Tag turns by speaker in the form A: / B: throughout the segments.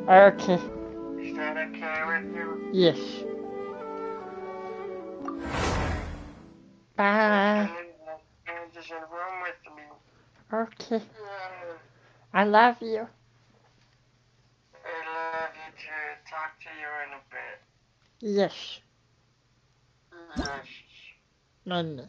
A: Okay.
B: Is that okay with you?
A: Yes. Bye.
B: And just in room with me.
A: Okay.
B: Uh,
A: I love you.
B: I love you too. Talk to you in a bit.
A: Yes.
B: Yes.
A: None.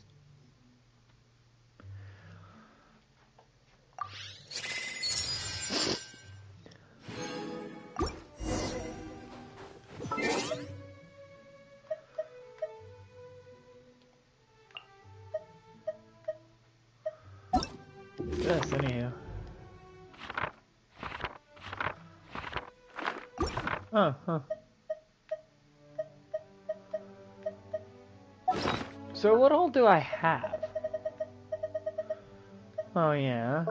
C: Yes, anyhow. Oh, huh. So what all do I have? Oh, yeah.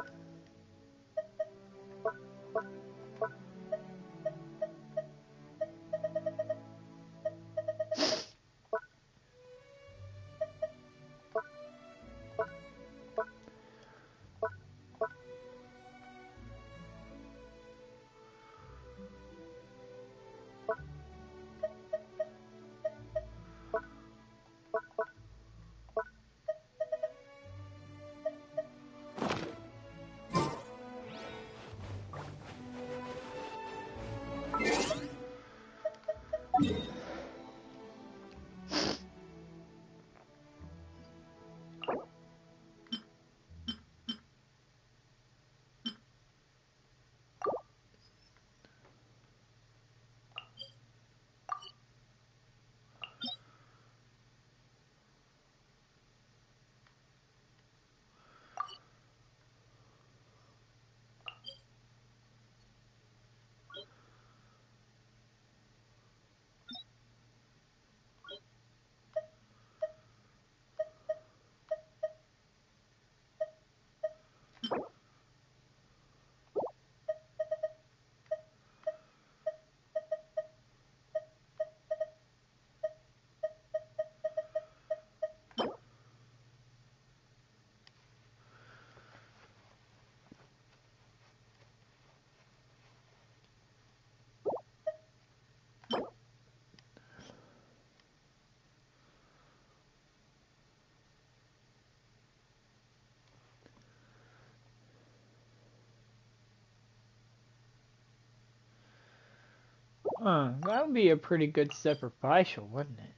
C: That would be a pretty good sacrificial, wouldn't it?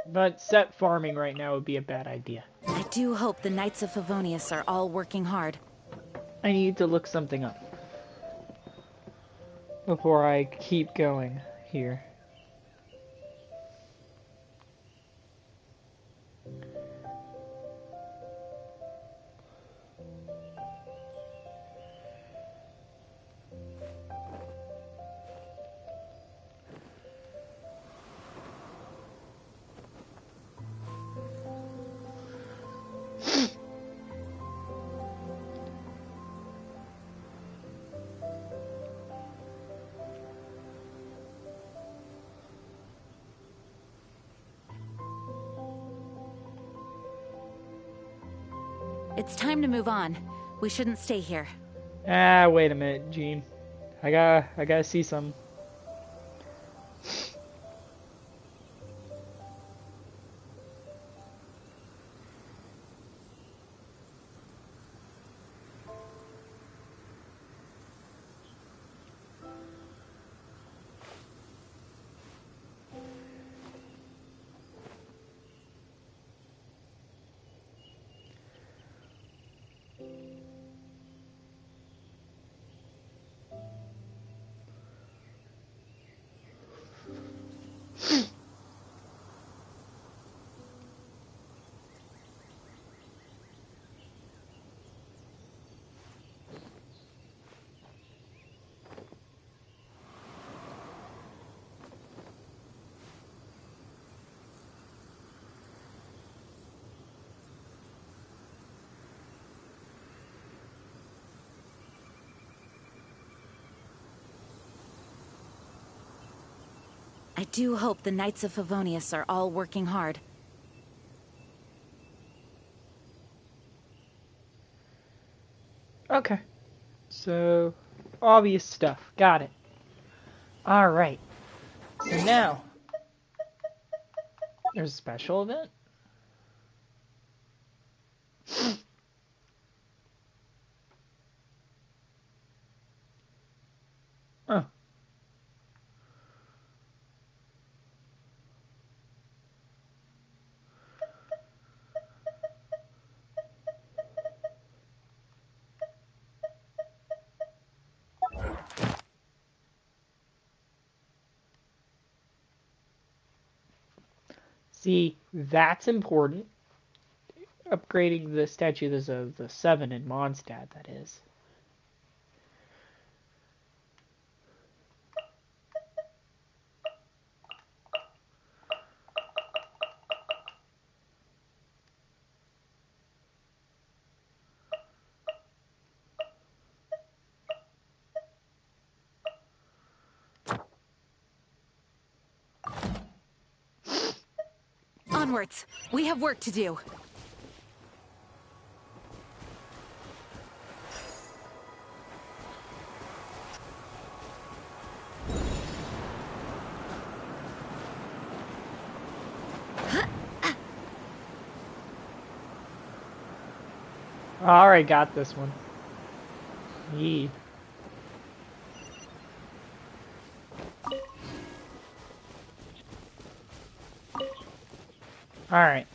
C: But set farming right now would be a bad idea.
D: I do hope the Knights of Favonius are all working hard.
C: I need to look something up before I keep going here.
D: It's time to move on. We shouldn't stay here.
C: Ah, wait a minute, Gene. I gotta see some.
D: I do hope the Knights of Favonius are all working hard.
C: Okay. So, obvious stuff. Got it. Alright. So now, there's a special event. Oh. See, that's important. Upgrading the statues of the 7 in Mondstadt, that is.
D: Onwards. We have work to do.
C: Alright, got this one. Yee. Alright.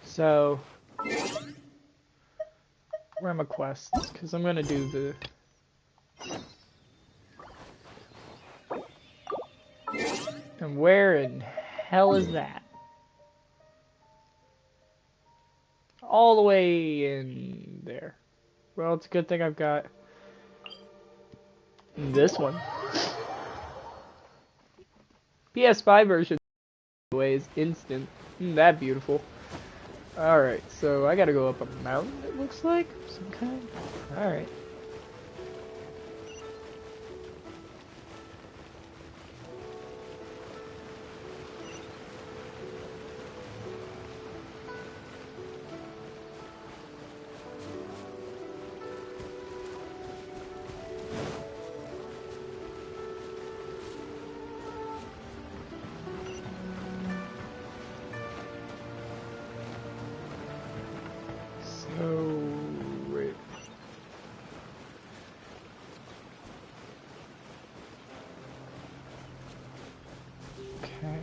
C: So, where are my quests? Because I'm going to do the... And where in hell is that? All the way in there. Well, it's a good thing I've got this one. PS5 version, by the way, is instant. Isn't that beautiful? Alright, so I gotta go up a mountain, it looks like, of some kind. Alright. So, wait. Okay.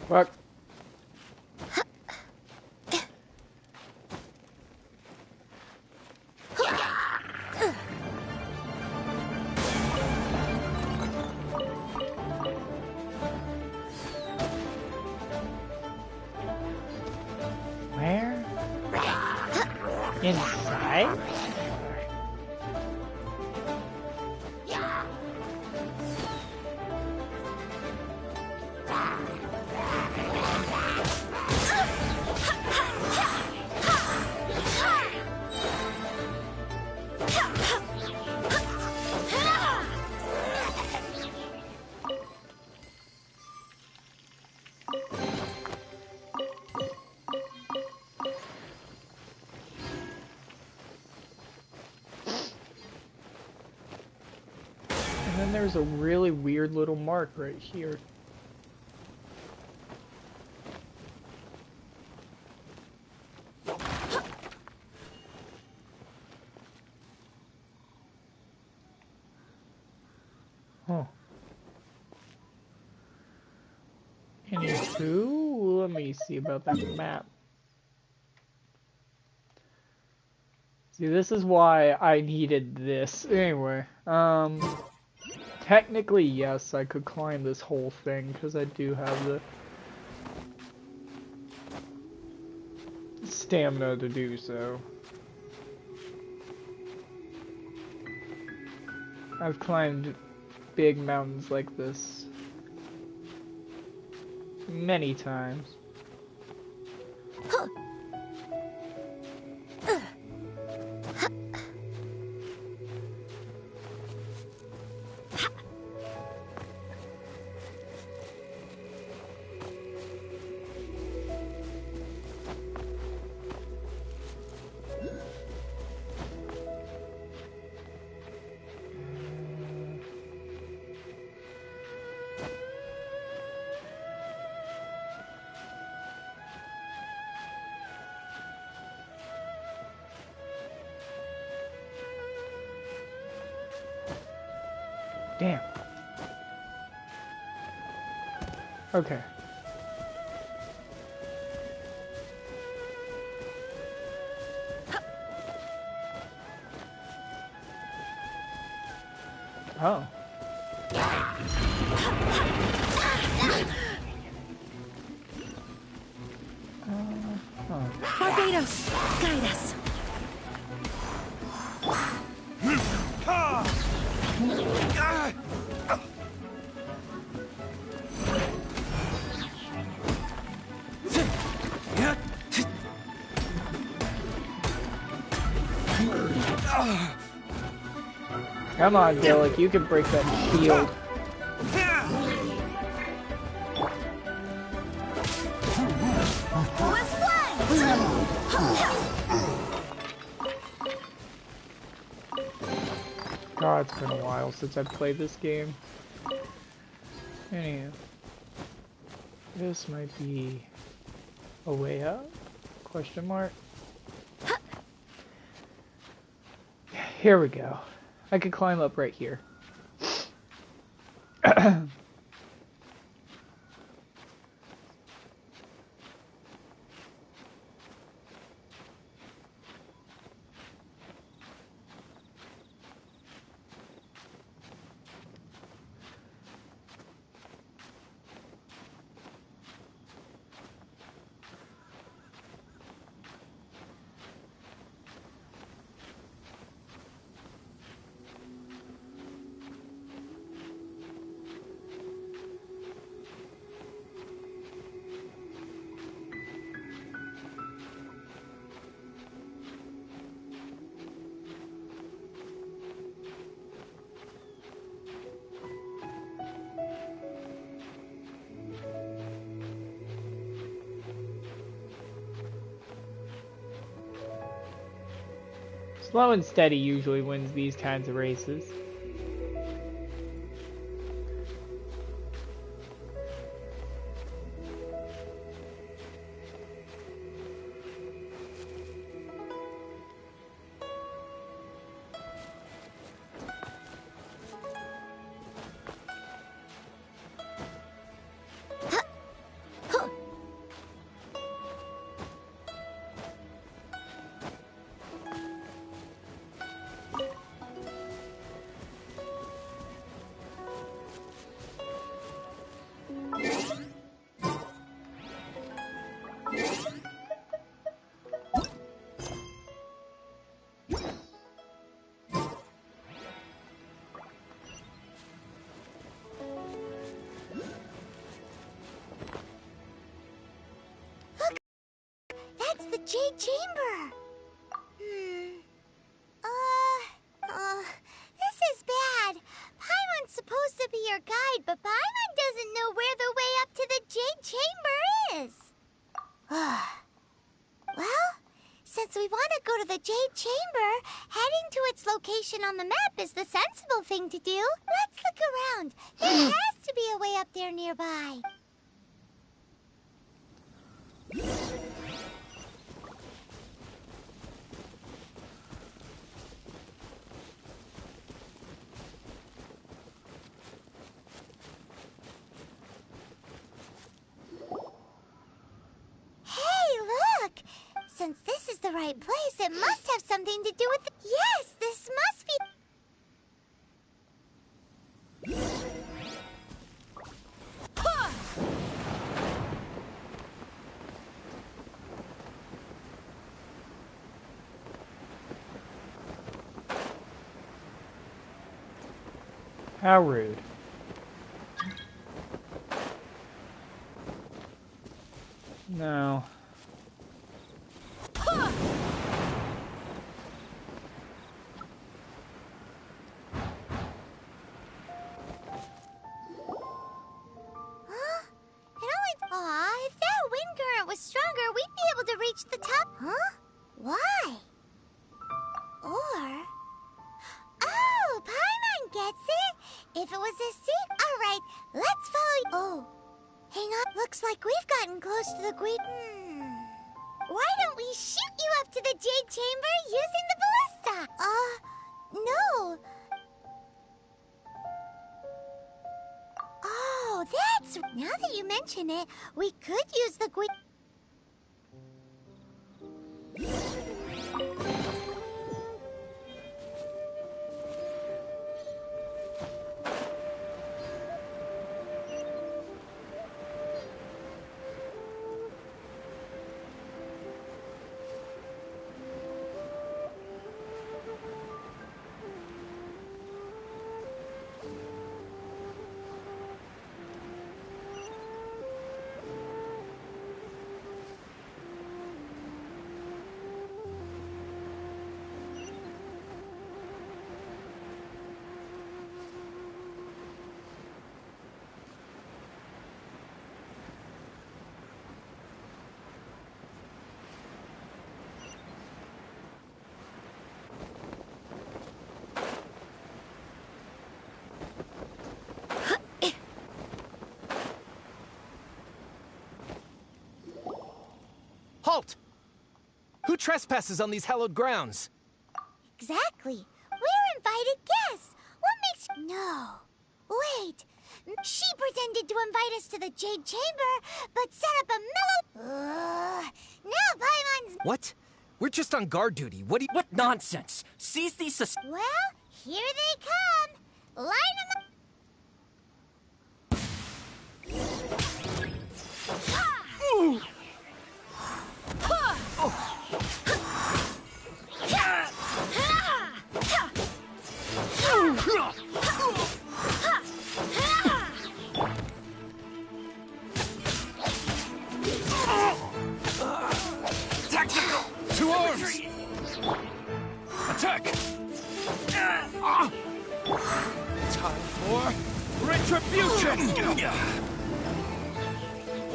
C: Fuck. Where? Inside? And then there's a really weird little mark right here. Anywho, let me see about that map. See, this is why I needed this. Anyway, technically, yes, I could climb this whole thing, because I do have the stamina to do so. I've climbed big mountains like this many times. Damn. Okay. Oh.
D: Barbados, guide us.
C: Come on, Dillick, you can break that shield. God, it's been a while since I've played this game. Anyhow, this might be a way up? Question mark. Here we go. I could climb up right here. Slow and steady usually wins these kinds of races.
E: That's the Jade Chamber! This is bad. Paimon's supposed to be your guide, but Paimon doesn't know where the way up to the Jade Chamber is. Well, since we want to go to the Jade Chamber, heading to its location on the map is the sensible thing to do. Let's look around. There has to be a way up there nearby. Since this is the right place, it must have something to do with the... Yes, this must be...
C: How rude. No.
E: Aw, if that wind current was stronger, we'd be able to reach the top. Huh? Why? Or... Oh, Paimon gets it! If it was a sea... Alright, let's follow... Oh, hang on. Looks like we've gotten close to the Great... Why don't we shoot you up to the Jade Chamber using the ballista? No. Oh, that's... Now that you mention it, we could use the Great...
F: Halt! Who trespasses on these hallowed grounds?
E: Exactly. We're invited guests. What makes... No. Wait. She pretended to invite us to the Jade Chamber, but set up a mellow... Now Paimon's...
F: What? We're just on guard duty. What do you...
G: What nonsense! Seize these
E: Well, here they come. Line them up.
F: Tactical! To arms! Attack! Time for retribution!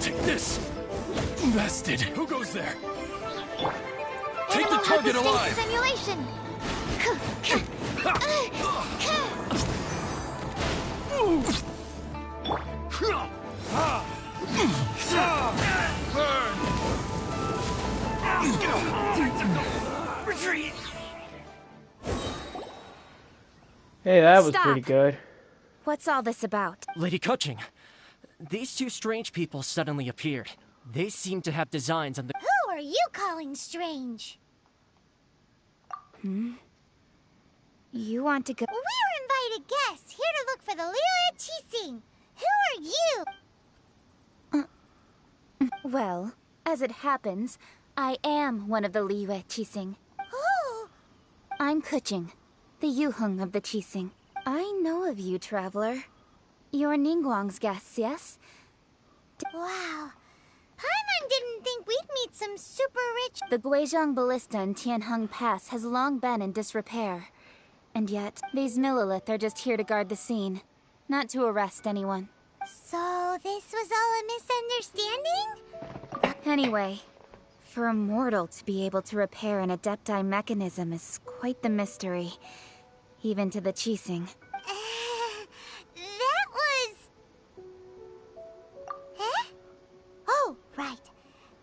F: Take this! Bastard! Who goes there? Take the target alive!
E: Simulation.
F: Burn! Retreat!
C: Hey, that was
D: Stop.
C: pretty good.
D: What's all this about?
G: Lady Coaching, these two strange people suddenly appeared. They seem to have designs on the...
E: Who are you calling strange?
D: You want to go...
E: We're invited guests, here to look for the Lila Chising. Who are you?
D: Well, as it happens, I am one of the Liyue Qixing.
E: Oh,
D: I'm Kuching, the Yuheng of the Qixing. I know of you, traveler. You're Ningguang's guests, yes?
E: wow. Paimon didn't think we'd meet some super rich...
D: The Guizhong Ballista in Tianheng Pass has long been in disrepair. And yet, these Millilith are just here to guard the scene, not to arrest anyone.
E: So this was all a misunderstanding?
D: Anyway, for a mortal to be able to repair an Adepti mechanism is quite the mystery, even to the Qixing.
E: That was... Eh? Oh, right.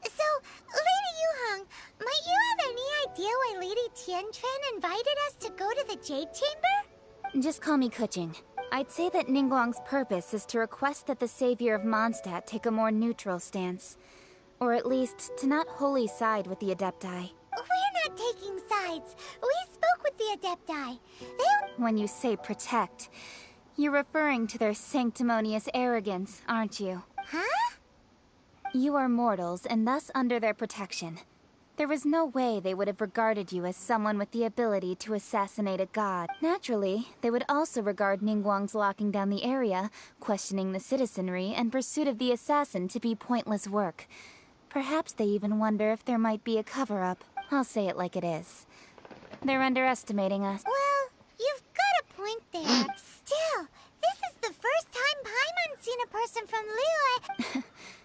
E: So, Lady Yuheng, might you have any idea why Lady Tianquan invited us to go to the Jade Chamber?
D: Just call me Kuching. I'd say that Ningguang's purpose is to request that the savior of Mondstadt take a more neutral stance. Or at least, to not wholly side with the Adepti.
E: We're not taking sides. We spoke with the Adepti. They...
D: When you say protect, you're referring to their sanctimonious arrogance, aren't you?
E: Huh?
D: You are mortals, and thus under their protection. There was no way they would have regarded you as someone with the ability to assassinate a god. Naturally, they would also regard Ningguang's locking down the area, questioning the citizenry, and pursuit of the assassin to be pointless work. Perhaps they even wonder if there might be a cover-up. I'll say it like it is. They're underestimating us.
E: Well, you've got a point there. Still, this is the first time Paimon's seen a person from Liyue.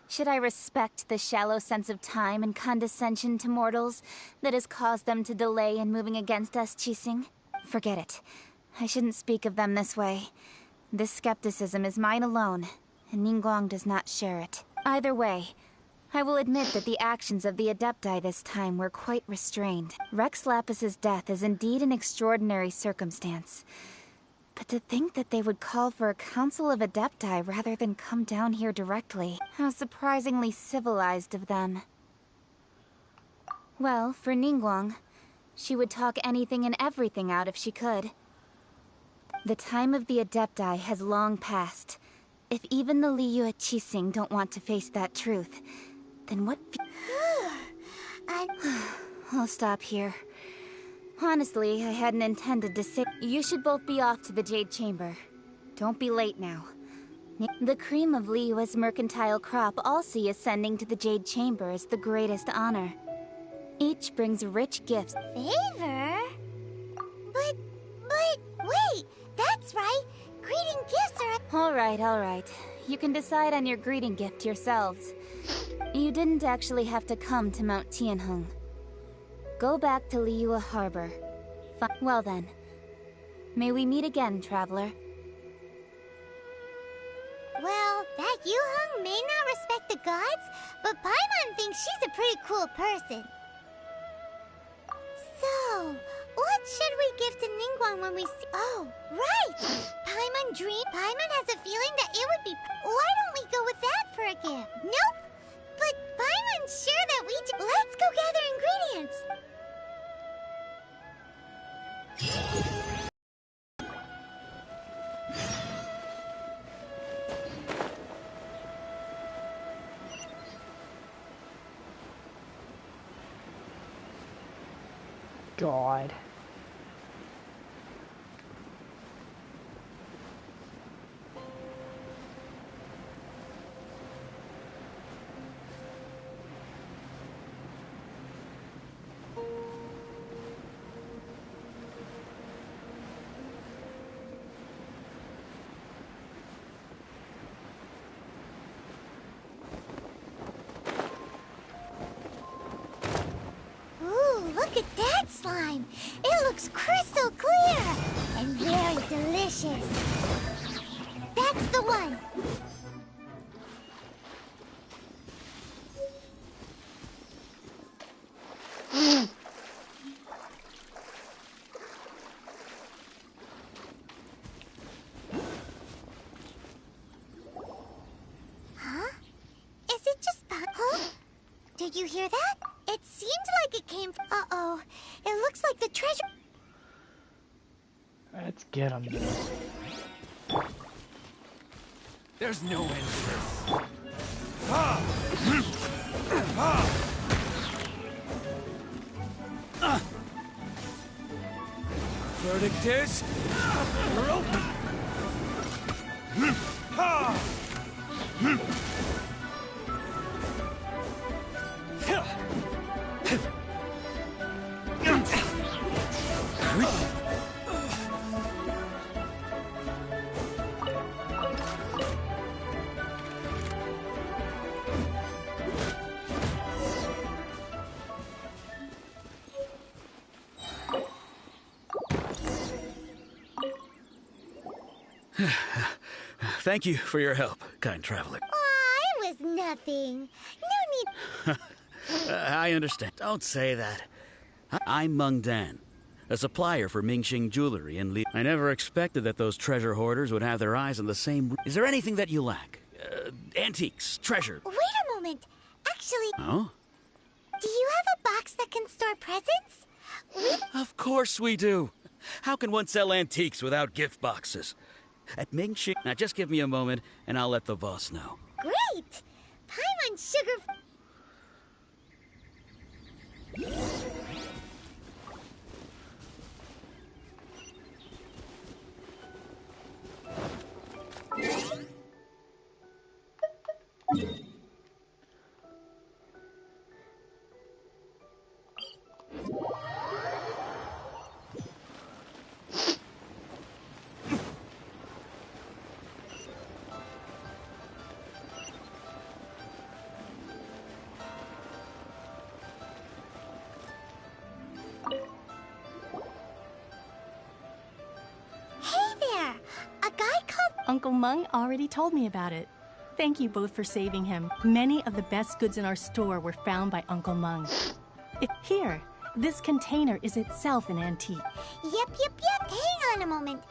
D: Should I respect the shallow sense of time and condescension to mortals that has caused them to delay in moving against us, Qixing? Forget it. I shouldn't speak of them this way. This skepticism is mine alone, and Ningguang does not share it. Either way, I will admit that the actions of the Adepti this time were quite restrained. Rex Lapis's death is indeed an extraordinary circumstance. But to think that they would call for a council of Adepti rather than come down here directly. How surprisingly civilized of them. Well, for Ningguang, she would talk anything and everything out if she could. The time of the Adepti has long passed. If even the Liyue Qixing don't want to face that truth, then what... I'll stop here. Honestly, I hadn't intended to say... You should both be off to the Jade Chamber. Don't be late now. The cream of Liyue's mercantile crop all see ascending to the Jade Chamber as the greatest honor. Each brings rich gifts.
E: Favor? But, wait, that's right. Greeting gifts are...
D: Alright. You can decide on your greeting gift yourselves. You didn't actually have to come to Mount Tianheng. Go back to Liyue Harbor. Well then. May we meet again, traveler.
E: Well, that Yuheng may not respect the gods, but Paimon thinks she's a pretty cool person. So, what should we give to Ningguang when we see... Oh, right! Paimon has a feeling that it would be... Why don't we go with that for a gift? Nope! But Paimon's sure that we... Let's go gather ingredients!
C: God.
E: Look at that slime! It looks crystal clear! And very delicious! That's the one! Huh? Is it just... Huh? Did you hear that? It seemed like it came from... Uh-oh. It looks like the treasure...
C: Let's get him then.
F: There's no end to this. Verdict is... You're open! Thank you for your help, kind traveler.
E: Aw, it was nothing. No need...
F: I understand. Don't say that. I'm Meng Dan, a supplier for Mingxing Jewelry in Li. I never expected that those treasure hoarders would have their eyes on the same... Is there anything that you lack? Antiques, treasure?
E: Wait a moment. Actually, Actually,
F: Oh?
E: do you have a box that can store presents?
F: Of course we do. How can one sell antiques without gift boxes? At Mingxi... Now just give me a moment, and I'll let the boss know.
E: Great! Paimon sugar... Hey there! A guy called...
H: Uncle Mung already told me about it. Thank you both for saving him. Many of the best goods in our store were found by Uncle Mung. Here, this container is itself an antique.
E: Yep. Hang on a moment.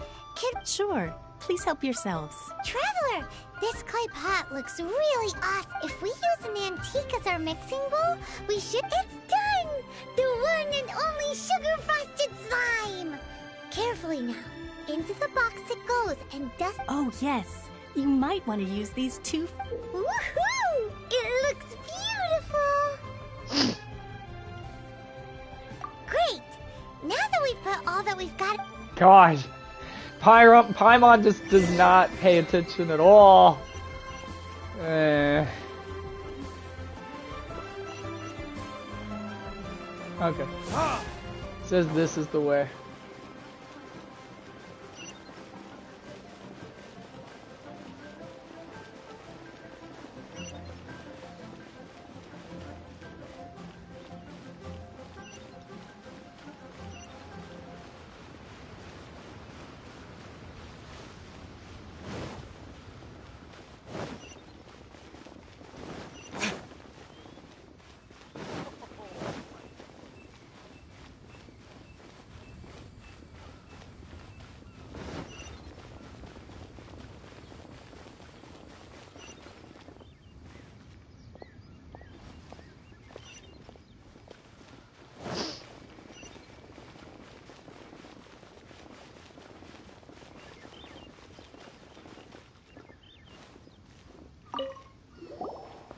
H: Sure, please help yourselves.
E: Traveler, this clay pot looks really awesome. If we use an antique as our mixing bowl, we should... It's done! The one and only sugar-frosted slime! Carefully now. Into the box it goes and dust...
H: Oh yes, you might want to use these two...
E: Woohoo! It looks beautiful! Great! Now that we've put all that we've got...
C: Gosh. Paimon just does not pay attention at all. Okay. Says this is the way.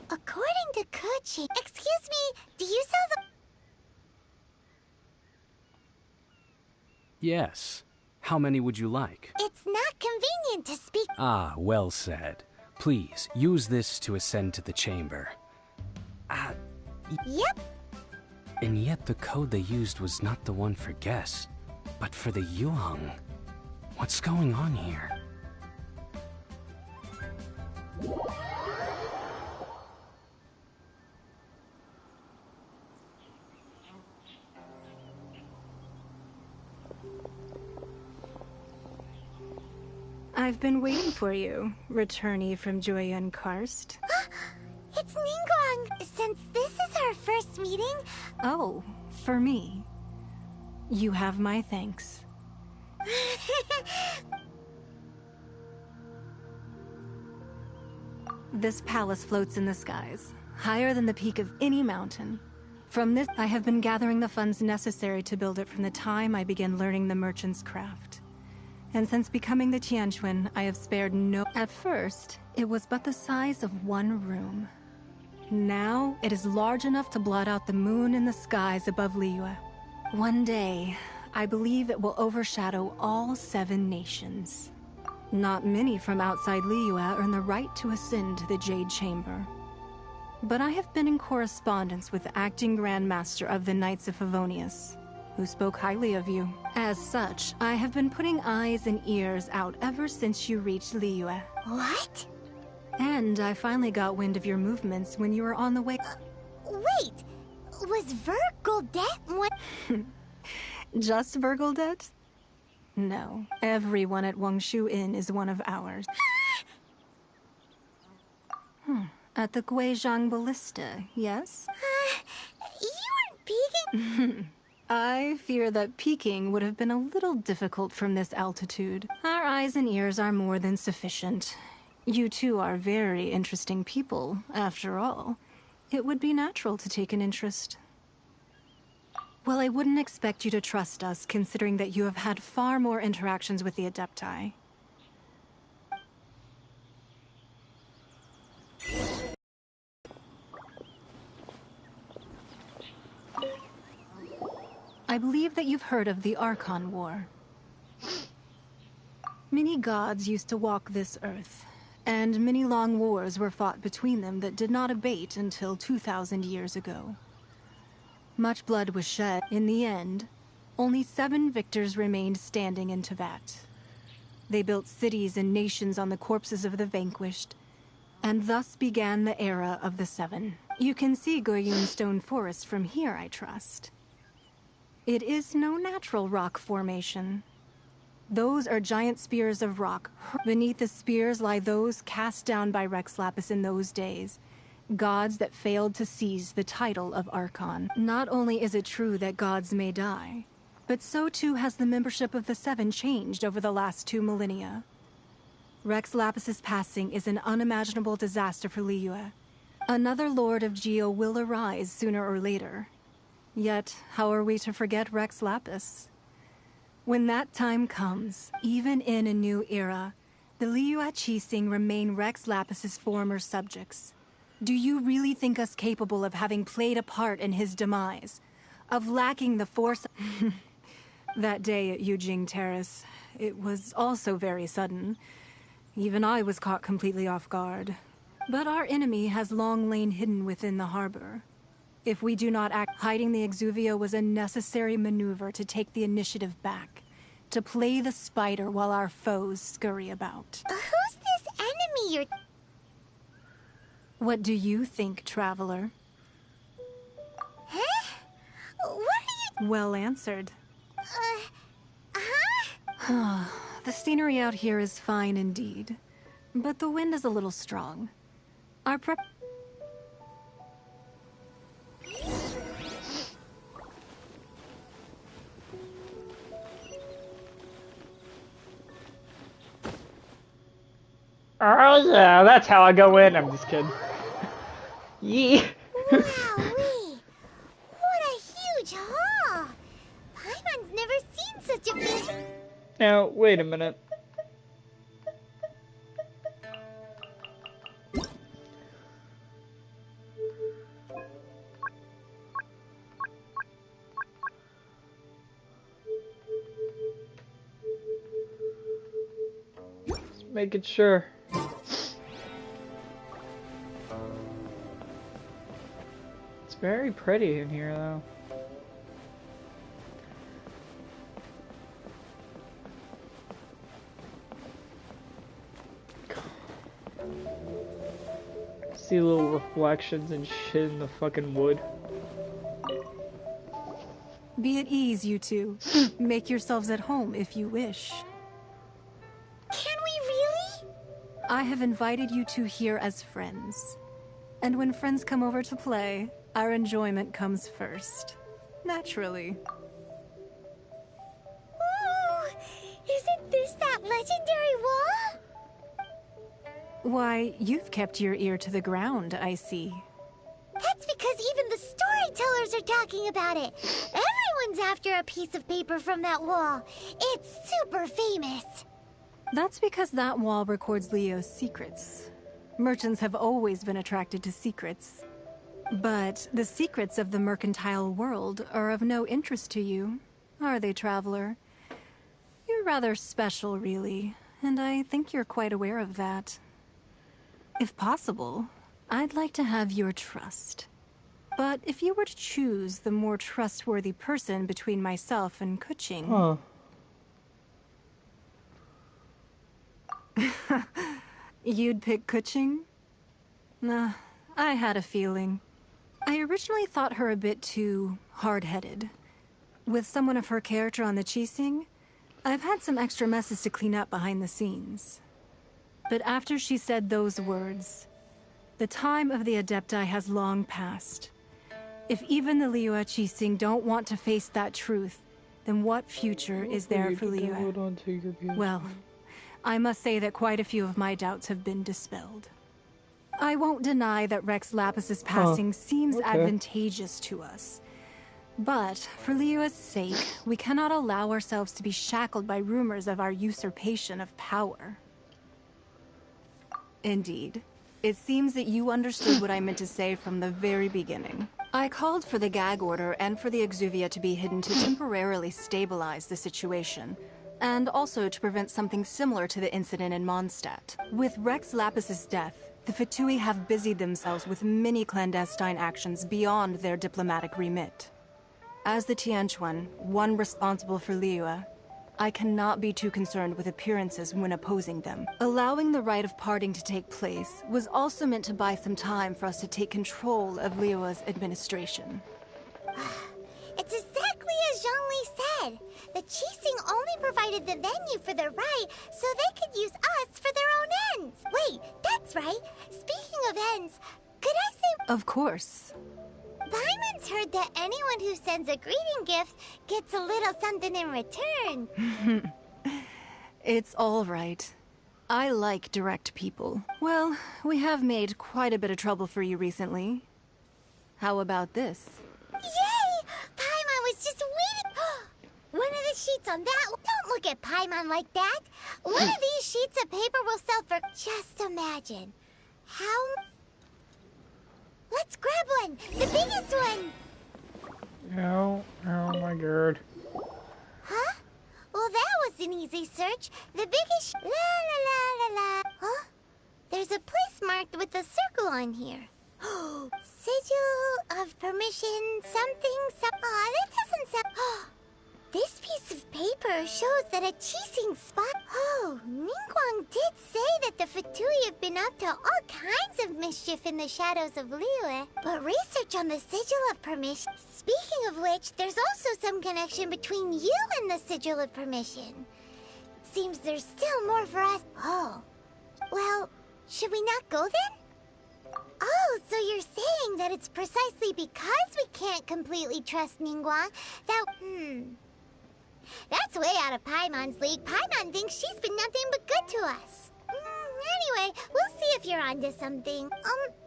E: According to Kuchi... Excuse me, do you sell the...
I: Yes. How many would you like?
E: It's not convenient to speak...
I: Ah, well said. Please, use this to ascend to the chamber.
E: Yep.
I: And yet the code they used was not the one for guests, but for the Yuheng. What's going on here?
J: I've been waiting for you, returnee from Joyun Karst.
E: It's Ningguang. Since this is our first meeting...
J: Oh, for me. You have my thanks. This palace floats in the skies, higher than the peak of any mountain. From this, I have been gathering the funds necessary to build it from the time I began learning the merchant's craft. And since becoming the Tianquan, I have spared no... At first, it was but the size of one room. Now, it is large enough to blot out the moon in the skies above Liyue. One day, I believe it will overshadow all 7 nations. Not many from outside Liyue earn the right to ascend to the Jade Chamber. But I have been in correspondence with the acting Grand Master of the Knights of Favonius, who spoke highly of you. As such, I have been putting eyes and ears out ever since you reached Liyue.
E: What?
J: And I finally got wind of your movements when you were on the way...
E: Wait! Was Vergoldet one...
J: Just Vergoldet? No, everyone at Wangshu Inn is one of ours. At the Guizhang Ballista, yes?
E: You weren't peeking...
J: I fear that peeking would have been a little difficult from this altitude. Our eyes and ears are more than sufficient. You two are very interesting people, after all. it would be natural to take an interest. Well, I wouldn't expect you to trust us, considering that you have had far more interactions with the Adepti. I believe that you've heard of the Archon War. Many gods used to walk this earth, and many long wars were fought between them that did not abate until 2,000 years ago. Much blood was shed. In the end, only 7 victors remained standing in Teyvat. They built cities and nations on the corpses of the vanquished, and thus began the era of the 7. You can see Goyun Stone Forest from here, I trust. It is no natural rock formation. Those are giant spears of rock. Beneath the spears lie those cast down by Rex Lapis in those days, gods that failed to seize the title of Archon. Not only is it true that gods may die, but so too has the membership of the 7 changed over the last 2 millennia. Rex Lapis's passing is an unimaginable disaster for Liyue. Another Lord of Geo will arise sooner or later. Yet, how are we to forget Rex Lapis? When that time comes, even in a new era, the Liyue Qixing remain Rex Lapis's former subjects. Do you really think us capable of having played a part in his demise? Of lacking the force? That day at Yujing Terrace, it was also very sudden. Even I was caught completely off guard. But our enemy has long lain hidden within the harbor. If we do not act, hiding the Exuvia was a necessary maneuver to take the initiative back. To play the spider while our foes scurry about.
E: Who's this enemy you're...
J: What do you think, Traveler?
E: Huh? What are you...
J: Well answered.
E: Huh?
J: The scenery out here is fine indeed, but the wind is a little strong. Our prep...
C: Oh yeah, that's how I go in. I'm just kidding. Yeah.
E: Wowee! What a huge haul! Paimon's never seen such a big...
C: Now, wait a minute. Just making sure. It's very pretty in here, though. See little reflections and shit in the fucking wood.
J: Be at ease, you two. Make yourselves at home if you wish.
E: Can we really?
J: I have invited you two here as friends. And when friends come over to play, our enjoyment comes first. Naturally.
E: Ooh! Isn't this that legendary wall?
J: Why, you've kept your ear to the ground, I see.
E: That's because even the storytellers are talking about it. Everyone's after a piece of paper from that wall. It's super famous.
J: That's because that wall records Leo's secrets. Merchants have always been attracted to secrets. But the secrets of the mercantile world are of no interest to you, are they, Traveler? You're rather special, really, and I think you're quite aware of that. If possible, I'd like to have your trust. But if you were to choose the more trustworthy person between myself and Kuching...
C: Huh.
J: You'd pick Kuching? Nah, I had a feeling. I originally thought her a bit too hard-headed. With someone of her character on the Qixing, I've had some extra messes to clean up behind the scenes. But after she said those words, the time of the Adepti has long passed. If even the Liyue Qixing don't want to face that truth, then what future is there for Liyue? Well, I must say that quite a few of my doubts have been dispelled. I won't deny that Rex Lapis's passing seems
C: okay.
J: advantageous to us. But for Liyue's sake, we cannot allow ourselves to be shackled by rumors of our usurpation of power. Indeed. It seems that you understood what I meant to say from the very beginning. I called for the gag order and for the Exuvia to be hidden to temporarily stabilize the situation, and also to prevent something similar to the incident in Mondstadt. With Rex Lapis's death, the Fatui have busied themselves with many clandestine actions beyond their diplomatic remit. As the Tianquan, one responsible for Liyue, I cannot be too concerned with appearances when opposing them. Allowing the rite of parting to take place was also meant to buy some time for us to take control of Liyue's administration.
E: It's exactly as Zhongli said. The Qixing only provided the venue for the rite so they could use us for their own ends. Wait, that's right. Speaking of ends, could I say...
J: Of course.
E: Paimon's heard that anyone who sends a greeting gift gets a little something in return.
J: It's all right. I like direct people. Well, we have made quite a bit of trouble for you recently. How about this?
E: Yay! Paimon was just waiting. One of the sheets on that. Don't look at Paimon like that. One of these sheets of paper will sell for. Just imagine. How. Let's grab one. The biggest one.
C: No. Oh my god.
E: Huh? Well, that was an easy search. The biggest. La la la la la. Huh? There's a place marked with a circle on here. Sigil of permission, something, some. Aw, that doesn't sound. This piece of paper shows that a Qixing spot. Oh, Ningguang did say that the Fatui have been up to all kinds of mischief in the shadows of Liyue. But research on the Sigil of Permission. Speaking of which, there's also some connection between you and the Sigil of Permission. Seems there's still more for us. Oh. Well, should we not go then? Oh, so you're saying that it's precisely because we can't completely trust Ningguang that... That's way out of Paimon's league. Paimon thinks she's been nothing but good to us. Anyway, we'll see if you're onto something.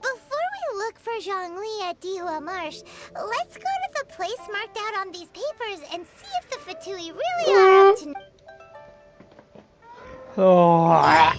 E: Before we look for Zhongli at Dihua Marsh, let's go to the place marked out on these papers and see if the Fatui really are up to...
C: Oh.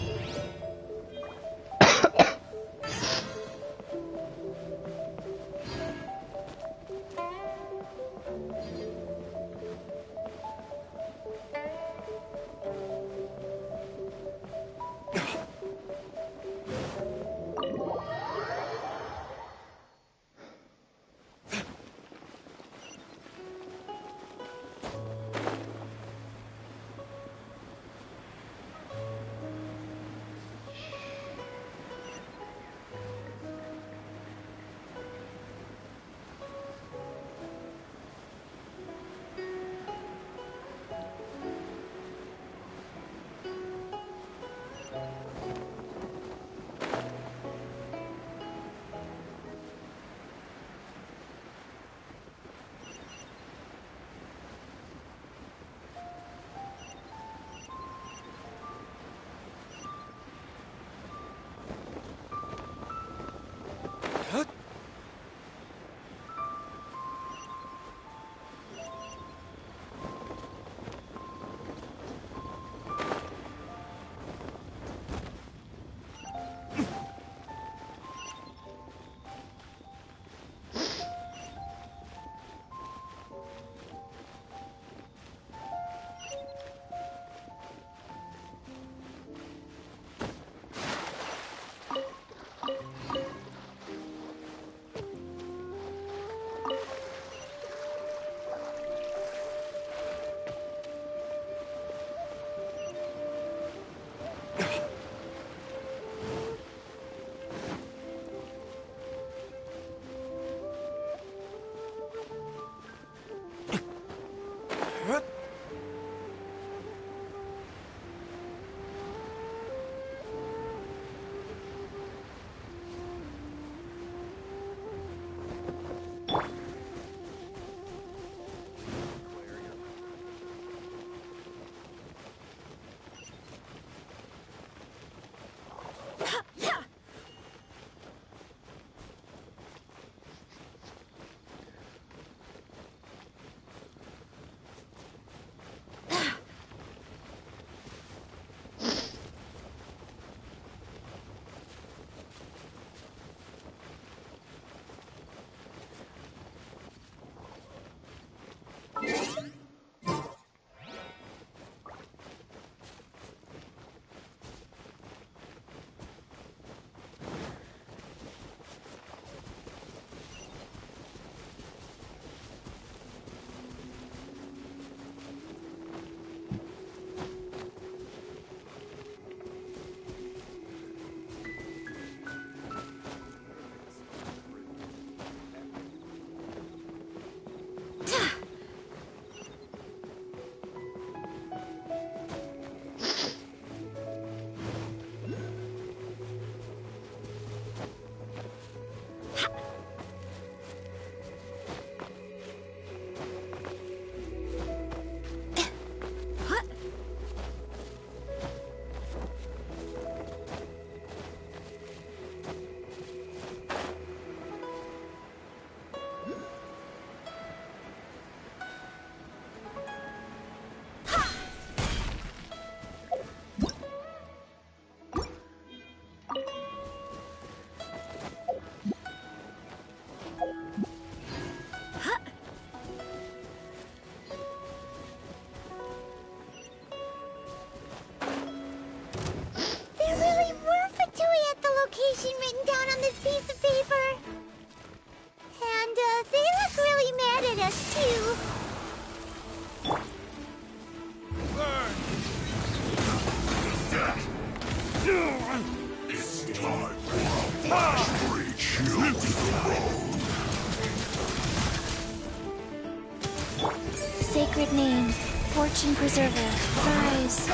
D: Sacred name, fortune preserver, rise.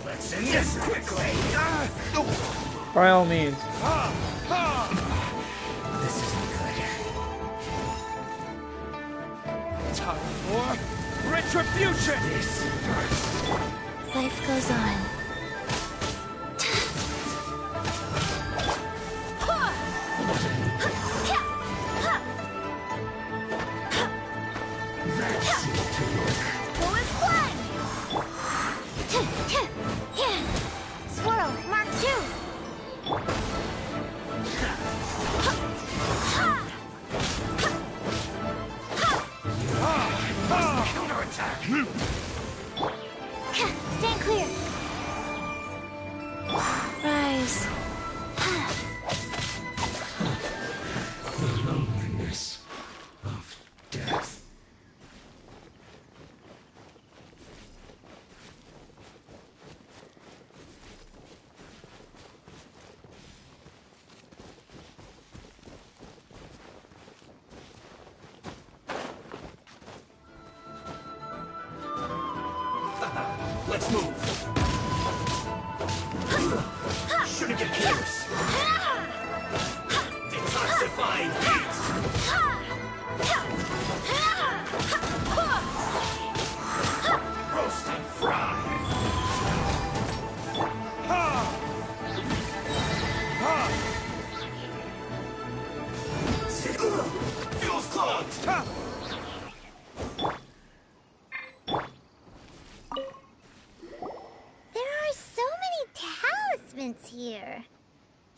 K: Let's end this quickly.
C: By all means.
K: This isn't good. Time for retribution. This first.
D: Life goes on.
E: Swirl, Mark 2.
K: Counterattack.
E: Stand clear.
D: Rise.
K: The loneliness of death. Let's move. Shouldn't get close. Detoxifying heat. Roast and fry. Fuel's clogged.
E: There are so many talismans here.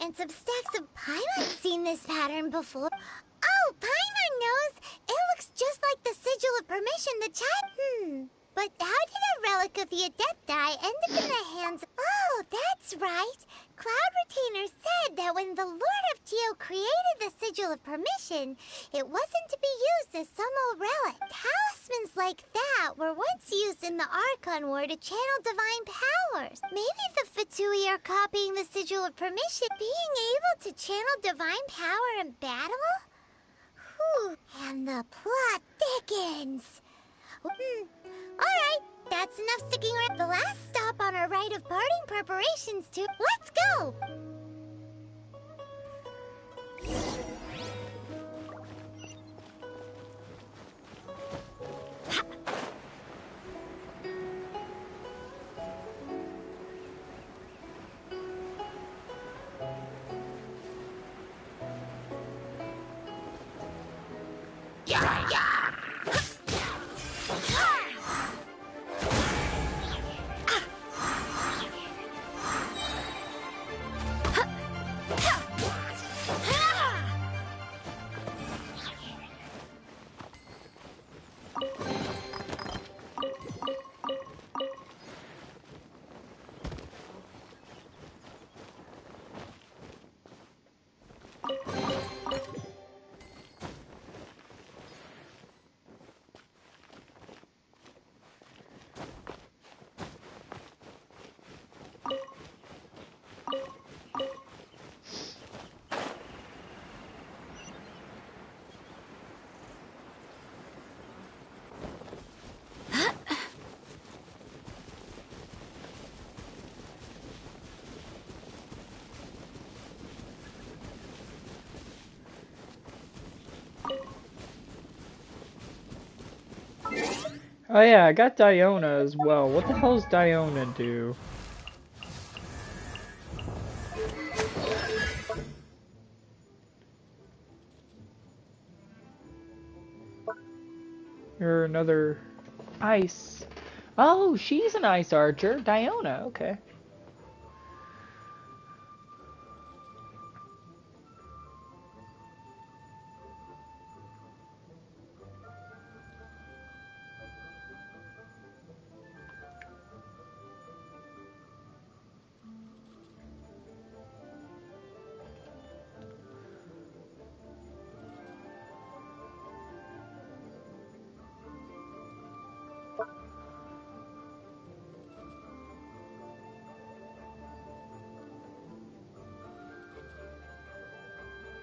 E: And some stacks of Paimon's seen this pattern before. Oh, Paimon knows! It looks just like the sigil of permission the child. But how did a relic of the Adepti end up in the hands? Oh, that's right. Cloud Retainer said that when the Lord of Geo created the sigil of permission, it wasn't to be used as some old relic. Talismans like that were once used in the Archon War to channel divine powers. Maybe the Fatui are copying the sigil of permission, being able to channel divine power in battle? Whew, and the plot thickens. Alright, that's enough sticking around. The last stop on our rite of parting preparations to... Let's go!
C: Oh yeah, I got Diona as well. What the hell does Diona do? You're another ice. Oh, she's an ice archer. Diona, okay.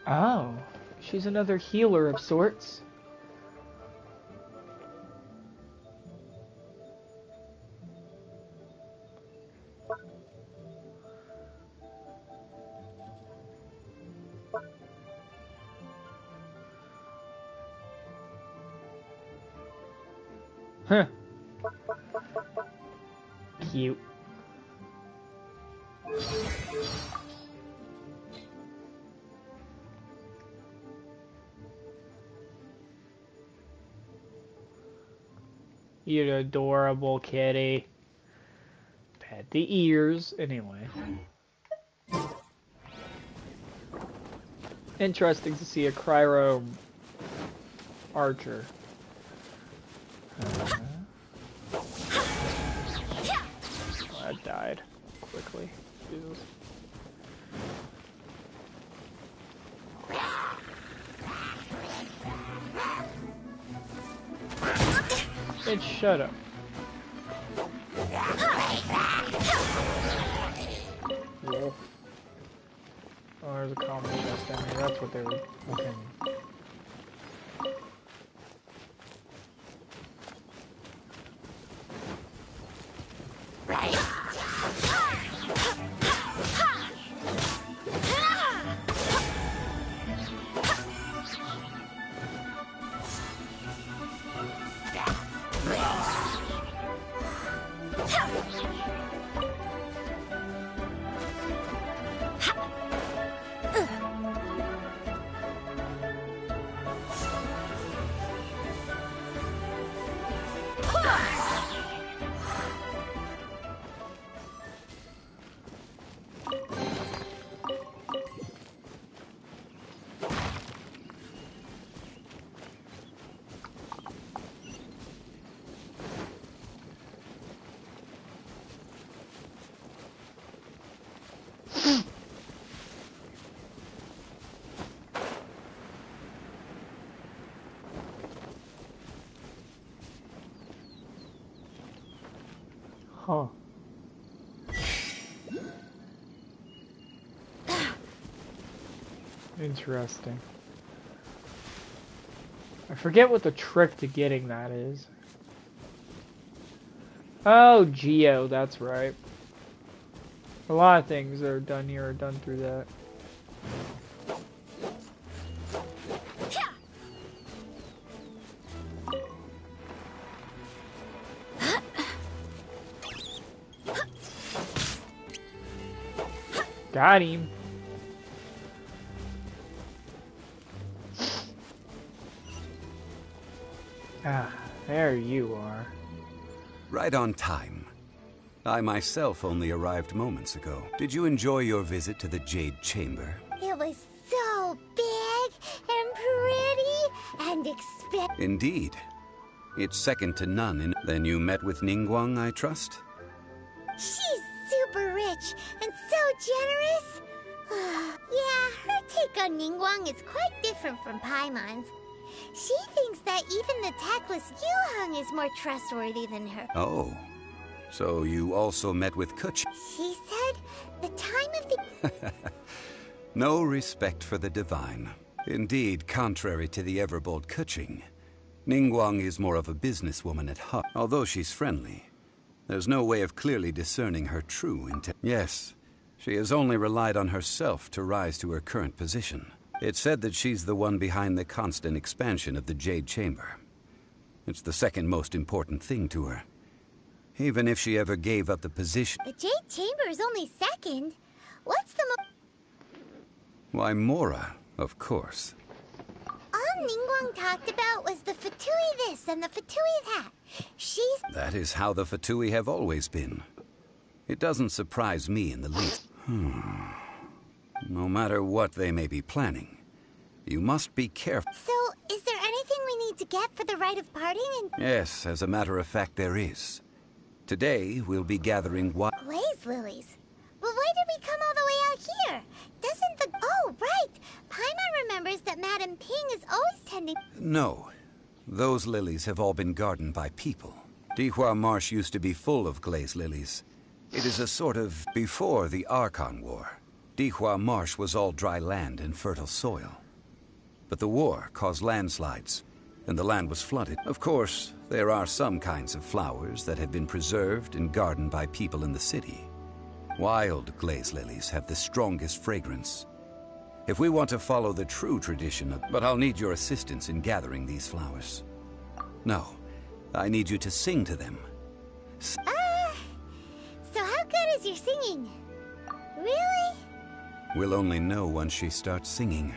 C: Oh, she's another healer of sorts. Huh. Cute. You adorable kitty. Pet the ears. Anyway. Interesting to see a cryo archer. That died quickly. Jesus. Bitch, shut up. Wolf. Oh, there's a common chest down here. That's what they were looking. Huh. Interesting. I forget what the trick to getting that is. Oh, Geo, that's right. A lot of things that are done here are done through that. Got him. Ah, there you are.
L: Right on time. I myself only arrived moments ago. Did you enjoy your visit to the Jade Chamber?
E: It was so big and pretty and expensive.
L: Indeed. It's second to none in... Then you met with Ningguang, I trust?
E: She's super rich and so generous. Yeah, her take on Ningguang is quite different from Paimon's. She thinks that even the tactless Yuheng is more trustworthy than her.
L: Oh. So you also met with Kuch.
E: She said the time of the...
L: No respect for the divine. Indeed, contrary to the ever-bold Kuching, Ningguang is more of a businesswoman at heart. Although she's friendly, there's no way of clearly discerning her true intent. Yes, she has only relied on herself to rise to her current position. It's said that she's the one behind the constant expansion of the Jade Chamber. It's the second most important thing to her. Even if she ever gave up the position...
E: The Jade Chamber is only second. What's the
L: Why, Mora, of course.
E: All Ningguang talked about was the Fatui this and the Fatui that. She's...
L: That is how the Fatui have always been. It doesn't surprise me in the least. No matter what they may be planning, you must be careful.
E: So, is there anything we need to get for the rite of parting and...
L: Yes, as a matter of fact, there is. Today, we'll be gathering what...
E: Glaze lilies. But why did we come all the way out here? Doesn't the... Oh, right! Paimon remembers that Madame Ping is always tending...
L: No. Those lilies have all been gardened by people. Dihua Marsh used to be full of glaze lilies. It is a sort of before the Archon War. Dihua Marsh was all dry land and fertile soil. But the war caused landslides, and the land was flooded. Of course, there are some kinds of flowers that have been preserved and gardened by people in the city. Wild glaze lilies have the strongest fragrance. If we want to follow the true tradition of... But I'll need your assistance in gathering these flowers. No, I need you to sing to them.
E: So how good is your singing? Really?
L: We'll only know once she starts singing.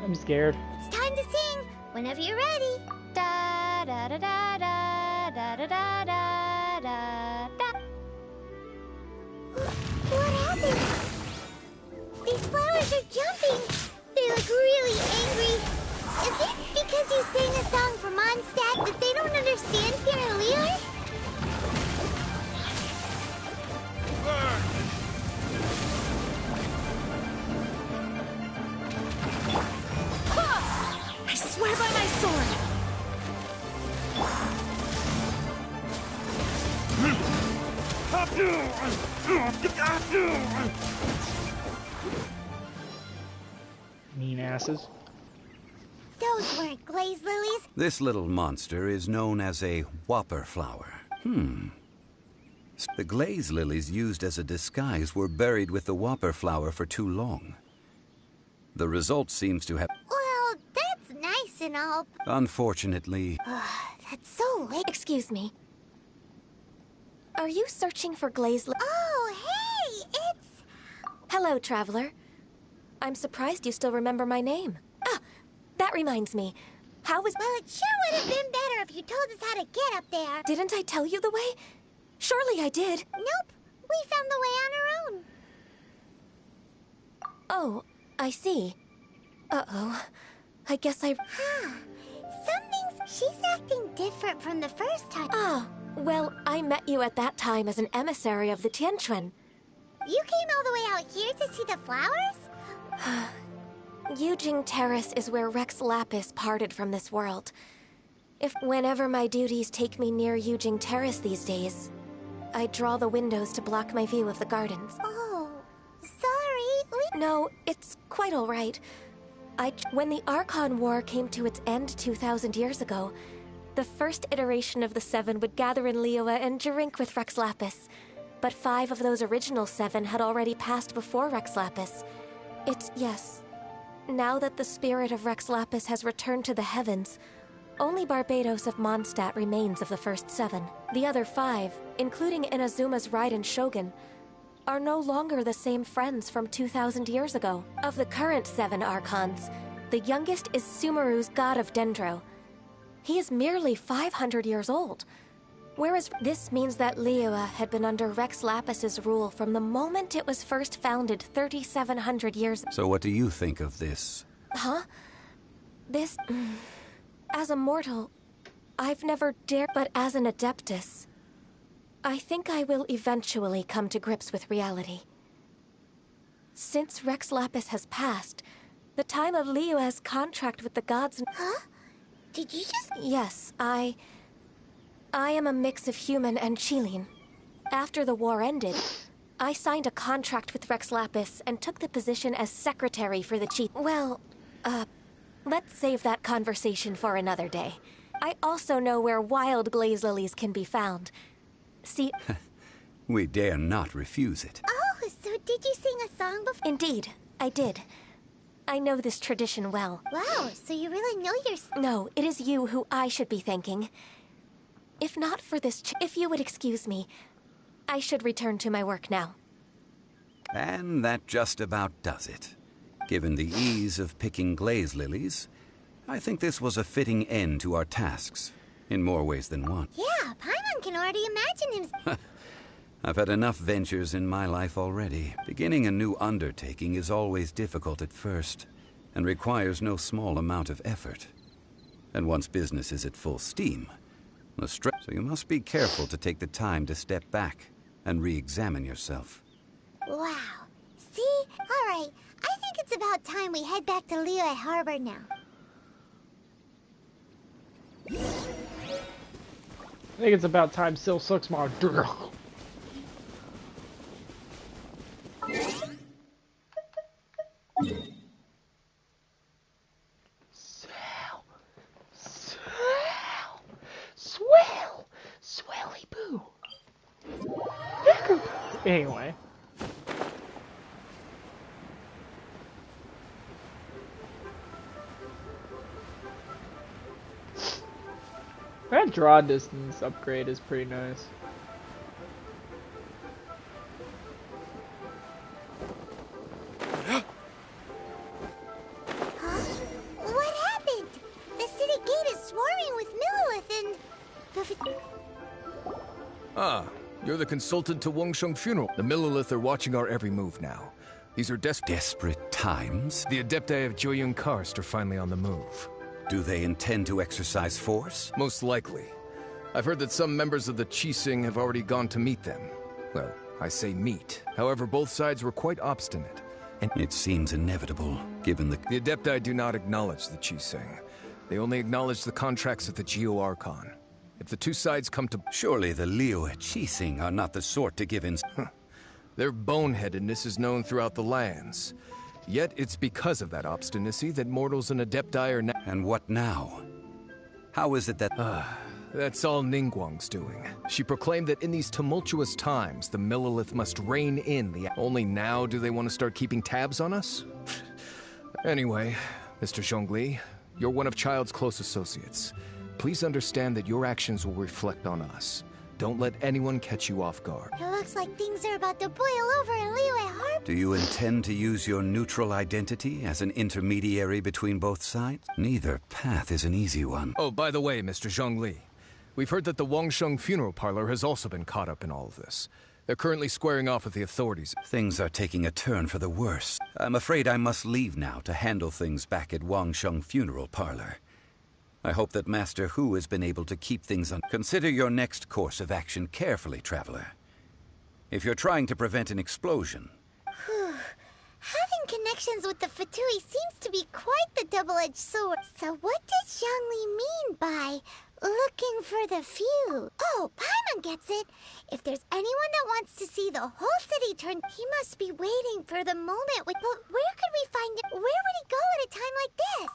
C: I'm scared.
E: It's time to sing. Whenever you're ready. Da da da da da da da da da da da. What happened? These flowers are jumping. They look really angry. Is it because you sang a song for Mondstadt that they don't understand Pyrolear?
H: I swear by my sword!
C: Mean asses.
E: Those weren't glaze lilies.
L: This little monster is known as a whopper flower. The glaze lilies used as a disguise were buried with the whopper flower for too long. The result seems to have...
E: Well, that's nice and all.
L: Unfortunately...
E: That's so late.
M: Excuse me. Are you searching for glaze li-
E: Oh, hey! It's...
M: Hello, traveler. I'm surprised you still remember my name. Ah, that reminds me. How was...
E: Well, it sure would have been better if you told us how to get up there.
M: Didn't I tell you the way? Surely I did.
E: Nope. We found the way on our own.
M: Oh, I see. Uh-oh. I guess I...
E: Something's... She's acting different from the first time.
M: Ah, well, I met you at that time as an emissary of the Tianquan.
E: You came all the way out here to see the flowers?
M: Yujing Terrace is where Rex Lapis parted from this world. Whenever my duties take me near Yujing Terrace these days, I draw the windows to block my view of the gardens.
E: Oh, sorry.
M: No, it's quite all right. When the Archon War came to its end 2,000 years ago, the first iteration of the Seven would gather in Liyue and drink with Rex Lapis. But 5 of those original 7 had already passed before Rex Lapis. Yes. Now that the spirit of Rex Lapis has returned to the heavens, only Barbados of Mondstadt remains of the first 7. The other 5, including Inazuma's Raiden Shogun, are no longer the same friends from 2,000 years ago. Of the current 7 Archons, the youngest is Sumeru's god of Dendro. He is merely 500 years old. Whereas this means that Liyue had been under Rex Lapis's rule from the moment it was first founded 3,700 years.
L: So what do you think of this?
M: Huh? This... As a mortal, I've never dared, but as an Adeptus, I think I will eventually come to grips with reality. Since Rex Lapis has passed, the time of Liyue's contract with the gods...
E: Huh? Did you just...
M: Yes, I am a mix of human and Qilin. After the war ended, I signed a contract with Rex Lapis and took the position as secretary for the chief. Well, let's save that conversation for another day. I also know where wild glaze lilies can be found. See...
L: We dare not refuse it.
E: Oh, so did you sing a song before?
M: Indeed, I did. I know this tradition well.
E: Wow, so you really know your...
M: No, it is you who I should be thanking. If not for this if you would excuse me, I should return to my work now.
L: And that just about does it. Given the ease of picking glaze lilies, I think this was a fitting end to our tasks, in more ways than one.
E: Yeah, Paimon can already imagine him...
L: I've had enough ventures in my life already. Beginning a new undertaking is always difficult at first, and requires no small amount of effort. And once business is at full steam, So you must be careful to take the time to step back and re-examine yourself.
E: Wow. See? Alright, I think it's about time we head back to Liyue Harbor now.
C: I think it's about time Sil sucks my dick. Swelly boo. Anyway. That draw distance upgrade is pretty nice.
E: What happened? The city gate is swarming with Millilith and...
N: Ah, you're the consultant to Wangsheng funeral. The Millilith are watching our every move now. These are
L: desperate times?
N: The Adepti of Joyun Karst are finally on the move.
L: Do they intend to exercise force?
N: Most likely. I've heard that some members of the Qixing have already gone to meet them. Well, I say meet. However, both sides were quite obstinate.
L: And it seems inevitable, given the...
N: The Adepti do not acknowledge the Qixing. They only acknowledge the contracts of the Geo Archon. If the two sides come to...
L: Surely the Liyue Qixing are not the sort to give in...
N: Their boneheadedness is known throughout the lands. Yet it's because of that obstinacy that mortals and Adepti are now...
L: And what now? How is it that...
N: That's all Ningguang's doing. She proclaimed that in these tumultuous times, the Millilith must rein in the... Only now do they want to start keeping tabs on us? Anyway, Mr. Zhongli, you're one of Child's close associates. Please understand that your actions will reflect on us. Don't let anyone catch you off guard.
E: It looks like things are about to boil over in Liyue Harbor.
L: Do you intend to use your neutral identity as an intermediary between both sides? Neither path is an easy one.
N: Oh, by the way, Mr. Zhongli, we've heard that the Wangsheng funeral parlor has also been caught up in all of this. They're currently squaring off with the authorities.
L: Things are taking a turn for the worse. I'm afraid I must leave now to handle things back at Wangsheng funeral parlor. I hope that Master Hu has been able to keep things on. Consider your next course of action carefully, traveler. If you're trying to prevent an explosion...
E: Having connections with the Fatui seems to be quite the double-edged sword. So what does Zhongli mean by looking for the few? Oh, Paimon gets it. If there's anyone that wants to see the whole city turn, he must be waiting for the moment. But where could we find it? Where would he go at a time like this?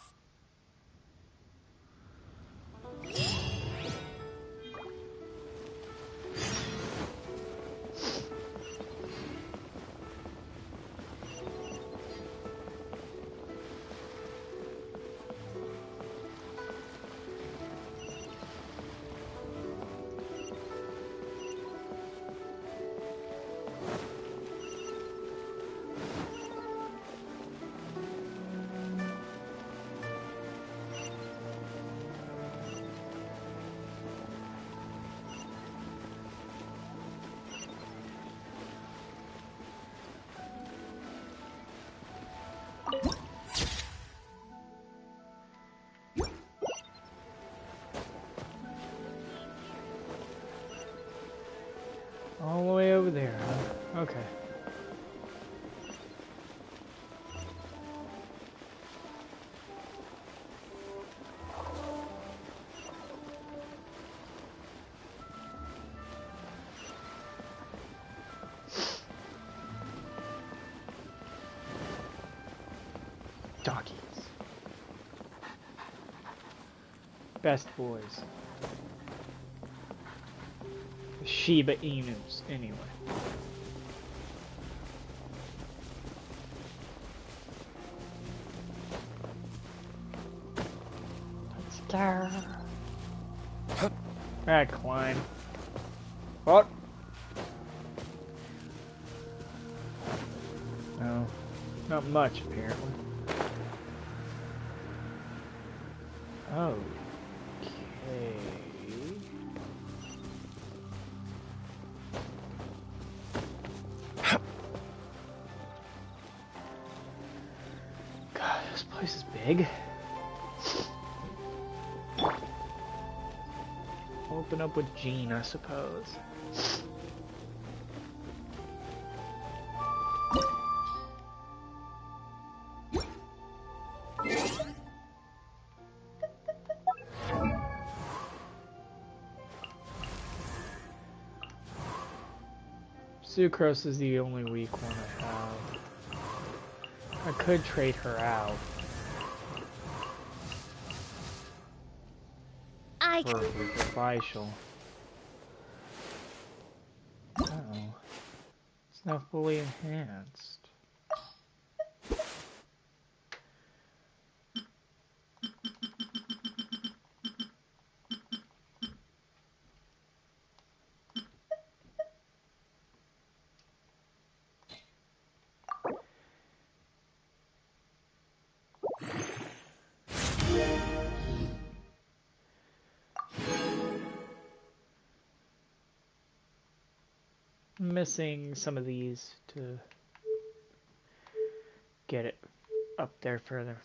C: All the way over there, huh? Okay. Doggies. Best boys. Shiba Inus, anyway. Let's go. Alright, climb. What? No, not much apparently. Okay. God, this place is big. open up with Jean, I suppose. Sucrose is the only weak one I have. I could trade her out. For Facial. Oh. It's now fully enhanced. Missing some of these to get it up there further.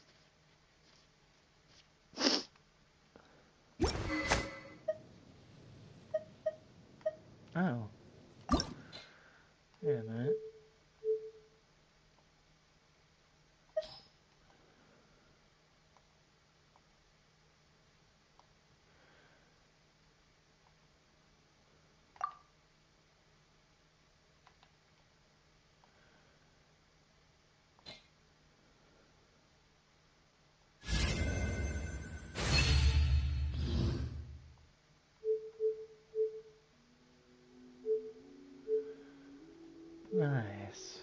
C: Oh. Wait a minute. Nice.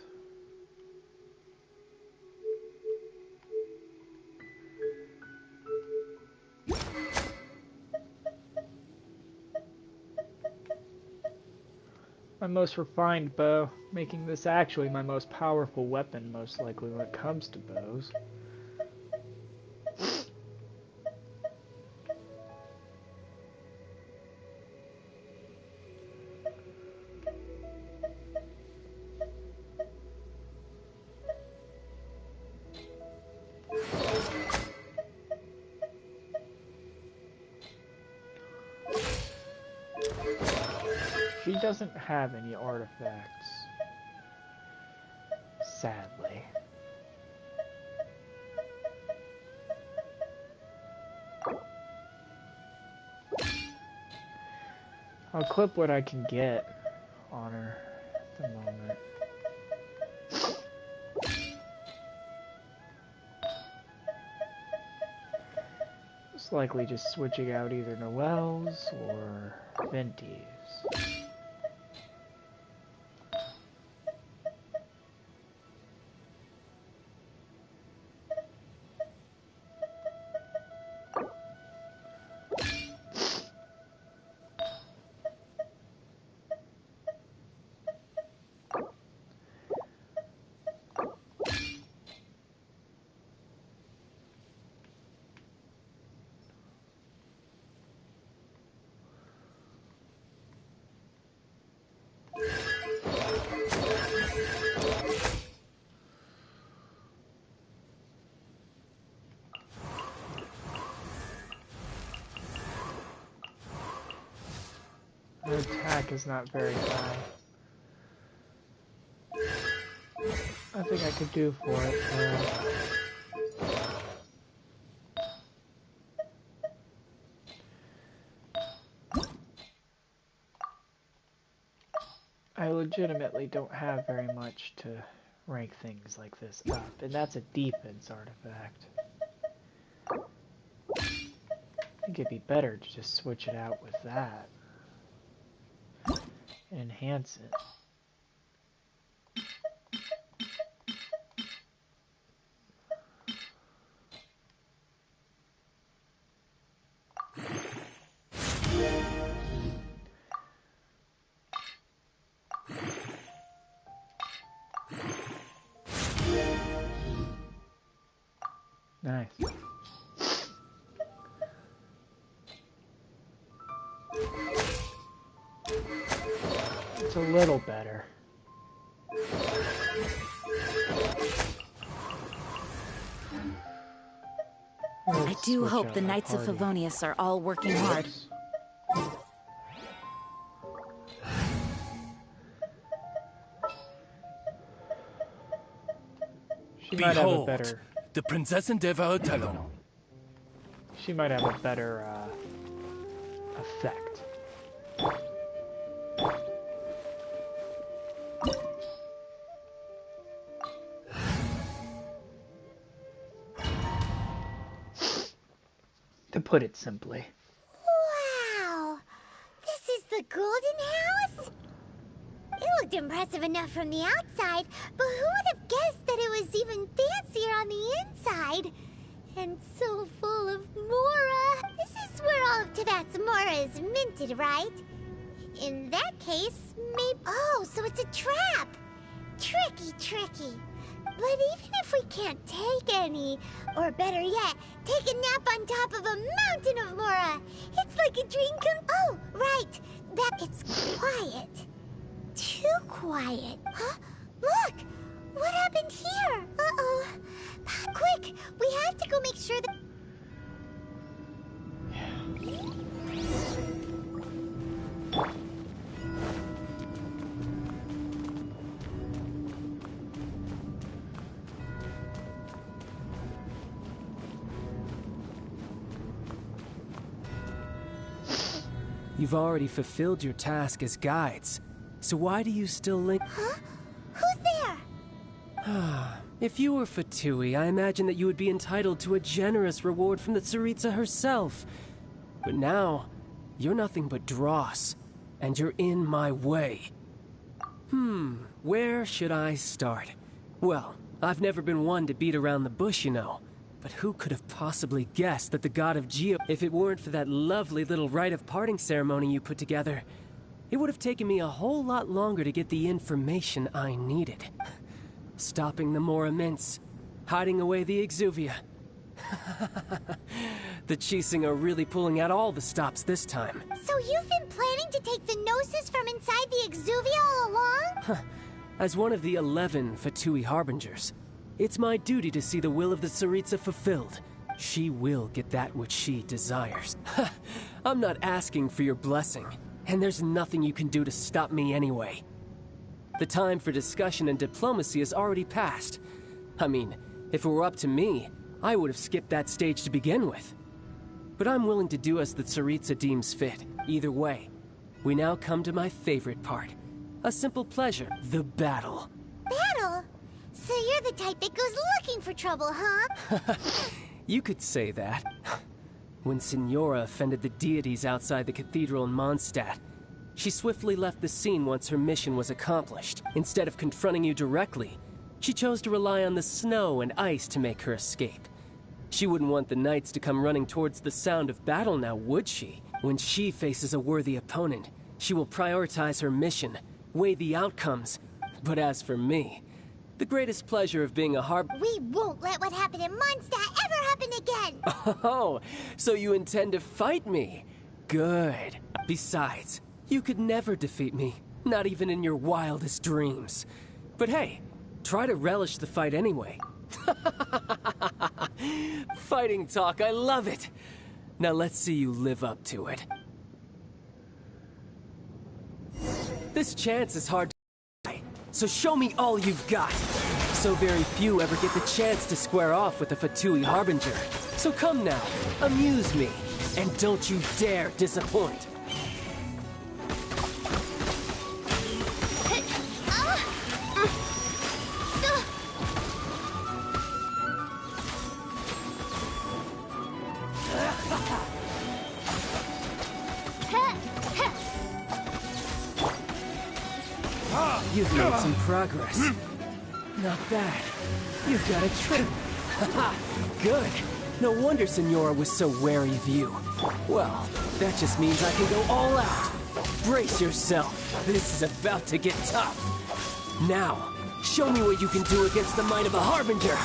C: My most refined bow, making this actually my most powerful weapon, most likely when it comes to bows. She doesn't have any artifacts, sadly. I'll clip what I can get on her at the moment. Most likely just switching out either Noelle's or Venti's. Her attack is not very high. Nothing I could do for it. I legitimately don't have very much to rank things like this up, and that's a defense artifact. I think it'd be better to just switch it out with that. And enhance it. Nice. It's a little better.
O: I do hope the Knights of Favonius are all working hard.
C: might have a
O: Behold,
C: better.
O: the Princess Endeavor Talon.
C: She might have a better effect. To put it simply.
E: Wow! This is the Golden House? It looked impressive enough from the outside, but who would have guessed that it was even fancier on the inside? And so full of Mora. This is where all of Tibet's Mora is minted, right? In that case, maybe... Oh, so it's a trap! Tricky, tricky. But even if we can't take any, or better yet, take a nap on top of a mountain of Mora, it's like a dream come... Oh, right! That it's quiet. Too quiet. Huh? Look! What happened here? Uh-oh. Quick! We have to go make sure that...
G: You've already fulfilled your task as guides, so why do you still link?
E: Huh? Who's there?
G: If you were Fatui, I imagine that you would be entitled to a generous reward from the Tsaritsa herself. But now, you're nothing but dross, and you're in my way. Where should I start? Well, I've never been one to beat around the bush, you know. But who could have possibly guessed that the god of Geo... If it weren't for that lovely little rite of parting ceremony you put together, it would have taken me a whole lot longer to get the information I needed. Stopping the Mora Mints, hiding away the Exuvia. The Chising are really pulling out all the stops this time.
E: So you've been planning to take the Gnosis from inside the Exuvia all along?
G: As one of the 11 Fatui Harbingers, it's my duty to see the will of the Tsaritsa fulfilled. She will get that which she desires. I'm not asking for your blessing, and there's nothing you can do to stop me anyway. The time for discussion and diplomacy has already passed. I mean, if it were up to me, I would have skipped that stage to begin with. But I'm willing to do as the Tsaritsa deems fit. Either way, we now come to my favorite part. A simple pleasure, the battle.
E: Battle? So you're the type that goes looking for trouble, huh?
G: You could say that. When Signora offended the deities outside the cathedral in Mondstadt, she swiftly left the scene once her mission was accomplished. Instead of confronting you directly, she chose to rely on the snow and ice to make her escape. She wouldn't want the knights to come running towards the sound of battle now, would she? When she faces a worthy opponent, she will prioritize her mission, weigh the outcomes. But as for me, the greatest pleasure of being a
E: We won't let what happened in Mondstadt ever happen again!
G: Oh, so you intend to fight me? Good. Besides, you could never defeat me, not even in your wildest dreams. But hey, try to relish the fight anyway. Fighting talk, I love it! Now let's see you live up to it. This chance is hard to die, so show me all you've got. So very few ever get the chance to square off with a Fatui Harbinger. So come now, amuse me, and don't you dare disappoint. You've made some progress. Not bad. You've got a trip. Haha, good. No wonder Signora was so wary of you. Well, that just means I can go all out. Brace yourself. This is about to get tough. Now, show me what you can do against the might of a Harbinger.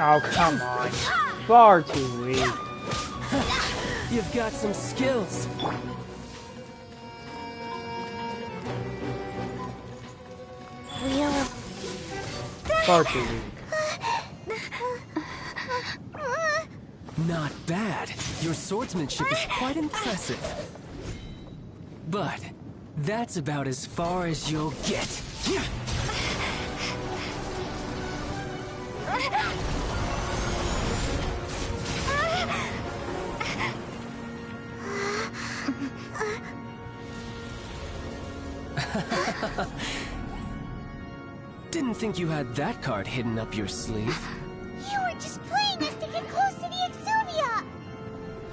C: Oh, come on. Far too weak.
G: You've got some skills.
C: Far too weak.
G: Not bad. Your swordsmanship is quite impressive. But That's about as far as you'll get. Didn't think you had that card hidden up your sleeve.
E: You were just playing us to get close to the Exuvia!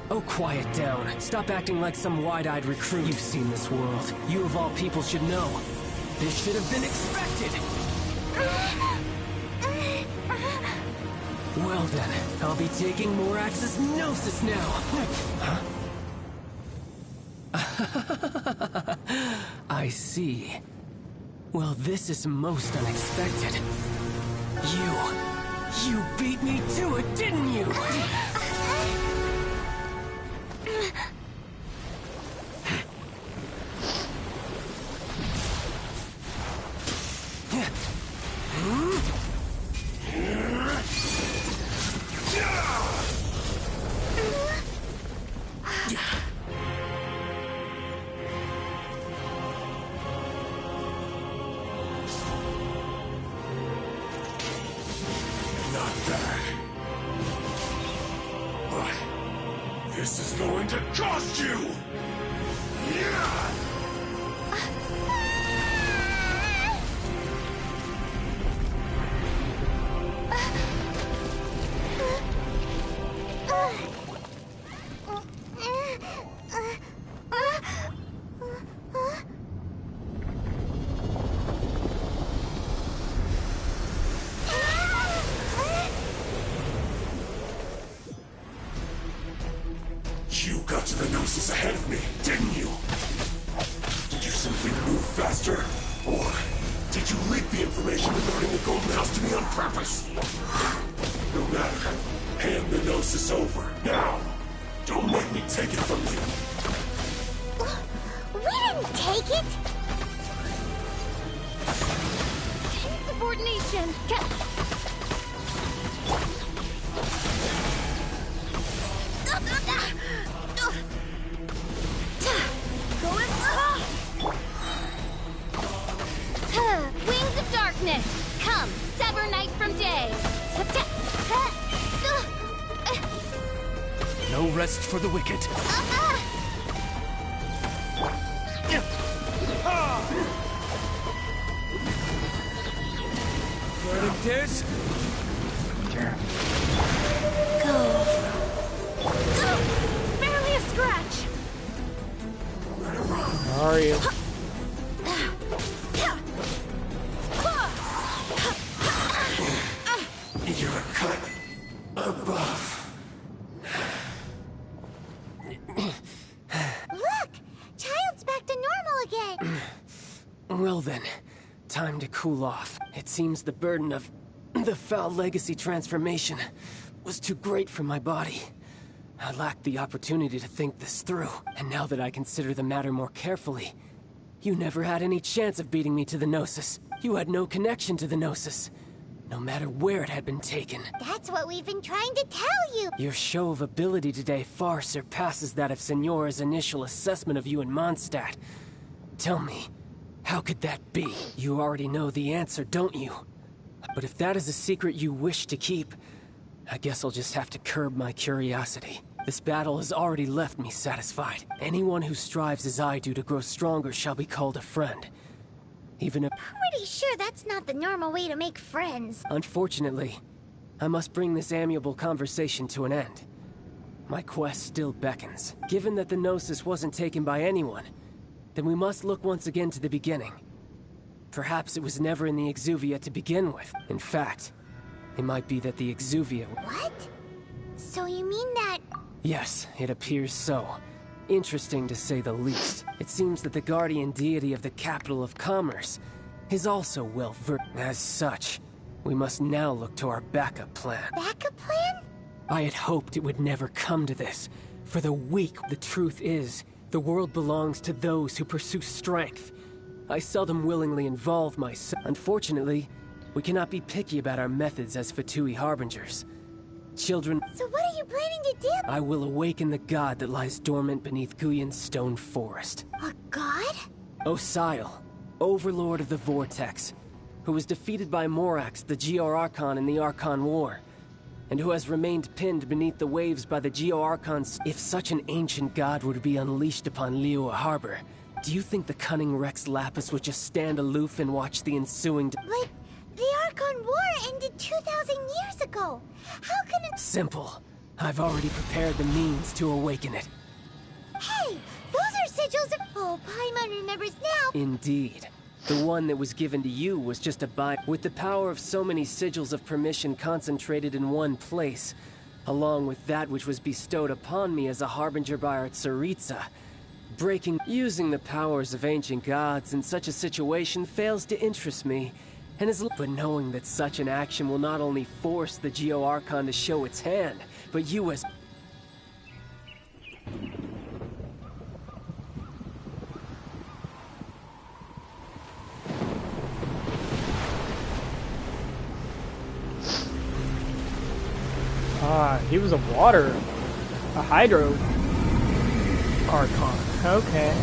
G: Oh, quiet down. Stop acting like some wide-eyed recruit. You've seen this world. You of all people should know. This should have been expected! Well then, I'll be taking Morax's Gnosis now! Huh? I see. Well, this is most unexpected. You beat me to it, didn't you?
K: Not bad. But this is going to cost you! Yeah! You got to the Gnosis ahead of me, didn't you? Did you simply move faster? Or did you leak the information regarding the Golden House to me on purpose? No matter. Hand the Gnosis over, now! Don't make me take it from you!
E: We didn't take it!
D: Insubordination!
E: Wings of darkness! Come, sever night from day!
O: No rest for the wicked. Burning tears?
D: Go. Barely a scratch.
C: How are you?
K: You're a cut above.
E: Look! Child's back to normal again!
G: Well then, time to cool off. It seems the burden of the foul legacy transformation was too great for my body. I lacked the opportunity to think this through, and now that I consider the matter more carefully, you never had any chance of beating me to the Gnosis. You had no connection to the Gnosis, no matter where it had been taken.
E: That's what we've been trying to tell you!
G: Your show of ability today far surpasses that of Signora's initial assessment of you in Mondstadt. Tell me, how could that be? You already know the answer, don't you? But if that is a secret you wish to keep, I guess I'll just have to curb my curiosity. This battle has already left me satisfied. Anyone who strives as I do to grow stronger shall be called a friend. Even if...
E: Pretty sure that's not the normal way to make friends.
G: Unfortunately, I must bring this amiable conversation to an end. My quest still beckons. Given that the Gnosis wasn't taken by anyone, then we must look once again to the beginning. Perhaps it was never in the Exuvia to begin with. In fact, it might be that the Exuvia...
E: What? So you mean that...
G: Yes, it appears so. Interesting to say the least. It seems that the guardian deity of the capital of commerce is also well versed. As such, we must now look to our backup plan.
E: Backup plan?
G: I had hoped it would never come to this. For the weak, the truth is, the world belongs to those who pursue strength. I seldom willingly involve myself. Unfortunately, we cannot be picky about our methods as Fatui Harbingers. Children...
E: So what are you planning to do?
G: I will awaken the god that lies dormant beneath Guyon's stone forest.
E: A god?
G: Osile, Overlord of the Vortex, who was defeated by Morax, the Geo-Archon in the Archon War, and who has remained pinned beneath the waves by the Geo-Archons. If such an ancient god were to be unleashed upon Liyue Harbor, do you think the cunning Rex Lapis would just stand aloof and watch the ensuing...
E: But the Archon War ended 2,000 years ago. How can it...
G: Simple. I've already prepared the means to awaken it.
E: Hey, those are sigils of... Oh, Paimon remembers now.
G: Indeed. The one that was given to you was just a with the power of so many sigils of permission concentrated in one place, along with that which was bestowed upon me as a harbinger by our Tsaritsa. Using the powers of ancient gods in such a situation fails to interest me, and but knowing that such an action will not only force the Geo-Archon to show its hand, but you as...
C: Ah, he was a water, a hydro Archon. Okay.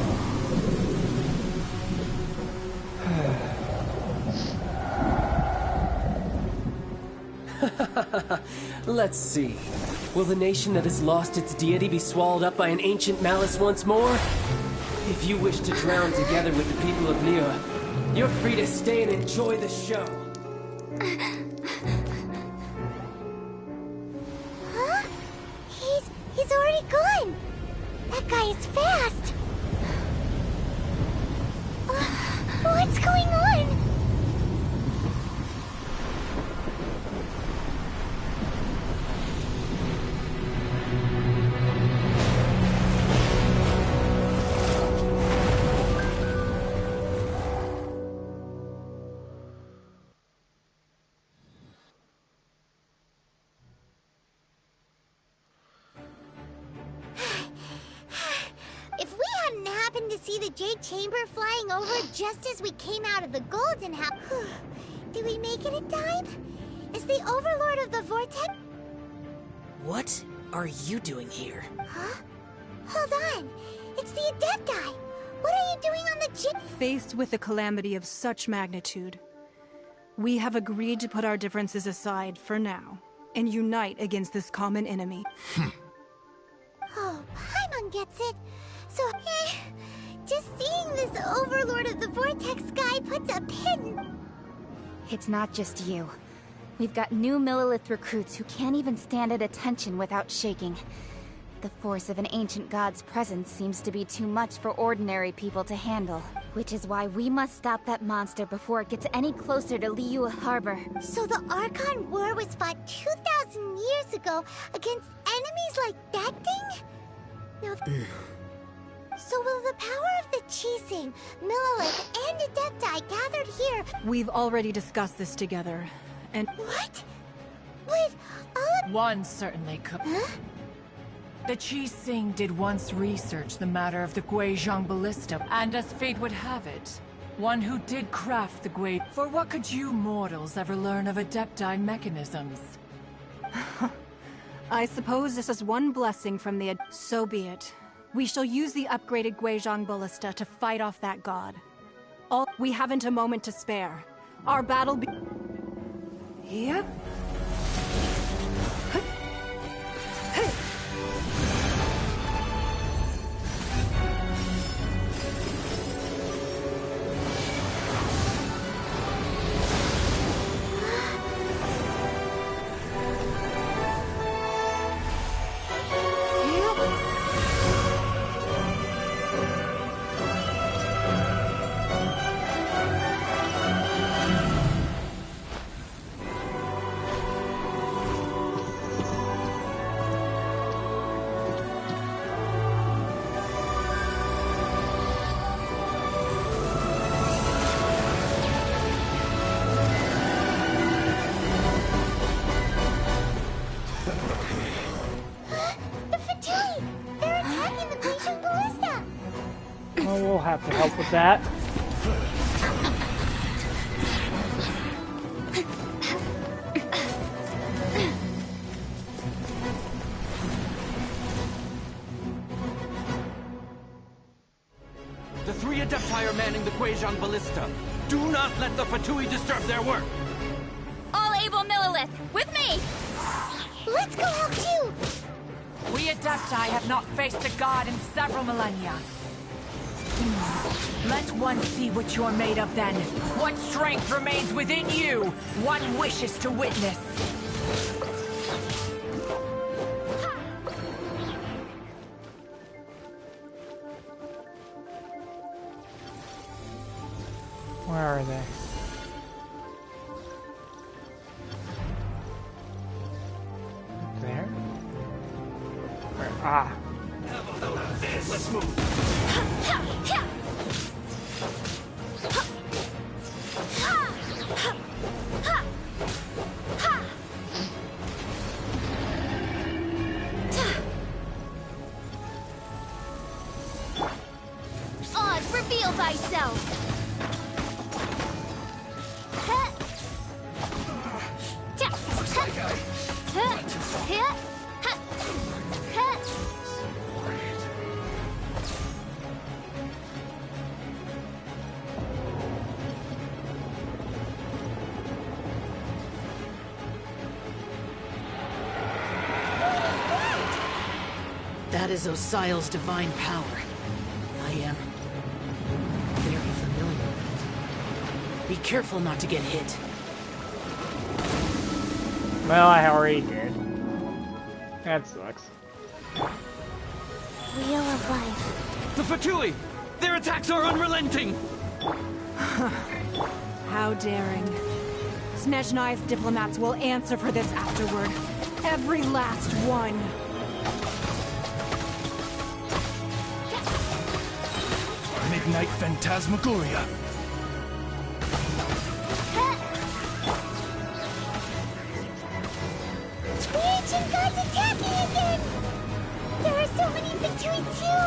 G: Let's see. Will the nation that has lost its deity be swallowed up by an ancient malice once more? If you wish to drown together with the people of Liyue, you're free to stay and enjoy the show.
E: Huh? He's already gone. That guy is fast. What's going on? If we hadn't happened to see the Jade Chamber flying over just as we came out of the Golden House... Did we make it in time? Is the Overlord of the Vortex...
P: What are you doing here?
E: Huh? Hold on. It's the Adepti. What are you doing on the Jade...
J: Faced with a calamity of such magnitude, we have agreed to put our differences aside for now and unite against this common enemy.
E: Oh, Paimon gets it. So, just seeing this Overlord of the Vortex guy puts a pin...
D: It's not just you. We've got new Millilith recruits who can't even stand at attention without shaking. The force of an ancient god's presence seems to be too much for ordinary people to handle. Which is why we must stop that monster before it gets any closer to Liyue Harbor.
E: So the Archon War was fought 2,000 years ago against enemies like that thing? Now... So will the power of the Qixing, Millilith, and Adepti gathered here...
J: We've already discussed this together, and...
E: What? With all of...
Q: One certainly could.
E: Huh?
Q: The Qixing did once research the matter of the Guizhong Ballista, and as fate would have it, one who did craft the Gui... For what could you mortals ever learn of Adepti mechanisms?
J: I suppose this is one blessing from the... So be it. We shall use the upgraded Guizhong Ballista to fight off that god. We haven't a moment to spare. Our battle be... Yep.
C: We'll have to help with that.
O: The three Adepti are manning the Guizhong Ballista. Do not let the Fatui disturb their work.
D: All able Millilith, with me!
E: Let's go help too!
Q: We Adepti have not faced a god in several millennia. Let one see what you're made of then. What strength remains within you, one wishes to witness.
C: Where are they? Up there? Where? Ah.
O: Let's move.
E: Oz, reveal thyself!
O: Looks like I went too far.
P: That is Osial's divine power. I am very familiar with it. Be careful not to get hit.
C: Well, I already did. That sucks.
E: Wheel of life.
O: The Fatui! Their attacks are unrelenting!
J: How daring. Snezhnai's diplomats will answer for this afterward. Every last one.
O: Midnight Phantasmagoria.
E: The ancient gods attacking again! There are so many between too!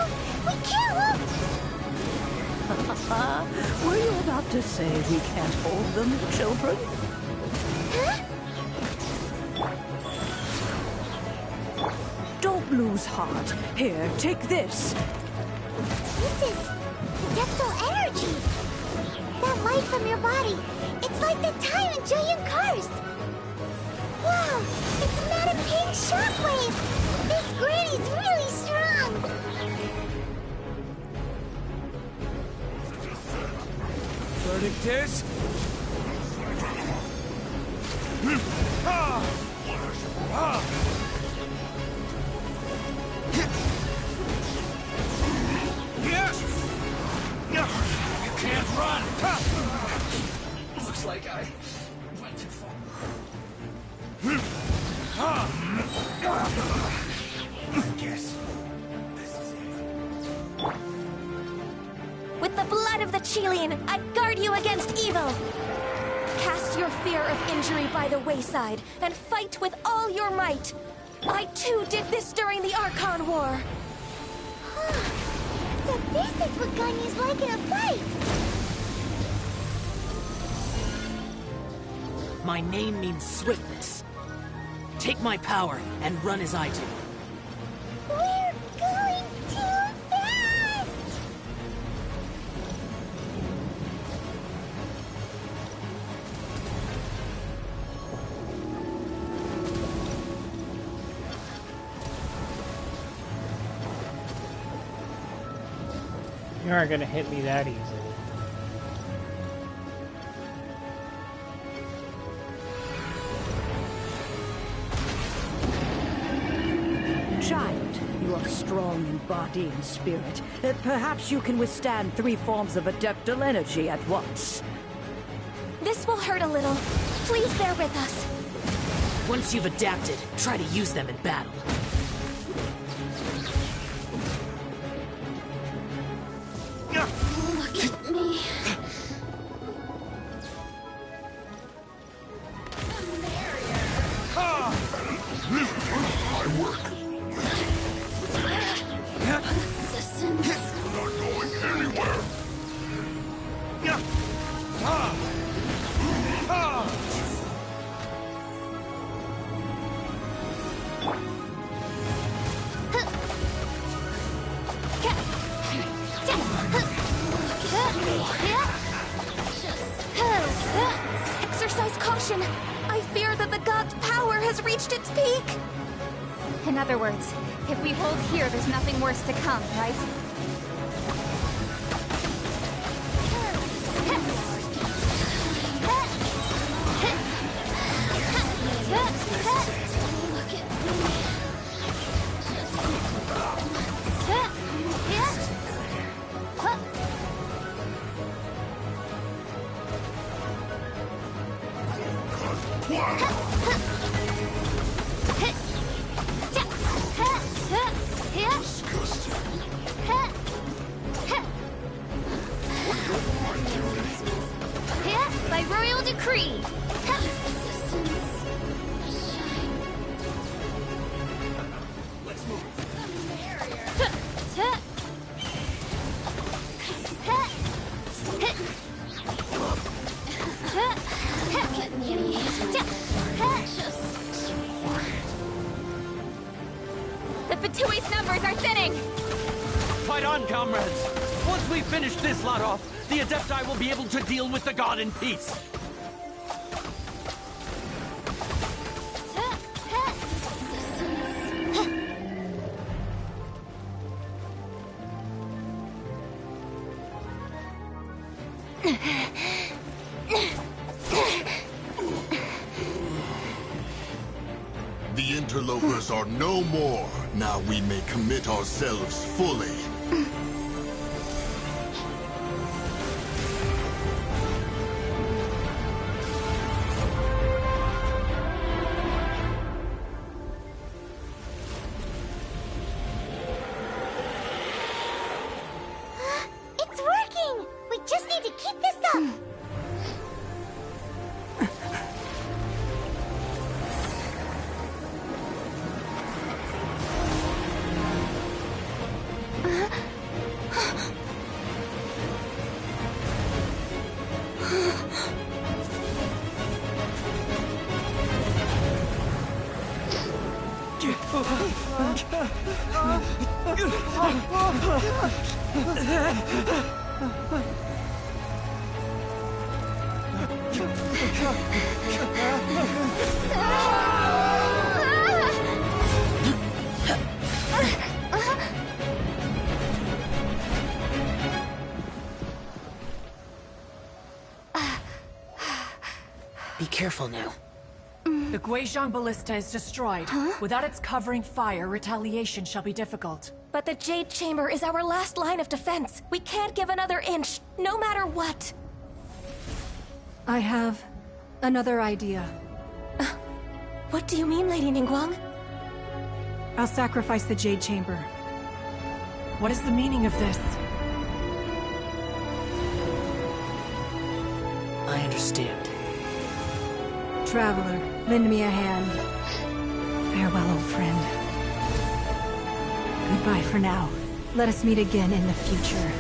E: We can't look!
R: Were you about to say we can't hold them, children?
E: Huh?
R: Don't lose heart. Here, take this.
E: This is Depthal energy! That light from your body, it's like the time in Julian Karst! Wow! It's not a pink shockwave! This granny's really strong!
O: Verdict is... Yes! You can't run! Looks like I went too far. I guess this is it.
M: With the blood of the Chilean, I guard you against evil! Cast your fear of injury by the wayside, and fight with all your might! I too did this during the Archon War!
E: So this is what Ganya's like in a fight!
P: My name means swiftness. Take my power and run as I do.
E: We're going too fast!
C: You aren't gonna hit me that easily.
R: Child, you are strong in body and spirit. Perhaps you can withstand 3 forms of adeptal energy at once.
M: This will hurt a little. Please bear with us.
P: Once you've adapted, try to use them in battle.
E: Look at me.
K: I work.
E: Assistance.
K: We're not going anywhere.
M: Exercise caution! I fear that the god's power has reached its peak!
D: In other words, if we hold here, there's nothing worse to come, right? By royal decree!
K: Let's move.
D: The Fatui's numbers are thinning!
O: Fight on, comrades! Once we finish this lot off, the Adepti will be able to deal with the god in peace.
K: The interlopers are no more. Now we may commit ourselves fully.
E: It's working! We just need to keep this up!
P: Be careful now.
Q: The Guizhong Ballista is destroyed. Without its covering fire, retaliation shall be difficult.
M: But the Jade Chamber is our last line of defense. We can't give another inch, no matter what.
J: I have another idea.
M: What do you mean, Lady Ningguang?
J: I'll sacrifice the Jade Chamber.
Q: What is the meaning of this?
P: I understand.
J: Traveler, lend me a hand. Farewell, old friend. Goodbye for now. Let us meet again in the future.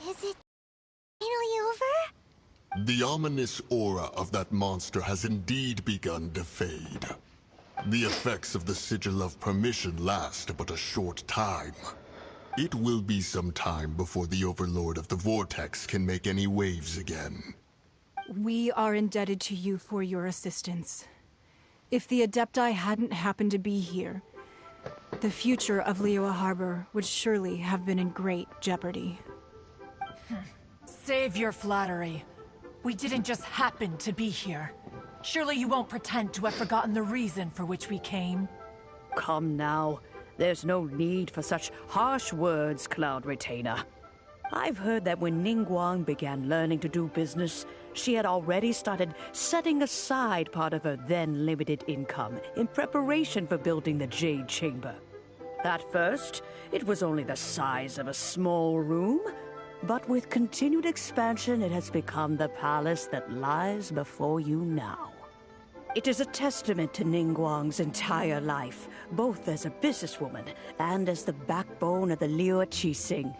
E: Is it finally over?
K: The ominous aura of that monster has indeed begun to fade. The effects of the Sigil of Permission last but a short time. It will be some time before the Overlord of the Vortex can make any waves again.
J: We are indebted to you for your assistance. If the Adepti hadn't happened to be here, the future of Liyue Harbor would surely have been in great jeopardy.
Q: Save your flattery. We didn't just happen to be here. Surely you won't pretend to have forgotten the reason for which we came.
R: Come now. There's no need for such harsh words, Cloud Retainer. I've heard that when Ningguang began learning to do business, she had already started setting aside part of her then limited income in preparation for building the Jade Chamber. At first, it was only the size of a small room, but with continued expansion, it has become the palace that lies before you now. It is a testament to Ningguang's entire life, both as a businesswoman and as the backbone of the Liyue Qixing.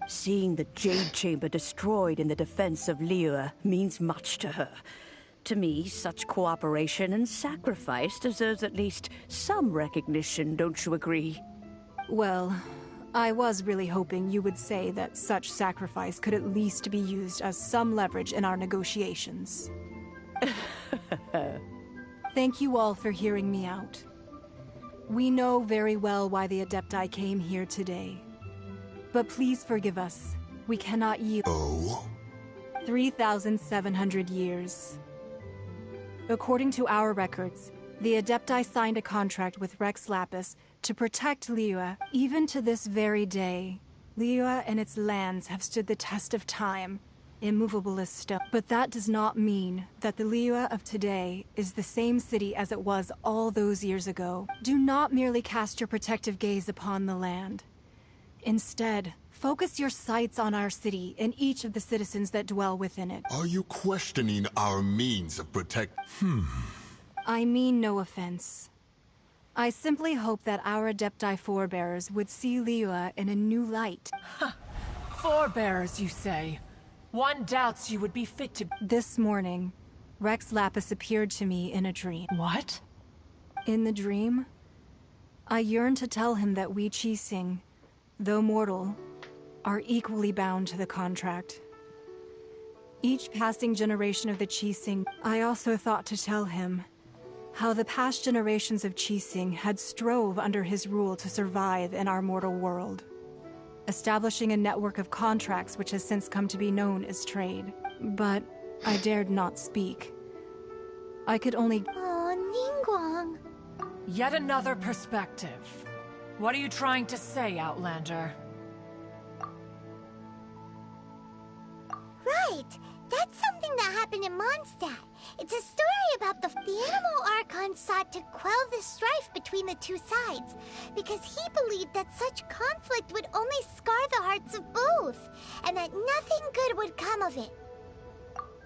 R: Seeing the Jade Chamber destroyed in the defense of Liyue means much to her. To me, such cooperation and sacrifice deserves at least some recognition, don't you agree?
J: Well, I was really hoping you would say that such sacrifice could at least be used as some leverage in our negotiations. Thank you all for hearing me out. We know very well why the Adepti came here today. But please forgive us. We cannot yield.
K: Oh?
J: 3,700 years. According to our records, the Adepti signed a contract with Rex Lapis to protect Liyue. Even to this very day, Liyue and its lands have stood the test of time, immovable as stone. But that does not mean that the Liyue of today is the same city as it was all those years ago. Do not merely cast your protective gaze upon the land. Instead, focus your sights on our city and each of the citizens that dwell within it.
K: Are you questioning our means of protect...
J: I mean no offense. I simply hope that our Adepti forebears would see Liyue in a new light.
Q: Forebears, you say? One doubts you would be fit to...
J: This morning, Rex Lapis appeared to me in a dream.
Q: What?
J: In the dream, I yearned to tell him that we Qixing, though mortal, are equally bound to the contract. Each passing generation of the Qixing, I also thought to tell him how the past generations of Qixing had strove under his rule to survive in our mortal world, establishing a network of contracts which has since come to be known as trade. But I dared not speak. I could only...
E: Oh, Ningguang.
Q: Yet another perspective. What are you trying to say, Outlander?
E: Right! That's something that happened in Mondstadt. It's a story about the Animal Archon sought to quell the strife between the two sides, because he believed that such conflict would only scar the hearts of both, and that nothing good would come of it.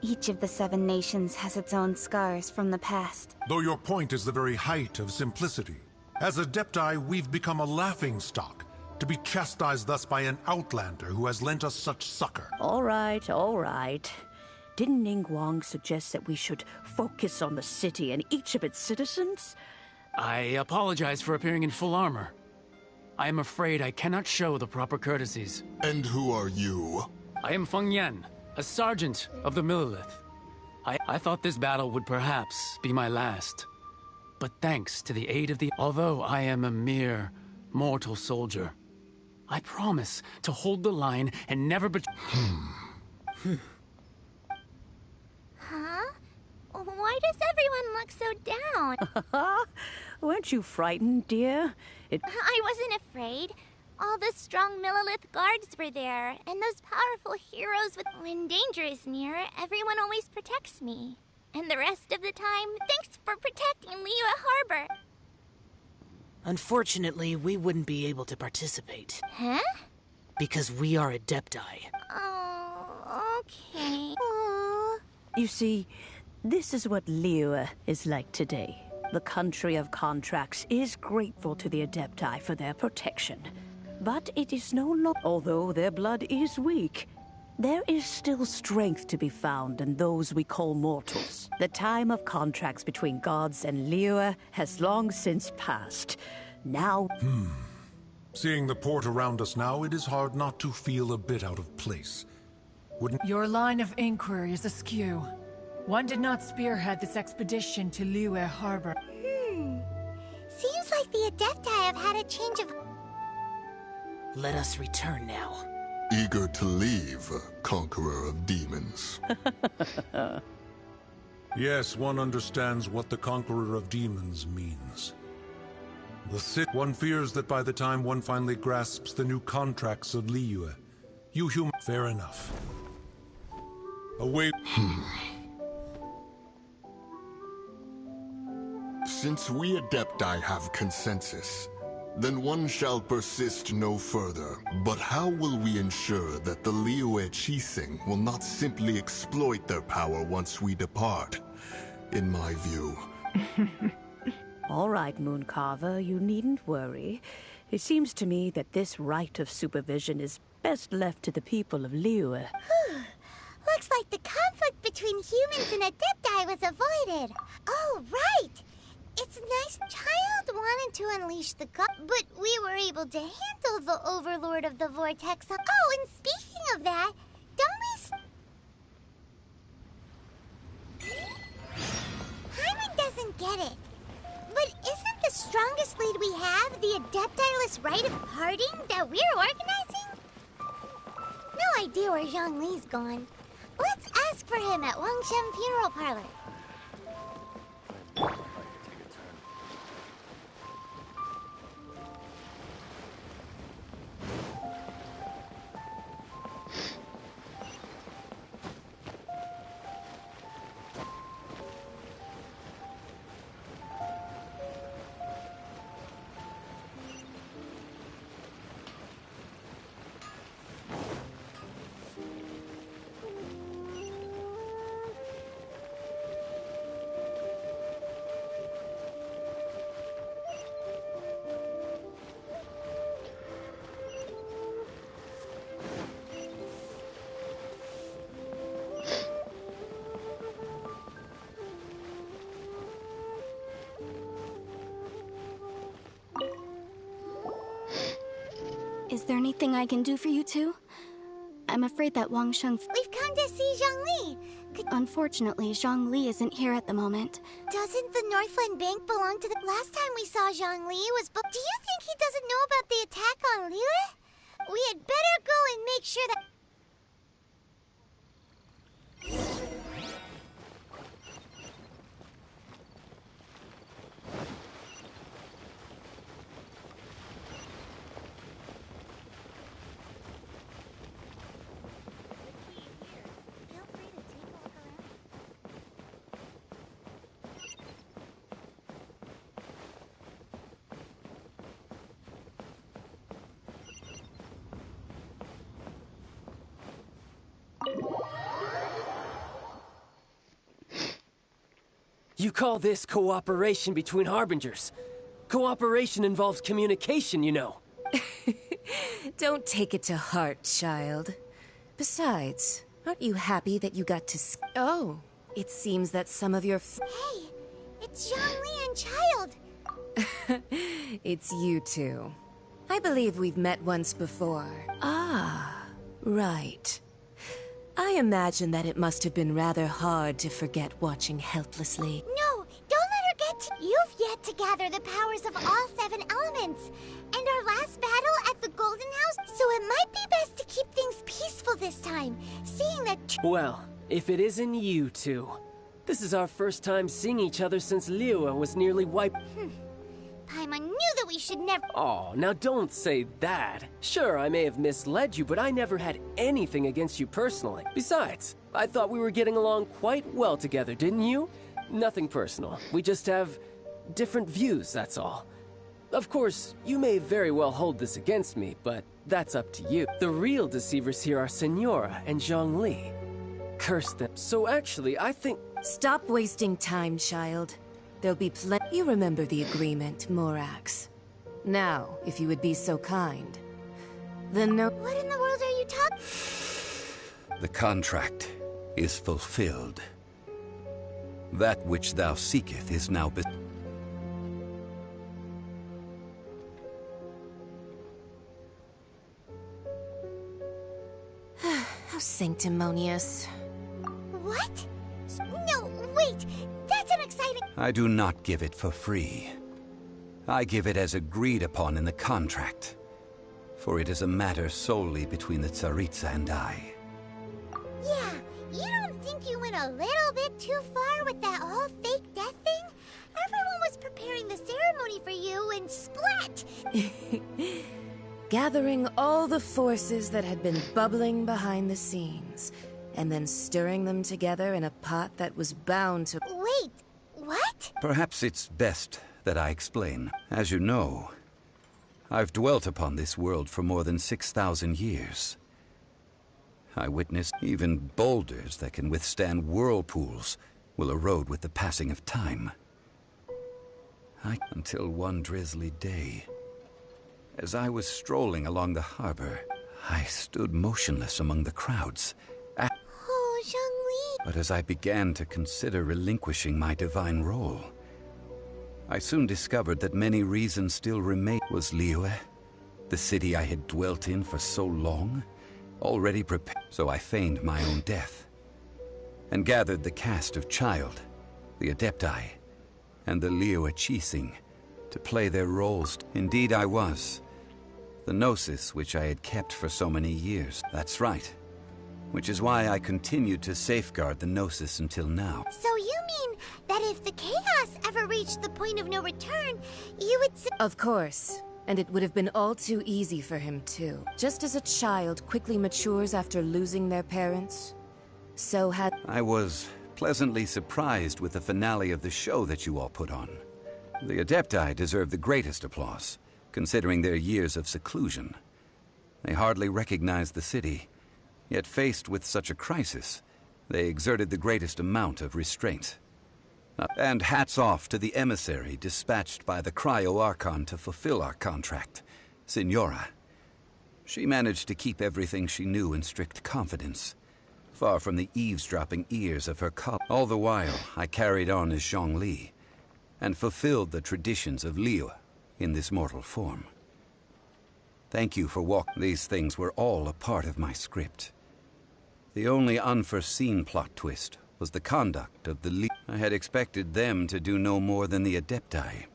D: Each of the 7 nations has its own scars from the past.
S: Though your point is the very height of simplicity. As Adepti, we've become a laughingstock, to be chastised thus by an outlander who has lent us such succor.
R: All right, all right. Didn't Ningguang suggest that we should focus on the city and each of its citizens?
O: I apologize for appearing in full armor. I am afraid I cannot show the proper courtesies.
K: And who are you?
O: I am Feng Yan, a sergeant of the Millilith. I thought this battle would perhaps be my last. But thanks to the aid of the... Although I am a mere mortal soldier, I promise to hold the line and never betray...
E: Huh? Why does everyone look so down?
R: Weren't you frightened, dear?
E: I wasn't afraid. All the strong Millilith guards were there, and those powerful heroes with... When danger is near, everyone always protects me. And the rest of the time, thanks for protecting Liyue Harbor.
P: Unfortunately, we wouldn't be able to participate.
E: Huh?
P: Because we are Adepti.
E: Oh, okay.
R: You see, this is what Liyue is like today. The country of contracts is grateful to the Adepti for their protection. But it is no longer... Although their blood is weak, there is still strength to be found in those we call mortals. The time of contracts between gods and Liyue has long since passed. Now...
S: Seeing the port around us now, it is hard not to feel a bit out of place. Wouldn't...
Q: Your line of inquiry is askew. One did not spearhead this expedition to Liyue Harbor.
E: Seems like the Adepti have had a change of...
P: Let us return now.
K: Eager to leave, conqueror of demons.
S: Yes, one understands what the conqueror of demons means. One fears that by the time one finally grasps the new contracts of Liyue, You fair enough. Away.
T: Since we Adepti have consensus, then one shall persist no further. But how will we ensure that the Liyue Qixing will not simply exploit their power once we depart? In my view.
R: All right, Mooncarver, you needn't worry. It seems to me that this right of supervision is best left to the people of Liyue.
E: Looks like the conflict between humans and Adepti was avoided. Oh, right! It's nice Child wanted to unleash the god, but we were able to handle the Overlord of the Vortex. Oh, and speaking of that, don't we... Hyman doesn't get it. But isn't the strongest lead we have the Adeptiless rite of parting that we're organizing? No idea where Zhongli's gone. Let's ask for him at Wangshen Funeral Parlor.
D: Is there anything I can do for you two? I'm afraid that Wang Sheng...
E: We've come to see Zhongli.
D: Unfortunately, Zhongli isn't here at the moment.
E: Doesn't the Northland Bank belong to the... Last time we saw Zhongli was... Do you think he doesn't know about the attack on Liyue? We had better go and make sure that...
G: You call this cooperation between Harbingers? Cooperation involves communication, you know.
U: Don't take it to heart, child. Besides, aren't you happy that you got to Oh, it seems that some of your
E: Hey, it's Zhongli and Child.
U: It's you two. I believe we've met once before. Ah, right. I imagine that it must have been rather hard to forget watching helplessly.
E: No, don't let her get to... You've yet to gather the powers of all 7 elements. And our last battle at the Golden House, so it might be best to keep things peaceful this time, seeing that...
G: Well, if it isn't you two. This is our first time seeing each other since Liyue was nearly wiped...
E: Paimon knew that we should never...
G: Oh, now don't say that. Sure, I may have misled you, but I never had anything against you personally. Besides, I thought we were getting along quite well together, didn't you? Nothing personal. We just have different views, that's all. Of course, you may very well hold this against me, but that's up to you. The real deceivers here are Senora and Zhongli. Curse them. So actually, I think...
U: Stop wasting time, child. There'll be plenty. You remember the agreement, Morax. Now, if you would be so kind. Then no...
E: What in the world are you talking...
L: The contract is fulfilled. That which thou seeketh is now
U: How sanctimonious.
E: What? No, wait! That's an exciting...
L: I do not give it for free. I give it as agreed upon in the contract. For it is a matter solely between the Tsaritsa and I.
E: Yeah, you don't think you went a little bit too far with that whole fake death thing? Everyone was preparing the ceremony for you and splat!
U: gathering all the forces that had been bubbling behind the scenes, and then stirring them together in a pot that was bound to...
E: Wait, what?
L: Perhaps it's best that I explain. As you know, I've dwelt upon this world for more than 6,000 years. I witnessed even boulders that can withstand whirlpools will erode with the passing of time. Until one drizzly day, as I was strolling along the harbor, I stood motionless among the crowds.
E: Oh, Zhongli.
L: But as I began to consider relinquishing my divine role, I soon discovered that many reasons still remained. Was Liyue, the city I had dwelt in for so long, already prepared? So I feigned my own death, and gathered the cast of Child, the Adepti, and the Liyue Qixing to play their roles. Indeed I was. The Gnosis which I had kept for so many years. That's right. Which is why I continued to safeguard the Gnosis until now.
E: So you mean that if the chaos ever reached the point of no return, you would...
U: Of course. And it would have been all too easy for him, too. Just as a child quickly matures after losing their parents, so had...
L: I was pleasantly surprised with the finale of the show that you all put on. The Adepti deserve the greatest applause, considering their years of seclusion. They hardly recognized the city, yet faced with such a crisis, they exerted the greatest amount of restraint. And hats off to the emissary dispatched by the Cryo-Archon to fulfill our contract, Signora. She managed to keep everything she knew in strict confidence, far from the eavesdropping ears of her All the while, I carried on as Zhongli, and fulfilled the traditions of Liyue in this mortal form. Thank you for These things were all a part of my script. The only unforeseen plot twist was the conduct of the Liyue. I had expected them to do no more than the Adepti,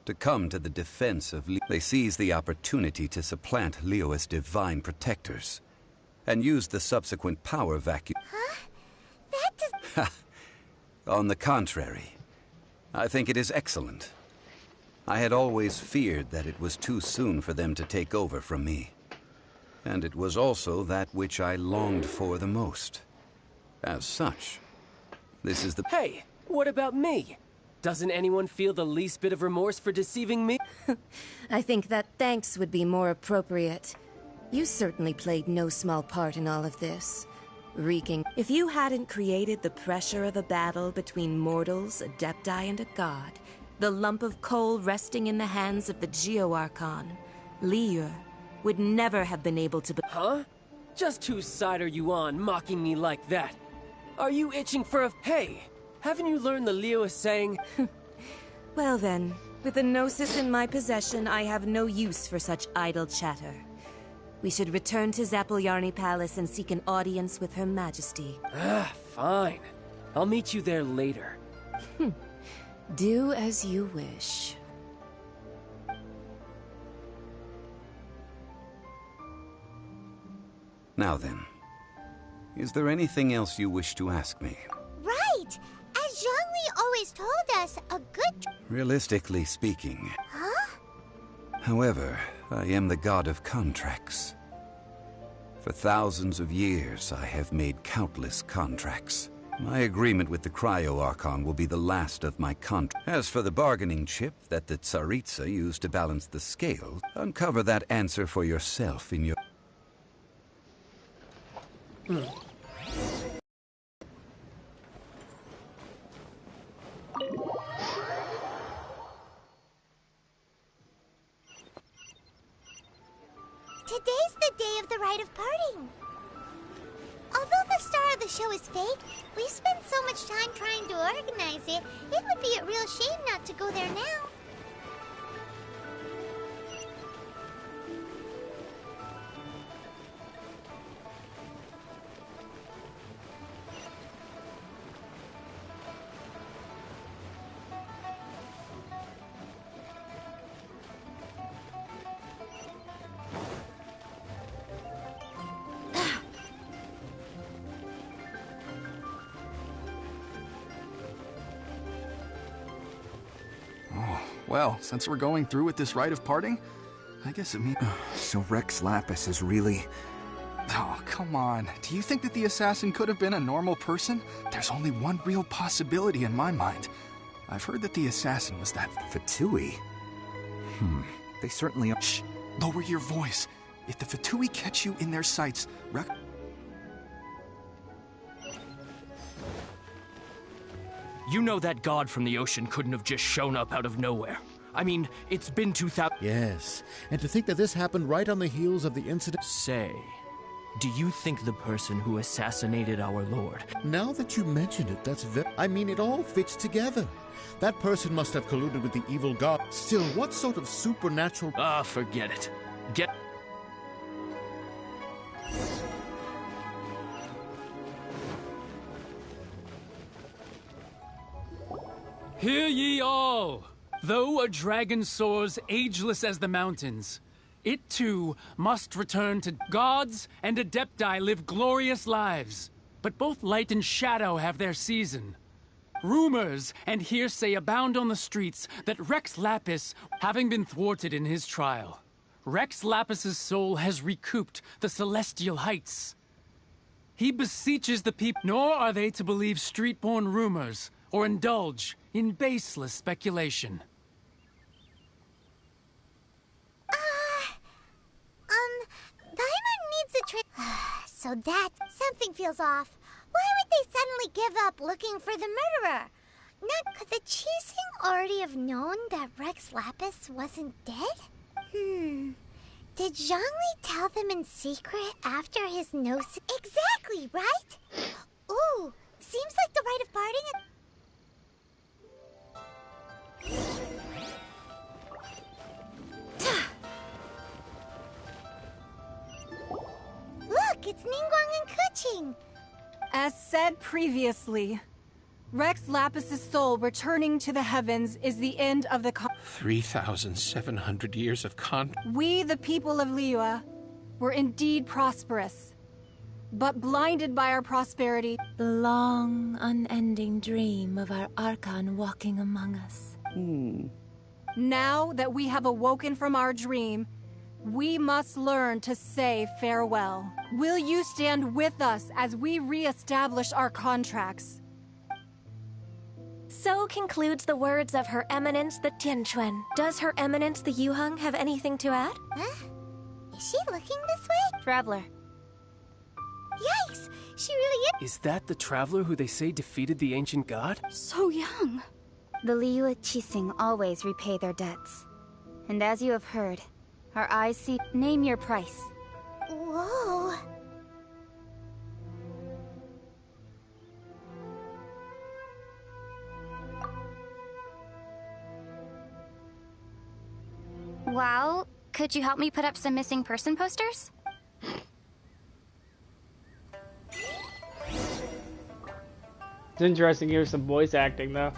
L: to come to the defense of Liyue. They seized the opportunity to supplant Liyue's divine protectors, and used the subsequent power vacuum.
E: Huh? That does...
L: On the contrary, I think it is excellent. I had always feared that it was too soon for them to take over from me. And it was also that which I longed for the most. As such, this is the...
G: Hey, what about me? Doesn't anyone feel the least bit of remorse for deceiving me?
U: I think that thanks would be more appropriate. You certainly played no small part in all of this. Wreaking... If you hadn't created the pressure of a battle between mortals, Adepti, and a god, the lump of coal resting in the hands of the Geo-Archon, Liyue would never have been able to...
G: Huh? Just whose side are you on, mocking me like that? Are you itching for a... Hey, haven't you learned the Liyue saying?
U: Well then, with the Gnosis in my possession, I have no use for such idle chatter. We should return to Zappolyarny Palace and seek an audience with Her Majesty.
G: Fine. I'll meet you there later.
U: Do as you wish.
L: Now then, is there anything else you wish to ask me?
E: Right! As Zhongli always told us, a good...
L: Realistically speaking.
E: Huh?
L: However, I am the god of contracts. For thousands of years, I have made countless contracts. My agreement with the Cryo-Archon will be the last of my contracts. As for the bargaining chip that the Tsaritsa used to balance the scales, uncover that answer for yourself in your...
E: Today's the day of the rite of parting. Although the star of the show is fake, we spent so much time trying to organize it, it would be a real shame not to go there now.
B: Well, since we're going through with this rite of parting, I guess it means... So Rex Lapis is really... Oh, come on. Do you think that the assassin could have been a normal person? There's only one real possibility in my mind. I've heard that the assassin was that...
V: Fatui? They certainly are...
B: Shh! Lower your voice. If the Fatui catch you in their sights,
W: You know that god from the ocean couldn't have just shown up out of nowhere. I mean, it's been 2,000...
X: Yes, and to think that this happened right on the heels of the incident...
W: Say, do you think the person who assassinated our lord...
X: Now that you mention it, that's I mean, it all fits together. That person must have colluded with the evil god. Still, what sort of supernatural...
W: Ah, forget it. Get...
O: Hear ye all! Though a dragon soars ageless as the mountains, it too must return to gods, and Adepti live glorious lives. But both light and shadow have their season. Rumors and hearsay abound on the streets that Rex Lapis, having been thwarted in his trial, Rex Lapis's soul has recouped the celestial heights. He beseeches the people, nor are they to believe street-born rumors or indulge in baseless speculation.
E: Paimon needs a trip. So that something feels off. Why would they suddenly give up looking for the murderer? Not could the Chising already have known that Rex Lapis wasn't dead? Did Zhongli tell them in secret after his nose? Exactly, right? Ooh, seems like the rite of parting. Look, it's Ningguang and Kuching.
J: As said previously, Rex Lapis's soul returning to the heavens is the end of the
X: 3,700 years of
J: We, the people of Liyue, were indeed prosperous, but blinded by our prosperity.
M: The long, unending dream of our Archon walking among us.
J: Now that we have awoken from our dream, we must learn to say farewell. Will you stand with us as we re-establish our contracts?
M: So concludes the words of Her Eminence the Tianquan. Does Her Eminence the Yuheng have anything to add?
E: Huh? Is she looking this way?
D: Traveler.
E: Yikes! She really is.
G: Is that the traveler who they say defeated the ancient god?
D: So young. The Liyue Chising always repay their debts. And as you have heard, our eyes see... Name your price.
E: Whoa.
D: Well, could you help me put up some missing person posters?
C: It's interesting to hear some voice acting, though.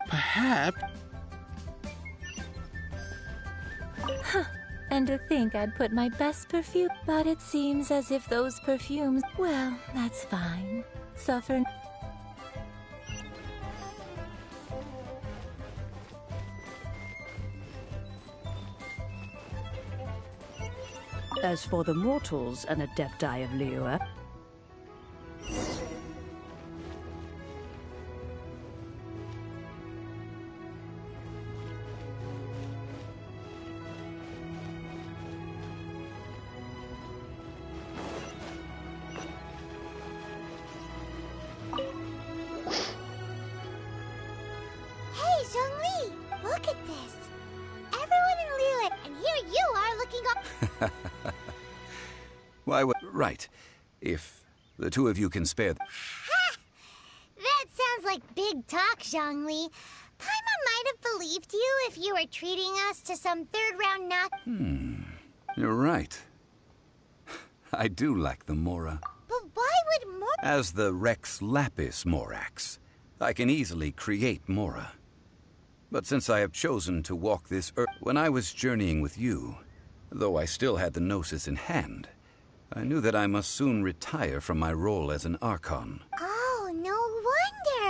X: Perhaps...
M: And to think I'd put my best perfume, but it seems as if those perfumes... Well, that's fine. Suffer...
R: As for the mortals and Adepti of Liyue,
E: Hey, Zhongli! Look at this! Everyone in Liyue, and here you are looking up...
L: Why, right. If the two of you can spare...
E: Ha! That sounds like big talk, Zhongli. Paimon might have believed you if you were treating us to some third-round knock...
L: You're right. I do like the Mora.
E: But why would Mora...
L: As the Rex Lapis Morax, I can easily create Mora. But since I have chosen to walk this earth... When I was journeying with you, though I still had the Gnosis in hand, I knew that I must soon retire from my role as an Archon.
E: Oh, no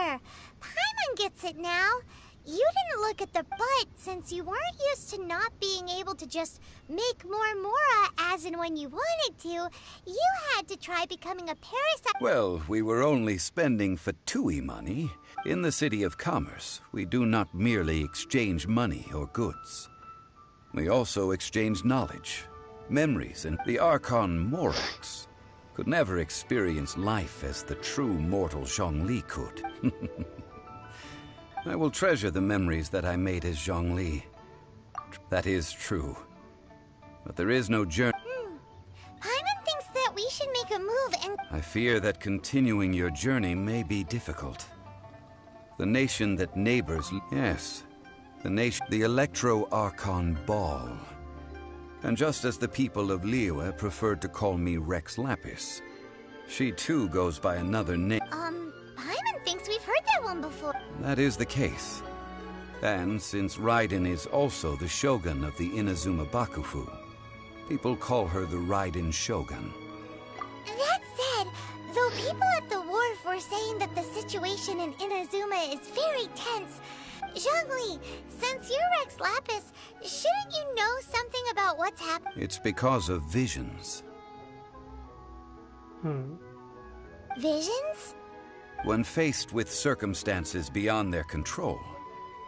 E: wonder. Paimon gets it now. You didn't look at the butt since you weren't used to not being able to just make more Mora as and when you wanted to. You had to try becoming a parasite.
L: Well, we were only spending Fatui money. In the City of Commerce, we do not merely exchange money or goods. We also exchange knowledge, memories, and the Archon Morax could never experience life as the true mortal Zhongli could. I will treasure the memories that I made as Zhongli. That is true. But there is no journey.
E: Paimon thinks that we should make a move and...
L: I fear that continuing your journey may be difficult. The nation that neighbors... Yes, the Electro-Archon Ball. And just as the people of Liyue preferred to call me Rex Lapis, she too goes by another name.
E: Paimon thinks we've heard that one before.
L: That is the case. And since Raiden is also the Shogun of the Inazuma Bakufu, people call her the Raiden Shogun.
E: That said, though people at the wharf were saying that the situation in Inazuma is very tense, Zhongli, since you're Rex Lapis, shouldn't you know something about what's happening?
L: It's because of visions.
E: Visions?
L: When faced with circumstances beyond their control.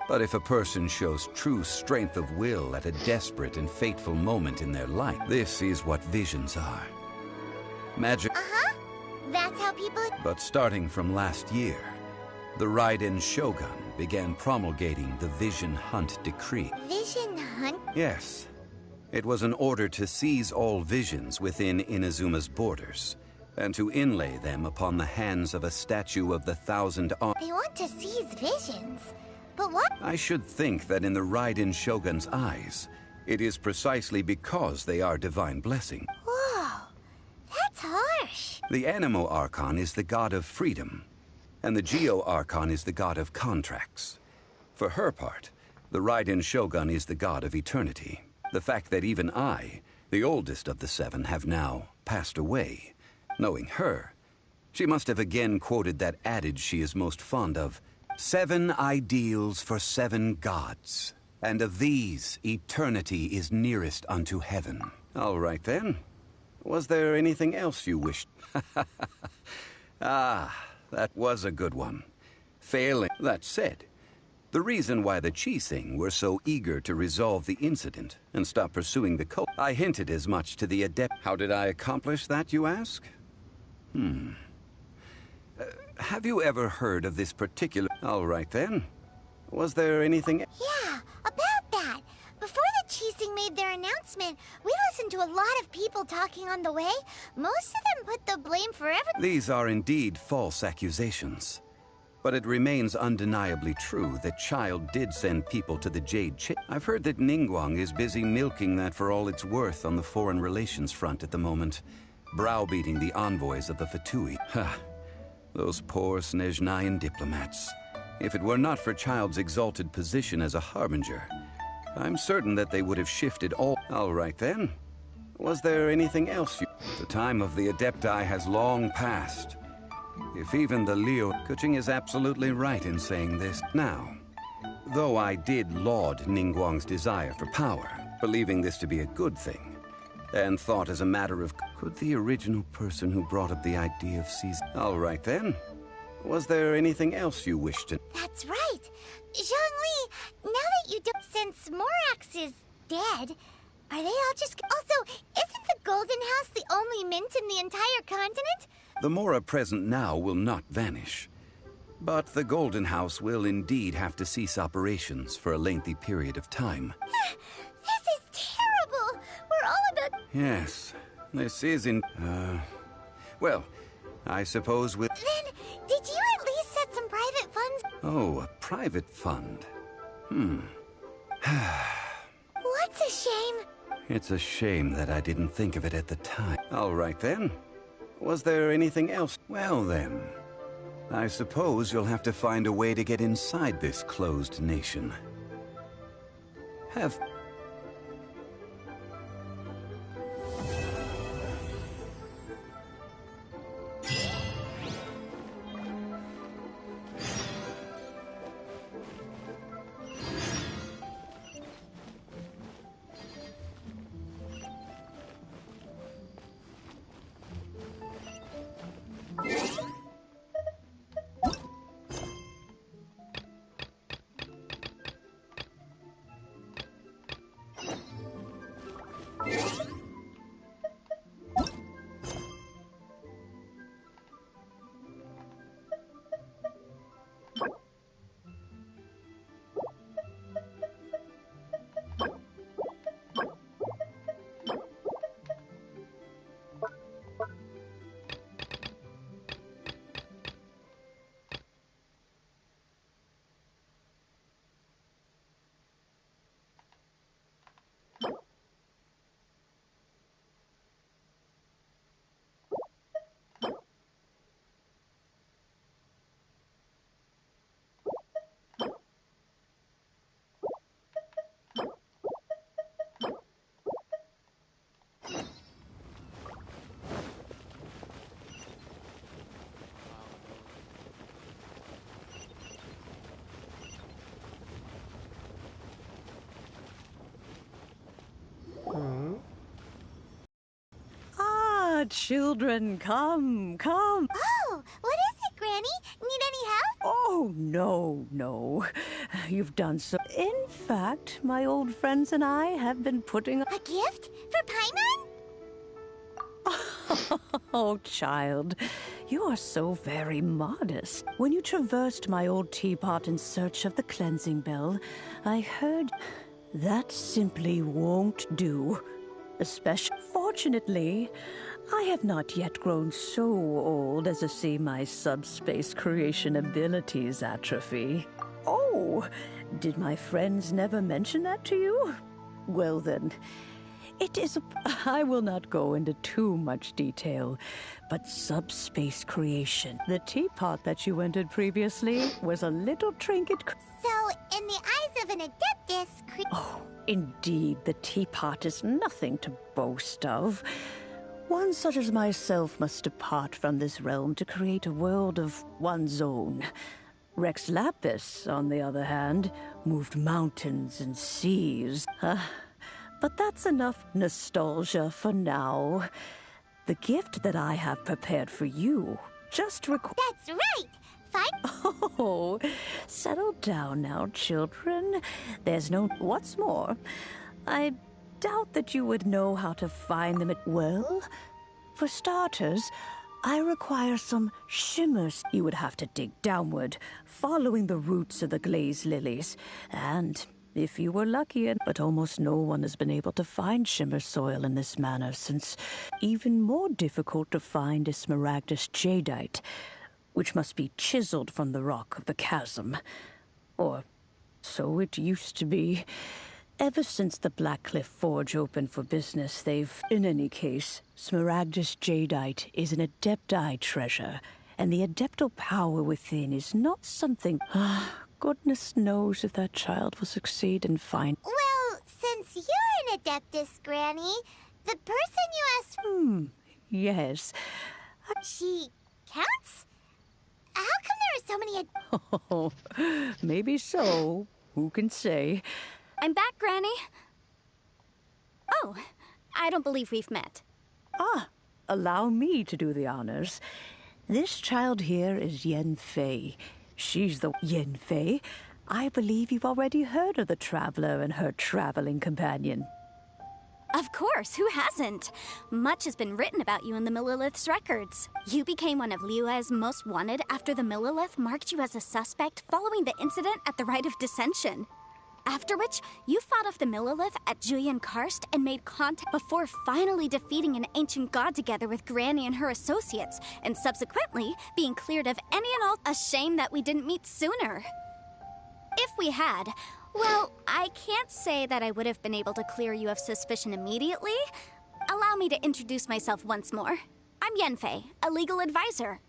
L: But if a person shows true strength of will at a desperate and fateful moment in their life, this is what visions are. Magic.
E: That's how people...
L: But starting from last year, the Raiden Shogun began promulgating the Vision Hunt Decree.
E: Vision Hunt?
L: Yes. It was an order to seize all visions within Inazuma's borders, and to inlay them upon the hands of a statue of the Thousand Arms.
E: They want to seize visions. But what?
L: I should think that in the Raiden Shogun's eyes, it is precisely because they are divine blessing.
E: Whoa, that's harsh.
L: The Animo Archon is the god of freedom, and the Geo Archon is the god of contracts. For her part, the Raiden Shogun is the god of eternity. The fact that even I, the oldest of the seven, have now passed away, knowing her, she must have again quoted that adage she is most fond of, 7 ideals for 7 gods, and of these, eternity is nearest unto heaven. All right then. Was there anything else you wished? Ah, that was a good one. Failing. That said, the reason why the Qixing were so eager to resolve the incident and stop pursuing the cult, I hinted as much to the adept. How did I accomplish that, you ask? Have you ever heard of this particular... All right, then. Was there anything...
E: Yeah, about that. Before the Qixing made their announcement, we listened to a lot of people talking on the way. Most of them put the blame for everything.
L: These are indeed false accusations. But it remains undeniably true that Child did send people to the Jade Chamber. I've heard that Ningguang is busy milking that for all it's worth on the foreign relations front at the moment, browbeating the envoys of the Fatui. Ha! Those poor Snezhnayan diplomats. If it were not for Child's exalted position as a harbinger, I'm certain that they would have shifted all... All right, then. Was there anything else you... The time of the Adepti has long passed. If even the Leo... Kuching is absolutely right in saying this. Now, though I did laud Ningguang's desire for power, believing this to be a good thing, and thought as a matter of... Could the original person who brought up the idea of seizing... All right, then. Was there anything else you wished to...
E: That's right. Zhongli, now that you don't... Since Morax is dead, are they all just... Also, isn't the Golden House the only mint in the entire continent?
L: The Mora present now will not vanish. But the Golden House will indeed have to cease operations for a lengthy period of time.
E: This is terrible. We're all about...
L: Yes, this is in... Well, I suppose we'll...
E: Then, did you at least set some private funds?
L: Oh, a private fund.
E: What's a shame?
L: It's a shame that I didn't think of it at the time. All right, then. Was there anything else? Well, then. I suppose you'll have to find a way to get inside this closed nation.
R: children, come, come.
E: Oh, what is it, Granny? Need any help?
R: Oh, no. You've done so. In fact, my old friends and I have been putting
E: a gift for Paimon?
R: Oh, child, you are so very modest. When you traversed my old teapot in search of the cleansing bell, I heard that simply won't do. Especially, fortunately, I have not yet grown so old as to see my subspace creation abilities atrophy. Oh, did my friends never mention that to you? Well then, it is I will not go into too much detail, but subspace creation. The teapot that you entered previously was a little trinket.
E: So, in the eyes of an Adeptus,
R: Oh, indeed, the teapot is nothing to boast of. One such as myself must depart from this realm to create a world of one's own. Rex Lapis, on the other hand, moved mountains and seas. But that's enough nostalgia for now. The gift that I have prepared for you just
E: That's right! Fine.
R: Oh, settle down now, children. There's no... What's more, I doubt that you would know how to find them at... Well, for starters, I require some shimmers. You would have to dig downward, following the roots of the glazed lilies. And if you were lucky, but almost no one has been able to find shimmer soil in this manner, since even more difficult to find is smaragdus jadeite, which must be chiseled from the rock of the chasm. Or so it used to be. Ever since the Blackcliff Forge opened for business, they've... In any case, smaragdus jadeite is an Adepti treasure, and the adeptal power within is not something... Goodness knows if that child will succeed in finding...
E: Well, since you're an Adeptus, Granny, the person you asked...
R: Yes.
E: She counts? How come there are so many...
R: Oh, maybe so. Who can say?
A: I'm back, Granny. Oh, I don't believe we've met.
R: Allow me to do the honors. This child here is Yen Fei. She's the Yen Fei. I believe you've already heard of the traveler and her traveling companion.
A: Of course, who hasn't? Much has been written about you in the Millilith's records. You became one of Liyue's most wanted after the Millilith marked you as a suspect following the incident at the Rite of Dissension. After which, you fought off the Millilith at Julian Karst and made contact before finally defeating an ancient god together with Granny and her associates, and subsequently being cleared of any and all. A shame that we didn't meet sooner. If we had, well, I can't say that I would have been able to clear you of suspicion immediately. Allow me to introduce myself once more. I'm Yenfei, a legal advisor.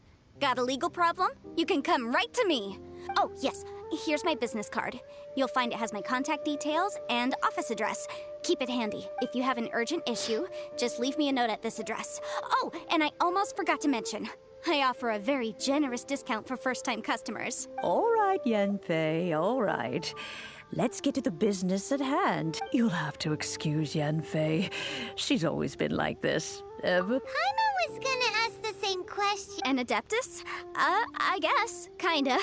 A: Got a legal problem? You can come right to me. Oh, yes, here's my business card. You'll find it has my contact details and office address. Keep it handy. If you have an urgent issue, just leave me a note at this address. Oh, and I almost forgot to mention, I offer a very generous discount for first-time customers.
R: All right, Yenfei, all right. Let's get to the business at hand. You'll have to excuse Yenfei. She's always been like this. Ever.
E: Paimon was gonna ask the same question.
A: An Adeptus? I guess. Kinda.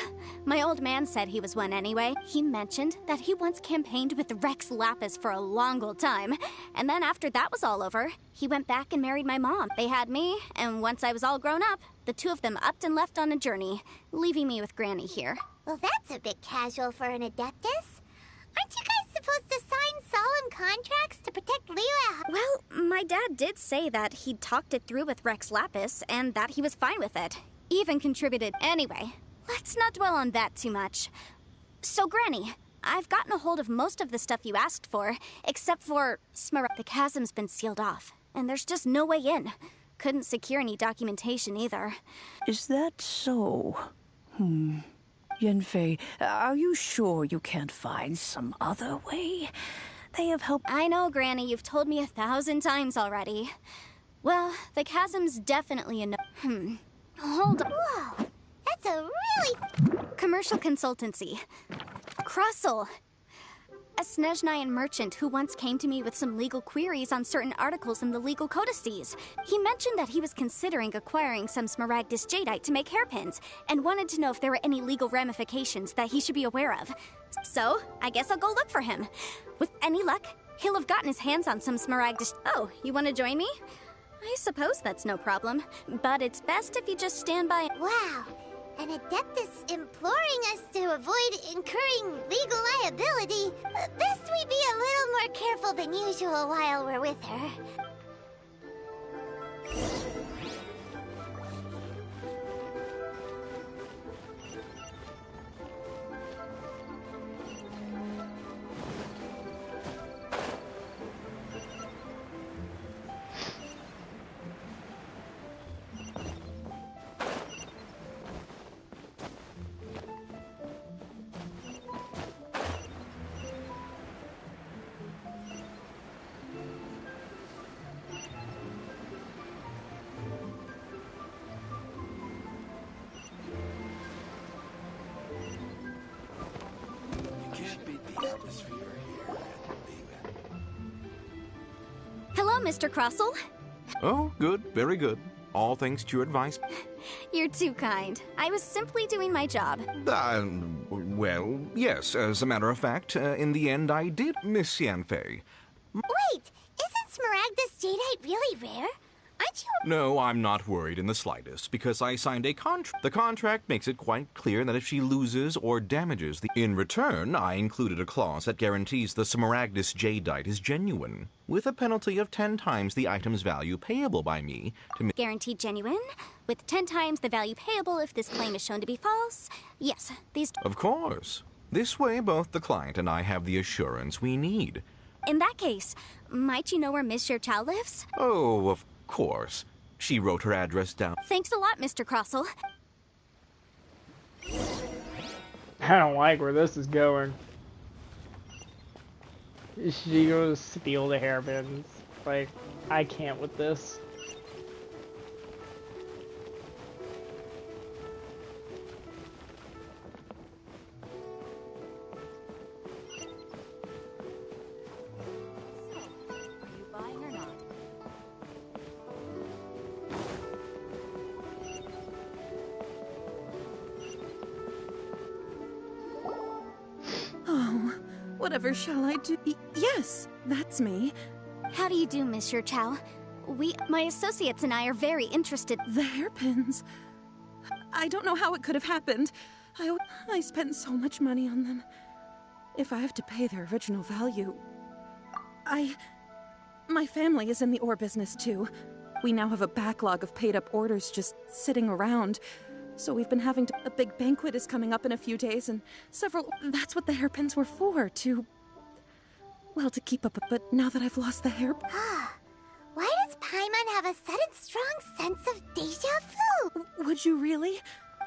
A: My old man said he was one anyway. He mentioned that he once campaigned with Rex Lapis for a long old time. And then after that was all over, he went back and married my mom. They had me, and once I was all grown up, the two of them upped and left on a journey, leaving me with Granny here.
E: Well, that's a bit casual for an Adeptus. Aren't you guys supposed to sign solemn contracts to protect Liyue?
A: Well, my dad did say that he'd talked it through with Rex Lapis, and that he was fine with it. Even contributed. Anyway, let's not dwell on that too much. So, Granny, I've gotten a hold of most of the stuff you asked for, except for The chasm's been sealed off, and there's just no way in. Couldn't secure any documentation either.
R: Is that so? Yenfei, are you sure you can't find some other way? They have helped.
A: I know, Granny, you've told me 1,000 times already. Well, the chasm's definitely a no. Hold on.
E: Whoa, that's a really...
A: Commercial consultancy. Crossel. A Snezhnayan merchant who once came to me with some legal queries on certain articles in the legal codices. He mentioned that he was considering acquiring some Smaragdus jadeite to make hairpins, and wanted to know if there were any legal ramifications that he should be aware of. So, I guess I'll go look for him. With any luck, he'll have gotten his hands on some Smaragdus. Oh, you want to join me? I suppose that's no problem, but it's best if you just stand by.
E: Wow, an Adeptus imploring us to avoid incurring legal liability. Best we be a little more careful than usual while we're with her.
A: Hello, Mr. Crossell.
F: Oh, good, very good. All thanks to your advice.
A: You're too kind. I was simply doing my job.
F: Well, yes, as a matter of fact, in the end I did, Miss Yanfei.
E: Wait, isn't Smaragdus jadeite really rare? Aren't you?
F: No, I'm not worried in the slightest, because I signed a contract. The contract makes it quite clear that if she loses or damages in return, I included a clause that guarantees the Smaragdus jadeite is genuine, with a penalty of 10 times the item's value payable by me to
A: Guaranteed genuine, with 10 times the value payable if this claim is shown to be false. Yes, these...
F: Of course. This way, both the client and I have the assurance we need.
A: In that case, might you know where Miss Chow lives?
F: Oh, of course. She wrote her address down.
A: Thanks a lot, Mr. Crossell.
C: I don't like where this is going. She goes steal the hairpins. Like, I can't with this.
H: Whatever shall I do? Yes, that's me.
A: How do you do, Monsieur Chow? My associates and I are very interested.
H: The hairpins. I don't know how it could have happened. I spent so much money on them. If I have to pay their original value... My family is in the ore business too. We now have a backlog of paid-up orders just sitting around. So we've been having to... A big banquet is coming up in a few days, and several... That's what the hairpins were for, well, to keep up. But now that I've lost the hair...
E: Why does Paimon have a sudden strong sense of deja vu?
H: Would you really?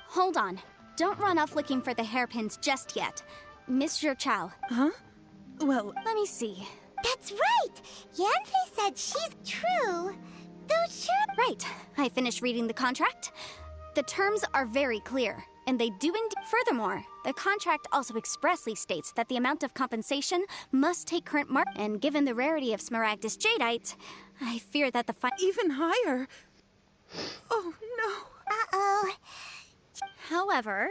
A: Hold on. Don't run off looking for the hairpins just yet. Mr. Chow.
H: Huh? Well...
A: Let me see.
E: That's right! Yanfei said she's true. Though sure...
A: Right. I finished reading the contract. The terms are very clear, and they do indeed. Furthermore, the contract also expressly states that the amount of compensation must take current mark. And given the rarity of Smaragdus jadeite, I fear that the
H: even higher. Oh no.
E: Uh-oh.
A: However,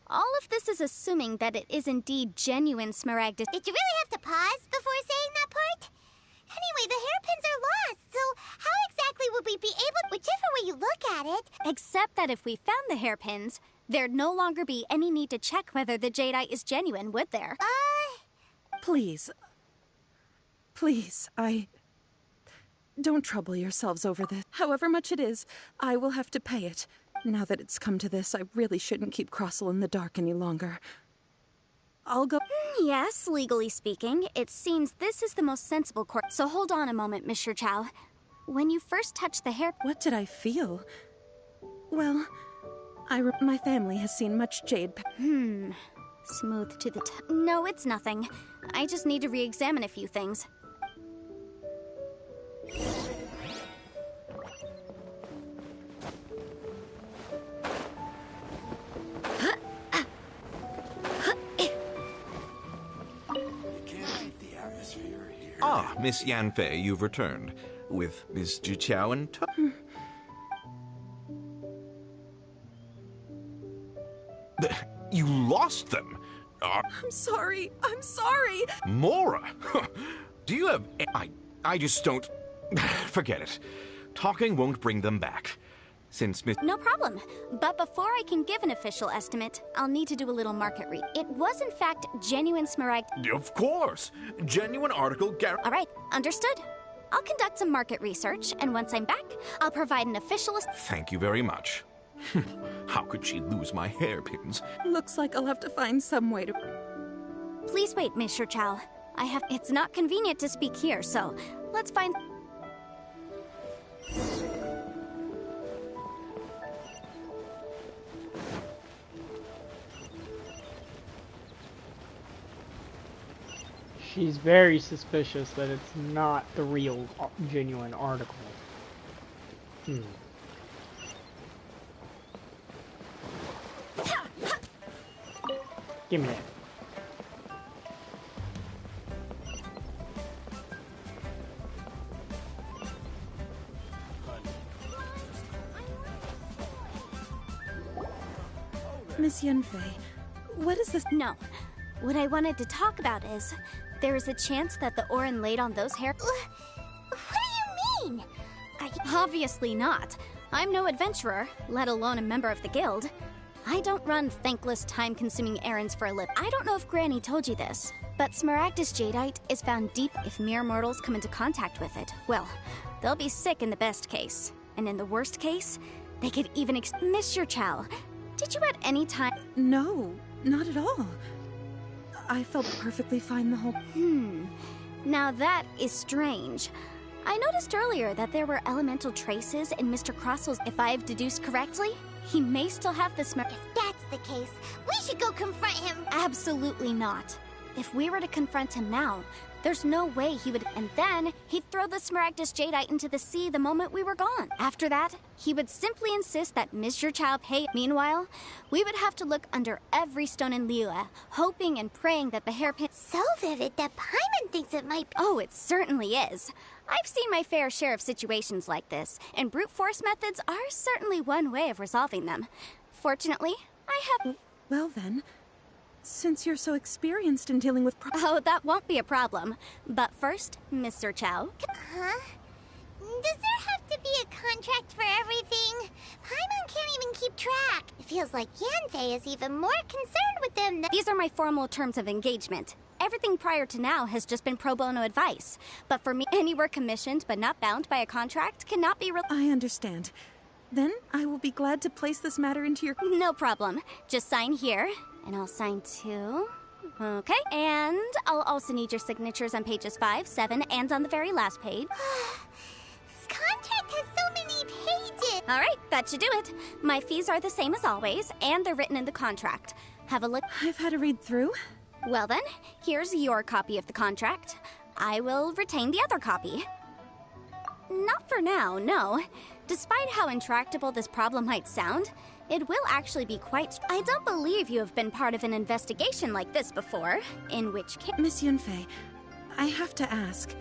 A: all of this is assuming that it is indeed genuine Smaragdus.
E: Did you really have to pause before saying that part? Anyway, the hairpins are lost, so how exactly would we be able, whichever way you look at it?
A: Except that if we found the hairpins, there'd no longer be any need to check whether the jadeite is genuine, would there?
H: Please. Please, don't trouble yourselves over this. However much it is, I will have to pay it. Now that it's come to this, I really shouldn't keep Crossell in the dark any longer. I'll go...
A: Yes, legally speaking, it seems this is the most sensible course. So hold on a moment, Mr. Chow. When you first touched the hair...
H: What did I feel? Well, my family has seen much jade...
A: Smooth to the No, it's nothing. I just need to re-examine a few things.
F: Ah, Miss Yanfei, you've returned. With Miss Jiqiao and You lost them?
H: I'm sorry. I'm sorry.
F: Mora? Do you have... I just don't... Forget it. Talking won't bring them back. Since Miss...
A: No problem. But before I can give an official estimate, I'll need to do a little market read. It was in fact genuine smaragd...
F: Of course! Genuine article
A: All right, understood. I'll conduct some market research, and once I'm back, I'll provide an official...
F: Thank you very much. How could she lose my hairpins?
H: Looks like I'll have to find some way to...
A: Please wait, Mr. Chow. It's not convenient to speak here, so let's find...
C: She's very suspicious that it's not the real, genuine article. Give me that.
H: Miss Yanfei, what is this?
A: No. What I wanted to talk about is, there is a chance that the Orin laid on those hair...
E: What do you mean?
A: Obviously not. I'm no adventurer, let alone a member of the guild. I don't run thankless, time-consuming errands for a living. I don't know if Granny told you this, but Smaragdus jadeite is found deep. If mere mortals come into contact with it, well, they'll be sick in the best case. And in the worst case, they could even Mr. Chow, did you at any time...
H: No, not at all. I felt perfectly fine the whole...
A: Now that is strange. I noticed earlier that there were elemental traces in Mr. Crossel's... If I've deduced correctly, he may still have the If
E: that's the case, we should go confront him.
A: Absolutely not. If we were to confront him now, there's no way he would... And then, he'd throw the Smaragdus jadeite into the sea the moment we were gone. After that, he would simply insist that Mr. Chow pay... Meanwhile, we would have to look under every stone in Liyue, hoping and praying that the hairpin...
E: So vivid that Paimon thinks it might be...
A: Oh, it certainly is. I've seen my fair share of situations like this, and brute force methods are certainly one way of resolving them. Fortunately, I have...
H: Well then... Since you're so experienced in dealing with
A: Oh, that won't be a problem. But first, Mr. Chow...
E: Huh? Does there have to be a contract for everything? Paimon can't even keep track. It feels like Yanfei is even more concerned with them than...
A: These are my formal terms of engagement. Everything prior to now has just been pro bono advice. But for me, any work commissioned but not bound by a contract cannot be...
H: I understand. Then I will be glad to place this matter into your...
A: No problem. Just sign here. And I'll sign too. Okay, and I'll also need your signatures on pages 5, 7, and on the very last page.
E: This contract has so many pages!
A: Alright, that should do it. My fees are the same as always, and they're written in the contract. Have a look.
H: I've had a read through.
A: Well then, here's your copy of the contract. I will retain the other copy. Not for now, no. Despite how intractable this problem might sound, it will actually be quite... I don't believe you have been part of an investigation like this before, in which case...
H: Miss Yanfei, I have to ask.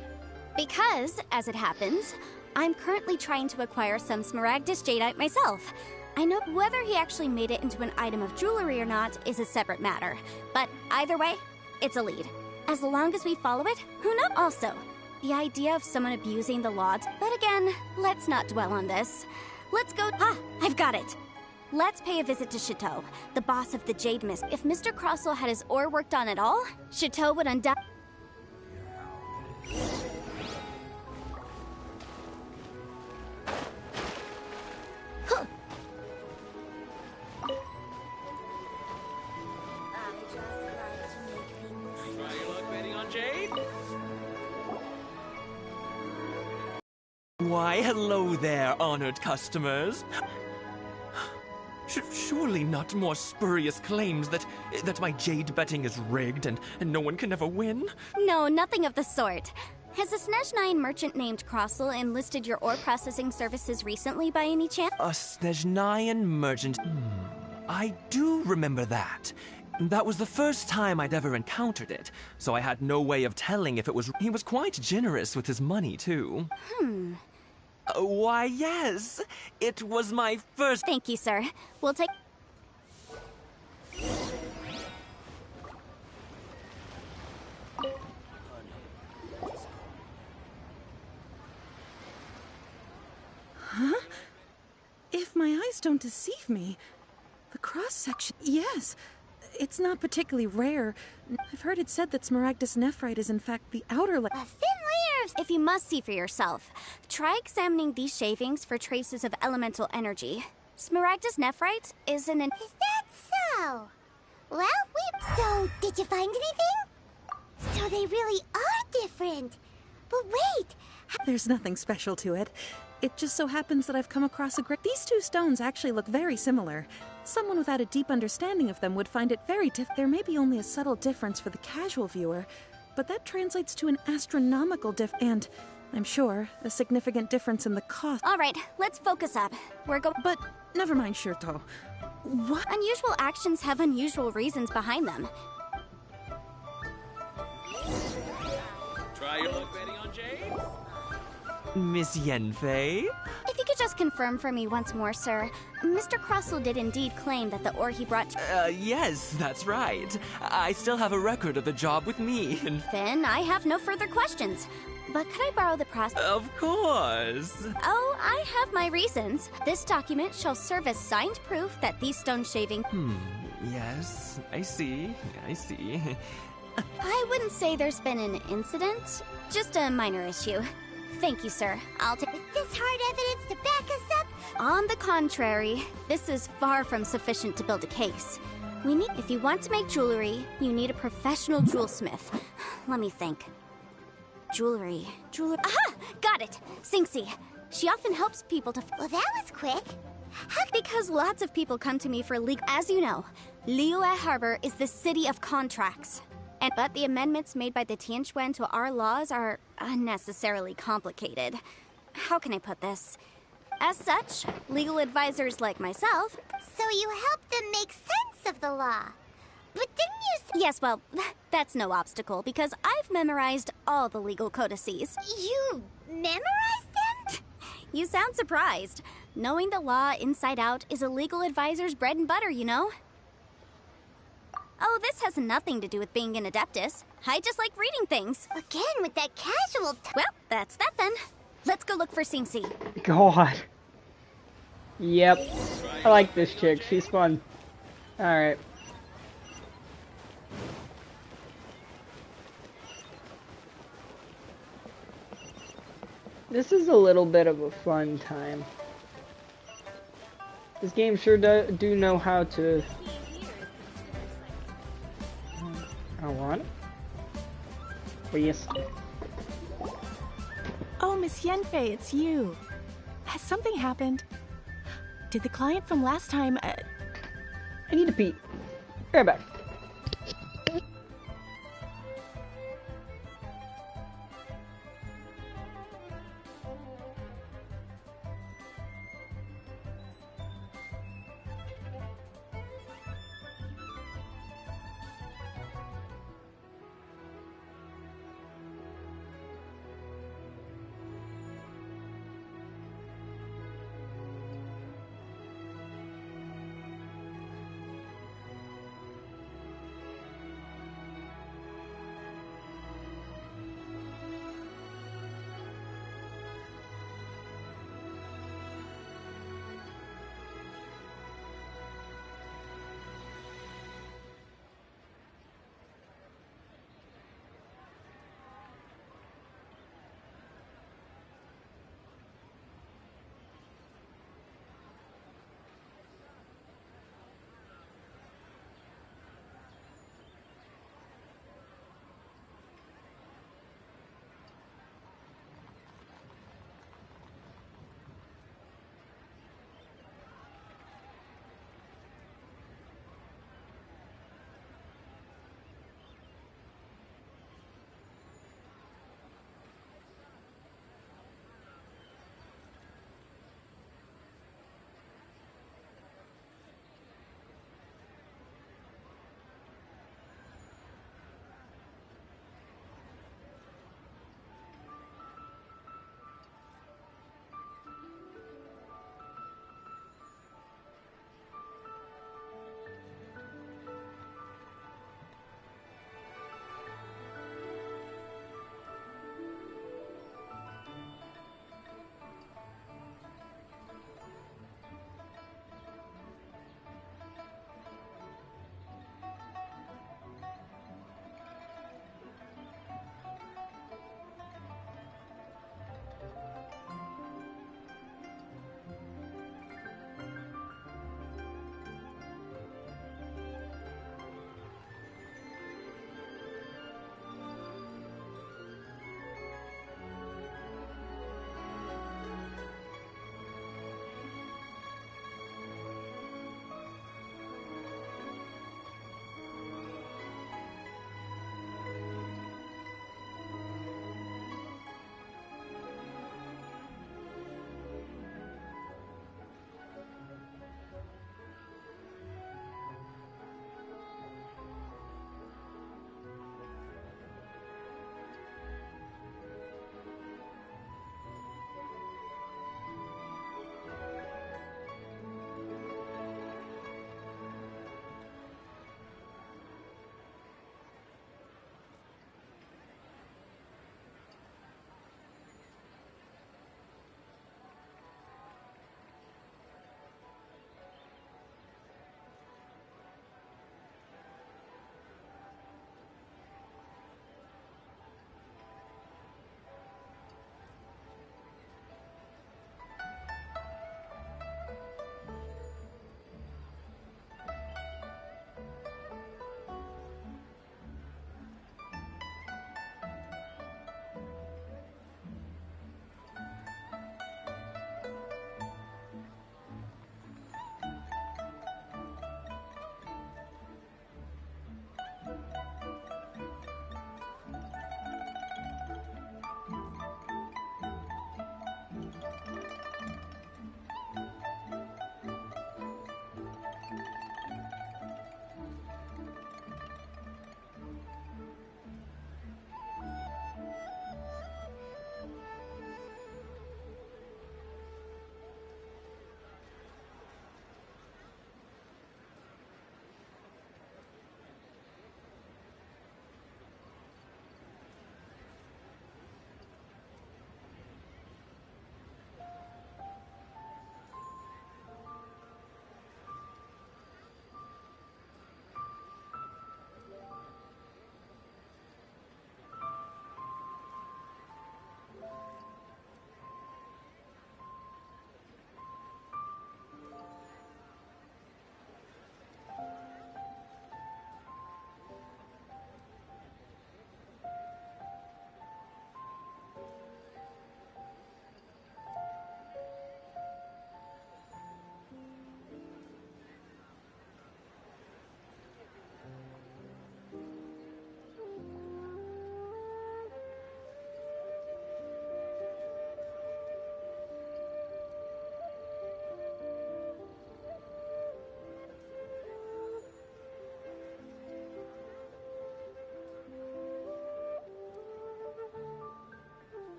A: Because, as it happens, I'm currently trying to acquire some Smaragdus jadeite myself. I know whether he actually made it into an item of jewelry or not is a separate matter, but either way, it's a lead. As long as we follow it, who knows? Also, the idea of someone abusing the laws... But again, let's not dwell on this. Let's go... Ah, I've got it! Let's pay a visit to Chateau, the boss of the Jade Mist. If Mr. Crossell had his ore worked on at all, Chateau would undoubtedly...
I: Why, hello there, honored customers. Surely not more spurious claims that my jade betting is rigged and no one can ever win?
A: No, nothing of the sort. Has a Snezhnine merchant named Crossell enlisted your ore processing services recently by any chance?
I: A Snezhnine merchant? I do remember that. That was the first time I'd ever encountered it, so I had no way of telling if it was... He was quite generous with his money, too. Why, yes. It was my first...
A: Thank you, sir. We'll take...
H: Huh? If my eyes don't deceive me, the cross-section... Yes, it's not particularly rare. I've heard it said that Smaragdus nephrite is in fact the outer layer.
A: A thin layer of... If you must see for yourself, try examining these shavings for traces of elemental energy. Smaragdus nephrite is an...
E: Is that so? Well, So, did you find anything? So they really are different. But wait!
H: There's nothing special to it. It just so happens that I've come across a great... These two stones actually look very similar. Someone without a deep understanding of them would find it very There may be only a subtle difference for the casual viewer, but that translates to an astronomical and, I'm sure, a significant difference in the cost.
A: All right, let's focus up.
H: But never mind, Shirto. What?
A: Unusual actions have unusual reasons behind them.
W: Try your luck betting on Jade?
I: Miss Yenfei?
A: If you could just confirm for me once more, sir. Mr. Crossell did indeed claim that the ore he brought
I: Yes, that's right. I still have a record of the job with me.
A: Then I have no further questions. But could I borrow the process?
I: Of course.
A: Oh, I have my reasons. This document shall serve as signed proof that these stone shavings...
I: Yes, I see.
A: I wouldn't say there's been an incident, just a minor issue. Thank you, sir. I'll take...
E: Is this hard evidence to back us up?
A: On the contrary, this is far from sufficient to build a case. If you want to make jewelry, you need a professional jewelsmith. Let me think. Jewelry. Aha! Got it! Singxi. She often helps people to...
E: Well, that was quick.
A: Because lots of people come to me for legal... As you know, Liyue Harbor is the city of contracts. But the amendments made by the Tianquan to our laws are unnecessarily complicated. How can I put this? As such, legal advisors like myself...
E: So you help them make sense of the law. But didn't you...
A: Yes, well, that's no obstacle, because I've memorized all the legal codices.
E: You memorized them?
A: You sound surprised. Knowing the law inside out is a legal advisor's bread and butter, you know? Oh, this has nothing to do with being an adeptus. I just like reading things.
E: Again, with that casual...
A: Well, that's that then. Let's go look for Singxi.
C: God. Yep. I like this chick. She's fun. Alright. This is a little bit of a fun time. This game sure do know how to... I want it. But yes.
K: Oh, Miss Yenfei, it's you. Has something happened? Did the client from last time...
C: I need to pee. Right back.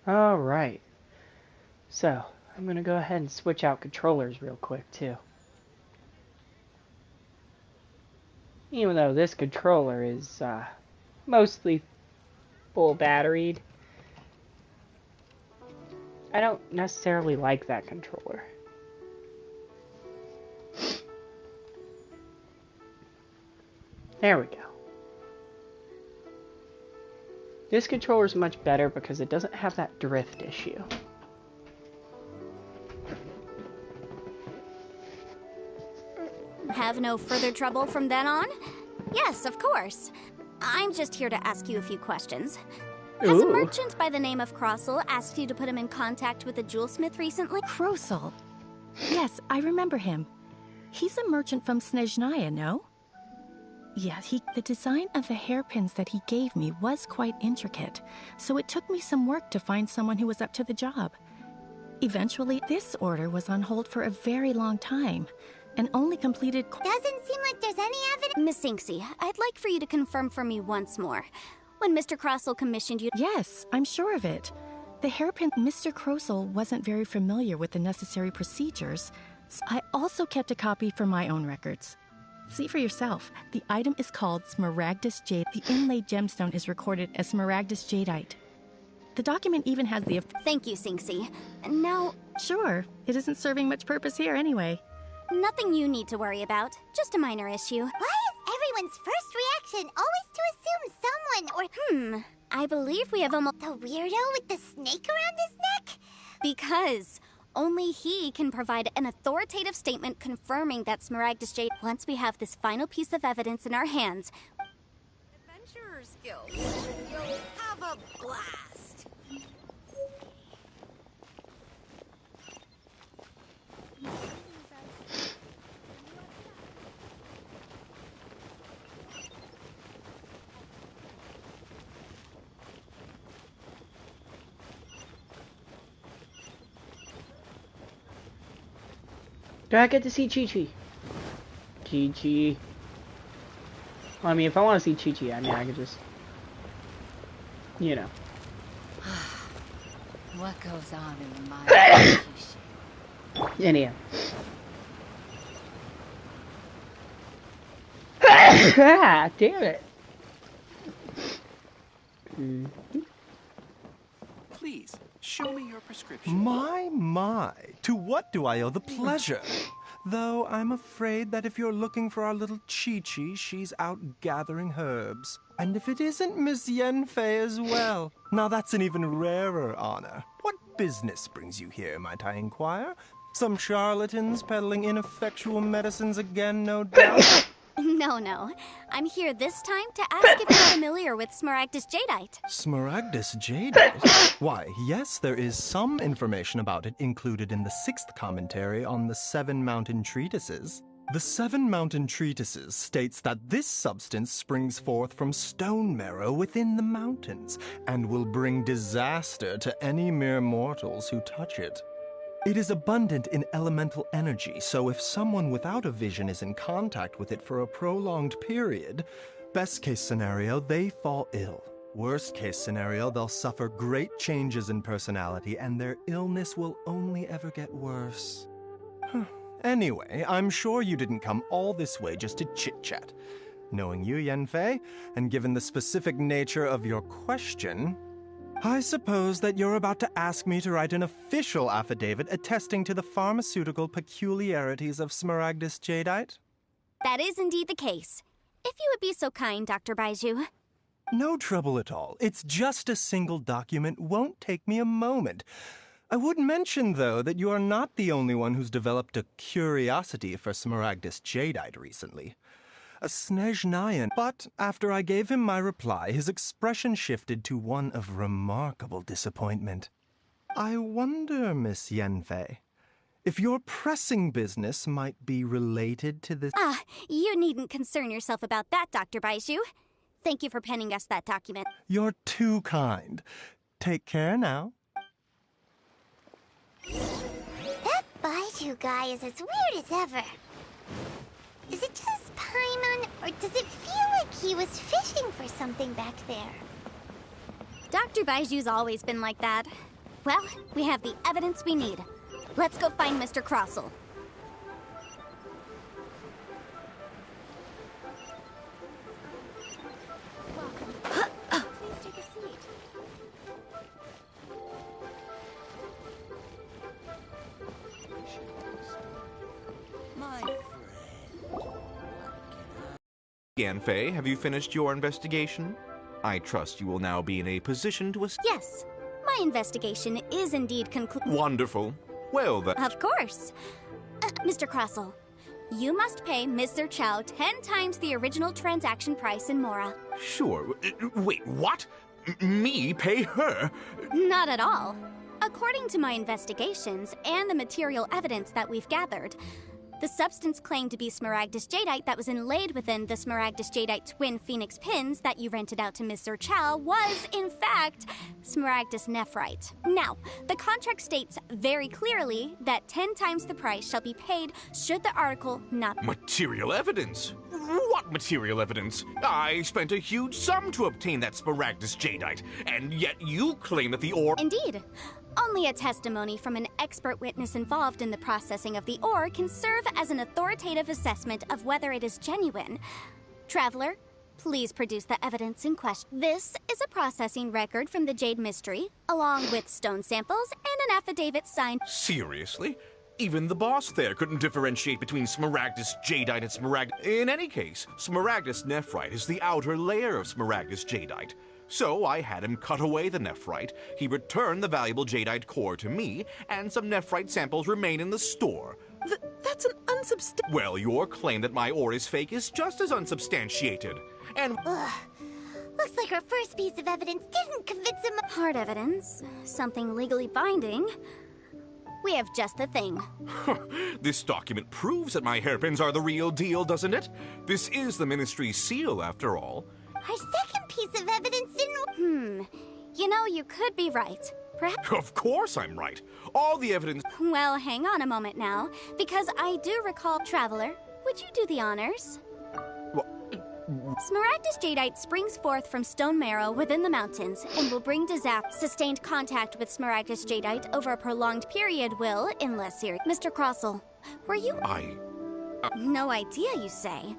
C: Alright. So, I'm gonna go ahead and switch out controllers real quick, too. Even though this controller is, mostly full batteried, I don't necessarily like that controller. There we go. This controller is much better because it doesn't have that drift issue.
A: Have no further trouble from then on? Yes, of course. I'm just here to ask you a few questions. Has a merchant by the name of Crossel asked you to put him in contact with a jewelsmith recently?
K: Crossel? Yes, I remember him. He's a merchant from Snezhnaya, no? Yeah, the design of the hairpins that he gave me was quite intricate, so it took me some work to find someone who was up to the job. Eventually, this order was on hold for a very long time, and only completed...
E: Doesn't seem like there's any evidence...
A: Miss Sinksy, I'd like for you to confirm for me once more. When Mr. Crossel commissioned you...
K: Yes, I'm sure of it. The hairpin... Mr. Crossel wasn't very familiar with the necessary procedures. So I also kept a copy for my own records. See for yourself. The item is called Smaragdus Jade. The inlaid gemstone is recorded as Smaragdus Jadeite. The document even has the...
A: Thank you, Sinksy. Now...
K: Sure. It isn't serving much purpose here anyway.
A: Nothing you need to worry about. Just a minor issue.
E: Why is everyone's first reaction always to assume someone or...
A: I believe we have almost...
E: The weirdo with the snake around his neck?
A: Because only he can provide an authoritative statement confirming that Smaragdus Jade... Once we have this final piece of evidence in our hands...
N: Adventurer's Guild. You'll have a blast.
C: Do I get to see Chi-Chi? Chi-Chi. Well, I mean, if I want to see Chi-Chi, I mean, I could just... You know.
P: What goes on in the mind of Chi-Chi?
C: Anyhow. Ah, damn it.
Q: Please, show me your prescription. My, to what do I owe the pleasure? Though I'm afraid that if you're looking for our little Chi-Chi, she's out gathering herbs. And if it isn't Miss Yenfei as well, now that's an even rarer honor. What business brings you here, might I inquire? Some charlatans peddling ineffectual medicines again, no doubt?
A: No. I'm here this time to ask if you're familiar with Smaragdus Jadeite.
Q: Smaragdus Jadeite? Why, yes, there is some information about it included in the 6th commentary on the 7 Mountain Treatises. The 7 Mountain Treatises states that this substance springs forth from stone marrow within the mountains, and will bring disaster to any mere mortals who touch it. It is abundant in elemental energy, so if someone without a vision is in contact with it for a prolonged period, best case scenario, they fall ill. Worst case scenario, they'll suffer great changes in personality, and their illness will only ever get worse. Anyway, I'm sure you didn't come all this way just to chit-chat. Knowing you, Yenfei, and given the specific nature of your question, I suppose that you're about to ask me to write an official affidavit attesting to the pharmaceutical peculiarities of Smaragdus Jadeite?
A: That is indeed the case. If you would be so kind, Dr. Baiju.
Q: No trouble at all. It's just a single document. Won't take me a moment. I would mention, though, that you are not the only one who's developed a curiosity for Smaragdus Jadeite recently. A Snezhnayan. But after I gave him my reply, his expression shifted to one of remarkable disappointment. I wonder, Miss Yenfei, if your pressing business might be related to this...
A: You needn't concern yourself about that, Dr. Baiju. Thank you for penning us that document.
Q: You're too kind. Take care now.
E: That Baiju guy is as weird as ever. Is it just Paimon, or does it feel like he was fishing for something back there?
A: Dr. Baiju's always been like that. Well, we have the evidence we need. Let's go find Mr. Crossell.
E: Please take a seat.
P: My friend.
F: Yanfei, have you finished your investigation? I trust you will now be in a position to
A: Yes, my investigation is indeed concluded.
F: Wonderful. Well then.
A: Of course. Mr. Crossell, you must pay Mr. Chow 10 times the original transaction price in Mora.
F: Sure. Wait, what? Me pay her?
A: Not at all. According to my investigations and the material evidence that we've gathered, the substance claimed to be Smaragdus Jadeite that was inlaid within the Smaragdus Jadeite twin phoenix pins that you rented out to Mr. Chow was, in fact, Smaragdus Nephrite. Now, the contract states very clearly that 10 times the price shall be paid should the article not...
F: Material evidence? What material evidence? I spent a huge sum to obtain that Smaragdus Jadeite, and yet you claim that the ore...
A: Indeed. Only a testimony from an expert witness involved in the processing of the ore can serve as an authoritative assessment of whether it is genuine. Traveler, please produce the evidence in question. This is a processing record from the Jade Mystery, along with stone samples and an affidavit signed...
F: Seriously? Even the boss there couldn't differentiate between Smaragdus Jadeite and Smaragdus... In any case, Smaragdus Nephrite is the outer layer of Smaragdus Jadeite. So I had him cut away the nephrite, he returned the valuable jadeite core to me, and some nephrite samples remain in the store.
H: That's an unsubstantiated...
F: Well, your claim that my ore is fake is just as unsubstantiated. And...
E: Ugh. Looks like our first piece of evidence didn't convince him.
A: Hard evidence. Something legally binding. We have just the thing.
F: This document proves that my hairpins are the real deal, doesn't it? This is the Ministry's seal, after all.
E: Our second piece of evidence didn't...
A: You know, you could be right. Perhaps...
F: Of course I'm right. All the evidence...
A: Well, hang on a moment now, because I do recall... Traveler, would you do the honors? Smaragdus Jadeite springs forth from stone marrow within the mountains and will bring sustained contact with Smaragdus Jadeite over a prolonged period will, in less serious... Mr. Crossell, were you... No idea, you say?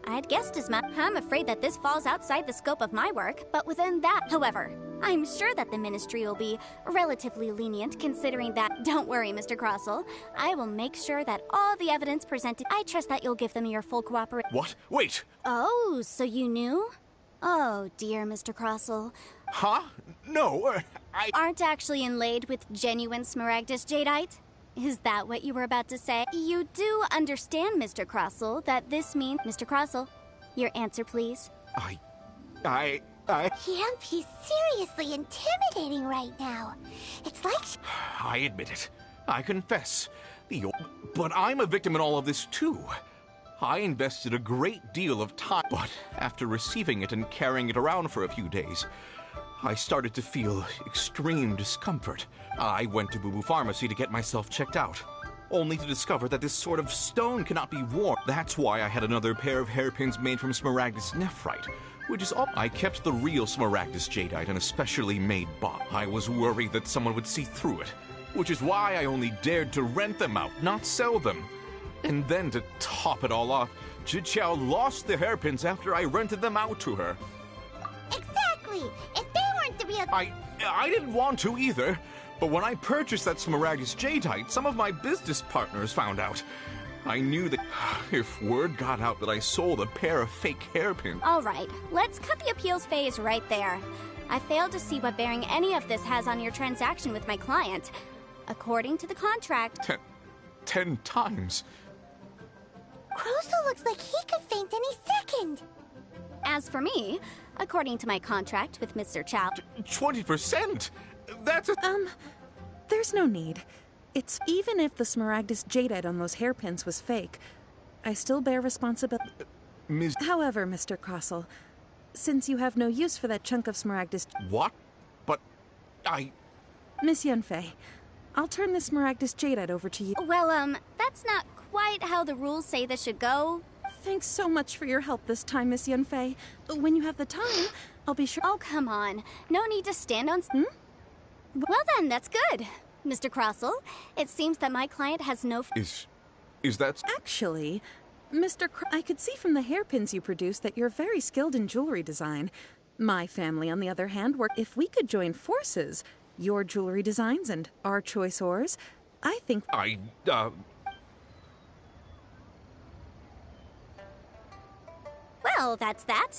A: I'd guessed as much. I'm afraid that this falls outside the scope of my work, but within that, however, I'm sure that the Ministry will be relatively lenient considering that... Don't worry, Mr. Crossell. I will make sure that all the evidence presented... I trust that you'll give them your full cooperation.
F: What? Wait!
A: Oh, so you knew? Oh, dear, Mr. Crossell.
F: Huh? No, I...
A: Aren't actually inlaid with genuine Smaragdus Jadeite? Is that what you were about to say? You do understand, Mr. Crossell, that this means... Mr. Crossell, your answer, please.
E: Yep, he's seriously intimidating right now. It's like...
F: I admit it. I confess. But I'm a victim in all of this, too. I invested a great deal of time, but after receiving it and carrying it around for a few days, I started to feel extreme discomfort. I went to Boo Boo Pharmacy to get myself checked out, only to discover that this sort of stone cannot be worn. That's why I had another pair of hairpins made from Smaragdus Nephrite, which is all. I kept the real Smaragdus Jadeite in a specially made box. I was worried that someone would see through it, which is why I only dared to rent them out, not sell them. And then to top it all off, Chichao lost the hairpins after I rented them out to her.
E: Exactly! If they weren't the real...
F: I didn't want to either, but when I purchased that Smaragdus Jadeite, some of my business partners found out. I knew that if word got out that I sold a pair of fake hairpins...
A: All right, let's cut the appeals phase right there. I failed to see what bearing any of this has on your transaction with my client. According to the contract...
F: 10 times?
E: Crossell looks like he could faint any second.
A: As for me, according to my contract with Mr. Chow...
F: 20%? That's a...
H: There's no need. It's even if the Smaragdus Jadeite on those hairpins was fake, I still bear responsibility. However, Mr. Crossell, since you have no use for that chunk of Smaragdus...
F: What? But
H: Miss Yunfei, I'll turn the Smaragdus Jadeite over to you.
A: Well, that's not quite how the rules say this should go.
H: Thanks so much for your help this time, Miss Yunfei. When you have the time, I'll be sure...
A: Oh, come on. No need to stand on... Well then, that's good. Mr. Crossell, it seems that my client has no...
F: Is that...
H: Actually, I could see from the hairpins you produce that you're very skilled in jewelry design. My family, on the other hand, if we could join forces, your jewelry designs and our choice ores, I think...
A: Well, that's that.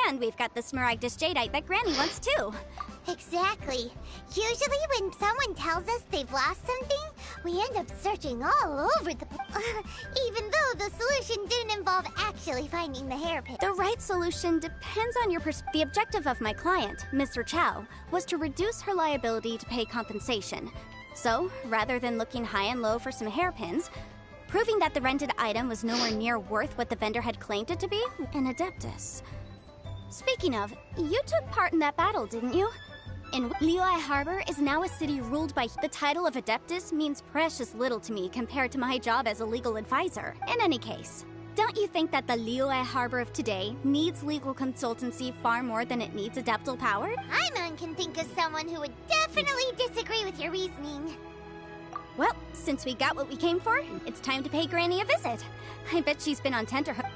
A: And we've got the Smaragdus Jadeite that Granny wants too.
E: Exactly. Usually when someone tells us they've lost something, we end up searching all over the even though the solution didn't involve actually finding the hairpin.
A: The right solution depends on your The objective of my client, Mr. Chow, was to reduce her liability to pay compensation. So, rather than looking high and low for some hairpins, proving that the rented item was nowhere near worth what the vendor had claimed it to be, an Adeptus. Speaking of, you took part in that battle, didn't you? In Liyue Harbor is now a city ruled by... The title of Adeptus means precious little to me compared to my job as a legal advisor. In any case, don't you think that the Liyue Harbor of today needs legal consultancy far more than it needs adeptal power?
E: Paimon can think of someone who would definitely disagree with your reasoning.
A: Well, since we got what we came for, it's time to pay Granny a visit. I bet she's been on tenterhooks.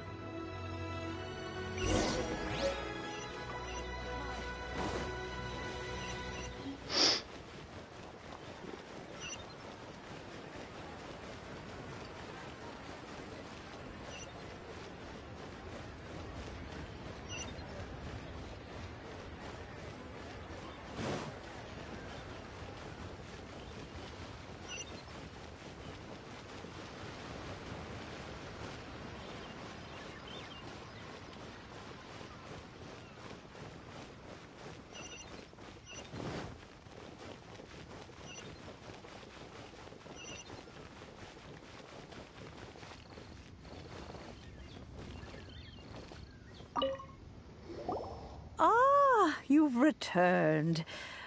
R: Ah, you've returned.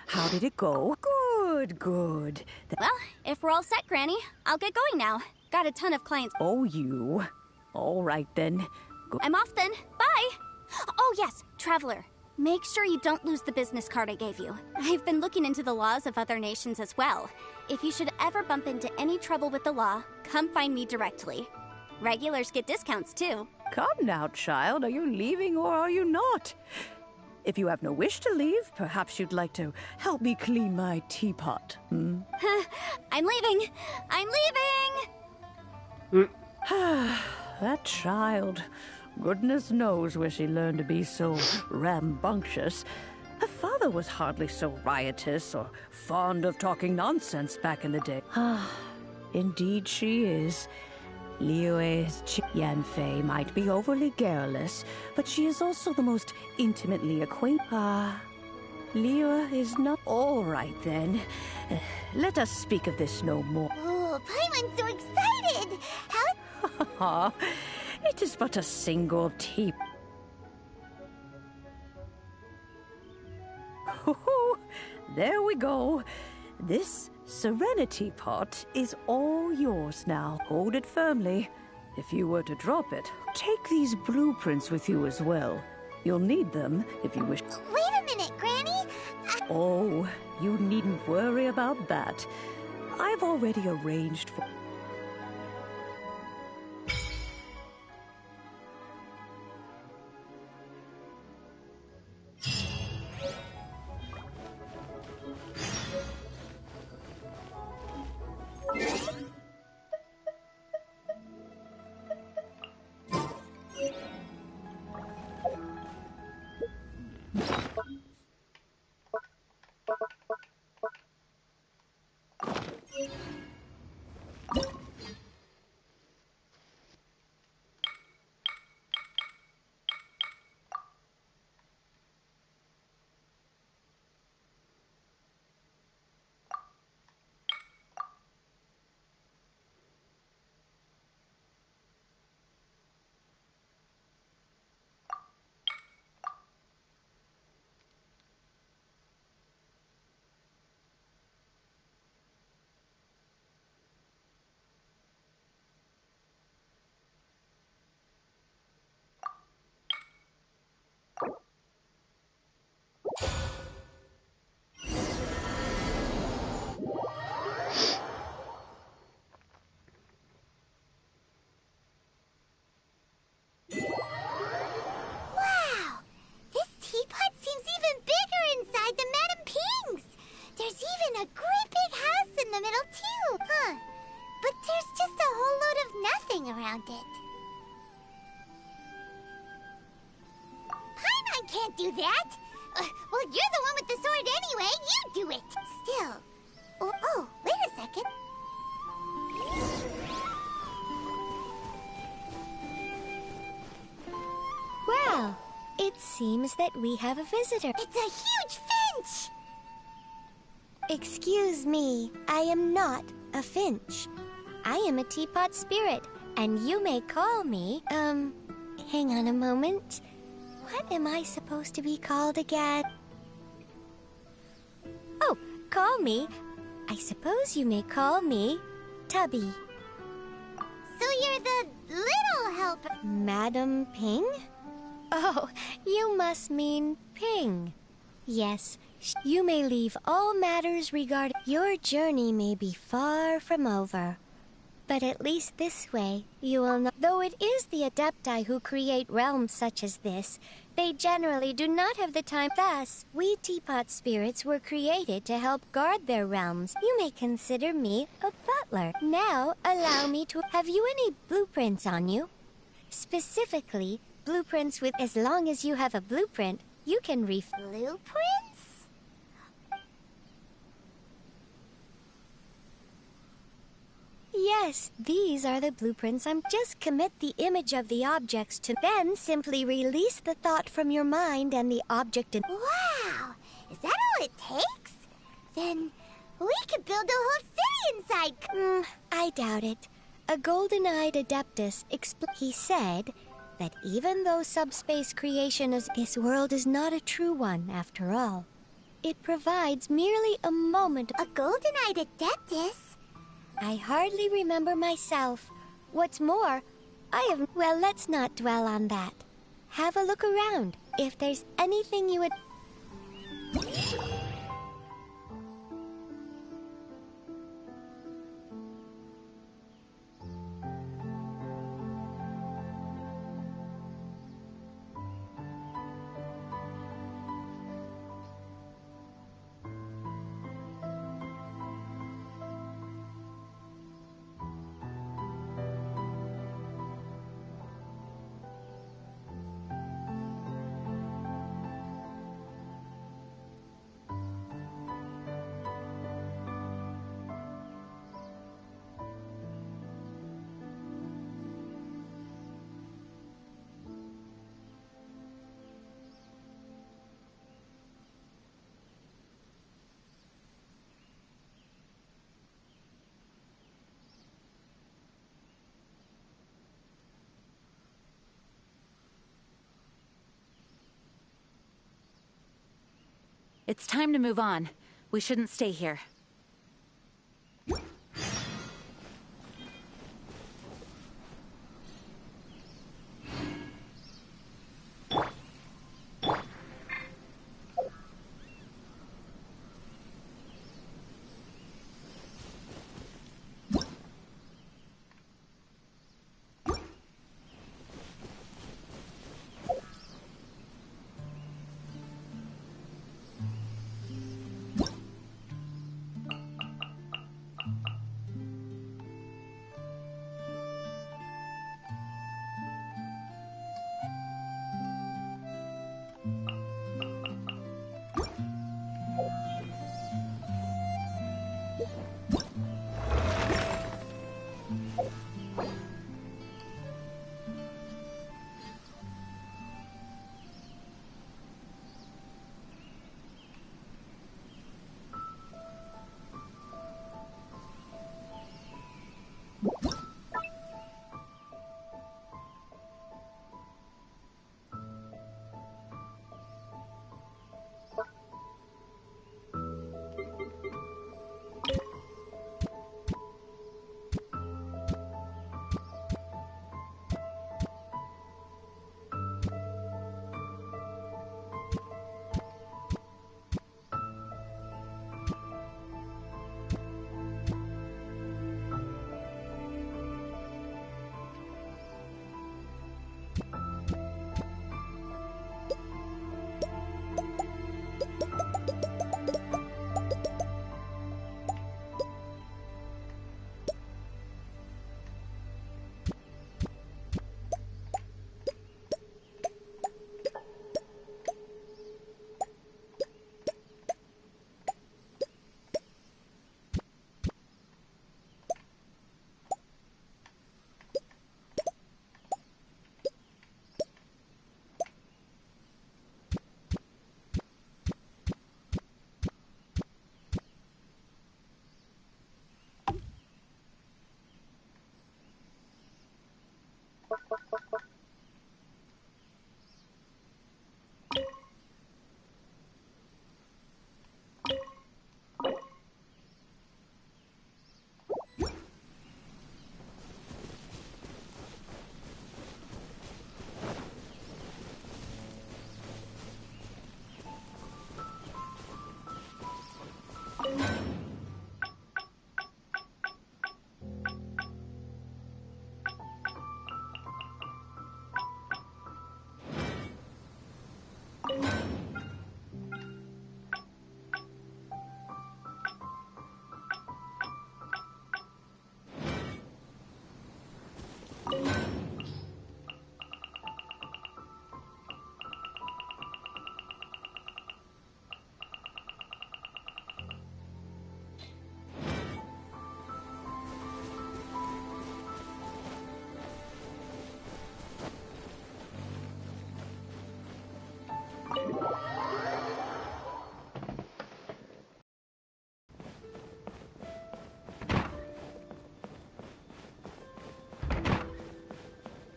R: How did it go? Good, good.
A: Well, if we're all set, Granny, I'll get going now. Got a ton of clients.
R: Oh, you. All right, then.
A: I'm off then. Bye! Oh, yes, Traveler. Make sure you don't lose the business card I gave you. I've been looking into the laws of other nations as well. If you should ever bump into any trouble with the law, come find me directly. Regulars get discounts, too.
R: Come now, child. Are you leaving or are you not? If you have no wish to leave, perhaps you'd like to help me clean my teapot, hmm?
A: I'm leaving! I'm leaving!
R: That child. Goodness knows where she learned to be so rambunctious. Her father was hardly so riotous or fond of talking nonsense back in the day. Indeed she is. Liyue's Yanfei might be overly garrulous, but she is also the most intimately acquainted. Liyue is not... All right, then. Let us speak of this no more.
E: Oh, Paimon's so excited! How...
R: It is but a single tea... There we go. This Serenity Pot is all yours now. Hold it firmly. If you were to drop it, take these blueprints with you as well. You'll need them if you wish.
E: Wait a minute, Granny!
R: Oh, you needn't worry about that. I've already arranged for...
E: can't do that. Well, you're the one with the sword anyway. You do it. Still. Oh, wait a second.
M: Well, it seems that we have a visitor.
E: It's a huge finch!
M: Excuse me, I am not a finch. I am a teapot spirit, and you may call me, hang on a moment. What am I supposed to be called again? Oh, call me. I suppose you may call me Tubby.
E: So you're the little helper.
M: Madam Ping? Oh, you must mean Ping. Yes, you may leave all matters regarding your journey may be far from over. But at least this way, you will know. Though it is the Adepti who create realms such as this, they generally do not have the time. Thus, we teapot spirits were created to help guard their realms. You may consider me a butler. Now, allow me to... Have you any blueprints on you? Specifically, blueprints with... As long as you have a blueprint, you can
E: Blueprints?
M: Yes, these are the blueprints. Just commit the image of the objects to... Then simply release the thought from your mind and the object in...
E: Wow! Is that all it takes? Then we could build a whole city inside.
M: I doubt it. A golden-eyed adeptus he said that even though subspace creation is... This world is not a true one, after all. It provides merely a moment...
E: A golden-eyed adeptus?
M: I hardly remember myself. What's more, I have... Well, let's not dwell on that. Have a look around. If there's anything you would...
P: It's time to move on. We shouldn't stay here.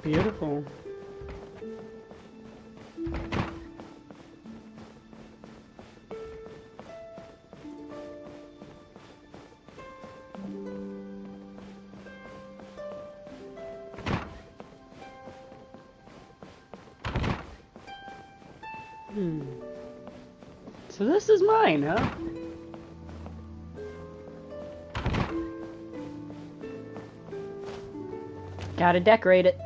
C: Beautiful. So this is mine, huh? Gotta decorate it.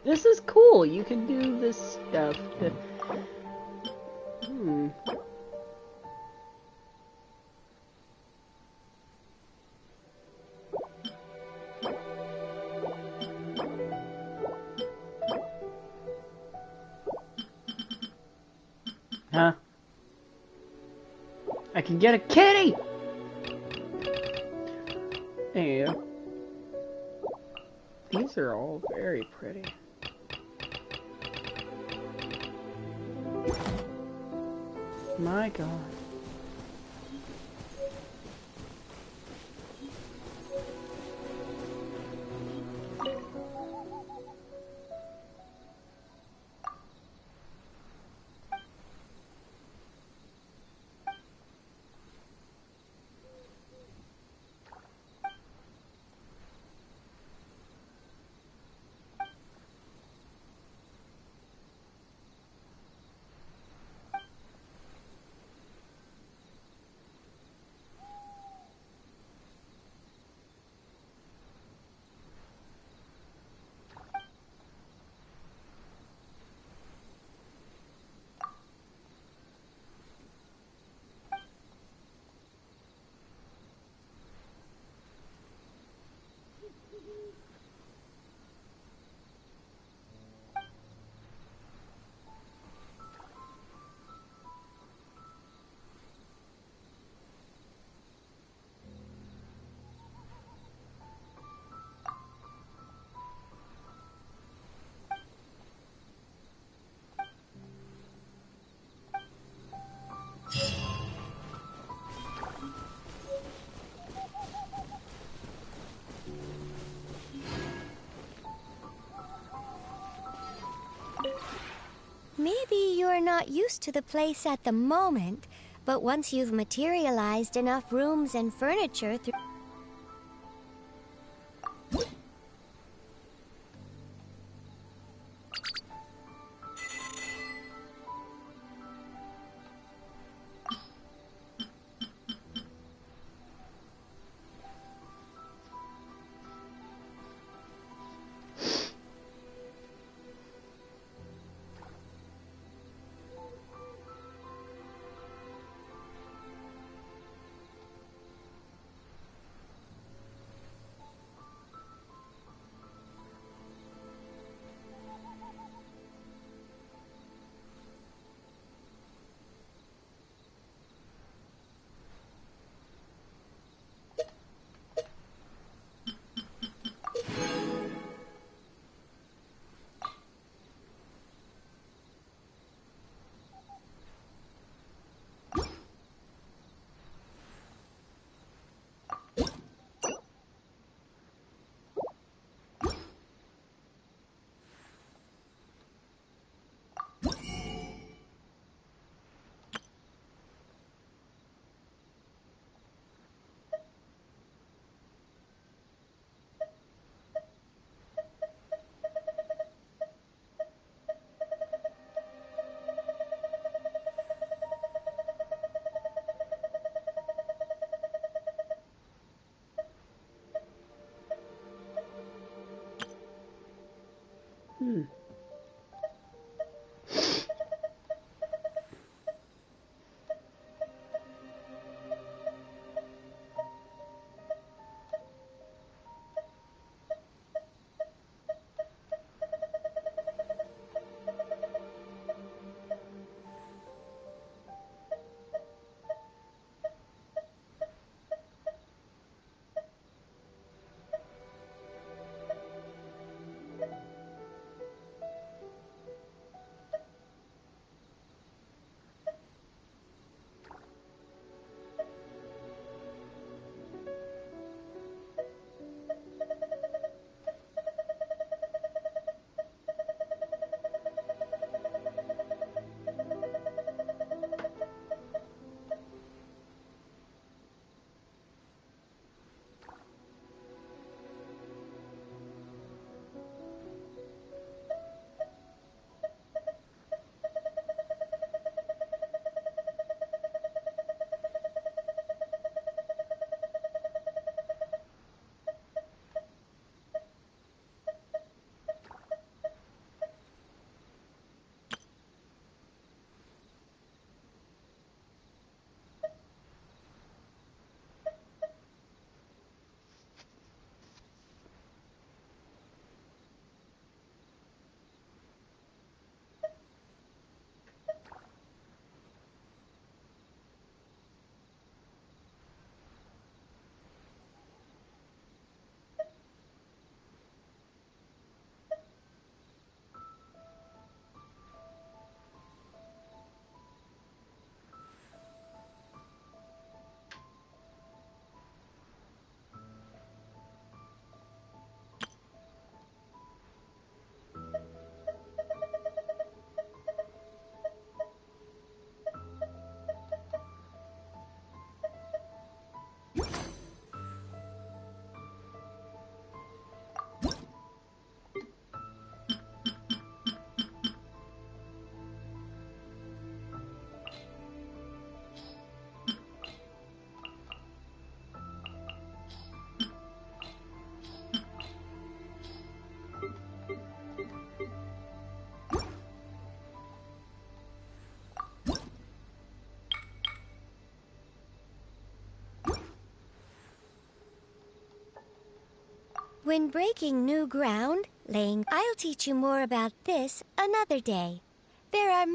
C: This is cool. You can do this stuff. Huh? I can get a kitty! There you go. These are all very pretty. My God.
E: Maybe you're not used to the place at the moment, but once you've materialized enough rooms and furniture through... When breaking new ground, I'll teach you more about this another day. There are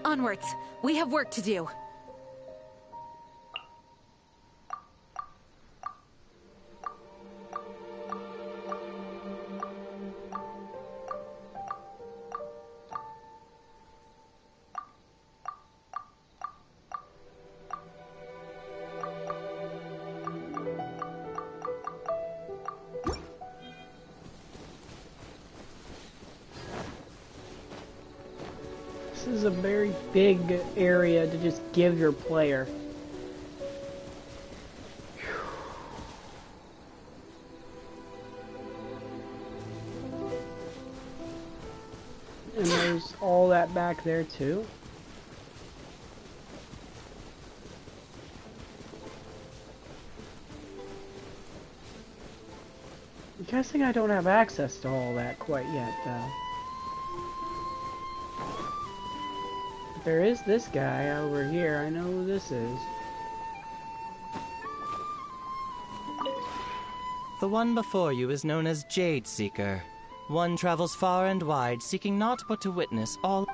H: Onwards! We have work to do.
C: This is a very big area to just give your player. And there's all that back there too. I'm guessing I don't have access to all that quite yet though. There is this guy over here. I know who this is.
S: The one before you is known as Jade Seeker. One travels far and wide, seeking naught but to witness all...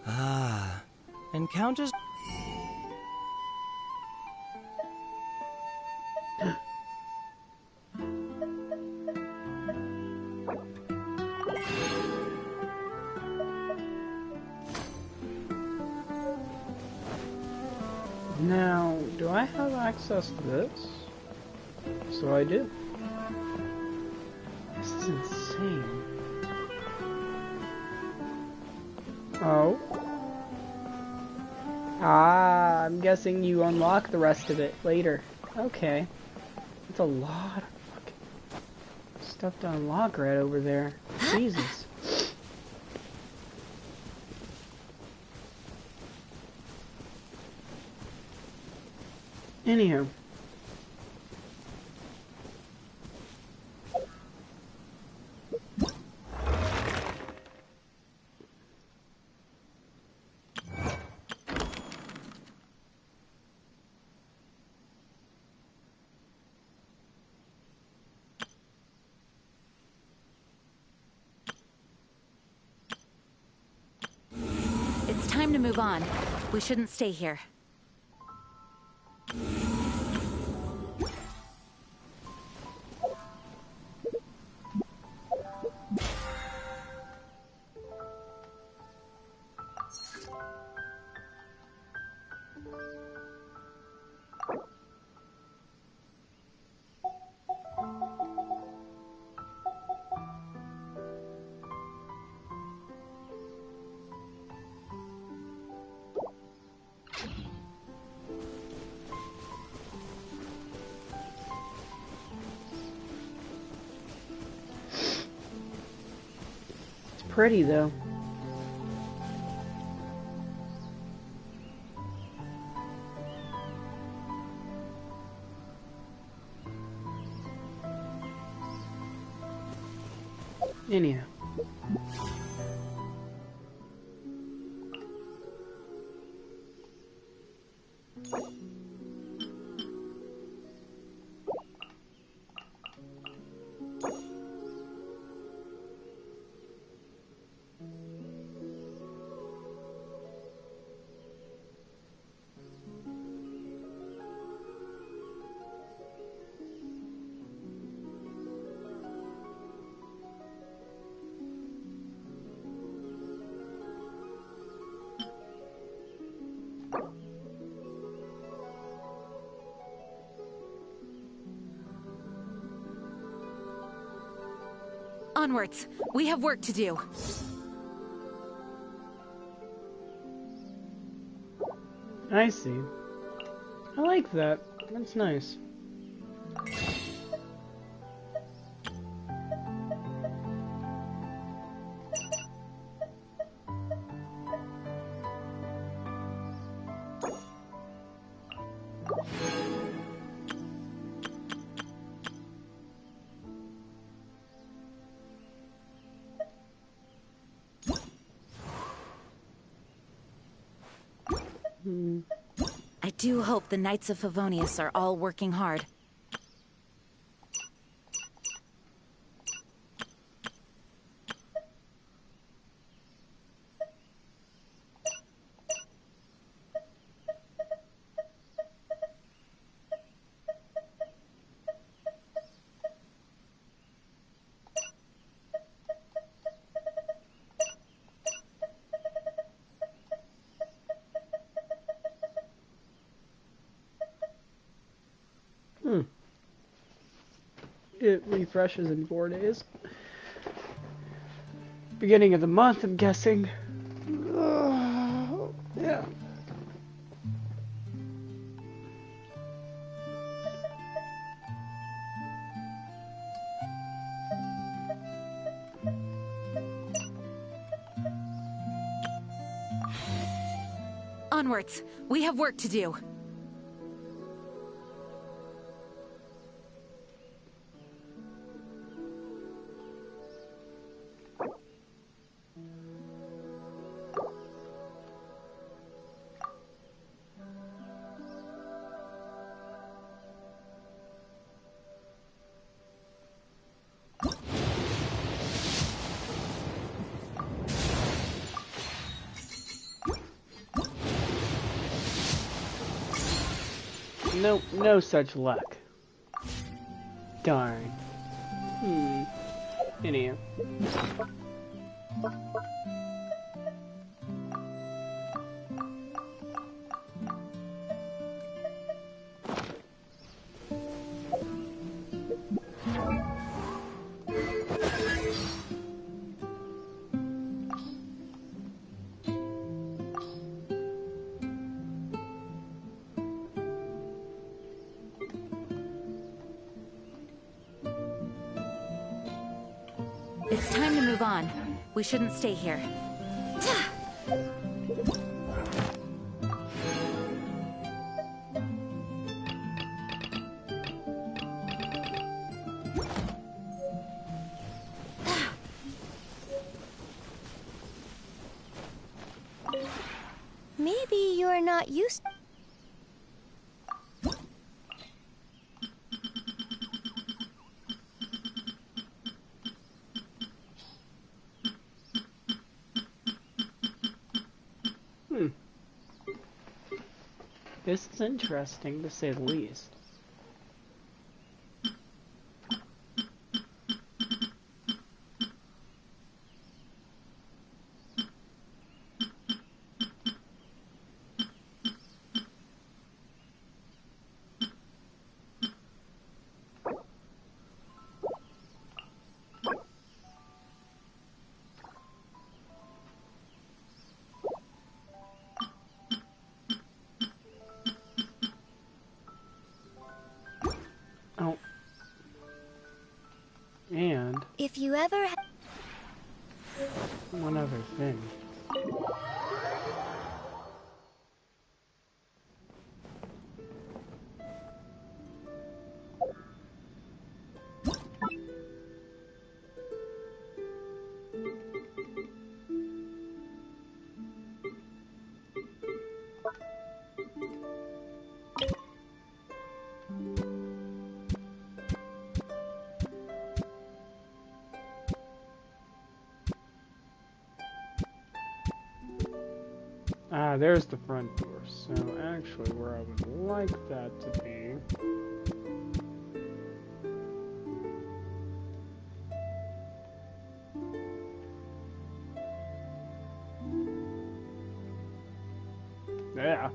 S: Ah, encounters...
C: Now, do I have access to this? So I do. This is insane. Oh. Ah, I'm guessing you unlock the rest of it later. Okay. That's a lot of fucking stuff to unlock right over there. Jesus. Anywho.
H: It's time to move on. We shouldn't stay here.
C: Pretty though. Anyhow.
H: Onwards. We have work to do.
C: I see. I like that. That's nice.
B: I do hope the Knights of Favonius are all working hard.
C: It refreshes in 4 days. Beginning of the month, I'm guessing. Yeah.
H: Onwards. We have work to do. No such luck. Darn. Anyhow.
B: It's time to move on. We shouldn't stay here.
M: Maybe you're not used.
C: This is interesting, to say the least. Oh. And
M: If you ever
C: one other thing. Ah, there's the front door. So actually where I would like that to be. Yeah.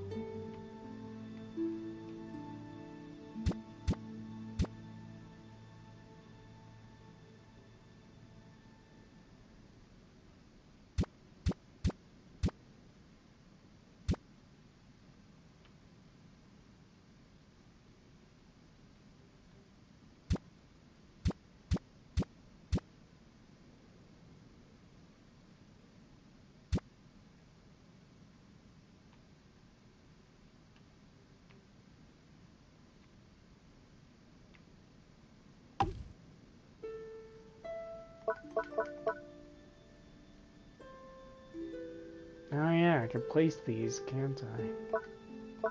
C: Yeah, I can place these, can't I?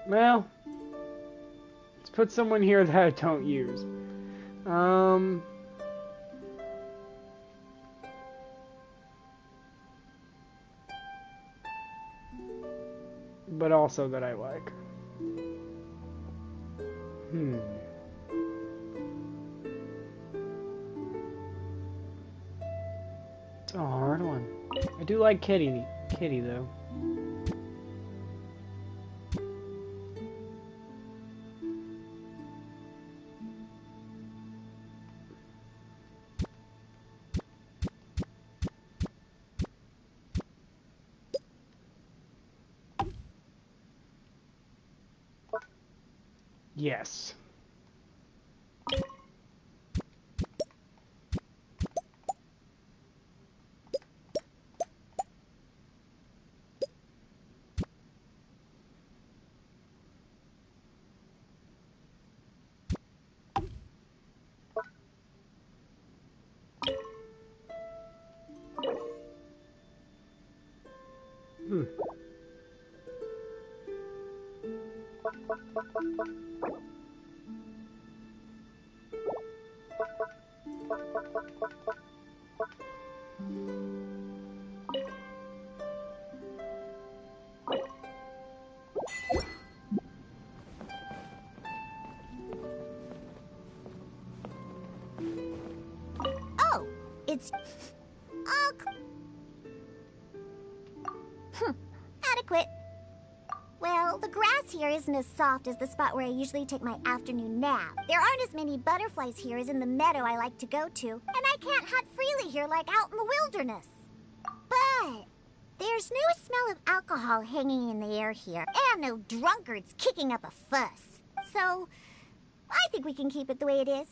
C: Well, let's put someone here that I don't use. But also that I like. It's a hard one. I do like Kitty though. Yes.
E: Oh, it's... Oh... Adequate. Well, the grass here isn't as soft as the spot where I usually take my afternoon nap. There aren't as many butterflies here as in the meadow I like to go to, and I can't hunt freely here like out in the wilderness. But there's no smell of alcohol hanging in the air here, and no drunkards kicking up a fuss. So, I think we can keep it the way it is.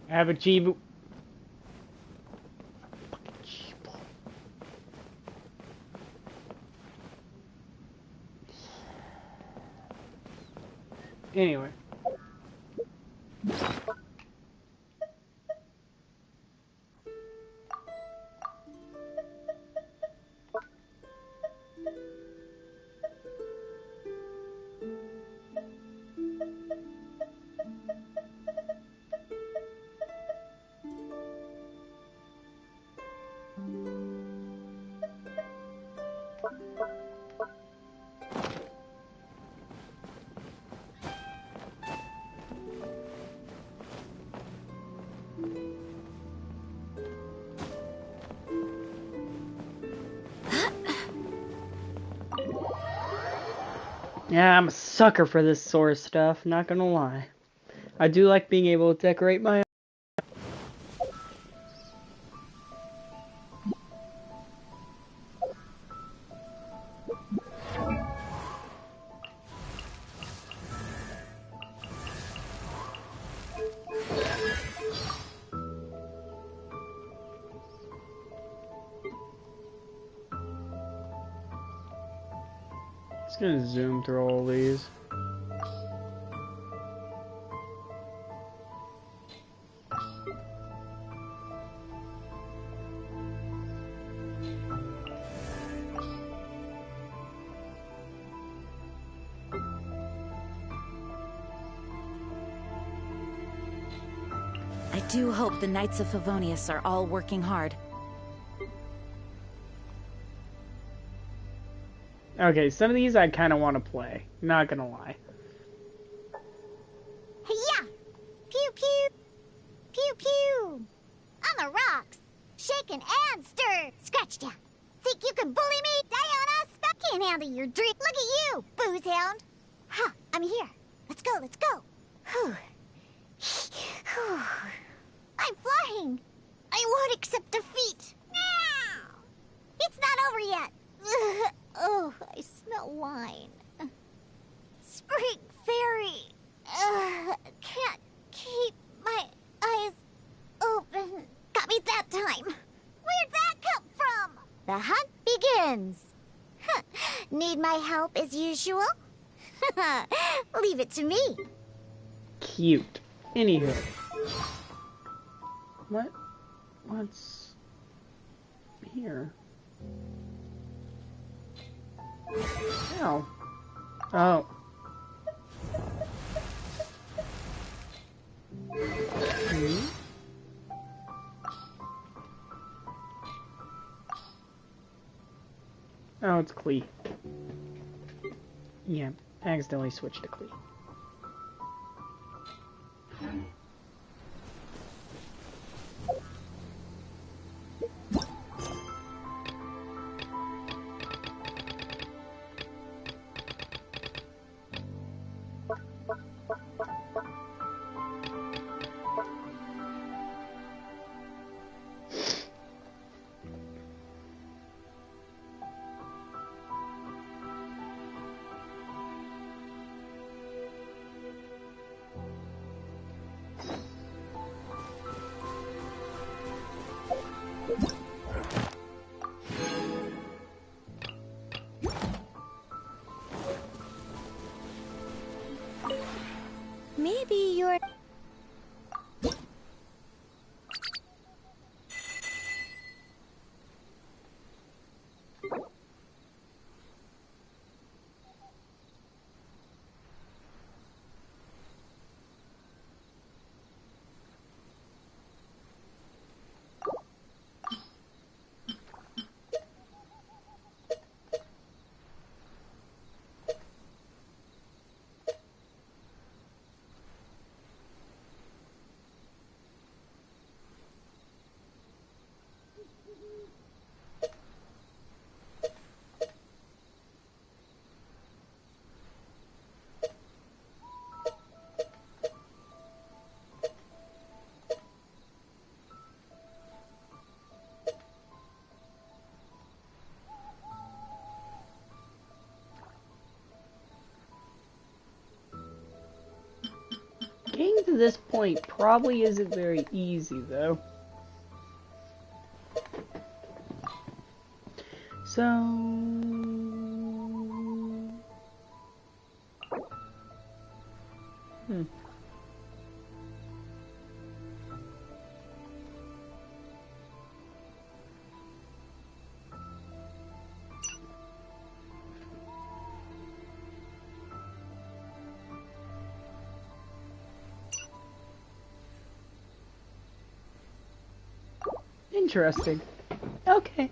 C: Have a Chibu. Anyway. Yeah, I'm a sucker for this sort of stuff, not gonna lie. I do like being able to decorate my Just gonna zoom through all these.
B: I do hope the Knights of Favonius are all working hard.
C: Okay, some of these I kind of want to play. Not gonna lie.
E: Yeah! Pew pew! Pew pew! On the rocks! Shaken and stirred! Scratch down! Think you can bully me? Diana, can't handle your drink! Look at you, booze hound! Huh, I'm here. Let's go, let's go! Whew. I'm flying! I won't accept defeat! Now! It's not over yet! Ugh. Oh, I smell wine. Spring fairy. Can't keep my eyes open. Got me that time. Where'd that come from? The hunt begins. Need my help as usual? Leave it to me.
C: Cute. Anywho. What's here? Ow. Oh. Oh, it's Klee. Yeah, I accidentally switched to Klee.
E: Maybe you're... Getting to this point probably isn't very easy, though. So... Interesting. Okay.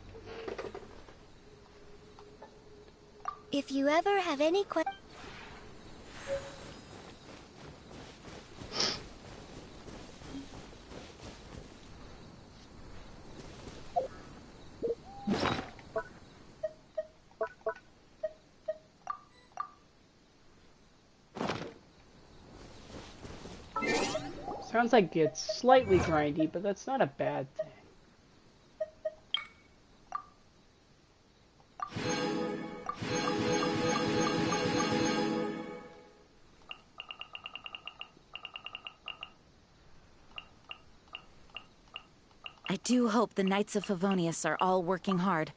E: If you ever have any questions...
C: Sounds like it's slightly grindy, but that's not a bad thing.
B: I do hope the Knights of Favonius are all working hard.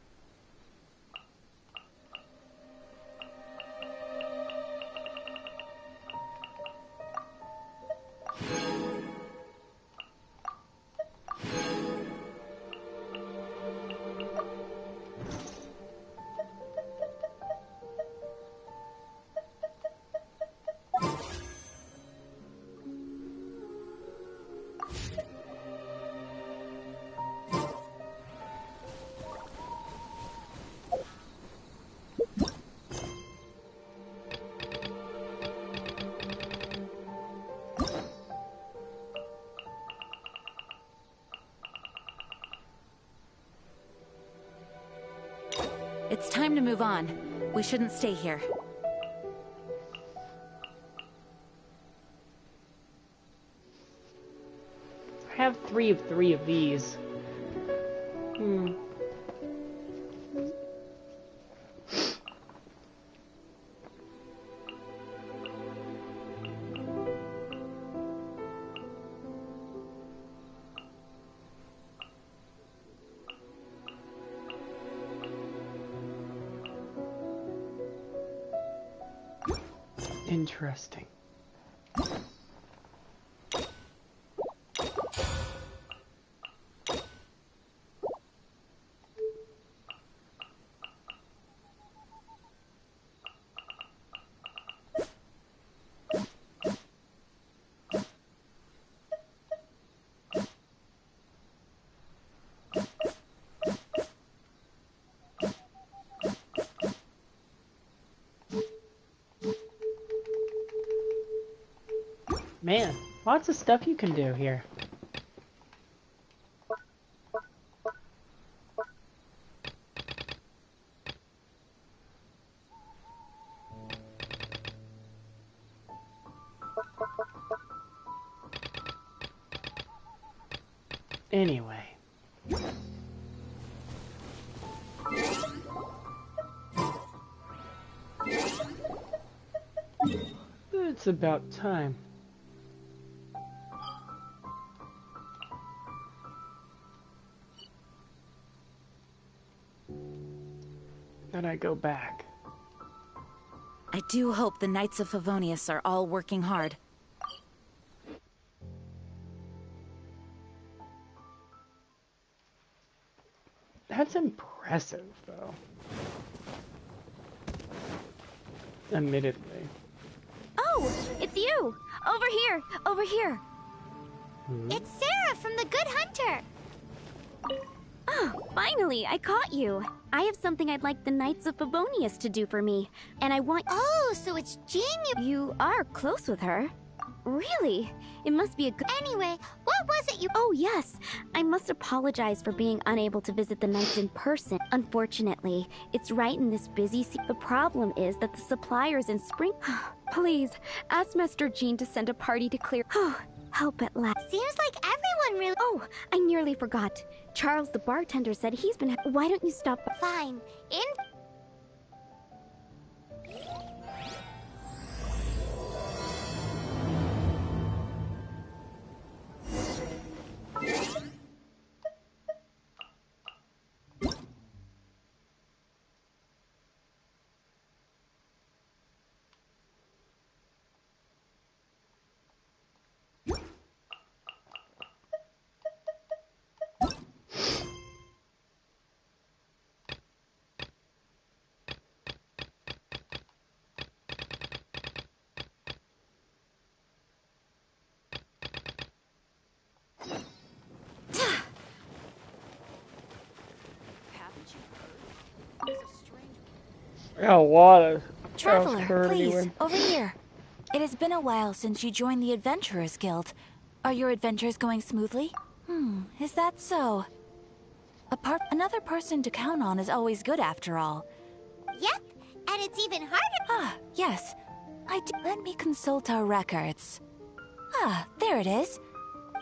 B: It's time to move on. We shouldn't stay here.
C: I have three of these. Interesting. Lots of stuff you can do here. Anyway. It's about time. Then I go back.
B: I do hope the Knights of Favonius are all working hard.
C: That's impressive, though. Admittedly.
A: Oh, it's you! Over here! Over here!
E: It's Sarah from the Good Hunter!
A: Oh, finally, I caught you. I have something I'd like the Knights of Favonius to do for me, and I want—
E: Oh, so it's Jean
A: You are close with her. Really? It must be a good—
E: Anyway, what was it you—
A: Oh, yes. I must apologize for being unable to visit the Knights in person. Unfortunately, it's right in this busy The problem is that the suppliers in spring— Please, ask Master Jean to send a party to clear— Help at last.
E: Seems like everyone really—
A: Oh, I nearly forgot. Charles the bartender said he's been— Why don't you stop—
E: Fine. In—
C: A lot of
B: Traveler, please, over here. It has been a while since you joined the Adventurers Guild. Are your adventures going smoothly? Is that so? Another person to count on is always good after all.
E: Yep, and it's even harder—
B: Ah, yes. Let me consult our records. Ah, there it is.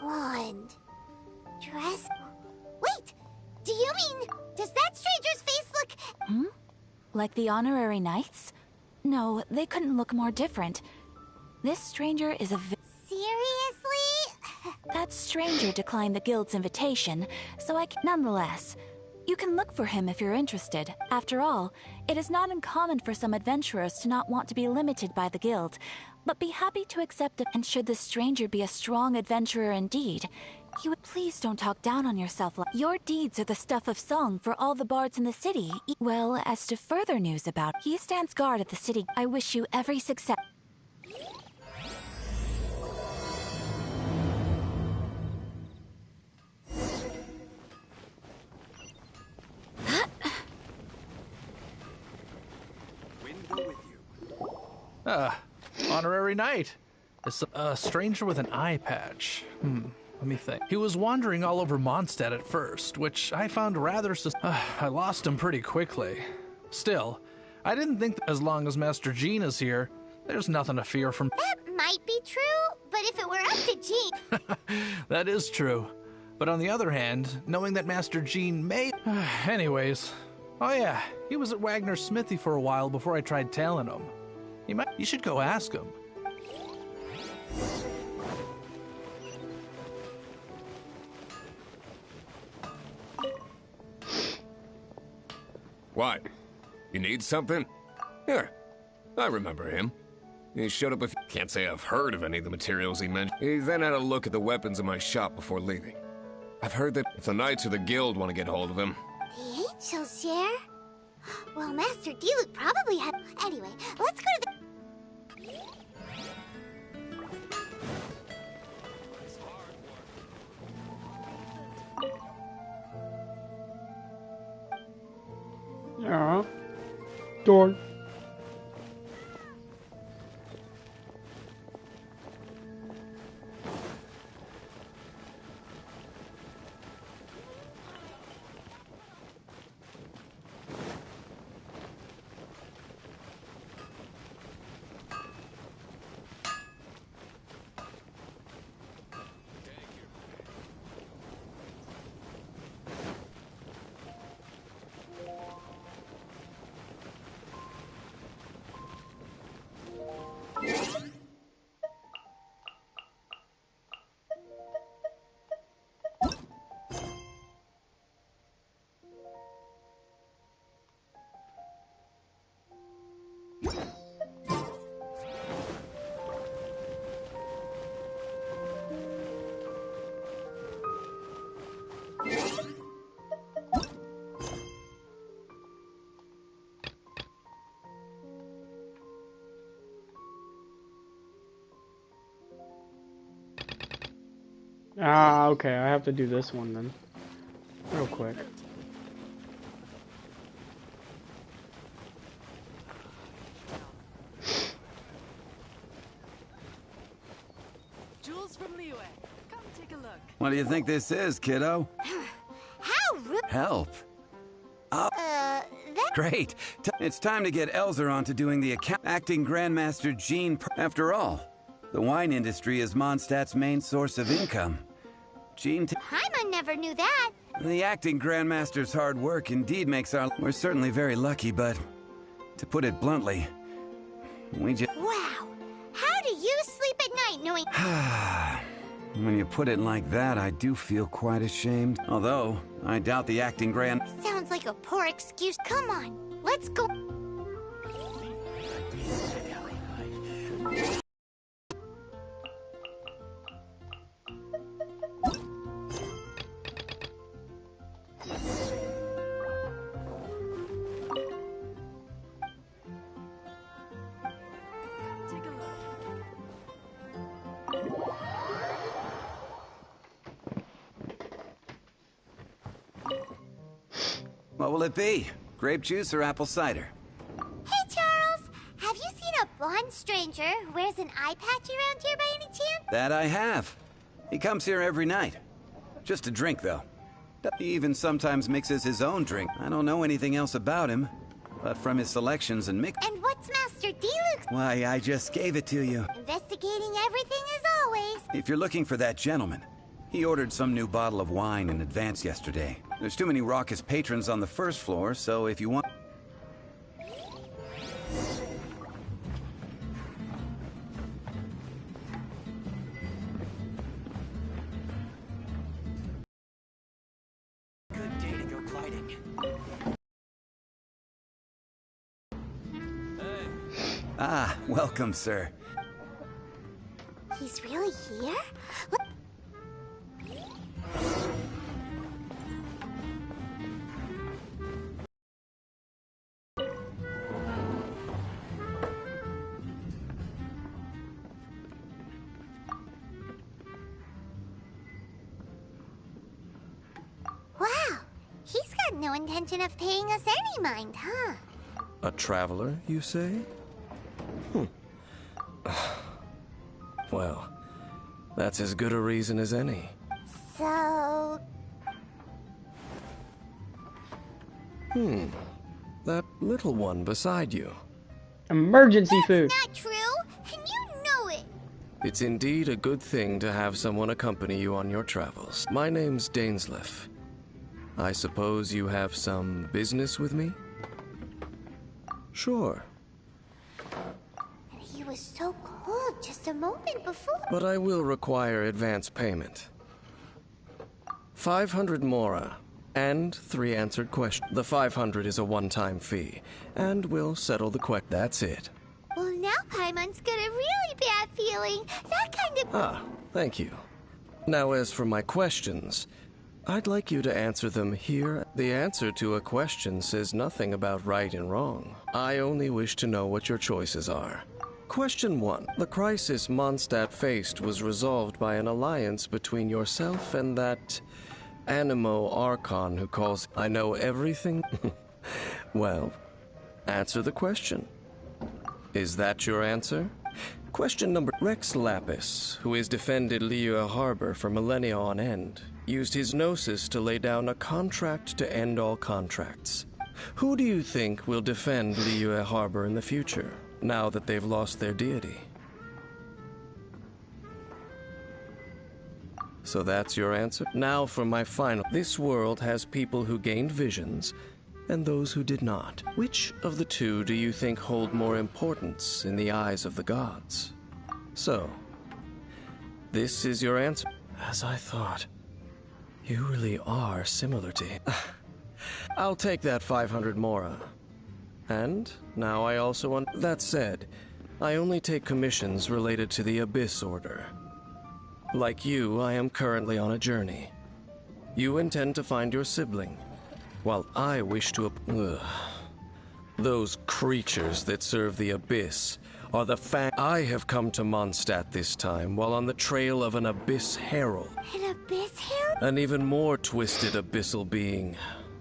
E: Wand. Dress— Wait! Do you mean— Does that stranger's face look—
B: Like the honorary knights? No, they couldn't look more different. This stranger is a
E: Seriously?
B: That stranger declined the guild's invitation, so nonetheless, you can look for him if you're interested. After all, it is not uncommon for some adventurers to not want to be limited by the guild, but be happy to accept it. And should the stranger be a strong adventurer indeed, he would— Please don't talk down on yourself. Your deeds are the stuff of song for all the bards in the city. Well, as to further news about, he stands guard at the city. I wish you every success.
O: Honorary knight. A stranger with an eye patch. Let me think. He was wandering all over Mondstadt at first, which I found rather I lost him pretty quickly. Still, I didn't think that as long as Master Jean is here, there's nothing to fear from—
E: That might be true, but if it were up to Jean—
O: That is true. But on the other hand, knowing that Master Jean may— Anyways. Oh yeah, he was at Wagner's smithy for a while before I tried tailing him. You should go ask him.
T: What? You need something? Here, I remember him. He showed up can't say I've heard of any of the materials he mentioned. He then had a look at the weapons in my shop before leaving. I've heard that if the Knights or the Guild want to get hold of him...
E: The Angels share? Well, Master Diluc probably had— Anyway, let's go to the—
C: Yeah. Door. Ah, okay, I have to do this one then. Real quick.
P: Jewels from Liyue. Come take a look.
L: What do you think this is, kiddo?
E: How rude.
L: Help. Oh,
E: that...
L: great. It's time to get Elzer on to doing the acting Grandmaster Jean. After all, the wine industry is Mondstadt's main source of income. Jean...
E: Paimon never knew that.
L: The acting Grandmaster's hard work indeed makes our... We're certainly very lucky, but... To put it bluntly, we just...
E: Wow. How do you sleep at night knowing...
L: When you put it like that, I do feel quite ashamed. Although, I doubt the acting grand...
E: Sounds like a poor excuse. Come on, let's go.
L: What will it be? Grape juice or apple cider?
E: Hey, Charles, have you seen a blonde stranger who wears an eye patch around here by any chance?
L: That I have. He comes here every night. Just to drink, though. He even sometimes mixes his own drink. I don't know anything else about him, but from his selections and mix...
E: And what's Master Deluxe?
L: Why, I just gave it to you.
E: Investigating everything as always.
L: If you're looking for that gentleman, he ordered some new bottle of wine in advance yesterday. There's too many raucous patrons on the first floor, so if you want...
I: Good day to go gliding.
L: Ah, welcome, sir.
E: He's really here? What? Wow, he's got no intention of paying us any mind, huh?
T: A traveler, you say? Well, that's as good a reason as any.
E: So...
T: That little one beside you.
C: Emergency food.
E: Not true, and you know it.
T: It's indeed a good thing to have someone accompany you on your travels. My name's Dainsleif. I suppose you have some business with me? Sure.
E: He was so cold just a moment before.
T: But I will require advance payment. 500 mora, and 3 answered questions. The 500 is a one-time fee, and we'll settle the question. That's it.
E: Well, now Paimon's got a really bad feeling. That kind of...
T: Ah, thank you. Now, as for my questions, I'd like you to answer them here. The answer to a question says nothing about right and wrong. I only wish to know what your choices are. Question 1. The crisis Mondstadt faced was resolved by an alliance between yourself and that Animo Archon who calls... I know everything? Well, answer the question. Is that your answer? Question number... Rex Lapis, who has defended Liyue Harbor for millennia on end, used his gnosis to lay down a contract to end all contracts. Who do you think will defend Liyue Harbor in the future, now that they've lost their deity? So that's your answer? Now for my final. This world has people who gained visions, and those who did not. Which of the two do you think hold more importance in the eyes of the gods? So, this is your answer. As I thought. You really are similar to him. I'll take that 500 mora. And now I also want... That said, I only take commissions related to the Abyss Order. Like you, I am currently on a journey. You intend to find your sibling, while I wish to... Those creatures that serve the Abyss
G: are the I have come to Mondstadt this time while on the trail of an Abyss Herald.
E: An Abyss Herald?
G: An even more twisted abyssal being.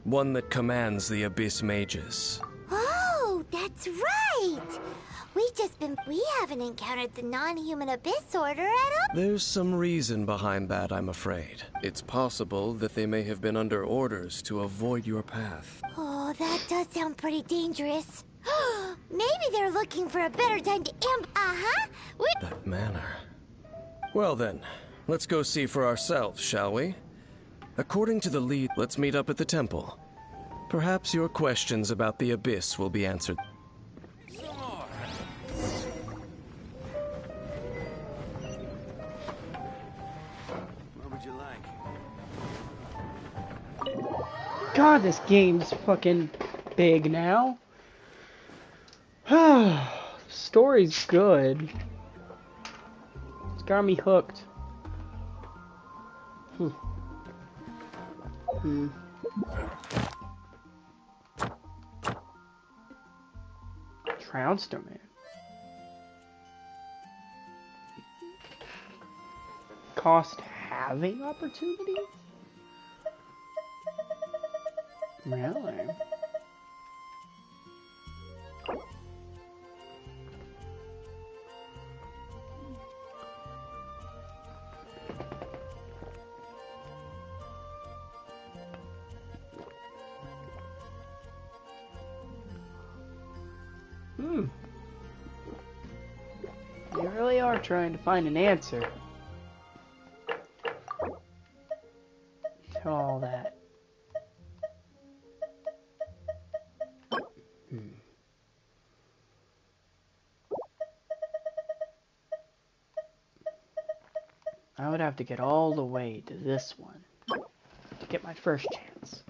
G: One that commands the Abyss Mages.
E: Oh, that's right! We haven't encountered the non-human Abyss Order at all.
G: There's some reason behind that, I'm afraid. It's possible that they may have been under orders to avoid your path.
E: Oh, that does sound pretty dangerous. Maybe they're looking for a better time to
G: That manner. Well then, let's go see for ourselves, shall we? According to the lead, let's meet up at the temple. Perhaps your questions about the Abyss will be answered.
C: God, this game's fucking big now. The story's good. It's got me hooked. Trounced him, man. Cost having opportunities? Really? You really are trying to find an answer to all that. I would have to get all the way to this one to get my first chance.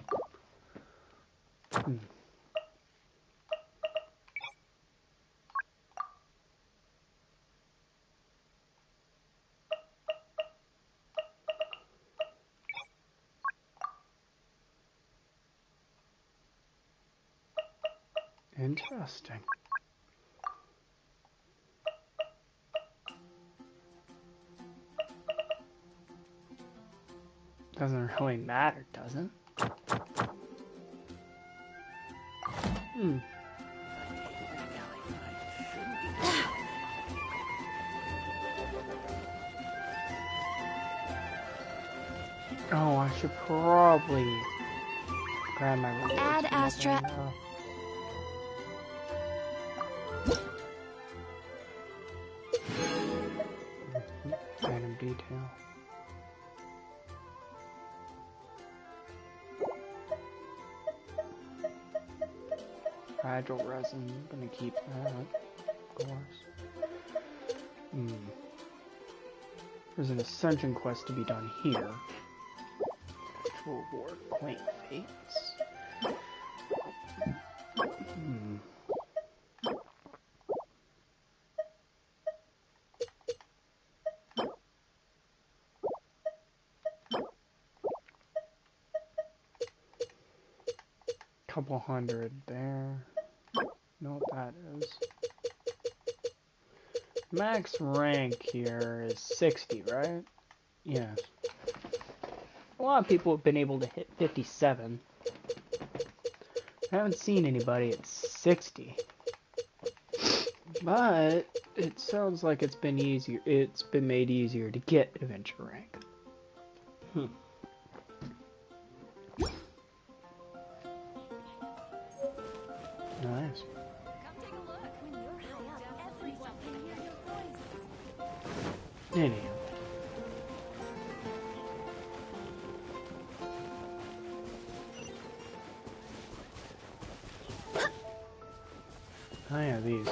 C: Interesting. Doesn't really matter, does it? Oh, I should probably grab my rewards.
B: Add Astra.
C: Random detail. Fragile resin, I'm gonna keep that, of course. There's an Ascension quest to be done here. To reward quaint fates. Couple hundred there. Know what that is. Max rank here is 60, right? Yeah. A lot of people have been able to hit 57. I haven't seen anybody at 60. But it sounds like it's been easier. It's been made easier to get adventure rank. Nice. Anyhow. I have these.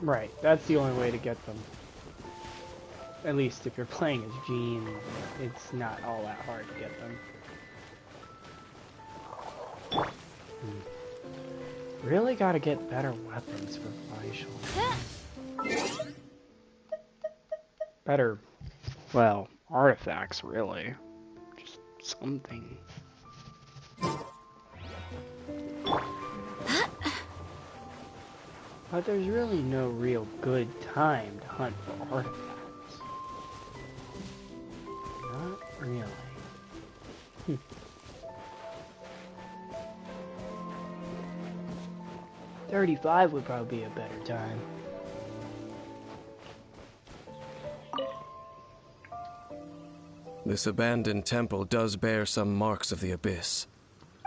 C: Right, that's the only way to get them. At least if you're playing as Jean, it's not all that hard to get them. Really gotta get better weapons for Faisal. Better, well, artifacts, really. Just something. But there's really no real good time to hunt for artifacts. Not really. 35 would probably be a better time.
G: This abandoned temple does bear some marks of the abyss.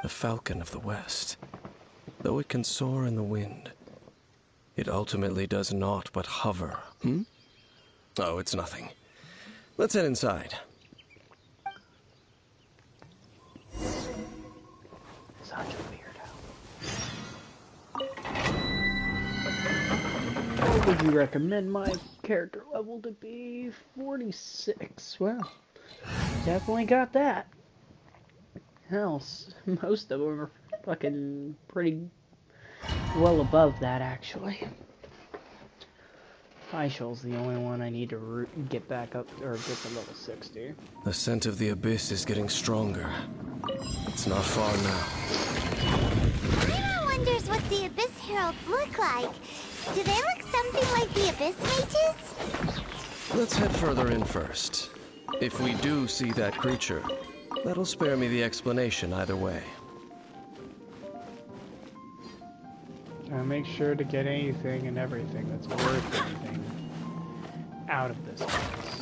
G: The falcon of the west. Though it can soar in the wind, it ultimately does naught but hover. Oh, it's nothing. Let's head inside.
C: Such a weirdo. What would you recommend my character level to be? 46. Well, definitely got that. Hell, most of them are fucking pretty well above that, actually. Faishal's the only one I need to get back up, or get to level 60.
G: The scent of the abyss is getting stronger. It's not far now.
E: Paimon wonders what the Abyss Heralds look like. Do they look something like the Abyss Mages?
G: Let's head further in first. If we do see that creature, that'll spare me the explanation either way.
C: Make sure to get anything and everything that's worth anything out of this place.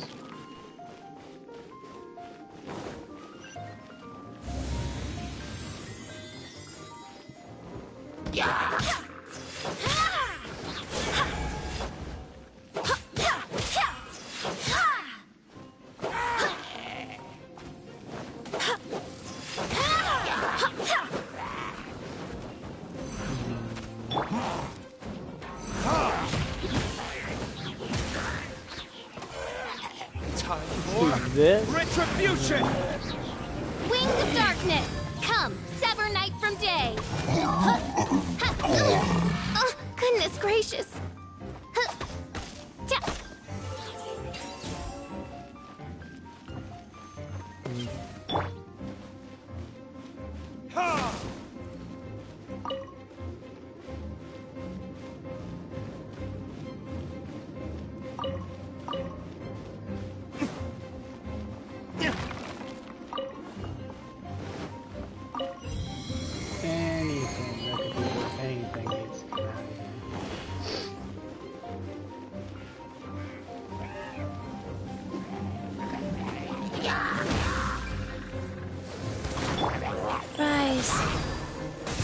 D: Retribution!
A: Wings of darkness! Come, sever night from day! Oh, goodness gracious!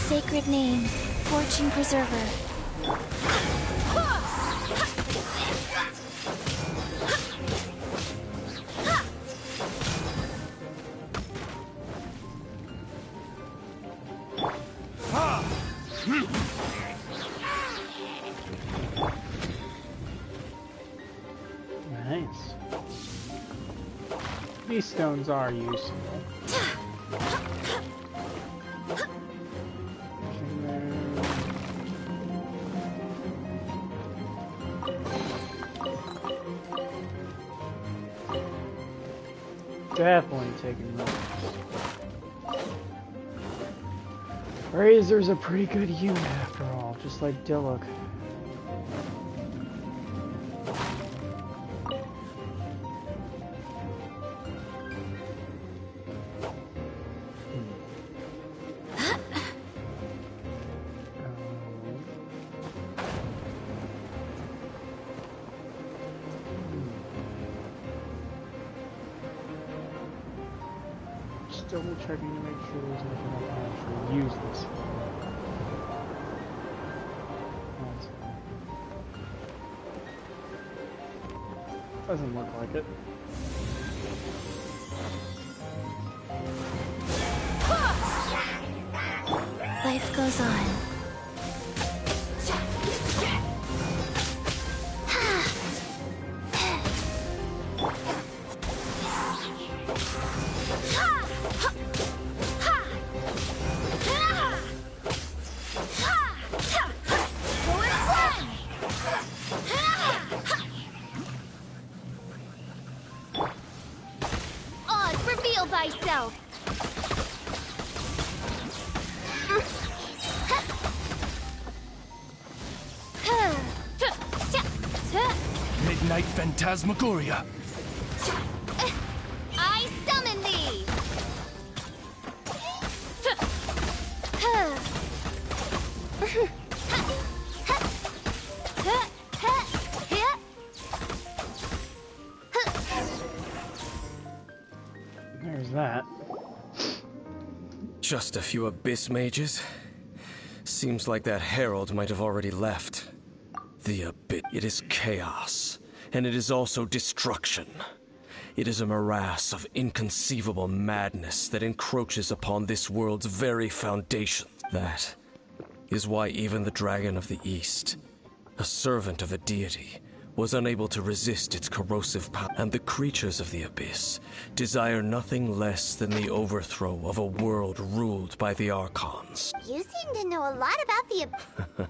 A: Sacred name, Fortune Preserver.
C: Nice. These stones are useful. Definitely taking notes. Razor's a pretty good unit after all, just like Dillock. Double checking to make sure there's nothing I can actually use this for. Doesn't look like it.
A: Life goes on. Thyself.
W: night phantasmagoria.
E: I summon thee!
C: There's that.
G: Just a few abyss mages? Seems like that herald might have already left. The abyss. It is chaos, and it is also destruction. It is a morass of inconceivable madness that encroaches upon this world's very foundation. That is why even the Dragon of the East, a servant of a deity, was unable to resist its corrosive power, and the creatures of the abyss desire nothing less than the overthrow of a world ruled by the Archons.
E: You seem to know a lot about the...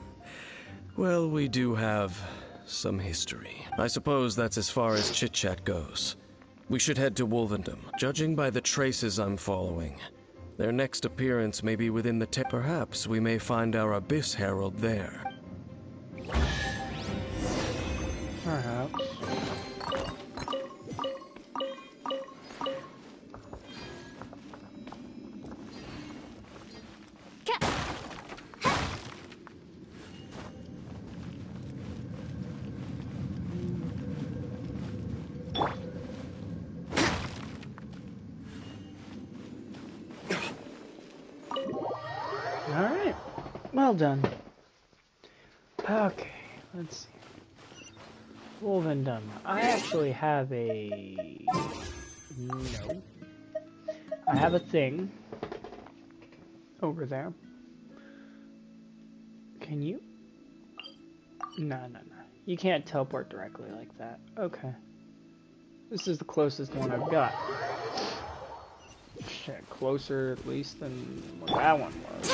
G: Well, we do have some history. I suppose that's as far as chit-chat goes. We should head to Wolvendom. Judging by the traces I'm following, their next appearance may be within the Perhaps we may find our Abyss Herald there.
C: Perhaps. Alright. Well done. Okay, let's see. Wolvendom. I actually have a... No. I have a thing over there. Can you? No. You can't teleport directly like that. Okay. This is the closest one I've got. Shit, closer at least than what that one was.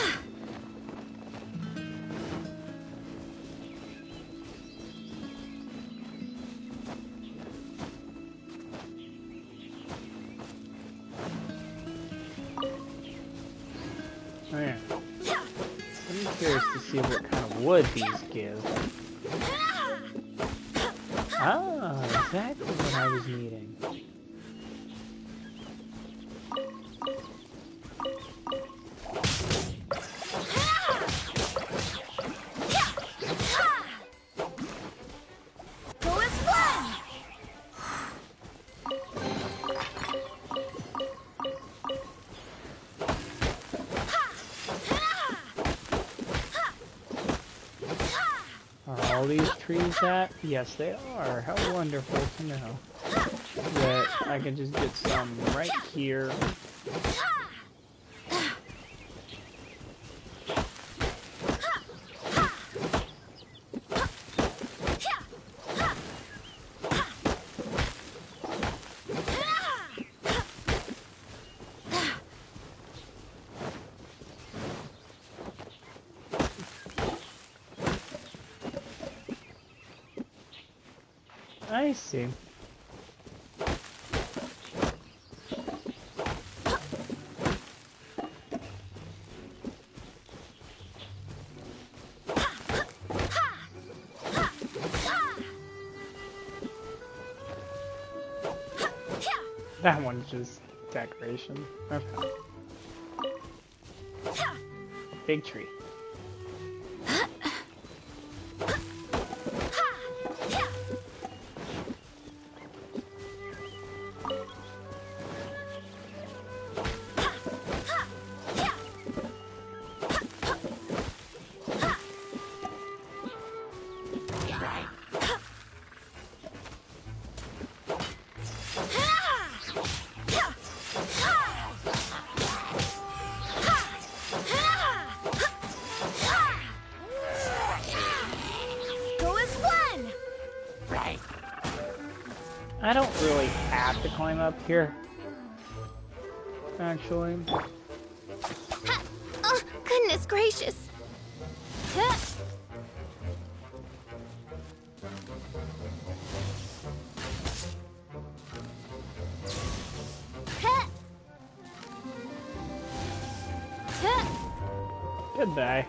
C: Oh yeah. I'm curious to see what kind of wood these give. Ah, exactly what I was needing. All these trees at? Yes, they are. How wonderful to know that I can just get some right here. I see. That one's just decoration. Okay. Big tree. I don't really have to climb up here, actually.
E: Ha! Oh, goodness gracious! Ha! Ha! Ha!
C: Goodbye.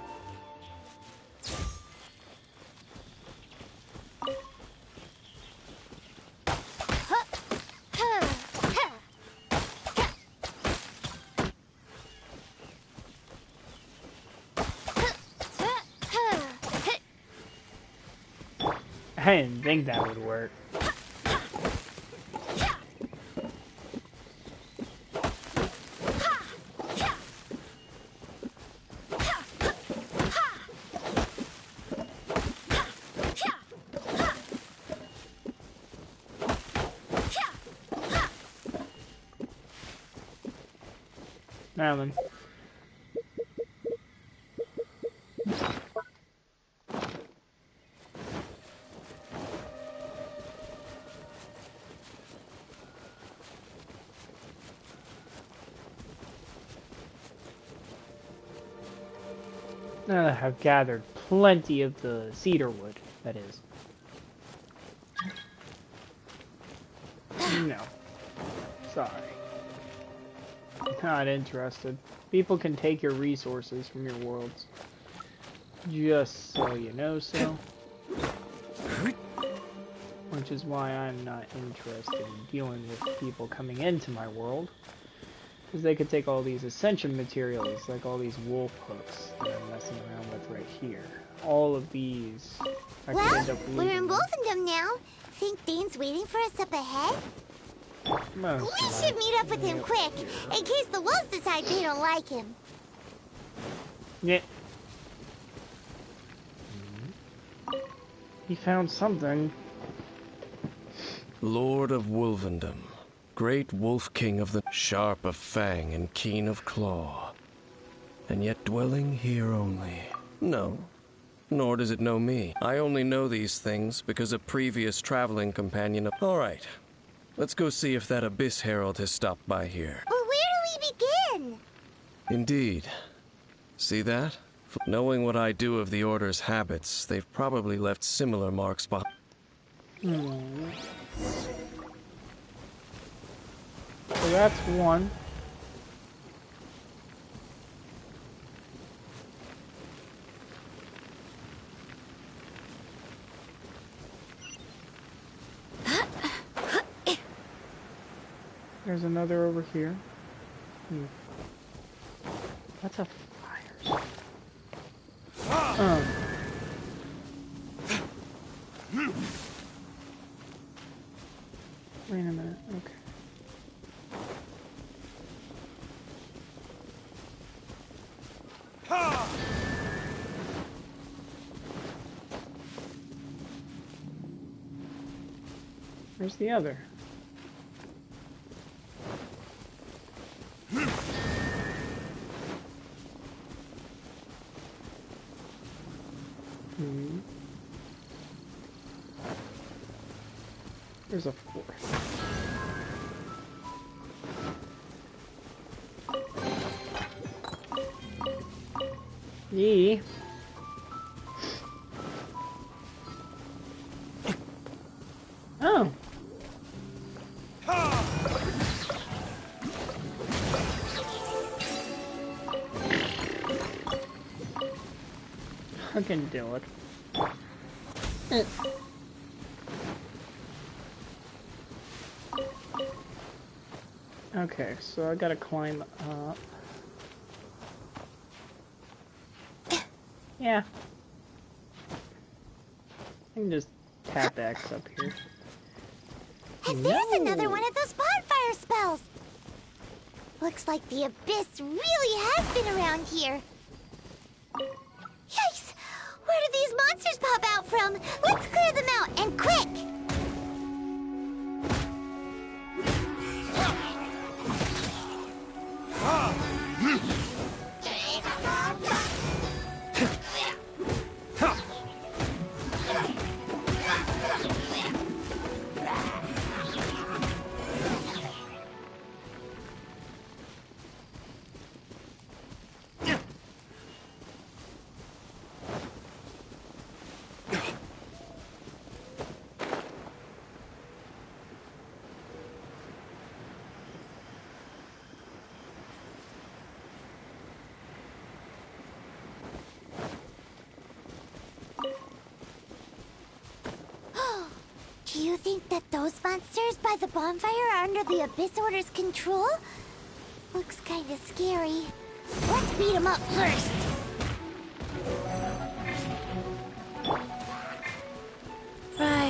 C: I didn't think that would work. Now then. Now that I have gathered plenty of the cedar wood, that is. No. Sorry. Not interested. People can take your resources from your worlds. Just so you know so. Which is why I'm not interested in dealing with people coming into my world. Because they could take all these ascension materials, like all these wolf hooks that I'm messing around with right here. All of these I could end up losing.
E: We're in Wolfendom now. Think Dane's waiting for us up ahead?
C: Most
E: We should meet up with him quick, in case the wolves decide they don't like him.
C: Yeah. He found something.
G: Lord of Wolvendom, great wolf king of the sharp of fang and keen of claw, and yet dwelling here only. No, nor does it know me. I only know these things because a previous traveling companion of... All right, let's go see if that Abyss Herald has stopped by here.
E: But where do we begin?
G: Indeed. See that? Knowing what I do of the Order's habits, they've probably left similar marks behind.
C: So that's one. There's another over here. That's a fire. Wait a minute. Okay. Where's the other? There's a fourth. Yeah. Oh. I can do it. Okay, so I gotta climb up. Yeah. I can just tap X up here.
E: And there's another one of those bonfire spells! Looks like the Abyss really has been around here. Yikes! Where did these monsters pop out from? Let's clear them out, and quick! Do you think that those monsters by the bonfire are under the Abyss Order's control? Looks kinda scary. Let's beat them up first.
B: Right.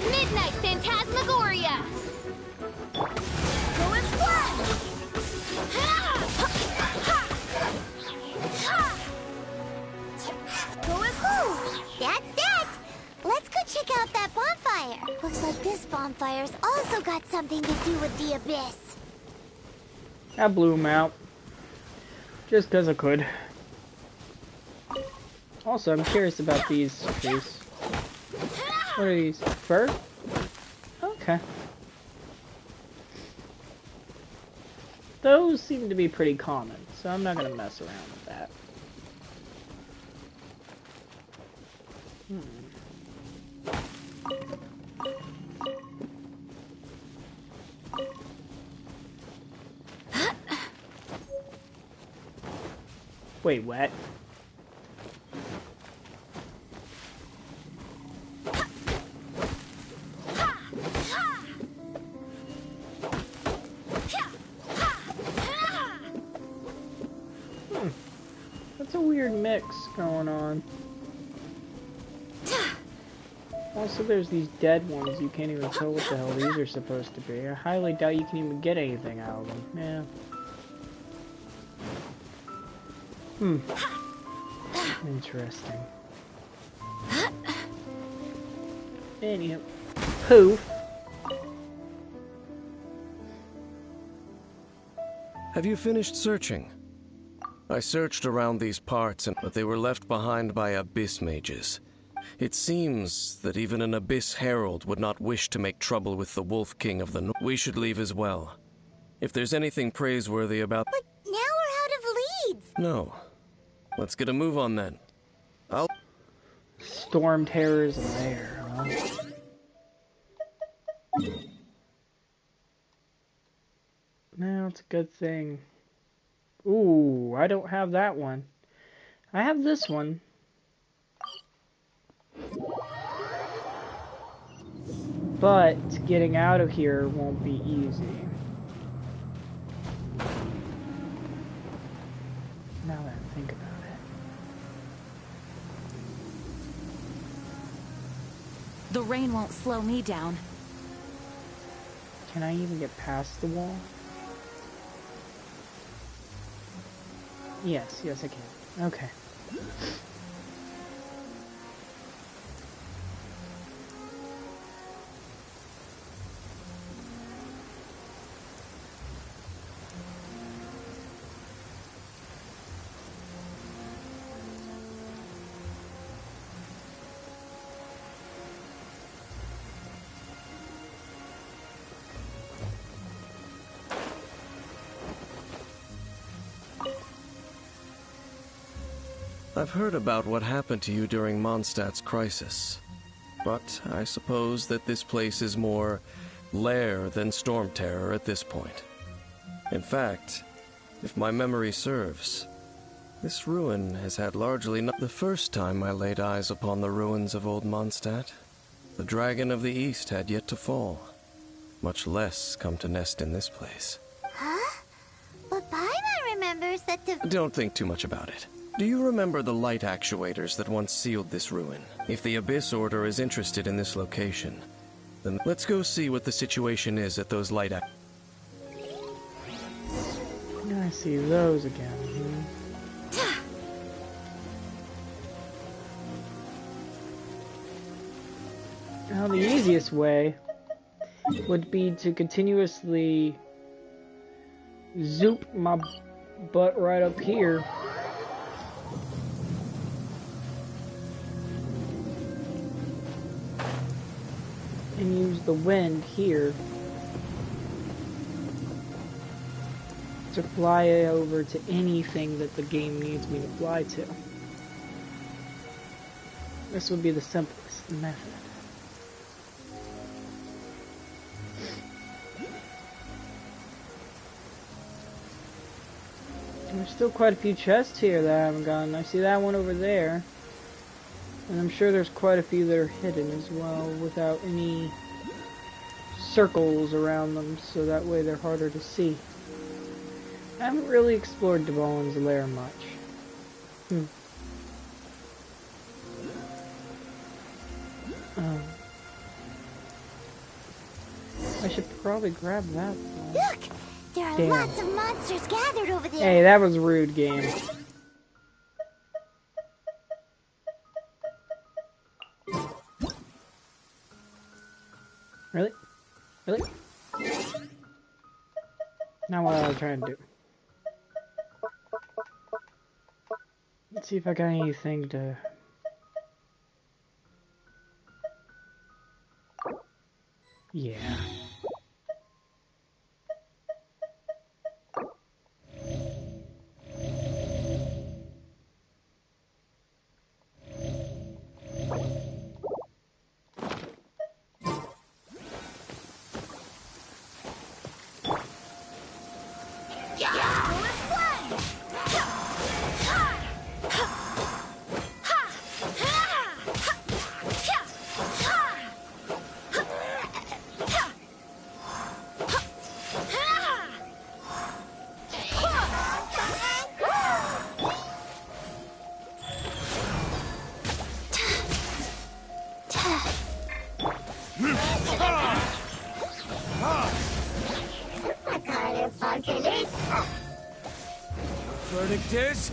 E: Midnight Phantasmagoria! Go and splash! Go and splash! That's that! Let's go check out that bonfire. Looks like this bonfire's also got something to do with the abyss.
C: I blew him out. Just because I could. Also, I'm curious about these trees. What are these? Fur? Okay. Those seem to be pretty common, so I'm not going to mess around with that. Wait, what? That's a weird mix going on. Also, there's these dead ones. You can't even tell what the hell these are supposed to be. I highly doubt you can even get anything out of them. Yeah. Interesting. Anywho. Poof.
G: Have you finished searching? I searched around these parts, but they were left behind by abyss mages. It seems that even an abyss herald would not wish to make trouble with the Wolf King of the North. We should leave as well. If there's anything praiseworthy about...
E: But now we're out of leads.
G: No. Let's get a move on then.
C: Storm terrors in there, huh? No, it's a good thing. Ooh, I don't have that one. I have this one. But getting out of here won't be easy. Now that I think about it.
B: The rain won't slow me down.
C: Can I even get past the wall? Yes, I can. Okay.
G: I've heard about what happened to you during Mondstadt's crisis, but I suppose that this place is more lair than storm terror at this point. In fact, if my memory serves, this ruin has had largely not the first time I laid eyes upon the ruins of old Mondstadt. The Dragon of the East had yet to fall, much less come to nest in this place.
E: Huh? But Paimon remembers that the...
G: Don't think too much about it. Do you remember the light actuators that once sealed this ruin? If the Abyss Order is interested in this location, then let's go see what the situation is at those light
C: I see those again. Now the easiest way would be to continuously zoop my butt right up here. And use the wind here to fly over to anything that the game needs me to fly to. This would be the simplest method. There's still quite a few chests here that I haven't gotten. I see that one over there. And I'm sure there's quite a few that are hidden as well without any circles around them, so that way they're harder to see. I haven't really explored Dvalin's lair much. I should probably grab that though.
E: Look! There are lots of monsters gathered over there.
C: Hey, that was rude, game. Really? Really? Not what I was trying to do. Let's see if I got anything to... Yeah.
T: Verdict is...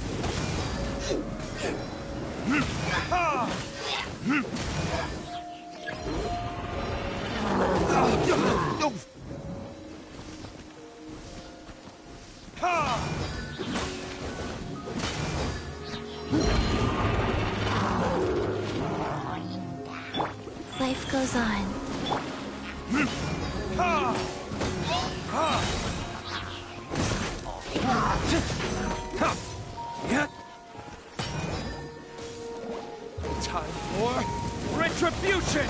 B: Life goes on.
T: Time for retribution!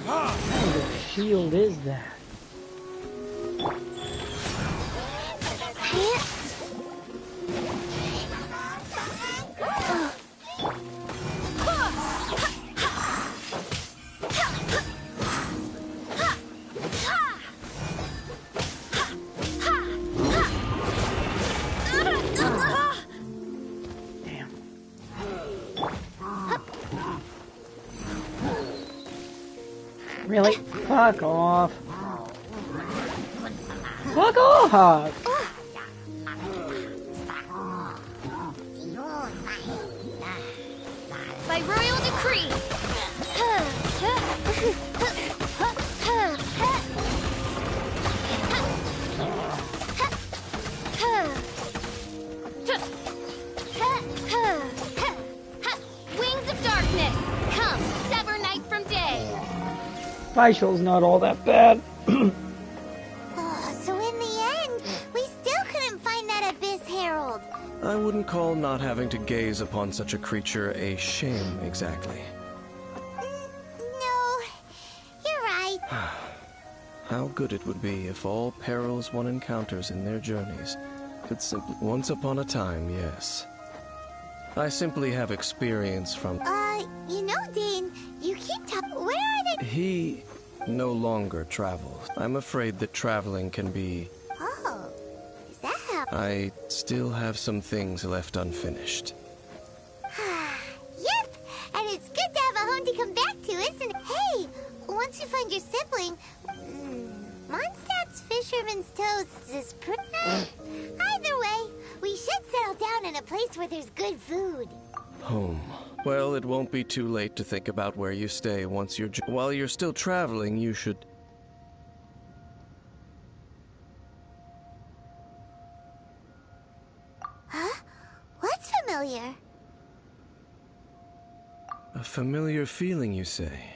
C: What kind of shield is that? Really? Fuck off. Fuck off!
E: By royal decree. Wings of darkness, come, sever night from day.
C: Facial's not all that bad.
E: So in the end, we still couldn't find that Abyss Herald.
G: I wouldn't call not having to gaze upon such a creature a shame, exactly.
E: No, you're right.
G: How good it would be if all perils one encounters in their journeys could simply... Once upon a time, yes. I simply have experience from...
E: You know, Dane, you keep talking... Where are they?
G: He no longer travels. I'm afraid that traveling can be...
E: Oh, is that how...
G: I still have some things left unfinished.
E: Yep, and it's good to have a home to come back to, isn't it? Hey, once you find your sibling... Mondstadt's Fisherman's Toast is pretty... Either way, we should settle down in a place where there's good food.
G: Home. Well, it won't be too late to think about where you stay once you're... While you're still traveling, you should...
E: Huh? What's familiar?
G: A familiar feeling, you say?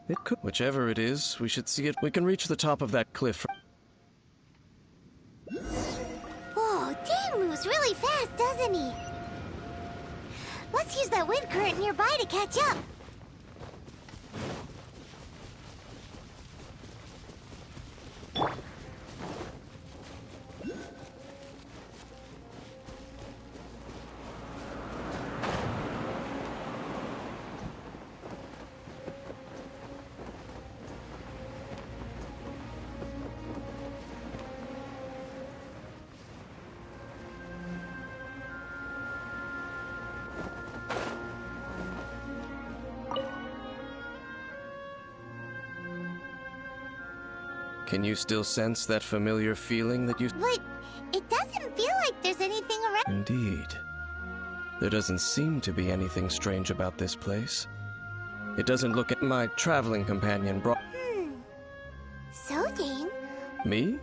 G: It could... Whichever it is, we should see it. We can reach the top of that cliff.
E: Whoa, Dane moves really fast, doesn't he? Let's use that wind current nearby to catch up.
G: Can you still sense that familiar feeling that you...
E: But it doesn't feel like there's anything around.
G: Indeed. There doesn't seem to be anything strange about this place. It doesn't look at my traveling companion brought...
E: So, Dane?
G: Me?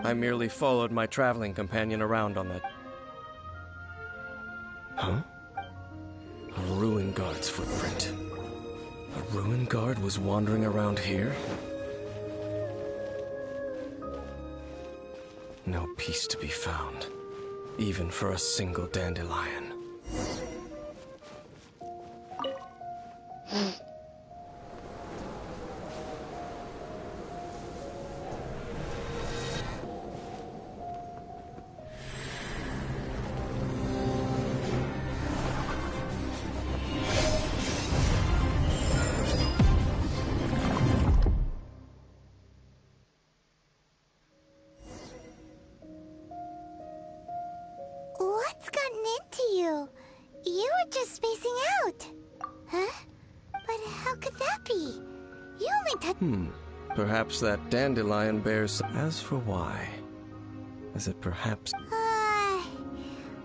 G: I merely followed my traveling companion around on that... Huh? A ruin guard's footprint. A ruin guard was wandering around here? No peace to be found, even for a single dandelion.
E: What's gotten into you? You were just spacing out. Huh? But how could that be? You only touched...
G: Perhaps that dandelion bears... As for why? Is it perhaps...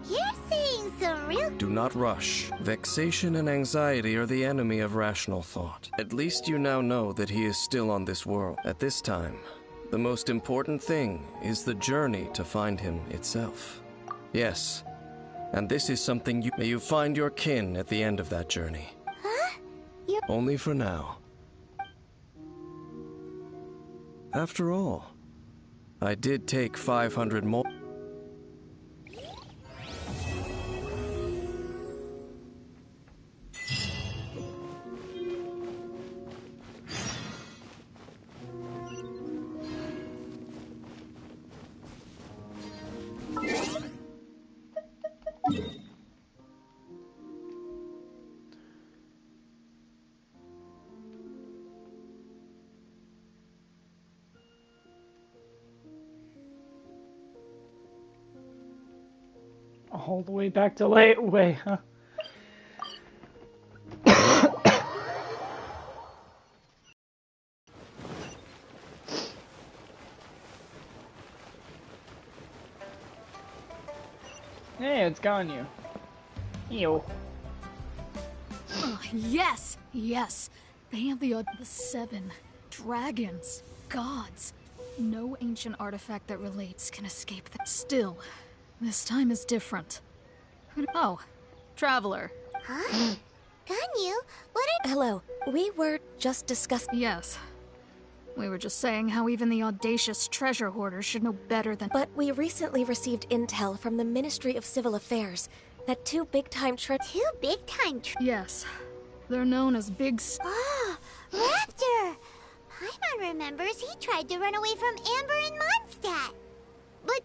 E: You're saying some real...
G: Do not rush. Vexation and anxiety are the enemy of rational thought. At least you now know that he is still on this world. At this time, the most important thing is the journey to find him itself. Yes, and this is something you... May you find your kin at the end of that journey.
E: Huh?
G: Only for now. After all, I did take 500 more...
C: All the way back to way, huh? Hey, it's gone you. Ew.
D: Oh, yes, yes. They have the 7 dragons, gods. No ancient artifact that relates can escape that. Still, this time is different. Oh, traveler.
E: Huh? Ganyu, what are...
M: Hello. We were just discussing...
D: Yes. We were just saying how even the audacious treasure hoarders should know better than...
M: But we recently received intel from the Ministry of Civil Affairs that 2 big-time
E: Two big-time
D: Yes. They're known as Big...
E: Oh, Raptor! Paimon remembers he tried to run away from Amber and Mondstadt. But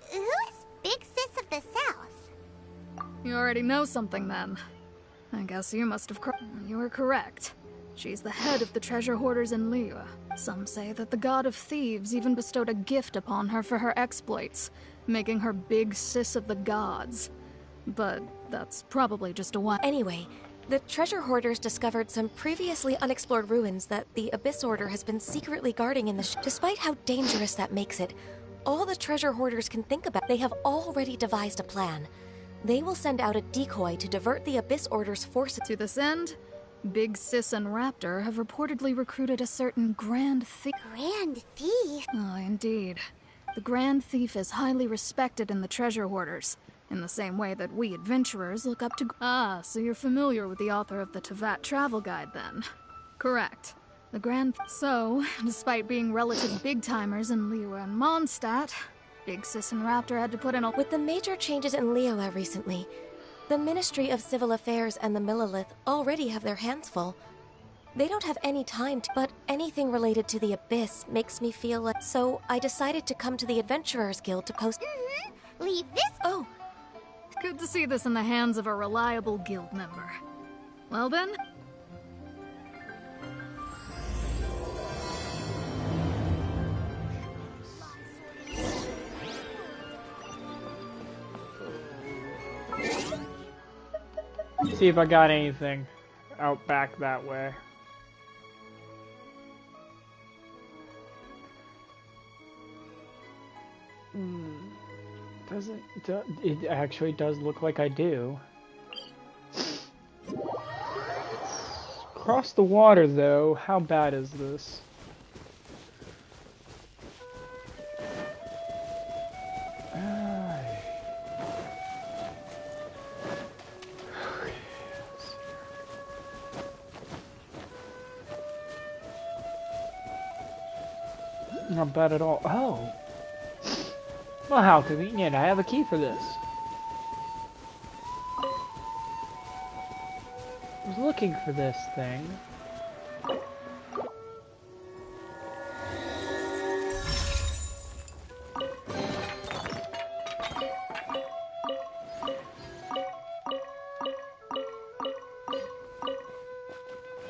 E: who is Big Sis of the South?
D: You already know something then. I guess you must have... You were correct. She's the head of the treasure hoarders in Liyue. Some say that the god of thieves even bestowed a gift upon her for her exploits, making her Big Sis of the gods. But that's probably just a one.
M: Anyway, the treasure hoarders discovered some previously unexplored ruins that the Abyss Order has been secretly guarding in the Despite how dangerous that makes it, all the treasure hoarders can think about, they have already devised a plan. They will send out a decoy to divert the Abyss Order's forces.
D: To this end, Big Sis and Raptor have reportedly recruited a certain Grand Thief.
E: Grand Thief?
D: Oh, indeed. The Grand Thief is highly respected in the treasure hoarders, in the same way that we adventurers look up to... Ah, so you're familiar with the author of the Tevat Travel Guide, then. Correct. The Grand... So, despite being relative big-timers in Liyue and Mondstadt, Big Sis and Raptor had to put in a...
M: With the major changes in Liyue recently, the Ministry of Civil Affairs and the Millelith already have their hands full. They don't have any time to... But anything related to the Abyss makes me feel like... So, I decided to come to the Adventurers Guild to post...
E: Leave this...
M: Oh.
D: Good to see this in the hands of a reliable guild member. Well then...
C: See if I got anything out back that way. It actually does look like I do. Across the water, though, how bad is this? Not bad at all. Oh! Well, how convenient. I have a key for this. I was looking for this thing.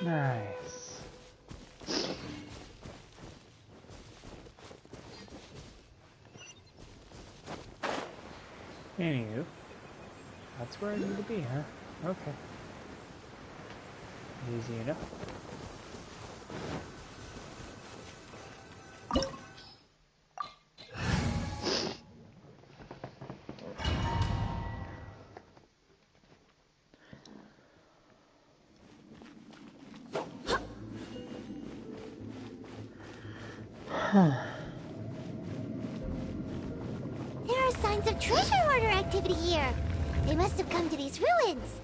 C: Nice. Anywho, that's where I need to be, huh? Okay. Easy enough.
E: There are signs of treasure hoarder activity here. They must have come to these ruins.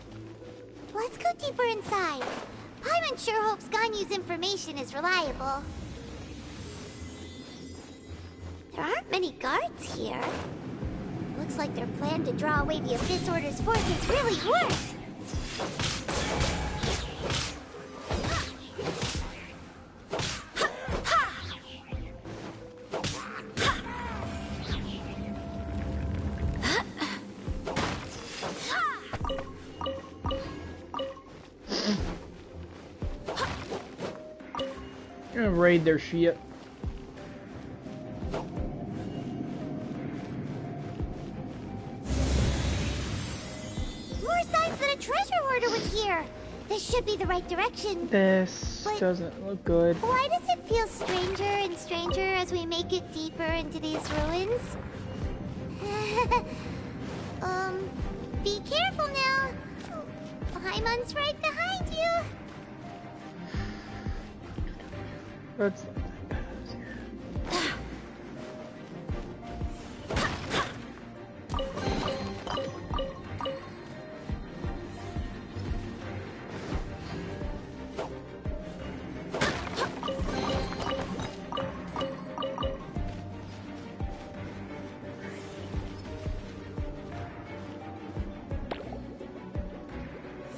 E: Let's go deeper inside. Paimon sure hopes Ganyu's information is reliable. There aren't many guards here. Looks like their plan to draw away the Abyss Order's forces really worked.
C: Gonna raid their shit.
E: More signs that a treasure hoarder was here. This should be the right direction.
C: This doesn't look good.
E: Why does it feel stranger and stranger as we make it deeper into these ruins? Be careful now. Paimon's right behind you.
C: That's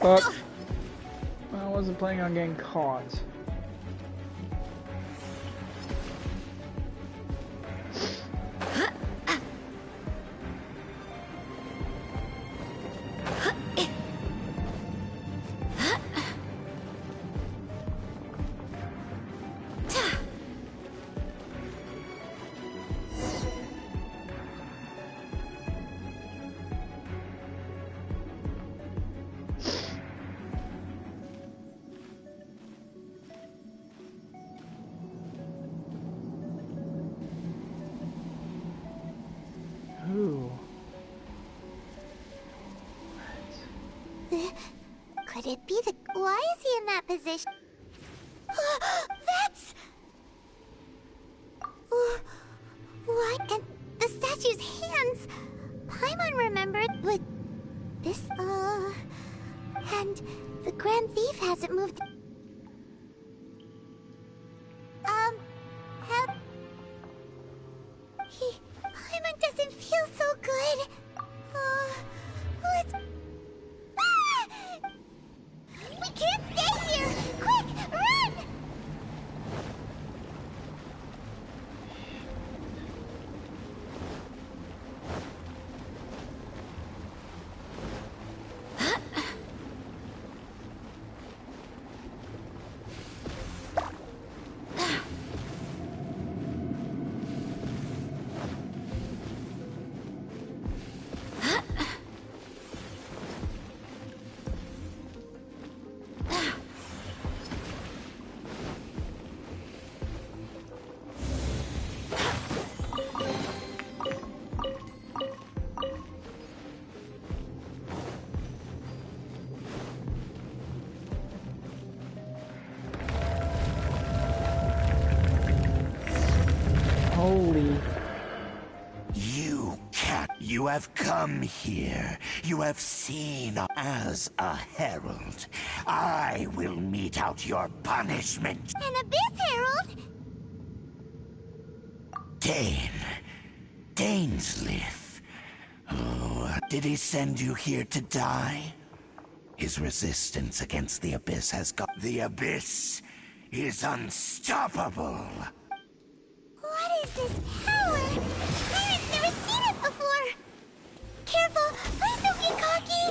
C: but I wasn't planning on getting caught. Ooh.
E: Could it be the... Why is he in that position? That's... What? And the statue's hands! Paimon remembered, but... This, And the Grand Thief hasn't moved... Help... Paimon doesn't feel so good. Let's... We can't stay here! Quick, run!
C: Holy.
J: You can't. You have come here. You have seen as a herald. I will mete out your punishment.
E: An abyss herald?
J: Dainslith. Oh, did he send you here to die? His resistance against the abyss has got... The abyss is unstoppable.
E: What is this power? I've never seen it before. Careful, please don't get cocky.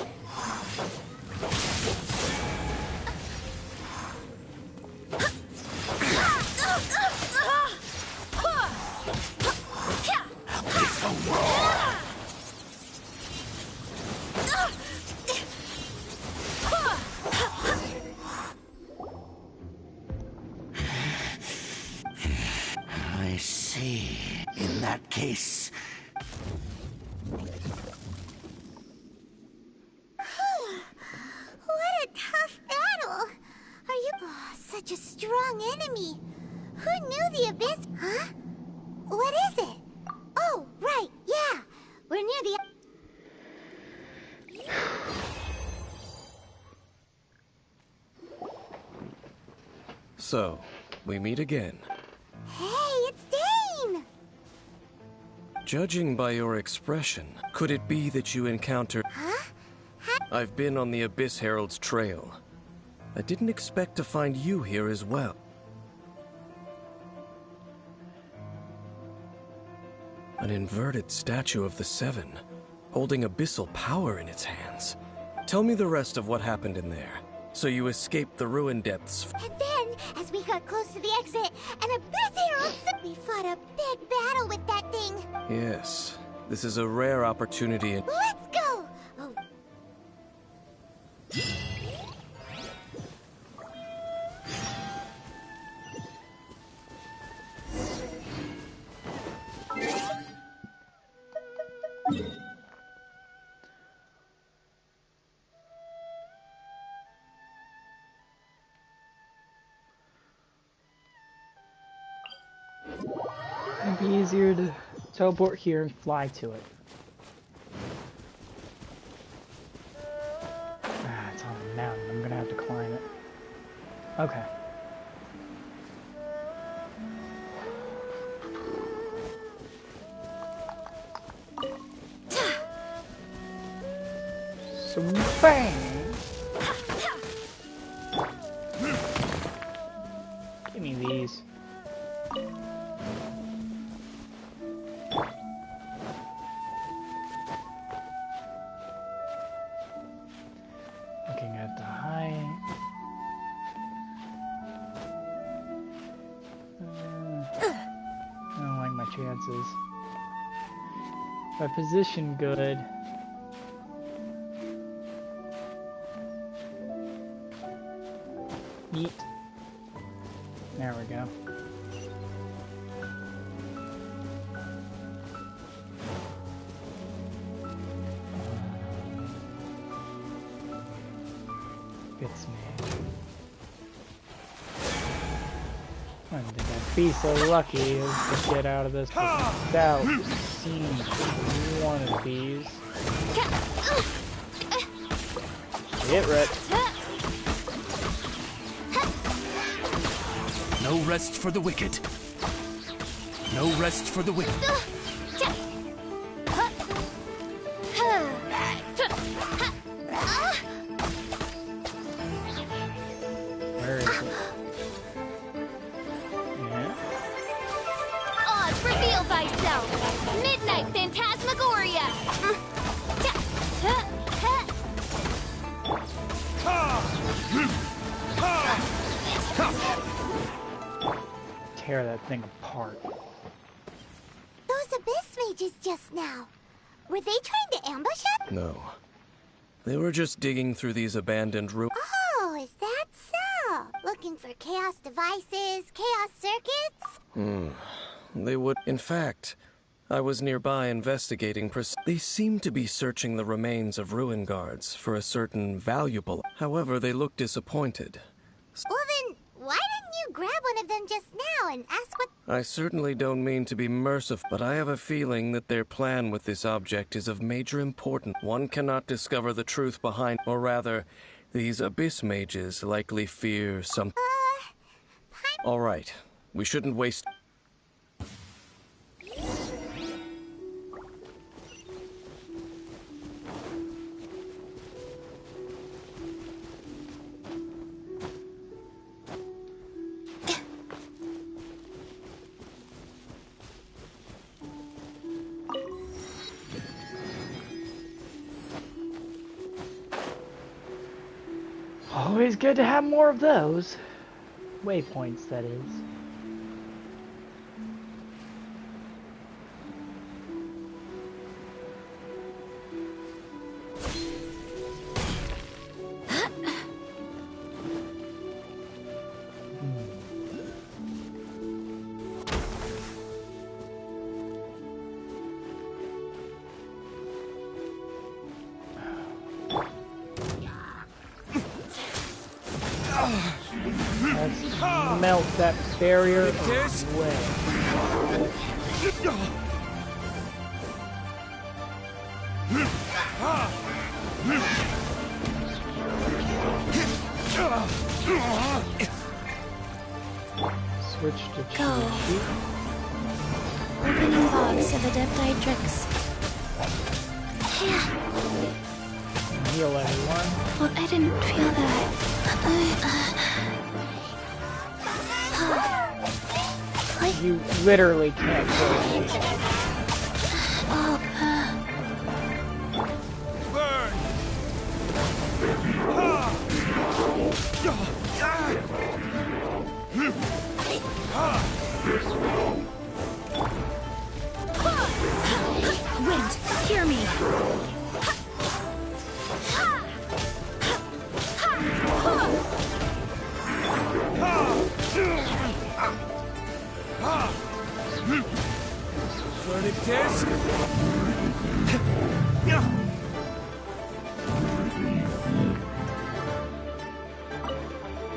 J: I see. In that case...
E: What a tough battle. Are you... Oh, such a strong enemy. Who knew the abyss... Huh? What is it? Oh, right, yeah. We're near the...
G: So, we meet again.
E: Hey, it's Dane!
G: Judging by your expression, could it be that you encountered...
E: Huh?
G: I've been on the Abyss Herald's trail. I didn't expect to find you here as well. An inverted statue of the Seven, holding abyssal power in its hands. Tell me the rest of what happened in there. So you escaped the ruin depths.
E: And then, as we got close to the exit, an abyss herald... We fought a big battle with that thing.
G: Yes, this is a rare opportunity and...
E: Let's go! Oh.
C: It'd be easier to teleport here and fly to it. Ah, it's on a mountain. I'm gonna have to climb it. Okay. So bang! Give me these. Looking at the height. I don't like my chances. If I position good. Yeet. There we go. Gets me. When did I be so lucky as to get out of this without seeing one of these? Get ripped.
W: No rest for the wicked. No rest for the wicked.
C: Where is it? Yeah.
E: Oz, reveal thyself! Midnight Phantasmagoria!
C: Tear that thing apart.
E: Those abyss mages just now. Were they trying to ambush us?
G: No. They were just digging through these abandoned ruins.
E: Oh, is that so? Looking for chaos devices, chaos circuits?
G: They would... In fact, I was nearby investigating... They seemed to be searching the remains of ruin guards for a certain valuable... However, they looked disappointed.
E: Well then, why didn't you grab one of them just now and ask what...
G: I certainly don't mean to be merciful, but I have a feeling that their plan with this object is of major importance. One cannot discover the truth behind, or rather, these abyss mages likely fear some... All right, we shouldn't waste...
C: Always good to have more of those. Waypoints, that is. Let's melt that barrier away. Switch to Chi.
M: Opening box of adepti tricks.
C: Heal everyone.
M: Well, I didn't feel that.
C: You literally can't kill me.
D: Wind, hear me.
T: Verdict is...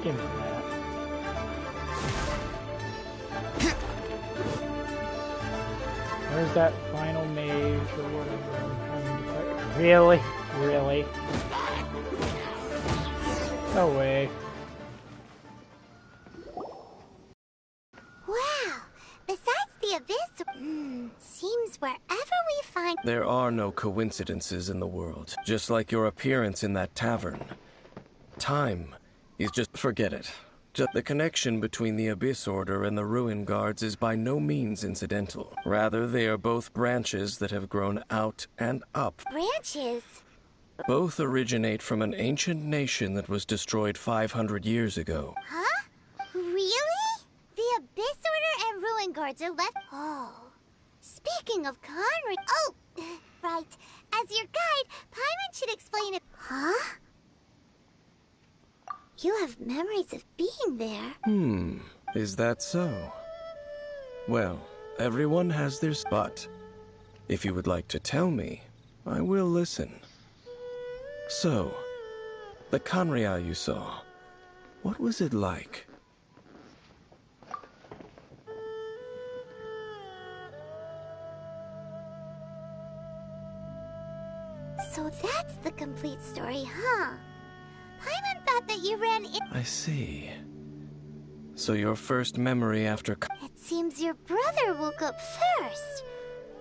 C: Give me that. Where's that final mage or whatever I'm trying to fight? Really? Really? No way.
E: Wow! Besides the abyss, seems wherever we find...
G: There are no coincidences in the world, just like your appearance in that tavern. Time is just... forget it. Just the connection between the Abyss Order and the Ruin Guards is by no means incidental. Rather, they are both branches that have grown out and up.
E: Branches?
G: Both originate from an ancient nation that was destroyed 500 years ago.
E: Huh? Really? The Abyss Order and Ruin Guards are left... Oh. Speaking of Conrad... Oh, right. As your guide, Paimon should explain it... Huh? You have memories of being there.
G: Is that so? Well, everyone has their spot. If you would like to tell me, I will listen. So, the Conria you saw, what was it like?
E: So that's the complete story, huh? Paimon thought that you ran in...
G: I see. So your first memory after...
E: It seems your brother woke up first.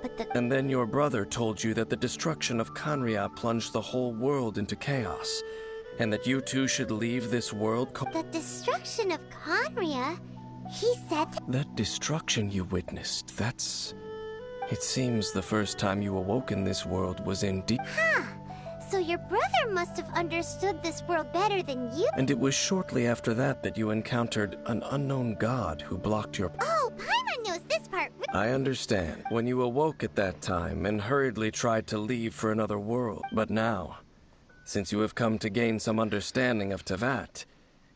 E: But the...
G: And then your brother told you that the destruction of Conria plunged the whole world into chaos, and that you two should leave this world...
E: The destruction of Conria? He said...
G: That destruction you witnessed, that's... It seems the first time you awoke in this world was indeed...
E: Huh. So your brother must have understood this world better than you...
G: And it was shortly after that that you encountered an unknown god who blocked your...
E: Oh, Paimon knows this part...
G: I understand. When you awoke at that time and hurriedly tried to leave for another world. But now, since you have come to gain some understanding of Teyvat,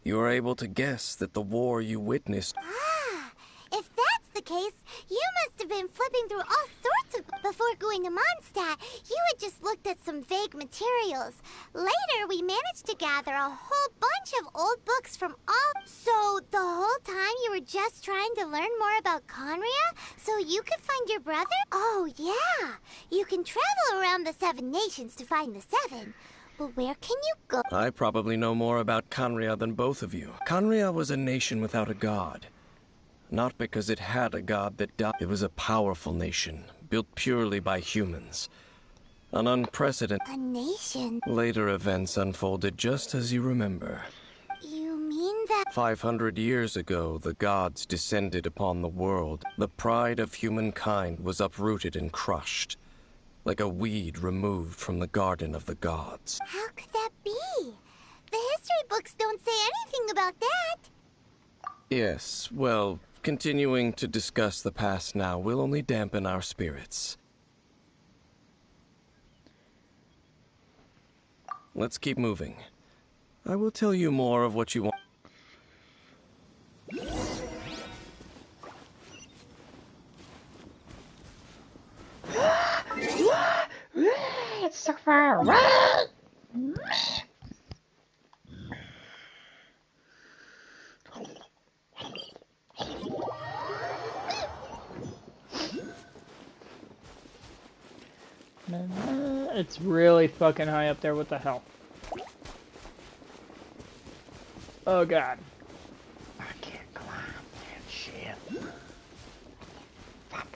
G: you are able to guess that the war you witnessed...
E: Ah, if that's the case, you must have been flipping through all sorts of... Before going to Mondstadt, you had just looked at some vague materials. Later, we managed to gather a whole bunch of old books from all... So, the whole time you were just trying to learn more about Conria so you could find your brother? Oh, yeah. You can travel around the 7 nations to find the 7. But where can you go?
G: I probably know more about Conria than both of you. Conria was a nation without a god. Not because it had a god that died. It was a powerful nation, built purely by humans. An unprecedented...
E: A nation?
G: Later events unfolded just as you remember.
E: You mean that...
G: 500 years ago, the gods descended upon the world. The pride of humankind was uprooted and crushed, like a weed removed from the garden of the gods.
E: How could that be? The history books don't say anything about that.
G: Yes, well, continuing to discuss the past now will only dampen our spirits. Let's keep moving. I will tell you more of what you want.
C: It's so far away. It's really fucking high up there. What the hell? Oh god. I can't climb that shit. Fuck.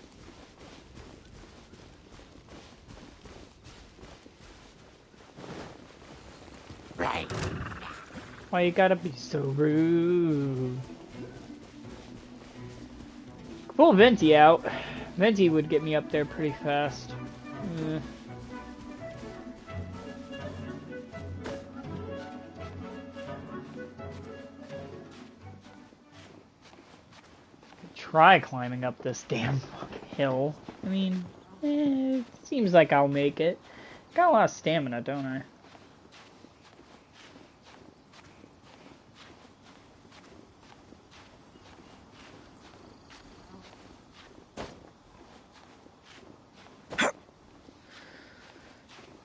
C: Right. Why you gotta be so rude? Pull Venti out. Venti would get me up there pretty fast. Try climbing up this damn hill. I mean, it seems like I'll make it. Got a lot of stamina, don't I?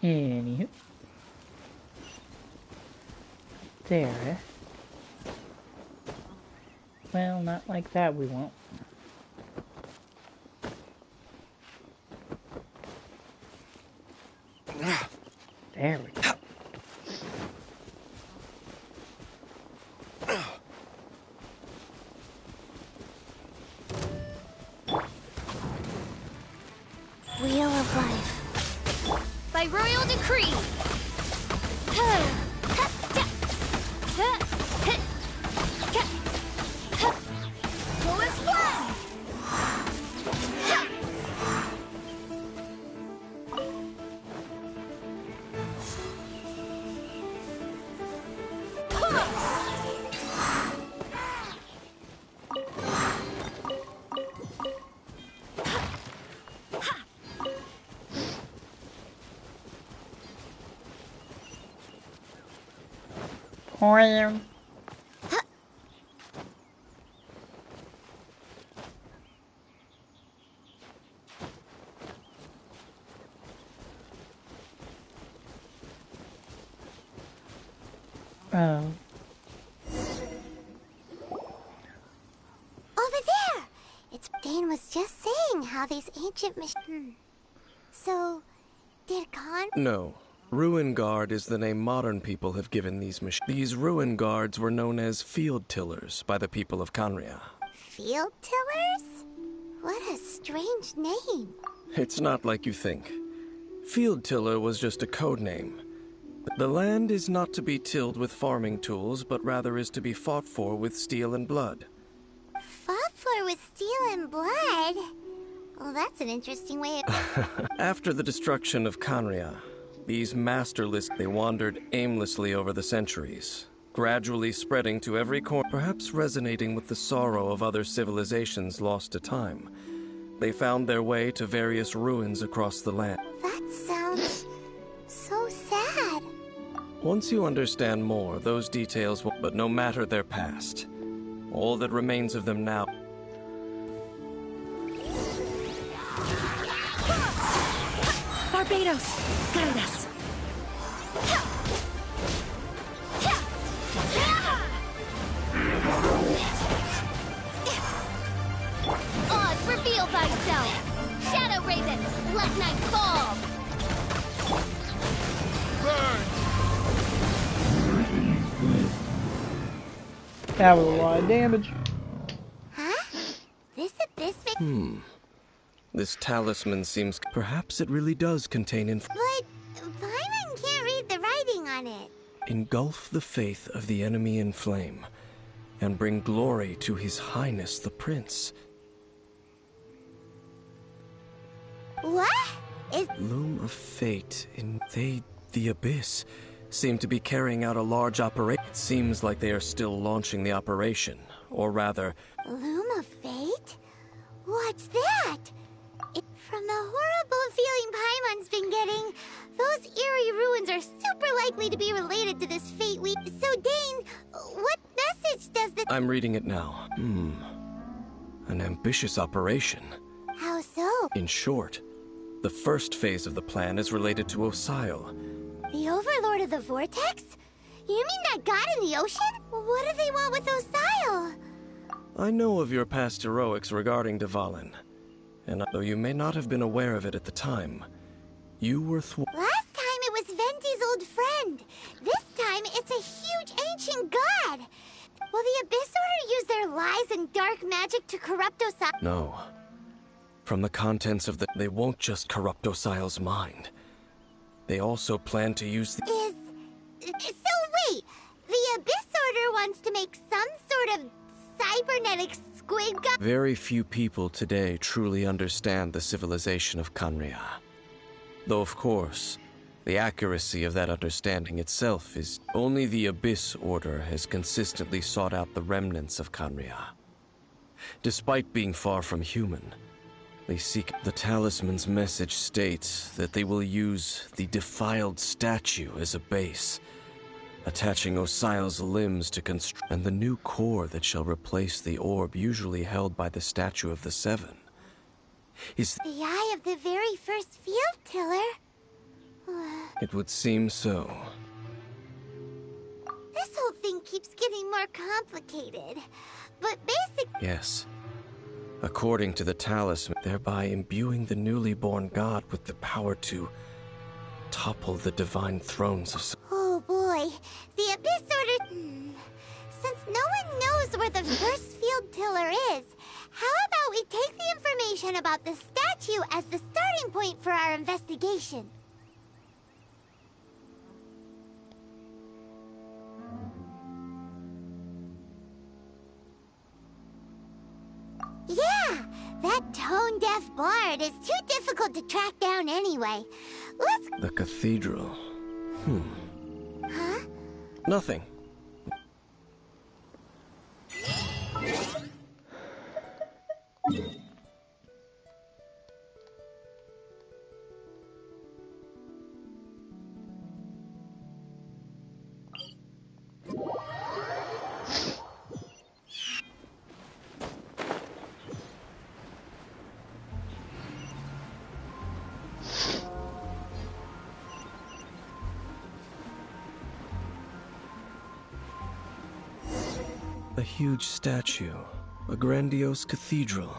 C: Anywho. There. Well, not like that we won't. There we go.
E: Wheel of Life.
D: By royal decree. Go as planned.
C: Poem. Oh.
E: Over there! It's Dane was just saying how these ancient machines... So, did Con...
G: No. Ruin Guard is the name modern people have given these machines. These Ruin Guards were known as field tillers by the people of Conria.
E: Field tillers? What a strange name.
G: It's not like you think. Field tiller was just a code name. The land is not to be tilled with farming tools, but rather is to be fought for with steel and blood.
E: Fought for with steel and blood? Well, that's an interesting way of...
G: After the destruction of Conria, these masterless, they wandered aimlessly over the centuries, gradually spreading to every corner, perhaps resonating with the sorrow of other civilizations lost to time. They found their way to various ruins across the land.
E: That sounds so sad.
G: Once you understand more, those details will... But no matter their past, all that remains of them now...
B: Barbados, guide us.
E: thyself! Shadow Raven, let night fall!
C: That was a lot of damage.
E: Huh? This abyss
G: This talisman seems... Perhaps it really does contain
E: But Paimon can't read the writing on it.
G: Engulf the faith of the enemy in flame, and bring glory to His Highness the Prince.
E: What?
G: Loom of fate in the Abyss, seem to be carrying out a large operation. It seems like they are still launching the operation, or rather...
E: Loom of Fate? What's that? From the horrible feeling Paimon's been getting, those eerie ruins are super likely to be related to this fate we... So, Dane, what message does the...
G: I'm reading it now. An ambitious operation.
E: How so?
G: In short, the first phase of the plan is related to Osile.
E: The Overlord of the Vortex? You mean that god in the ocean? What do they want with Osile?
G: I know of your past heroics regarding Dvalin, and though you may not have been aware of it at the time, you were
E: Last time it was Venti's old friend. This time it's a huge ancient god. Will the Abyss Order use their lies and dark magic to corrupt Osile?
G: No. From the contents of they won't just corrupt Osile's mind. They also plan to use the...
E: So wait, the Abyss Order wants to make some sort of cybernetic squid god?
G: Very few people today truly understand the civilization of Khaenri'ah. Though, of course, the accuracy of that understanding itself is... Only the Abyss Order has consistently sought out the remnants of Khaenri'ah. Despite being far from human, they seek... The talisman's message states that they will use the defiled statue as a base, attaching Osile's limbs to construct... And the new core that shall replace the orb usually held by the Statue of the Seven is...
E: The eye of the very first field tiller?
G: It would seem so.
E: This whole thing keeps getting more complicated. But
G: Yes. According to the talisman, thereby imbuing the newly born god with the power to topple the divine thrones of...
E: Oh boy, the Abyss Order... Since no one knows where the first field tiller is, how about we take the information about the statue as the starting point for our investigation? Yeah, that tone-deaf bard is too difficult to track down anyway. Let's...
G: The cathedral.
E: Huh?
G: Nothing. A huge statue, a grandiose cathedral.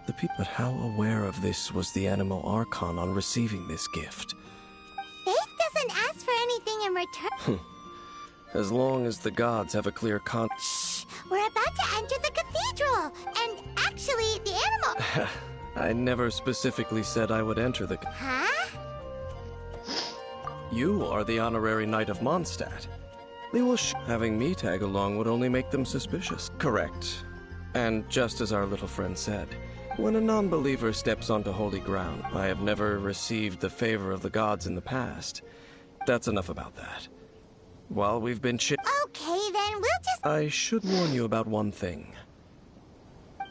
G: The people... But how aware of this was the Animal Archon on receiving this gift?
E: Faith doesn't ask for anything in return.
G: As long as the gods have a clear
E: Shh! We're about to enter the cathedral! And actually, the animal...
G: I never specifically said I would enter the...
E: Huh?
G: You are the honorary Knight of Mondstadt. They will having me tag along would only make them suspicious. Correct. And just as our little friend said, when a non-believer steps onto holy ground, I have never received the favor of the gods in the past. That's enough about that. While we've been
E: Okay, then we'll just...
G: I should warn you about one thing.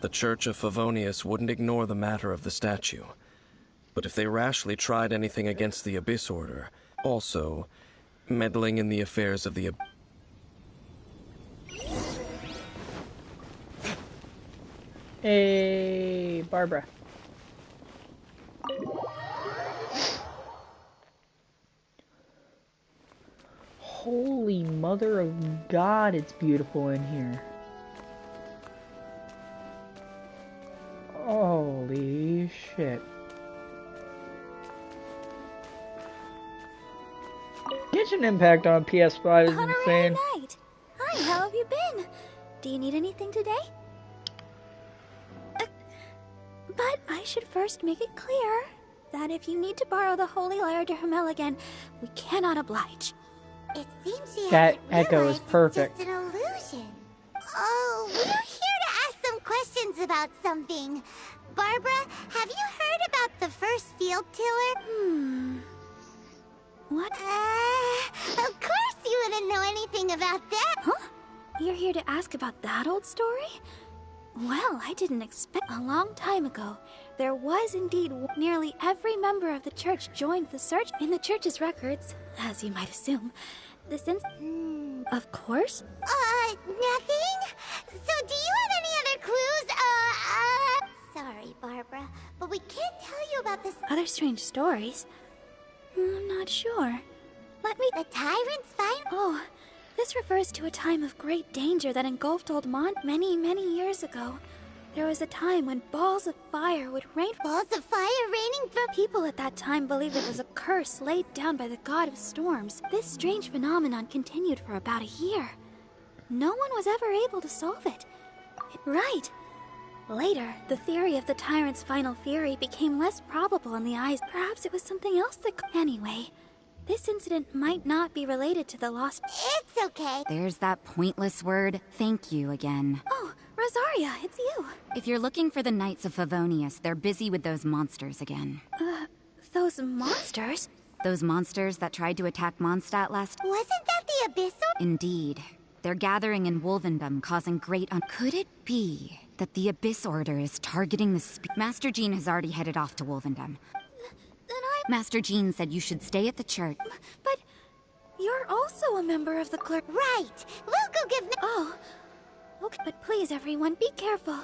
G: The Church of Favonius wouldn't ignore the matter of the statue. But if they rashly tried anything against the Abyss Order, also meddling in the affairs of the
C: Hey, Barbara. Holy mother of God, it's beautiful in here. Oh Holy shit. Genshin Impact on PS5 is insane.
A: Night. Hi, how have you been? Do you need anything today? But I should first make it clear that if you need to borrow the Holy Lyre to Hermel again, we cannot oblige.
E: It seems she
C: That
E: hasn't
C: echo is
E: realized
C: perfect.
E: It's just an illusion. Oh, we're here to ask some questions about something. Barbara, have you heard about the first field tiller?
A: What?
E: Of course you wouldn't know anything about that.
A: Huh? You're here to ask about that old story? Well, I didn't expect. A long time ago, there was indeed nearly every member of the church joined the search. In the church's records, as you might assume, the sense. Of course.
E: Nothing? So do you have any other clues? Sorry, Barbara, but we can't tell you about this.
A: Other strange stories? I'm not sure. Let me.
E: The tyrant's final.
A: Oh, this refers to a time of great danger that engulfed Old Mont many, many years ago. There was a time when balls of fire would rain.
E: Balls of fire raining from.
A: People at that time believed it was a curse laid down by the god of storms. This strange phenomenon continued for about a year. No one was ever able to solve it. Right. Later, the theory of the tyrant's final fury became less probable in the eyes. Perhaps it was something else that. Anyway, this incident might not be related to the lost.
E: It's okay.
K: There's that pointless word, thank you again.
A: Oh, Rosaria, it's you.
K: If you're looking for the Knights of Favonius, they're busy with those monsters again.
A: Those monsters?
K: Those monsters that tried to attack Mondstadt last.
E: Wasn't that the Abyssal?
K: Indeed. They're gathering in Wolvendom, causing great Could it be that the Abyss Order is targeting the Master Jean has already headed off to Wolvendom. Master Jean said you should stay at the church.
A: But you're also a member of the clerk.
E: Right. We'll go give.
A: Oh. Okay, but please, everyone, be careful.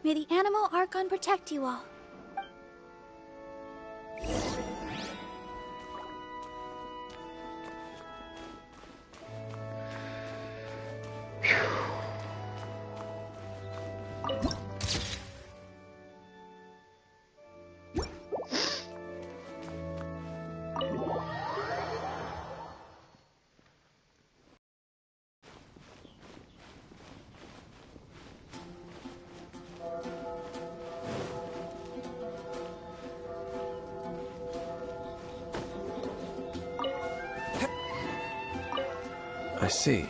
A: May the Animal Archon protect you all.
G: I see.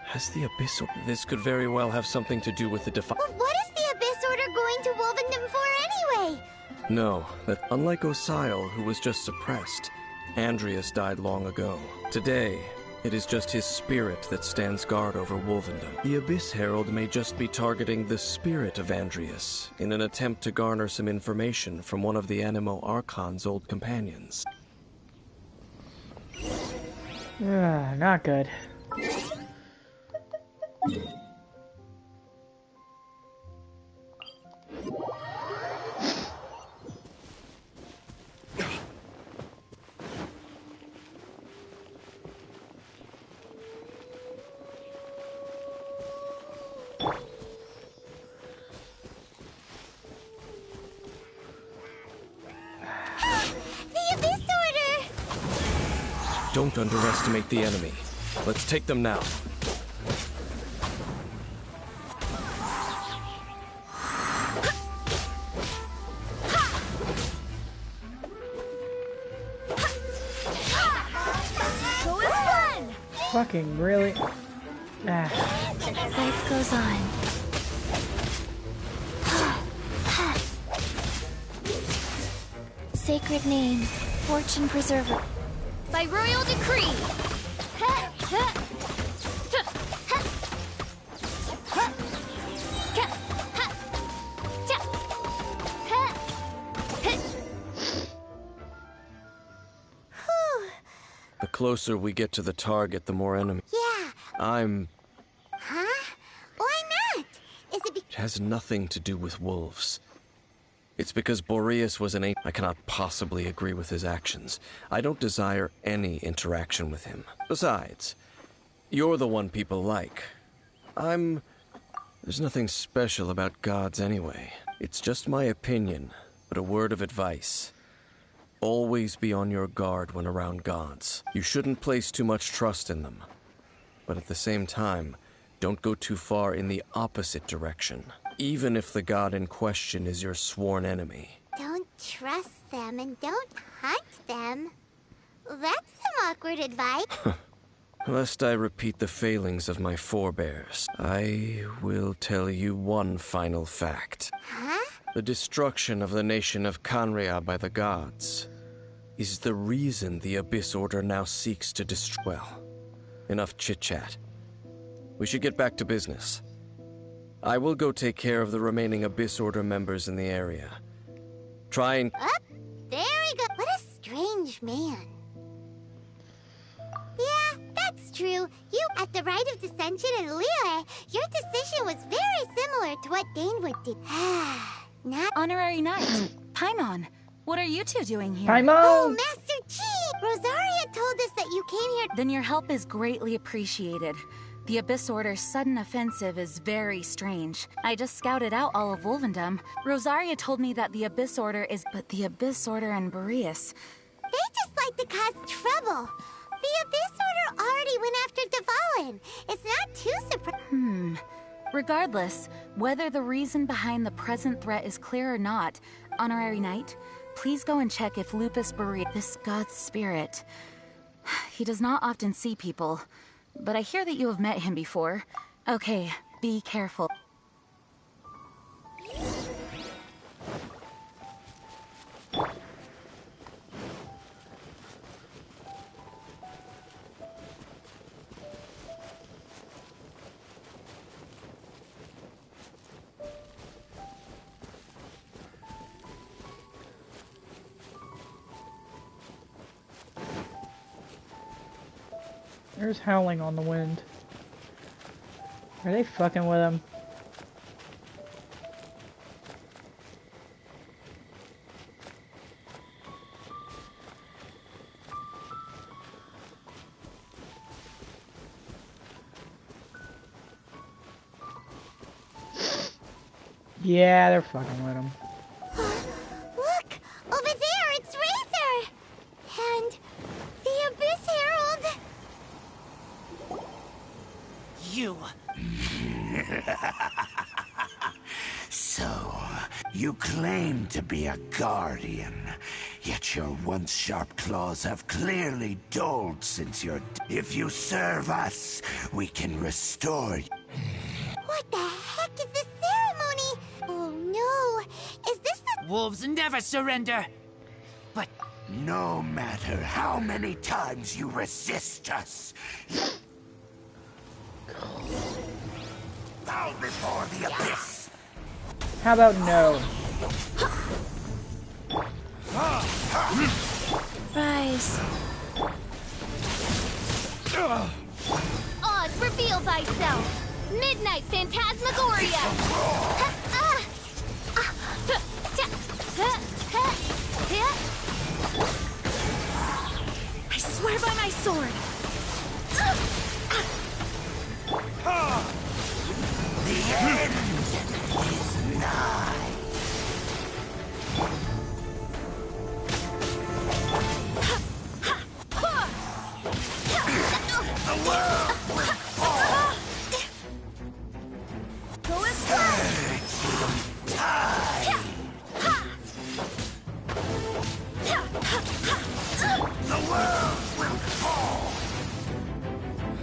G: Has the Abyss Order... This could very well have something to do with the
E: But what is the Abyss Order going to Wolvendom for anyway?
G: No, that unlike Osile, who was just suppressed, Andrias died long ago. Today, it is just his spirit that stands guard over Wolvendom. The Abyss Herald may just be targeting the spirit of Andrias in an attempt to garner some information from one of the Animo Archon's old companions.
C: Not good.
E: The Abyss Order!
G: Don't underestimate the enemy. Let's take them now.
C: Fucking really?
A: Life goes on. Sacred name, fortune preserver. By royal decree.
G: The closer we get to the target, the more enemy.
E: Yeah.
G: Huh?
E: Why not? Is it
G: It has nothing to do with wolves. It's because Boreas was an ape. I cannot possibly agree with his actions. I don't desire any interaction with him. Besides, you're the one people like. I'm There's nothing special about gods anyway. It's just my opinion, but a word of advice. Always be on your guard when around gods. You shouldn't place too much trust in them. But at the same time, don't go too far in the opposite direction, even if the god in question is your sworn enemy.
E: Don't trust them and don't hunt them. That's some awkward advice.
G: Lest I repeat the failings of my forebears, I will tell you one final fact.
E: Huh?
G: The destruction of the nation of Kanria by the gods is the reason the Abyss Order now seeks to destroy. Well, enough chit-chat. We should get back to business. I will go take care of the remaining Abyss Order members in the area. Try and...
E: Up, there we go. What a strange man. Yeah, that's true. You, at the Rite of Dissension in Liyue, your decision was very similar to what Danewood did. Not
B: Honorary Knight, Paimon, what are you two doing here?
C: Paimon!
E: Oh, Master Chi! Rosaria told us that you came here.
B: Then your help is greatly appreciated. The Abyss Order's sudden offensive is very strange. I just scouted out all of Wolvendom. Rosaria told me that the Abyss Order is... But the Abyss Order and Boreas...
E: They just like to cause trouble. The Abyss Order already went after Dvalin. It's not too surprising.
B: Regardless, whether the reason behind the present threat is clear or not, Honorary Knight, please go and check if Lupus Boreas, this god's spirit... He does not often see people, but I hear that you have met him before. Okay, be careful.
C: There's howling on the wind. Are they fucking with him? Yeah, they're fucking with him.
E: Look! Over there, it's Razor! And the Abyss Herald!
J: You. So, you claim to be a guardian, yet your once sharp claws have clearly dulled since your... If you serve us, we can restore you.
E: What the heck is this ceremony? Oh no! Is this the...
J: Wolves never surrender! But no matter how many times you resist us... Bow before the abyss!
C: How about no?
B: Rise.
A: Oz, reveal thyself! Midnight Phantasmagoria!
B: I swear by my sword!
J: The end is nigh. The world will fall.
B: Go as far!
J: The world will fall.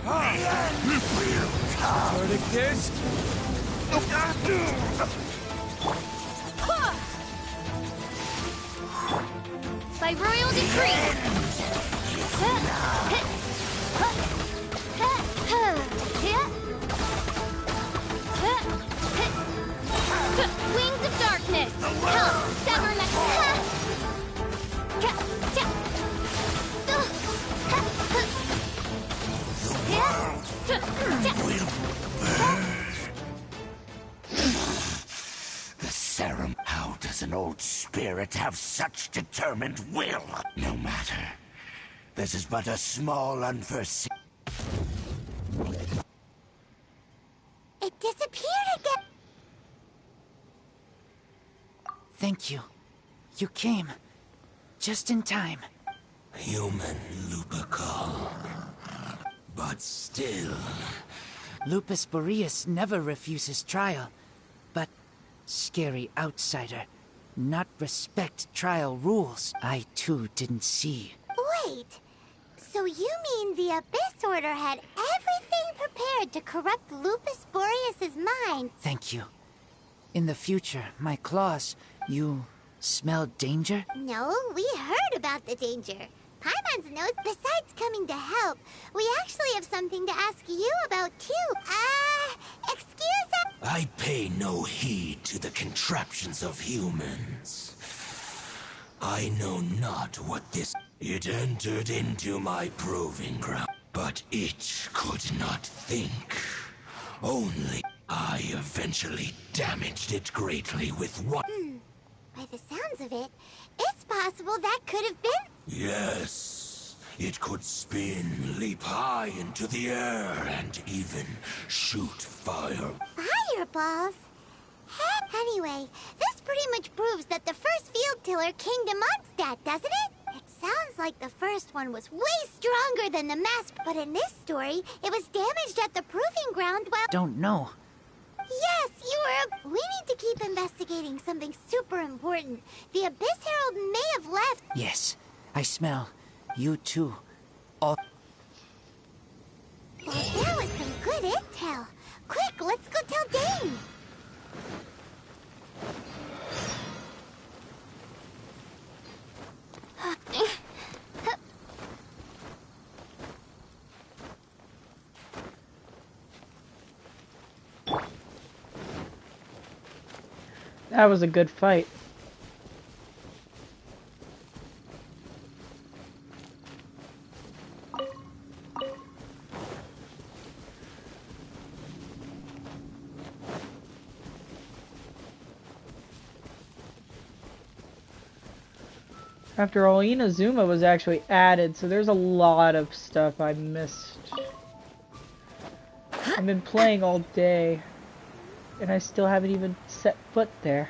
J: The end will come.
G: Verdict is...
A: By royal decree! Wings of darkness! Come, sever
J: The serum. How does an old spirit have such determined will? No matter. This is but a small unforeseen...
E: It disappeared again!
N: Thank you. You came. Just in time.
J: Human Lupercal. But still...
N: Lupus Boreas never refuses trial. But scary outsider. Not respect trial rules. I too didn't see.
E: Wait. So you mean the Abyss Order had everything prepared to corrupt Lupus Boreas' mind?
N: Thank you. In the future, my claws, you smell danger?
E: No, we heard about the danger. Paimon knows. Besides coming to help, we actually have something to ask you about too. Excuse us?
J: I pay no heed to the contraptions of humans. I know not what this... It entered into my proving ground, but it could not think. Only I eventually damaged it greatly with what...
E: By the sounds of it, it's possible that could have been...
J: Yes, it could spin, leap high into the air, and even shoot fire.
E: Fireballs? Anyway, this pretty much proves that the first field tiller came to Mondstadt, doesn't it? It sounds like the first one was way stronger than the mask, but in this story, it was damaged at the proving ground while...
N: Don't know.
E: Yes, you were... We need to keep investigating something super important. The Abyss Herald may have left...
N: Yes, I smell. You too. All...
E: Well, that was some good intel. Quick, let's go tell Dane.
C: That was a good fight. After all, Inazuma was actually added, so there's a lot of stuff I missed. I've been playing all day, and I still haven't even set foot there.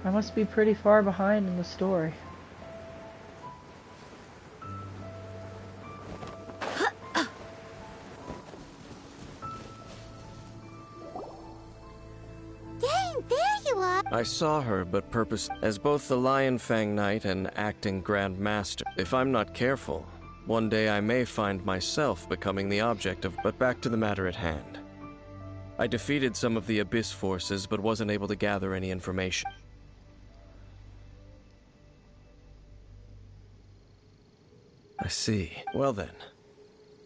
C: I must be pretty far behind in the story.
G: I saw her, but as both the Lion Fang Knight and acting Grand Master. If I'm not careful, one day I may find myself becoming the object of... But back to the matter at hand. I defeated some of the Abyss forces, but wasn't able to gather any information. I see. Well then,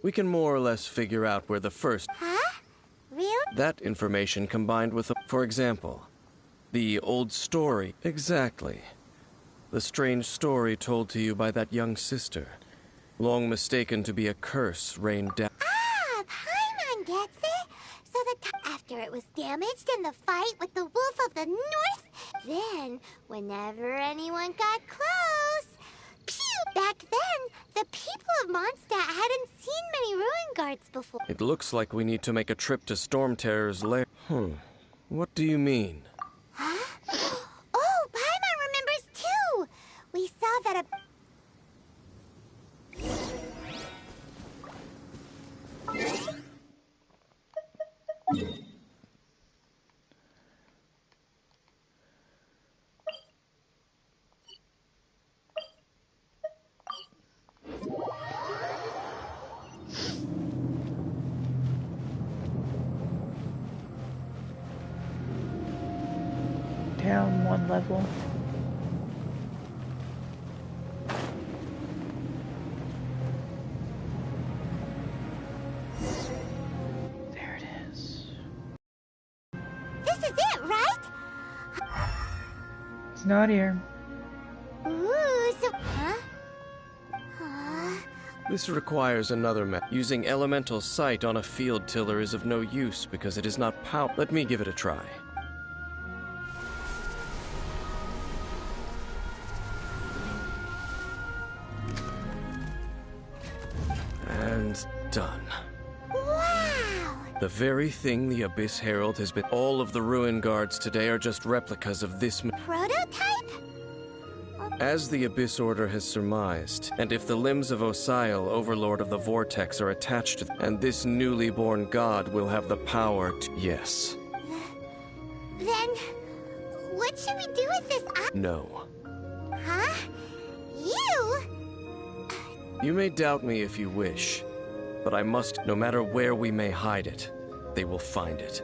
G: we can more or less figure out where the first...
E: Huh? Really?
G: That information combined with, for example, the old story. Exactly. The strange story told to you by that young sister, long mistaken to be a curse rained down.
E: Ah, Paimon gets it. So after it was damaged in the fight with the Wolf of the North, then, whenever anyone got close, pew! Back then, the people of Mondstadt hadn't seen many ruin guards before.
G: It looks like we need to make a trip to Storm Terror's lair. What do you mean?
E: Huh? Oh, Paimon remembers too! We saw that
C: Down one level. There it is.
E: This is it, right?
C: It's not here.
E: Ooh, so... Huh?
G: This requires another map. Using elemental sight on a field tiller is of no use because it is not power. Let me give it a try. And done.
E: Wow!
G: The very thing the Abyss Herald has been. All of the ruin guards today are just replicas of this.
E: Prototype?
G: As the Abyss Order has surmised, and if the limbs of Osial, Overlord of the Vortex, are attached to and this newly born god will have the power to. Yes.
E: Then, what should we do with this?
G: No.
E: Huh? You?
G: You may doubt me if you wish, but I must. No matter where we may hide it, they will find it.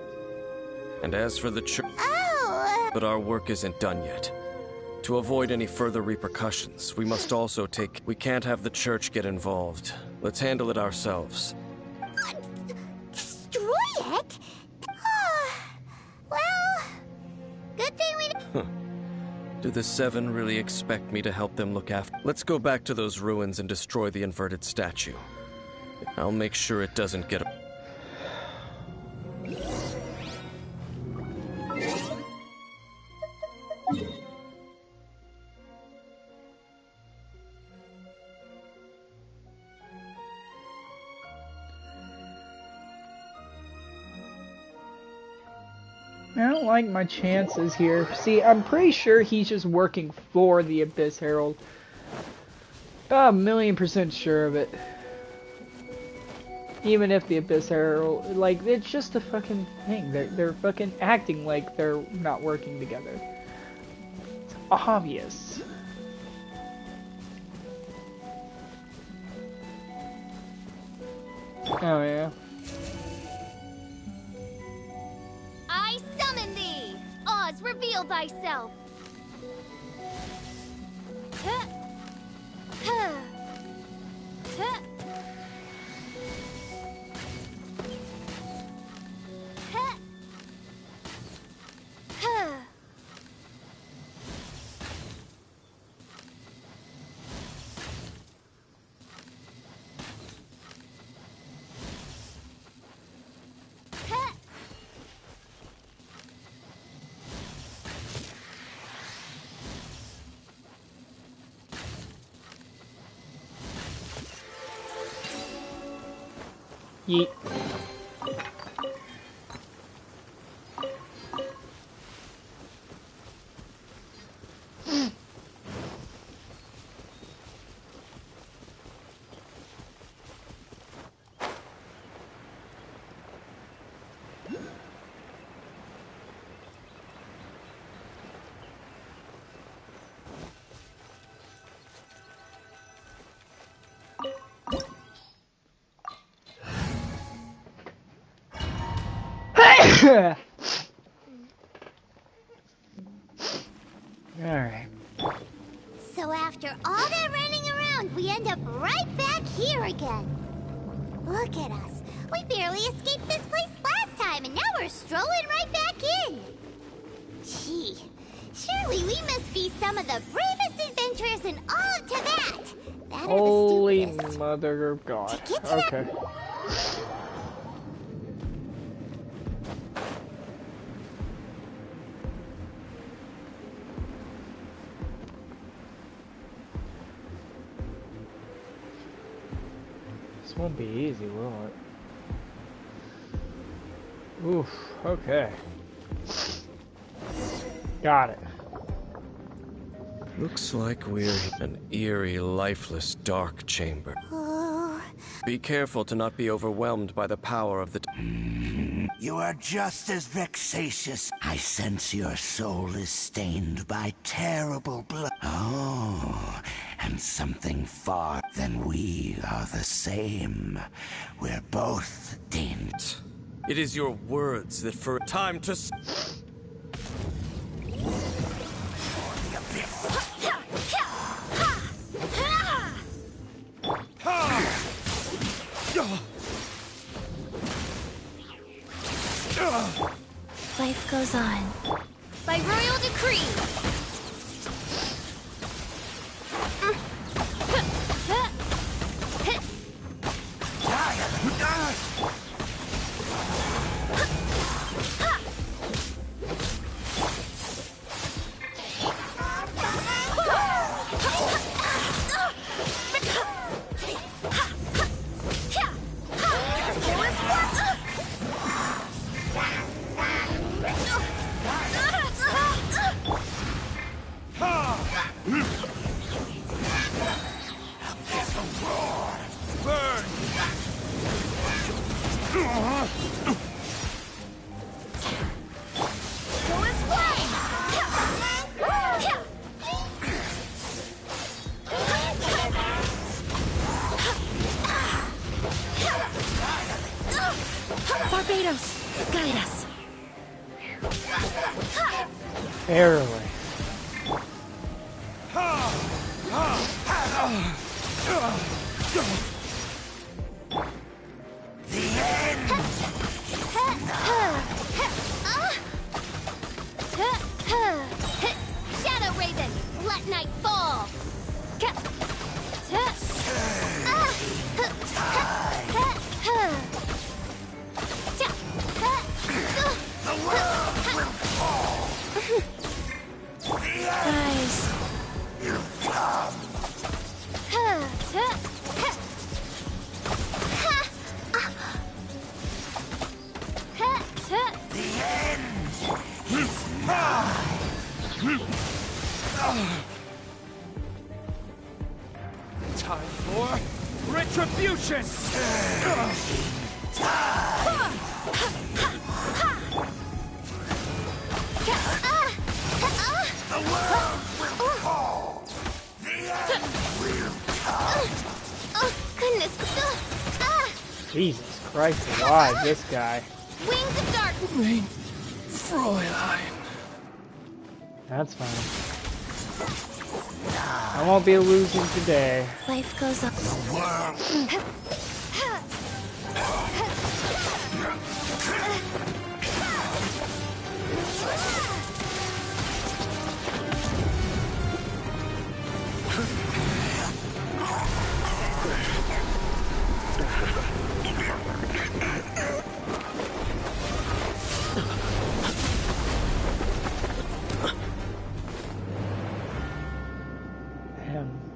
G: And as for the church.
E: Oh!
G: But our work isn't done yet. To avoid any further repercussions, we must also take. We can't have the church get involved. Let's handle it ourselves.
E: Destroy it? Well, good thing we.
G: Do the Seven really expect me to help them look after? Let's go back to those ruins and destroy the inverted statue. I'll make sure it doesn't get.
C: I don't like my chances here. See, I'm pretty sure he's just working for the Abyss Herald. I'm 1,000,000% sure of it. Even if the Abyss Herald, like, it's just a fucking thing. They're fucking acting like they're not working together. It's obvious. Oh yeah.
Q: I summon thee! Oz, reveal thyself! Huh. Huh. Huh. Huh. Huh.
C: Yeet. Alright.
E: So after all that running around, we end up right back here again. Look at us. We barely escaped this place last time, and now we're strolling right back in. Gee, surely we must be some of the bravest adventurers in all of Teyvat. That or the
C: Holy
E: stupidest.
C: mother of God. Okay. This won't be easy, will it? Oof, okay. Got it.
G: Looks like we're in an eerie, lifeless, dark chamber. Be careful to not be overwhelmed by the power of the...
J: You are just as vexatious. I sense your soul is stained by terrible blood. Oh, and something far than we are the same. We're both doomed.
G: It is your words that for time to...
M: Life goes on.
Q: By royal decree! Go his way!
B: Barbados, guide us.
C: Barely.
Q: Shadow Raven, let night fall.
B: Guys.
J: You've come. The end is nigh.
W: Time for retribution!
J: The world will fall. The end will come.
Q: Oh, goodness.
C: Jesus Christ alive, this guy.
Q: Wings of darkness.
W: Mein Fräulein.
C: That's fine. I won't be losing today.
M: Life goes on.
J: The world.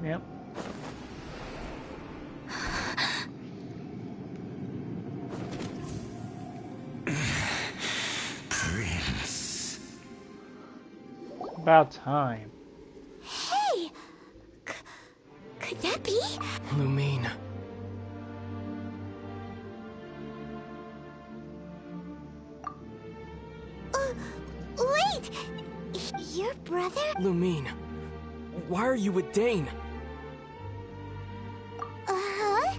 C: Yep.
J: Prince.
C: About time.
E: Hey! Could that be?
W: Lumine.
E: Wait! Your brother?
W: Lumine. Why are you with Dane?
E: Uh-huh?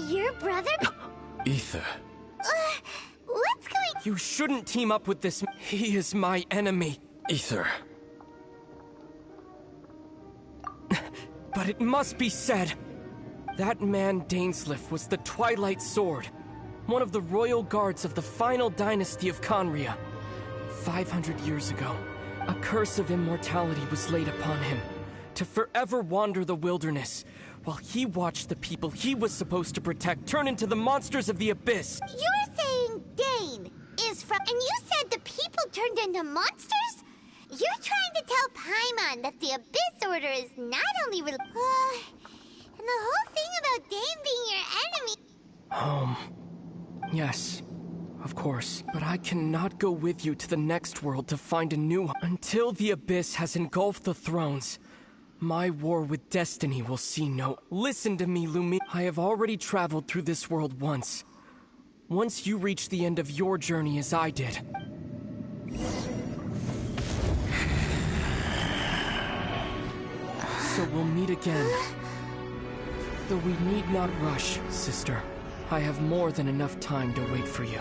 E: Your brother?
W: Ether.
E: What's going...
W: You shouldn't team up with this. He is my enemy. Ether. But it must be said. That man Dainsleif was the Twilight Sword. One of the royal guards of the final dynasty of Conria. 500 years ago, a curse of immortality was laid upon him. To forever wander the wilderness, while he watched the people he was supposed to protect turn into the monsters of the abyss.
E: You're saying Dane is from... And you said the people turned into monsters? You're trying to tell Paimon that the Abyss Order is not only... and the whole thing about Dane being your enemy...
W: Yes, of course. But I cannot go with you to the next world to find a new one. Until the Abyss has engulfed the thrones, my war with destiny will see no... Listen to me, Lumi. I have already traveled through this world once. Once you reach the end of your journey as I did. So we'll meet again. Though we need not rush, sister. I have more than enough time to wait for you.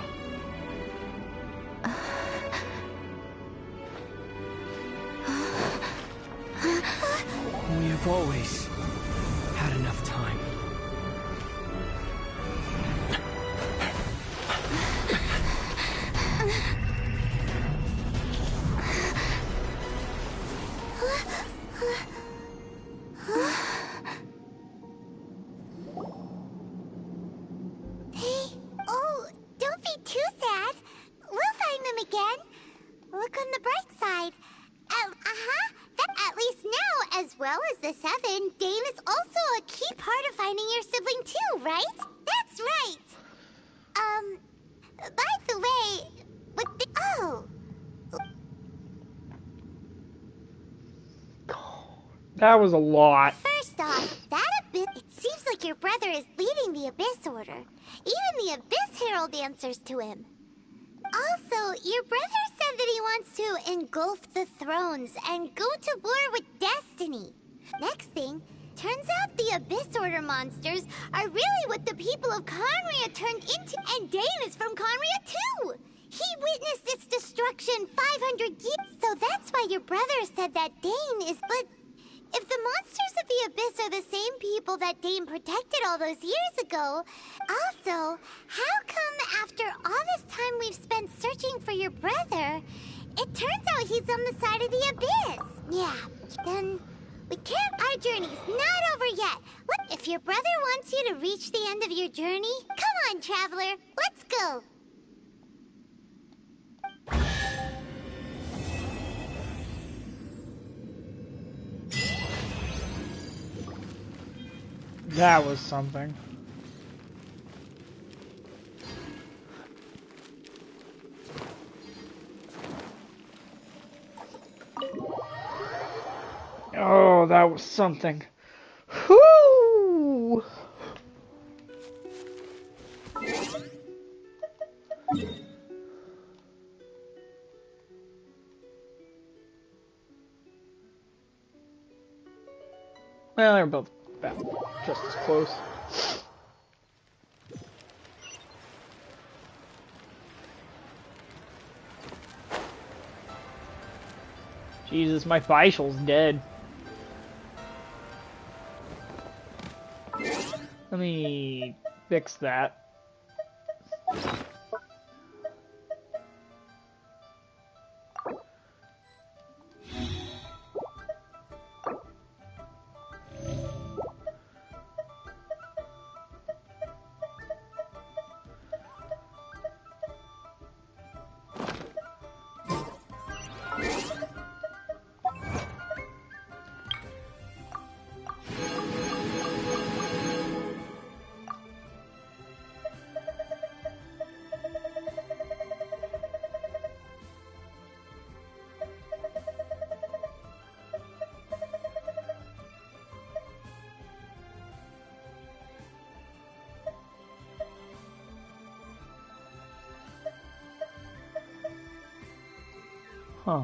W: We have always had enough time.
E: Oh, don't be too sad. We'll find them again. Look on the bright side. At least now, as well as the Seven, Dane is also a key part of finding your sibling too, right? That's right. By the way, with the... Oh!
C: That was a lot.
E: First off, that Abyss... It seems like your brother is leading the Abyss Order. Even the Abyss Herald answers to him. Also, your brother said that he wants to engulf the thrones and go to war with destiny. Next thing, turns out the Abyss Order monsters are really what the people of Conria turned into. And Dane is from Conria too! He witnessed its destruction 500 years. So that's why your brother said that Dane is. But if the monsters of the Abyss are the same people that Dane protected all those years ago, also, how come after all this time we've spent searching for your brother, it turns out he's on the side of the Abyss? Yeah, then we can't. Our journey's not over yet. If your brother wants you to reach the end of your journey, come on, traveler, let's go.
C: That was something. Oh, that was something. Whoo! Well, they're both about just as close. Jesus, my facial's dead. Let me fix that. Huh.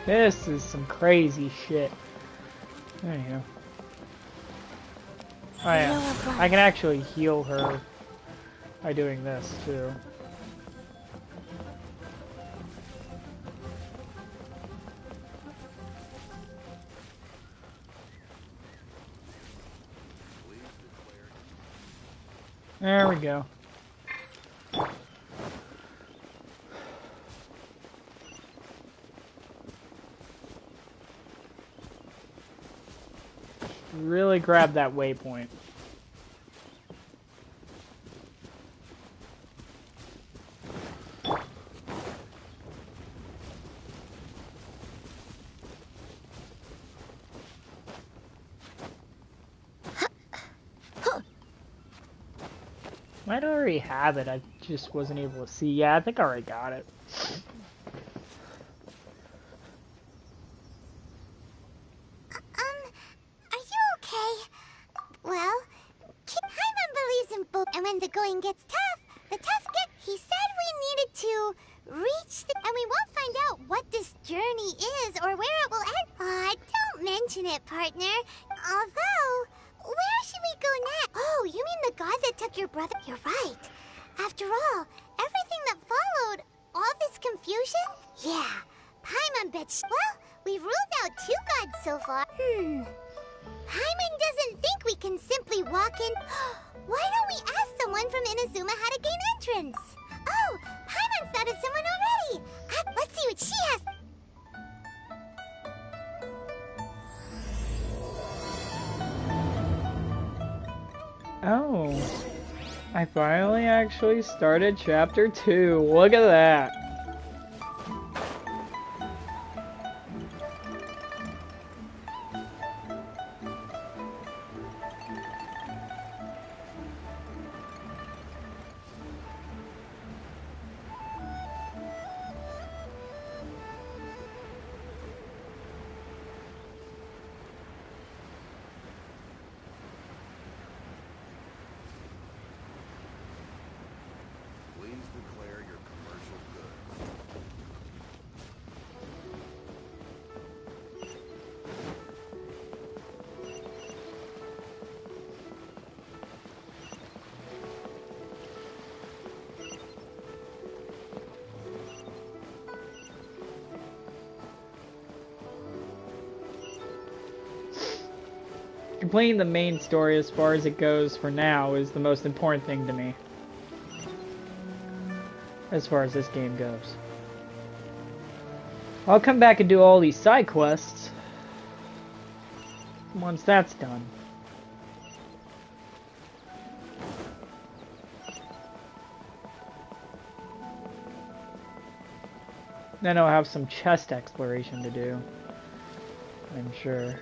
C: This is some crazy shit. There you go. Oh yeah, I can actually heal her by doing this too. There we go. Really grab that waypoint. Might already have it, I just wasn't able to see. Yeah, I think I already got it.
E: Are you okay? Well, Paimon believes in both, and when the going gets tough, the tough get. He said we needed to reach and we won't find out what this journey is or where it will end. Don't mention it, partner. Although, where should we go next? Oh, you mean the god that took your brother? You're right. After all, everything that followed, all this confusion? Yeah, Paimon bitch. Well, we've ruled out 2 gods so far. Paimon doesn't think we can simply walk in. Why don't we ask someone from Inazuma how to gain entrance? Oh, Paimon's thought of someone already. Let's see what she has.
C: Oh, I finally actually started chapter 2. Look at that. Completing the main story as far as it goes for now is the most important thing to me. As far as this game goes. I'll come back and do all these side quests once that's done. Then I'll have some chest exploration to do, I'm sure.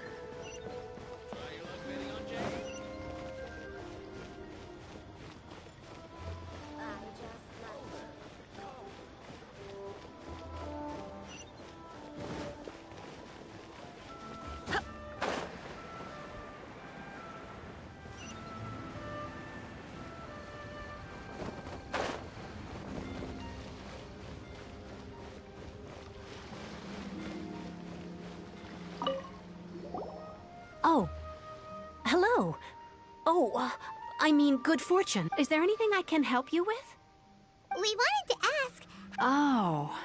F: Oh. Hello. Oh, I mean, good fortune. Is there anything I can help you with?
E: We wanted to ask.
F: Oh.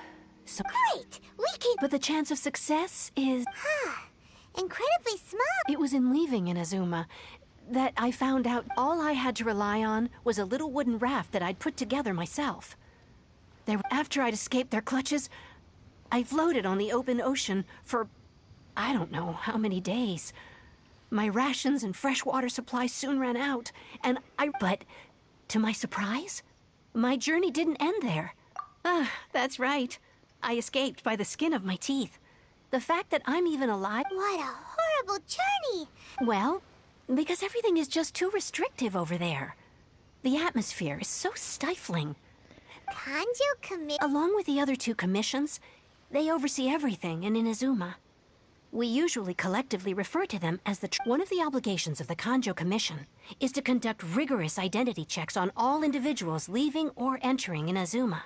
F: So
E: Great! We can.
F: But the chance of success is...
E: Incredibly small.
F: It was in leaving Inazuma that I found out all I had to rely on was a little wooden raft that I'd put together myself. After I'd escaped their clutches, I floated on the open ocean for... I don't know how many days. My rations and freshwater supply soon ran out, and But, to my surprise, my journey didn't end there. That's right. I escaped by the skin of my teeth. The fact that I'm even alive...
E: What a horrible journey!
F: Well, because everything is just too restrictive over there. The atmosphere is so stifling. Along with the other two commissions, they oversee everything in Inazuma. We usually collectively refer to them as One of the obligations of the Kanjo Commission is to conduct rigorous identity checks on all individuals leaving or entering Inazuma.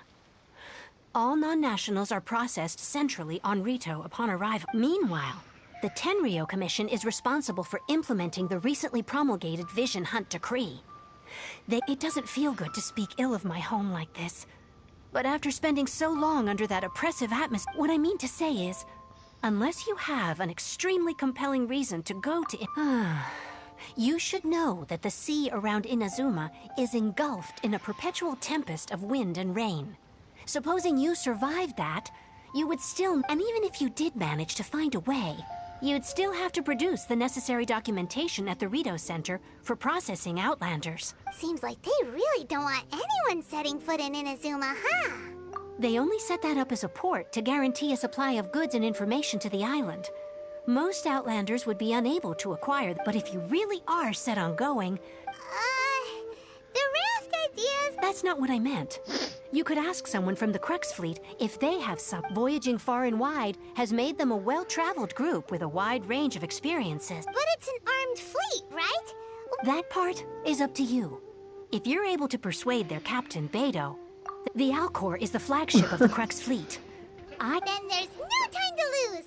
F: All non-nationals are processed centrally on Rito upon arrival. Meanwhile, the Tenryo Commission is responsible for implementing the recently promulgated Vision Hunt Decree. It doesn't feel good to speak ill of my home like this, but after spending so long under that oppressive atmosphere, what I mean to say is, unless you have an extremely compelling reason to go to you should know that the sea around Inazuma is engulfed in a perpetual tempest of wind and rain. Supposing you survived that, you would still... And even if you did manage to find a way, you'd still have to produce the necessary documentation at the Rito Center for processing Outlanders.
E: Seems like they really don't want anyone setting foot in Inazuma, huh?
F: They only set that up as a port to guarantee a supply of goods and information to the island. Most Outlanders would be unable to acquire, but if you really are set on going...
E: the raft ideas...
F: That's not what I meant. You could ask someone from the Crux Fleet if they have some... Voyaging far and wide has made them a well-traveled group with a wide range of experiences.
E: But it's an armed fleet, right?
F: That part is up to you. If you're able to persuade their captain, Beidou, the Alcor is the flagship of the Crux Fleet.
E: Then there's no time to lose.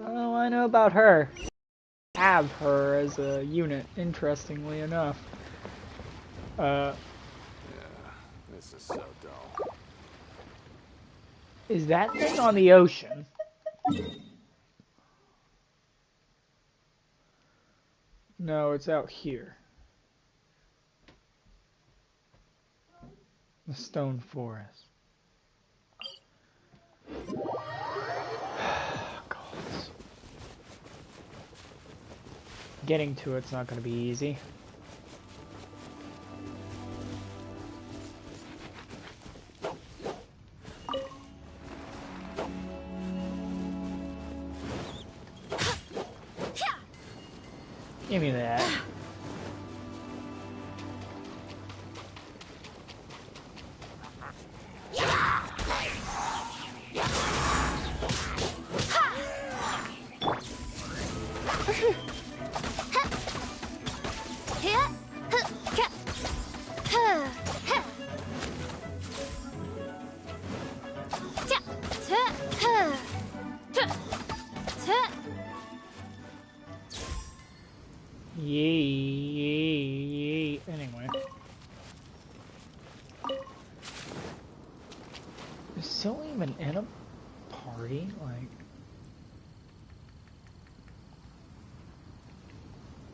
C: Oh, I know about her. Have her as a unit, interestingly enough.
T: Yeah, this is so dull.
C: Is that thing on the ocean? No, it's out here. The stone forest. Getting to it's not going to be easy. Give me that. Yay. Anyway. Is Sil even in a party? Like...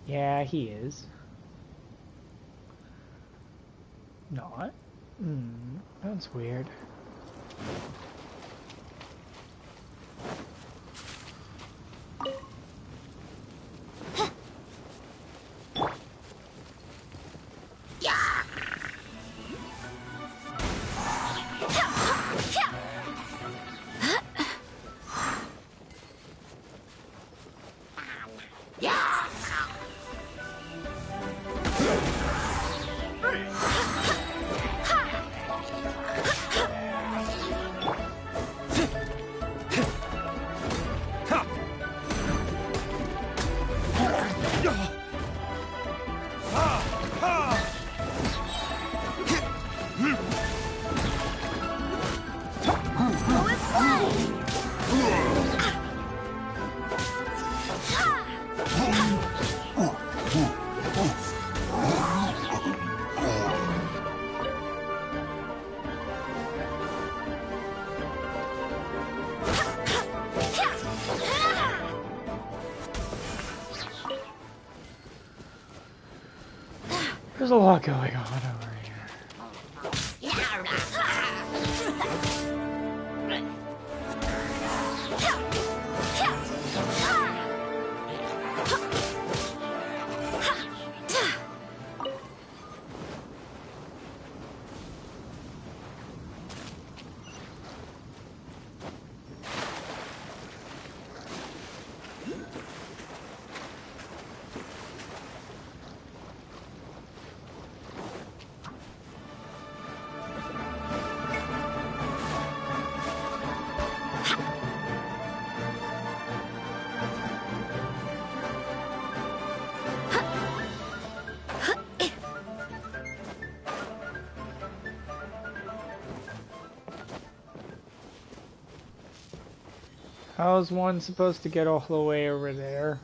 C: Yeah, he is. Not? That's weird. There's a lot going on over here. How's one supposed to get all the way over there?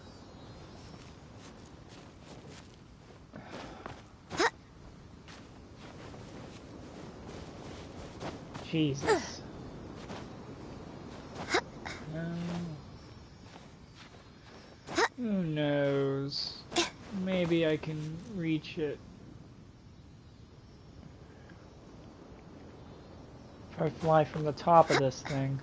C: Jesus. Who knows? Maybe I can reach it. If I fly from the top of this thing.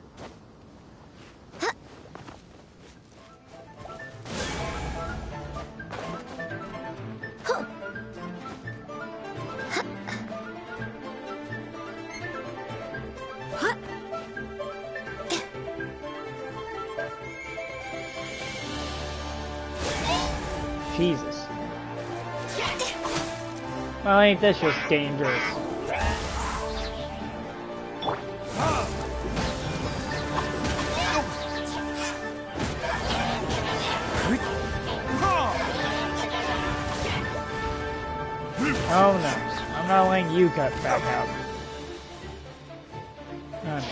C: Jesus. Well, ain't this just dangerous? Oh no, I'm not letting you cut back out. Not a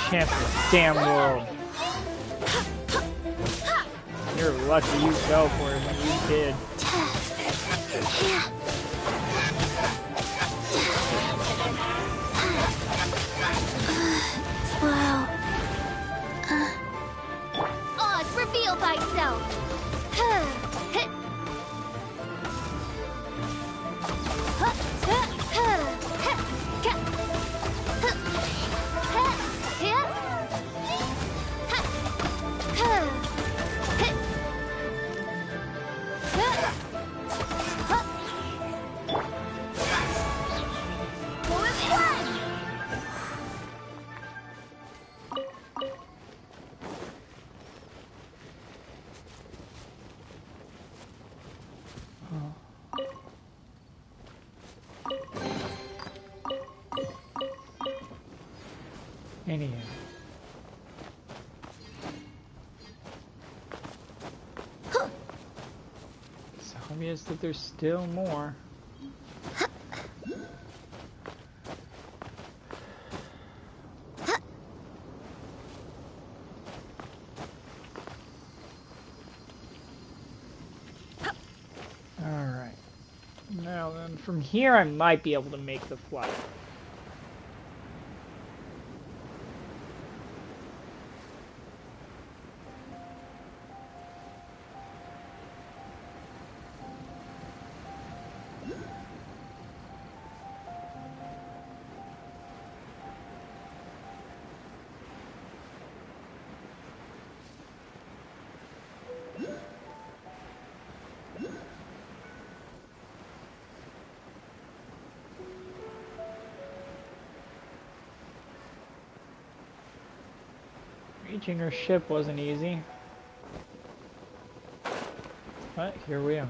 C: chance of the damn world. You're lucky you fell for it when you did.
Q: Wow. Oz, reveal thyself!
C: Anyhow. It's obvious that there's still more. Alright. Now then, from here I might be able to make the flight. Reaching her ship wasn't easy. But here we are.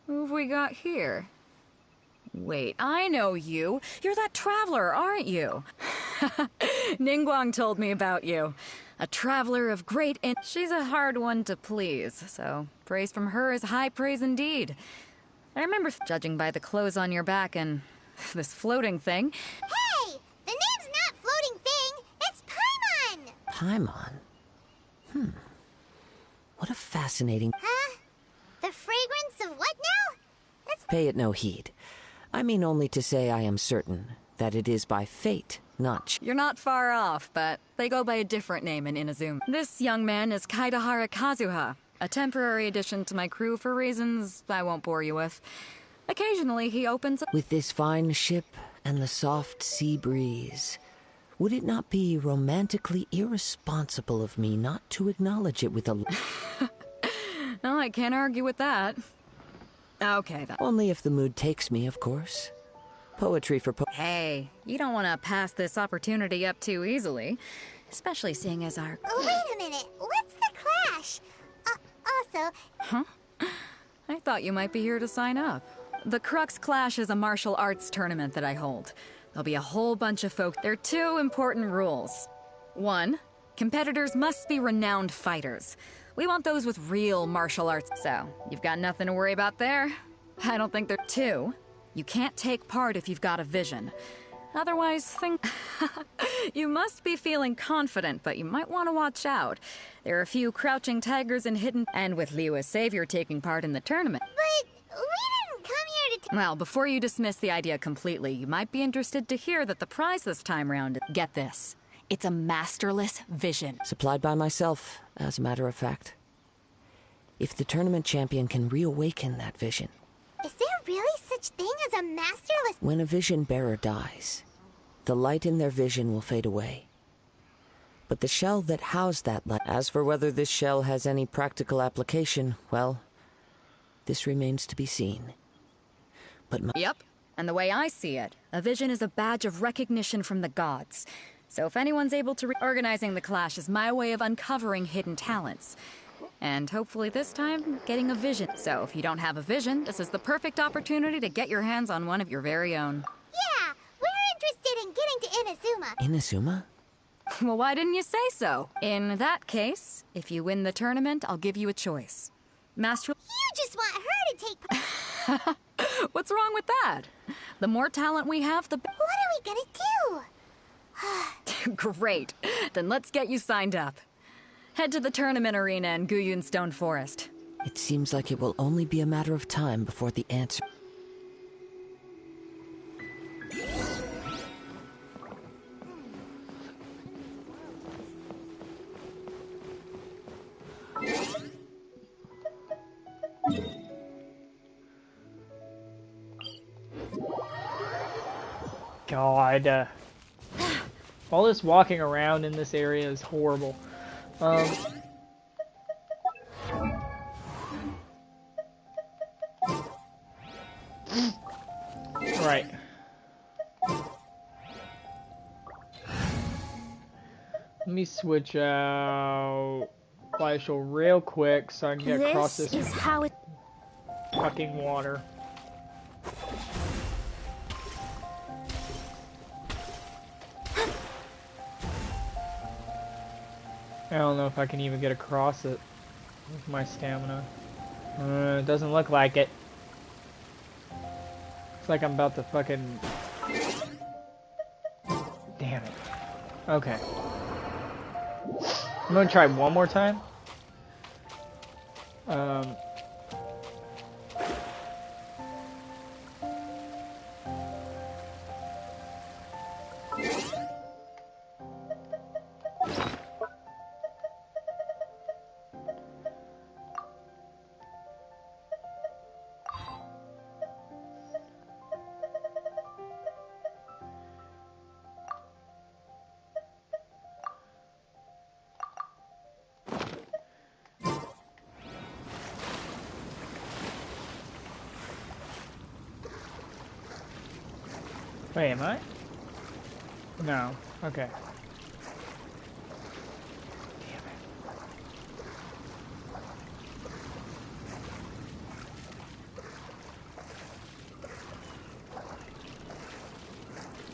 K: Who have we got here? Wait, I know you. You're that traveler, aren't you? Ningguang told me about you. A traveler of great she's a hard one to please, so praise from her is high praise indeed. I remember judging by the clothes on your back and this floating thing.
E: Hey! The name's not Floating Thing, it's Paimon!
R: Paimon? What a fascinating...
E: Huh? The fragrance of what now?
R: Pay it no heed. I mean only to say I am certain that it is by fate, not...
K: You're not far off, but they go by a different name in Inazuma. This young man is Kaidahara Kazuha, a temporary addition to my crew for reasons I won't bore you with. Occasionally he opens...
R: With this fine ship and the soft sea breeze, would it not be romantically irresponsible of me not to acknowledge it with a...
K: No, I can't argue with that. Okay, then.
R: Only if the mood takes me, of course. Poetry for
K: Hey, you don't want to pass this opportunity up too easily. Especially seeing as our...
E: Oh, wait a minute. What's the clash? Also...
K: Huh? I thought you might be here to sign up. The Crux Clash is a martial arts tournament that I hold. There'll be a whole bunch of folk. There are two important rules. 1, competitors must be renowned fighters. We want those with real martial arts, so you've got nothing to worry about there. I don't think there... 2, you can't take part if you've got a vision. Otherwise, you must be feeling confident, but you might want to watch out. There are a few crouching tigers and hidden... And with Liua's savior taking part in the tournament.
E: But we didn't come here to...
K: Well, before you dismiss the idea completely, you might be interested to hear that the prize this time round... Get this. It's a masterless vision.
R: Supplied by myself, as a matter of fact. If the tournament champion can reawaken that vision...
E: Is there really such thing as a masterless...
R: When a vision bearer dies, the light in their vision will fade away. But the shell that housed that light... As for whether this shell has any practical application, well, this remains to be seen. But
K: Yep, and the way I see it, a vision is a badge of recognition from the gods. So if anyone's able to... Organizing the clash is my way of uncovering hidden talents. And hopefully this time, getting a vision. So if you don't have a vision, this is the perfect opportunity to get your hands on one of your very own.
E: Yeah, we're interested in getting to Inazuma.
R: Inazuma?
K: Well, why didn't you say so? In that case, if you win the tournament, I'll give you a choice. Master...
E: You just want her to take part.
K: What's wrong with that? The more talent we have, the...
E: What are we gonna
K: do? Great. Then let's get you signed up. Head to the tournament arena in Guyun Stone Forest.
R: It seems like it will only be a matter of time before the answer...
C: God. All this walking around in this area is horrible. Right. Let me switch out Glacial real quick so I can get across this
A: is how it...
C: fucking water. I don't know if I can even get across it. Where's my stamina? Doesn't look like it. Looks like I'm about to fucking... Damn it. Okay. I'm gonna try one more time. Wait, am I? No. Okay. Damn it.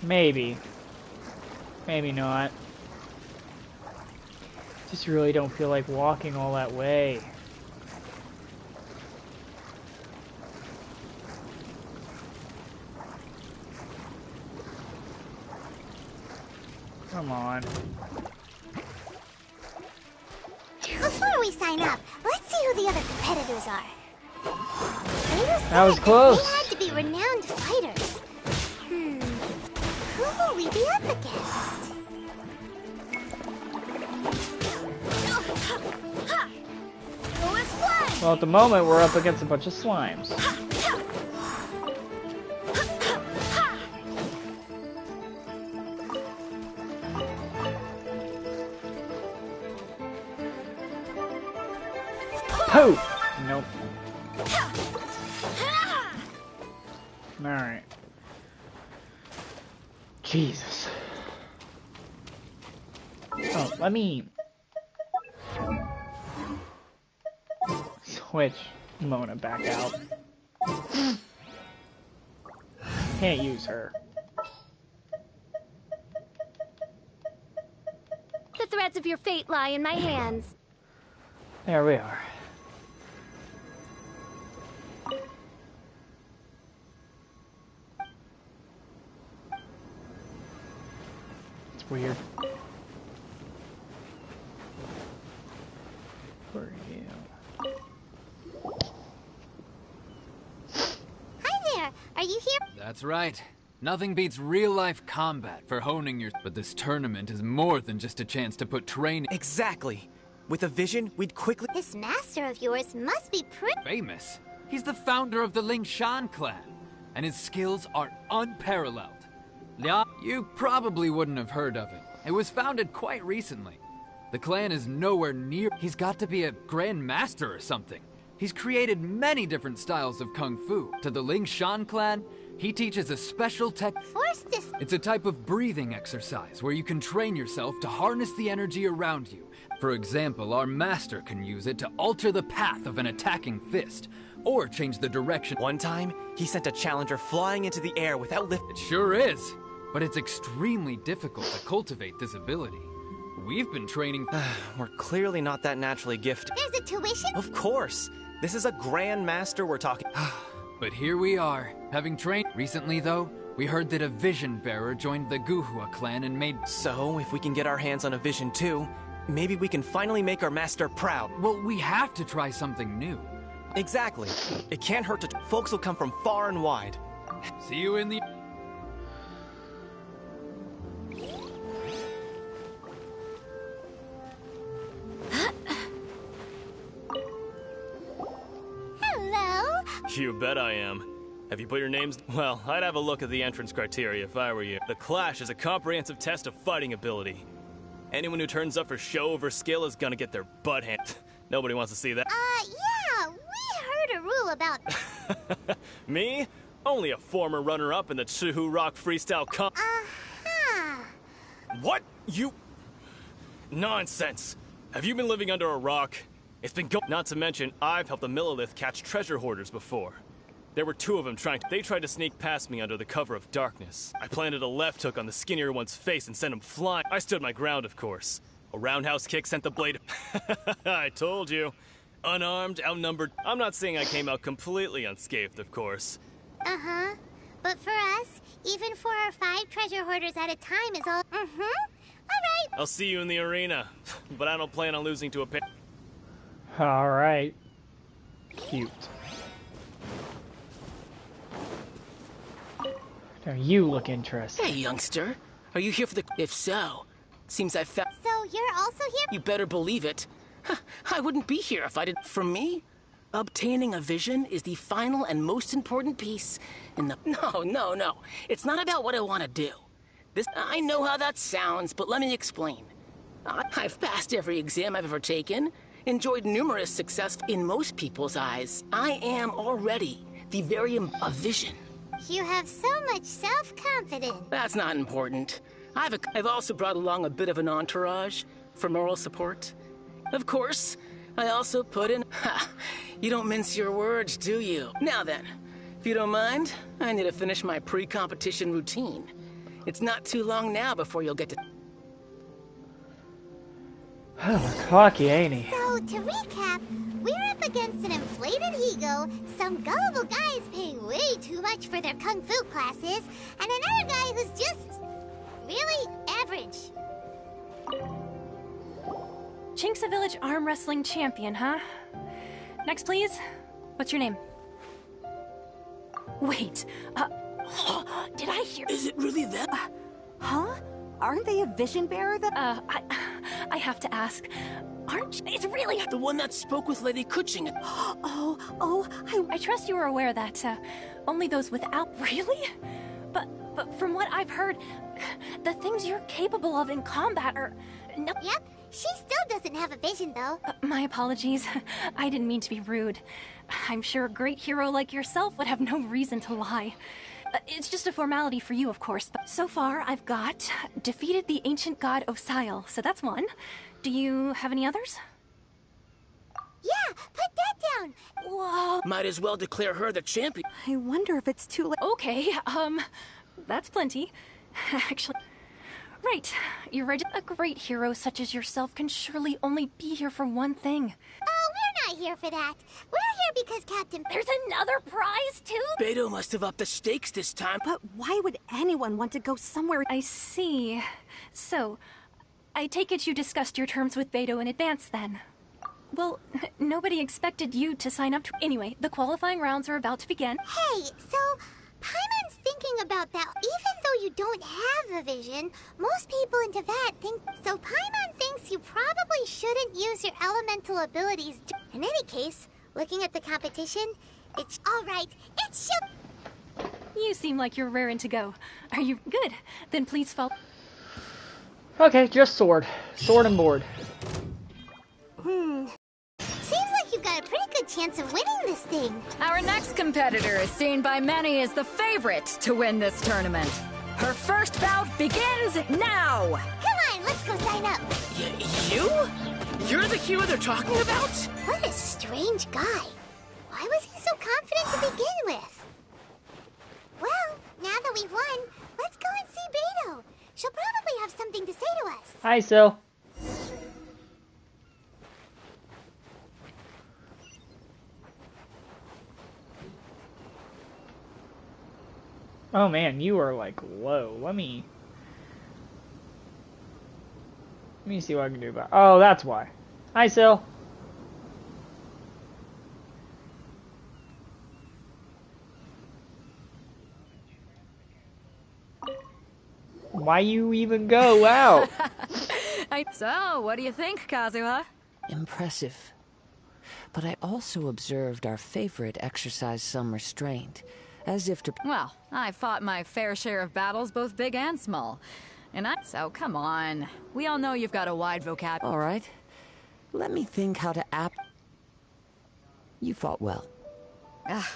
C: Maybe. Maybe not. Just really don't feel like walking all that way. Come on.
E: Before we sign up, let's see who the other competitors are.
C: That was close.
E: They had to be renowned fighters. Who will we be up against?
C: Well, at the moment, we're up against a bunch of slimes. Oh! Nope. Alright. Jesus. Oh, let me... switch Mona back out. Can't use her.
Q: The threads of your fate lie in my hands.
C: There we are. It's weird. Where are you?
E: Hi there. Are you here?
S: That's right. Nothing beats real-life combat for honing your... But this tournament is more than just a chance to put training...
I: Exactly. With a vision, we'd quickly...
E: This master of yours must be pretty...
S: famous. He's the founder of the Ling Shan clan, and his skills are unparalleled. You probably wouldn't have heard of it. It was founded quite recently. The clan is nowhere near... He's got to be a grand master or something. He's created many different styles of kung fu. To the Ling Shan clan, he teaches a special It's a type of breathing exercise where you can train yourself to harness the energy around you. For example, our master can use it to alter the path of an attacking fist, or change the direction.
I: One time, he sent a challenger flying into the air without lift.
S: It sure is, but it's extremely difficult to cultivate this ability. We've been training...
I: We're clearly not that naturally gifted.
E: There's a tuition?
I: Of course. This is a grand master we're talking...
S: But here we are, having trained... Recently, though, we heard that a vision bearer joined the Guhua clan and made...
I: So, if we can get our hands on a vision too, maybe we can finally make our master proud.
S: Well, we have to try something new.
I: Exactly. It can't hurt to... Folks will come from far and wide.
S: See you in the...
E: Hello?
U: You bet I am. Have you put your names? Well, I'd have a look at the entrance criteria if I were you. The Clash is a comprehensive test of fighting ability. Anyone who turns up for show over skill is gonna get their butt handed. Nobody wants to see that.
E: Yeah, we heard a rule about...
U: Me? Only a former runner-up in the Chihu Rock Freestyle Comp. What? You... Nonsense. Have you been living under a rock? It's been Not to mention, I've helped the Millilith catch treasure hoarders before. There were two of them They tried to sneak past me under the cover of darkness. I planted a left hook on the skinnier one's face and sent him flying. I stood my ground, of course. A roundhouse kick sent the blade... I told you. Unarmed, outnumbered. I'm not saying I came out completely unscathed, of course.
E: Uh-huh. But for us, even 4 or 5 treasure hoarders at a time is all... Mm-hmm. All right.
U: I'll see you in the arena, but I don't plan on losing to a pair.
C: Alright. Cute. Now you look interested.
H: Hey, youngster. Are you here for the... If so, seems I found...
E: So you're also here?
H: You better believe it. I wouldn't be here if I didn't... For me, obtaining a vision is the final and most important piece in the... No. It's not about what I want to do. I know how that sounds, but let me explain. I've passed every exam I've ever taken, enjoyed numerous success. In most people's eyes, I am already the very... a vision.
E: You have so much self-confidence.
H: That's not important. I've also brought along a bit of an entourage for moral support. Of course, I also put in... You don't mince your words, do you? Now then, if you don't mind, I need to finish my pre-competition routine. It's not too long now before you'll get to...
C: Cocky, ain't he?
E: So, to recap, we're up against an inflated ego, some gullible guys paying way too much for their kung fu classes, and another guy who's just... really average.
O: Chinksa Village arm wrestling champion, huh? Next, please. What's your name? Wait, did I hear...
H: Is it really them?
V: Huh? Aren't they a vision bearer that...
O: I have to ask. Aren't you... It's really...
H: The one that spoke with Lady Kuching.
O: I trust you are aware that, only those without... Really? But from what I've heard, the things you're capable of in combat are... No...
E: Yep, she still doesn't have a vision, though.
O: My apologies. I didn't mean to be rude. I'm sure a great hero like yourself would have no reason to lie. It's just a formality for you, of course. But so far, I've got defeated the ancient god Osile, so that's one. Do you have any others?
E: Yeah, put that down.
O: Whoa.
H: Might as well declare her the champion.
V: I wonder if it's too late.
O: Okay, that's plenty. Actually... Right, you're right. A great hero such as yourself can surely only be here for one thing.
E: Oh, we're not here for that. We're here because Captain...
O: There's another prize, too?
H: Beto must have upped the stakes this time.
V: But why would anyone want to go somewhere...
O: I see. So, I take it you discussed your terms with Beto in advance, then? Well, nobody expected you to sign up to... Anyway, the qualifying rounds are about to begin.
E: Hey, so... Paimon's thinking about that. Even though you don't have a vision, most people in Teyvat think... So Paimon thinks you probably shouldn't use your elemental abilities. In any case, looking at the competition, it's... Alright, it's...
O: You seem like you're raring to go. Are you good? Then please follow...
C: Okay, just sword. Sword and board.
E: Seems like you've got a pretty good chance of winning this thing.
X: Our next competitor is seen by many as the favorite to win this tournament. Her first bout begins now!
E: Come on, let's go sign up.
H: You? You're the hero they're talking about?
E: What a strange guy. Why was he so confident to begin with? Well, now that we've won, let's go and see Beto. She'll probably have something to say to us.
C: Hi, Sil. Oh man, you are like low. Let me see what I can do about... Oh, that's why. Hi, Sil. Why you even go out?
X: So, what do you think, Kazuha?
R: Impressive. But I also observed our favorite exercise some restraint, as if to...
X: Well, I fought my fair share of battles, both big and small. So, come on. We all know you've got a wide vocabulary.
R: All right. Let me think how to You fought well.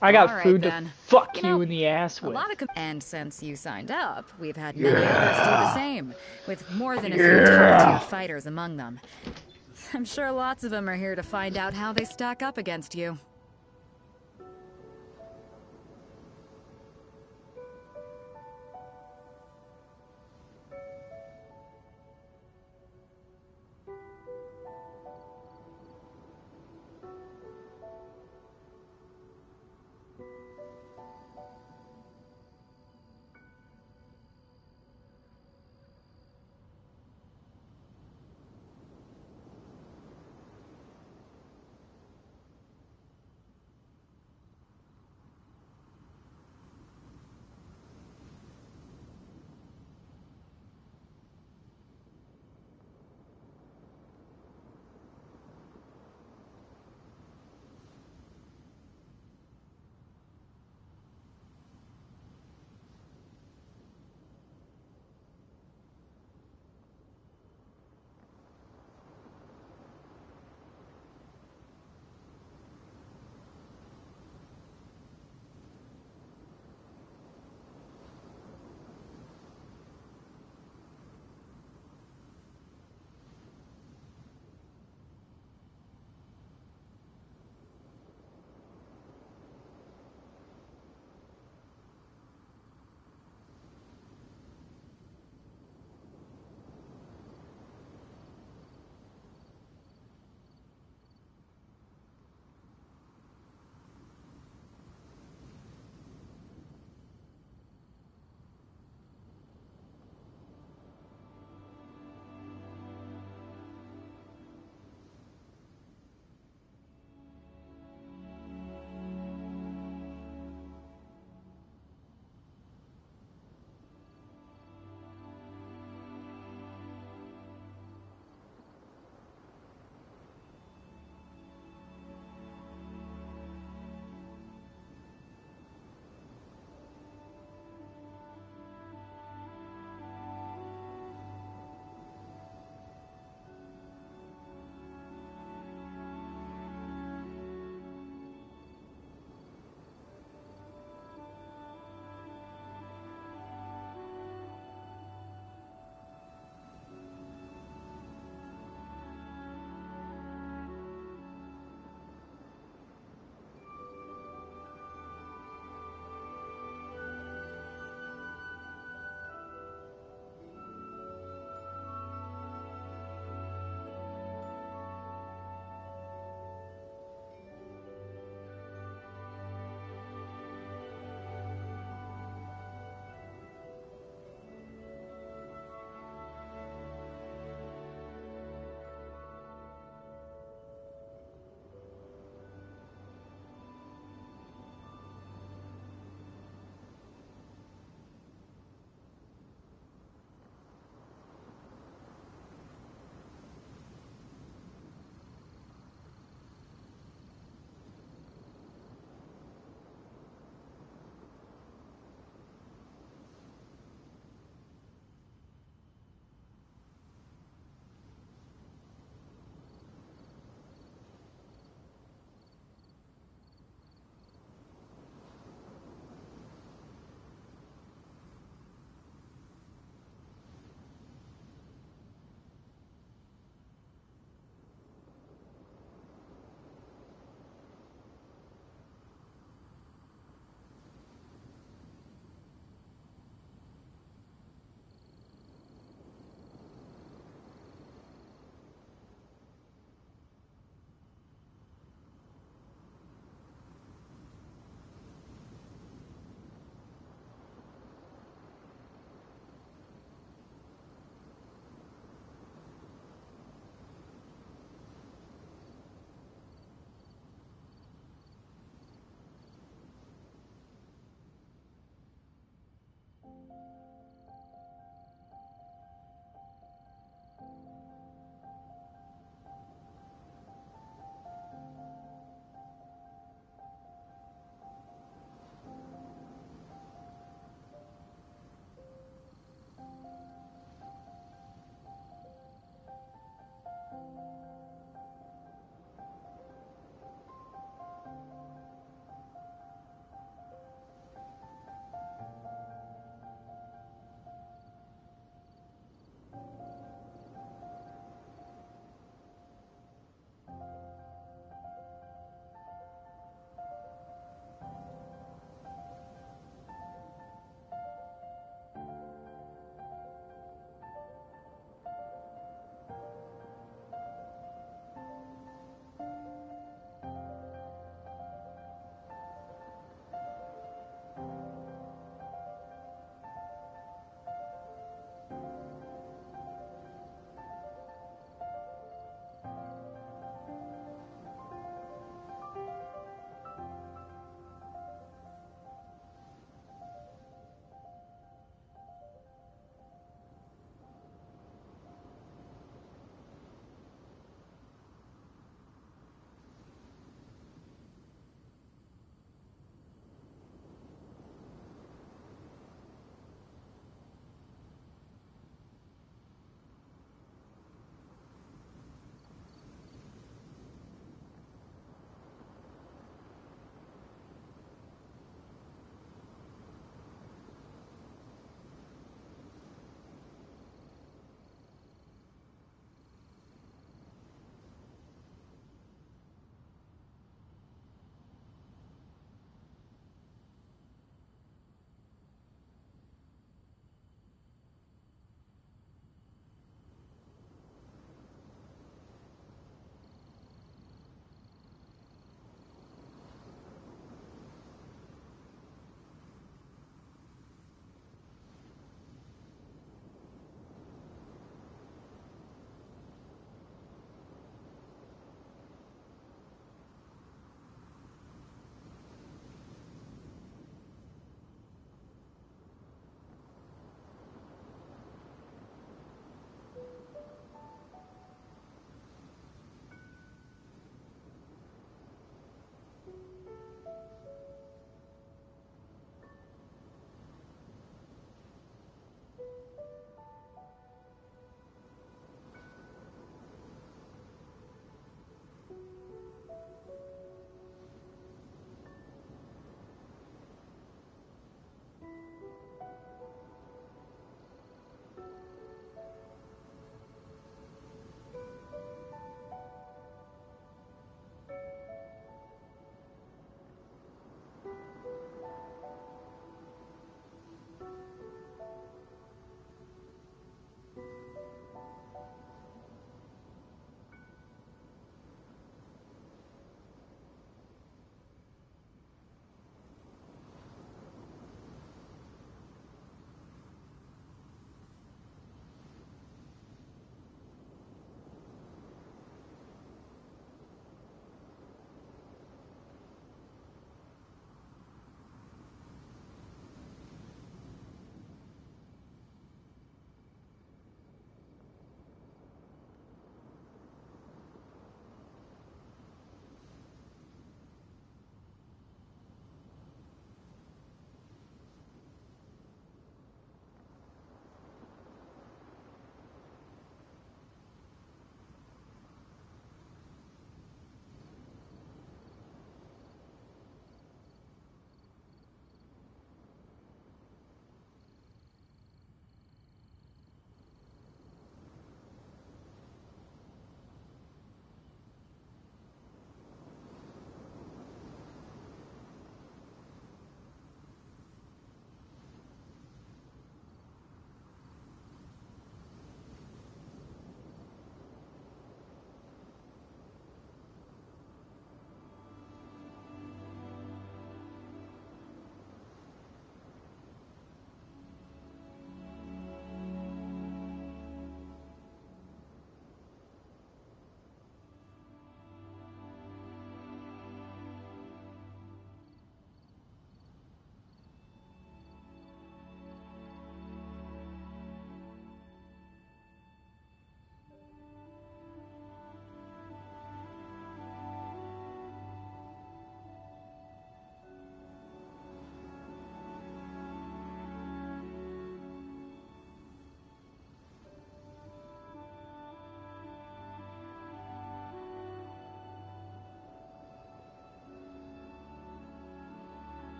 C: I got
X: right,
C: food
X: then.
C: to fuck you in the ass with.
X: And since you signed up, we've had many others do the same, with more than a few top-tier fighters among them. I'm sure lots of them are here to find out how they stack up against you.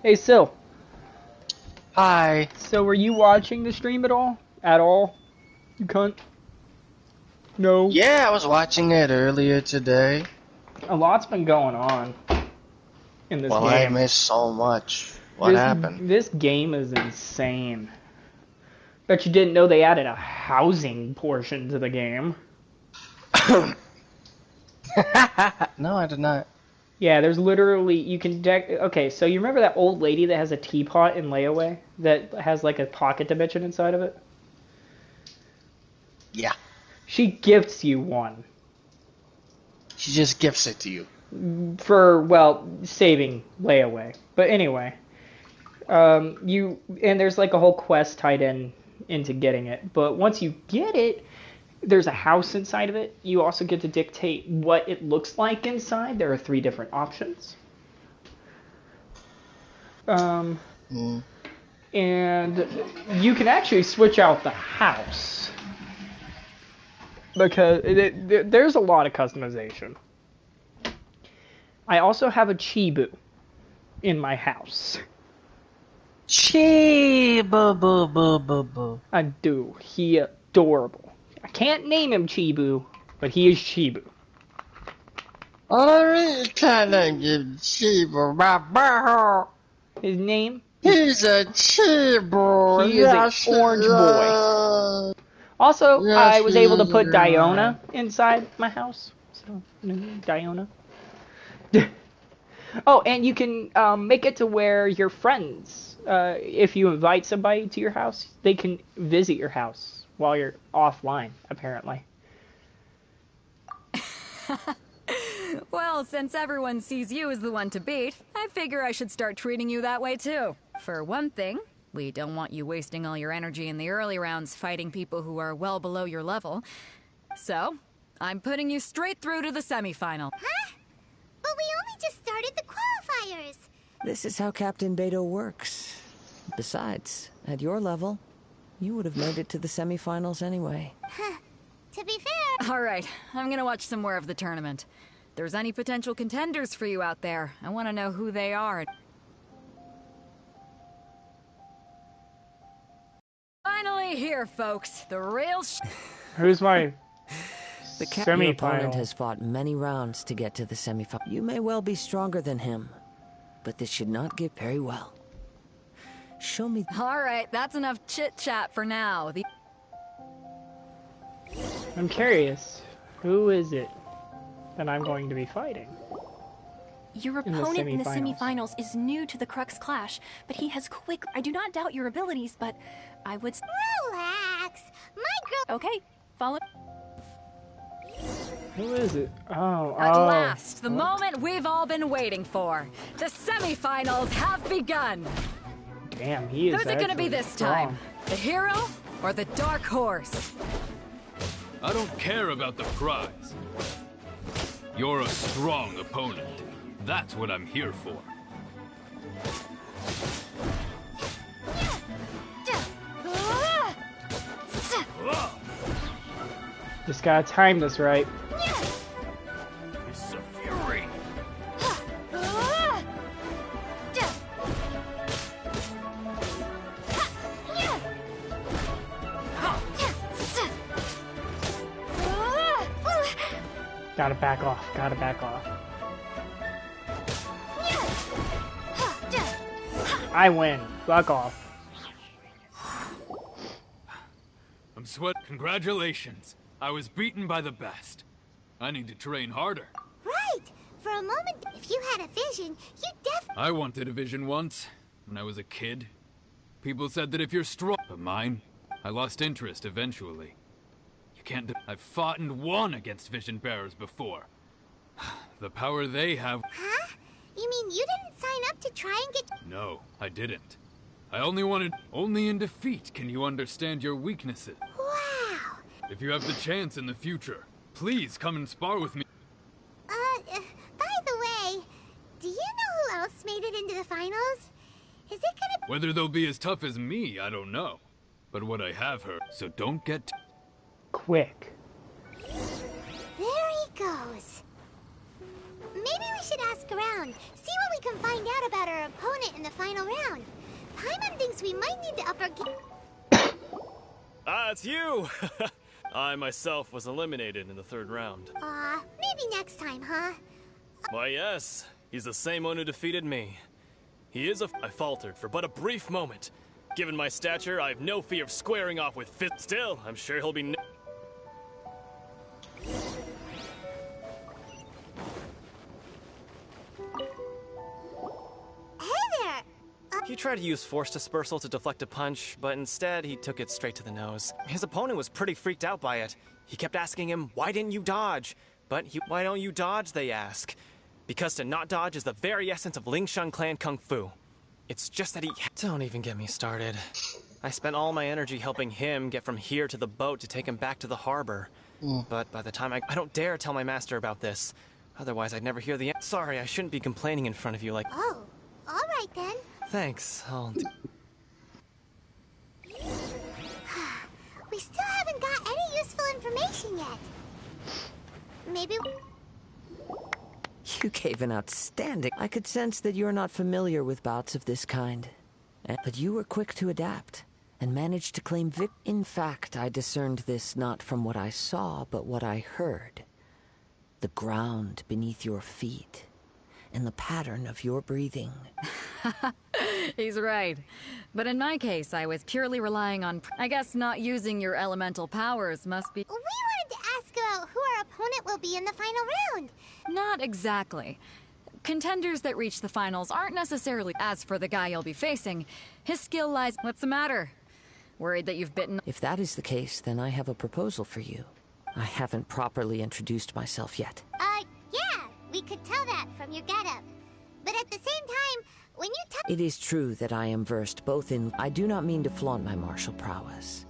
C: Hey, Sil.
D: Hi.
C: So, were you watching the stream at all? At all? You cunt? No.
D: Yeah, I was watching it earlier today.
C: A lot's been going on in this
D: Well,
C: game.
D: I missed so much. What happened?
C: This game is insane. Bet you didn't know they added a housing portion to the game.
D: No, I did not.
C: Yeah, there's literally, you can okay, so you remember that old lady that has a teapot in layaway? That has like a pocket dimension inside of it?
D: Yeah.
C: She gifts you one.
D: She just gifts it to you.
C: For, well, saving layaway. But anyway. And there's like a whole quest tied into getting it. But once you get it, there's a house inside of it. You also get to dictate what it looks like inside. There are 3 different options. And you can actually switch out the house. Because there's a lot of customization. I also have a Chibu in my house.
D: Chibu.
C: I do. He adorable. I can't name him Chibu, but he is Chibu.
D: I really can't name him Chibu.
C: His name?
D: He's a Chibu.
C: He is an orange boy. Also, I was able to put Diona inside my house. So, Diona. Oh, and you can make it to where your friends, if you invite somebody to your house, they can visit your house while you're offline, apparently.
X: Well, since everyone sees you as the one to beat, I figure I should start treating you that way too. For one thing, we don't want you wasting all your energy in the early rounds fighting people who are well below your level. So, I'm putting you straight through to the semifinal.
E: Huh? But we only just started the qualifiers.
R: This is how Captain Beto works. Besides, at your level, you would have made it to the semifinals anyway.
E: To be fair...
X: Alright, I'm gonna watch some more of the tournament. If there's any potential contenders for you out there, I want to know who they are. Finally here, folks. The real
C: Who's my
R: The your opponent has fought many rounds to get to the semifinal. You may well be stronger than him, but this should not get very well. Show me...
X: Alright, that's enough chit-chat for now.
C: I'm curious. Who is it that I'm going to be fighting?
O: Your opponent in the semifinals is new to the Crux Clash, but he has quick... I do not doubt your abilities, but I would...
E: Relax. My girl...
O: Okay, follow...
C: Who is it? Oh,
X: At last, the moment we've all been waiting for. The semifinals have begun.
C: Damn, he is.
X: Who's it gonna be this time? The hero or the dark horse?
S: I don't care about the prize. You're a strong opponent. That's what I'm here for.
C: Just gotta time this right.
S: It's a fury.
C: Gotta back off. Gotta back off. I win. Fuck off.
S: I'm sweat. Congratulations. I was beaten by the best. I need to train harder.
E: Right. For a moment, if you had a vision, you definitely...
S: I wanted a vision once, when I was a kid. People said that if you're strong... But mine, I lost interest eventually. You can't... I've fought and won against vision bearers before. The power they have...
E: Huh? You mean you didn't sign up to try and get...
S: No, I didn't. I only wanted... Only in defeat can you understand your weaknesses.
E: Wow.
S: If you have the chance in the future, please come and spar with me.
E: By the way, do you know who else made it into the finals? Is it gonna...
S: Whether they'll be as tough as me, I don't know. But what I have heard, so don't get...
C: Quick.
E: There he goes. should ask around, see what we can find out about our opponent in the final round. Paimon thinks we might need to up our game.
U: Ah, it's you! I myself was eliminated in the third round.
E: Maybe next time, huh?
U: Why, yes. He's the same one who defeated me. He is I faltered for but a brief moment. Given my stature, I have no fear of squaring off with Fit. Still, I'm sure he'll be He tried to use force dispersal to deflect a punch, but instead he took it straight to the nose. His opponent was pretty freaked out by it. He kept asking him, why didn't you dodge? But why don't you dodge, they ask. Because to not dodge is the very essence of Lingshan clan kung fu. It's just that he... Don't even get me started. I spent all my energy helping him get from here to the boat to take him back to the harbor. But by the time I don't dare tell my master about this. Otherwise I'd never hear the end. Sorry, I shouldn't be complaining in front of you like...
E: Oh, alright then.
U: Thanks,
E: We still haven't got any useful information yet. Maybe...
R: You gave an outstanding... I could sense that you're not familiar with bouts of this kind. But you were quick to adapt, and managed to claim In fact, I discerned this not from what I saw, but what I heard. The ground beneath your feet, and the pattern of your breathing.
X: He's right. But in my case, I was purely relying on... I guess not using your elemental powers must be...
E: We wanted to ask about who our opponent will be in the final round.
X: Not exactly. Contenders that reach the finals aren't necessarily... As for the guy you'll be facing, his skill lies... What's the matter? Worried that you've bitten...
R: If that is the case, then I have a proposal for you. I haven't properly introduced myself yet.
E: Yeah, we could tell that from your getup. But at the same time, when you
R: It is true that I am versed both in... I do not mean to flaunt my martial prowess.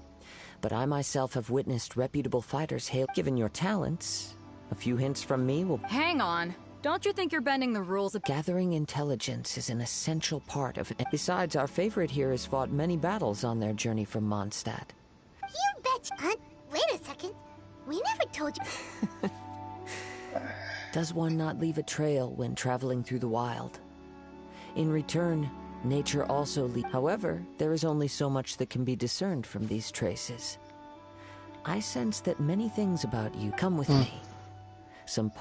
R: But I myself have witnessed reputable fighters hail... Given your talents, a few hints from me will...
X: Hang on. Don't you think you're bending the rules of...
R: Gathering intelligence is an essential part of... Besides, our favorite here has fought many battles on their journey from Mondstadt.
E: You betcha. Wait a second. We never told you...
R: Does one not leave a trail when traveling through the wild? In return, nature also leaves... However, there is only so much that can be discerned from these traces. I sense that many things about you come with me. Some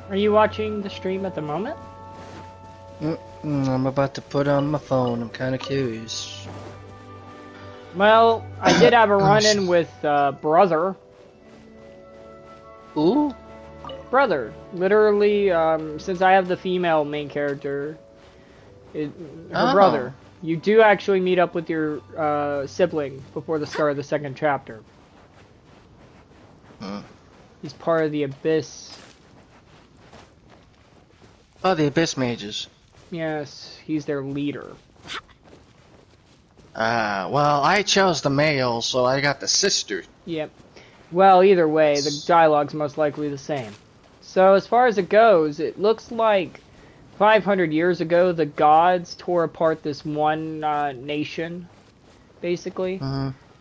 C: Are you watching the stream at the moment?
D: I'm about to put on my phone. I'm kind of curious.
C: Well, I did have a run-in with Brother.
D: Ooh?
C: Brother. Literally, since I have the female main character, her brother. You do actually meet up with your sibling before the start of the second chapter. He's part of the Abyss.
D: Oh, the Abyss Mages.
C: Yes, he's their leader.
D: Well, I chose the male, so I got the sister.
C: Yep. Well, either way, the dialogue's most likely the same. So, as far as it goes, it looks like 500 years ago, the gods tore apart this one nation, basically.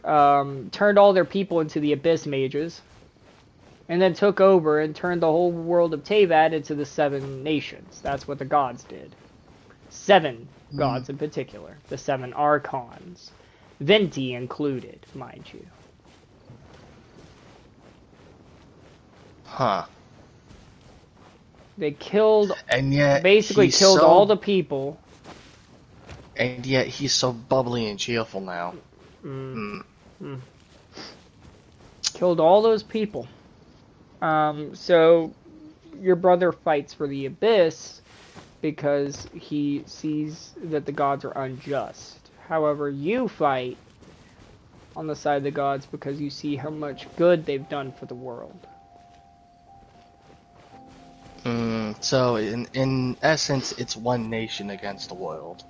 C: Turned all their people into the Abyss Mages. And then took over and turned the whole world of Teyvat into the 7 nations. That's what the gods did. 7 gods in particular. The 7 archons. Venti included, mind you.
D: Huh.
C: They killed...
D: And yet
C: basically killed all the people.
D: And yet he's so bubbly and cheerful now.
C: Killed all those people. So, your brother fights for the Abyss because he sees that the gods are unjust. However, you fight on the side of the gods because you see how much good they've done for the world.
D: So, in essence, it's one nation against the world.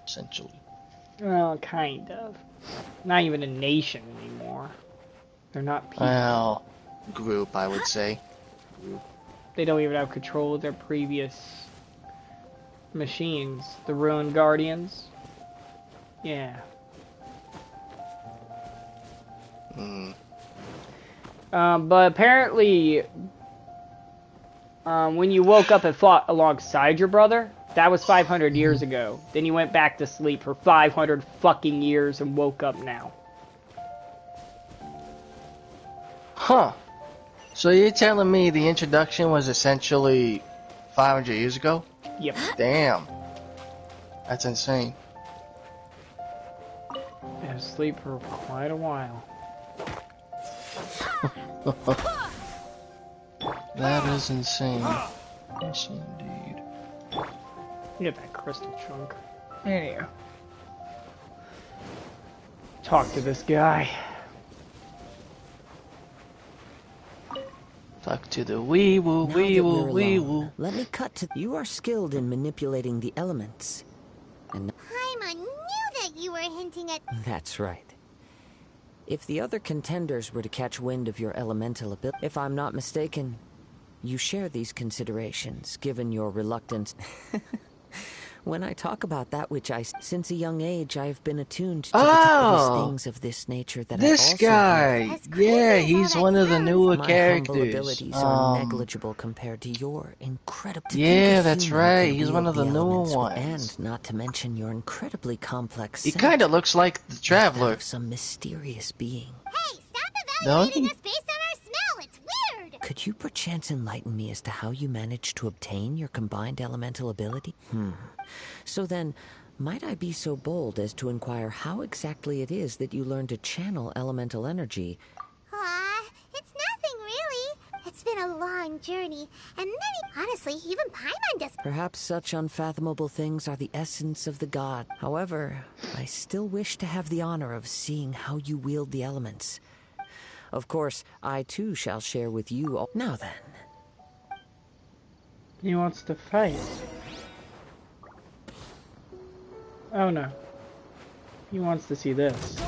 D: Essentially. Well,
C: kind of. Not even a nation anymore. They're not people.
D: Well, group, I would say.
C: They don't even have control of their previous machines. The Ruined Guardians. Yeah. But apparently, when you woke up and fought alongside your brother, that was 500 years ago. Then you went back to sleep for 500 fucking years and woke up now.
D: Huh. So you're telling me the introduction was essentially 500 years ago?
C: Yep.
D: Damn. That's insane.
C: Been asleep for quite a while.
D: That is insane. Yes, indeed.
C: Get that crystal chunk. Anyhow. Talk to this guy.
D: Talk to the wee woo, wee woo, wee woo.
R: Let me cut to. You are skilled in manipulating the elements. And
E: Paimon knew that you were hinting at.
R: that's right. If the other contenders were to catch wind of your elemental ability, if I'm not mistaken, you share these considerations, given your reluctance. When I talk about that which since a young age, I have been attuned to the things of this nature that
D: this
R: I also
D: guy, yeah, he's one of the newer
R: My
D: characters.
R: humble abilities are negligible compared to your incredible.
D: Yeah, that's right. He's one of the newer ones.
R: And not to mention your incredibly complex.
D: He kind of looks like the Traveler.
R: Of some mysterious being.
E: Hey, stop
D: Don't
E: evaluating
D: he?
E: us based on our smell. It's weird.
R: Could you perchance enlighten me as to how you managed to obtain your combined elemental ability? So then, might I be so bold as to inquire how exactly it is that you learned to channel elemental energy?
E: It's nothing really. It's been a long journey, and honestly, even Paimon does.
R: Perhaps such unfathomable things are the essence of the god. However, I still wish to have the honor of seeing how you wield the elements. Of course, I too shall share with you all. Now then.
C: He wants to fight. Oh no. He wants to see this.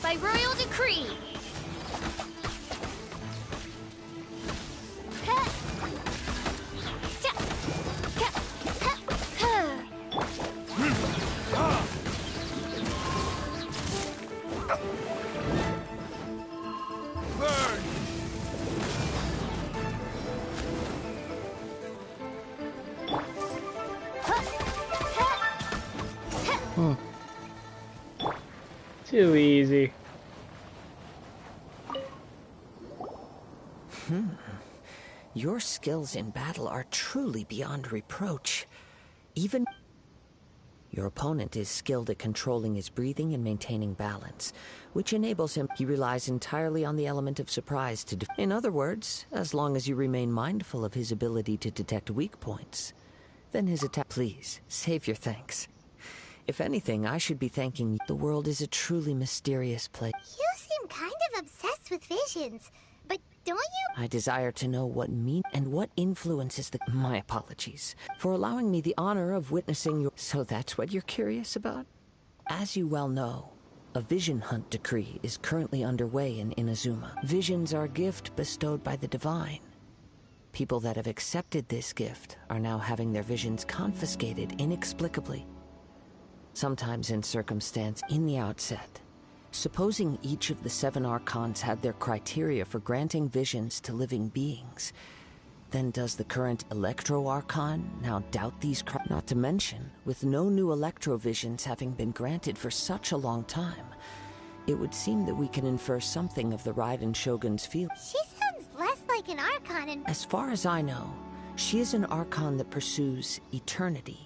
Q: By royal decree.
C: Too easy.
R: Your skills in battle are truly beyond reproach. Even your opponent is skilled at controlling his breathing and maintaining balance, which enables him. He relies entirely on the element of surprise to in other words, as long as you remain mindful of his ability to detect weak points, then his attack. Please, save your thanks. If anything, I should be thanking you. The world is a truly mysterious place.
E: You seem kind of obsessed with visions, but don't you?
R: I desire to know what and what influences the. My apologies for allowing me the honor of witnessing your. So that's what you're curious about? As you well know, a vision hunt decree is currently underway in Inazuma. Visions are a gift bestowed by the divine. People that have accepted this gift are now having their visions confiscated inexplicably. Sometimes in circumstance in the outset. Supposing each of the 7 archons had their criteria for granting visions to living beings, then does the current Electro-Archon now doubt these Not to mention, with no new Electro-visions having been granted for such a long time, it would seem that we can infer something of the Raiden Shogun's feel.
E: She sounds less like an Archon and.
R: As far as I know, she is an Archon that pursues eternity.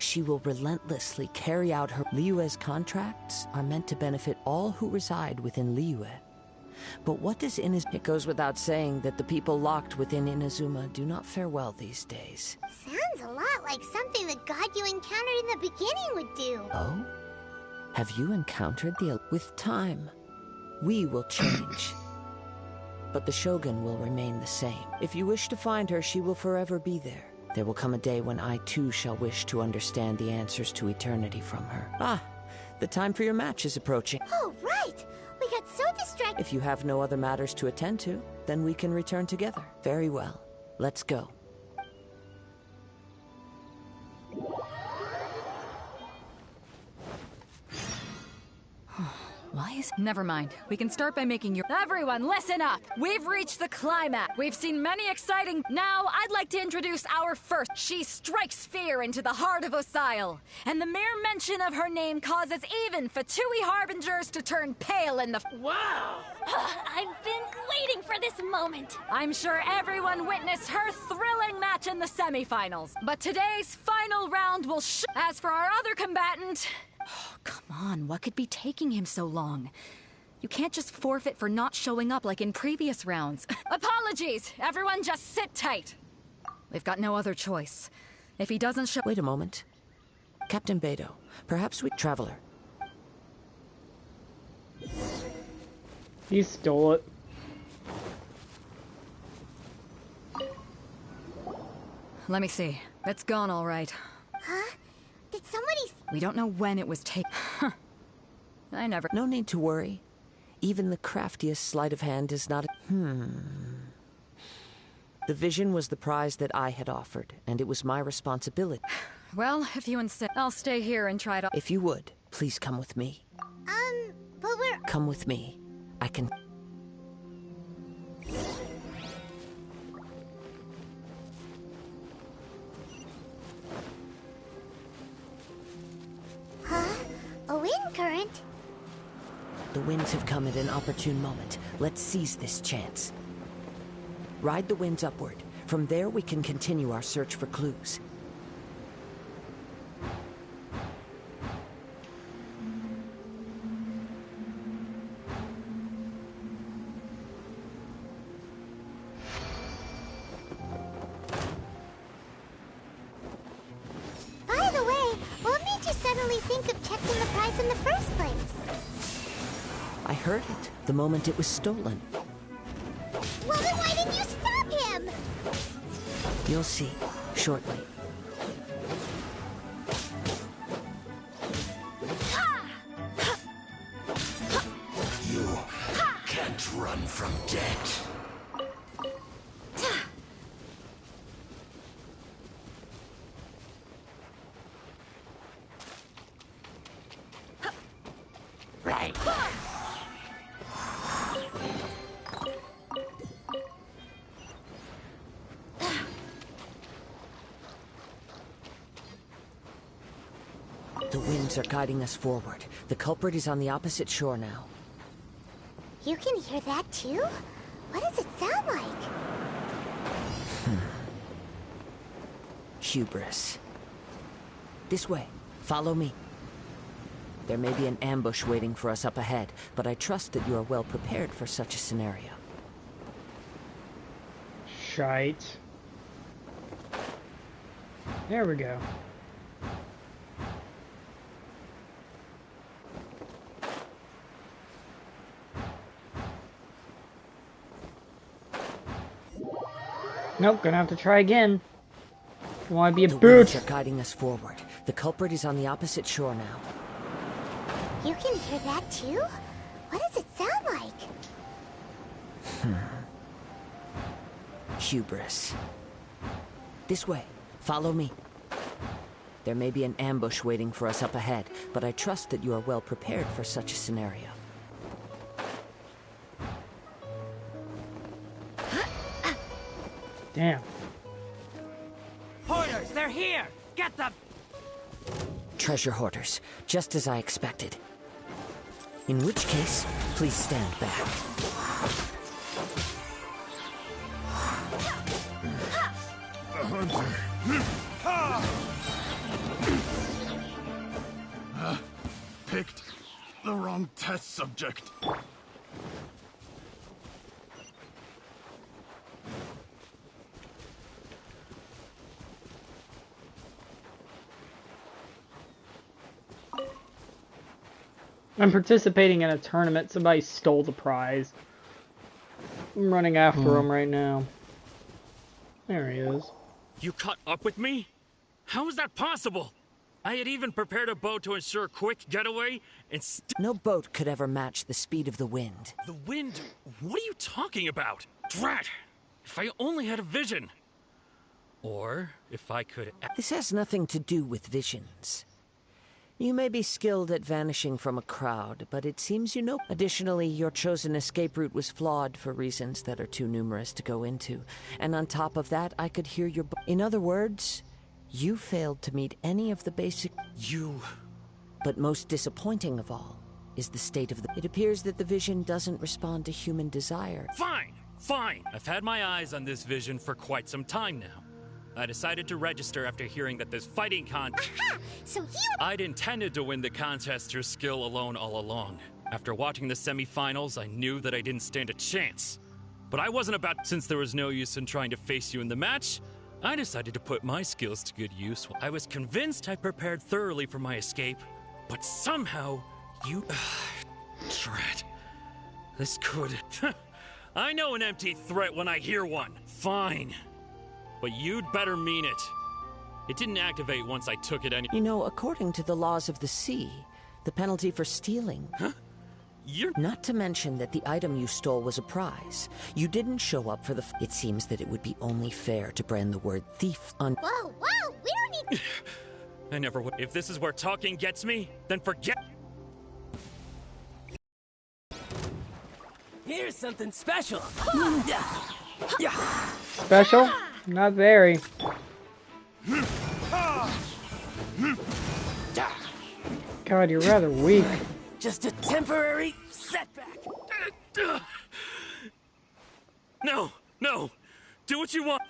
R: She will relentlessly carry out her. Liyue's contracts are meant to benefit all who reside within Liyue. But what does Inazuma... It goes without saying that the people locked within Inazuma do not fare well these days.
E: Sounds a lot like something the god you encountered in the beginning would do.
R: Oh? Have you encountered the... With time, we will change. But the Shogun will remain the same. If you wish to find her, she will forever be there. There will come a day when I too shall wish to understand the answers to eternity from her. Ah, the time for your match is approaching.
E: Oh, right! We got so distracted.
R: If you have no other matters to attend to, then we can return together. Very well. Let's go.
X: Why is... Never mind. We can start by making your... Everyone, listen up! We've reached the climax. We've seen many exciting... Now, I'd like to introduce our first. She strikes fear into the heart of Osile, and the mere mention of her name causes even Fatui Harbingers to turn pale in the...
Q: Wow! I've been waiting for this moment.
X: I'm sure everyone witnessed her thrilling match in the semifinals. But today's final round will As for our other combatant... Oh, come on, what could be taking him so long? You can't just forfeit for not showing up like in previous rounds. Apologies! Everyone just sit tight! We've got no other choice. If he doesn't show...
R: Wait a moment. Captain Beto, perhaps we... Traveler.
C: He stole it.
X: Let me see. It's gone all right.
E: Huh? Did somebody...
X: We don't know when it was taken. I never...
R: No need to worry. Even the craftiest sleight of hand is not... The vision was the prize that I had offered, and it was my responsibility.
X: Well, if you insist, I'll stay here and try to...
R: If you would, please come with me.
E: But we're...
R: Come with me. I can...
E: A wind current?
R: The winds have come at an opportune moment. Let's seize this chance. Ride the winds upward. From there, we can continue our search for clues.
E: By the way, what made you suddenly think of checking the prize in the first place?
R: I heard it the moment it was stolen.
E: Well, then why didn't you stop him?
R: You'll see shortly.
J: You can't run from death. Right.
R: The winds are guiding us forward. The culprit is on the opposite shore now.
E: You can hear that too? What does it sound like?
R: Hubris. This way. Follow me. There may be an ambush waiting for us up ahead, but I trust that you are well prepared for such a scenario.
C: Shite. There we go. Nope, gonna have to try again. You wanna be a
R: The
C: boot?
R: winds are guiding us forward. The culprit is on the opposite shore now.
E: You can hear that too? What does it sound like?
R: Hubris. This way. Follow me. There may be an ambush waiting for us up ahead, but I trust that you are well prepared for such a scenario.
C: Damn.
G: Hoarders, they're here! Get them!
R: Treasure hoarders, just as I expected. In which case, please stand back.
L: Picked the wrong test subject.
C: I'm participating in a tournament. Somebody stole the prize. I'm running after him right now. There he is.
B: You caught up with me? How is that possible? I had even prepared a boat to ensure a quick getaway, and
R: no boat could ever match the speed of the wind.
B: The wind? What are you talking about? Drat! If I only had a vision. Or if I could...
R: This has nothing to do with visions. You may be skilled at vanishing from a crowd, but it seems you know. Additionally, your chosen escape route was flawed for reasons that are too numerous to go into. And on top of that, I could hear your... In other words, you failed to meet any of the basic...
B: You...
R: But most disappointing of all is the state of the... It appears that the vision doesn't respond to human desire.
B: Fine! Fine! I've had my eyes on this vision for quite some time now. I decided to register after hearing that this fighting
E: Aha! So
B: I'd intended to win the contest through skill alone all along. After watching the semi-finals, I knew that I didn't stand a chance. But I wasn't about... Since there was no use in trying to face you in the match, I decided to put my skills to good use. I was convinced I prepared thoroughly for my escape, but somehow you... Drat. This could... I know an empty threat when I hear one. Fine. But you'd better mean it. It didn't activate once I took it any...
R: You know, according to the laws of the sea, the penalty for stealing...
B: Huh? You're...
R: Not to mention that the item you stole was a prize. You didn't show up for the... It seems that it would be only fair to brand the word thief on...
E: Whoa, whoa, we don't need...
B: I never would. If this is where talking gets me, then forget...
H: Here's something special.
C: Special? Not very. God, you're rather weak.
H: Just a temporary setback.
B: No, no. Do what you want.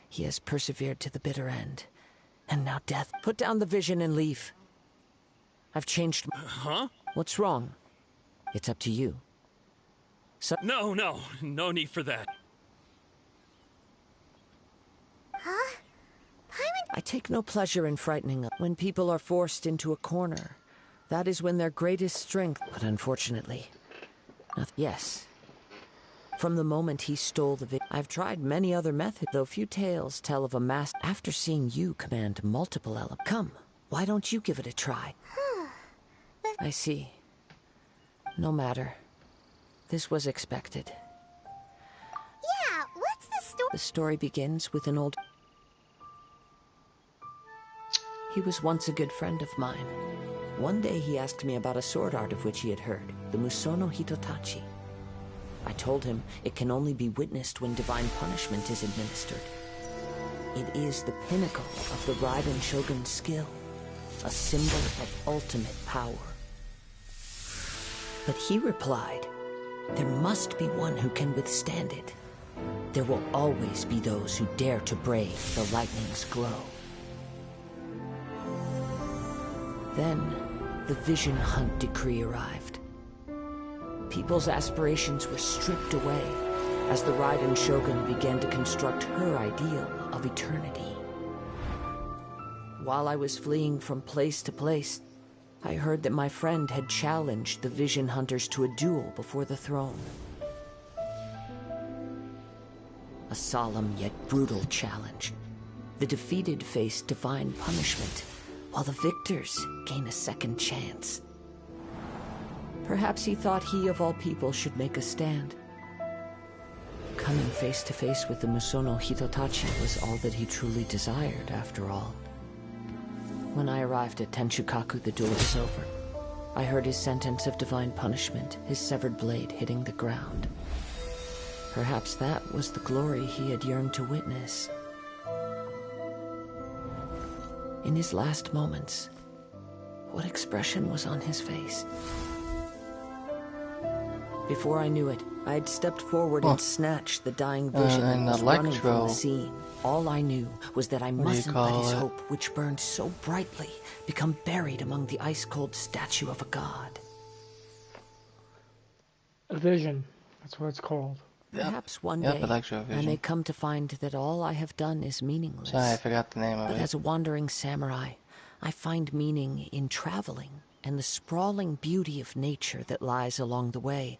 R: He has persevered to the bitter end. And now death. Put down the vision and leave. I've changed...
B: Huh?
R: What's wrong? It's up to you. So...
B: No need for that.
E: Huh?
R: I take no pleasure in frightening them. When people are forced into a corner, that is when their greatest strength... But unfortunately... Yes. From the moment he stole the I've tried many other methods, though few tales tell of a master... After seeing you command multiple elements... Come, why don't you give it a try? I see. No matter. This was expected.
E: Yeah, what's the story?
R: The story begins with an old... He was once a good friend of mine. One day he asked me about a sword art of which he had heard, the Musono Hitotachi. I told him it can only be witnessed when divine punishment is administered. It is the pinnacle of the Raiden Shogun's skill, a symbol of ultimate power. But he replied, there must be one who can withstand it. There will always be those who dare to brave the lightning's glow. Then, the Vision Hunt decree arrived. People's aspirations were stripped away as the Raiden Shogun began to construct her ideal of eternity. While I was fleeing from place to place, I heard that my friend had challenged the Vision Hunters to a duel before the throne. A solemn yet brutal challenge. The defeated face divine punishment, while the victors gain a second chance. Perhaps he thought he of all people should make a stand. Coming face to face with the Musono Hitotachi was all that he truly desired, after all. When I arrived at Tenshukaku, the duel was over. I heard his sentence of divine punishment, his severed blade hitting the ground. Perhaps that was the glory he had yearned to witness. In his last moments, what expression was on his face? Before I knew it, I had stepped forward and snatched the dying vision and was running from the scene. All I knew was that I mustn't let his hope, which burned so brightly, become buried among the ice-cold statue of a god.
C: A vision. That's what it's called.
R: Perhaps one day I may come to find that all I have done is meaningless.
D: Sorry, I forgot the name of it.
R: But as a wandering samurai, I find meaning in traveling and the sprawling beauty of nature that lies along the way,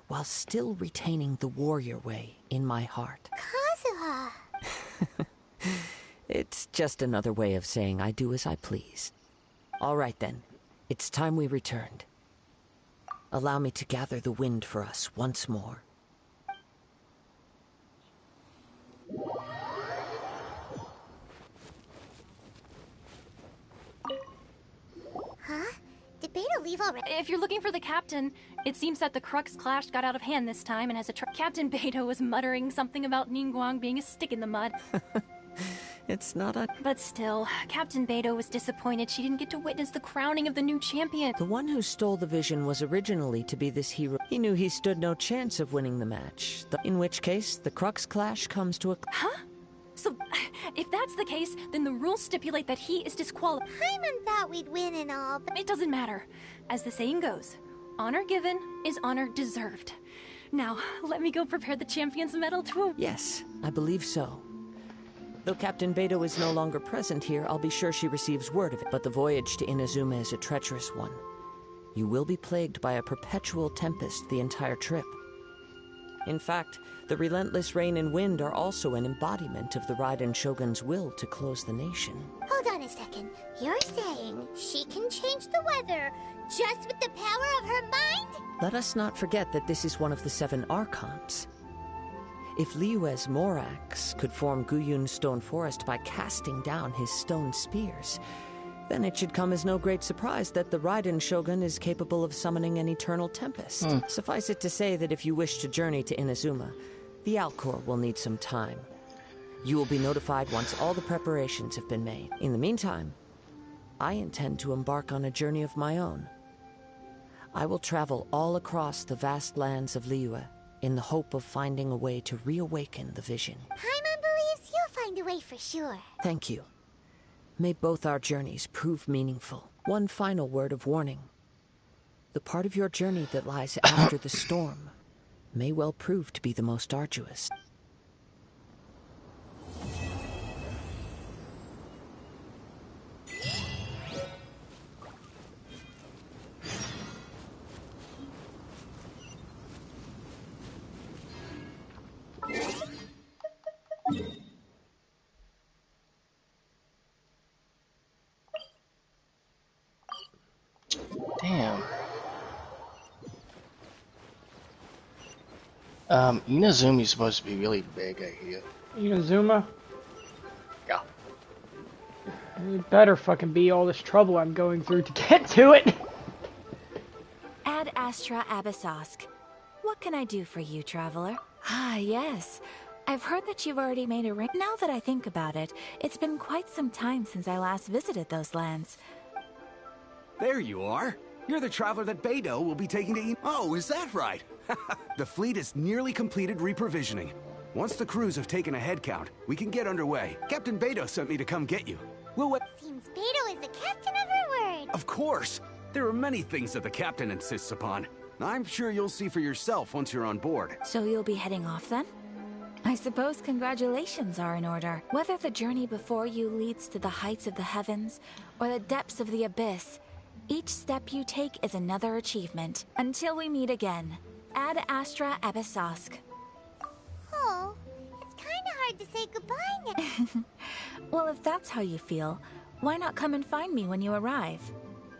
R: while still retaining the warrior way in my heart.
E: Kazuha!
R: It's just another way of saying I do as I please. All right then, it's time we returned. Allow me to gather the wind for us once more.
E: Huh? Did Beta leave already?
O: If you're looking for the captain, it seems that the Crux Clash got out of hand this time and has a Captain Beta was muttering something about Ningguang being a stick in the mud.
R: It's not a...
O: But still, Captain Beto was disappointed she didn't get to witness the crowning of the new champion.
R: The one who stole the vision was originally to be this hero. He knew he stood no chance of winning the match, in which case the Crux Clash comes to a...
O: Huh? So, if that's the case, then the rules stipulate that he is disqualified.
E: Paimon thought we'd win and all, but...
O: It doesn't matter. As the saying goes, honor given is honor deserved. Now, let me go prepare the champion's medal to...
R: Yes, I believe so. Though Captain Beto is no longer present here, I'll be sure she receives word of it. But the voyage to Inazuma is a treacherous one. You will be plagued by a perpetual tempest the entire trip. In fact, the relentless rain and wind are also an embodiment of the Raiden Shogun's will to close the nation.
E: Hold on a second. You're saying she can change the weather just with the power of her mind?
R: Let us not forget that this is one of the 7 Archons. If Liyue's Morax could form Guyun's stone forest by casting down his stone spears, then it should come as no great surprise that the Raiden Shogun is capable of summoning an eternal tempest. Suffice it to say that if you wish to journey to Inazuma, the Alcor will need some time. You will be notified once all the preparations have been made. In the meantime, I intend to embark on a journey of my own. I will travel all across the vast lands of Liyue, in the hope of finding a way to reawaken the vision.
E: Paimon believes you'll find a way for sure.
R: Thank you. May both our journeys prove meaningful. One final word of warning. The part of your journey that lies after the storm may well prove to be the most arduous.
D: Damn. Inazuma's supposed to be really big, I hear.
C: Inazuma?
D: Yeah.
C: It better fucking be all this trouble I'm going through to get to it.
K: Ad Astra Abyssosk. What can I do for you, traveler? Ah, yes. I've heard that you've already made a ring. Now that I think about it, it's been quite some time since I last visited those lands.
M: There you are. You're the traveler that Beto will be taking to Oh, is that right? The fleet is nearly completed reprovisioning. Once the crews have taken a head count, we can get underway. Captain Beto sent me to come get you. We'll wait.
E: Seems Beto is the captain of her word.
M: Of course. There are many things that the captain insists upon. I'm sure you'll see for yourself once you're on board.
K: So you'll be heading off then? I suppose congratulations are in order. Whether the journey before you leads to the heights of the heavens or the depths of the abyss, each step you take is another achievement. Until we meet again, Ad Astra Abyssosk.
E: Oh, it's kind of hard to say goodbye now.
K: Well, if that's how you feel, why not come and find me when you arrive?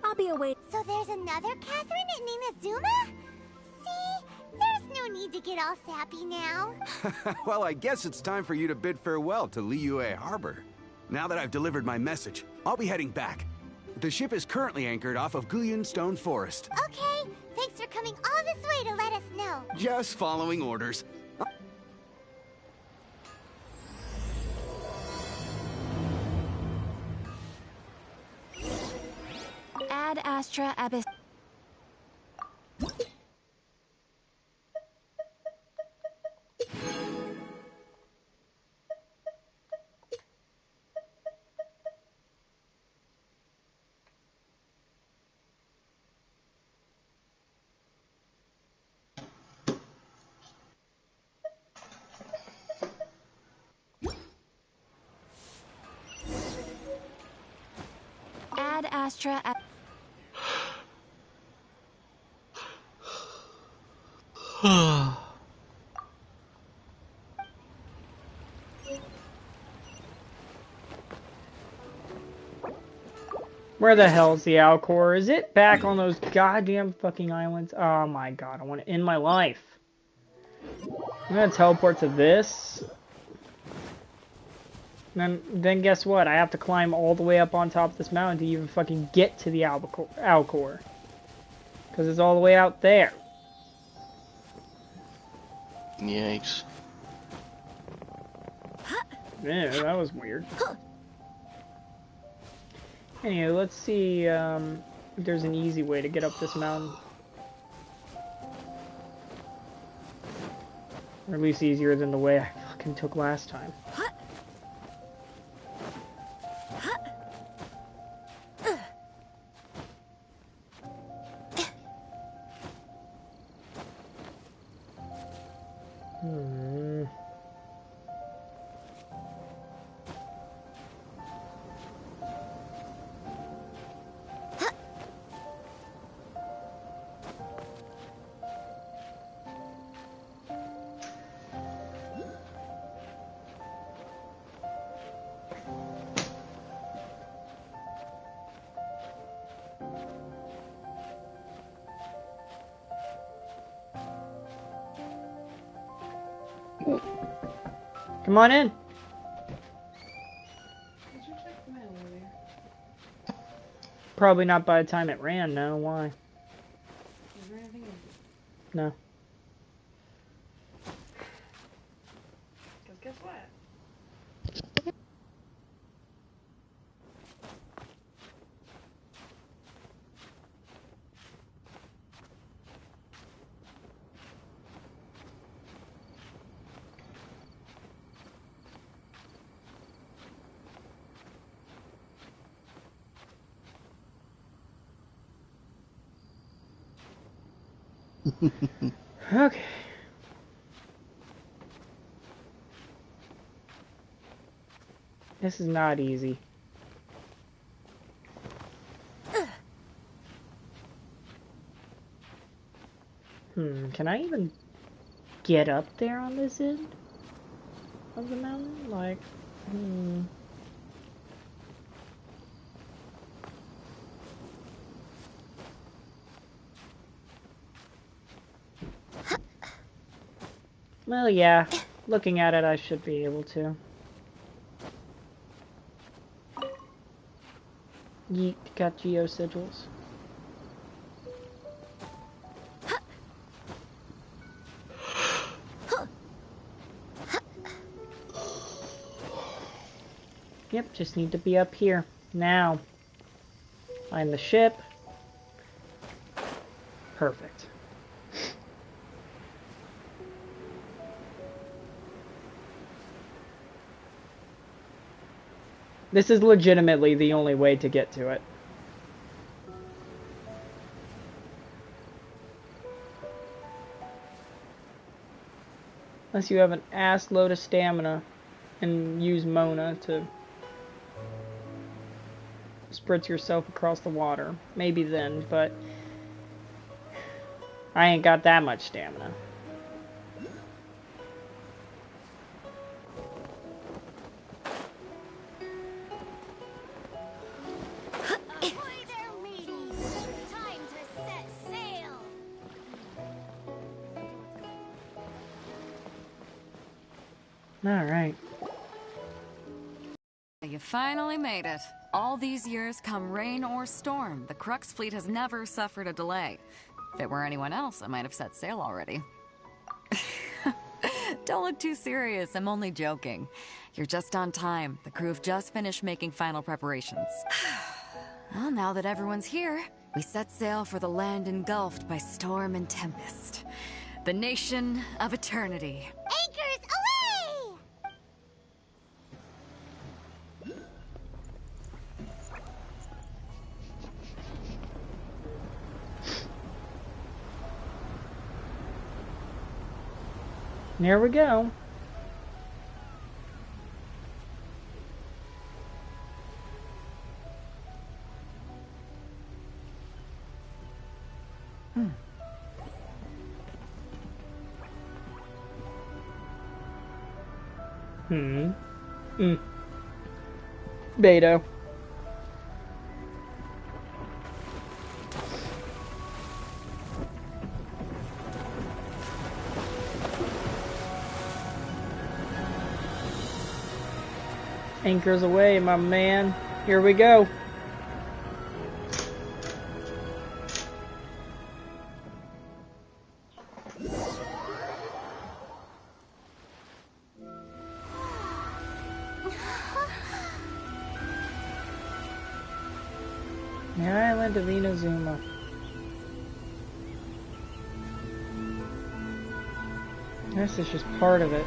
K: I'll be away.
E: So there's another Catherine in Inazuma? See, there's no need to get all sappy now.
M: Well, I guess it's time for you to bid farewell to Liyue Harbor. Now that I've delivered my message, I'll be heading back. The ship is currently anchored off of Guyun Stone Forest.
E: Okay, thanks for coming all this way to let us know.
M: Just following orders.
K: Ad Astra Abyss. Ad Astra Ab
C: Where the hell's the Alcor? Is it back on those goddamn fucking islands? Oh my god, I want to end my life. I'm gonna teleport to this. And then guess what? I have to climb all the way up on top of this mountain to even fucking get to the Alcor. Because it's all the way out there.
D: Yikes.
C: Yeah, that was weird. Anyway, let's see if there's an easy way to get up this mountain. Or at least easier than the way I fucking took last time. Come on in. Probably not by the time it ran, no. Why? No.
F: Because guess what?
C: Okay. This is not easy. Can I even get up there on this end of the mountain? Like, Well, yeah. Looking at it, I should be able to. Yeet, got geosigils. Yep, just need to be up here. Now. Find the ship. Perfect. This is legitimately the only way to get to it. Unless you have an ass load of stamina and use Mona to spritz yourself across the water. Maybe then, but I ain't got that much stamina. Alright.
X: You finally made it. All these years, come rain or storm, the Crux fleet has never suffered a delay. If it were anyone else, I might have set sail already. Don't look too serious, I'm only joking. You're just on time. The crew have just finished making final preparations. Well, now that everyone's here, we set sail for the land engulfed by storm and tempest. The nation of eternity.
E: Anchors away!
C: There we go. Beto. Anchors away, my man. Here we go. The island of Inazuma. This is just part of it.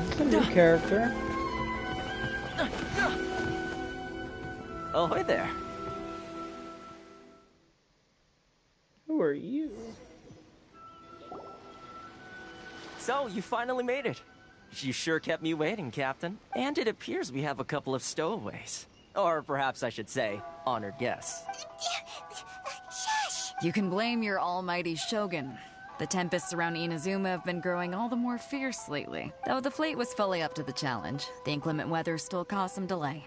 C: That's a new character.
I: Ahoy there.
C: Who are you?
I: So, you finally made it. You sure kept me waiting, Captain. And it appears we have a couple of stowaways. Or perhaps I should say, honored guests.
E: Shush!
X: You can blame your almighty Shogun. The tempests around Inazuma have been growing all the more fierce lately. Though the fleet was fully up to the challenge, the inclement weather still caused some delay.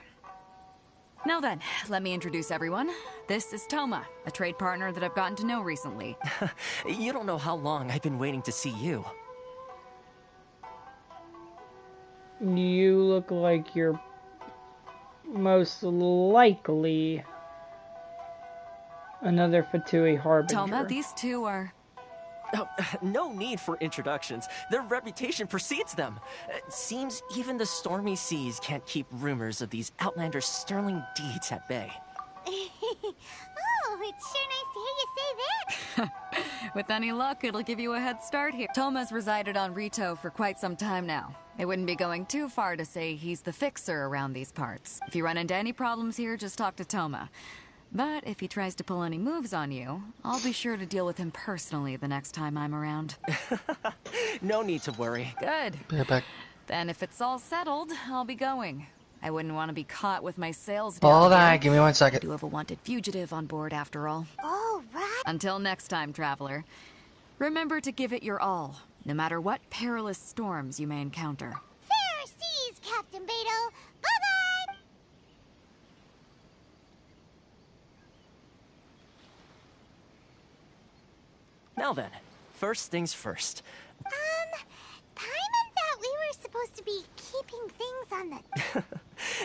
X: Now then, let me introduce everyone. This is Toma, a trade partner that I've gotten to know recently.
I: You don't know how long I've been waiting to see you.
C: You look like you're most likely another Fatui Harbinger.
X: Toma, these two are...
I: Oh, no need for introductions. Their reputation precedes them. It seems even the stormy seas can't keep rumors of these outlanders' sterling deeds at bay.
E: Oh, it's sure nice to hear you say that.
X: With any luck, it'll give you a head start here. Toma's resided on Rito for quite some time now. It wouldn't be going too far to say he's the fixer around these parts. If you run into any problems here, just talk to Toma. But if he tries to pull any moves on you, I'll be sure to deal with him personally the next time I'm around.
I: No need to worry.
X: Good.
D: Be back.
X: Then if it's all settled, I'll be going. I wouldn't want to be caught with my sails down.
D: Hold
X: here.
D: on, give me 1 second.
X: I do have a wanted fugitive on board after all.
E: All right.
X: Until next time, traveler. Remember to give it your all, no matter what perilous storms you may encounter.
E: Fair seas, Captain Beto. Bye-bye.
I: Now then, first things first.
E: Paimon thought we were supposed to be keeping things on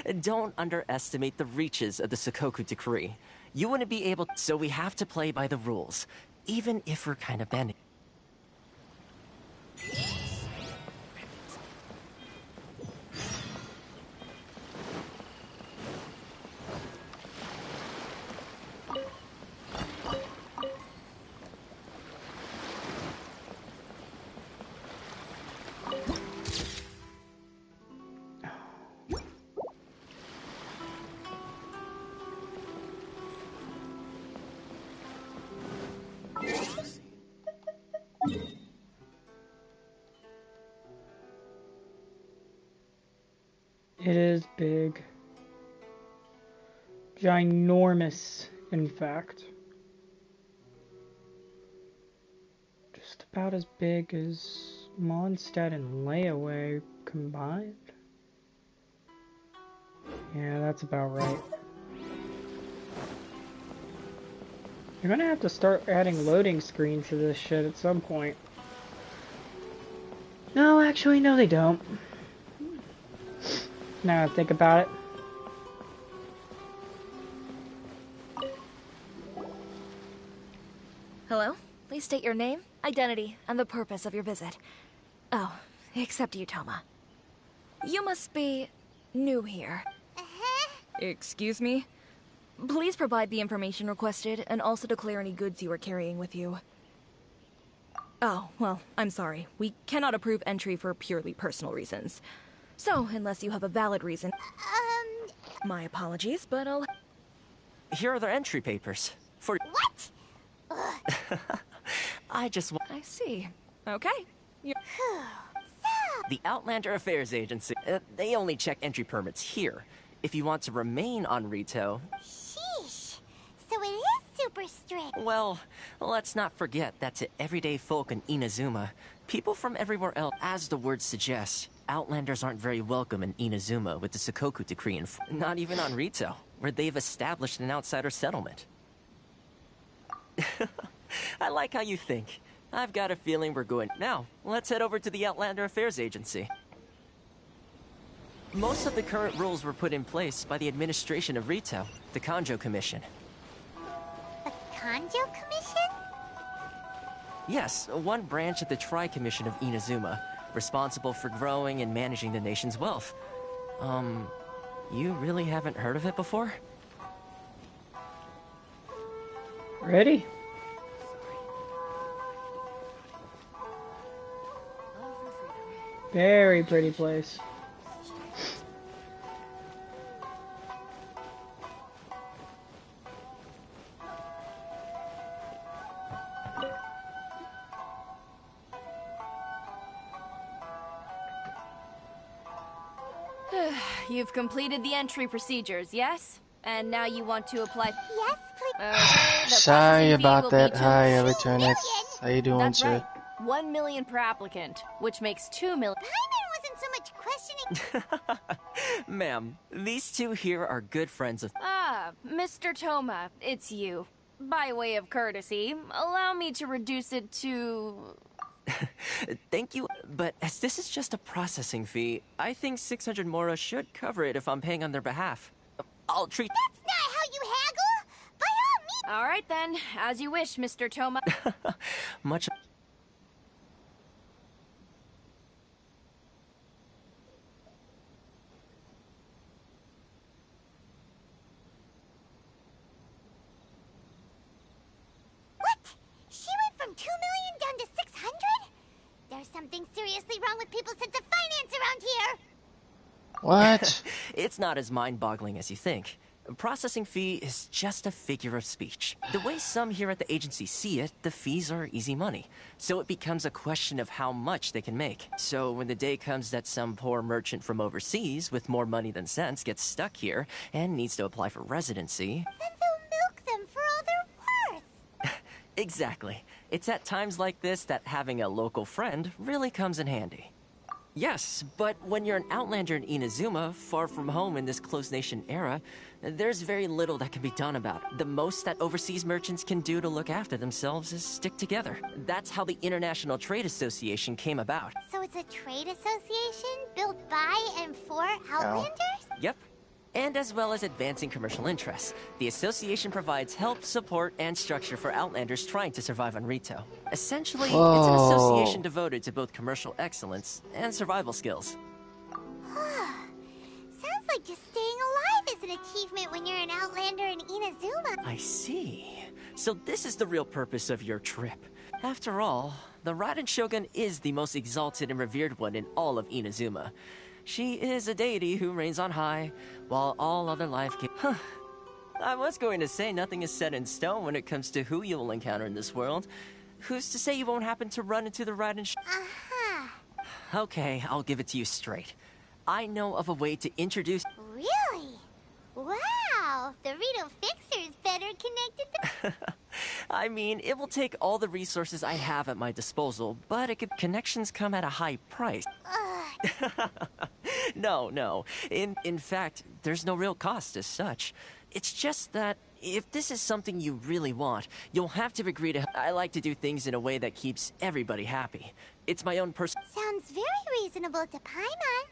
E: the...
I: Don't underestimate the reaches of the Sakoku Decree. You wouldn't be able, so we have to play by the rules, even if we're kind of bending.
C: It is big. Ginormous, in fact. Just about as big as Mondstadt and Layaway combined. Yeah, that's about right. You're gonna have to start adding loading screens to this shit at some point. No, actually, no they don't. Now I think about it.
N: Hello? Please state your name, identity, and the purpose of your visit. Oh, except you, Toma. You must be new here. Excuse me? Please provide the information requested and also declare any goods you are carrying with you. Oh, well, I'm sorry. We cannot approve entry for purely personal reasons. So, unless you have a valid reason... My apologies, but I'll...
I: Here are their entry papers. For...
E: What?
I: I just want...
N: I see. Okay.
I: The Outlander Affairs Agency. They only check entry permits here. If you want to remain on Rito...
E: Sheesh. So it is super strict.
R: Well, let's not forget that to everyday folk in Inazuma, people from everywhere else, as the word suggests, Outlanders aren't very welcome in Inazuma with the Sakoku Decree not even on Rito, where they've established an outsider settlement. I like how you think. I've got a feeling we're going. Now, let's head over to the Outlander Affairs Agency. Most of the current rules were put in place by the administration of Rito, the Kanjo Commission.
E: The Kanjo Commission?
R: Yes, one branch of the Tri-Commission of Inazuma, responsible for growing and managing the nation's wealth. You really haven't heard of it before?
C: Ready? Very pretty place.
N: You've completed the entry procedures, yes? And now you want to apply.
E: Yes, please.
N: Okay, the
D: Sorry
N: processing fee
D: about
N: will
D: that.
N: be
D: Hi, Return It. How you doing,
N: That's
D: sir?
N: right. 1 million per applicant, which makes 2 million.
E: Paimon wasn't so much questioning.
R: Ma'am, these two here are good friends of.
N: Ah, Mr. Toma, it's you. By way of courtesy, allow me to reduce it to...
R: Thank you, but as this is just a processing fee, I think 600 Mora should cover it if I'm paying on their behalf. I'll treat.
E: That's not how you haggle. By all means.
N: All right then, as you wish, Mr. Toma.
R: Much.
E: What? She went from 2 million down to 600? There's something seriously wrong with people's sense of finance around here.
D: What?
R: It's not as mind-boggling as you think. A processing fee is just a figure of speech. The way some here at the agency see it, the fees are easy money. So it becomes a question of how much they can make. So when the day comes that some poor merchant from overseas with more money than sense gets stuck here and needs to apply for residency...
E: Then they'll milk them for all they're worth.
R: Exactly. It's at times like this that having a local friend really comes in handy. Yes, but when you're an outlander in Inazuma, far from home in this closed nation era, there's very little that can be done about it. The most that overseas merchants can do to look after themselves is stick together. That's how the International Trade Association came about.
E: So it's a trade association built by and for Outlanders?
R: Yep. And as well as advancing commercial interests, the association provides help, support, and structure for Outlanders trying to survive on Rito. Essentially, it's an association devoted to both commercial excellence and survival skills.
E: Sounds like just staying alive is an achievement when you're an Outlander in Inazuma.
R: I see. So this is the real purpose of your trip. After all, the Raiden Shogun is the most exalted and revered one in all of Inazuma. She is a deity who reigns on high, while all other life can... I was going to say nothing is set in stone when it comes to who you will encounter in this world. Who's to say you won't happen to run into the Raiden Okay, I'll give it to you straight. I know of a way to introduce...
E: Really? Wow, the Rito Fixer is better connected than...
R: I mean, it will take all the resources I have at my disposal, but connections come at a high price. No. In fact, there's no real cost as such. It's just that if this is something you really want, you'll have to agree to... I like to do things in a way that keeps everybody happy. It's my own personal...
E: Sounds very reasonable to Paimon.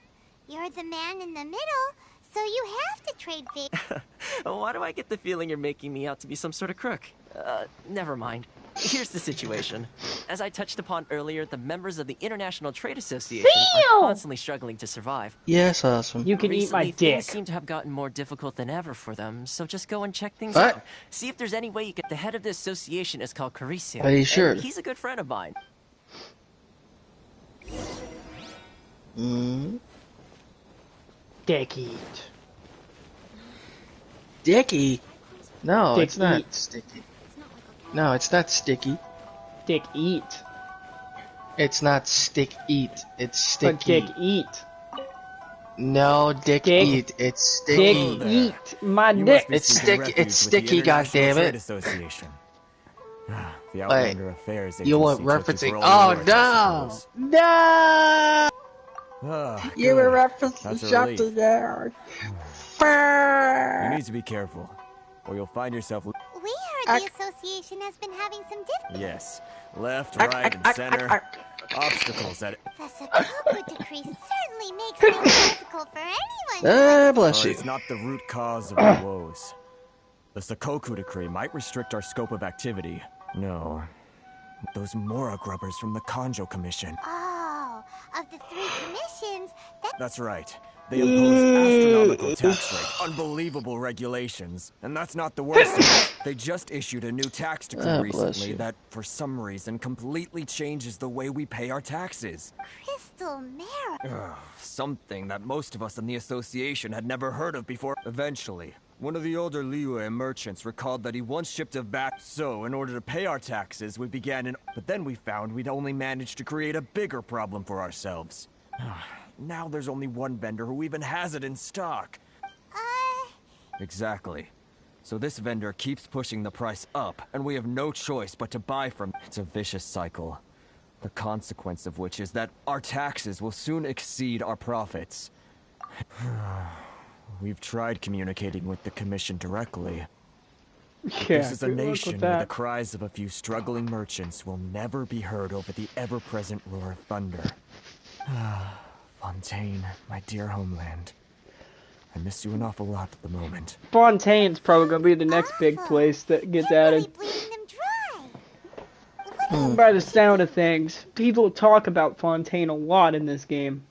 E: You're the man in the middle, so you have to trade things.
R: Why do I get the feeling you're making me out to be some sort of crook? Never mind. Here's the situation. As I touched upon earlier, the members of the International Trade Association are constantly struggling to survive.
D: Yes, awesome.
C: You can
R: Recently,
C: eat my dick.
R: Things seem to have gotten more difficult than ever for them, so just go and check things
D: What?
R: out. See if there's any way you get... The head of the association is called Carisio.
D: Are you sure?
R: And he's a good friend of mine.
C: Dick eat.
D: Dicky? No,
C: Dick
D: it's not
C: eat.
D: sticky. No, it's not sticky.
C: Dick eat.
D: It's not stick eat. It's
C: But
D: sticky.
C: dick eat.
D: No, dick eat. It's sticky.
C: Dick eat. My
A: You
C: dick.
A: must be
D: It's
A: seeking
D: sticky.
A: refuge
D: It's
A: with the
D: sticky.
A: International
D: Goddammit.
A: Trade Association. The Outlander Affairs
D: You
A: Agency
D: were
A: took you
D: referencing?
A: for all you were, I
D: Oh
A: suppose.
D: no! No! You were
A: Good.
D: referencing
A: That's a
D: something
A: relief.
D: there.
A: You need to be careful, or you'll find yourself.
E: We heard the association has been having some difficulties.
A: Yes, left, right, and center. Obstacles at it.
E: The Sakoku decree certainly makes things difficult for anyone.
D: Bless
A: But
D: you.
A: it's not the root cause of our woes. The Sakoku decree might restrict our scope of activity. No, those Mora grubbers from the Kanjo Commission.
E: Oh, of the 3 commissions,
A: That's right. They impose astronomical tax rates, unbelievable regulations, and that's not the worst of it. They just issued a new tax decree recently that, for some reason, completely changes the way we pay our taxes.
E: Crystal Mara.
A: Something that most of us in the association had never heard of before. Eventually, one of the older Liyue merchants recalled that he once shipped a bat. So, in order to pay our taxes, we began an... But then we found we'd only managed to create a bigger problem for ourselves. Now there's only one vendor who even has it in stock. Exactly. So this vendor keeps pushing the price up, and we have no choice but to buy from... It's a vicious cycle. The consequence of which is that our taxes will soon exceed our profits. We've tried communicating with the Commission directly. But this is a nation where the cries of a few struggling merchants will never be heard over the ever-present roar of thunder. Fontaine, my dear homeland. I miss you an awful lot at the moment.
C: Fontaine's probably gonna be the next big place that gets added. By the sound of things, people talk about Fontaine a lot in this game.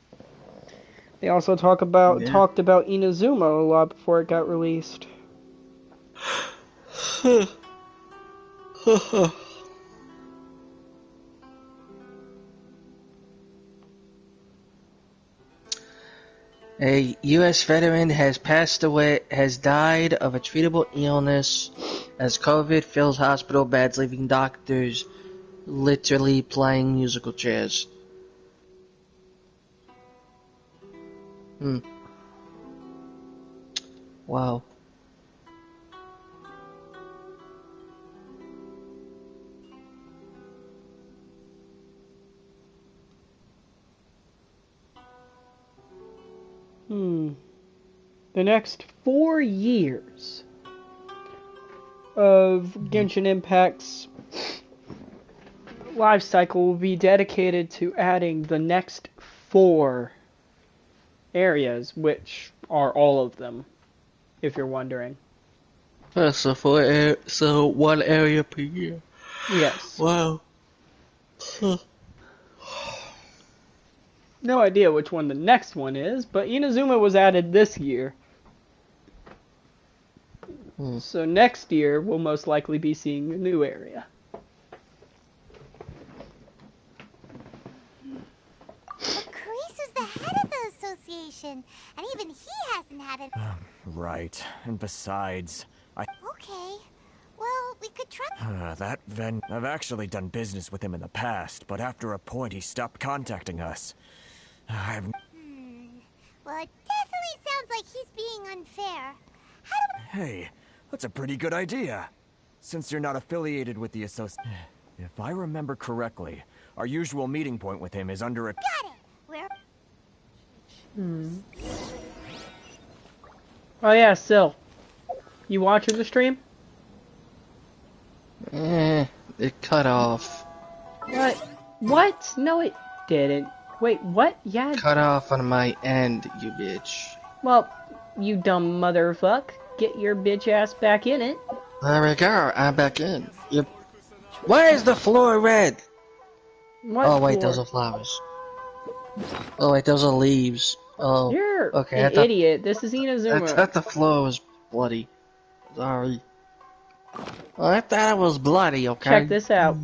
C: They also talked about Inazuma a lot before it got released.
D: A U.S. veteran has died of a treatable illness as COVID fills hospital beds, leaving doctors literally playing musical chairs. Wow.
C: The next 4 years of Genshin Impact's life cycle will be dedicated to adding the next 4 areas, which are all of them, if you're wondering.
D: So 1 area per year.
C: Yes.
D: Wow.
C: No idea which one the next one is, but Inazuma was added this year. So next year, we'll most likely be seeing a new area.
E: But Carice is the head of the association, and even he hasn't had it.
A: Right, and besides,
E: Okay, well, we could try.
A: I've actually done business with him in the past, but after a point he stopped contacting us.
E: Well, it definitely sounds like he's being unfair.
A: Hey, that's a pretty good idea. Since you're not affiliated with the association... If I remember correctly, our usual meeting point with him is under a...
E: Got it! Where?
C: Oh yeah, Sil. You watching the stream?
D: It cut off.
C: What? What? No, it didn't. Wait, what? Yeah.
D: Cut off on my end, you bitch.
C: Well, you dumb motherfuck. Get your bitch ass back in it.
D: There we go. I'm back in. Yep. Why is the floor red?
C: What
D: wait,
C: floor?
D: those are flowers. Oh wait, those are leaves. Oh,
C: You're
D: okay.
C: an idiot. This is Inazuma.
D: I thought the floor was bloody. Sorry. Well, I thought it was bloody. Okay.
C: Check this out.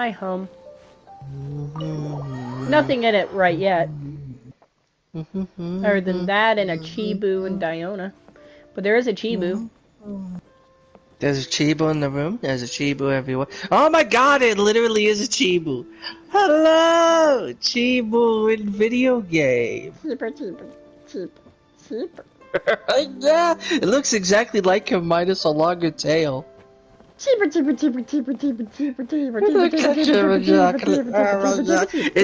C: my home. Nothing in it right yet. Other than that and a Chibu and Diona. But there is a Chibu.
D: There's a Chibu in the room. There's a Chibu everywhere. Oh my god, it literally is a Chibu. Hello! Chibu in video game. Yeah, it looks exactly like him minus a longer tail. Is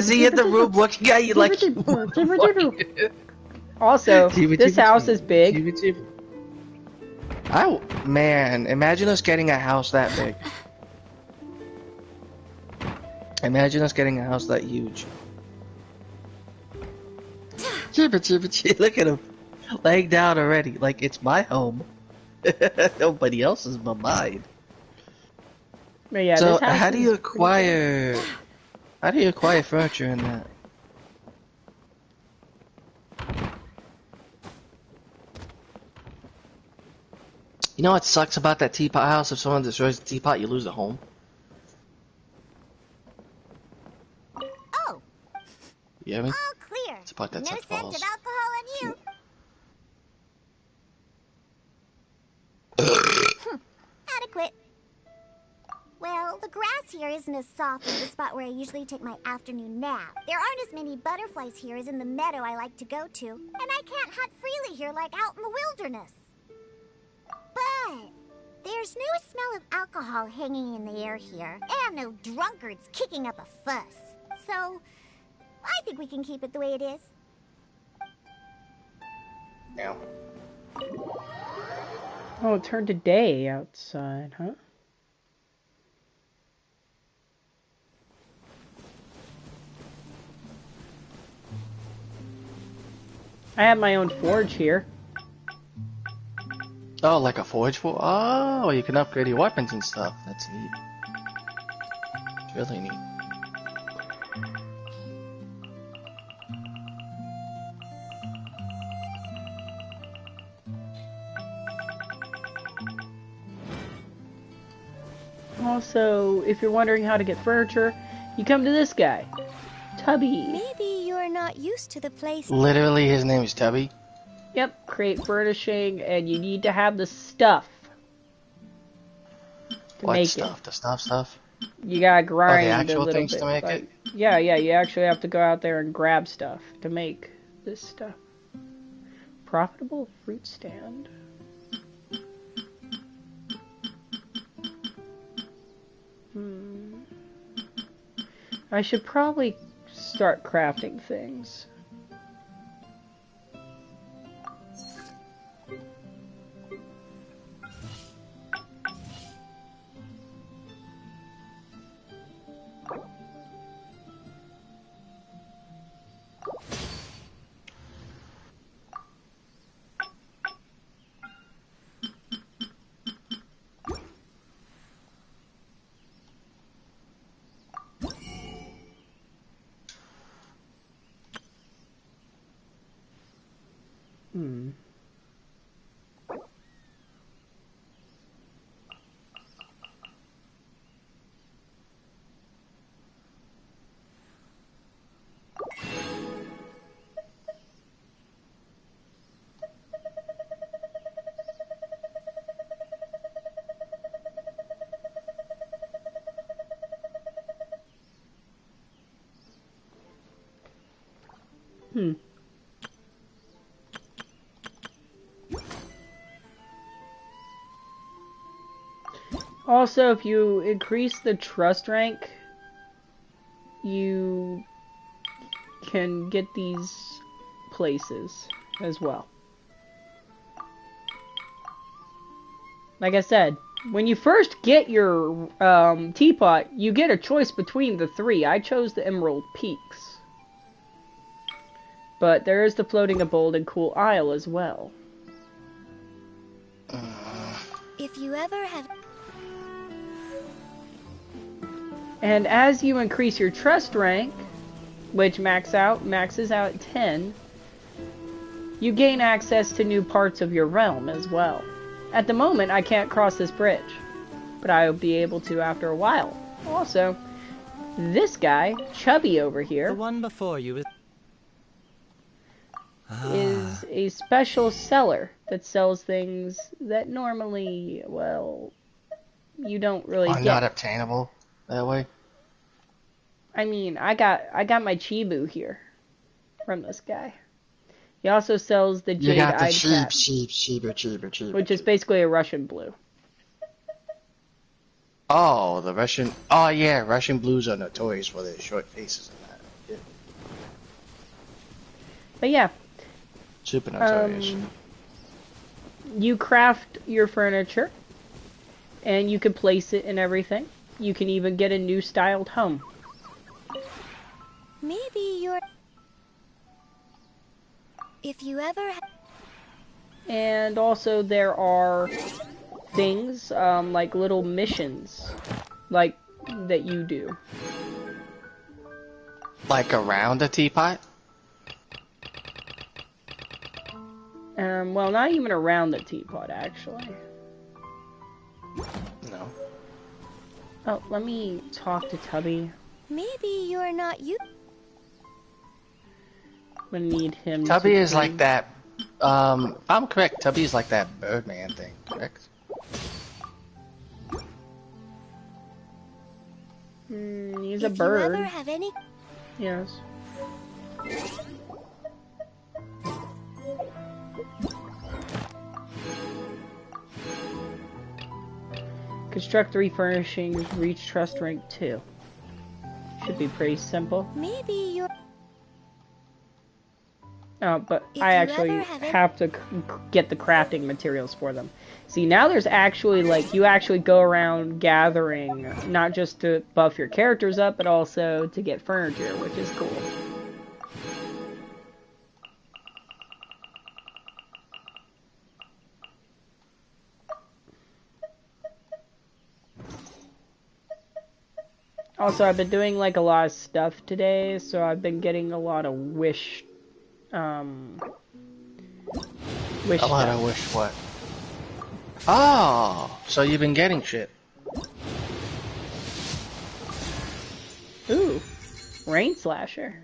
D: he in the room looking at you like...
C: Also, this house is big.
D: Oh, man, imagine us getting a house that big. Imagine us getting a house that huge. Look at him. Laying down already, like it's my home. Nobody else's but mine.
C: But yeah,
D: so
C: this house
D: how do you acquire furniture in that? You know what sucks about that teapot house? If someone destroys the teapot, you lose the home.
E: Oh.
D: You hear me?
E: All clear.
D: It's about that
E: No
D: scent
E: scent
D: falls.
E: of alcohol on you. Adequate. Well, the grass here isn't as soft as the spot where I usually take my afternoon nap. There aren't as many butterflies here as in the meadow I like to go to, and I can't hunt freely here like out in the wilderness. But there's no smell of alcohol hanging in the air here, and no drunkards kicking up a fuss. So, I think we can keep it the way it is.
D: No.
C: Oh, it turned to day outside, huh? I have my own forge here.
D: Oh, like a forge for? Oh, you can upgrade your weapons and stuff. That's neat. It's really neat.
C: Also, if you're wondering how to get furniture, you come to this guy, Tubby.
E: Maybe you're not used to the place.
D: Literally, his name is Tubby.
C: Yep, create furnishing, and you need to have the stuff to
D: What
C: make
D: stuff?
C: it.
D: The stuff?
C: You gotta grind
D: the actual
C: a little
D: things
C: bit.
D: to make
C: but
D: it?
C: Yeah, you actually have to go out there and grab stuff to make this stuff. Profitable fruit stand. I should probably start crafting things. Also, if you increase the trust rank, you can get these places as well. Like I said, when you first get your teapot, you get a choice between the three. I chose the Emerald Peaks. But there is the Floating a Bold and Cool Isle as well.
E: If you ever have...
C: And as you increase your trust rank, which maxes out at 10, you gain access to new parts of your realm as well. At the moment, I can't cross this bridge, but I will be able to after a while. Also, this guy, Chubby over here,
P: The one before you
C: is a special seller that sells things that normally, well, you don't really
D: Are
C: get.
D: not obtainable that way.
C: I mean, I got my Chibu here from this guy. He also sells the
D: You got the
C: jade-eyed cat,
D: cheap,
C: which is basically a Russian blue.
D: Oh, the Russian. Oh yeah, Russian blues are notorious for their short faces and that. Yeah.
C: But yeah,
D: Super notorious.
C: you craft your furniture, and you can place it in everything. You can even get a new styled home.
E: Maybe you're... If you ever...
C: And also there are things, like little missions, like, that you do.
D: Like around the teapot?
C: Well, not even around the teapot, actually.
D: No.
C: Oh, let me talk to Tubby.
E: Maybe you're not you...
C: I'm gonna need him
D: Tubby
C: to
D: is like that. If I'm correct, Tubby is like that Birdman thing, correct?
C: He's a bird.
E: If you ever have any...
C: Yes. Construct 3 furnishings, reach trust rank 2. Should be pretty simple.
E: Maybe you're...
C: Oh, but
E: If
C: I
E: you
C: actually
E: ever have any-
C: have to get the crafting materials for them. See, now there's actually, like, you actually go around gathering, not just to buff your characters up, but also to get furniture, which is cool. Also, I've been doing, like, a lot of stuff today, so I've been getting a lot of wish
D: A lot of wish what? Oh, so you've been getting shit.
C: Ooh, Rain Slasher.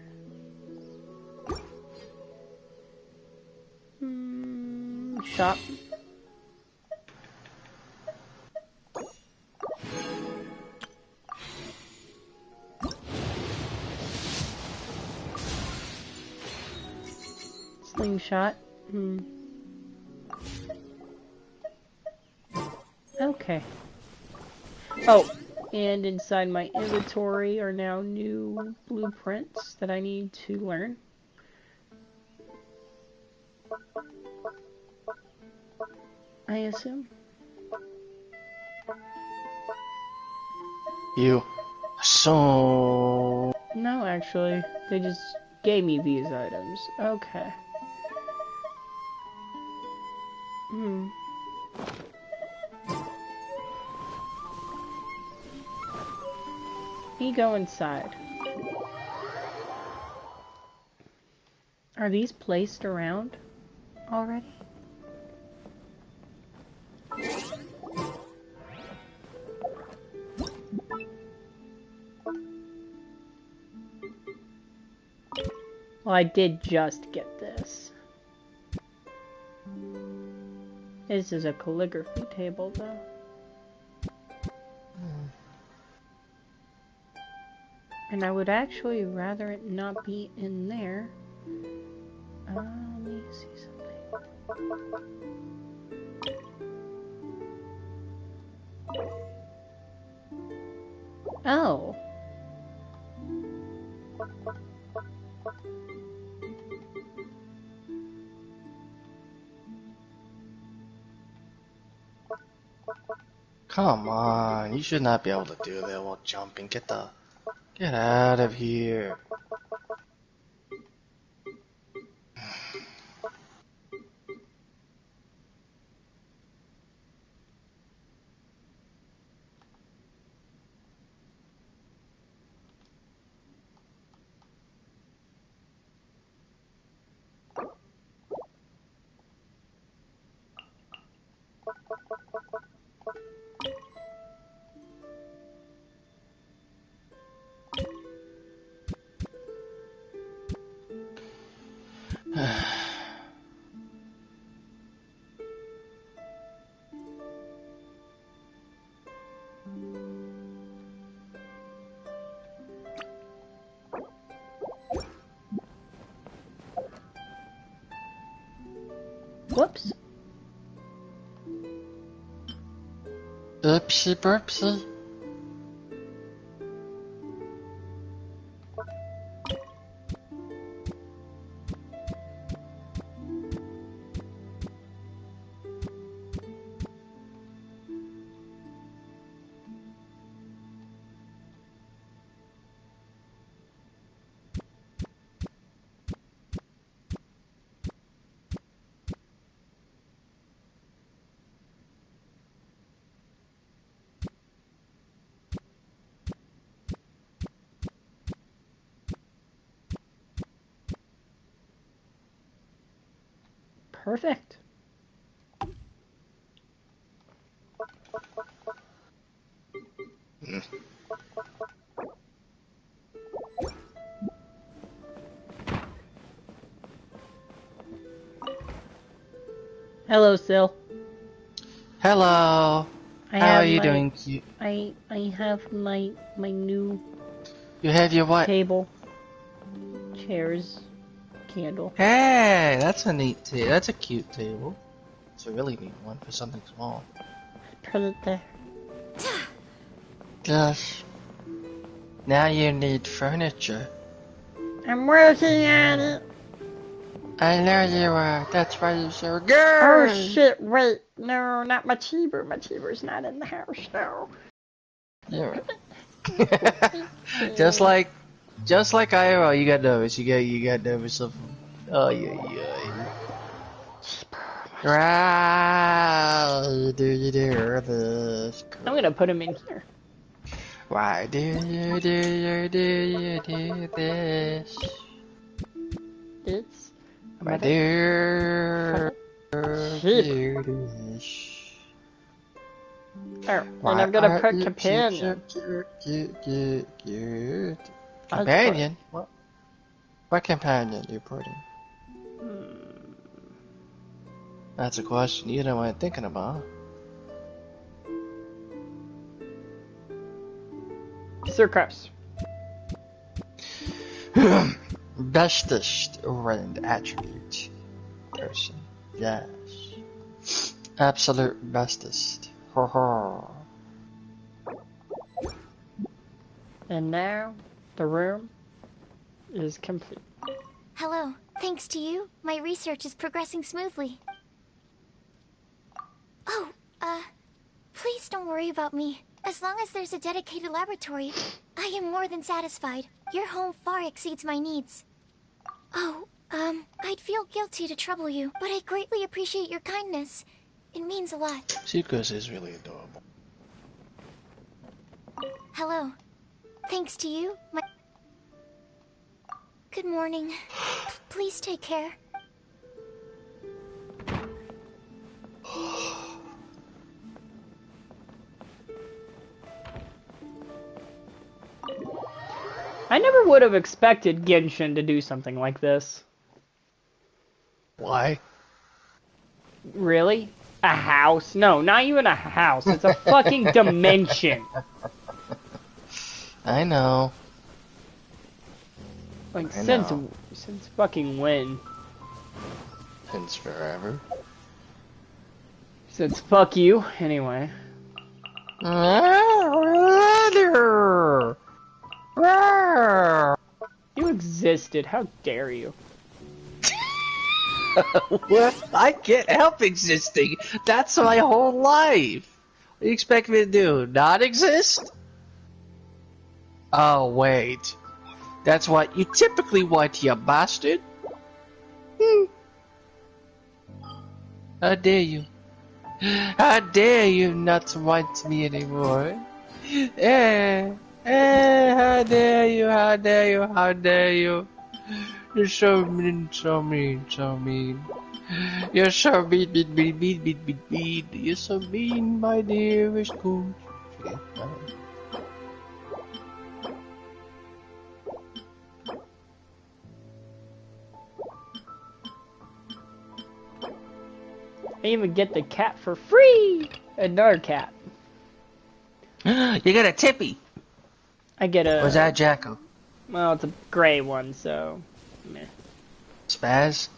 C: Shop. Slingshot. Okay. Oh, and inside my inventory are now new blueprints that I need to learn. I assume.
D: You. So.
C: No, actually, they just gave me these items. Okay. You go inside. Are these placed around already? Well, I did just get this. This is a calligraphy table, though. And I would actually rather it not be in there. Let me see something. Oh.
D: Come on, you should not be able to do that while jumping. Get out of here.
C: Whoops.
D: Oopsie burpsie.
C: Perfect. Hello, Sil.
D: Hello. How are you doing?
C: I have my new
D: You have your what?
C: table, chairs, candle.
D: Hey, that's a neat table. That's a cute table. It's a really neat one for something small.
C: Put it there.
D: Gosh. Now you need furniture.
C: I'm working on it.
D: I know you are. That's why you're so good.
C: Oh shit! Wait, no, not my Cheever. My Cheever's not in the house. No.
D: Yeah. just like IRL, you got nervous. You got nervous of. Oh yeah. Why do you do this?
C: I'm gonna put him in here.
D: Why do you do this?
C: It's.
D: My dear.
C: Oh, and I'm gonna put companion.
D: Companion? What companion are you putting? That's a question you don't mind thinking about.
C: Sir Krabs.
D: Bestest rand attribute. Person. Yes. Absolute bestest. Ha ha.
C: And now, the room is complete.
E: Hello. Thanks to you, my research is progressing smoothly. Oh, please don't worry about me. As long as there's a dedicated laboratory, I am more than satisfied. Your home far exceeds my needs. Oh, I'd feel guilty to trouble you, but I greatly appreciate your kindness. It means a lot.
D: Seekers is really adorable.
E: Hello. Thanks to you, my... Good morning. Please take care.
C: I never would have expected Genshin to do something like this.
D: Why?
C: Really? A house? No, not even a house. It's a fucking dimension.
D: I know.
C: Like, since fucking when?
D: Since forever.
C: Since fuck you, anyway. You existed, how dare you?
D: Well, I can't help existing. That's my whole life. What do you expect me to do? Not exist? Oh, wait. That's what you typically want, you bastard. How dare you? How dare you not want me anymore? How dare you, how dare you, how dare you? You're so mean, so mean, so mean. You're so mean. You're so mean, my dearest coach. Okay,
C: I even get the cat for free! Another cat.
D: You get a tippy.
C: I get a...
D: Was that Jacko?
C: Well, it's a gray one, so... Meh.
D: Spaz?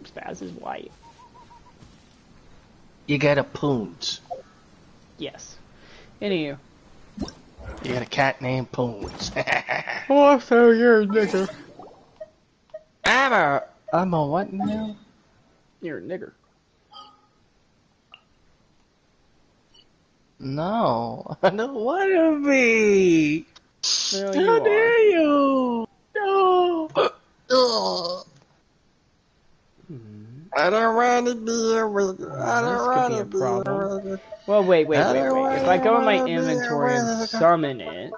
C: Spaz is white.
D: You got a Poons.
C: Yes. Anywho.
D: You got a cat named Poons.
C: Oh, so you're a nigger.
D: I'm a what now?
C: You're a nigger.
D: No, I don't want to be.
C: Well,
D: How dare you? No. I don't want to be a wigger. I don't want to be a wigger.
C: Well, wait. If I go in my inventory and summon it...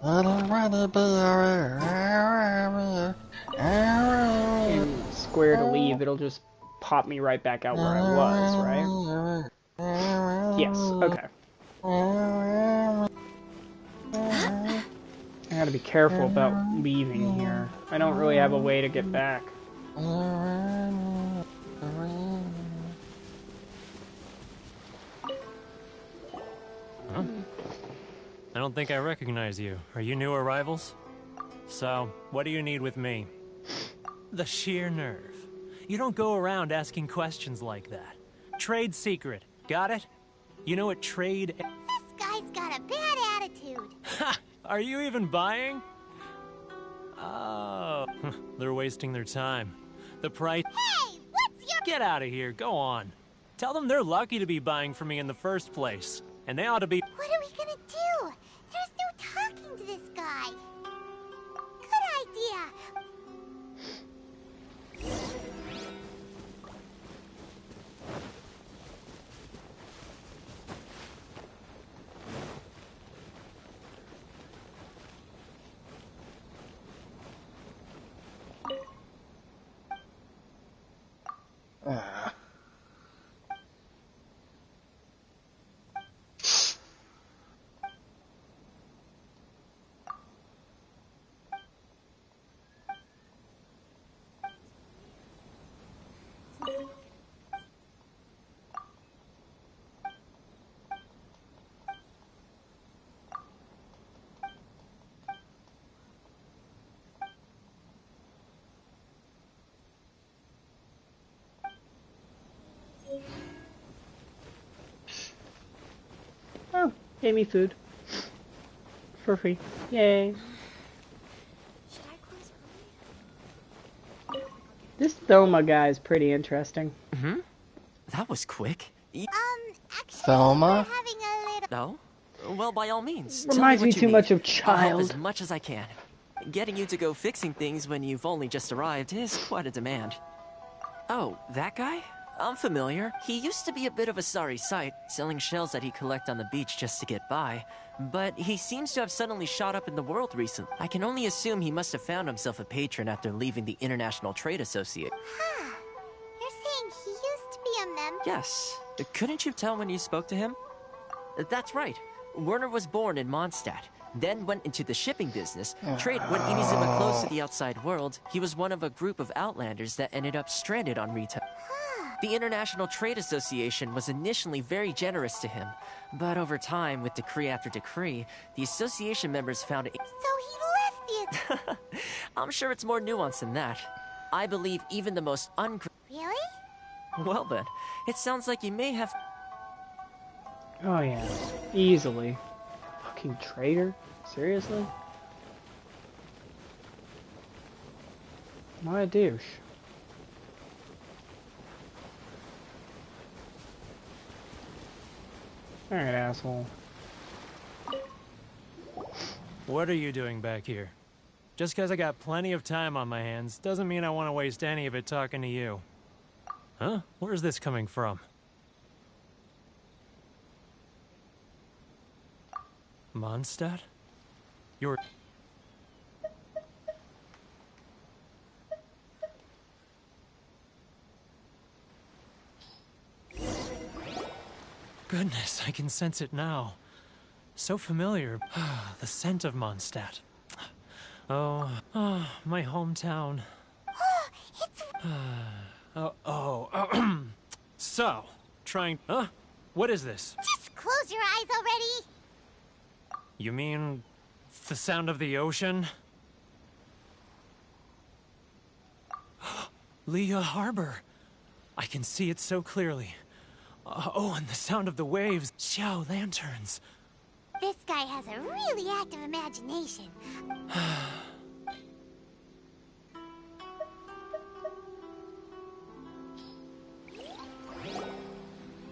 D: I don't want to be a wigger.
C: And square to leave, it'll just pop me right back out where I was, right? Yes, okay. I gotta be careful about leaving here. I don't really have a way to get back.
P: Huh? I don't think I recognize you. Are you new arrivals? So, what do you need with me? The sheer nerve. You don't go around asking questions like that. Trade secret. Got it? You know what trade...
E: This guy's got a bad attitude.
P: Ha! Are you even buying? Oh, they're wasting their time. The price...
E: Hey, what's your...
P: Get out of here. Go on. Tell them they're lucky to be buying from me in the first place. And they ought to be...
E: What are we gonna do? There's no talking to this guy. Good idea.
C: Oh, gave me food. For free. Yay. This Thelma guy is pretty interesting.
I: Mm-hmm. That was quick.
E: Actually,
D: Thelma?
E: we're having a little...
I: No? Well, by all means.
C: Reminds me too much of
I: I'll help
C: Child.
I: as much as I can. Getting you to go fixing things when you've only just arrived is quite a demand. Oh, that guy? I'm familiar. He used to be a bit of a sorry sight, selling shells that he'd collect on the beach just to get by. But he seems to have suddenly shot up in the world recently. I can only assume he must have found himself a patron after leaving the International Trade Association.
E: Huh. You're saying he used to be a member?
I: Yes. Couldn't you tell when you spoke to him? That's right. Werner was born in Mondstadt, then went into the shipping business. Trade when Inazuma close to the outside world, he was one of a group of outlanders that ended up stranded on Rita. The International Trade Association was initially very generous to him, but over time, with decree after decree, the association members found it...
E: So he left the...
I: I'm sure it's more nuanced than that. I believe even the most
E: Really?
I: Well then, it sounds like you may have...
C: Oh yeah, easily. Fucking traitor? Seriously? What a douche. Alright, asshole.
P: What are you doing back here? Just because I got plenty of time on my hands doesn't mean I want to waste any of it talking to you. Huh? Where's this coming from? Mondstadt? You're... Goodness, I can sense it now. So familiar. The scent of Mondstadt. Oh, my hometown. So, trying... Huh? What is this?
E: Just close your eyes already.
P: You mean... the sound of the ocean? Leah Harbor. I can see it so clearly. Oh, and the sound of the waves. Xiao lanterns.
E: This guy has a really active imagination.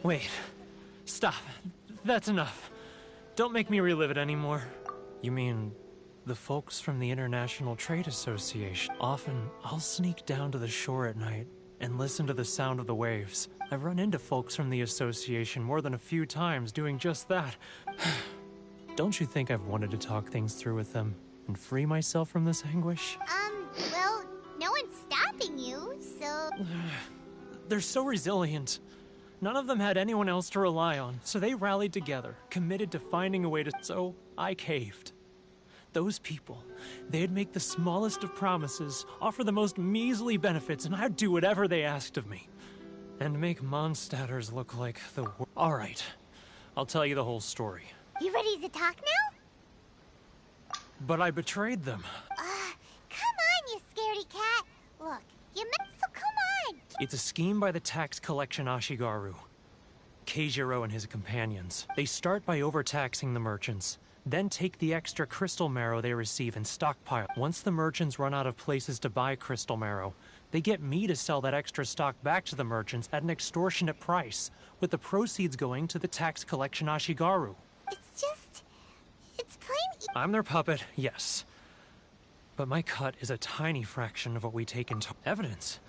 P: Wait. Stop. That's enough. Don't make me relive it anymore. You mean the folks from the International Trade Association? Often, I'll sneak down to the shore at night and listen to the sound of the waves. I've run into folks from the association more than a few times doing just that. Don't you think I've wanted to talk things through with them and free myself from this anguish?
E: Well, no one's stopping you, so...
P: They're so resilient. None of them had anyone else to rely on, so they rallied together, committed to finding a way to... So I caved. Those people, they'd make the smallest of promises, offer the most measly benefits, and I'd do whatever they asked of me. And make Mondstadters look like the... All right, I'll tell you the whole story.
E: You ready to talk now?
P: But I betrayed them.
E: Come on, you scaredy cat. Look, you meant so come on.
P: It's a scheme by the tax collection Ashigaru. Keijiro and his companions. They start by overtaxing the merchants, then take the extra crystal marrow they receive and stockpile. Once the merchants run out of places to buy crystal marrow, they get me to sell that extra stock back to the merchants at an extortionate price, with the proceeds going to the tax collection Ashigaru.
E: It's plain...
P: I'm their puppet, yes. But my cut is a tiny fraction of what we take into evidence.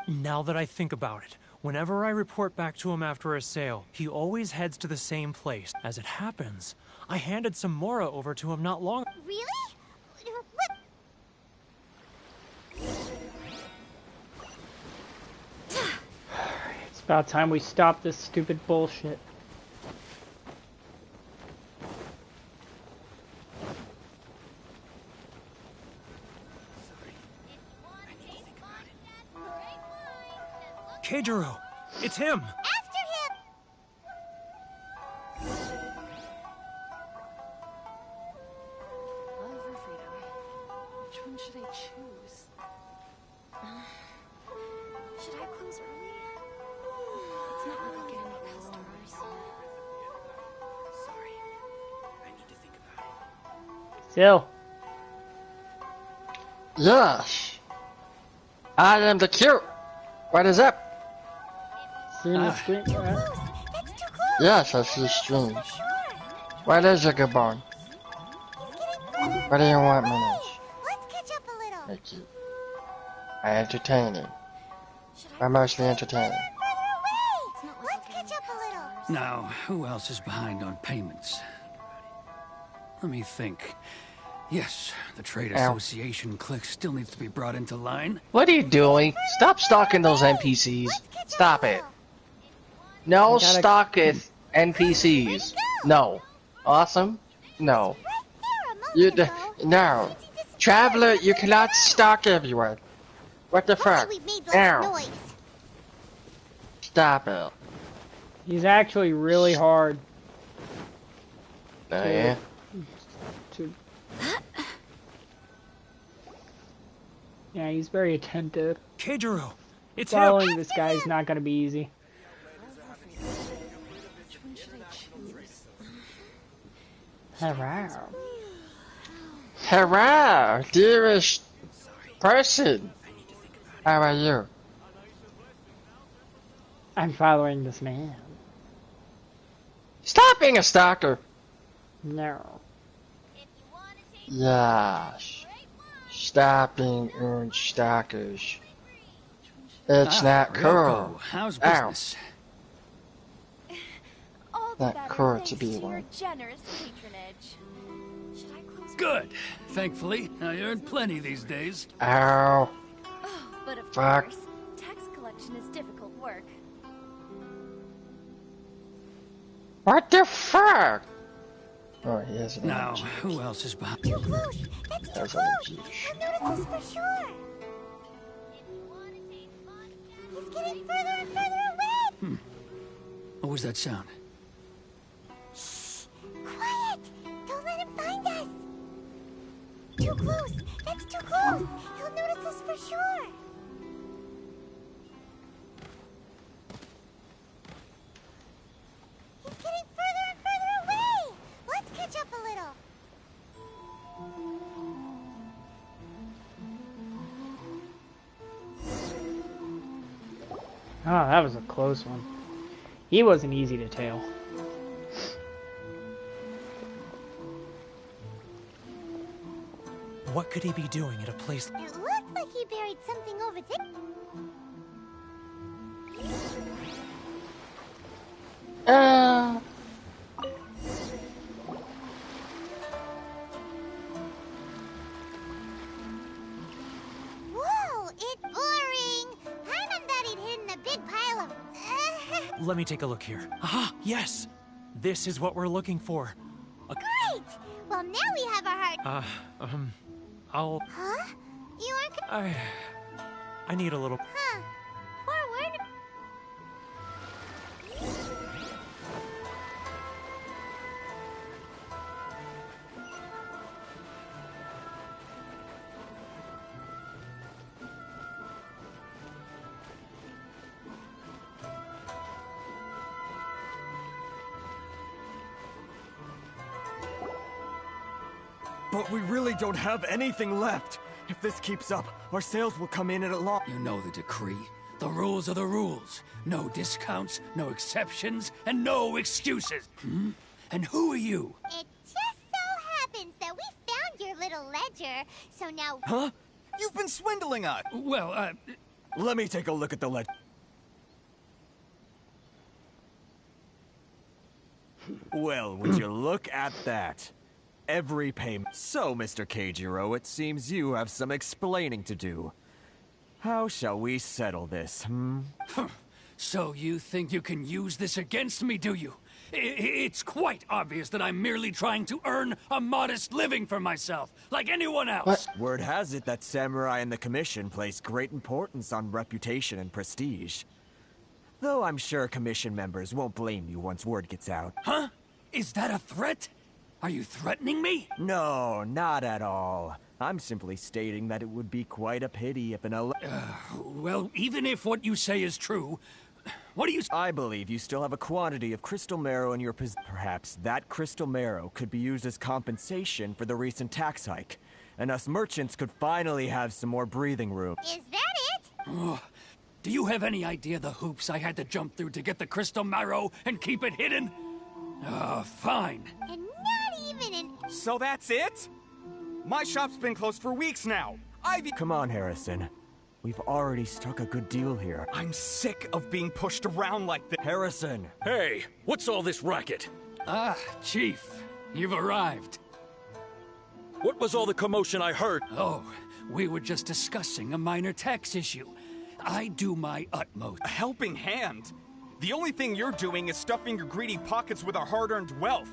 P: Now that I think about it, whenever I report back to him after a sale, he always heads to the same place. As it happens, I handed some Mora over to him not long...
E: Really?
C: It's about time we stop this stupid bullshit.
P: Keijiro! It's him!
E: After him!
F: Love or freedom? Which one should I choose? Should I close early? It's not like I'll get any customers.
J: Sorry. I need to think about it.
C: Still.
D: Yes. I am the cute. What is up?
C: See the screen?
D: Yes, I see streams. What is it, good boy? What do you want, Minnie?
E: Let's catch up a little.
D: Thank you. I entertain you. I'm mostly entertaining.
E: Let's catch up a little.
L: Now, who else is behind on payments? Let me think. Yes, the Trade Association clique still needs to be brought into line.
D: What are you doing? Stop stalking those NPCs. Stop it. No stalketh NPCs. No. Awesome? No. No. Traveler, you cannot stalk everyone. What the fuck? Ow. Stop it.
C: He's actually really hard.
D: Oh, yeah?
C: Yeah, he's very attentive.
P: Keijiro! It's
C: Following this guy is not gonna be easy.
F: Which one should I choose?
C: Hello.
D: Hello, dearest person. How are you?
C: I'm following this man.
D: Stop being a stalker.
C: No.
D: Yes. Stop being stalkers. It's not cool.
L: Ryoko, how's business?
D: Not cool to be one.
F: Generous patronage. Should I close?
L: Good. Thankfully, I earn plenty these days.
D: Ow.
F: Oh, but of
D: Fuck.
F: course, tax collection is difficult work.
D: What the fuck? Oh, he has an
L: Now,
D: energy.
L: who else is behind?
E: Too close. That's too
D: Has
E: close.
D: energy.
E: I'll notice this for sure. He's getting further and further away.
L: What was that sound?
E: Shh. Quiet. Don't let him find us. Too close. That's too close. He'll notice us for sure.
C: Oh, that was a close one. He wasn't easy to tail.
P: What could he be doing at a place?
E: It looks like he buried something over there. Whoa, it's boring. Paimon thought he'd hidden a big pile of...
P: Let me take a look here. Ah, yes! This is what we're looking for.
E: Great! Well, now we have our heart...
P: I'll...
E: Huh? You aren't...
P: I need a little...
E: Huh. Forward.
A: But we really don't have anything left. If this keeps up, our sales will come in at a loss.
L: You know the decree. The rules are the rules. No discounts, no exceptions, and no excuses. Hmm? And who are you?
E: It just so happens that we found your little ledger, so now...
A: Huh? You've been swindling us!
L: Well,
A: Let me take a look at the ledger. Well, would you look at that? Every payment. So, Mr. Keijiro, it seems you have some explaining to do. How shall we settle this, hmm?
L: So you think you can use this against me, do you? It's quite obvious that I'm merely trying to earn a modest living for myself, like anyone else.
A: What? Word has it that samurai and the commission place great importance on reputation and prestige. Though I'm sure commission members won't blame you once word gets out.
L: Huh? Is that a threat? Are you threatening me?
A: No, not at all. I'm simply stating that it would be quite a pity if an
L: well, even if what you say is true, what do you...
A: I believe you still have a quantity of crystal marrow in your Perhaps that crystal marrow could be used as compensation for the recent tax hike, and us merchants could finally have some more breathing room.
E: Is that it?
L: Do you have any idea the hoops I had to jump through to get the crystal marrow and keep it hidden? Fine.
E: And not even an...
S: So that's it? My shop's been closed for weeks now.
A: Come on, Harrison. We've already struck a good deal here.
S: I'm sick of being pushed around like this.
A: Harrison!
T: Hey, what's all this racket?
L: Ah, Chief, you've arrived.
T: What was all the commotion I heard?
L: Oh, we were just discussing a minor tax issue. I do my utmost.
S: A helping hand? The only thing you're doing is stuffing your greedy pockets with our hard-earned wealth.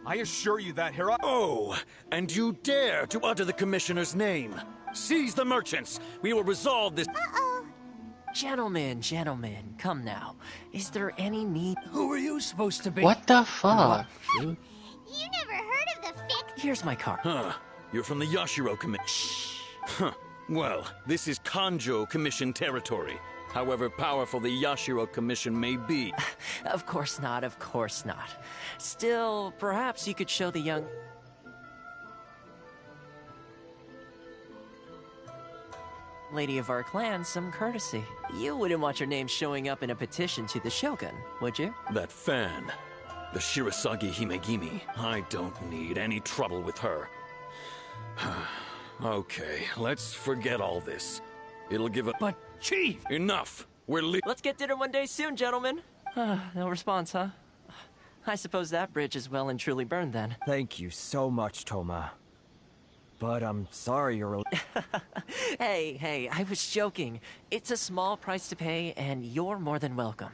S: I assure you that, Hero.
T: Oh, and you dare to utter the commissioner's name. Seize the merchants. We will resolve this.
E: Uh-oh.
V: Gentlemen, come now. Is there any need?
L: Who are you supposed to be?
D: What the fuck?
E: You never heard of the fix...
V: Here's my card.
T: Huh. You're from the Yashiro Commission. Huh. Well, this is Kanjo Commission territory. However powerful the Yashiro Commission may be.
V: Of course not. Still, perhaps you could show the young... lady of our clan some courtesy. You wouldn't want your name showing up in a petition to the Shogun, would you?
T: That fan, the Shirasagi Himegimi. I don't need any trouble with her. Okay, let's forget all this. It'll give a...
L: But, Chief!
T: Enough!
V: Let's get dinner one day soon, gentlemen. No response, huh? I suppose that bridge is well and truly burned then.
A: Thank you so much, Toma. But I'm sorry you're...
V: Hey, I was joking. It's a small price to pay, and you're more than welcome.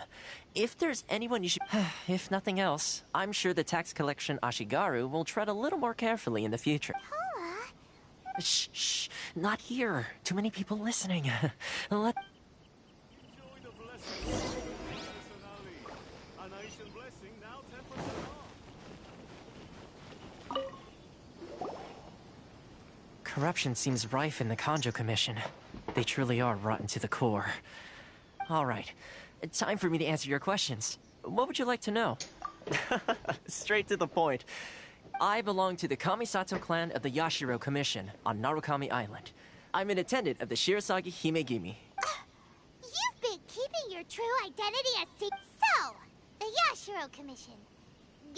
V: If there's anyone you should... if nothing else, I'm sure the tax collection Ashigaru will tread a little more carefully in the future. Shh, not here. Too many people listening. Let... Corruption seems rife in the Kanjo Commission. They truly are rotten to the core. All right, time for me to answer your questions. What would you like to know? Straight to the point. I belong to the Kamisato clan of the Yashiro Commission on Narukami Island. I'm an attendant of the Shirasagi Himegimi.
E: You've been keeping your true identity as So, the Yashiro Commission.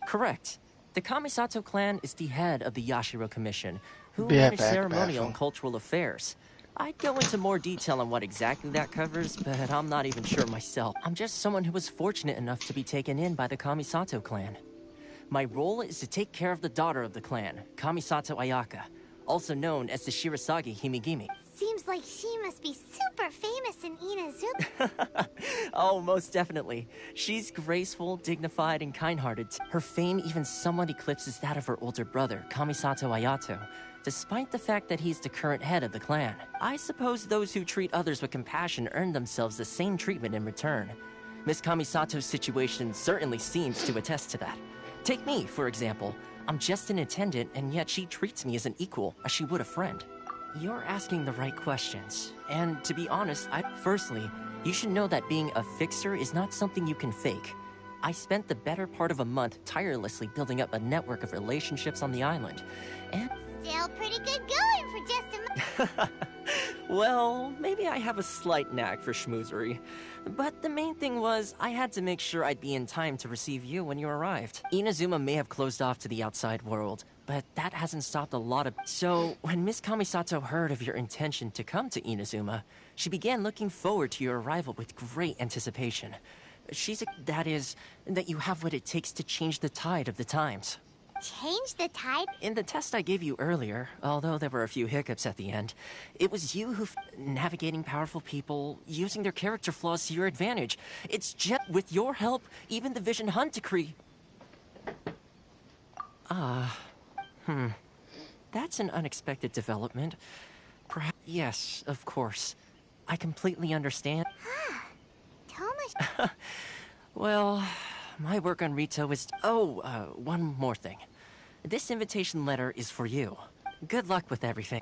V: Correct. The Kamisato clan is the head of the Yashiro Commission, who
D: Yeah,
V: manage
D: back
V: ceremonial
D: battle.
V: and cultural affairs. I'd go into more detail on what exactly that covers, but I'm not even sure myself. I'm just someone who was fortunate enough to be taken in by the Kamisato clan. My role is to take care of the daughter of the clan, Kamisato Ayaka, also known as the Shirasagi Himigimi.
E: Seems like she must be super famous in Inazuka.
V: Oh, most definitely. She's graceful, dignified, and kind-hearted. Her fame even somewhat eclipses that of her older brother, Kamisato Ayato, despite the fact that he's the current head of the clan. I suppose those who treat others with compassion earn themselves the same treatment in return. Miss Kamisato's situation certainly seems to attest to that. Take me, for example. I'm just an attendant, and yet she treats me as an equal, as she would a friend. You're asking the right questions. And to be honest, firstly, you should know that being a fixer is not something you can fake. I spent the better part of a month tirelessly building up a network of relationships on the island, and...
E: Still pretty good going for just a month.
V: Well, maybe I have a slight knack for schmoozery. But the main thing was, I had to make sure I'd be in time to receive you when you arrived. Inazuma may have closed off to the outside world, but that hasn't stopped a lot of... So, when Miss Kamisato heard of your intention to come to Inazuma, she began looking forward to your arrival with great anticipation. That is, that you have what it takes to change the tide of the times.
E: Change the tide?
V: In the test I gave you earlier, although there were a few hiccups at the end, it was you who navigating powerful people, using their character flaws to your advantage. It's just with your help, even the Vision Hunt decree... That's an unexpected development. Perhaps... Yes, of course. I completely understand.
E: Thomas...
V: Well, my work on Rito is... one more thing. This invitation letter is for you. Good luck with everything.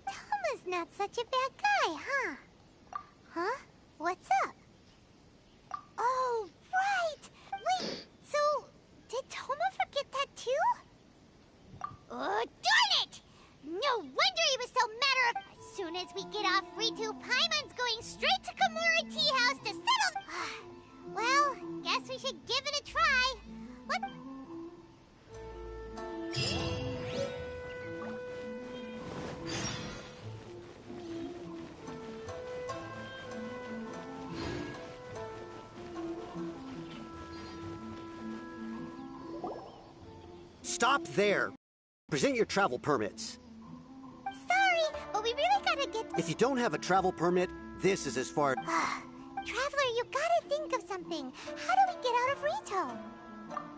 E: Toma's not such a bad guy, huh? Huh? What's up? Oh, right! Wait, so... Did Toma forget that too? Oh, darn it! No wonder he was so matter of... As soon as we get off Ritu, Paimon's going straight to Komura Tea House to settle... Well, guess we should give it a try. What?
G: Stop there. Present your travel permits.
E: Sorry, but we really gotta get...
G: If you don't have a travel permit, this is as far...
E: Traveler, you gotta think of something. How do we get out of Rito?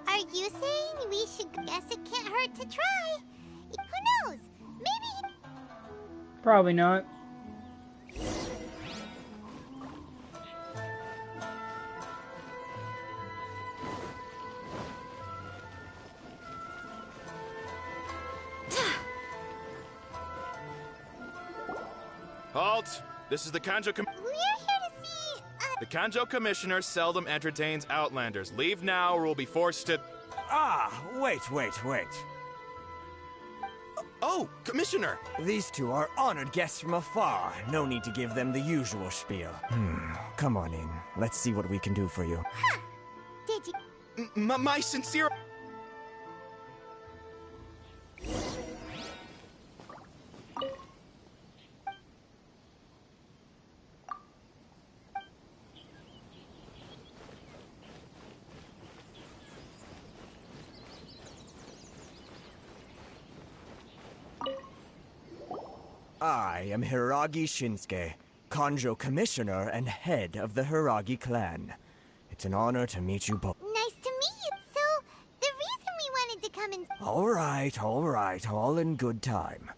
E: Are you saying we should... Guess it can't hurt to try. Who knows? Maybe...
C: Probably not.
Q: Halt! This is the Kanjo
E: We're here to see...
Q: The Kanjo Commissioner seldom entertains Outlanders. Leave now or we'll be forced to...
A: Wait.
Q: Oh, Commissioner!
A: These two are honored guests from afar. No need to give them the usual spiel. Come on in. Let's see what we can do for you.
E: Huh. Did you...
Q: My sincere...
A: I am Hiragi Shinsuke, Kanjo Commissioner and head of the Hiragi clan. It's an honor to meet you both.
E: Nice to meet you. So, the reason we wanted to come and...
A: All right, all in good time.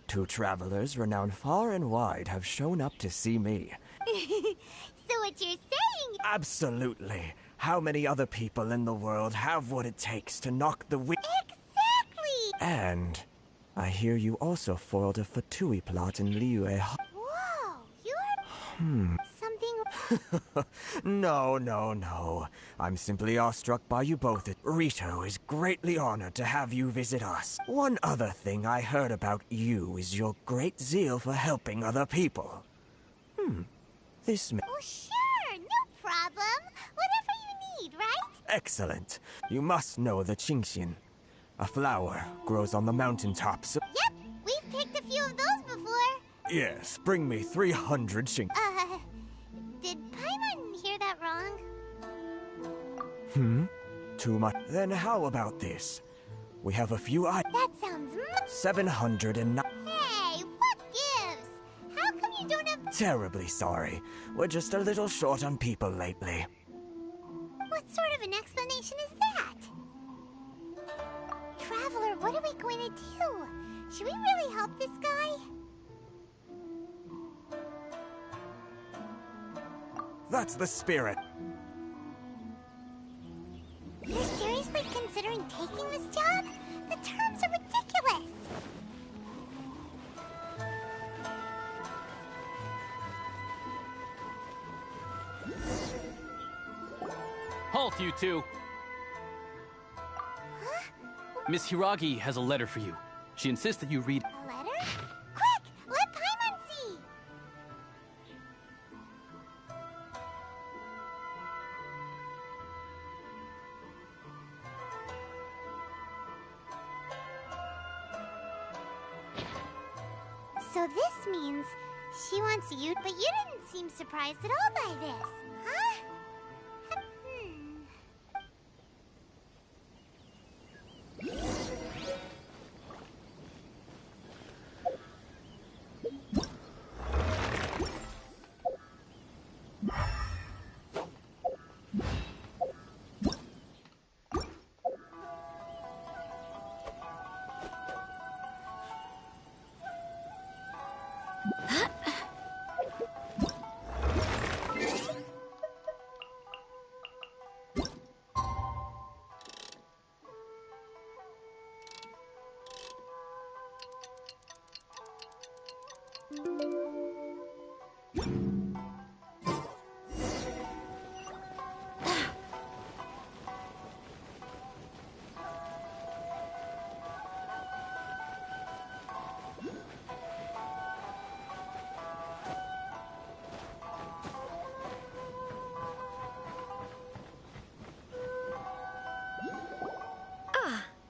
A: Two travelers renowned far and wide have shown up to see me.
E: So what you're saying...
A: Absolutely. How many other people in the world have what it takes to knock the wind...
E: Exactly!
A: And... I hear you also foiled a Fatui plot in Liyue.
E: Whoa, you're...
A: Hmm.
E: Something...
A: No. I'm simply awestruck by you both. Rito is greatly honored to have you visit us. One other thing I heard about you is your great zeal for helping other people. This may...
E: Oh, sure, no problem. Whatever you need, right?
A: Excellent. You must know the Qingxian. A flower grows on the mountaintops.
E: Yep, we've picked a few of those before.
A: Yes, bring me 300 Qing...
E: Did Paimon hear that wrong?
A: Too much. Then how about this? We have a few
E: That sounds
A: 709...
E: Hey, what gives? How come you don't have...
A: Terribly sorry. We're just a little short on people lately.
E: What sort of an explanation is that? Traveler, what are we going to do? Should we really help this guy?
A: That's the spirit.
E: You're seriously considering taking this job? The terms are ridiculous.
B: Halt, you two! Miss Hiragi has a letter for you. She insists that you read...
E: A letter? Quick! Let Paimon see! So this means she wants you, but you didn't seem surprised at all by this, huh?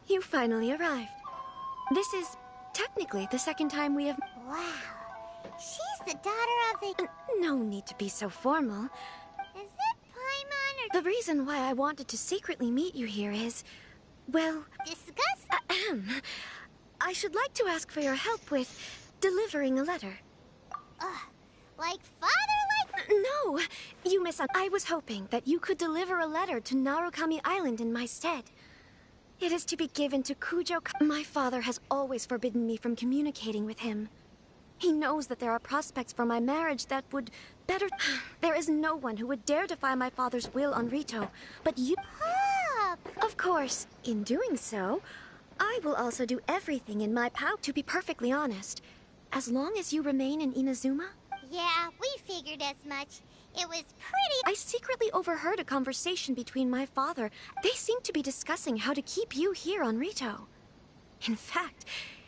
F: You finally arrived. This is technically the second time we have...
E: Wow. She's the daughter of the...
F: No need to be so formal.
E: Is it Paimon or...
F: The reason why I wanted to secretly meet you here is... Well...
E: Disgust?
F: I should like to ask for your help with delivering a letter.
E: Like father, like...
F: No, you I was hoping that you could deliver a letter to Narukami Island in my stead. It is to be given to Kujo. My father has always forbidden me from communicating with him. He knows that there are prospects for my marriage that would better... There is no one who would dare defy my father's will on Rito, but you...
E: Pop!
F: Of course, in doing so, I will also do everything in my power. To be perfectly honest, as long as you remain in Inazuma...
E: Yeah, we figured as much. It was pretty...
F: I secretly overheard a conversation between my father. They seemed to be discussing how to keep you here on Rito. In fact,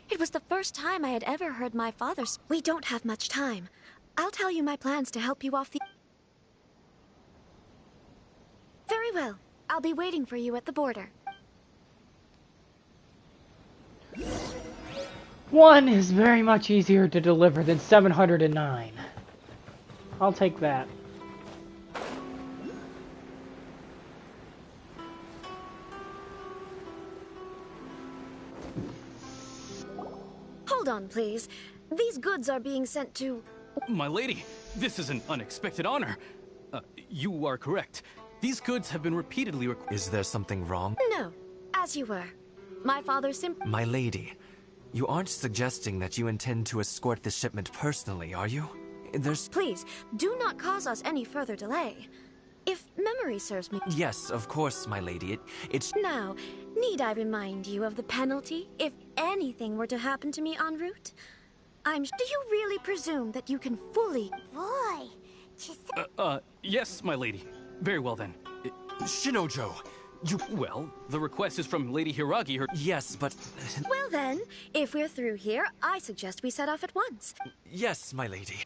F: it was the first time I had ever heard my father... We don't have much time. I'll tell you my plans to help you off the... Very well. I'll be waiting for you at the border.
C: One is very much easier to deliver than 709. I'll take that.
F: Hold on, please. These goods are being sent to...
B: My lady, this is an unexpected honor. You are correct. These goods have been repeatedly
I: Is there something wrong?
F: No, as you were. My father
I: My lady, you aren't suggesting that you intend to escort this shipment personally, are you?
F: Please, do not cause us any further delay. If memory serves me...
I: Yes, of course, my lady. It's...
F: Now, need I remind you of the penalty if anything were to happen to me en route? Do you really presume that you can fully...
E: Boy,
B: Yes, my lady. Very well then.
I: Shinojo, you...
B: Well, the request is from Lady Hiragi, her...
I: Yes, but...
F: Well then, if we're through here, I suggest we set off at once.
I: Yes, my lady.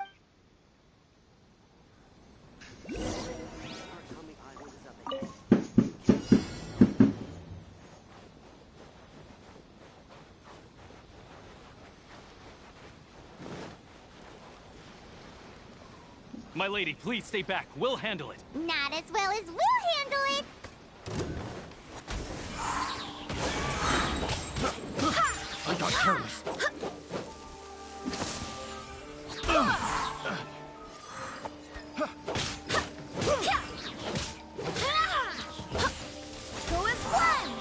B: My lady, please stay back. We'll handle it.
E: Not as well as we'll handle it.
B: I got careless.
E: Go as one.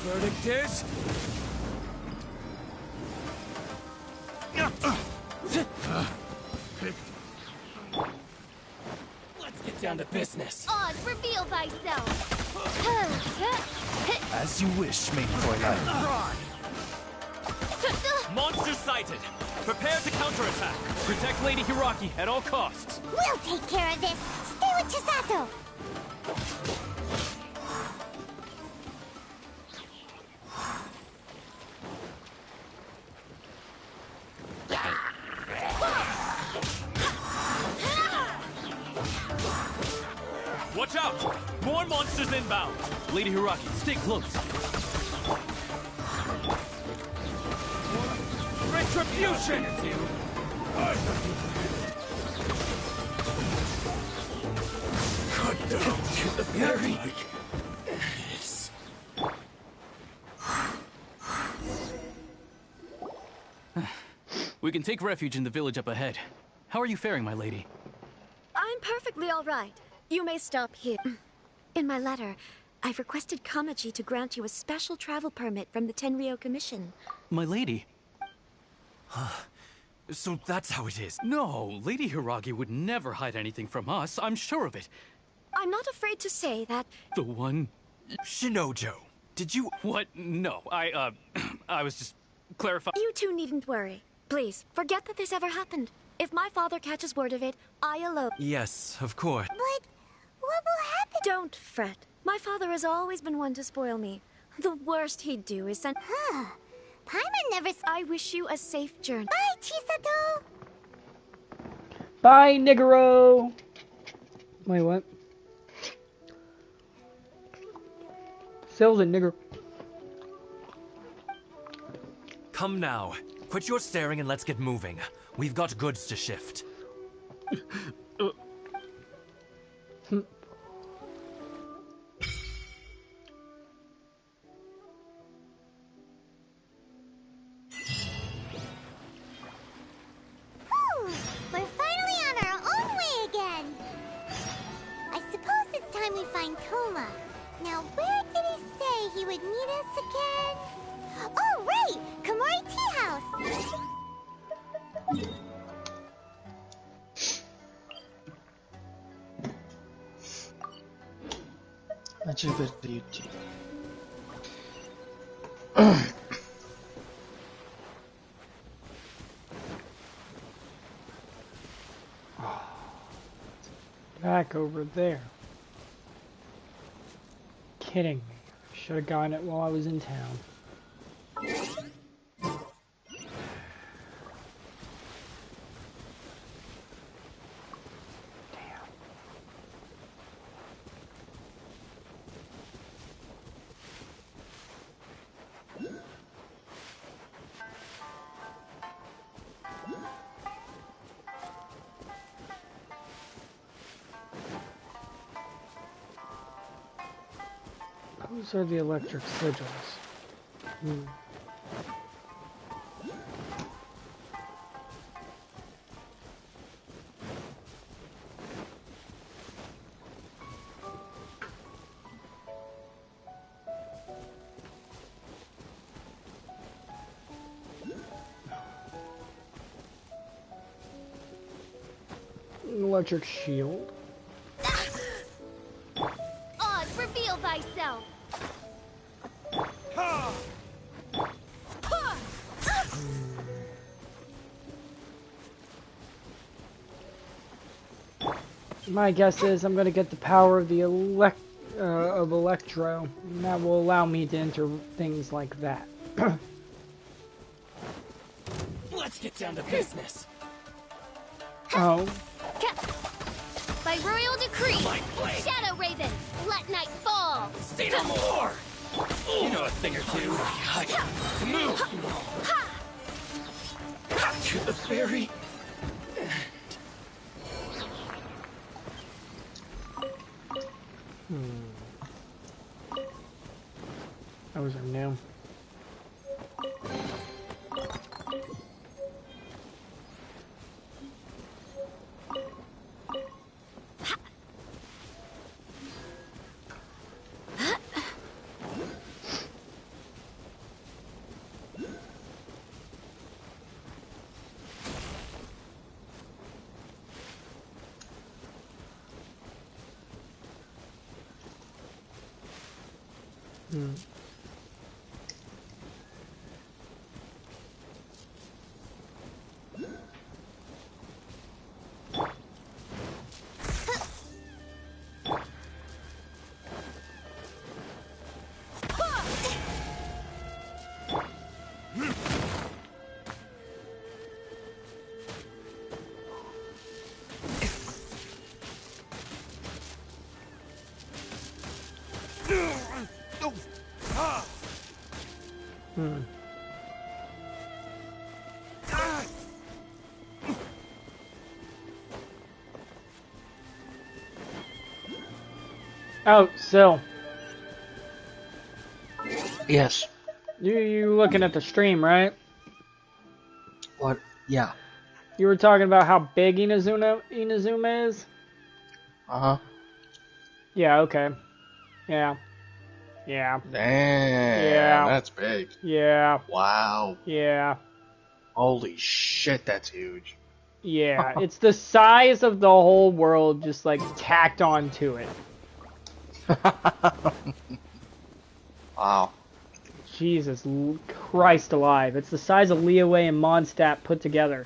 A: Verdict is...
V: Let's get down to business.
E: Oz, reveal thyself.
T: As you wish, main Fräulein.
I: Monster sighted! Prepare to counterattack!
B: Protect Lady Hiragi at all costs.
E: We'll take care of this. Stay with Chisato.
I: Watch out! More monsters inbound!
B: Lady Hiragi, stay close.
I: Retribution!
T: Cut down to the very...
B: We can take refuge in the village up ahead. How are you faring, my lady?
F: I'm perfectly all right. You may stop here. In my letter, I've requested Kamaji to grant you a special travel permit from the Tenryou Commission.
B: My lady?
I: So that's how it is.
B: No, Lady Hiragi would never hide anything from us. I'm sure of it.
F: I'm not afraid to say that...
B: The one...
I: Shinojo, did you...
B: What? No, I was just clarifying...
F: You two needn't worry. Please, forget that this ever happened. If my father catches word of it, I alone...
I: Yes, of course.
E: But what will happen?
F: Don't fret. My father has always been one to spoil me. The worst he'd do is send...
E: Paimon never...
F: I wish you a safe journey.
E: Bye, Chisato!
C: Bye, Nigoro! Wait, what? Sales and nigger.
I: Come now. Quit your staring and let's get moving. We've got goods to shift.
E: We're finally on our own way again. I suppose it's time we find Toma. Now, where did he say he would meet us again? Oh, right! Komori Tea House!
D: That's a good duty.
C: Back over there. Kidding me. Should have gotten it while I was in town. Those are the electric sigils. Electric shield.
E: Oz, reveal thyself!
C: My guess is I'm gonna get the power of the Electro, and that will allow me to enter things like that.
V: Let's get down to business.
C: Oh.
E: By royal decree, Shadow Raven, let night fall.
V: Say no more. You know a thing or two. Move. To the fairy.
C: Those are new. Oh, Sil.
D: Yes.
C: You looking at the stream, right?
D: What? Yeah.
C: You were talking about how big Inazuma is?
D: Uh-huh.
C: Yeah, okay. Yeah. Yeah.
D: Damn.
C: Yeah.
D: That's big.
C: Yeah.
D: Wow.
C: Yeah.
D: Holy shit, that's huge.
C: Yeah. It's the size of the whole world just like tacked onto it.
D: Wow.
C: Jesus Christ alive. It's the size of Liyue and Mondstadt put together.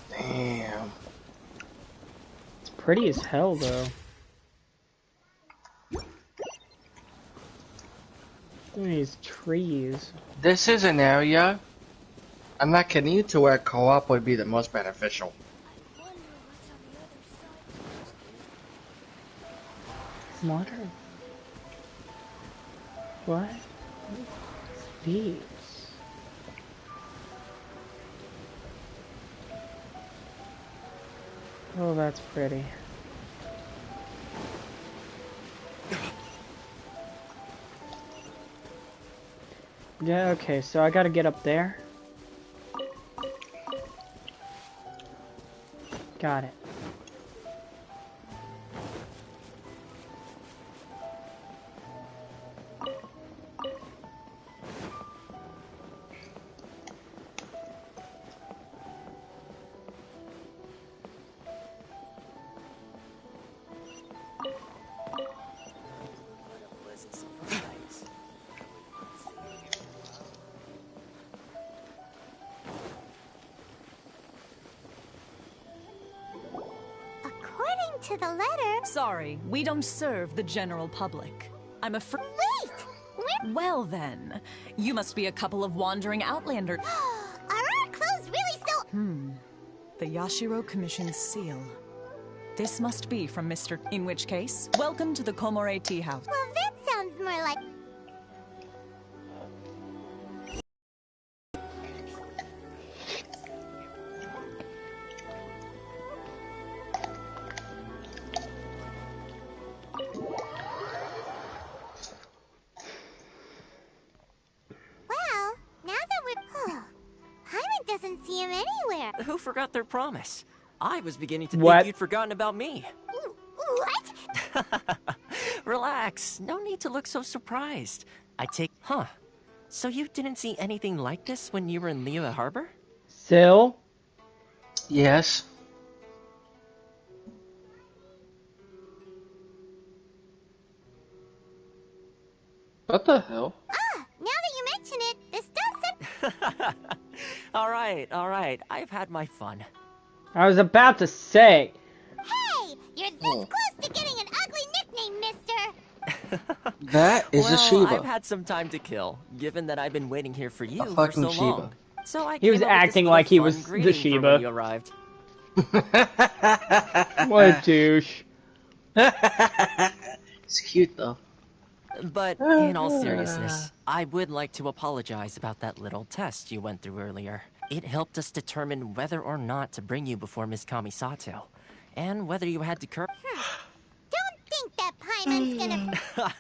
D: Damn.
C: It's pretty as hell, though. These trees.
D: This is an area I'm not kidding you to where co-op would be the most beneficial.
C: What are... What? These? Oh, that's pretty. Yeah, okay, so I gotta get up there. Got it.
E: To the letter.
N: Sorry, we don't serve the general public. I'm afraid.
E: Wait!
N: Well then, you must be a couple of wandering outlanders.
E: Are our clothes really so...
N: The Yashiro Commission's seal. This must be from Mr. In which case, welcome to the Komore Tea House.
E: Well, that sounds more like...
V: Who forgot their promise? I was beginning to
C: What?
V: think you'd forgotten about me.
E: What?
V: Relax. No need to look so surprised. Huh. So you didn't see anything like this when you were in Liyue Harbor?
C: Sil?
D: Yes. What the hell?
E: Ah, now that you mention it, this does
V: Alright. I've had my fun.
C: I was about to say,
E: It's close to getting an ugly nickname, mister.
D: That is a Shiva.
V: I've had some time to kill, given that I've been waiting here for you for
D: fucking
V: so
D: Shiva.
V: long. So I
C: He was
V: came up with this
C: acting
V: little
C: like he
V: fun
C: was the
V: greeting for
C: Shiva.
V: when you arrived.
C: What a douche.
D: It's cute though.
V: But in all seriousness, I would like to apologize about that little test you went through earlier. It helped us determine whether or not to bring you before Miss Kamisato, and whether you had to
E: Don't think that Paimon's gonna...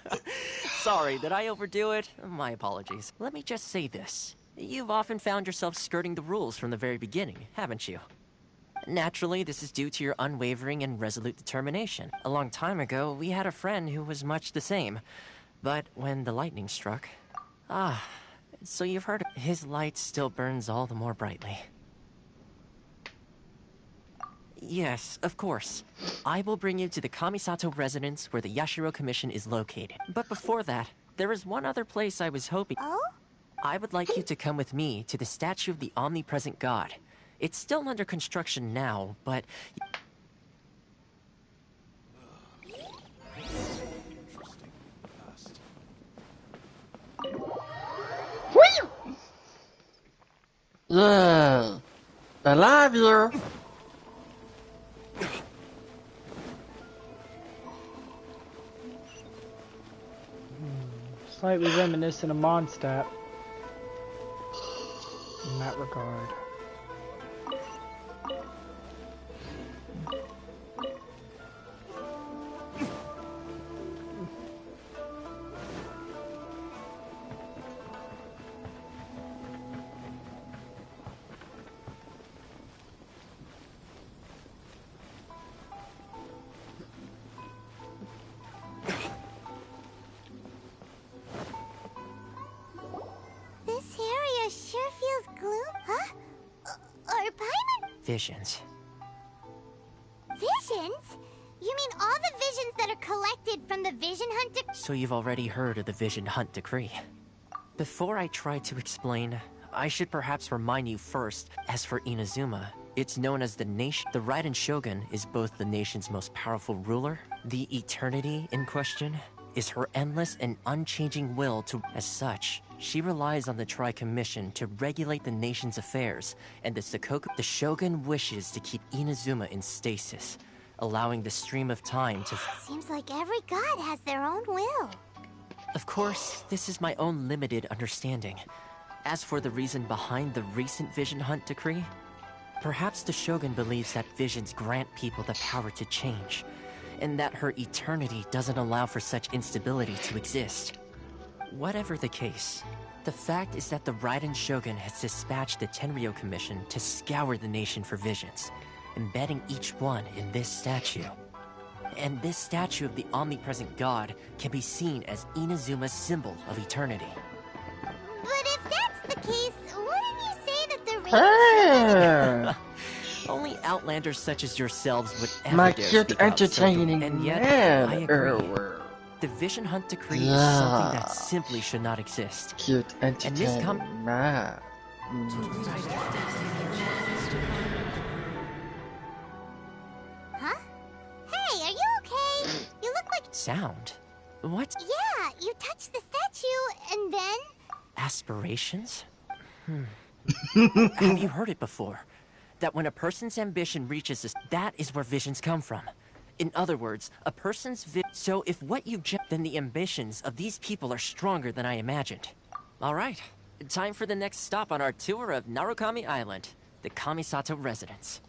V: Sorry, did I overdo it? My apologies. Let me just say this. You've often found yourself skirting the rules from the very beginning, haven't you? Naturally, this is due to your unwavering and resolute determination. A long time ago, we had a friend who was much the same. But when the lightning struck... so you've heard of... His light still burns all the more brightly. Yes, of course. I will bring you to the Kamisato residence where the Yashiro Commission is located. But before that, there is one other place I was hoping...
E: Oh?
V: I would like you to come with me to the statue of the omnipresent god. It's still under construction now, but...
D: Yeah. I love you.
C: Slightly reminiscent of Mondstadt in that regard.
E: This area sure feels gloom, huh? Or Paimon?
V: Visions.
E: Visions? You mean all the visions that are collected from the Vision Hunt
V: So you've already heard of the Vision Hunt Decree. Before I try to explain, I should perhaps remind you first, as for Inazuma, it's known as the nation. The Raiden Shogun is both the nation's most powerful ruler. The eternity in question is her endless and unchanging will to... As such, she relies on the Tri-Commission to regulate the nation's affairs, and the Sakoku... The Shogun wishes to keep Inazuma in stasis, allowing the stream of time to...
E: Seems like every god has their own will.
V: Of course, this is my own limited understanding. As for the reason behind the recent Vision Hunt Decree, perhaps the Shogun believes that visions grant people the power to change, and that her eternity doesn't allow for such instability to exist. Whatever the case, the fact is that the Raiden Shogun has dispatched the Tenryo Commission to scour the nation for visions, embedding each one in this statue. And this statue of the omnipresent god can be seen as Inazuma's symbol of eternity.
E: But if that's the case, wouldn't you say that the Raiden
V: Only outlanders such as yourselves would ever
D: My
V: dare
D: cute
V: speak out so
D: entertaining
V: and yet,
D: man.
V: I agree. The Vision Hunt Decree is something that simply should not exist.
D: Cute
V: And this
D: entertaining man.
E: Huh? Hey, are you okay? You look like...
V: Sound? What?
E: Yeah, you touched the statue, and then...
V: Aspirations? Have you heard it before? That when a person's ambition reaches this, that is where visions come from. In other words, a person's so if what you then the ambitions of these people are stronger than I imagined. Alright, time for the next stop on our tour of Narukami Island, the Kamisato residence.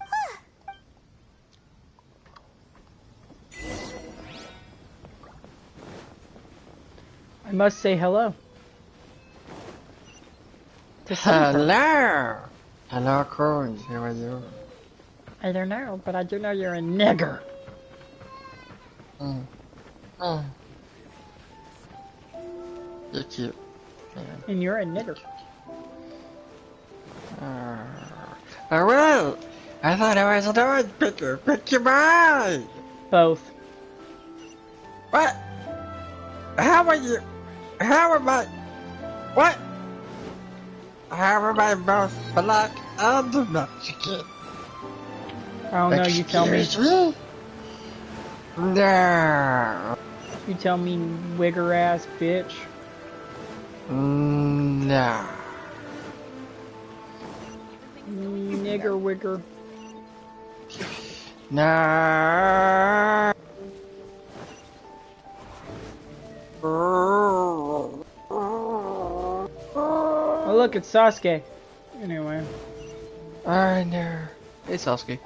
C: I must say hello.
D: Hello! Hello, Crones. How are you?
C: I don't know, but I do know you're a nigger.
D: You're cute.
C: And you're a nigger.
D: Oh, well, I thought I was a dog picker. Pick your mind.
C: Both.
D: What? How are you? How am I? What? How am I both black and Mexican?
C: I don't know, you tell me.
D: Excuse me? Nah.
C: You tell me, wigger ass bitch.
D: Nah.
C: Nigger wigger.
D: Nah.
C: Oh look, it's Sasuke. Anyway.
D: I know. Hey Sasuke.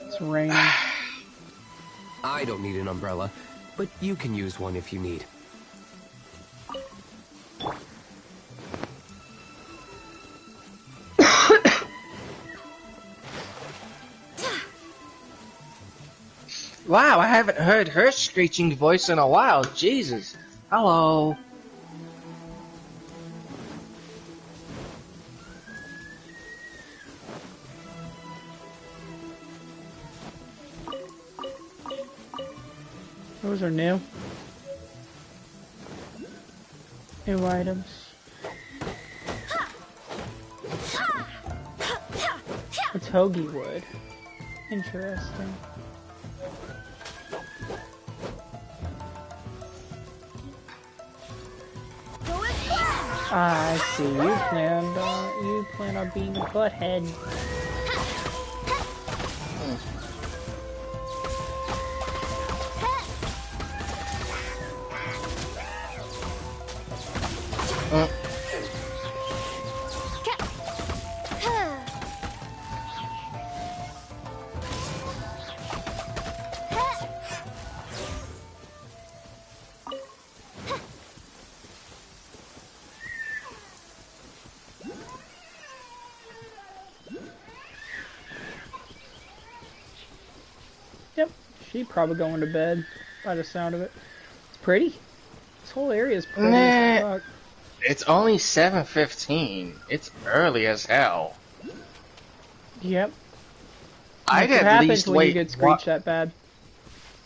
C: It's raining.
H: I don't need an umbrella, but you can use one if you need.
D: Wow, I haven't heard her screeching voice in a while. Jesus. Hello.
C: Those are new. New items. It's hoagie wood. Interesting. Ah, I see. You plan on being a butthead. Yep, she'd probably going to bed by the sound of it. It's pretty. This whole area is pretty as fuck.
D: It's only 7:15. It's early as hell.
C: Yep.
D: I'd
C: what
D: at
C: happens
D: least
C: when
D: wait.
C: you get screeched that bad?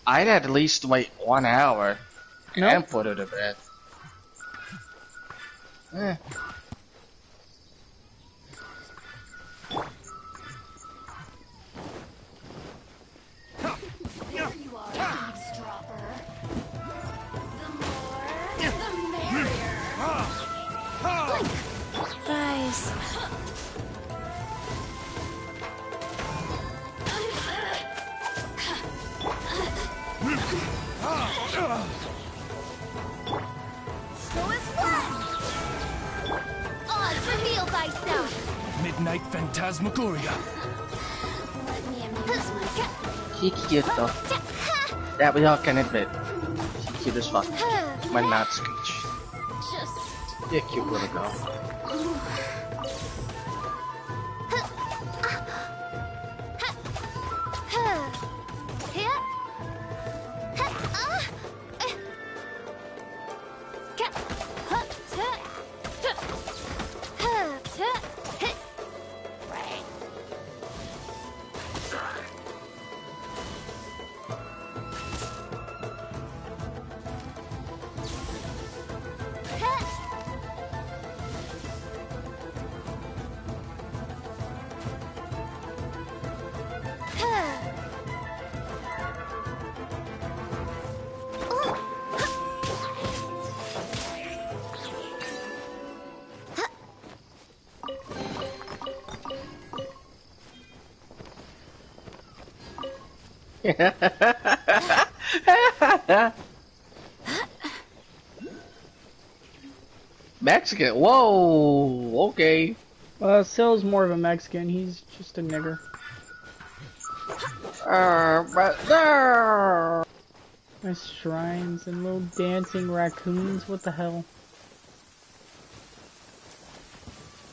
D: I'd at least wait 1 hour
C: Nope.
D: and put her to bed. Eh.
F: Guys.
E: Reveal thyself.
L: Midnight Phantasmagoria.
D: She's cute though. That we all can admit. She's cute as fuck. Might not screech.
E: Just...
D: You're a cute little girl. Mexican. Whoa. Okay.
C: Sil's more of a Mexican. He's just a nigger. Nice shrines and little dancing raccoons. What the hell?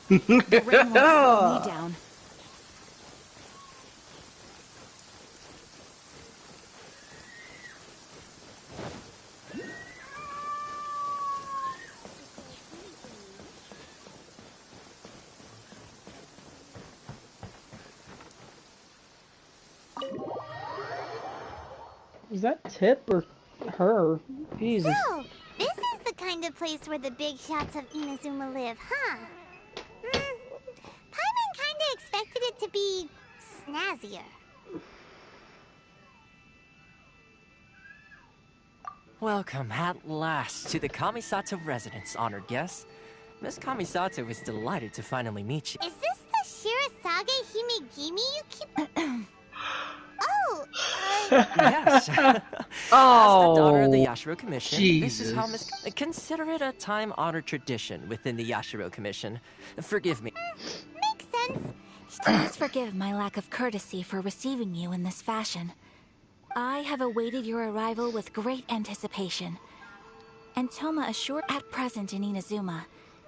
K: The rain won't slow me down.
C: Is that Tip or her? Jesus.
E: So, this is the kind of place where the big shots of Inazuma live, huh? Paimon kinda expected it to be snazzier.
V: Welcome at last to the Kamisato residence, honored guests. Miss Kamisato is delighted to finally meet you.
E: Is this the Shirazage Himegimi you keep... Oh,
V: Yes.
D: Oh,
V: As the daughter of the Yashiro Commission, this is how
D: Jesus.
V: Consider it a time-honored tradition within the Yashiro Commission. Forgive me.
E: Makes sense.
K: Please forgive my lack of courtesy for receiving you in this fashion. I have awaited your arrival with great anticipation. And Toma assured at present in Inazuma,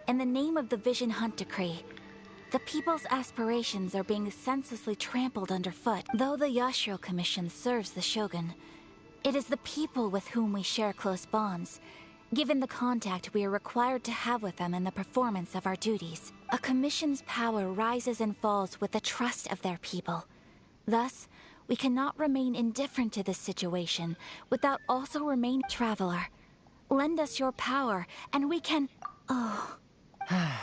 K: in the name of the Vision Hunt Decree, the people's aspirations are being senselessly trampled underfoot. Though the Yashiro Commission serves the Shogun, it is the people with whom we share close bonds, given the contact we are required to have with them in the performance of our duties. A commission's power rises and falls with the trust of their people. Thus, we cannot remain indifferent to this situation without also remaining traveler. Lend us your power, and we can... Oh...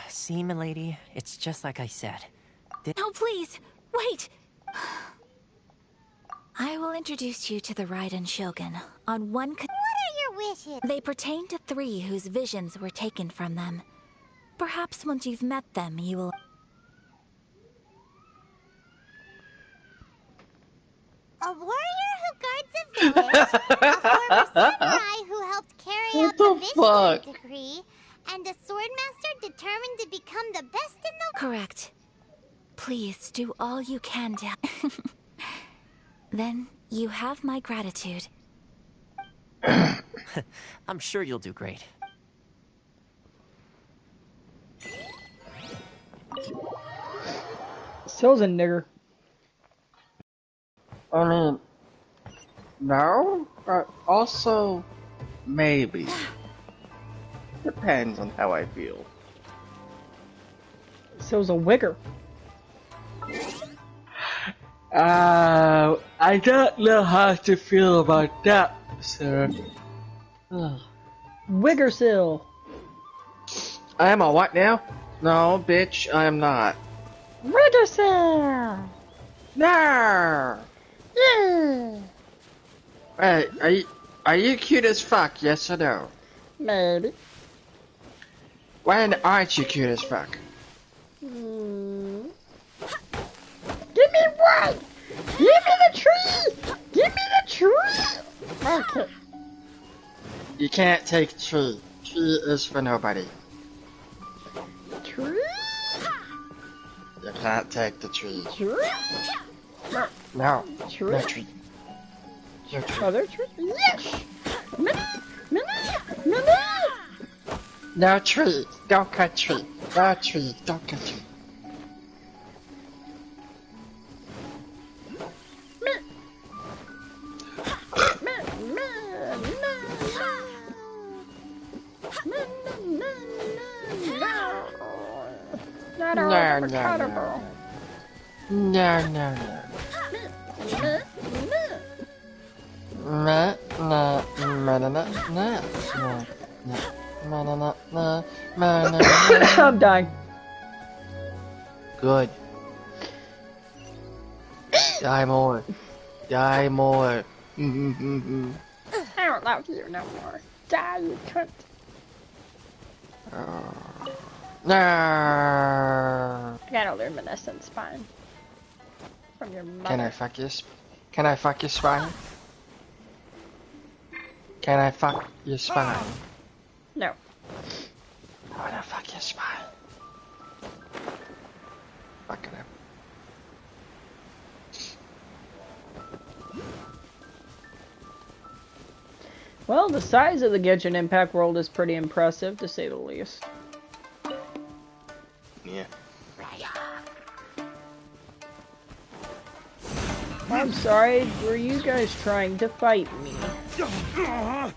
V: See, milady, it's just like I said.
K: No, please! Wait! I will introduce you to the Raiden Shogun on one
E: What are your wishes?
K: They pertain to 3 whose visions were taken from them. Perhaps once you've met them, you will...
E: A warrior who guards a village, a former samurai who helped carry out the Vision Decree, and a swordmaster determined to become the best in the...
K: Correct. Please do all you can to... Then you have my gratitude.
V: I'm sure you'll do great.
C: So's a nigger.
D: I mean, no, but also maybe. Depends on how I feel.
C: So's a wigger.
D: I don't know how to feel about that, sir.
C: Wiggersill.
D: I am a what now? No, bitch, I am not.
C: Wiggersill.
D: No.
C: Yeah.
D: Hey, are you cute as fuck? Yes or no?
C: Maybe.
D: When aren't you cute as fuck?
C: Give me one! Give me the tree! Give me the tree! Okay.
D: You can't take tree. Tree is for nobody.
C: Tree?
D: You can't take the tree.
C: Tree?
D: No.
C: Tree?
D: No tree. No tree.
C: Other tree? Yes! Minnie!
D: No tree. Don't cut tree. No tree. Don't cut tree.
C: Not
D: No,
C: all
D: no,
C: compatible.
D: No, no, no. No, no, no, no, no, no, no, no, no, no, no, no.
C: I'm dying.
D: Good. Die more. Die more.
C: I don't love you no more. Die, you cunt.
D: No.
C: I got a luminescent spine. From your mother.
D: Can I fuck your Can I fuck your spine? Can I fuck your spine?
C: No.
D: I wanna fuck your spine. Fuck it up.
C: Well, the size of the Genshin Impact world is pretty impressive, to say the least.
D: Yeah.
C: I'm sorry, were you guys trying to fight me?
S: Burn!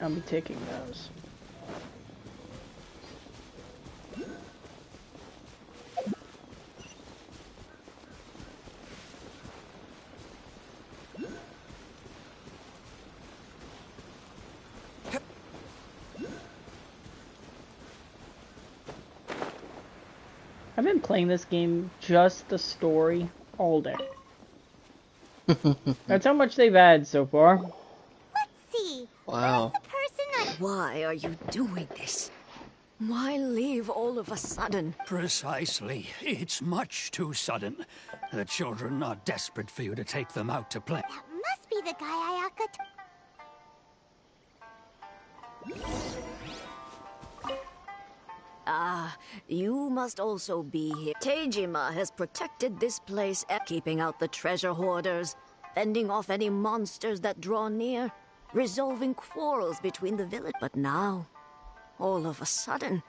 C: I'll be taking those. I've been playing this game, just the story, all day. That's how much they've added so far.
E: Let's see.
D: Wow.
F: Why are you doing this? Why leave all of a sudden?
L: Precisely. It's much too sudden. The children are desperate for you to take them out to play.
E: That must be the guy Ayaka.
F: Ah, you must also be here. Teijima has protected this place, keeping out the treasure hoarders, fending off any monsters that draw near, resolving quarrels between the village. But now, all of a sudden,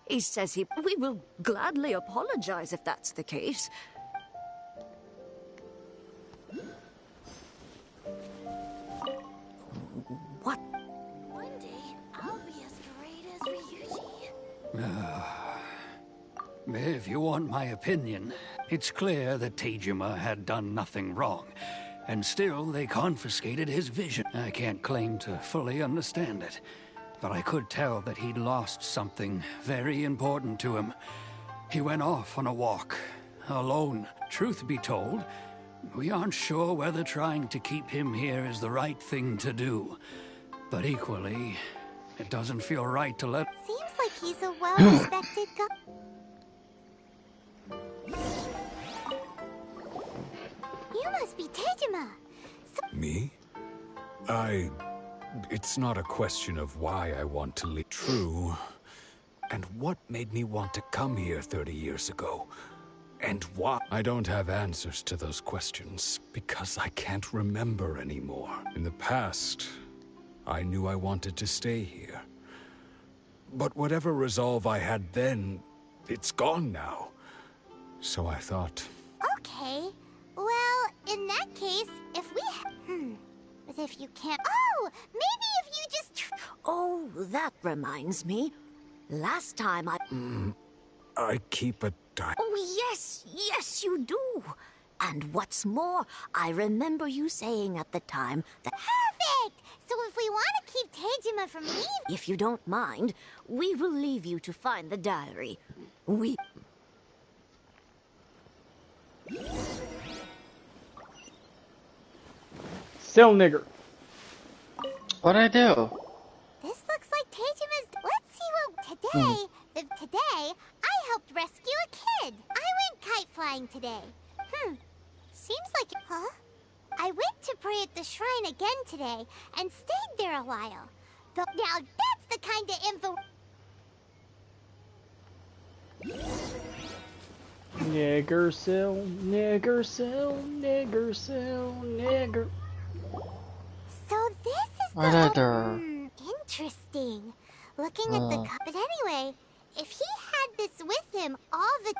F: he says we will gladly apologize if that's the case. What?
E: One day, I'll be as great as Ryuji.
L: If you want my opinion, it's clear that Teijima had done nothing wrong, and still they confiscated his vision. I can't claim to fully understand it, but I could tell that he'd lost something very important to him. He went off on a walk, alone. Truth be told, we aren't sure whether trying to keep him here is the right thing to do. But equally, it doesn't feel right to let...
E: Seems like he's a well-respected guy. You must be Teijima.
M: Me? It's not a question of why I want to leave. True. And what made me want to come here 30 years ago? And why? I don't have answers to those questions, because I can't remember anymore. In the past, I knew I wanted to stay here. But whatever resolve I had then, it's gone now. So I thought...
E: Okay. Well, in that case, if we... But if you can't... Oh! Maybe if you just...
F: Oh, that reminds me. Last time
M: I keep a diary.
F: Oh, yes, you do. And what's more, I remember you saying at the time that...
E: Perfect! So if we want to keep Teijima from leaving...
F: If you don't mind, we will leave you to find the diary.
C: Still nigger.
D: What'd I do?
E: This looks like Teijima's... Let's see what... Today, I helped rescue a kid. I went kite flying today. Seems like... Huh? I went to pray at the shrine again today and stayed there a while. Now that's the kind of info...
C: Nigger sill, nigger sill, nigger sill, nigger.
E: So this is
D: the...
E: interesting. Looking at the cup. But anyway, if he had this with him all the...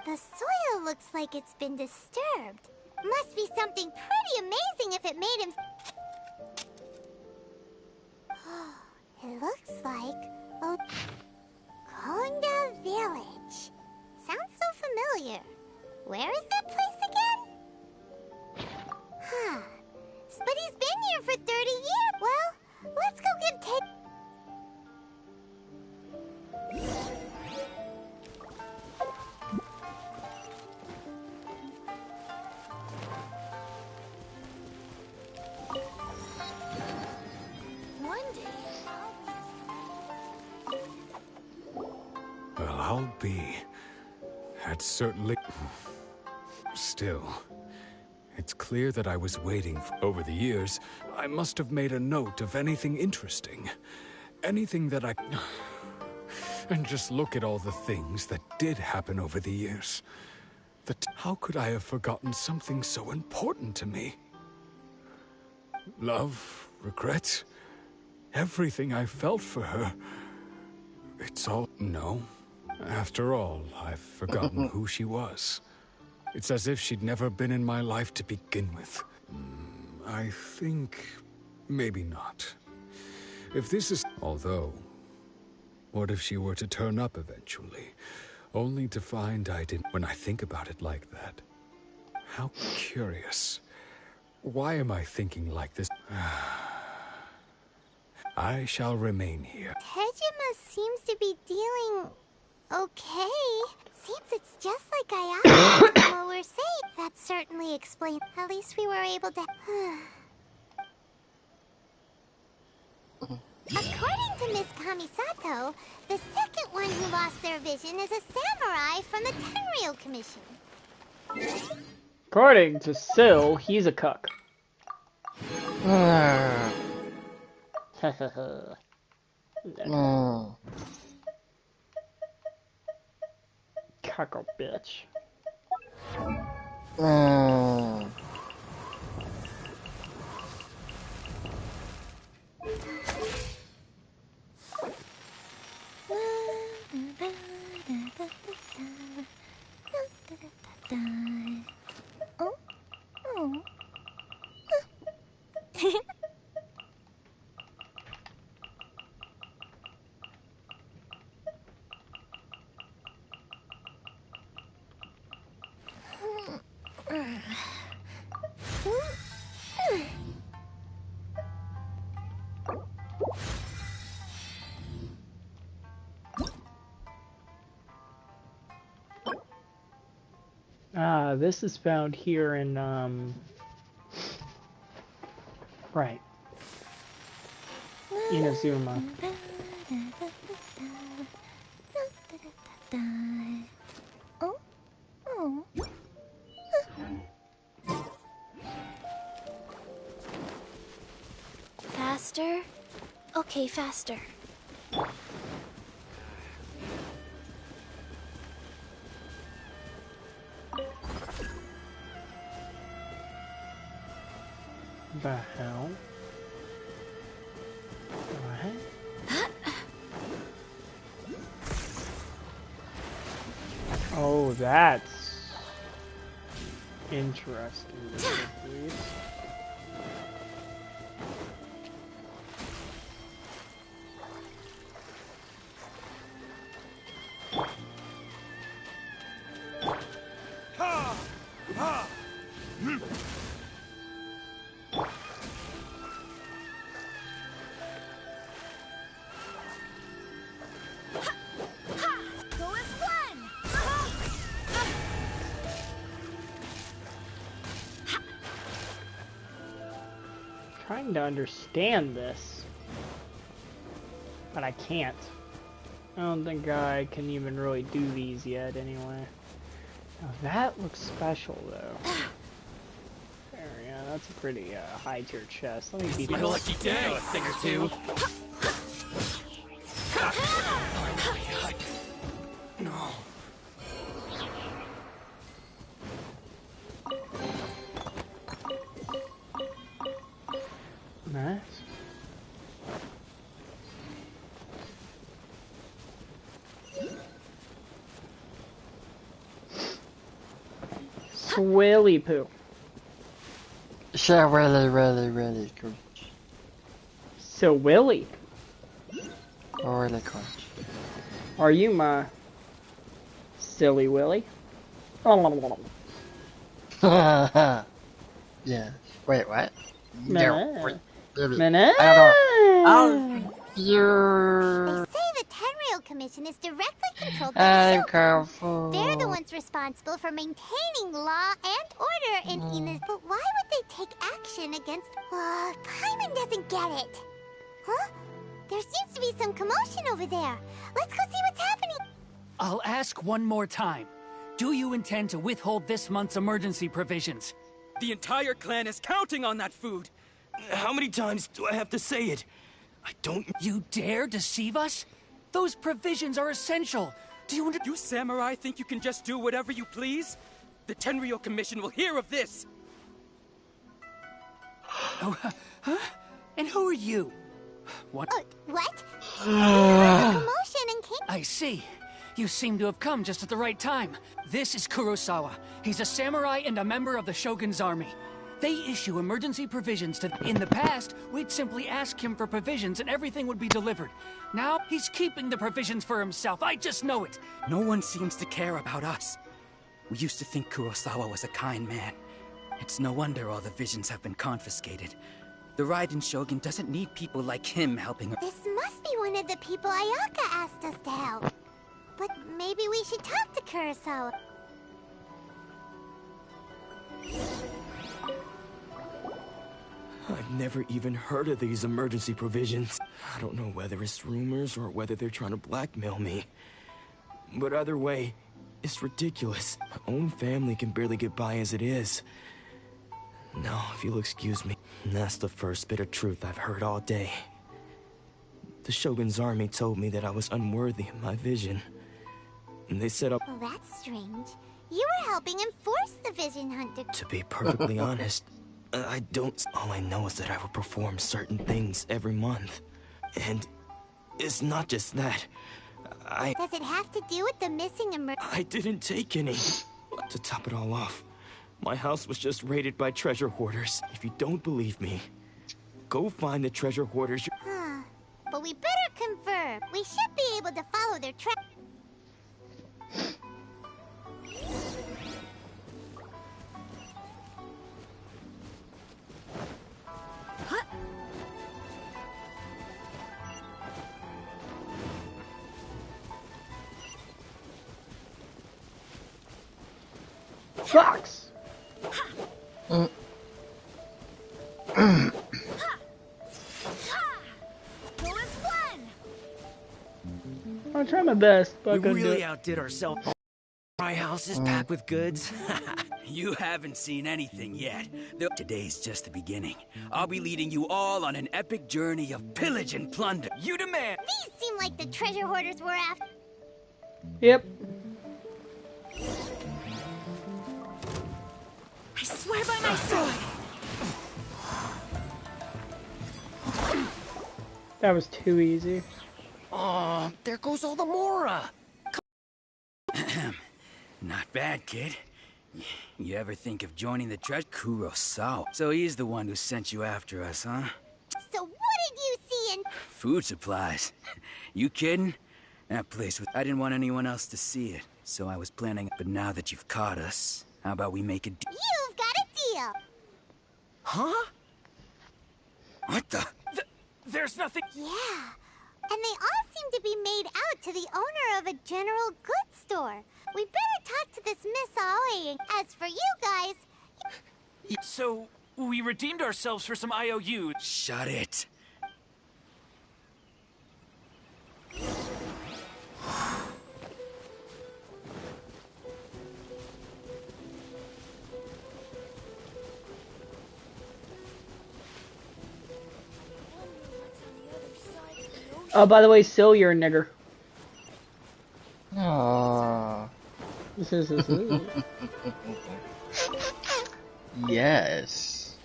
E: The soil looks like it's been disturbed. Must be something pretty amazing if it made him... It looks like... Konda Village. Sounds so familiar. Where is that place again? But he's been here for 30 years. Well, let's go give
M: Well, I'll be had certainly... Still, it's clear that I was waiting. Over the years, I must have made a note of anything interesting. Anything that I... And just look at all the things that did happen over the years. How could I have forgotten something so important to me? Love, regret, everything I felt for her. It's all... No. After all, I've forgotten who she was. It's as if she'd never been in my life to begin with. I think... maybe not. If this is... Although... What if she were to turn up eventually, only to find I didn't... When I think about it like that, how curious. Why am I thinking like this? I shall remain here.
E: Tejima seems to be dealing okay. Seems it's just like I asked while we're safe. That certainly explains. At least we were able to... According to Miss Kamisato, the second one who lost their vision is a samurai from the Tenryou Commission.
C: According to Syl, he's a cuck. Cuckle bitch. This is found here in, right. Inazuma.
F: Faster? Okay, faster.
C: The hell? What? Oh, that's interesting. Trying to understand this, but I can't. I don't think I can even really do these yet anyway. Now that looks special though. There, yeah, that's a pretty high tier chest. Let me beat
B: my
C: this.
B: lucky day, a thing or two.
J: No.
C: Nice. Swilly poo.
D: So really good.
C: So Willy,
D: Really good.
C: are you my silly Willy?
D: Yeah. Wait, what?
C: Mana.
D: Really?
C: Mana.
D: I don't know. You're...
E: They say the Tenryou Commission is directly controlled by
D: I'm
E: the Shogun.
D: careful.
E: They're the ones responsible for maintaining law and order in Inas. But why would they take action against... Paimon doesn't get it. Huh? There seems to be some commotion over there. Let's go see what's happening.
L: I'll ask one more time. Do you intend to withhold this month's emergency provisions?
O: The entire clan is counting on that food.
U: How many times do I have to say it? I don't...
L: You dare deceive us? Those provisions are essential. Do you...
O: You samurai think you can just do whatever you please? The Tenryou Commission will hear of this!
L: Oh, huh? And who are you? What?
E: What? Commotion and king.
L: I see. You seem to have come just at the right time. This is Kurosawa. He's a samurai and a member of the Shogun's army. They issue emergency provisions to... In the past, we'd simply ask him for provisions and everything would be delivered. Now, he's keeping the provisions for himself. I just know it.
O: No one seems to care about us. We used to think Kurosawa was a kind man. It's no wonder all the visions have been confiscated. The Raiden Shogun doesn't need people like him helping her.
E: This must be one of the people Ayaka asked us to help. But maybe we should talk to Kurosawa.
U: I've never even heard of these emergency provisions. I don't know whether it's rumors or whether they're trying to blackmail me. But either way, it's ridiculous. My own family can barely get by as it is. Now, if you'll excuse me, that's the first bit of truth I've heard all day. The Shogun's army told me that I was unworthy of my vision. And they set up...
E: Well, that's strange. You were helping enforce the Vision Hunter.
U: To be perfectly honest, I don't... All I know is that I will perform certain things every month. And it's not just that.
E: Does it have to do with the missing
U: I didn't take any. To top it all off, my house was just raided by treasure hoarders. If you don't believe me, go find the treasure hoarders.
E: But we better confirm. We should be able to follow their track.
C: Fox! I'll try my best, but
U: we really outdid ourselves. My house is packed with goods.
O: You haven't seen anything yet. Today's just the beginning. I'll be leading you all on an epic journey of pillage and plunder. You demand!
E: These seem like the treasure hoarders we're after.
C: Yep.
F: I swear by my sword!
C: That was too easy.
U: Oh, there goes all the Mora!
O: Not bad, kid. You ever think of joining the treasure? Kurosawa. So he's the one who sent you after us, huh?
E: So what did you see in...
O: Food supplies. You kidding? That place was... I didn't want anyone else to see it, so I was planning... But now that you've caught us, how about we make a deal?
E: You've got a deal!
U: Huh?
O: What the...
U: There's nothing...
E: Yeah. And they all seem to be made out to the owner of a general goods store. We better talk to this Miss Aoi. As for you guys...
U: So, we redeemed ourselves for some IOU.
O: Shut it.
C: Oh, by the way, Sil, you're a nigger.
D: Aww. Yes.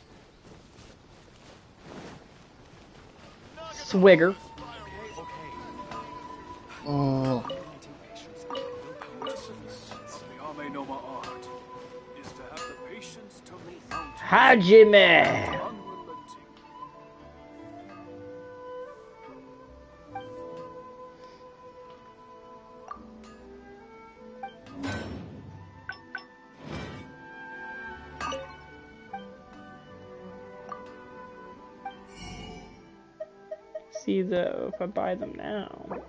C: Swigger. Hajime! See though, if I buy them now.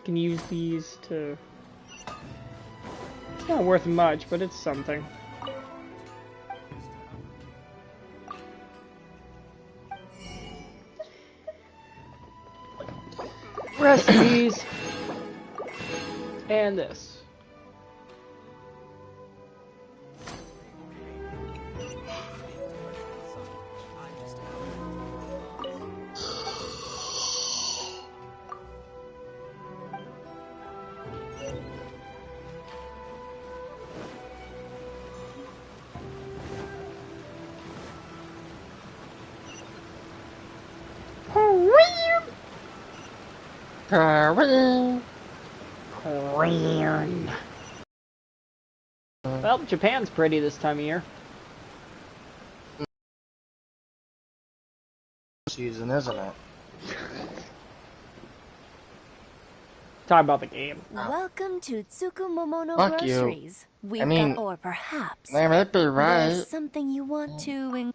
C: Can use these to... It's not worth much, but it's something. Recipes. And this. Korean. Well, Japan's pretty this time of year.
D: Season, isn't it?
C: Talk about the game.
N: Welcome to Tsukumomono
D: Fuck you.
N: Groceries. We've
D: I mean,
N: got, or perhaps
D: they might be right.
N: there's something you want to.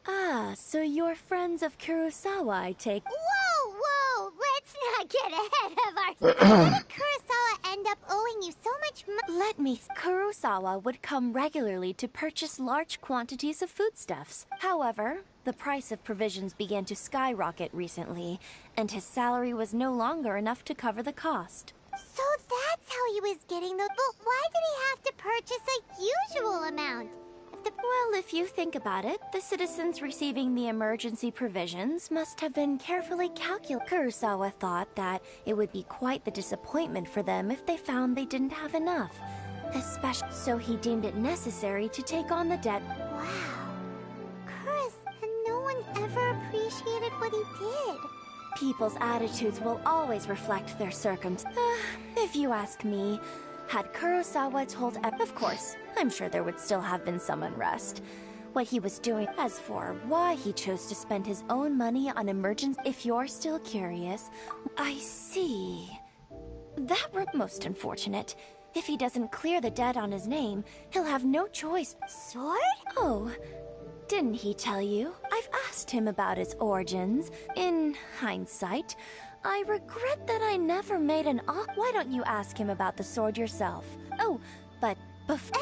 N: So you're friends of Kurosawa, I take.
E: Whoa, whoa! Let's not get ahead of ourselves. How did Kurosawa end up owing you so much money?
N: Let me. Kurosawa would come regularly to purchase large quantities of foodstuffs. However, the price of provisions began to skyrocket recently, and his salary was no longer enough to cover the cost.
E: So that's how he was getting the. But why did he have to purchase a usual amount?
N: Well, if you think about it, the citizens receiving the emergency provisions must have been carefully calculated. Kurosawa thought that it would be quite the disappointment for them if they found they didn't have enough. Especially so he deemed it necessary to take on the debt.
E: Wow. Chris, and no one ever appreciated what he did.
N: People's attitudes will always reflect their circumstances. If you ask me, had Kurosawa told of course, I'm sure there would still have been some unrest. What he was doing. As for why he chose to spend his own money on emergency, if you're still curious, I see. That were most unfortunate. If he doesn't clear the debt on his name, he'll have no choice.
E: Sword?
N: Oh, didn't he tell you? I've asked him about its origins. In hindsight, I regret that I never made an offer. Why don't you ask him about the sword yourself? Oh, but before...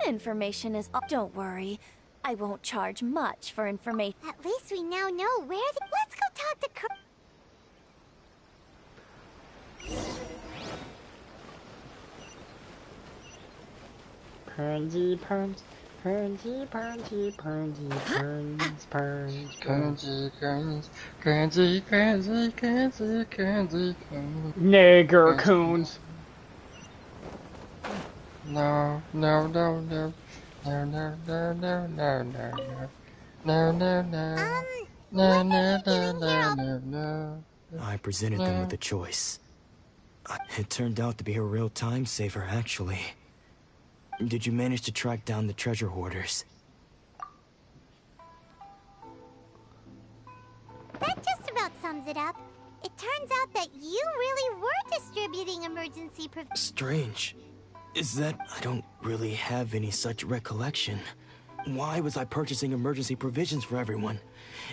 N: Information is... Don't worry. I won't charge much for information.
E: At least we now know where the... Let's go talk to
C: Pernsy, perns. Pernsy, pernsy, pernsy, perns, perns,
D: Guernsey.
C: Nigger coons.
D: No.
U: I presented them with a choice. It turned out to be a real time saver, actually. Did you manage to track down the treasure hoarders?
E: That just about sums it up. It turns out that you really were distributing emergency
U: Strange. Is that I don't really have any such recollection. Why was I purchasing emergency provisions for everyone?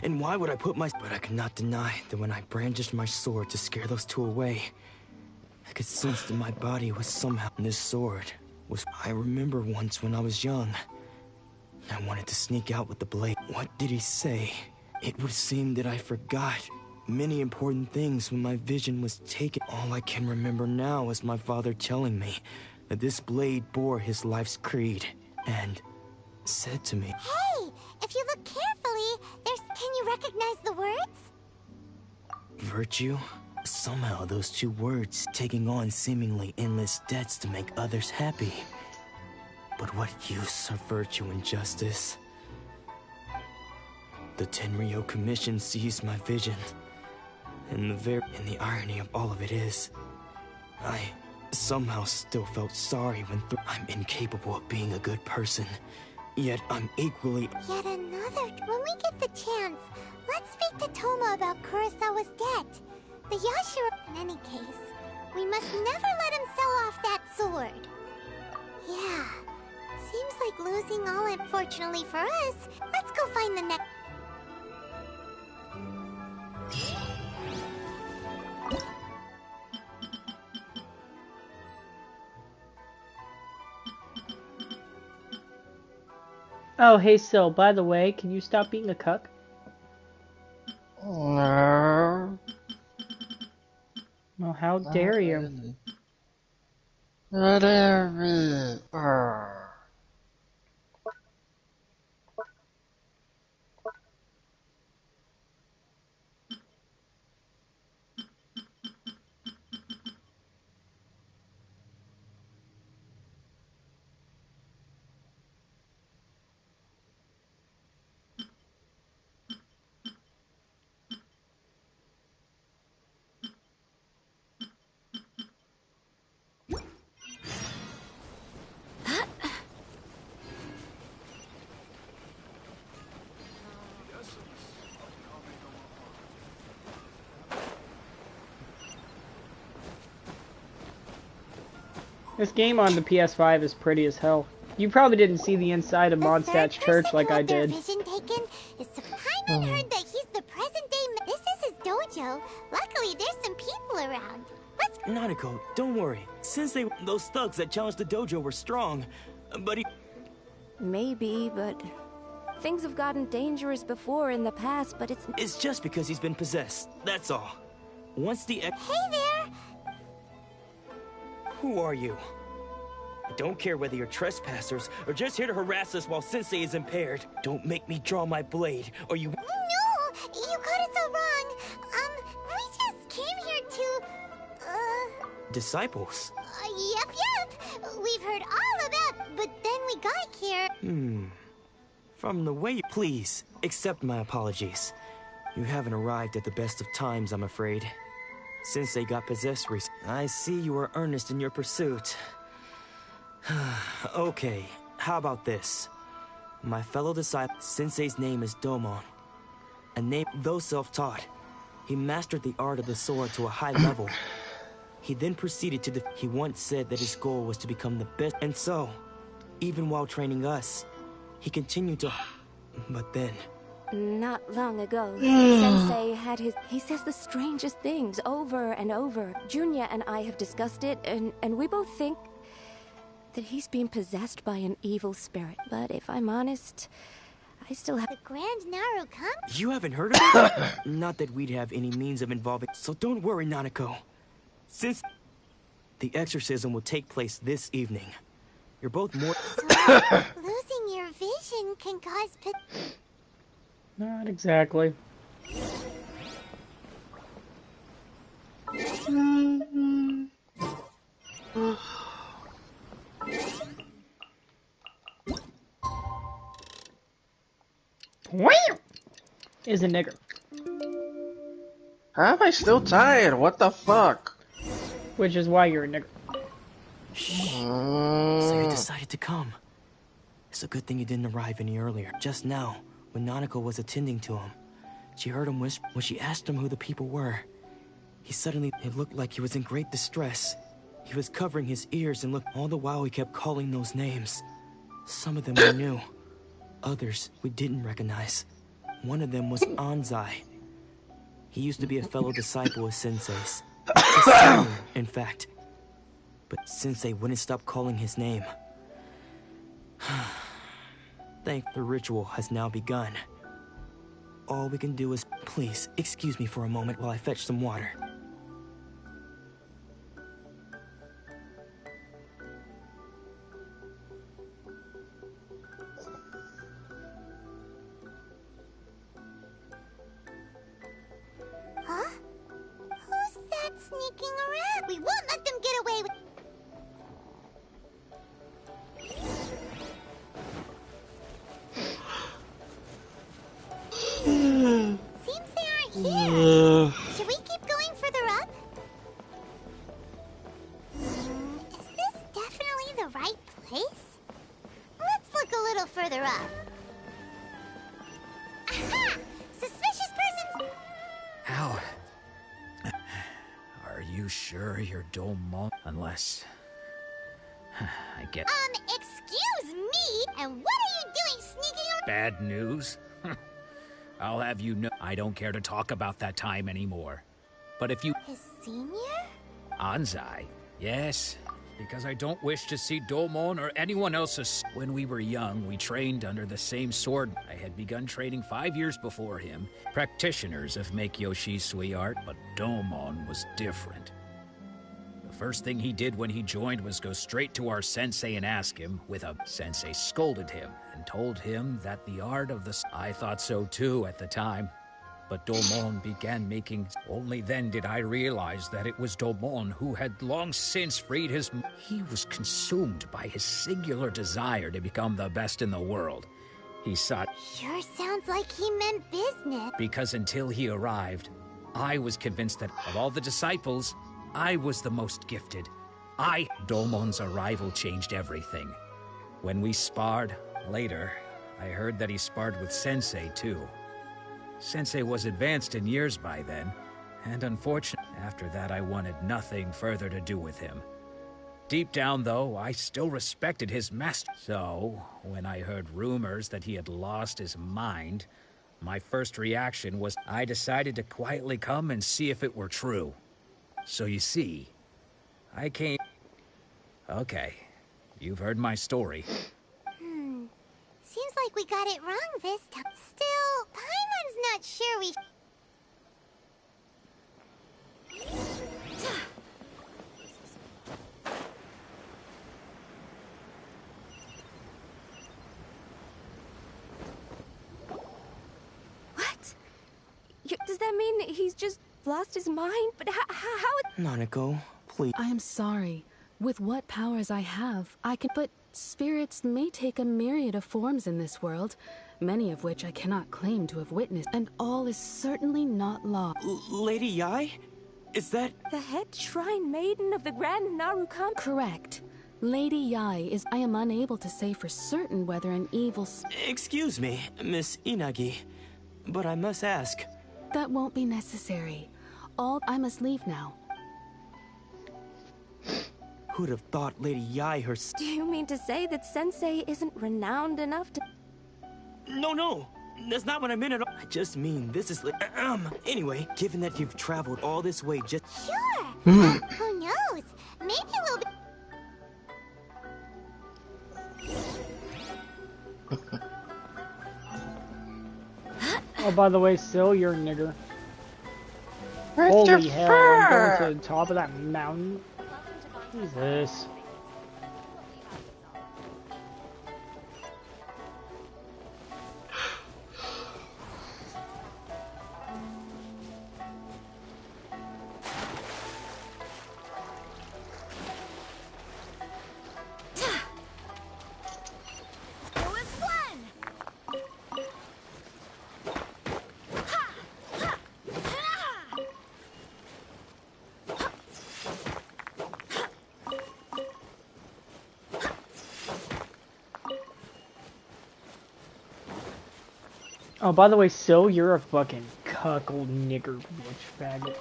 U: And why would I put my... But I could not deny that when I brandished my sword to scare those two away, I could sense that my body was somehow... This sword was... I remember once when I was young, I wanted to sneak out with the blade. What did he say? It would seem that I forgot many important things when my vision was taken. All I can remember now is my father telling me that this blade bore his life's creed, and said to me,
E: Hey, if you look carefully, can you recognize the words?
U: virtue? Somehow those two words taking on seemingly endless debts to make others happy. But what use of virtue and justice? The Tenryo Commission seized my vision. And the irony of all of it is, I somehow still felt sorry when I'm incapable of being a good person. Yet I'm equally...
E: Yet another... When we get the chance, let's speak to Toma about Kurosawa's debt. The Yashiro... In any case, we must never let him sell off that sword. Yeah, seems like losing all unfortunately for us. Let's go find the next...
C: Oh, hey, Sil, by the way, can you stop being a cuck?
D: No.
C: Well, how dare you?
D: How dare me?
C: This game on the PS5 is pretty as hell. You probably didn't see the inside of Mondstadt's church like I did.
E: Vision taken is Paimon heard that he's the present day. This is his dojo. Luckily, there's some people around. Let's.
U: Nanako, don't worry. Those thugs that challenged the dojo were strong, but he.
F: Maybe, but things have gotten dangerous before in the past. But
U: It's just because he's been possessed. That's all. Once the.
E: Hey there.
U: Who are you? I don't care whether you're trespassers or just here to harass us while Sensei is impaired. Don't make me draw my blade, or you.
E: No, you got it so wrong. We just came here to.
U: Disciples?
E: Yep. We've heard all about, but then we got here.
U: From the way. Please accept my apologies. You haven't arrived at the best of times, I'm afraid. Sensei got possessed recently. I see you are earnest in your pursuit. Okay, how about this? My fellow disciple, Sensei's name is Domon. A name, though self-taught, he mastered the art of the sword to a high level. He then proceeded to he once said that his goal was to become the best, and so, even while training us, he continued to. But then.
F: not long ago, Sensei had he says the strangest things over and over. Junya and I have discussed it, and we both think that he's being possessed by an evil spirit. But if I'm honest, I still have...
E: The Grand Narukami?
U: You haven't heard of it? Not that we'd have any means of involving... So don't worry, Nanako. Since the exorcism will take place this evening, you're both more...
E: So, losing your vision can cause...
C: Not exactly. Is a nigger.
D: How am I still tired? What the fuck?
C: Which is why you're a nigger.
U: So you decided to come. It's a good thing you didn't arrive any earlier. Just now, when Nanako was attending to him, she heard him whisper. When she asked him who the people were, it looked like he was in great distress. He was covering his ears and looked. All the while he kept calling those names. Some of them we knew. Others we didn't recognize. One of them was Anzai. He used to be a fellow disciple of Sensei's. In fact. But Sensei wouldn't stop calling his name. Thank the ritual has now begun. All we can do is... Please, excuse me for a moment while I fetch some water.
E: Huh? Who's that sneaking around? We won't let them get away with... Seems they aren't here. Should we keep going further up? Is this definitely the right place? Let's look a little further up. Aha! Suspicious persons!
L: Ow. Are you sure you're Domon? Unless... I get...
E: Excuse me? And what are you doing sneaking around?
L: Bad news? I'll have you know I don't care to talk about that time anymore. But if you...
E: His senior?
L: Anzai? Yes, because I don't wish to see Domon or anyone else's... When we were young, we trained under the same sword. I had begun training 5 years before him. Practitioners of Make Yoshi Sui art, but Domon was different.
P: first thing he did when he joined was go straight to our sensei and ask him, Sensei scolded him and told him that the art of the... I thought so too at the time. But Domon began making... Only then did I realize that it was Domon who had long since freed his... He was consumed by his singular desire to become the best in the world. He sought...
E: Sure sounds like he meant business.
P: Because until he arrived, I was convinced that of all the disciples, I was the most gifted. Domon's arrival changed everything. When we sparred, later, I heard that he sparred with Sensei too. Sensei was advanced in years by then, and unfortunately, after that I wanted nothing further to do with him. Deep down, though, I still respected his master. So, when I heard rumors that he had lost his mind, my first reaction was I decided to quietly come and see if it were true. So you see, I came... Okay, you've heard my story.
E: Seems like we got it wrong this time. Still, Paimon's not sure we...
F: What? Does that mean he's just lost his mind? But how...
U: Nanako, please.
R: I am sorry. With what powers I have, I can... But spirits may take a myriad of forms in this world, many of which I cannot claim to have witnessed, and all is certainly not law.
U: Lady Yai? Is that...
F: The head shrine maiden of the Grand Narukami?
R: Correct. Lady Yai is... I am unable to say for certain whether an evil...
U: Excuse me, Miss Inagi, but I must ask...
R: That won't be necessary. I must leave now.
U: Who'd have thought Lady Yai herself...
F: Do you mean to say that Sensei isn't renowned enough to...
U: No, that's not what I meant at all. I just mean this is... Anyway, given that you've traveled all this way just...
E: Sure! Who knows? Maybe we'll be...
C: Oh, by the way, Syl, you're a nigger. Holy hell, I'm going to the top of that mountain. What is this? Oh, by the way, Syl, you're a fucking cuckold nigger bitch faggot.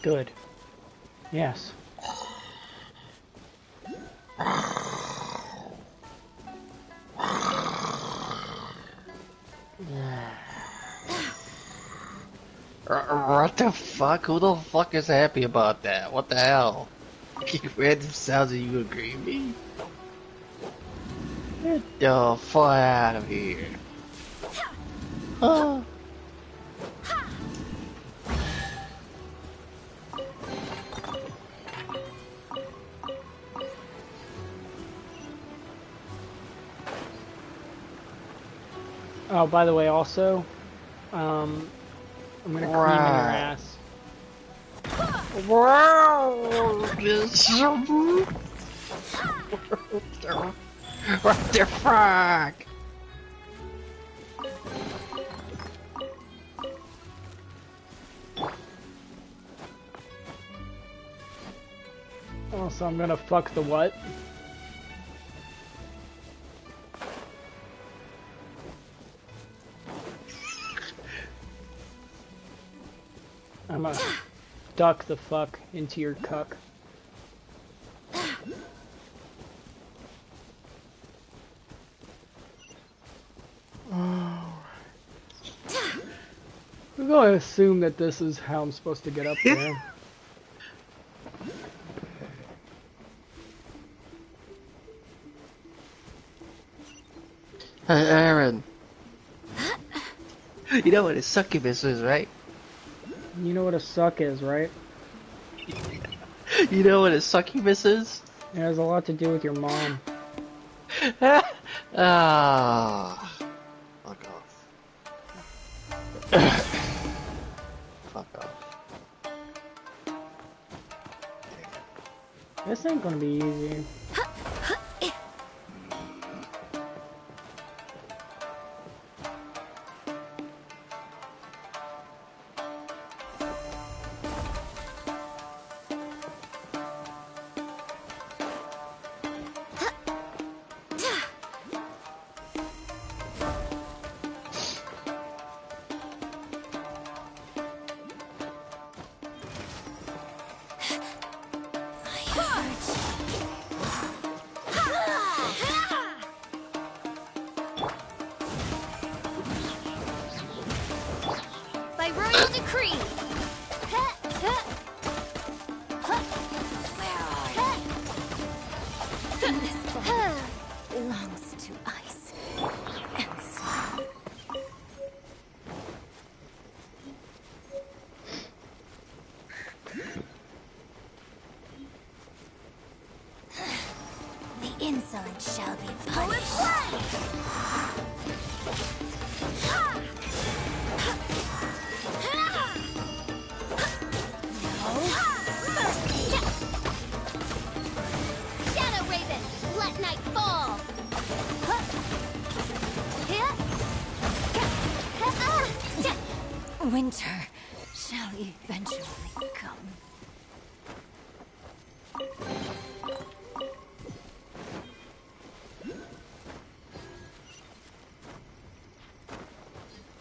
C: Good. Yes.
D: What the fuck? Who the fuck is happy about that? What the hell? Random sounds that you agree with me? Get the fuck out of here. Oh.
C: Oh, by the way, also, I'm gonna cream in your ass.
D: Wow! What the fuck?
C: Oh, so I'm gonna fuck the what? I'm gonna duck the fuck into your cuck. We're going to assume that this is how I'm supposed to get up there.
D: Hey, Aaron. You know what a succubus is, right?
C: You know what a suck is, right?
D: You know what a succubus is?
C: It has a lot to do with your mom.
D: Ah, fuck off. Fuck off.
C: This ain't gonna be easy.
E: By royal decree.
K: This body belongs to ice and snow.
E: The insolent shall be punished. Shadow Raven, let night fall.
K: Winter shall eventually come.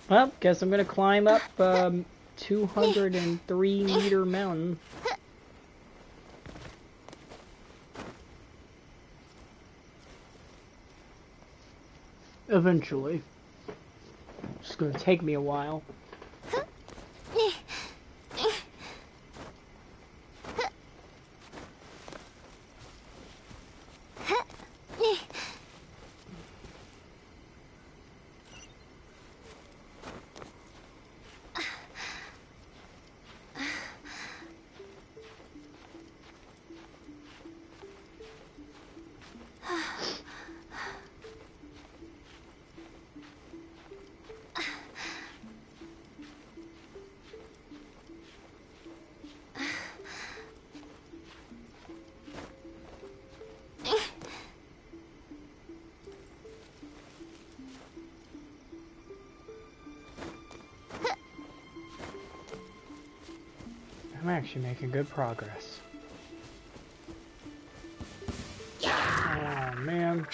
C: Well, guess I'm gonna climb up 203-meter mountain. Eventually. It's gonna take me a while. I'm actually making good progress. Oh man.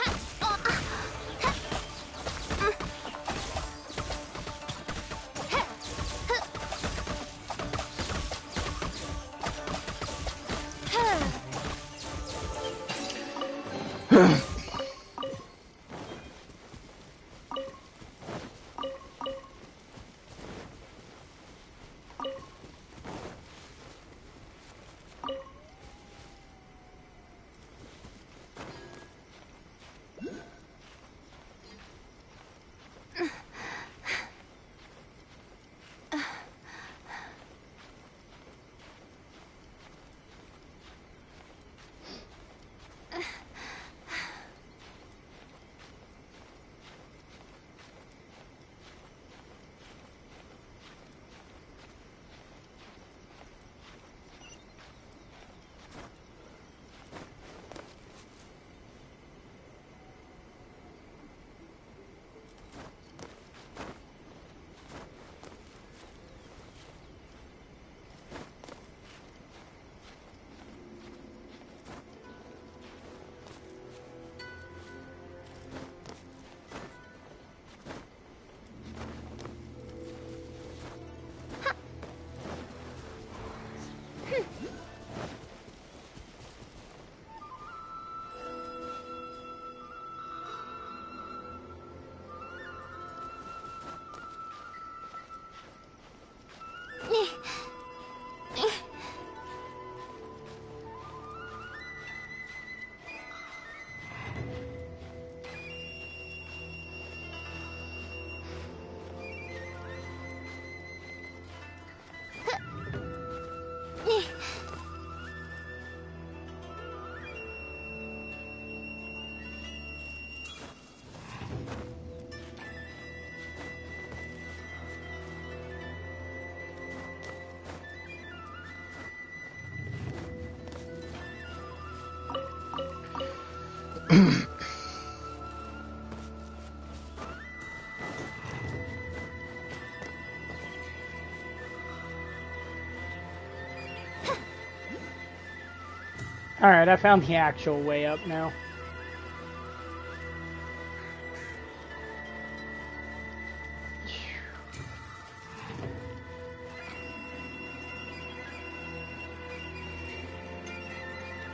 C: Alright, I found the actual way up now.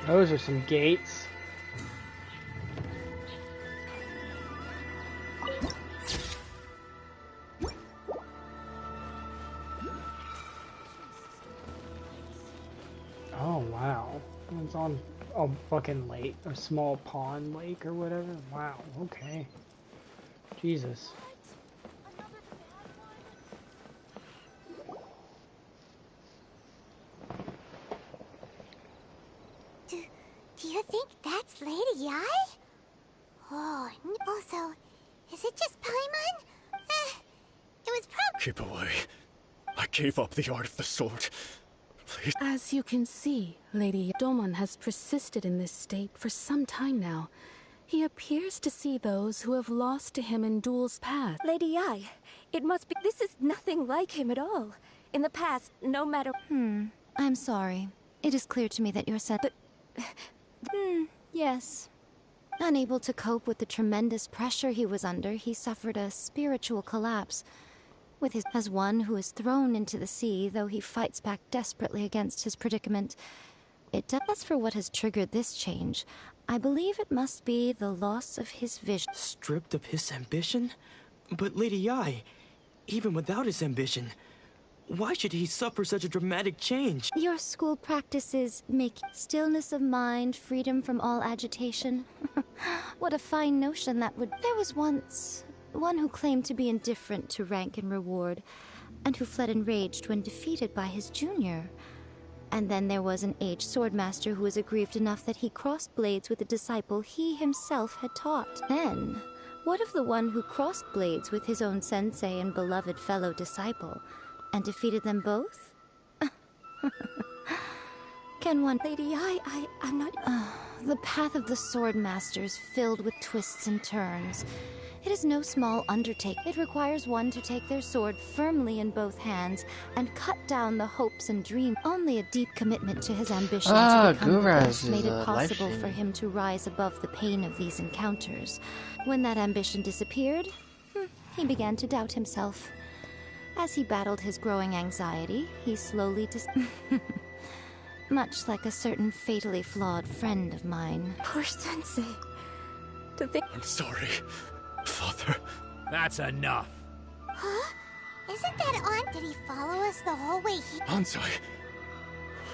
C: Those are some gates. Oh wow. It's on a fucking lake, a small pond lake or whatever. Wow, okay. Jesus.
E: Do you think that's Lady Yi? Oh, also, is it just Paimon? It was probably...
G: Keep away. I gave up the art of the sword. Please.
R: As you can see, Lady Domon has persisted in this state for some time now. He appears to see those who have lost to him in duels past.
F: Lady Yi, it must be... This is nothing like him at all. In the past, no matter...
K: I'm sorry. It is clear to me that your son...
F: yes.
K: Unable to cope with the tremendous pressure he was under, he suffered a spiritual collapse. With his... As one who is thrown into the sea, though he fights back desperately against his predicament. As for what has triggered this change, I believe it must be the loss of his vision.
U: Stripped of his ambition? But Lady Yi, even without his ambition, why should he suffer such a dramatic change?
K: Your school practices make stillness of mind, freedom from all agitation. What a fine notion that would... There was once one who claimed to be indifferent to rank and reward, and who fled enraged when defeated by his junior. And then there was an aged swordmaster who was aggrieved enough that he crossed blades with a disciple he himself had taught. Then, what of the one who crossed blades with his own sensei and beloved fellow disciple, and defeated them both? Can one...
F: Lady Yi, I'm not...
K: The path of the swordmaster is filled with twists and turns. It is no small undertaking. It requires one to take their sword firmly in both hands and cut down the hopes and dreams. Only a deep commitment to his ambition to become the best made it possible for him to rise above the pain of these encounters. When that ambition disappeared, he began to doubt himself. As he battled his growing anxiety, he slowly much like a certain fatally flawed friend of mine.
F: Poor sensei. To think...
G: I'm sorry, Father.
P: That's enough.
E: Huh? Isn't that on? Did he follow us the whole way here?
G: Ansai,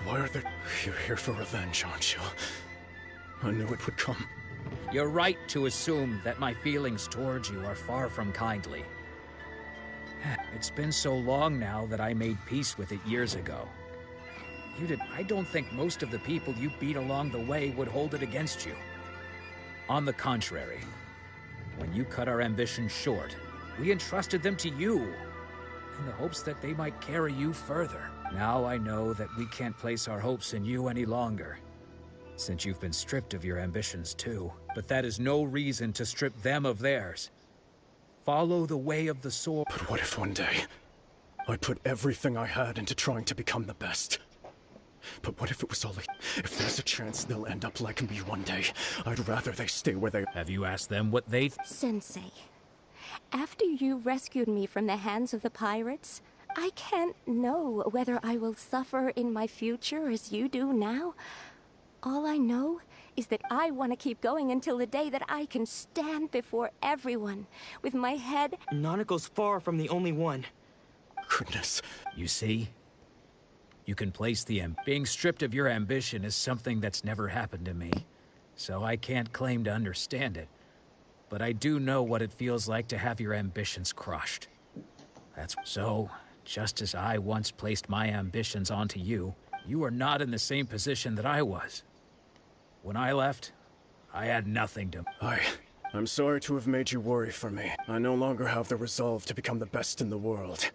G: why are there... You're here for revenge, aren't you? I knew it would come.
P: You're right to assume that my feelings towards you are far from kindly. It's been so long now that I made peace with it years ago. I don't think most of the people you beat along the way would hold it against you. On the contrary, when you cut our ambitions short, we entrusted them to you, in the hopes that they might carry you further. Now I know that we can't place our hopes in you any longer, since you've been stripped of your ambitions too. But that is no reason to strip them of theirs. Follow the way of the sword.
G: But what if one day, I put everything I had into trying to become the best? But what if it was only... If there's a chance they'll end up like me one day, I'd rather they stay where they...
P: Have you asked them what they...
F: Sensei, after you rescued me from the hands of the pirates, I can't know whether I will suffer in my future as you do now. All I know is that I want to keep going until the day that I can stand before everyone, with my head...
U: Nanako's far from the only one.
G: Goodness.
P: You see? You can place the being stripped of your ambition is something that's never happened to me, so I can't claim to understand it. But I do know what it feels like to have your ambitions crushed. That's so, just as I once placed my ambitions onto you, you are not in the same position that I was. When I left, I had nothing to...
G: I'm sorry to have made you worry for me. I no longer have the resolve to become the best in the world.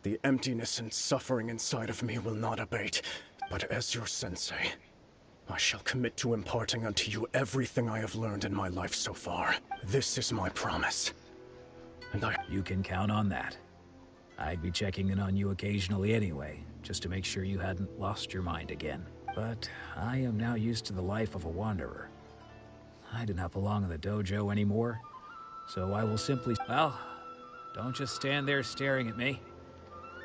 G: The emptiness and suffering inside of me will not abate. But as your sensei, I shall commit to imparting unto you everything I have learned in my life so far. This is my promise. And
P: You can count on that. I'd be checking in on you occasionally anyway, just to make sure you hadn't lost your mind again. But I am now used to the life of a wanderer. I do not belong in the dojo anymore, so I will simply... Well, don't just stand there staring at me.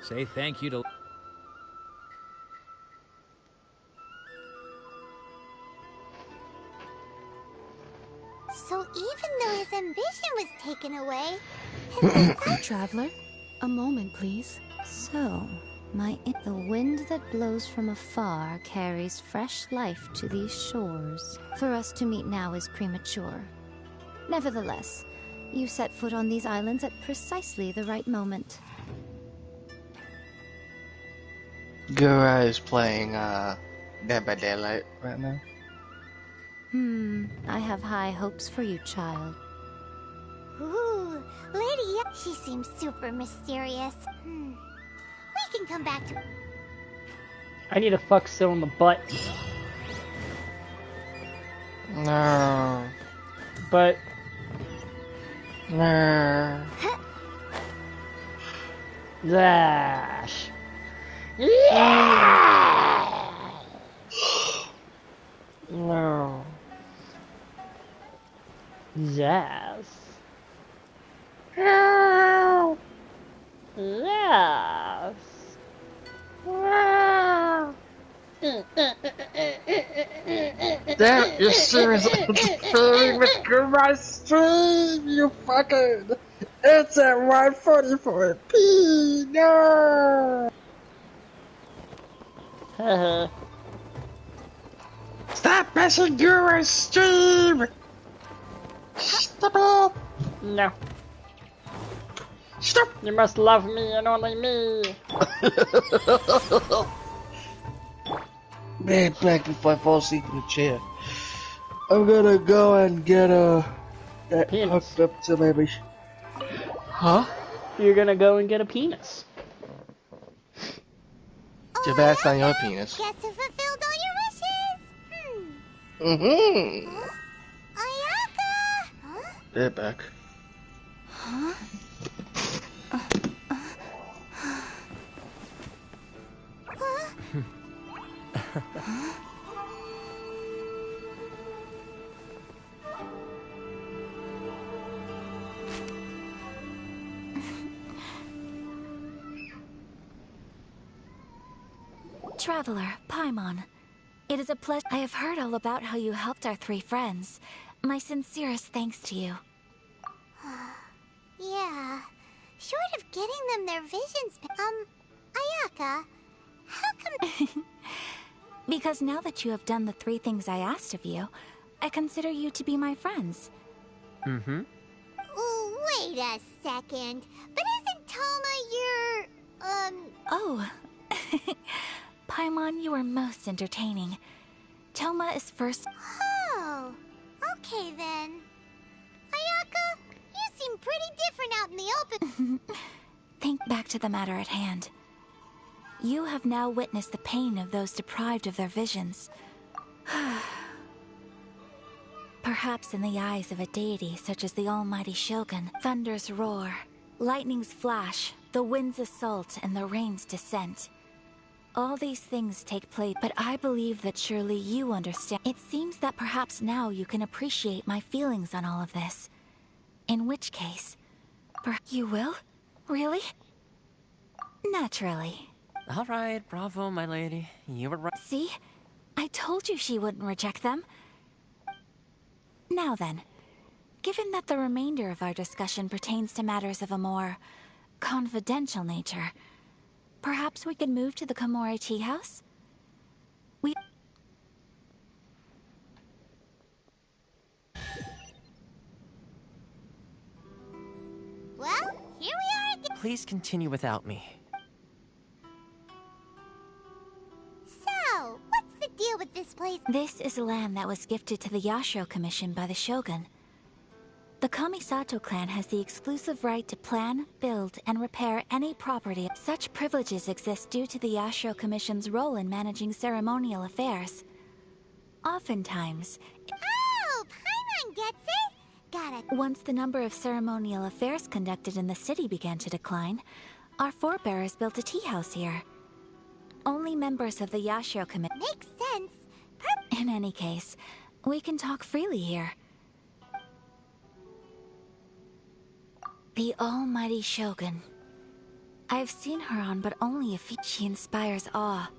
P: Say thank you to...
E: So even though his ambition was taken away,
R: Traveler, a moment, please.
A: So, the wind that blows from afar carries fresh life to these shores. For us to meet now is premature. Nevertheless, you set foot on these islands at precisely the right moment.
D: Gura is playing Dead by Daylight right now.
A: I have high hopes for you, child.
E: ooh, Lady, she seems super mysterious. We can come back to...
C: I need to fuck Syl in the butt.
D: No.
C: But...
D: No.
C: Zash. Yeah!
D: No.
C: Yes. Yes.
D: Damn, you're seriously interfering with my stream, you fucking... It's at 1:44 no! Stop messing Gura's stream! Stop it!
C: No.
D: Stop!
C: You must love me and only me.
D: Man, back before I fall asleep in the chair. I'm gonna go and get that hooked up to maybe. Huh?
C: You're gonna go and get a penis.
D: Too bad it's not your penis.
E: Guess who fulfilled all your wishes? Ayaka! Huh?
D: They're back.
E: Huh?
K: Traveler, Paimon. It is a pleasure. I have heard all about how you helped our three friends. My sincerest thanks to you.
E: Yeah. Short of getting them their visions... Ayaka, how come...
K: Because now that you have done the 3 things I asked of you, I consider you to be my friends.
E: Mm-hmm. Wait a second. But isn't Toma your...
K: Oh. Paimon, you are most entertaining. Toma is first...
E: Oh. Okay then. Ayaka, you seem pretty different out in the open.
K: Think back to the matter at hand. You have now witnessed the pain of those deprived of their visions. Perhaps in the eyes of a deity such as the almighty Shogun, thunder's roar, lightning's flash, the wind's assault, and the rain's descent. All these things take place, but I believe that surely you understand. It seems that perhaps now you can appreciate my feelings on all of this. In which case... You will? Really? Naturally.
V: All right, bravo, my lady. You were right.
K: See? I told you she wouldn't reject them. Now then, given that the remainder of our discussion pertains to matters of a more confidential nature, perhaps we could move to the Komori Tea House?
E: Well, here we are again.
V: Please continue without me.
E: So, what's the deal with this place?
K: This is land that was gifted to the Yashiro Commission by the Shogun. The Kamisato clan has the exclusive right to plan, build, and repair any property. Such privileges exist due to the Yashiro Commission's role in managing ceremonial affairs. Oftentimes,
E: Oh, Paimon gets it. Got it.
K: once the number of ceremonial affairs conducted in the city began to decline, our forebears built a tea house here. Only members of the Yashiro Committee.
E: Makes sense.
K: In any case, we can talk freely here. The almighty Shogun. I've seen her on but only a few. She inspires awe,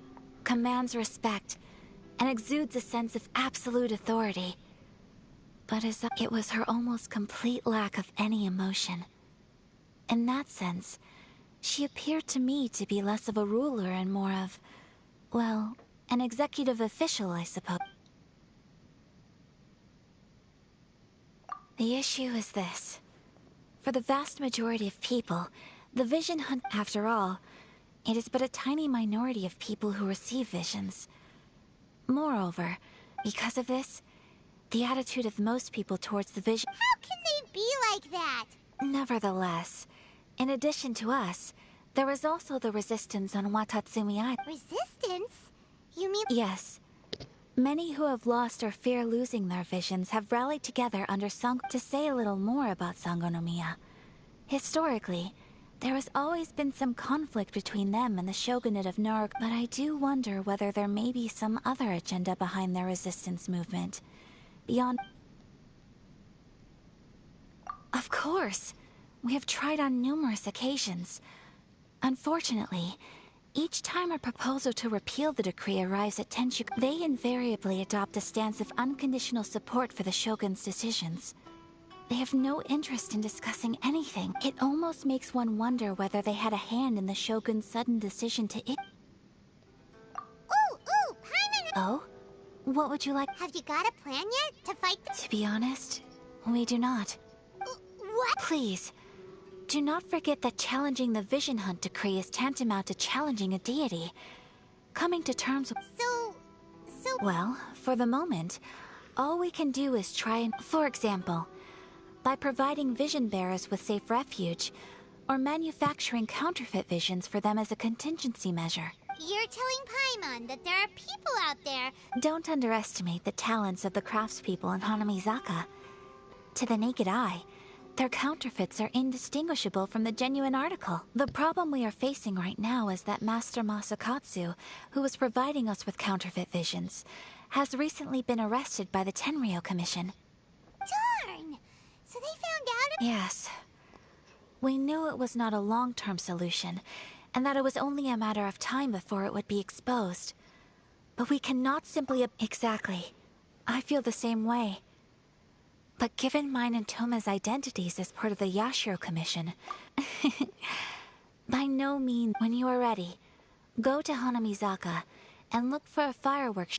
K: commands respect, and exudes a sense of absolute authority. But it was her almost complete lack of any emotion. In that sense, she appeared to me to be less of a ruler and more of, well, an executive official, I suppose. The issue is this. For the vast majority of people, the vision hunt, after all, it is but a tiny minority of people who receive visions. Moreover, because of this, the attitude of most people towards the vision...
E: How can they be like that?
K: Nevertheless, in addition to us, there is also the resistance on Watatsumi Island.
E: Resistance? You mean...
K: Yes. Many who have lost or fear losing their visions have rallied together under to say a little more about Sangonomiya. Historically, there has always been some conflict between them and the shogunate of Narg, but I do wonder whether there may be some other agenda behind their resistance movement. Beyond... Of course! We have tried on numerous occasions. Unfortunately, each time a proposal to repeal the decree arrives at Tenchu, they invariably adopt a stance of unconditional support for the shogun's decisions. They have no interest in discussing anything. It almost makes one wonder whether they had a hand in the shogun's sudden decision to
E: Paimon!
K: Oh? What would you like?
E: Have you got a plan yet to fight the...
K: To be honest, we do not.
E: What?
K: Please, do not forget that challenging the Vision Hunt decree is tantamount to challenging a deity. Coming to terms with...
E: So...
K: Well, for the moment, all we can do is try and... For example, by providing vision bearers with safe refuge, or manufacturing counterfeit visions for them as a contingency measure.
E: You're telling Paimon that there are people out there...
K: Don't underestimate the talents of the craftspeople in Hanamizaka. To the naked eye, their counterfeits are indistinguishable from the genuine article. The problem we are facing right now is that Master Masakatsu, who was providing us with counterfeit visions, has recently been arrested by the Tenryou Commission.
E: Darn! So they found out...
K: Yes. We knew it was not a long-term solution, and that it was only a matter of time before it would be exposed. But we cannot simply... Exactly. I feel the same way. But given mine and Toma's identities as part of the Yashiro Commission... By no means, when you are ready, go to Hanamizaka and look for a fireworks...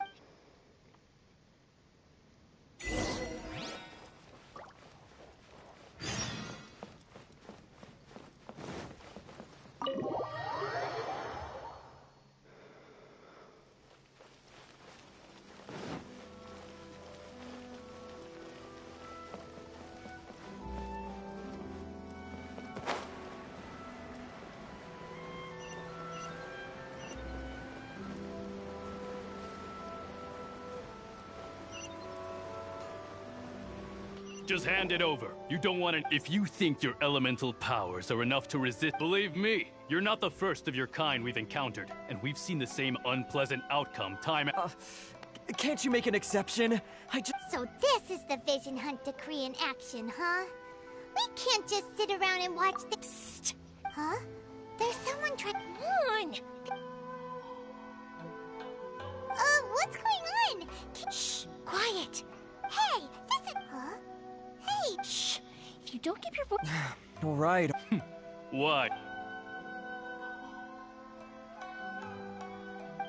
B: Just hand it over. You don't want it. If you think your elemental powers are enough to resist, believe me, you're not the first of your kind we've encountered, and we've seen the same unpleasant outcome time.
V: Can't you make an exception?
E: So this is the Vision Hunt decree in action, huh? We can't just sit around and watch the... Psst. Huh? There's someone trying... Come on! What's going on? Shh! Quiet! Hey, this is... Huh? Hey! Shh! If you don't keep your voice...
V: All right.
B: What?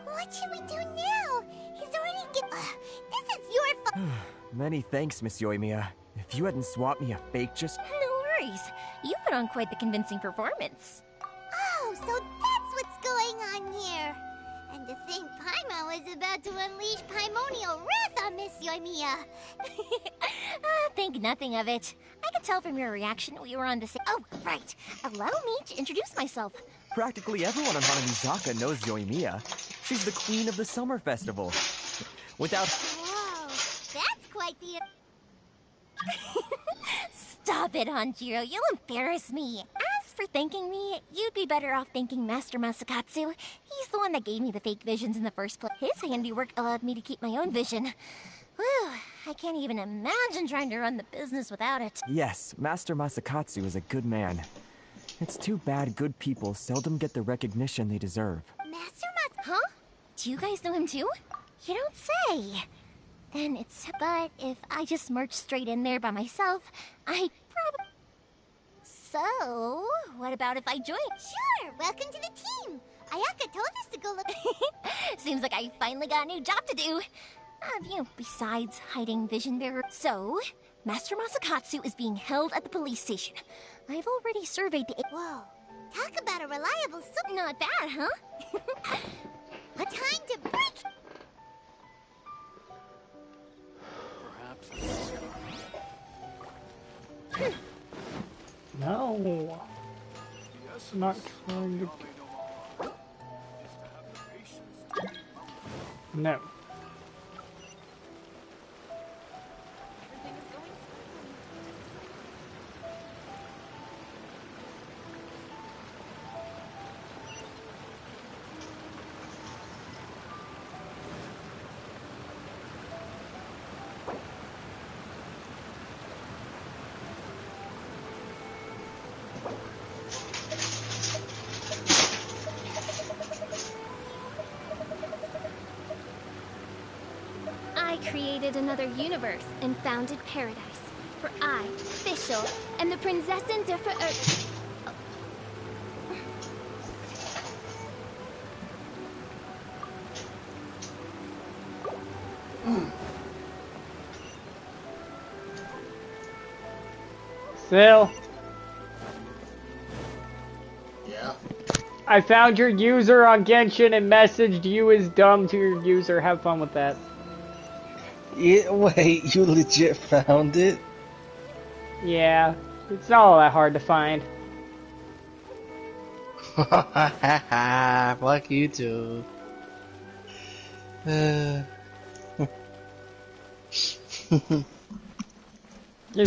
E: What should we do now? He's already this is your fault.
V: Many thanks, Miss Yoimiya. If you hadn't swapped me a fake just...
Q: No worries. You put on quite the convincing performance.
E: Oh, so that's what's going on here. And to think Paimon was about to unleash Paimonial wrath on Miss Yoimiya.
Q: Think nothing of it. I could tell from your reaction we were on the same... Oh, right. Allow me to introduce myself.
V: Practically everyone on Hanamizaka knows Yoimiya. She's the queen of the summer festival. Without...
E: Whoa. like the...
Q: Stop it, Hanjiro. You'll embarrass me. As for thanking me, you'd be better off thanking Master Masakatsu. He's the one that gave me the fake visions in the first place. His handiwork allowed me to keep my own vision. Whew, I can't even imagine trying to run the business without it.
I: Yes, Master Masakatsu is a good man. It's too bad good people seldom get the recognition they deserve.
Q: Huh? Do you guys know him too? You don't say. Then it's... But if I just marched straight in there by myself, I'd probably... So, what about if I join?
E: Sure, welcome to the team. Ayaka told us to go look...
Q: Seems like I finally got a new job to do. Besides hiding vision bearer. So, Master Masakatsu is being held at the police station. I've already surveyed the...
E: Whoa, talk about a reliable...
Q: Not bad, huh?
E: A time to break...
C: No. I'm not trying to... No.
A: I created another universe and founded paradise. For I, Fischl, am the Prinzessin der Verirrten.
C: Phil.
D: Yeah.
C: I found your user on Genshin and messaged you as dumb to your user. Have fun with that.
T: Yeah, wait, you legit found it?
C: Yeah, it's not all that hard to find.
T: Fuck you too.
C: You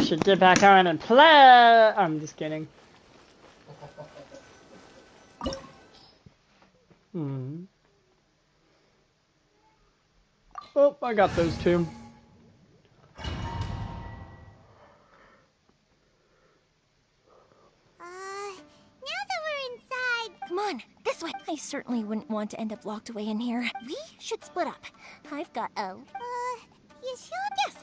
C: should get back on and play. I'm just kidding. Oh, I got those two.
Q: Come on, this way. I certainly wouldn't want to end up locked away in here. We should split up. I've got a... you sure? Yes,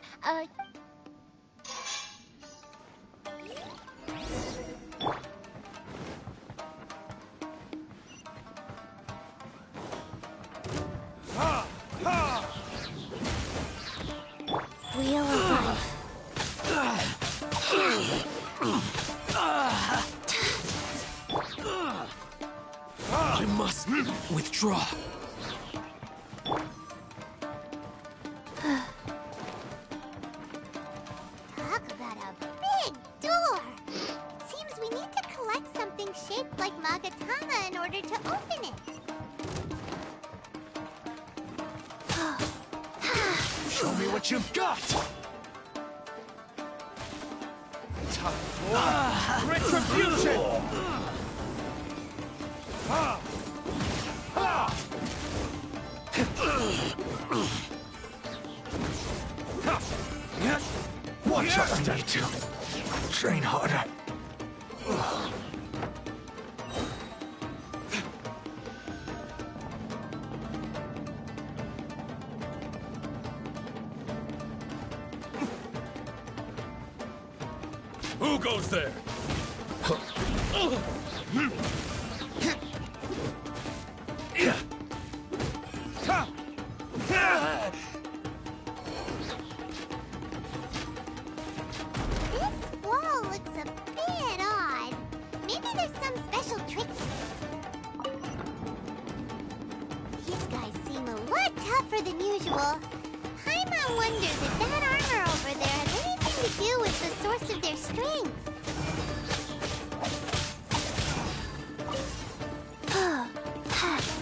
Q: Wheel of Life.
U: I must withdraw.
E: Talk about a big door. Seems we need to collect something shaped like Magatama in order to open it.
U: Show me what you've got.
S: Time for retribution.
U: What just need to train harder.
B: Who goes there?
E: This wall looks a bit odd. Maybe there's some special trick. These guys seem a lot tougher than usual. Paimon wonders if that armor over there has anything to do with the source of their strength.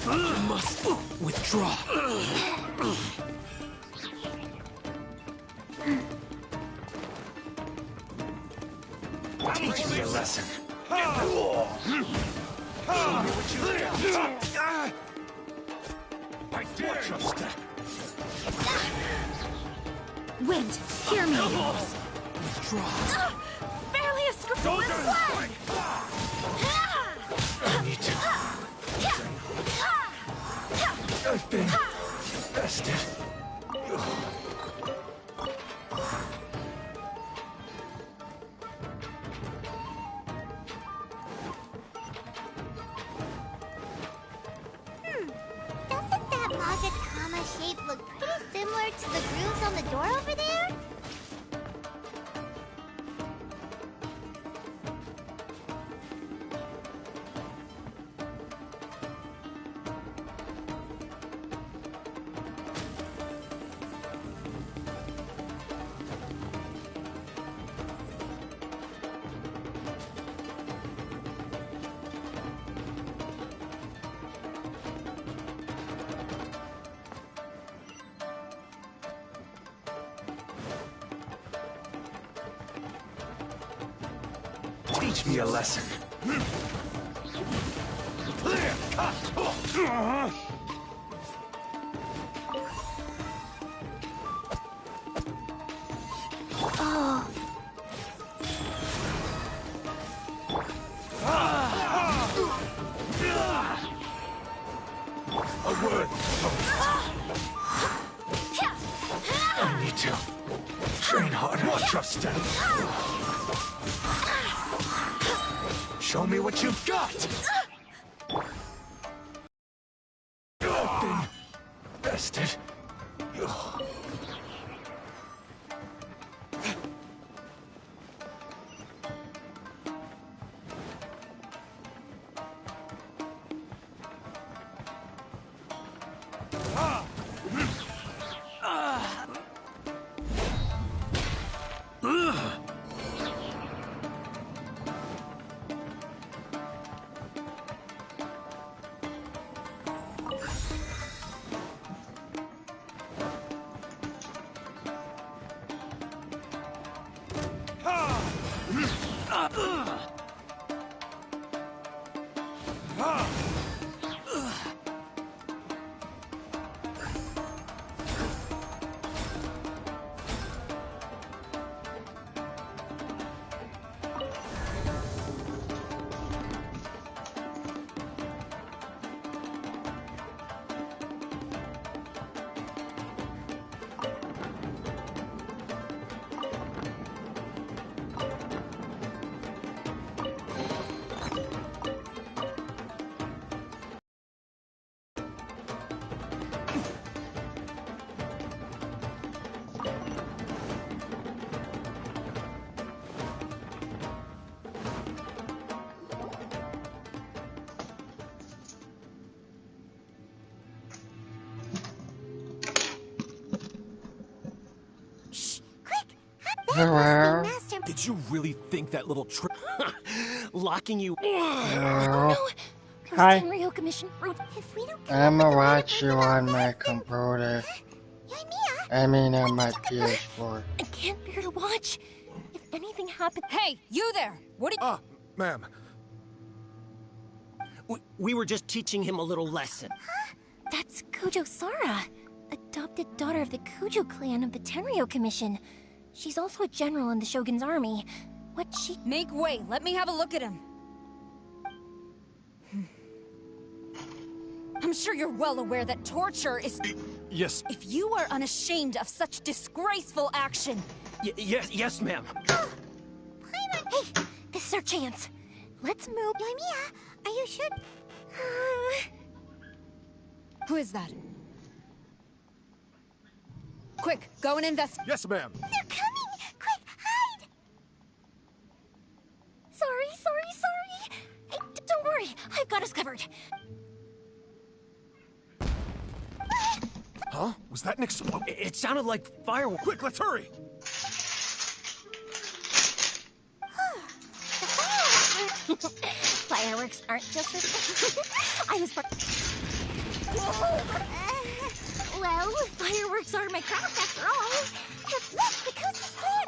U: I must withdraw. Teach me a lesson.
J: I dare you.
K: Wind, hear me.
N: Barely a scratch.
U: I need to. I've been bested.
E: Doesn't that Magatama shape look pretty similar to the grooves on the door over there?
U: Teach me a lesson.
E: Oh.
U: A word. I need to train harder. Watch your step. Show me what you've got! I've been bested.
T: Hello.
H: Did you really think that little trick locking you?
T: Hello.
Q: Hi. Tenryo Commission fruit. If we don't
T: I'ma watch you on my computer. I mean on my PS4.
Q: I can't bear to watch. If anything happens.
M: Hey, you there! What are you?
H: Ma'am.
M: We were just teaching him a little lesson.
Q: That's Kujo Sara, adopted daughter of the Kujo clan of the Tenryo Commission. She's also a general in the Shogun's army. What she—
M: Make way, let me have a look at him. I'm sure you're well aware that torture is—
H: Yes.
M: If you are unashamed of such disgraceful action—
H: Yes, ma'am.
Q: Hey, this is our chance. Let's move. Yoimiya, are you sure?
M: Who is that? Quick, go and invest.
H: Yes, ma'am.
Q: They're coming! Quick, hide! Sorry. Hey, don't worry, I've got us covered.
H: Huh? Was that an explosion? It sounded like fireworks. Quick, let's hurry!
Q: Fireworks aren't just for— I was— well, fireworks are my craft after all. Look, the coast is clear.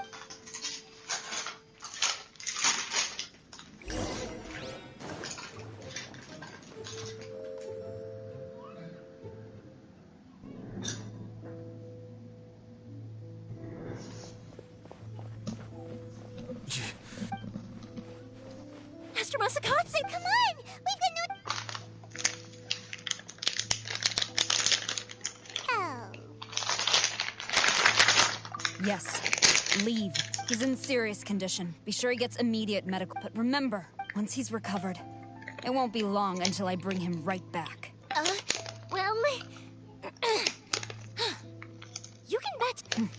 E: Masakatsu, come on! We've got no... Oh.
K: Yes. Leave. He's in serious condition. Be sure he gets immediate medical. But remember, once he's recovered, it won't be long until I bring him right back.
Q: Well... you can bet...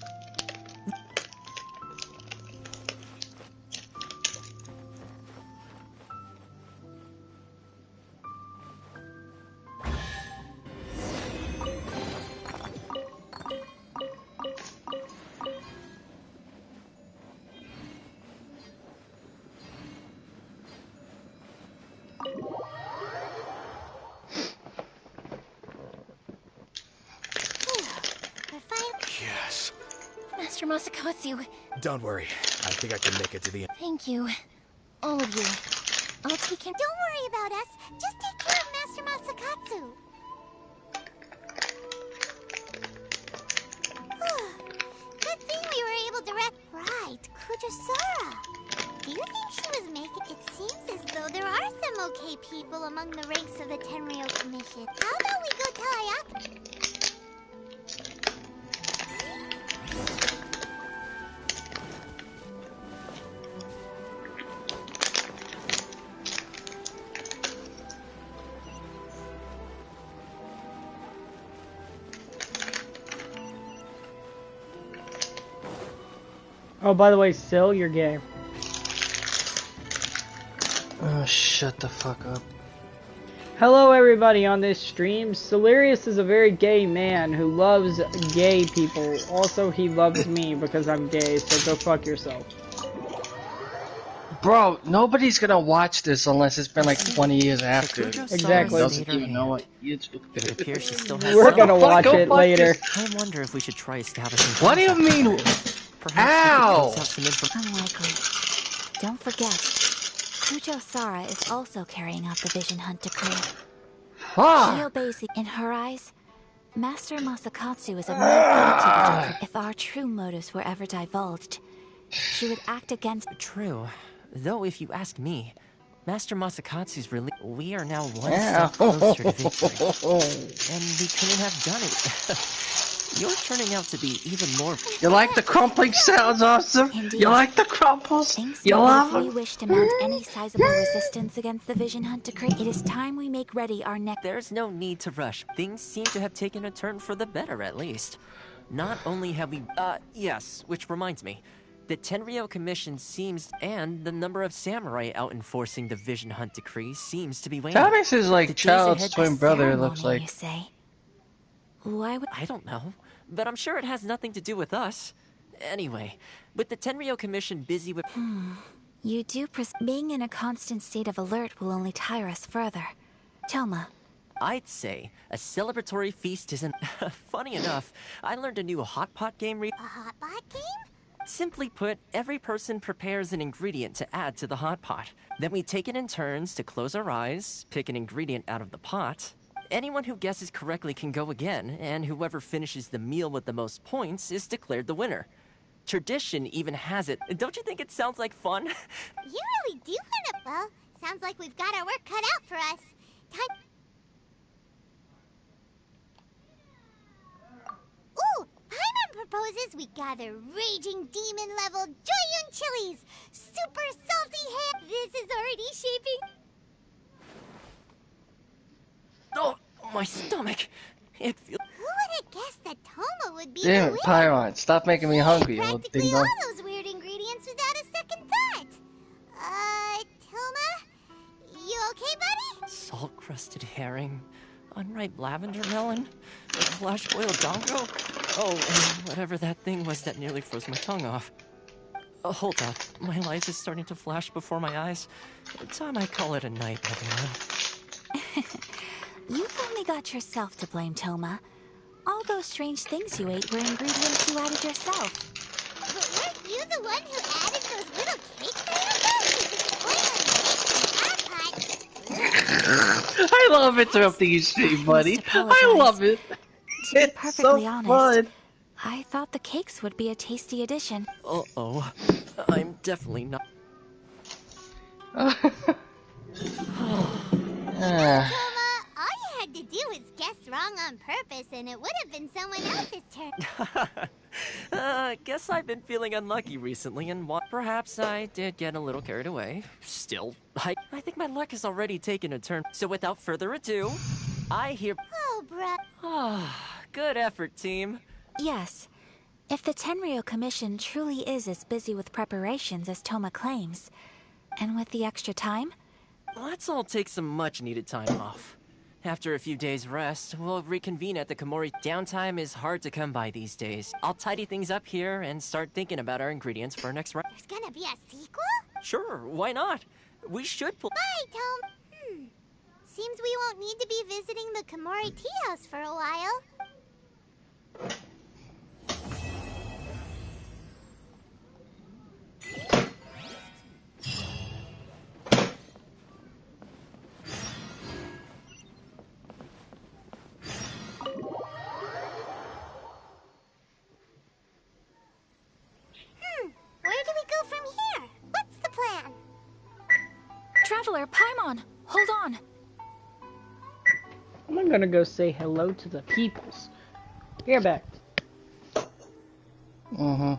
U: Yes.
Q: Master Masakatsu,
H: Don't worry. I think I can make it to the end.
Q: thank you. All of you. I'll take him.
E: Don't worry about us. Just take care of Master Masakatsu. Good thing we were able to Right, Kujasara. Do you think she was making... It seems as though there are some okay people among the ranks of the Tenryo Commission. How about we go tell Ayaka?
C: Oh, by the way, Sil, you're gay.
T: Oh, shut the fuck up.
C: Hello, everybody on this stream. Silurius is a very gay man who loves gay people. Also, he loves me because I'm gay, so go fuck yourself.
T: Bro, nobody's gonna watch this unless it's been like 20 years after.
C: Exactly.
T: Doesn't even know what YouTube
V: It appears she still has
C: We're
V: some-
C: gonna watch it later.
V: I wonder if we should try establishing
T: What do you
V: contact.
T: mean?
V: Perhaps
T: Ow!
K: Unlikely. Don't forget, Kujo-Sara is also carrying out the Vision Hunt decree.
T: Fuck!
K: She obeys in her eyes. Master Masakatsu is of no threat to the decree. If our true motives were ever divulged, she would act against.
V: True. Though, if you ask me, Master Masakatsu's really... We are now one
T: Yeah.
V: step closer to victory. And we couldn't have done it. You're turning out to be even more...
T: You like the crumpling sounds, awesome?
K: Indeed.
T: You like the crumples? You
K: But
T: love
K: if we
T: them?
K: wish to mount any sizable resistance against the Vision Hunt decree, it is time we make ready our next.
V: There's no need to rush. Things seem to have taken a turn for the better, at least. Not only have we... yes, which reminds me. The Tenryo Commission seems... And the number of samurai out enforcing the Vision Hunt decree seems to be waning.
T: Thomas is like
V: The days
T: Child's
V: ahead-
T: twin brother, it looks
K: ceremony,
T: like.
K: you say? Why would...
V: I don't know, but I'm sure it has nothing to do with us. Anyway, with the Tenryo Commission busy with...
K: You do being in a constant state of alert will only tire us further. Toma.
V: I'd say a celebratory feast isn't... Funny enough, I learned a new hot pot game
E: A hot pot game?
V: Simply put, every person prepares an ingredient to add to the hot pot. Then we take it in turns to close our eyes, pick an ingredient out of the pot. Anyone who guesses correctly can go again, and whoever finishes the meal with the most points is declared the winner. Tradition even has it. Don't you think it sounds like fun?
E: You really do want to... Well, sounds like we've got our work cut out for us. Time... Ooh! Paimon proposes we gather raging demon-level Joyun chilies! Super salty ham! This is already shaping...
V: Oh, my stomach. It feels...
E: Who would have guessed that Toma would be
T: Damn
E: the
T: it,
E: winner?
T: Pyron, stop making me hungry, you little
E: Practically
T: ding
E: all
T: dong.
E: those weird ingredients without a second thought. Toma? You okay, buddy?
V: Salt-crusted herring, unripe lavender melon, a flash-boiled dongo. Oh, and whatever that thing was that nearly froze my tongue off. Hold up, my life is starting to flash before my eyes. Time I call it a night, everyone.
K: You've only got yourself to blame, Toma. All those strange things you ate were ingredients you added yourself.
E: But weren't you the one who added those little cakes
T: I love interrupting your stream, buddy. I love it.
K: To be
T: It's
K: perfectly
T: so
K: honest,
T: fun.
K: I thought the cakes would be a tasty addition.
V: Uh-oh. I'm definitely not...
T: Ah.
E: Toma, all you had to do was guess wrong on purpose, and it would have been someone else's turn.
V: Guess I've been feeling unlucky recently, and perhaps I did get a little carried away. Still, I think my luck has already taken a turn. So without further ado, I hear...
E: Oh, bruh.
V: Good effort, team.
Q: Yes. If the Tenryo Commission truly is as busy with preparations as Toma claims, and with the extra time...
V: Let's all take some much-needed time off. After a few days' rest, we'll reconvene at the Komori. Downtime is hard to come by these days. I'll tidy things up here and start thinking about our ingredients for our next round.
E: There's gonna be a sequel?
V: Sure, why not? We should pull...
E: Bye, Tom. Seems we won't need to be visiting the Komori tea house for a while. Where do we go from here? What's the plan?
N: Traveler, Paimon, hold on.
C: I'm gonna go say hello to the peoples. Here back.
T: Mm-hmm.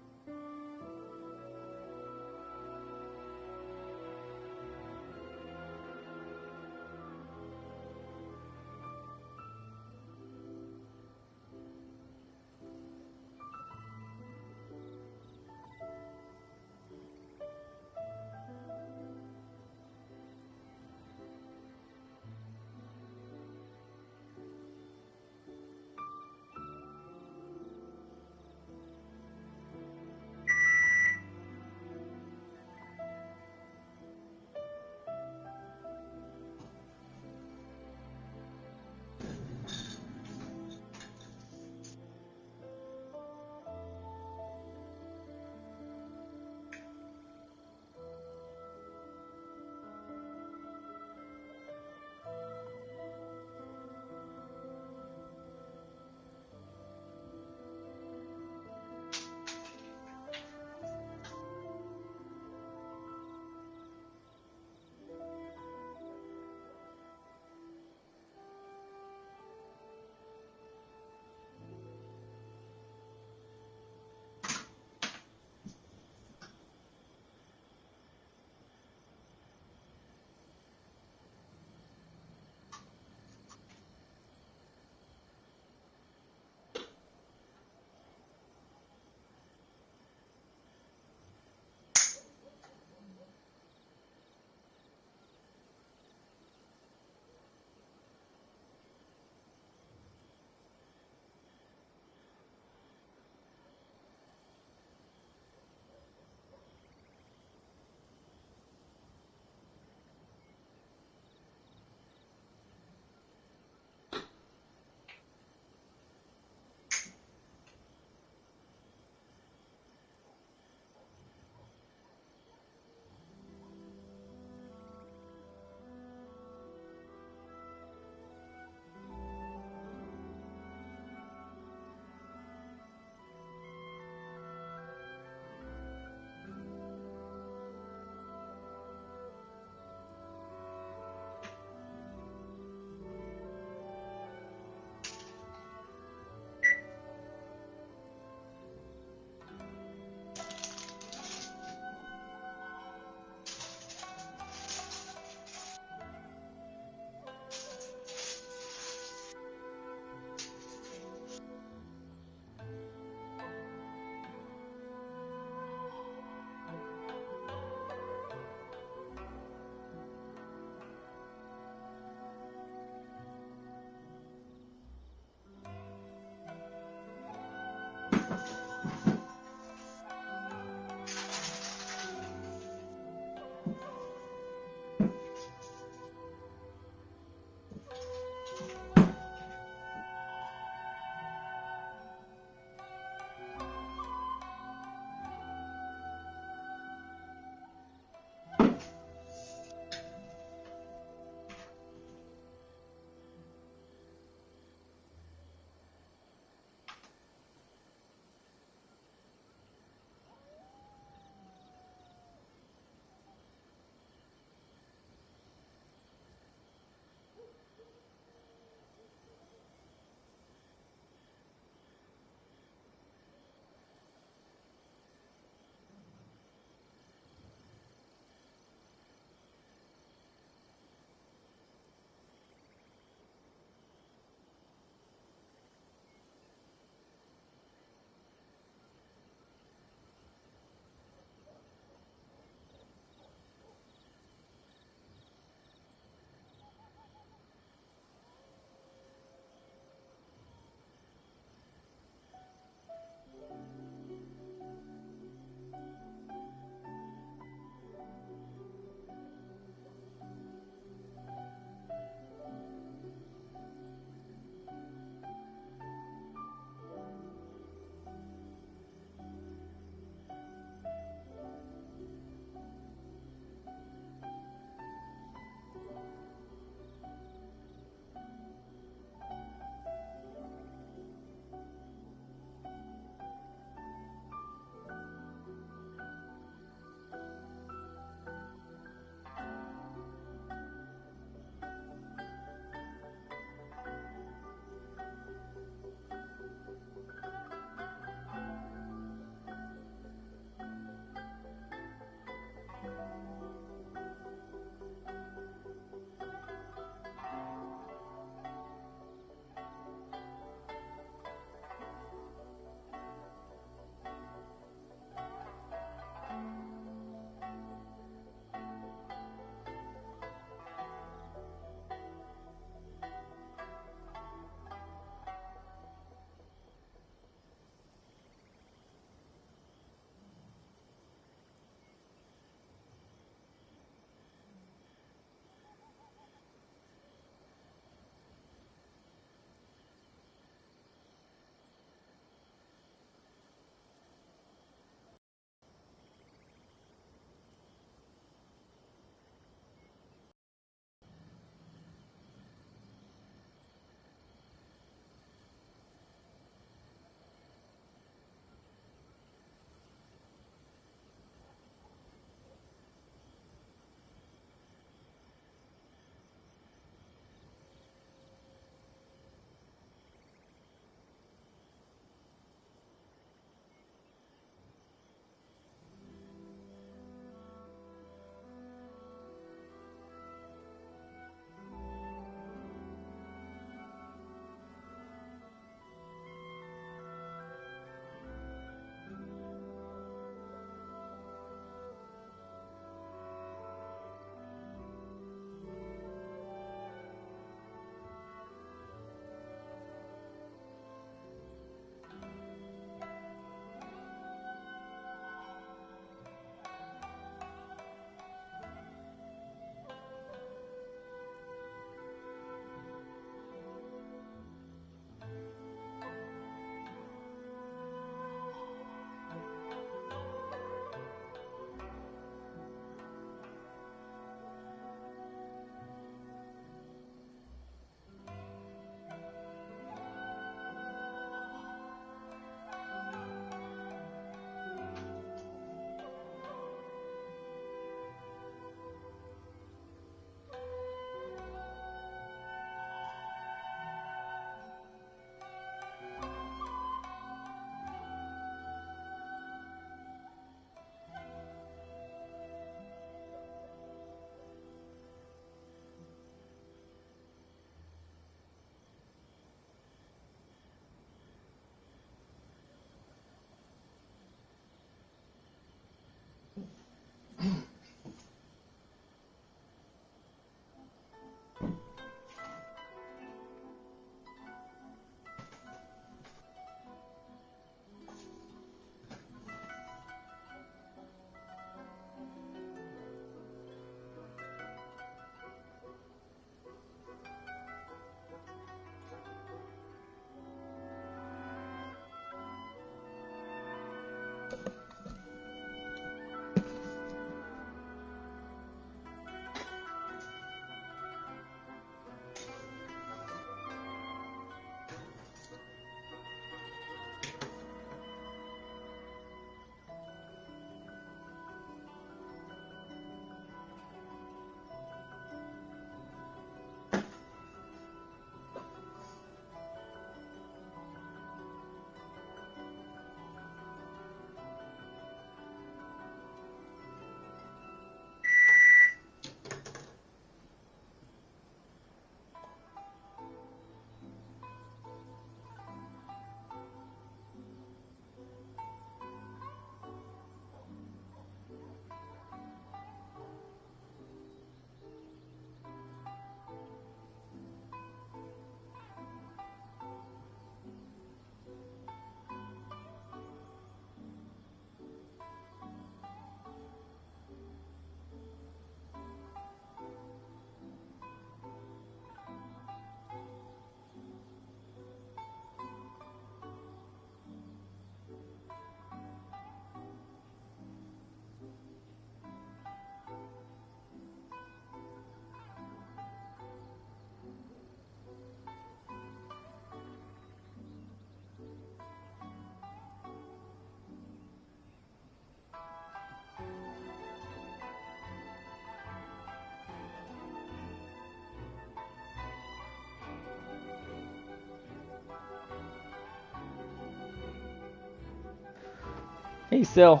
C: Hey, Sil.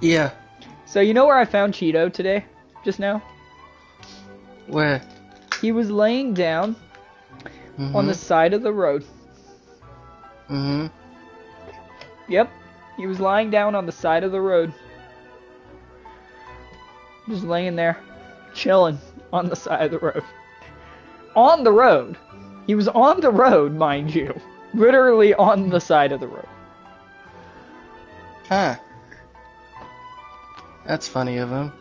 T: Yeah.
C: So you know where I found Cheeto today? Just now?
T: Where?
C: He was laying down on the side of the road.
T: Mm-hmm.
C: Yep. He was lying down on the side of the road. Just laying there. Chilling on the side of the road. On the road. He was on the road, mind you. Literally on the side of the road.
T: Huh. That's funny of him.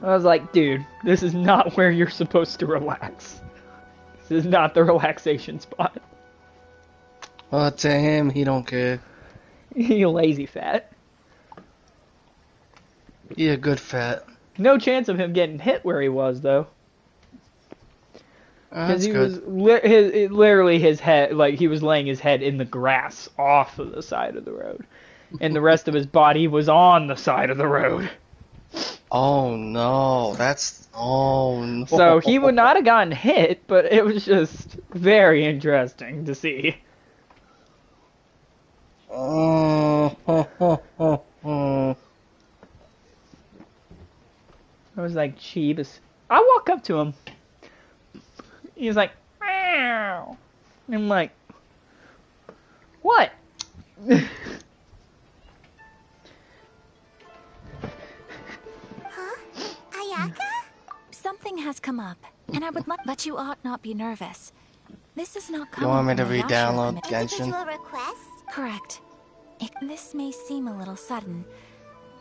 C: I was like, dude, this is not where you're supposed to relax. This is not the relaxation spot.
T: Well, to him, he don't care.
C: You lazy fat.
T: He a good fat.
C: No chance of him getting hit where he was, though. Because
T: That's
C: he
T: good.
C: was literally his head, like he was laying his head in the grass off of the side of the road, and the rest of his body was on the side of the road.
T: Oh no, oh no.
C: So he would not have gotten hit, but it was just very interesting to see. I was like, Jeebus. I walk up to him. He's like, meow. And I'm like, what?
K: Ayaka? Something has come up, and I would but you ought not be nervous. This is not coming
T: You want me to
K: from the
T: re-download
K: Yashiro
T: Genshin?
K: Individual request? Correct. This may seem a little sudden,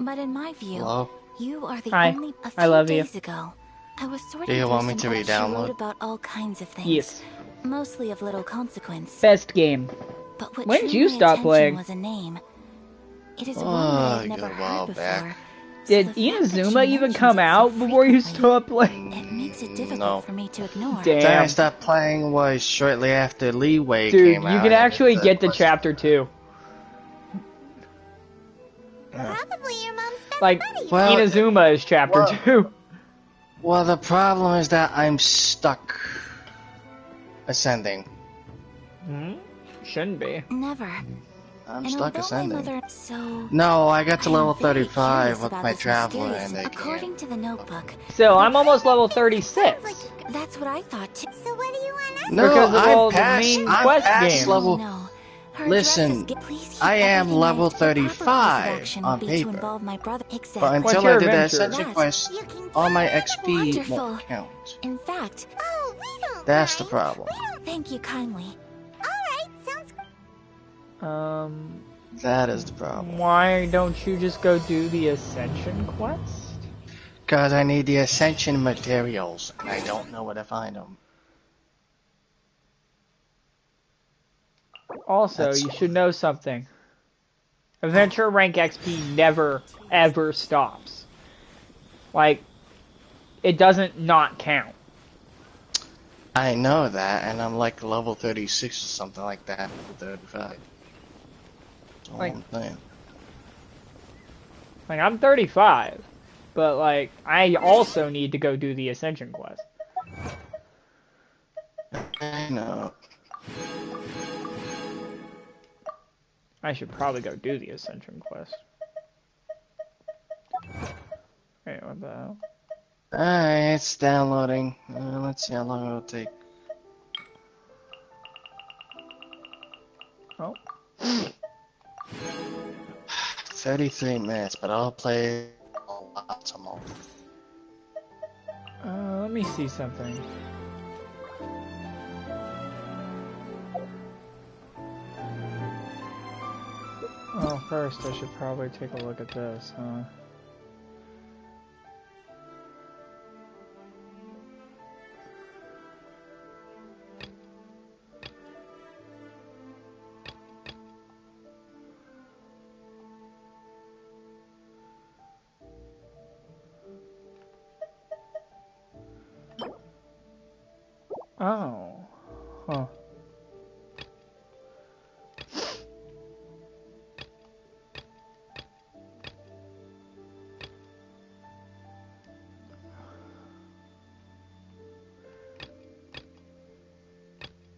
K: but in my view,
T: Hello?
K: you are the
C: Hi.
K: only. A
C: I
K: few
C: love you.
K: days ago, I was sorting
T: Do you
K: through
T: want me
K: some
T: to
K: old she wrote
T: re-download?
K: about all kinds of things.
C: Yes.
K: Mostly of little consequence.
C: Best game.
K: But what
C: When
K: drew
C: did you
K: my
C: stop
K: attention
C: playing?
K: was a name. It is one that I've
T: Oh,
K: never
T: a while
K: heard
T: back.
K: before.
C: Did Inazuma even come out before you stopped playing?
K: It makes it difficult
T: No.
K: for me to ignore.
T: The time I
C: Damn.
T: stopped playing was shortly after Leeway
C: Dude,
T: came
C: you
T: out.
C: can
T: and
C: actually
T: the
C: get to
T: quest-
C: chapter 2.
E: Probably your mom's best
C: Like,
E: buddy.
T: Well,
C: Inazuma is chapter 2.
T: Well, the problem is that I'm stuck ascending.
C: Shouldn't be.
K: Never.
T: I'm
K: And
T: stuck
K: although
T: ascending.
K: my mother so
T: No, I got to
K: I am
T: level
K: very
T: 35
K: curious
T: with
K: about
T: my
K: this
T: traveler
K: mysterious-
T: and they
K: According to the notebook.
C: So, I'm almost level 36.
K: That's what I thought too.
E: So what do you want us
T: No,
C: Because of all
T: I'm
C: the
T: past,
C: main
T: I'm
C: quest
T: past
C: games.
T: level...
K: No. Her
T: Listen,
K: address is- Please keep
T: I am
K: everything
T: level
K: nice. The proper course of
T: 35
K: action
T: on
K: would be to
T: paper.
K: involve my brother. Exactly.
T: But
C: What's
T: until
C: your
T: I do the
C: adventure?
T: Ascension
K: That
T: quest,
E: You can
T: all my
E: do it.
T: XP
K: Wonderful.
T: won't count.
K: In fact,
E: Oh, we don't
T: That's the
E: mind.
T: problem.
K: thank you kindly.
E: Alright, sounds
T: That is the problem.
C: Why don't you just go do the Ascension quest?
T: Because I need the Ascension materials, and I don't know where to find them.
C: Also, you should know something. Adventure rank XP never, ever stops. Like, it doesn't not count.
T: I know that, and I'm like level 36 or something like that, level 35. That's all
C: Like-
T: I'm saying.
C: Like, I'm 35. But, like, I also need to go do the Ascension quest.
T: I know.
C: I should probably go do the Ascension quest. Wait, what the hell?
T: Alright, it's downloading. Let's see how long it'll take.
C: Oh.
T: 33 minutes, but I'll play a lot more.
C: Let me see something. Oh, first I should probably take a look at this, huh? Oh. Huh.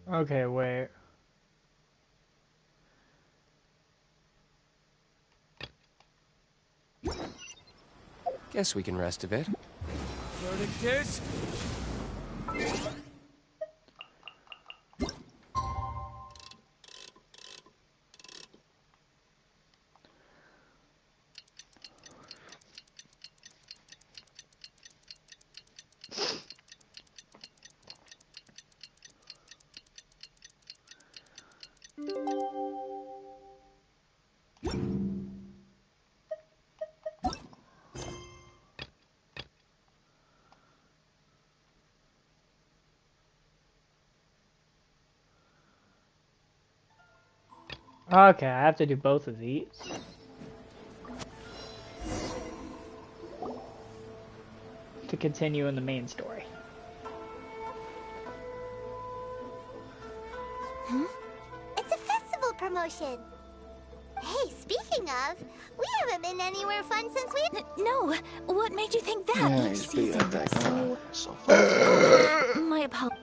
C: Okay, wait.
D: Guess we can rest a bit.
H: Verdict is...
C: Okay, I have to do both of these. To continue in the main story.
E: Hmm? It's a festival promotion. Hey, speaking of, we haven't been anywhere fun since we...
N: No, what made you think that?
T: Yeah,
N: Each
T: he's
N: season,
T: being
N: so...
T: so
N: My apologies.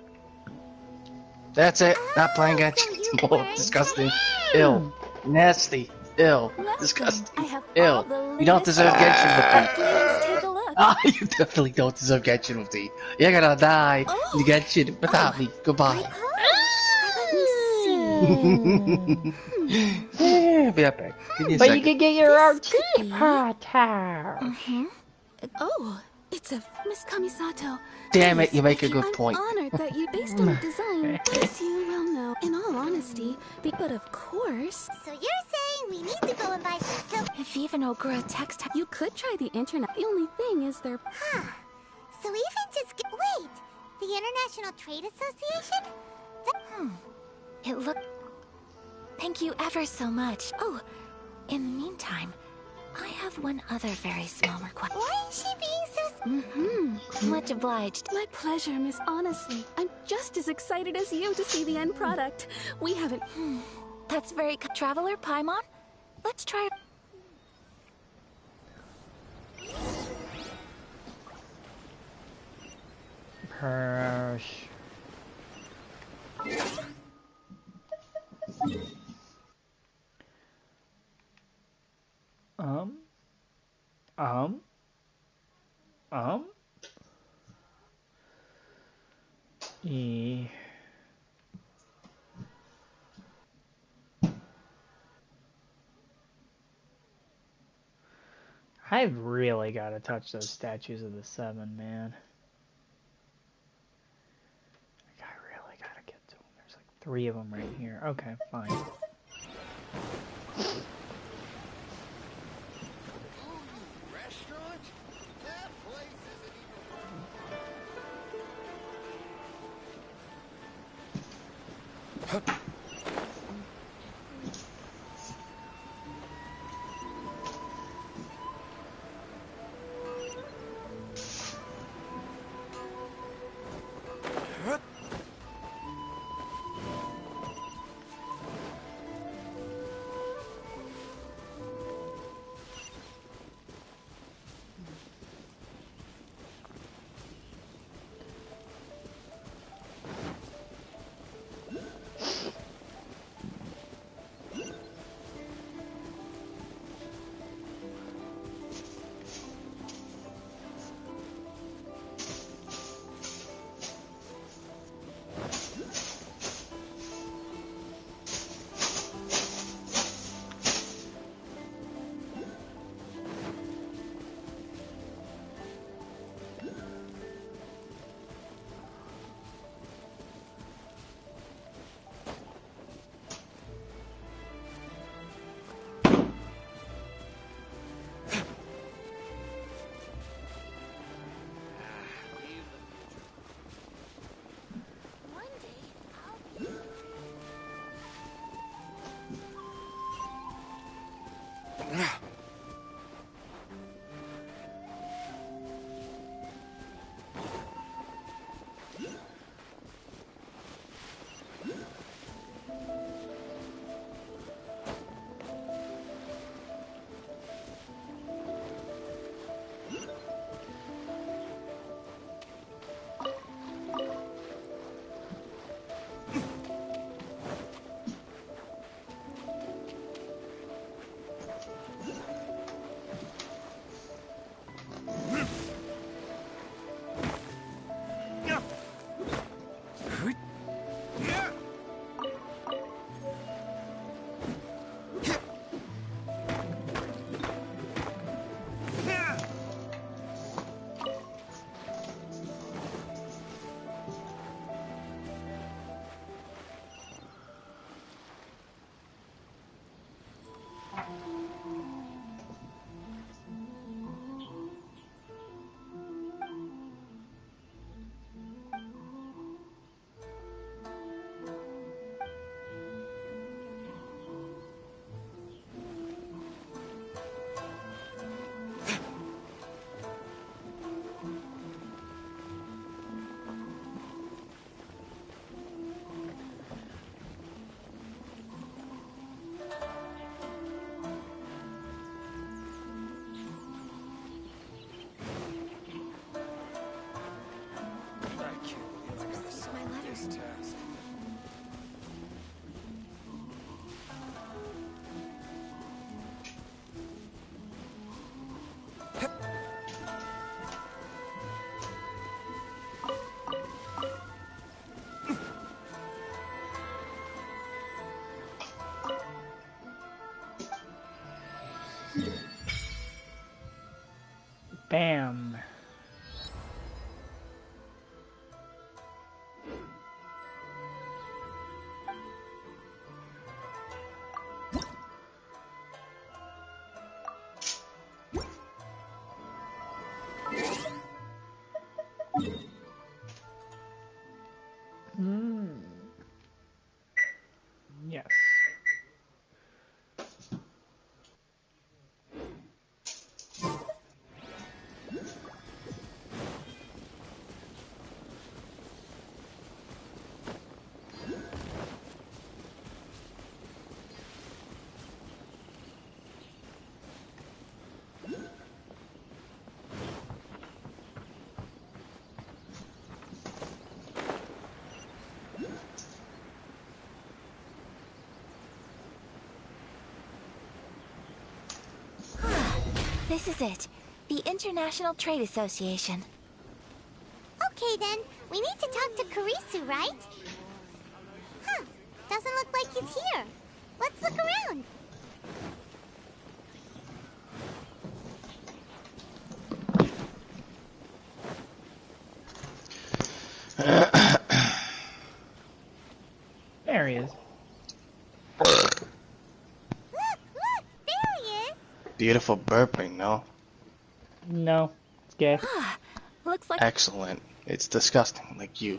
T: That's it. Not playing Genshin. More disgusting. Ill. Nasty. Ill. Disgusting. Ill. You don't deserve Genshin with me.
N: Take a look.
T: Oh, you definitely don't deserve Genshin with me. You're gonna die in Genshin without me. Goodbye. Yeah, be right back. Give me a
C: But
T: second.
C: you can get your own tea pot.
R: Oh, it's a Miss Kamisato.
T: Damn it, you make a good
R: I'm
T: point.
R: honored that you based on a design, as you well know. In all honesty, but of course.
E: So you're saying we need to go and buy some silk?
R: If even Ogura text, you could try the internet. The only thing is they're.
E: Huh. So even just wait, the International Trade Association?
N: It looked... Thank you ever so much. Oh, in the meantime, I have one other very small request.
E: Why is she being so...
N: Much obliged.
R: My pleasure, Miss. Honestly, I'm just as excited as you to see the end product. We haven't...
N: That's very... Traveler, Paimon? Let's try...
C: Persh. E. I've really got to touch those statues of the seven, man. Like, I really got to get to them. There's like 3 of them right here. Okay, fine.
U: this task.
C: Bam. Yes.
Q: This is it. The International Trade Association.
E: Okay then, we need to talk to Kurisu, right? Huh, doesn't look like he's here. Let's look around.
C: There he is.
E: Look, there he is.
T: Beautiful burping, no?
C: No, it's gay.
Q: Looks like
T: Excellent. It's disgusting, like you.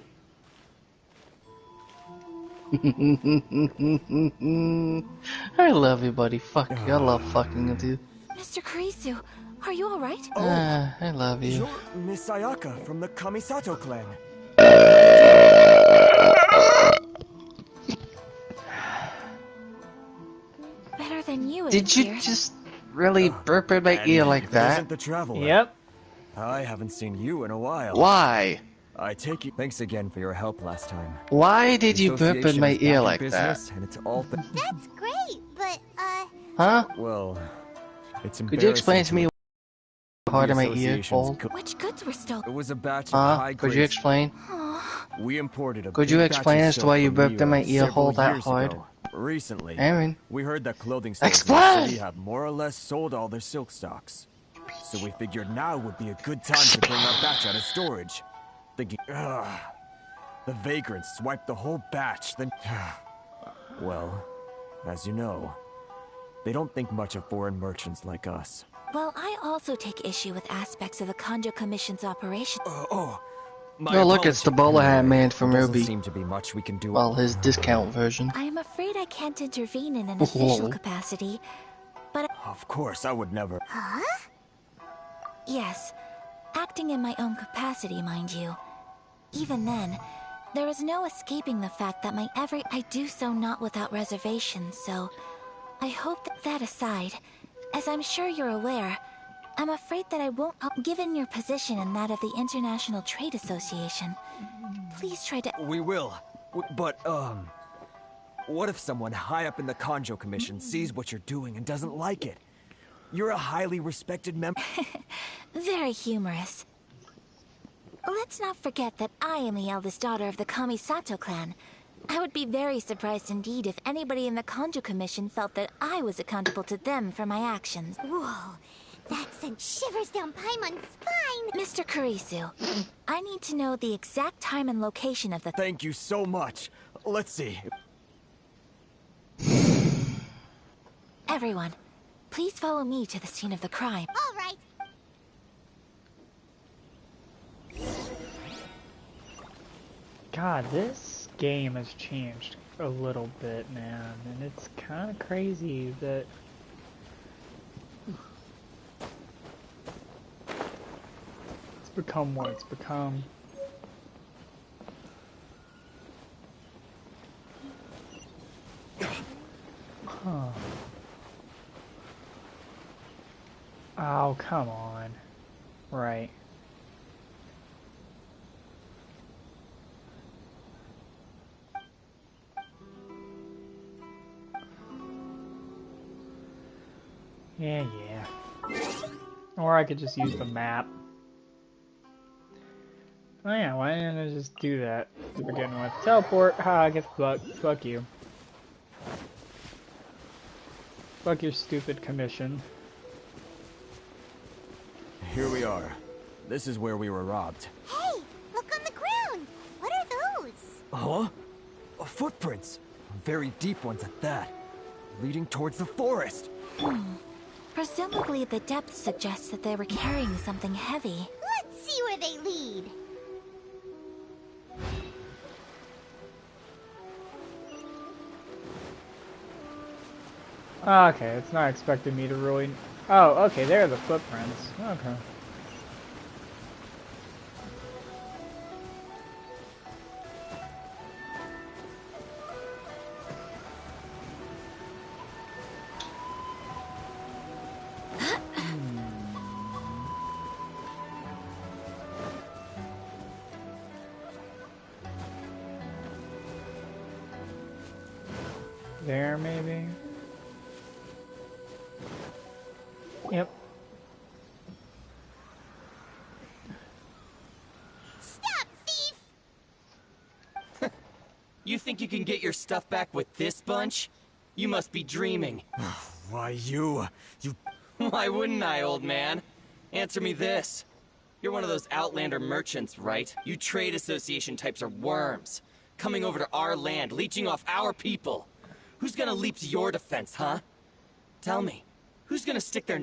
T: I love you, buddy. Fuck you. I love fucking with you.
F: Mr. Kurisu, are you alright?
T: I love you.
I: You're Miss Ayaka from the Kamisato clan.
F: Better than you, it
T: Did you
F: appears.
T: just really burp in my ear like
I: It
T: that?
I: isn't the traveler.
C: Yep.
I: I haven't seen you in a while.
T: Why?
I: I take you. Thanks again for your help last time.
T: Why did
I: The
T: you burp in
I: association
T: my
I: is back
T: ear
I: in
T: like
I: business,
T: that?
I: And it's all
E: That's great, but,
T: Huh?
I: Well, it's
T: Could you explain to me
I: embarrassing
T: how hard
I: the
T: in my ear
I: association's
T: hole?
F: Which goods were stolen?
I: It was a batch of high
T: Could you explain?
I: We imported a
T: Could you
I: big batch
T: explain
I: of
T: as to
I: soap
T: why you
I: from
T: burped in my
I: Rio
T: ear hole
I: several
T: that
I: years
T: hard?
I: ago. Recently,
T: Aaron.
I: we heard that clothing stores in the
T: Explain!
I: city have more or less sold all their silk stocks. So we figured now would be a good time to bring our batch out of storage. The vagrants swiped the whole batch, then... Well, as you know, they don't think much of foreign merchants like us.
F: Well, I also take issue with aspects of the Kanjo Commission's operation.
T: Oh, look, it's the bowler hat man from
I: There doesn't
T: Ruby.
I: seem to be much we can do.
T: Well, his discount version.
F: I am afraid I can't intervene in an official capacity, but...
I: Of course, I would never.
F: Huh? Yes, acting in my own capacity, mind you. Even then, there is no escaping the fact that I do so not without reservations, so I hope that aside, as I'm sure you're aware, I'm afraid that I won't, given your position and that of the International Trade Association. Please try to...
I: We will. But, what if someone high up in the Kanjo Commission sees what you're doing and doesn't like it? You're a highly respected member.
F: Very humorous. Let's not forget that I am the eldest daughter of the Kamisato clan. I would be very surprised indeed if anybody in the Kanjo Commission felt that I was accountable to them for my actions.
E: Whoa, that sent shivers down Paimon's spine.
F: Mr. Kurisu, I need to know the exact time and location of the...
I: Thank you so much. Let's see.
F: Everyone, please follow me to the scene of the crime.
E: All right.
C: God, this game has changed a little bit, man, and it's kind of crazy that it's become what it's become. Huh. Oh, come on. Right. Yeah. Or I could just use the map. Oh yeah, why didn't I just do that to begin with? Teleport, I guess fuck you. Fuck your stupid commission.
I: Here we are. This is where we were robbed.
E: Hey, look on the ground. What are those?
I: Huh? Footprints. Very deep ones at that. Leading towards the forest.
K: Presumably the depth suggests that they were carrying something heavy.
E: Let's see where they lead.
C: Okay, it's not expecting me to really... Oh, okay, there are the footprints. Okay. There, maybe? Yep.
E: Stop, thief!
L: You think you can get your stuff back with this bunch? You must be dreaming.
I: Why, you...
L: Why wouldn't I, old man? Answer me this. You're one of those Outlander merchants, right? You trade association types are worms. Coming over to our land, leeching off our people. Who's gonna leap to your defense, huh? Tell me, who's gonna stick their...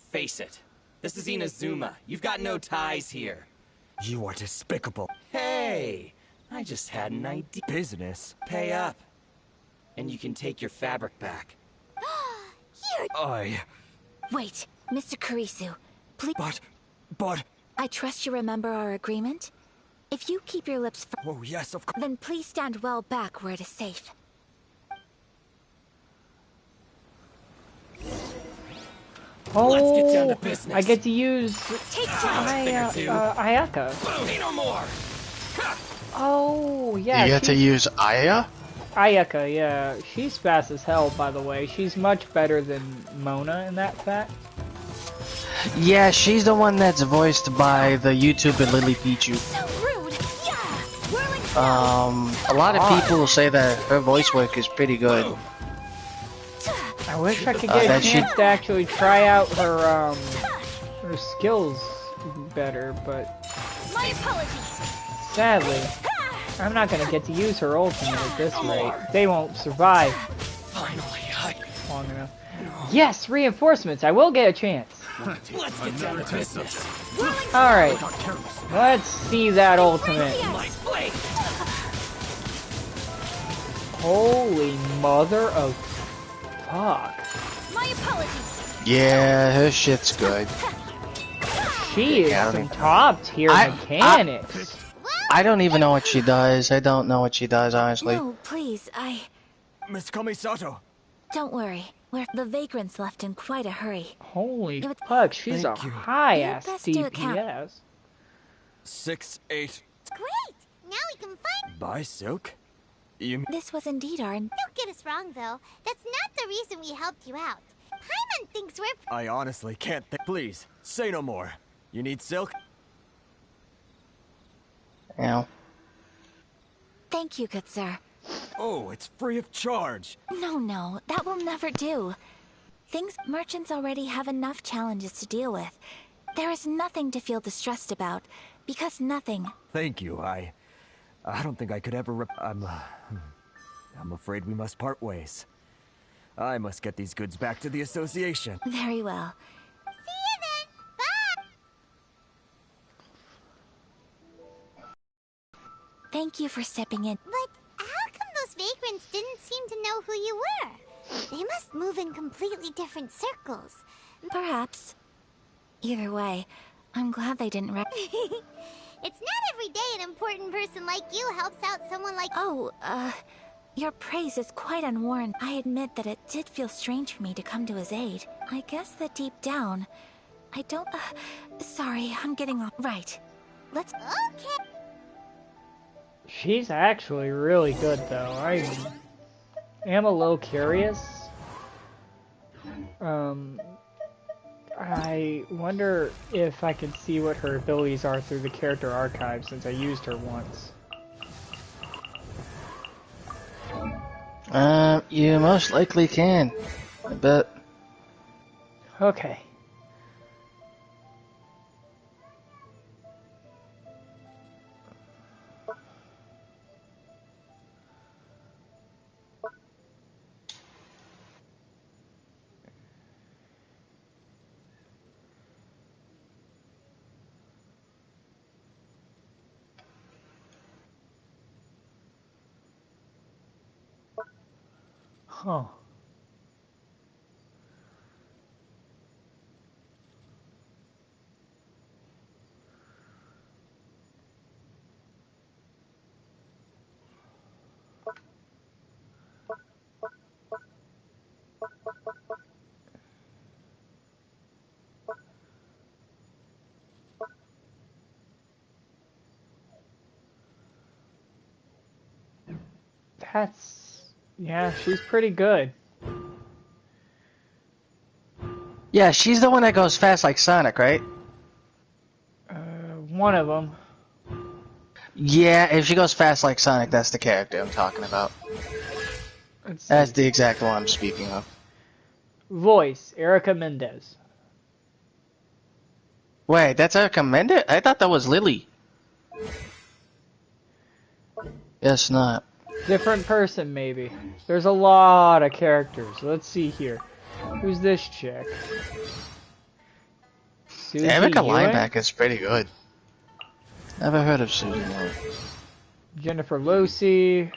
L: Face it. This is Inazuma. You've got no ties here.
I: You are despicable.
L: Hey! I just had an idea.
I: Business?
L: Pay up. And you can take your fabric back.
K: Wait, Mr. Kurisu, please...
I: But...
K: I trust you remember our agreement? If you keep your lips...
I: Oh, yes, of course.
K: Then please stand well back where it is safe.
C: Oh,
L: let's get down to business.
C: I get to use Ayaka.
L: Say no more.
C: Oh, yeah.
T: You get to use Aya?
C: Ayaka, yeah. She's fast as hell, by the way. She's much better than Mona in that fact.
T: Yeah, she's the one that's voiced by the YouTuber Lily Pichu.
K: So rude.
T: A lot of people say that her voice work is pretty good.
C: I wish I could get a chance to actually try out her skills better, but
E: my apologies.
C: Sadly, I'm not gonna get to use her ultimate at this rate. They won't survive long enough. Yes, reinforcements. I will get a chance.
L: Let's get down to business.
C: Alright, let's see that ultimate. Holy mother of fuck.
E: My apologies.
T: Yeah, her shit's good.
C: She is some top tier mechanics.
T: I don't even know what she does. I don't know what she does, honestly.
K: No, please,
I: Miss Kamisato.
K: Don't worry. The vagrants left in quite a hurry.
C: Holy fuck, she's a high-ass DPS.
I: 6-8.
E: Great! Now we can find...
I: Buy silk?
K: This was indeed our...
E: Don't get us wrong, though. That's not the reason we helped you out. Paimon thinks we're...
I: I honestly can't think... Please, say no more. You need silk?
T: Yeah.
K: Thank you, good sir.
I: Oh, it's free of charge.
K: No, that will never do. Merchants already have enough challenges to deal with. There is nothing to feel distressed about, because nothing...
I: Thank you, I don't think I could ever I'm afraid we must part ways. I must get these goods back to the association.
K: Very well.
E: See you then! Bye!
K: Thank you for stepping in.
E: But how come those vagrants didn't seem to know who you were? They must move in completely different circles.
K: Perhaps. Either way, I'm glad they didn't
E: It's not every day an important person like you helps out someone like...
K: Oh, your praise is quite unwarranted. I admit that it did feel strange for me to come to his aid. I guess that deep down, I don't... sorry, I'm getting off... Right. Let's...
E: Okay.
C: She's actually really good, though. I am a little curious I wonder if I can see what her abilities are through the character archive since I used her once.
T: You most likely can. I bet.
C: Okay. Huh. Yeah, she's pretty good.
T: Yeah, she's the one that goes fast like Sonic, right?
C: One of them.
T: Yeah, if she goes fast like Sonic, that's the character I'm talking about. That's the exact one I'm speaking of.
C: Voice, Erica Mendez.
T: Wait, that's Erica Mendez? I thought that was Lily. Guess not.
C: Different person, maybe. There's a lot of characters. Let's see here. Who's this chick? Susie
T: Erica
C: Ewing?
T: Linebacker is pretty good. Never heard of Susie Ewing.
C: Jennifer Lucy.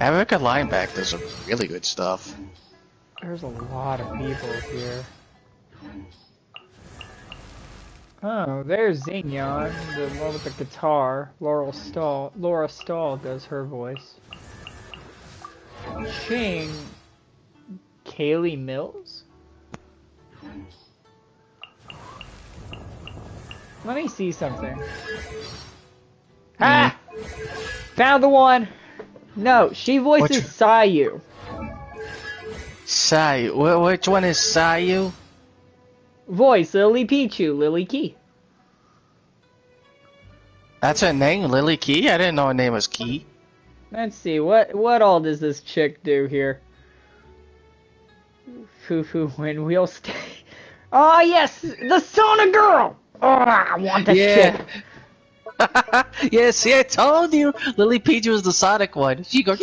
T: Erica Linebacker does some really good stuff.
C: There's a lot of people here. Oh, there's Xignon, the one with the guitar. Laura Stahl does her voice. Ching. Kaylee Mills? Let me see something. Ah! Found the one! No, she voices Sayu.
T: Sayu? Which one is Sayu?
C: Voice, Lily Pichu, Lily Key.
T: That's her name, Lily Key? I didn't know her name was Key.
C: Let's see, what all does this chick do here? Foo-foo when we'll stay. Oh yes, the Sonic girl! Oh, I want that chick.
T: Yeah, see, I told you! Lily Peach was the Sonic one. She goes...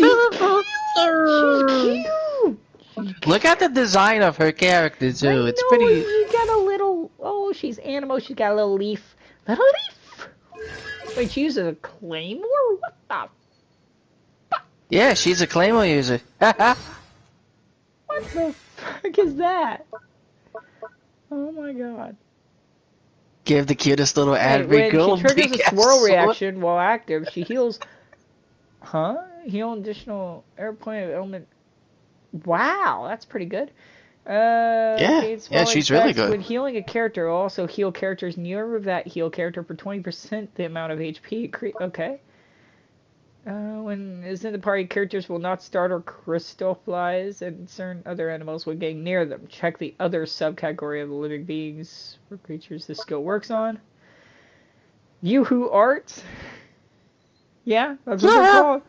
T: Look at the design of her character, too. It's pretty...
C: You got a little... Oh, she's animal. She's got a little leaf. Little leaf? Wait, she uses a claymore? What the...
T: Yeah, she's a claymore user.
C: What the fuck is that? Oh my god.
T: Give the cutest little Advent girl.
C: When she triggers a swirl reaction while active, she heals... Huh? Heal additional airplane element... Wow, that's pretty good.
T: Yeah, she's really good.
C: When healing a character, will also heal characters near that heal character for 20% the amount of HP. Okay. When is in the party, characters will not startle crystal flies and certain other animals when getting near them. Check the other subcategory of the living beings or creatures this skill works on. Yoo-hoo Art. Yeah, that's what they're called.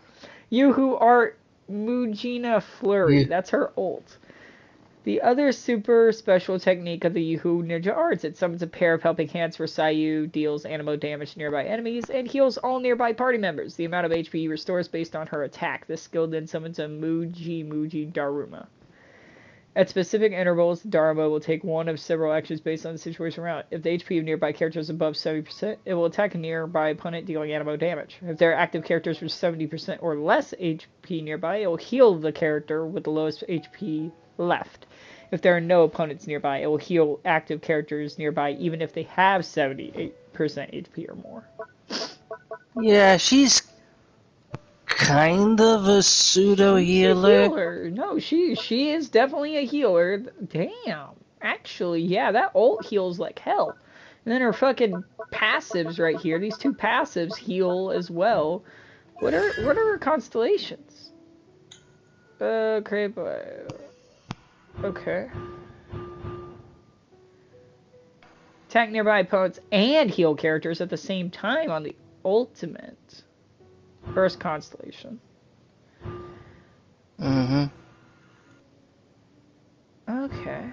C: Yoo-hoo Art Mujina Flurry. That's her ult. The other super special technique of the Yoo-hoo Ninja Arts. It summons a pair of helping hands for Sayu, deals animo damage to nearby enemies, and heals all nearby party members. The amount of HP restores based on her attack. This skill then summons a Muji Daruma. At specific intervals, Daruma will take one of several actions based on the situation around it. If the HP of nearby characters is above 70%, it will attack a nearby opponent, dealing animo damage. If there are active characters with 70% or less HP nearby, it will heal the character with the lowest HP left. If there are no opponents nearby, it will heal active characters nearby even if they have 78% HP or more.
T: Yeah, she's kind of a pseudo healer.
C: No, she is definitely a healer. Damn. Actually, yeah, that ult heals like hell. And then her fucking passives right here. These two passives heal as well. What are her constellations? Okay. Attack nearby opponents and heal characters at the same time on the ultimate. First constellation.
T: Mm-hmm.
C: Okay.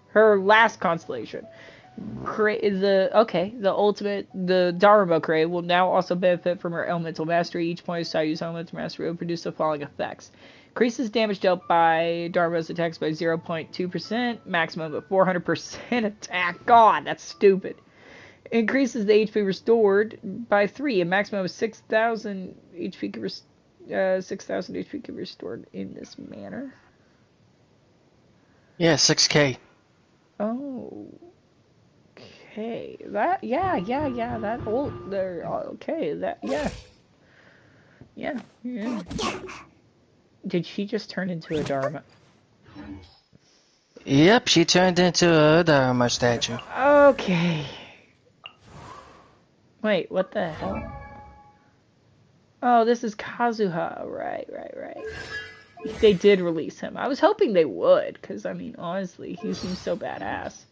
C: Her last constellation. The ultimate, the Dharma Cray will now also benefit from her elemental mastery. Each point of style use elemental mastery will produce the following effects. Increases damage dealt by Dharma's attacks by 0.2%, maximum of 400% attack. God, that's stupid. Increases the HP restored by 3, a maximum of 6,000 HP can 6,000 HP can be restored in this manner.
T: Yeah, 6K.
C: Oh. Okay, that, that old, there, okay, that, yeah. Did she just turn into a Dharma?
T: Yep, she turned into a Dharma statue.
C: Okay. Wait, what the hell? Oh, this is Kazuha, right. They did release him. I was hoping they would, because, I mean, honestly, he seems so badass.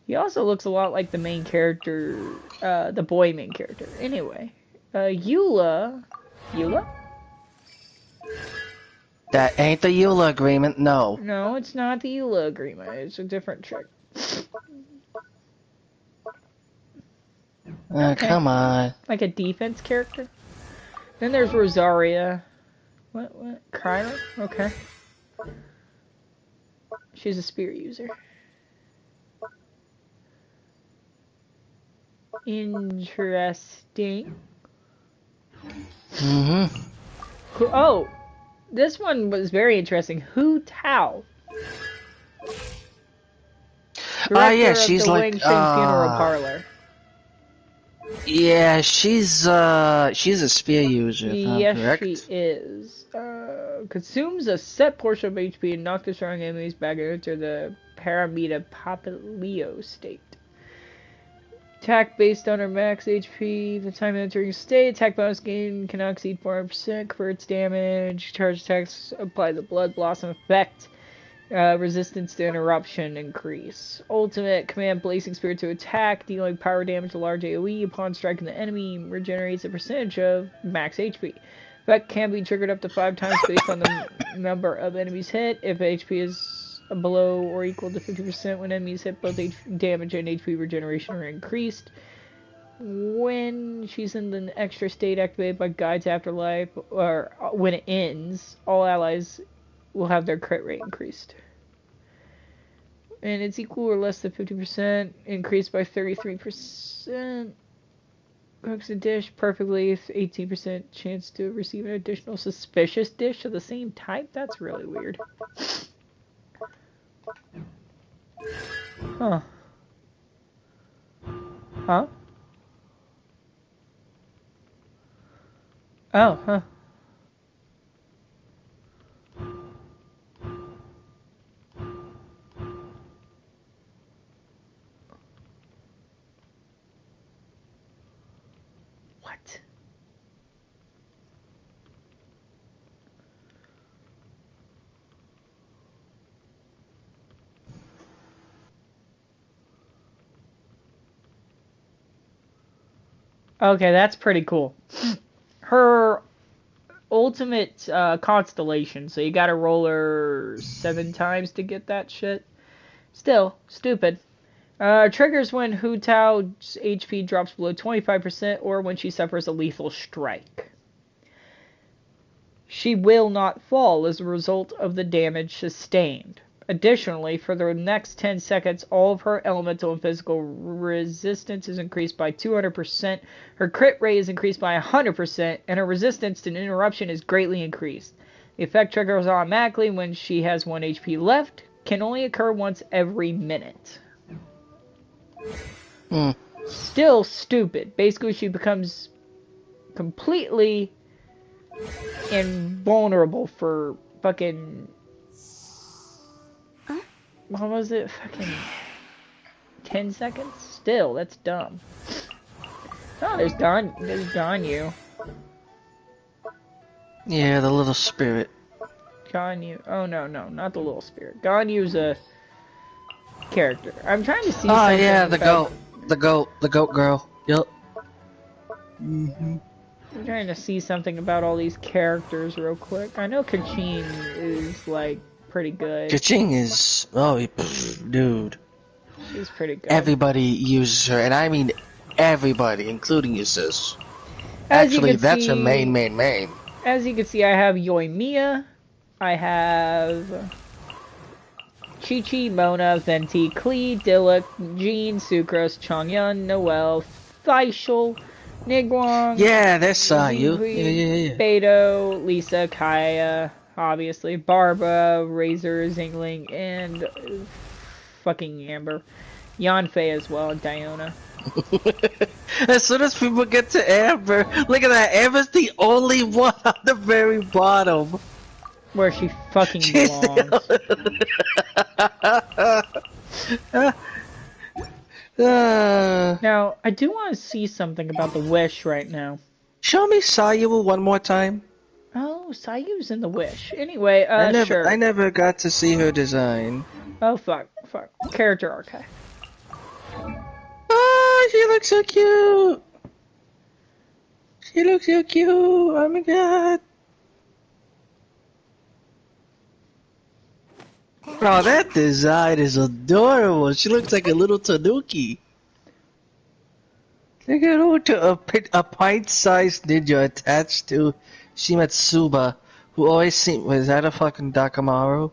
C: He also looks a lot like the main character, the boy main character. Anyway, Eula?
T: That ain't the Eula agreement, no.
C: No, it's not the Eula agreement. It's a different trick.
T: Okay. Come on.
C: Like a defense character? Then there's Rosaria. What? Kryla? Okay. She's a spear user. Interesting.
T: Mm-hmm.
C: Oh, this one was very interesting. Hu Tao.
T: Yeah, she's
C: the
T: like
C: Wing Shing Funeral Parlor.
T: Yeah, she's a spear user, if I'm correct.
C: Yes, she is. Consumes a set portion of HP and knock destroying enemies back into the Paramita Papilio state. Attack based on her max HP. The time entering state. Attack bonus gain cannot exceed 400%. Converts damage. Charge attacks apply the Blood Blossom effect. Resistance to interruption increase. Ultimate command Blazing Spirit to attack, dealing power damage to large AoE upon striking the enemy. Regenerates a percentage of max HP. Effect can be triggered up to 5 times based on the number of enemies hit. If HP is below or equal to 50% when enemies hit, both damage and HP regeneration are increased. When she's in the extra state activated by Guide's Afterlife, or when it ends, all allies will have their crit rate increased. And it's equal or less than 50%, increased by 33%. Cooks a dish perfectly, 18% chance to receive an additional suspicious dish of the same type? That's really weird. Huh. Huh? Oh, huh. What? Okay, that's pretty cool. Her ultimate constellation, so you gotta roll her 7 times to get that shit. Still, stupid. Triggers when Hu Tao's HP drops below 25% or when she suffers a lethal strike. She will not fall as a result of the damage sustained. Additionally, for the next 10 seconds, all of her elemental and physical resistance is increased by 200%, her crit rate is increased by 100%, and her resistance to interruption is greatly increased. The effect triggers automatically when she has 1 HP left, can only occur once every minute. Still stupid. Basically, she becomes completely invulnerable for fucking... What was it? Fucking 10 seconds? Still, that's dumb. Oh, there's Ganyu.
T: Yeah, the little spirit.
C: Ganyu. Oh no, not the little spirit. Ganyu's a character. I'm trying to see.
T: Oh
C: something
T: yeah, the
C: about...
T: the goat girl. Yep. Mhm.
C: I'm trying to see something about all these characters real quick. I know Kachin is like pretty good.
T: Kaching is dude.
C: She's pretty good.
T: Everybody uses her, and I mean everybody, including your sis.
C: As you
T: Actually,
C: can
T: that's her
C: see,
T: main.
C: As you can see, I have Yoimiya, I have Chi-Chi, Mona, Venti, Klee, Diluc, Jean, Sucrose, Chongyun, Noelle, Thaishul, Nigwang,
T: Yeah, that's Sayu.
C: Zigui,
T: Yeah.
C: Beto, Lisa, Kaya, obviously, Barba, Razor, Zingling, and fucking Amber. Yanfei as well, and Diona.
T: As soon as people get to Amber, look at that. Amber's the only one on the very bottom.
C: Where she fucking belongs. Now, I do want to see something about the Wish right now.
T: Show me Sayu one more time.
C: Oh, Sayu's in the Wish. Anyway, sure.
T: I never got to see her design.
C: Oh, fuck. Character archive.
T: Oh, she looks so cute. She looks so cute. Oh my god. Oh, that design is adorable. She looks like a little tanuki. Look at a pint-sized ninja attached to Shimatsuba, who always seemed... Was that a fucking Dakamaru?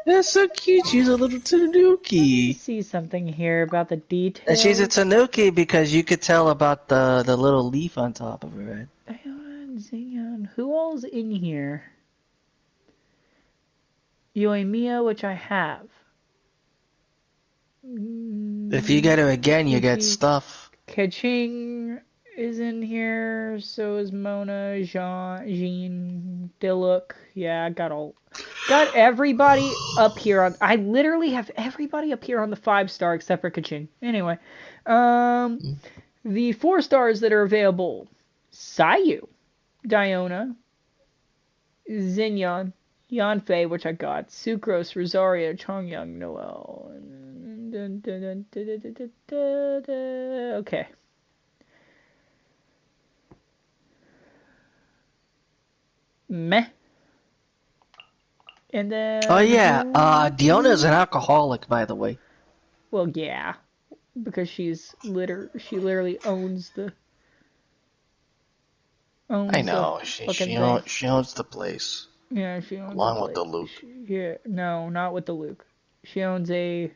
T: That's so cute. She's a little tanuki.
C: See something here about the details.
T: And she's a tanuki because you could tell about the little leaf on top of her head.
C: Xinyan. Who all's in here? Yoimiya, which I have.
T: If you get her again, you get stuff.
C: Kaching is in here. So is Mona, Jean, Diluc. Yeah, I got everybody up here on. I literally have everybody up here on the 5-star except for Kaching. Anyway, the 4 stars that are available: Sayu, Diona, Xinyan, Yanfei, which I got, Sucrose, Rosario, Chongyun, Noelle. Okay. Meh. And then...
T: Oh yeah, Diona's an alcoholic, by the way.
C: Well, yeah. Because she literally owns the...
T: I know, she owns the place.
C: Yeah, she owns
T: along with the Luke.
C: Yeah, no, not with the Luke. She owns a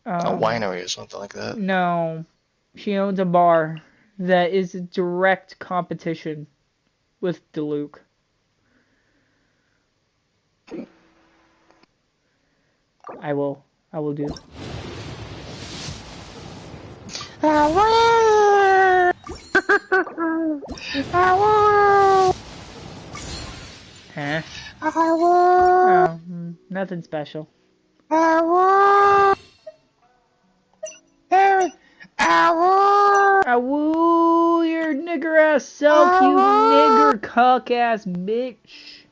T: winery or something like that.
C: No, she owns a bar that is a direct competition with Diluc. I will do. Huh? Oh, nothing special. Awoo, your nigger ass self, you nigger cuck ass bitch.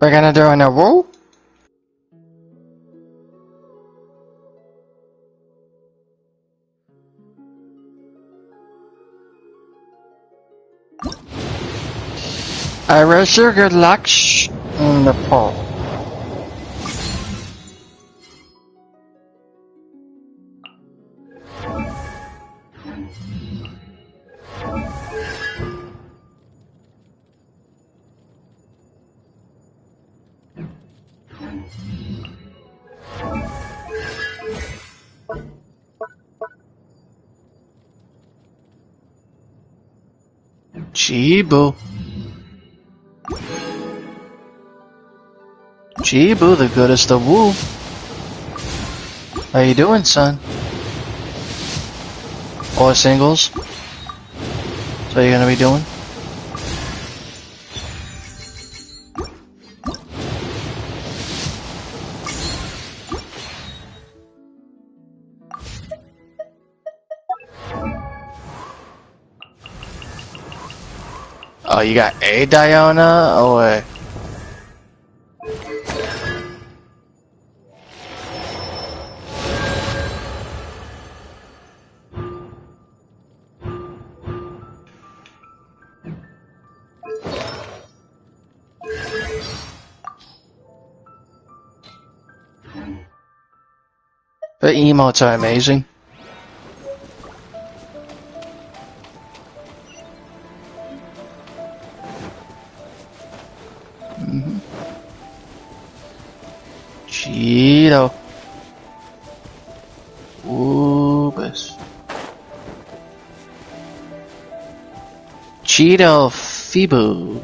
T: We're gonna do an woo? I wish you good luck in the poll. Chibu. Chibu, the goodest of woo. How you doing, son? Or singles? So you gonna be doing? Oh, you got a Diana? Oh, wait. The emotes are amazing. Cheeto. Oobus. Cheeto Fibu.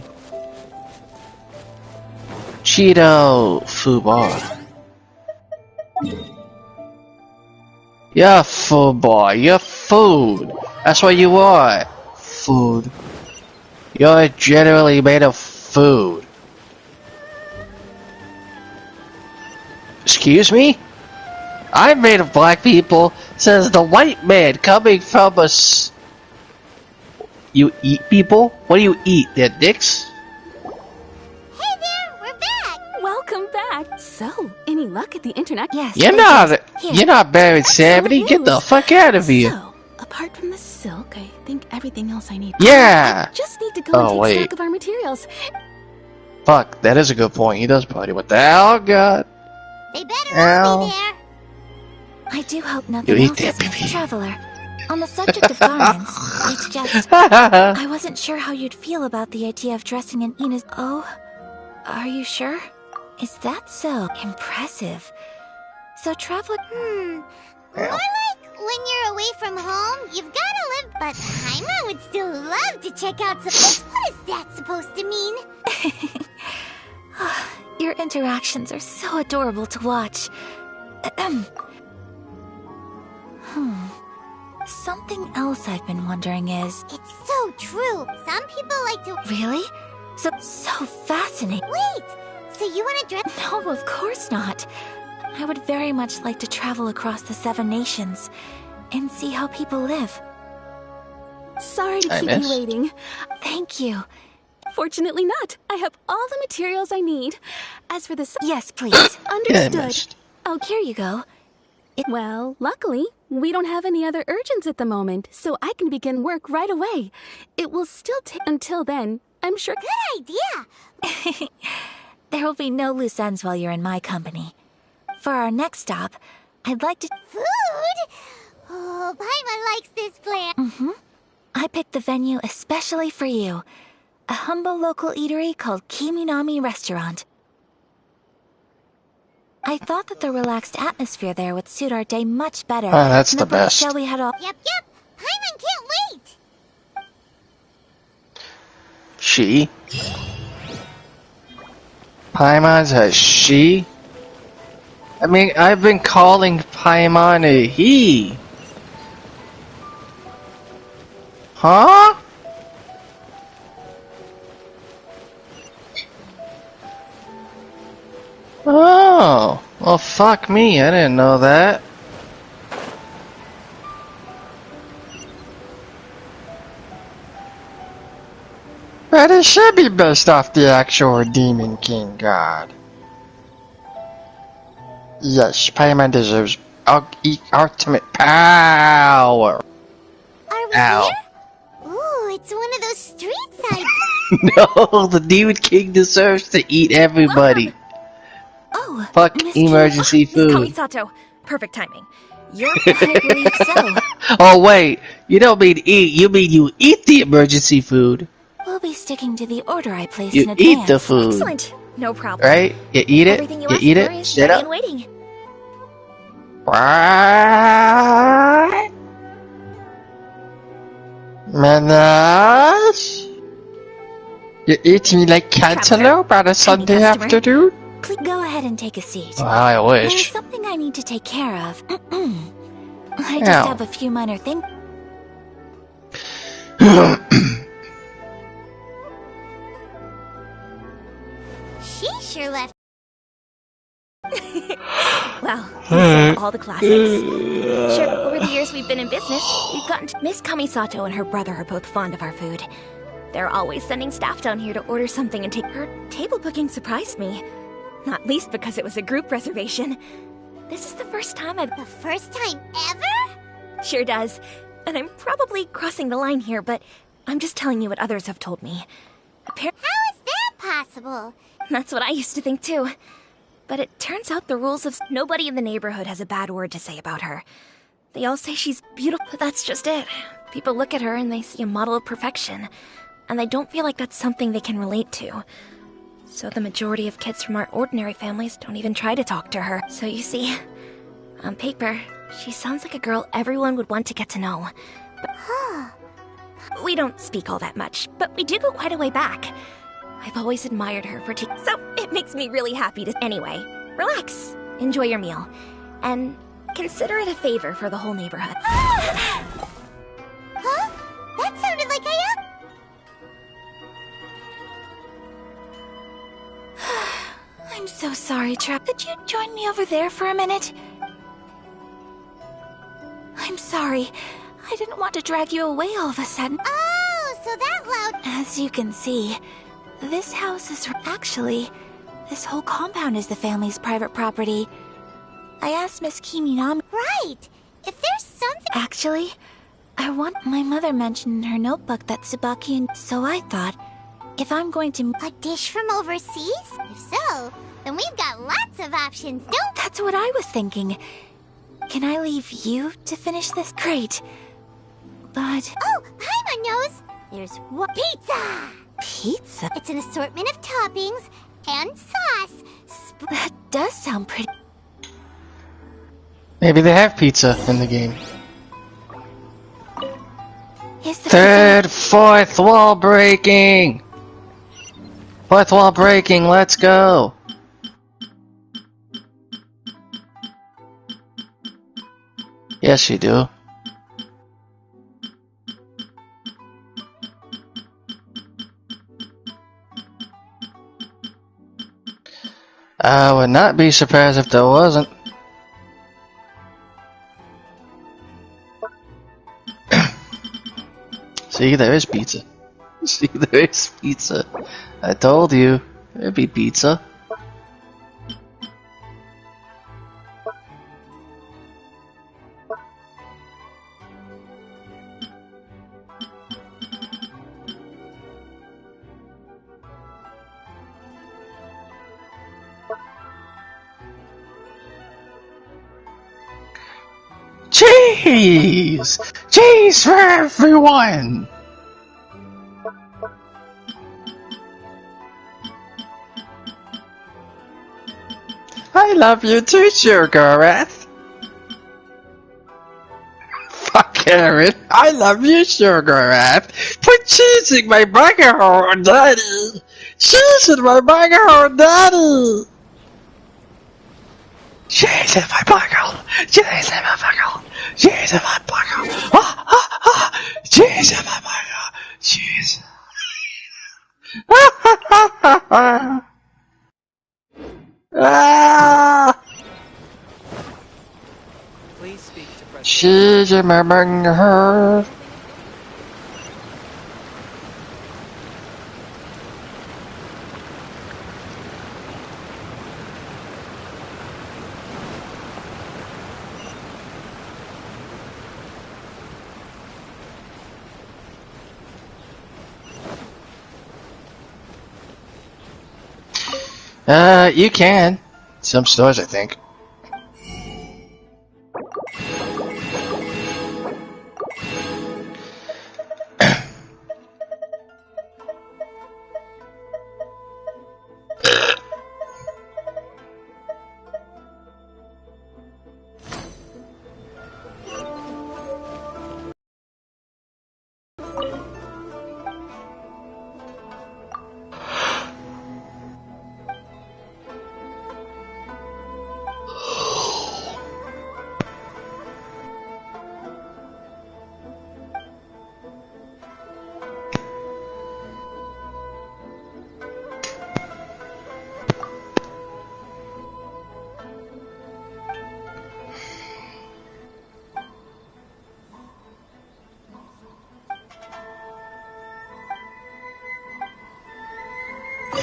T: Cheeto Fubar. You're food boy, you're food. That's what you are. Food. You're generally made of food. Excuse me? I'm made of black people, says the white man coming from us. You eat people? What do you eat? Their dicks?
E: Hey there, we're back!
R: Welcome back. So, any luck at the internet? Yes.
T: You're not married, Sammy. Get the fuck out of here.
R: So, apart from the silk, I think everything else I need.
T: Yeah.
R: I just need to go and take stock of our materials.
T: Fuck, that is a good point. He does party with that. Oh god.
E: They better all be there.
F: I do hope nothing else is Miss Traveler. On the subject of garments, it's just... I wasn't sure how you'd feel about the idea of dressing in Ina's... Oh, are you sure? Is that so impressive? So Traveler...
E: More like when you're away from home, you've gotta live... But Paimon would still love to check out some... What is that supposed to mean?
F: Your interactions are so adorable to watch. Something else I've been wondering is...
E: It's so true. Some people like to...
F: Really? So fascinating.
E: Wait! So you want to dress...
F: No, of course not. I would very much like to travel across the 7 nations and see how people live.
R: Sorry to keep you waiting.
F: Thank you.
R: Fortunately not. I have all the materials I need. As for this...
F: Yes, please.
R: Understood.
F: Oh, here you go.
R: Well, luckily, we don't have any other urgents at the moment, so I can begin work right away. It will still take... Until then, I'm sure...
E: Good idea!
F: There will be no loose ends while you're in my company. For our next stop, I'd like to...
E: Food? Oh, Paimon likes this plan.
F: I picked the venue especially for you. A humble local eatery called Kiminami Restaurant. I thought that the relaxed atmosphere there would suit our day much better.
T: Oh, that's the best.
F: Show we had all...
E: Yep. Paimon can't wait!
T: She? Paimon's a she? I mean, I've been calling Paimon a he. Huh? Oh, well fuck me, I didn't know that. But it should be based off the actual Demon King god. Yes, Paimon deserves ultimate power.
E: Are we
T: Ow.
E: here? Ooh, it's one of those street signs.
T: No, the Demon King deserves to eat everybody.
N: Oh,
T: Fuck emergency
N: Miss
T: food.
N: Kamisato, perfect timing. I believe so.
T: Oh wait, you don't mean eat, you mean you eat the emergency food.
N: We'll be sticking to the order I placed
T: You
N: in advance.
T: eat the food.
N: Excellent. No problem.
T: Right? You eat it?
N: Everything you
T: You
N: asked
T: eat
N: for
T: it?
N: is
T: Shut
N: ready
T: up.
N: and waiting.
T: What? Manage? You eat me like cantaloupe on a Sunday
N: customer.
T: afternoon?
N: Please go ahead and take a seat.
T: Well, I
N: There's
T: wish.
N: something I need to take care of. I
T: Ow.
N: just have a few minor things.
E: She sure left.
N: Well, these are all the classics. Sure, over the years we've been in business, we've gotten to... Miss Kamisato and her brother are both fond of our food. They're always sending staff down here to order something and take... Her table booking surprised me. Not least because it was a group reservation. This is the first time I've...
E: The first time ever?
N: Sure does. And I'm probably crossing the line here, but I'm just telling you what others have told me.
E: How is that possible?
N: That's what I used to think too. But it turns out the rules of... Nobody in the neighborhood has a bad word to say about her. They all say she's beautiful, but that's just it. People look at her and they see a model of perfection. And they don't feel like that's something they can relate to. So the majority of kids from our ordinary families don't even try to talk to her. So you see, on paper, she sounds like a girl everyone would want to get to know. But we don't speak all that much, but we do go quite a way back. I've always admired her for so it makes me really happy to... Anyway, relax, enjoy your meal, and consider it a favor for the whole neighborhood.
E: Huh? That sounded like
N: I'm so sorry, Trap. Could you join me over there for a minute? I'm sorry. I didn't want to drag you away all of a sudden.
E: Oh, so that loud...
N: As you can see, this house is... Actually, this whole compound is the family's private property. I asked Miss Kiminami...
E: Right! If there's something...
N: Actually, I want... My mother mentioned in her notebook that Tsubaki and... So I thought, if I'm going to...
E: A dish from overseas? If so, then we've got lots of options, don't...
N: That's what I was thinking. Can I leave you to finish this? Great. But...
E: Oh, Paimon knows! There's one... Pizza!
N: Pizza?
E: It's an assortment of toppings and sauce.
N: That does sound pretty...
T: Maybe they have pizza in the game.
N: Is the
T: Third, fourth wall breaking! Fourth wall breaking, let's go! Yes, you do. I would not be surprised if there wasn't. See, there is pizza. See, there is pizza. I told you, there'd be pizza. Cheese! Cheese for everyone! I love you too, Sugareth. Fuck Aaron. I love you, Sugareth. Put cheese in my burger hole, Daddy. Cheese in my burger hole, Daddy. Cheese in my burger hole. Cheese in my burger hole. Cheese in my burger hole. Ah, ah, ah. Cheese in my burger hole. Cheese. Ah, ah, ah, ah, ah. Ah!
L: Please speak to President.
T: She's remembering her. You can. Some stores, I think.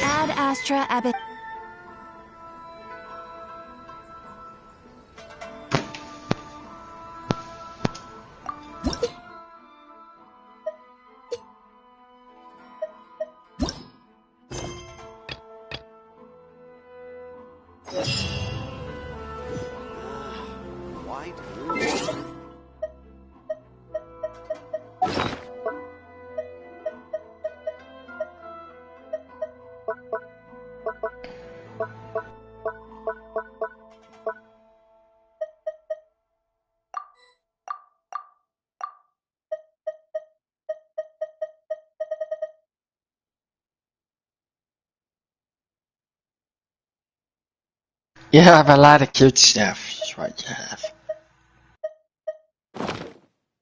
F: Ad Astra Abbot.
T: You have a lot of cute stuff. That's what you have.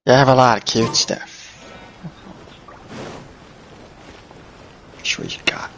T: You have a lot of cute stuff. That's what you got.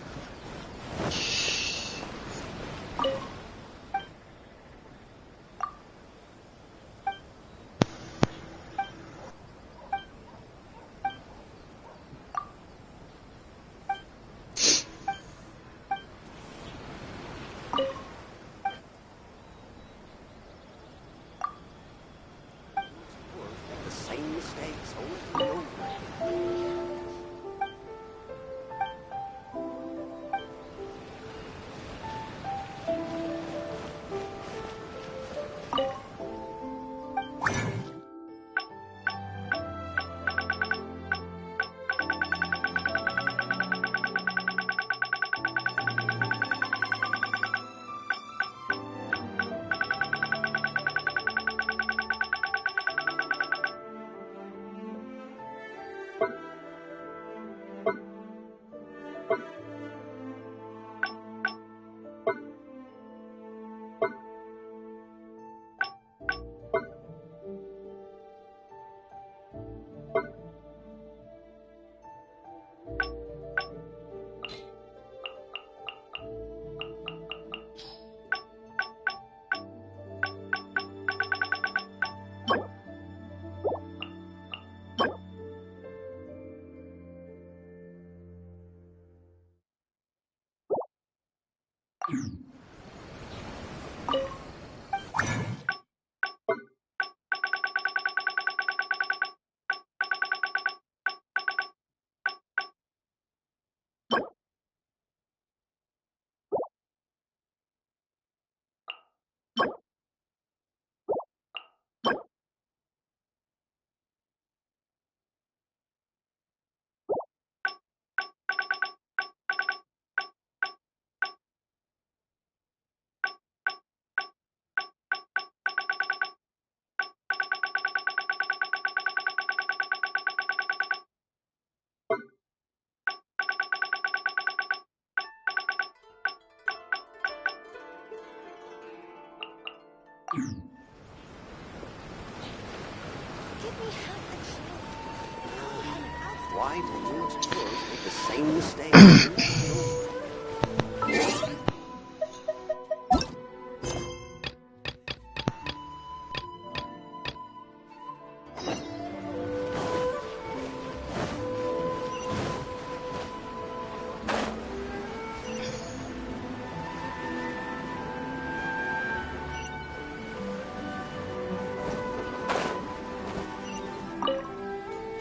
G: Why do you explorers make the same mistake?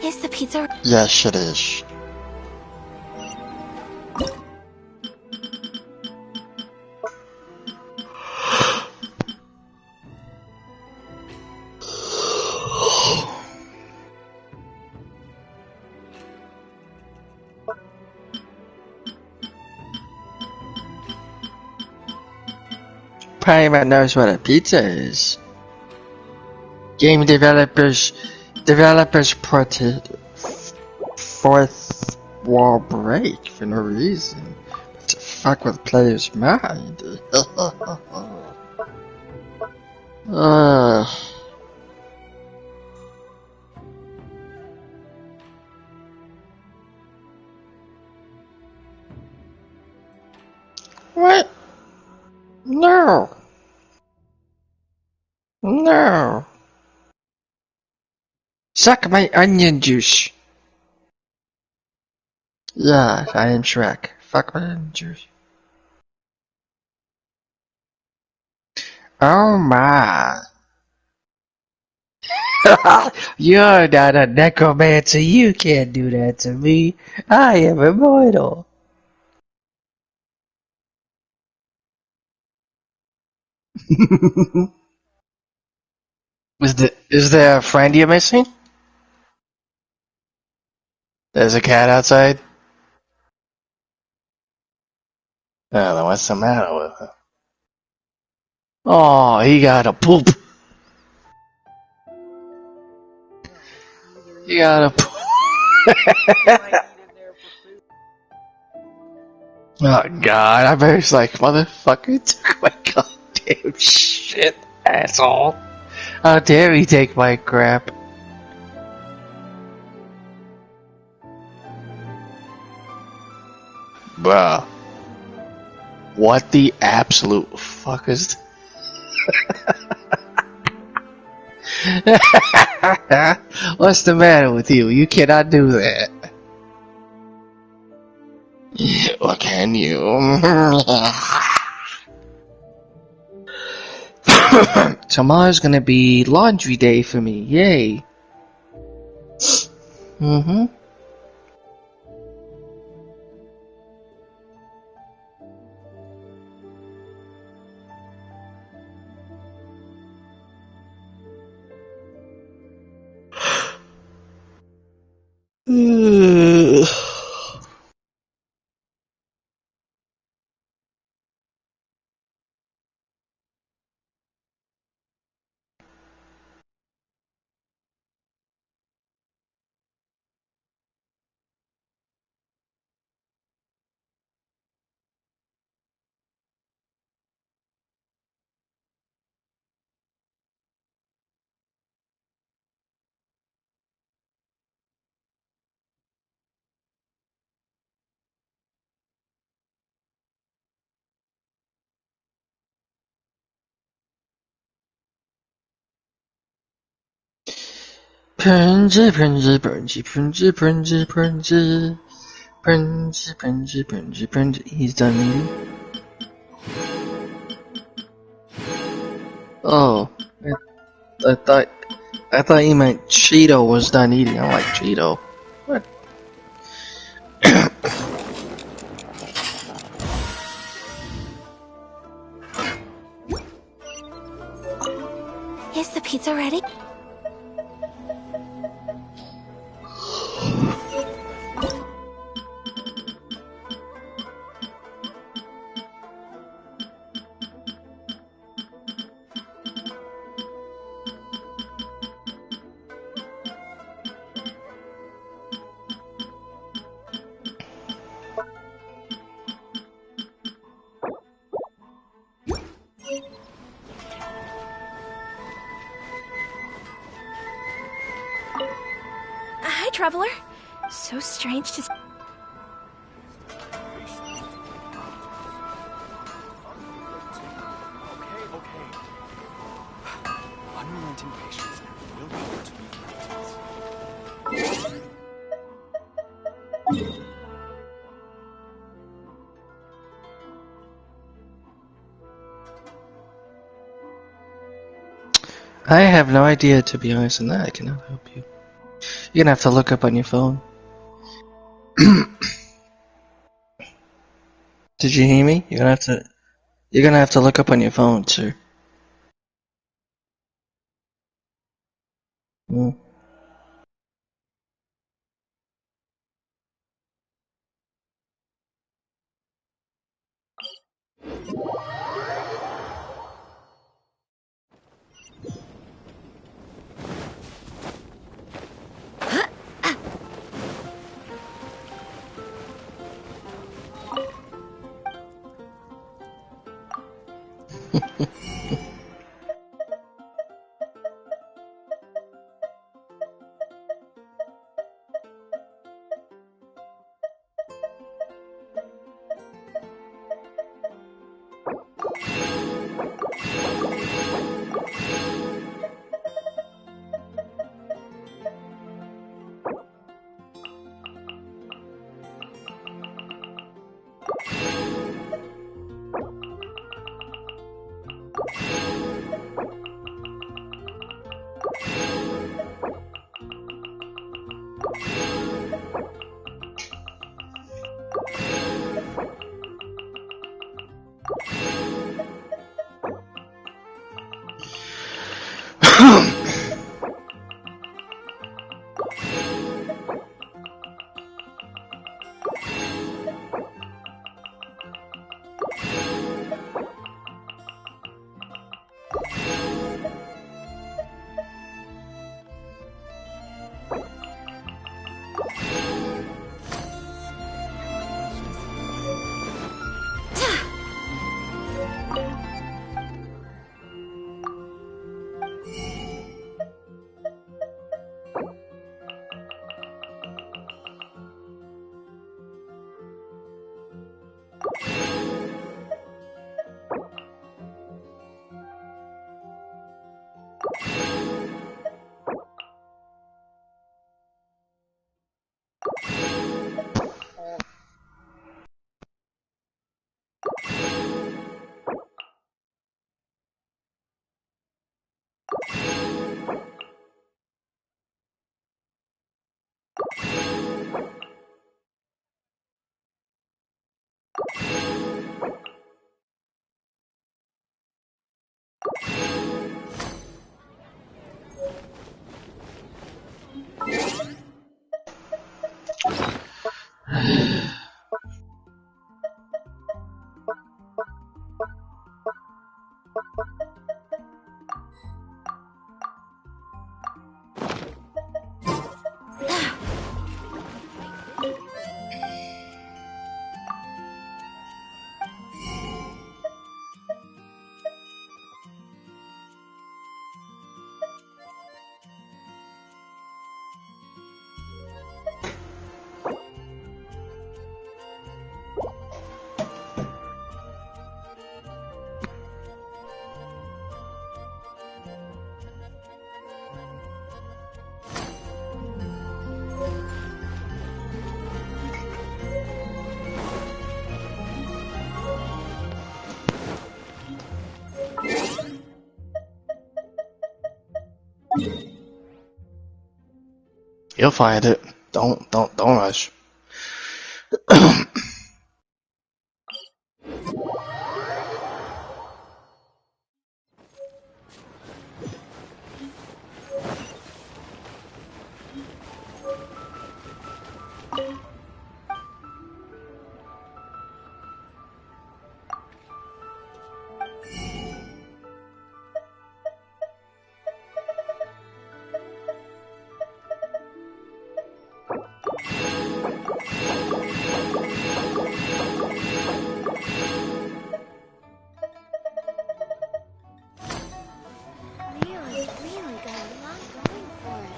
F: Is the pizza?
T: Yes, it is. Paimon knows what a pizza is. Game developers put fourth wall break for no reason, but to fuck with players' mind. What? No. No. Suck my onion juice. Yeah, I am Shrek. Fuck my onion juice. Oh my. You're not a necromancer. You can't do that to me. I am immortal. Is there a friend you're missing? There's a cat outside? Oh, then what's the matter with him? Oh, he got a poop. He got a poop. Oh god, I bet he's like, motherfucker took my goddamn shit, asshole. How dare he take my crap? Bruh. What the absolute fuck is What's the matter with you? You cannot do that. Or can you? Tomorrow's gonna be laundry day for me. Yay. Mm-hmm. Punchy, punchy, punchy, punchy, punchy, punchy. Punchy, punchy, punchy, punchy. He's done eating. Oh, I thought you meant Cheeto was done eating. I'm like, Cheeto? What?
Q: Is the pizza ready?
F: Hi, traveler. So strange to...
S: Unrelenting patience will be able to be
T: I have no idea, to be honest, in that I cannot help you. You're gonna have to look up on your phone. Did you hear me? You're gonna have to look up on your phone, sir. Mm. You'll find it. Don't rush.
E: Leo's really got a lot going for it.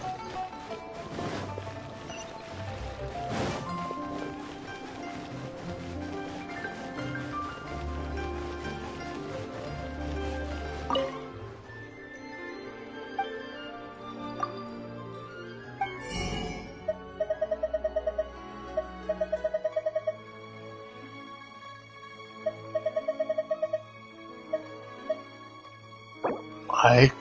T: Like,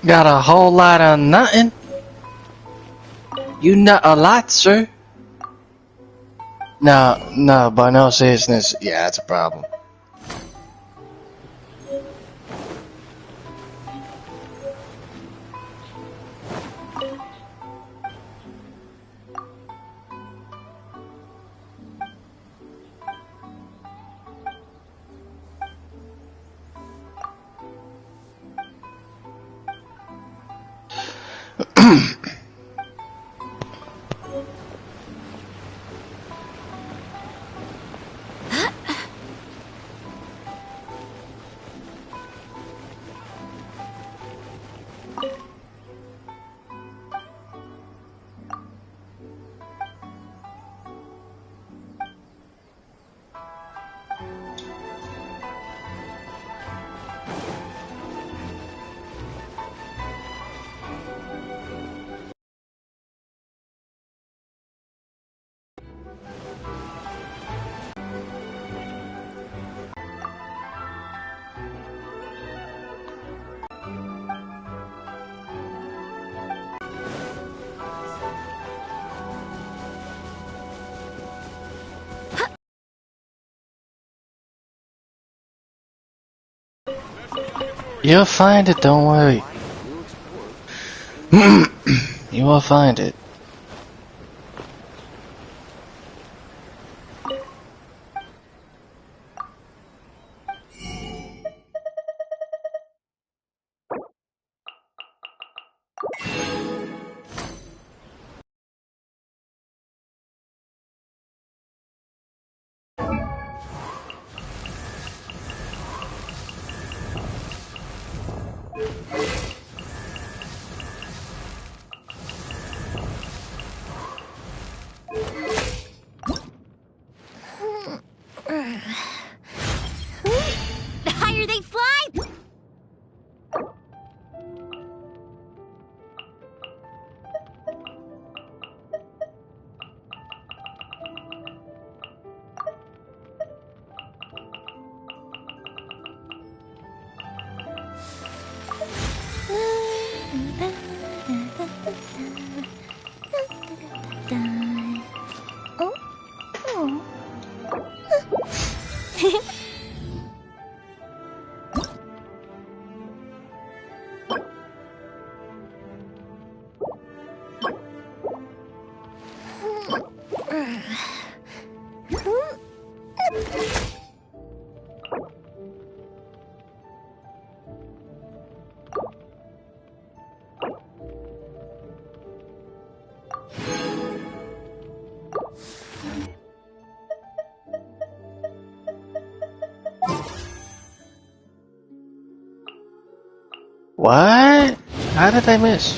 T: Got a whole lot of nothing. You nut a lot, sir. No, but no seriousness. Yeah, that's a problem. You'll find it, don't worry. You will find it.
E: The higher they fly,
T: What? How did I miss?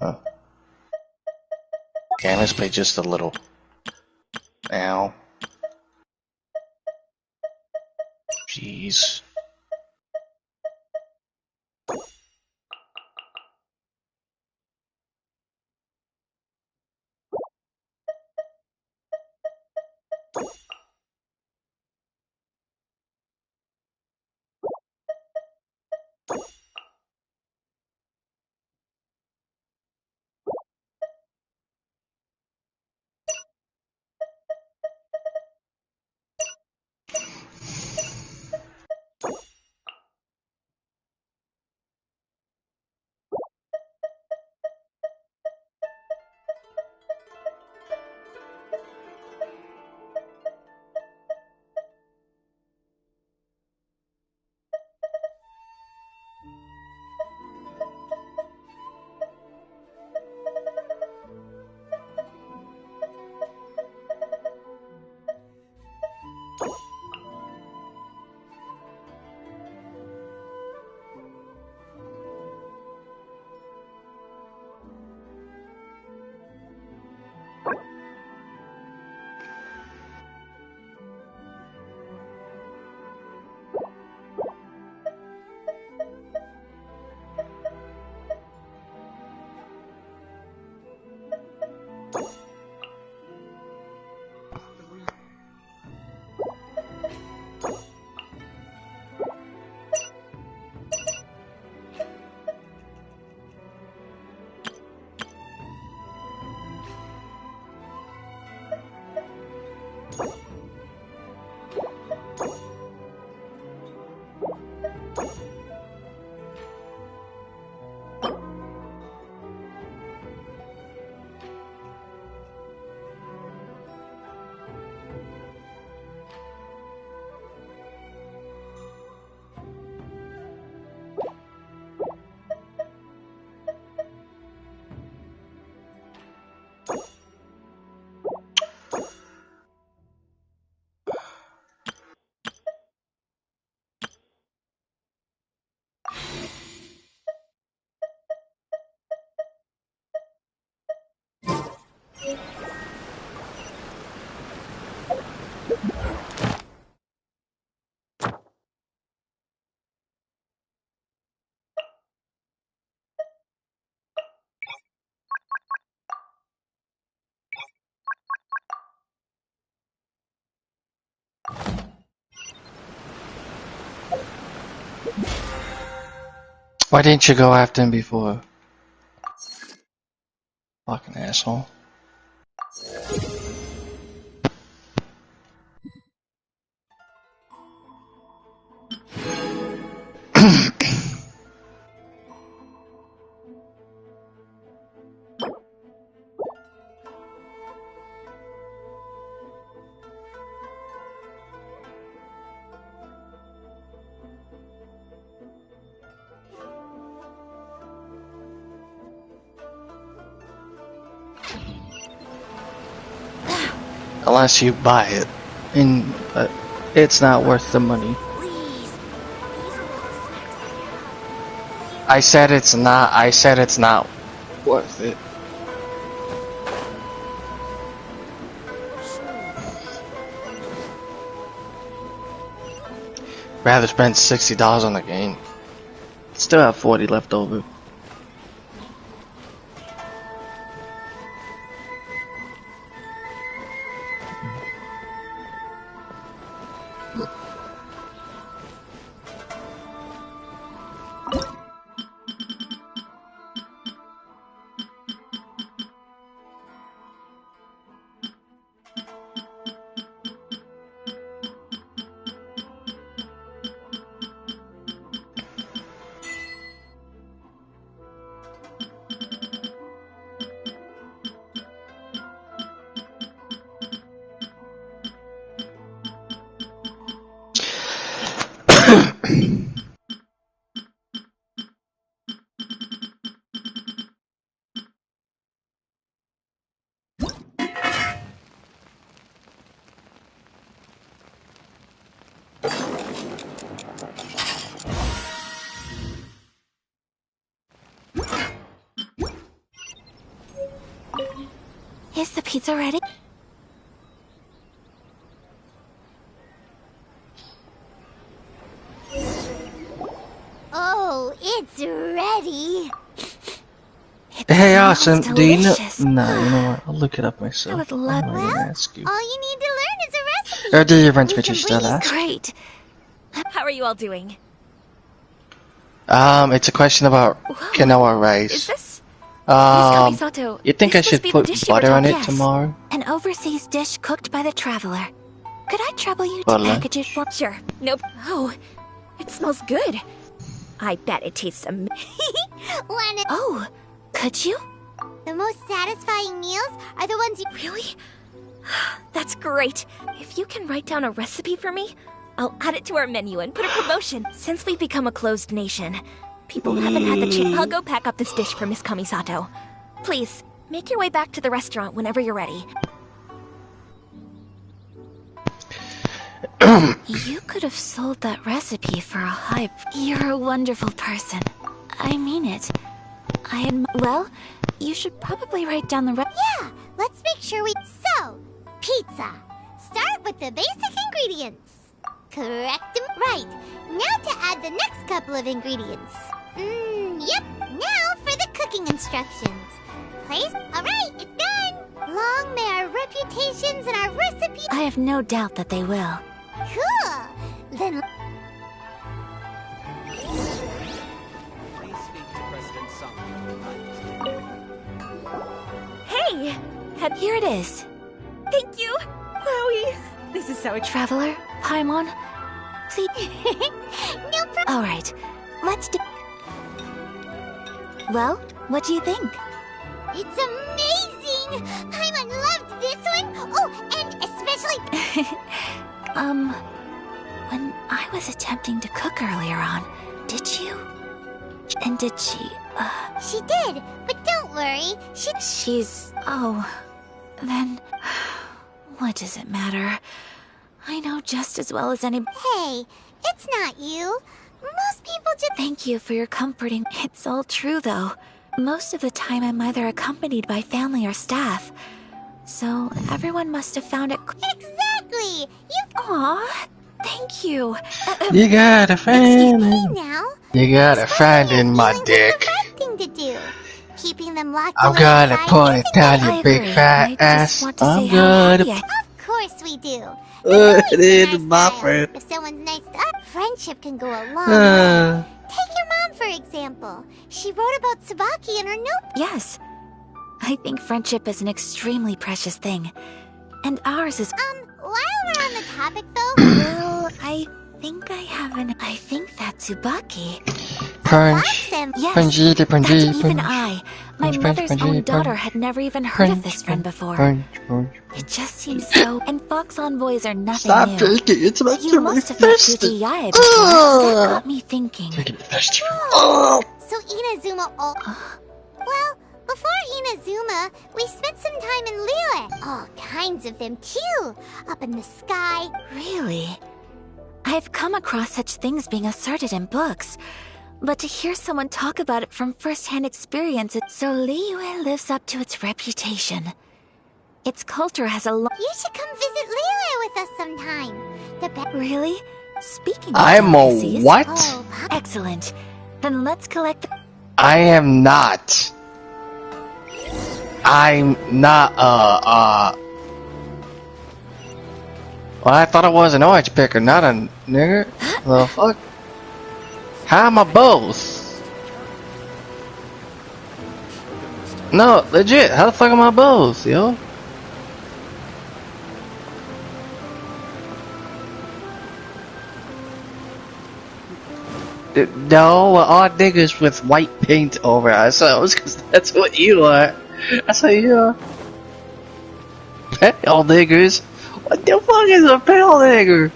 T: Oh. Okay, I missed by just a little. Ow. Jeez. Why didn't you go after him before? Fucking asshole. Unless you buy it, and it's not worth the money. I said it's not. I said it's not worth it. Rather spend $60 on the game. Still have 40 left over.
Q: Is the pizza ready? Oh, it's ready.
T: Hey, awesome. Do you know? Nah, you know what? I'll look it up myself.
Q: I would love.
T: I'm not gonna ask you.
E: All you need to learn is a recipe.
T: Or do you rent what you still ask?
N: Great. How are you all doing?
T: It's a question about quinoa rice.
N: Is this?
Q: Kamisato,
T: You think I should put butter on it
Q: yes.
T: tomorrow?
Q: An overseas dish cooked by the traveler. Could I trouble you
T: Butter.
Q: to package it for?
N: Sure. Nope. Oh, it smells good. I bet it tastes amazing.
Q: Oh, could you?
E: The most satisfying meals are the ones you...
N: Really? That's great. If you can write down a recipe for me, I'll add it to our menu and put a promotion. Since we've become a closed nation, people haven't had the chance. I'll go pack up this dish for Miss Kamisato. Please, make your way back to the restaurant whenever you're ready.
Q: You could have sold that recipe for a high... You're a wonderful person. I mean it. Well, you should probably write down the
E: Yeah, let's make sure we... So, pizza. Start with the basic ingredients. Correct them. Right. Now to add the next couple of ingredients. Yep. Now for the cooking instructions. Place... Alright, it's done.
M: I have no doubt that they will.
E: Cool. Then
L: Please speak to President Song.
M: Hey! Here it is. Thank you! Chloe! This is so... Traveler, Paimon, please...
E: no problem.
M: Alright, let's do... Well, what do you think?
E: It's amazing! Paimon loved this one! Oh, and especially...
M: When I was attempting to cook earlier on, did you? And did she,
E: She did, but don't worry.
M: She's... Oh... Then... What does it matter? I know just as well as any...
E: Hey, it's not you. Most people just...
M: Thank you for your comforting... It's all true, though. Most of the time I'm either accompanied by family or staff. So, everyone must have found it...
E: Exactly!
M: Aw, thank you.
T: You got a friend.
E: Excuse me now.
T: You got a friend in my dick.
E: Thing to do. Keeping them locked
T: I'm
E: away
T: gonna
E: inside
T: put it
E: isn't
T: down,
E: good.
T: you big fat ass. I'm gonna
E: Of course we do.
T: put it in my friend.
E: If someone's nice to us, friendship can go a long way. Take your mom, for example. She wrote about Tsubaki in her notebook.
M: Yes. I think friendship is an extremely precious thing. And ours is...
E: While we're on the topic, though...
M: Well, I think I have an... I think that Tsubaki...
T: Punch.
M: Yes,
T: Punchy,
M: that's
T: punchy,
M: even
T: punch.
M: I. My
T: Punch, punch,
M: mother's
T: punchy,
M: own
T: punch.
M: daughter had never even heard of this friend before.
T: Punch, punch.
M: It just seems so... And Fox Envoys are nothing
T: Stop
M: new.
T: drinking, it's making
M: You
T: me
M: must have met
T: thirsty.
M: Judy before. That got me thinking.
T: Making me thirsty.
E: So Inazuma... Well, before Inazuma, we spent some time in Liyue. All kinds of them, too. Up in the sky.
M: Really? I've come across such things being asserted in books. But to hear someone talk about it from first-hand experience, so Liyue lives up to its reputation. Its culture has a long...
E: You should come visit Liyue with us sometime.
M: Really? Speaking of
T: I'm a
M: delicacies-
T: what?
E: Oh,
M: Excellent. Then let's collect the...
T: I am not. I'm not, Well, I thought I was an orange picker, not a nigger. The fuck? How am I both? No, legit, how the fuck am I both, yo? No, we're all niggas with white paint over ourselves, cause that's what you are. That's what you are. Pale niggers? What the fuck is a pale nigger?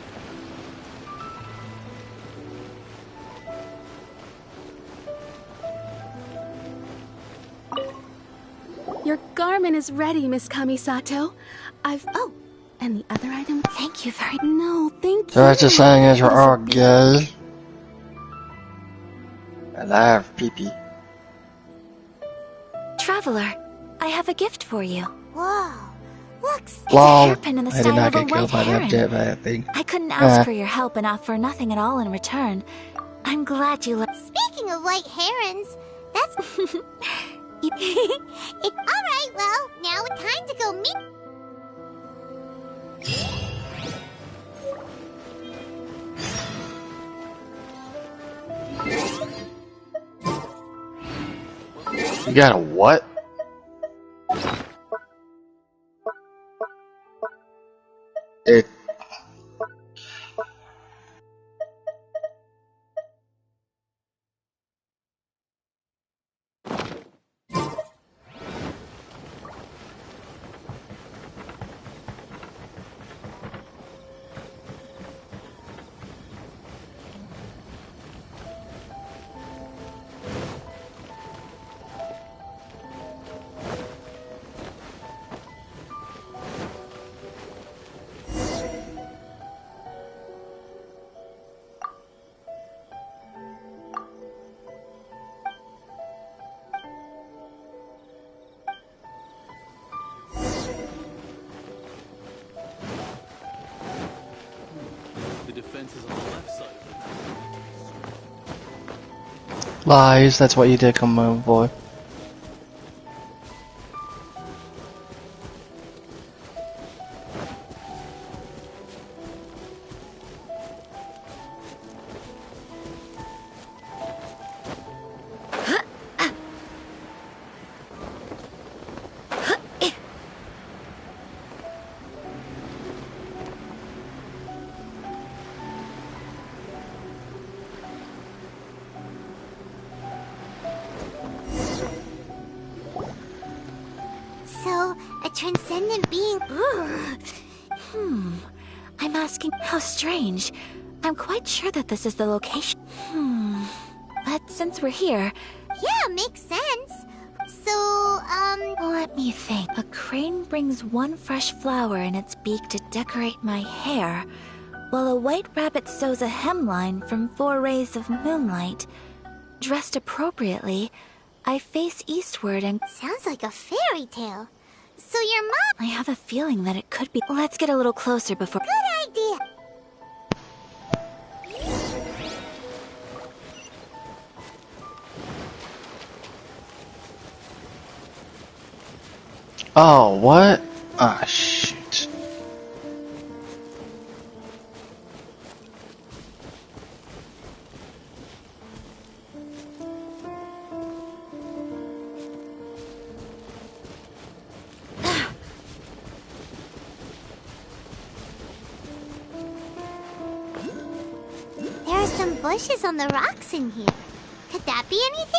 R: Your garment is ready, Miss Kamisato. Oh, and the other item...
M: Thank you very...
R: No, thank you.
T: So that's just saying is we're all gay. And I have pee-pee.
M: Traveler, I have a gift for you.
E: Whoa. Looks...
M: It's a hairpin in the
T: I did
M: style
T: not
M: of a
T: get
M: white
T: killed by
M: heron.
T: that thing.
M: I couldn't ask for your help and offer nothing at all in return. I'm glad you
E: Speaking of white herons, that's... Alright, well, now it's time to go meet...
T: You got a what? It...
B: The defense is on the left side of the
T: Lies, that's what you did, come on, boy.
E: So, a transcendent being...
M: I'm asking how strange. I'm quite sure that this is the location. But since we're here...
E: Yeah, makes sense. So,
M: Let me think. A crane brings one fresh flower in its beak to decorate my hair, while a white rabbit sews a hemline from 4 rays of moonlight. Dressed appropriately, I face eastward and...
E: Sounds like a fairy tale. So your mom...
M: I have a feeling that it could be... Let's get a little closer before...
E: Good idea!
T: Oh, what? Ah, shoot.
E: There are some bushes on the rocks in here. Could that be anything?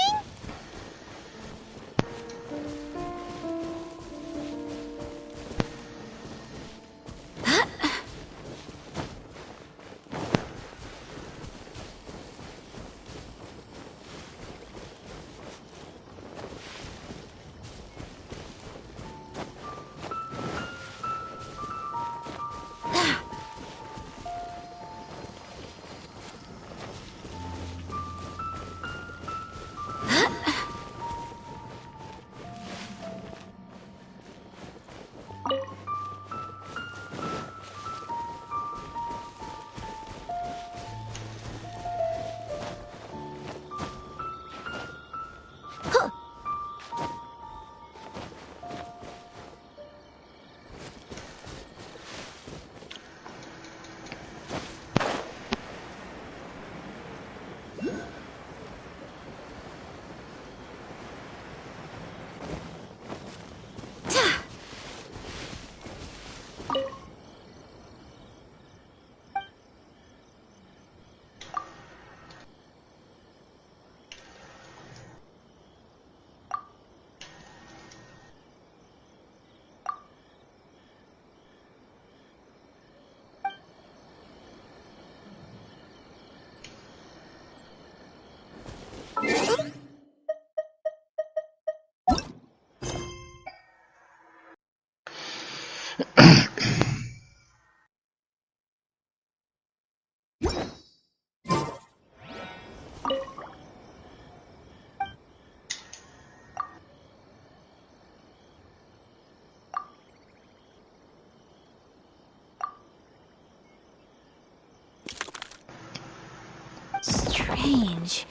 M: Strange.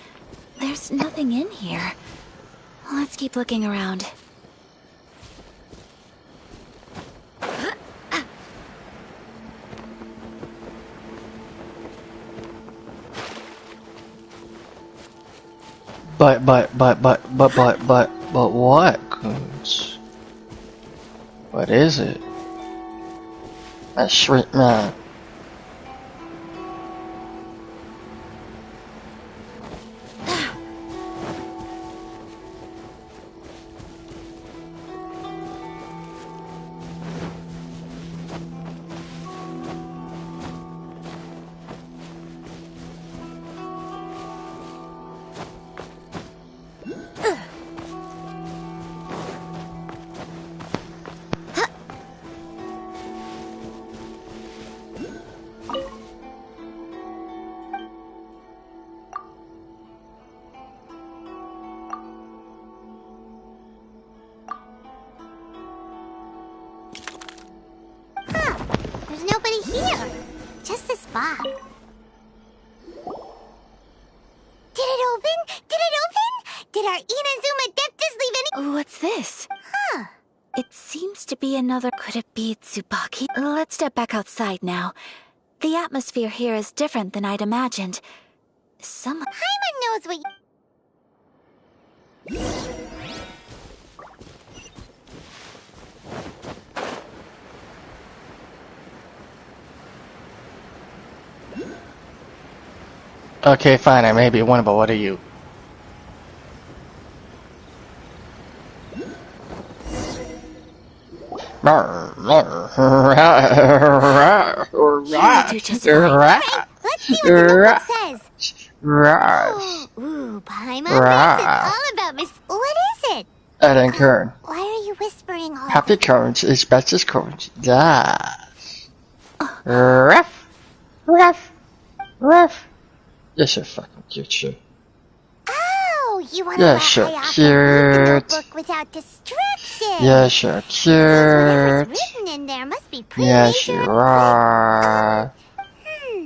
M: There's nothing in here. Let's keep looking around.
T: But what, Coons? What is it? A sweet man.
E: There's nobody here. Just this spot. Did it open? Did it open? Did our Inazuma Adeptus leave any...
M: What's this?
E: Huh.
M: It seems to be another... Could it be Tsubaki? Let's step back outside now. The atmosphere here is different than I'd imagined.
E: Paimon knows what
T: Okay, fine, I may be one, but what are you?
M: do just fine.
E: Let's see what the notebook says. Ooh, Paimon thinks it's all about Miss... What is it?
T: Ellen Kern.
E: Why are you whispering all
T: Happy Cones is bestest cones. Yes. Ruff. Ruff. Ruff. You're so fucking cute, shit.
E: Oh, you want to
T: You're
E: let
T: so
E: Hayaka
T: cute.
E: read the notebook without distraction.
T: You're so cute.
E: Whatever's written in there must be pretty
T: Yes,
E: major
T: you
E: and
T: are.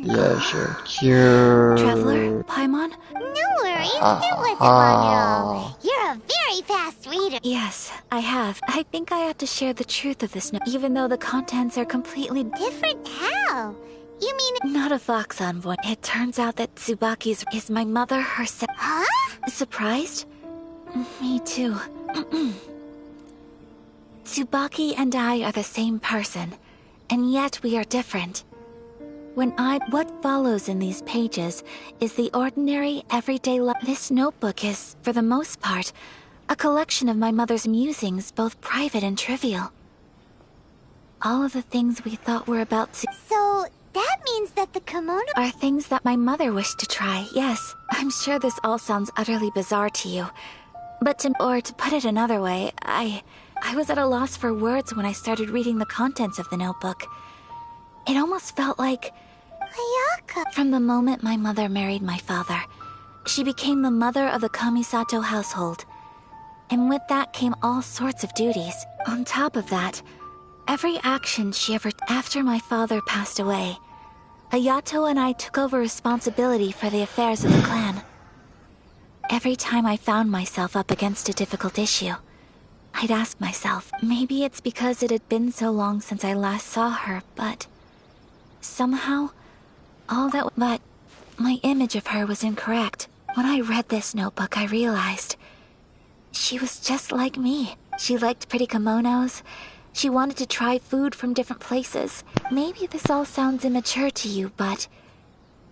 T: You're so cute.
M: Traveler, Paimon?
E: No worries, it wasn't long at all. You're a very fast reader.
M: Yes, I have. I think I have to share the truth of this note, even though the contents are completely
E: different. How? You mean...
M: Not a Vox envoy. It turns out that Tsubaki's is my mother herself.
E: Huh?
M: Surprised? Me too. Tsubaki and I are the same person, and yet we are different. What follows in these pages is the ordinary, everyday life. This notebook is, for the most part, a collection of my mother's musings, both private and trivial. All of the things we thought were about to...
E: So, that means that the kimono...
M: are things that my mother wished to try, yes. I'm sure this all sounds utterly bizarre to you. But to put it another way, I was at a loss for words when I started reading the contents of the notebook. It almost felt like...
E: Ayaka.
M: From the moment my mother married my father, she became the mother of the Kamisato household. And with that came all sorts of duties. On top of that, every action she ever... After my father passed away, Ayato and I took over responsibility for the affairs of the clan. Every time I found myself up against a difficult issue, I'd ask myself, maybe it's because it had been so long since I last saw her, but... somehow, but my image of her was incorrect. When I read this notebook, I realized she was just like me. She liked pretty kimonos. She wanted to try food from different places. Maybe this all sounds immature to you, but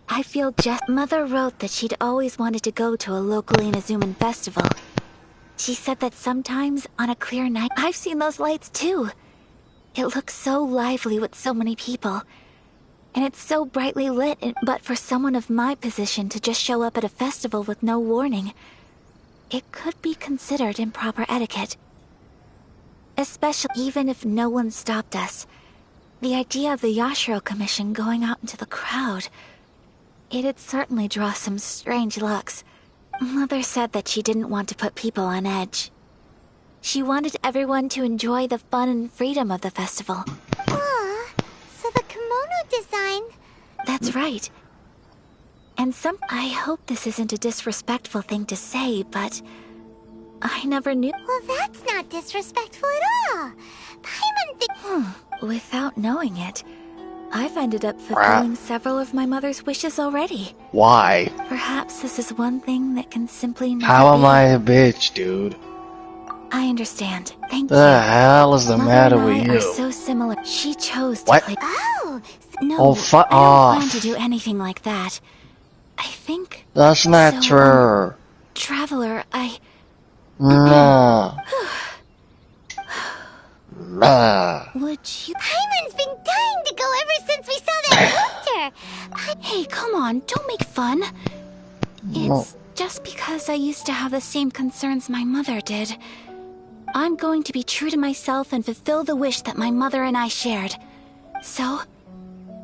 M: I feel just... Mother wrote that she'd always wanted to go to a local Inazuman festival. She said that sometimes, on a clear night... I've seen those lights too. It looks so lively with so many people. And it's so brightly lit, but for someone of my position to just show up at a festival with no warning, it could be considered improper etiquette. Especially even if no one stopped us. The idea of the Yashiro Commission going out into the crowd, it'd certainly draw some strange looks. Mother said that she didn't want to put people on edge. She wanted everyone to enjoy the fun and freedom of the festival.
E: So the kimono design...
M: That's right. And I hope this isn't a disrespectful thing to say, but... I never knew...
E: Well, that's not disrespectful at all. Paimon
M: Without knowing it, I've ended up fulfilling several of my mother's wishes already.
T: Why?
M: Perhaps this is one thing that can simply not
T: How
M: be.
T: am I a bitch, dude?
M: I understand. Thank you.
T: The hell is the
M: Mother
T: matter
M: and
T: with
M: I
T: you?
M: are so similar. She chose to
T: What?
M: play...
E: Oh!
M: No,
T: Oh, fuck
M: I don't
T: off.
M: plan to do anything like that. I think...
T: That's not true.
M: Traveler,
T: Nah. Nah.
M: Would you...
E: Paimon's been dying to go ever since we saw that poster!
M: Hey, come on, don't make fun. It's just because I used to have the same concerns my mother did. I'm going to be true to myself and fulfill the wish that my mother and I shared. So,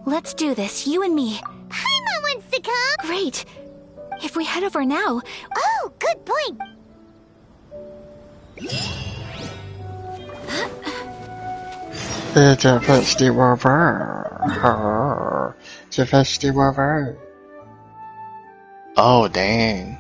M: let's do this, you and me.
E: Paimon wants to come!
M: Great. If we head over now...
E: Oh, good point!
T: It's a festival. It's a festival. Oh, dang.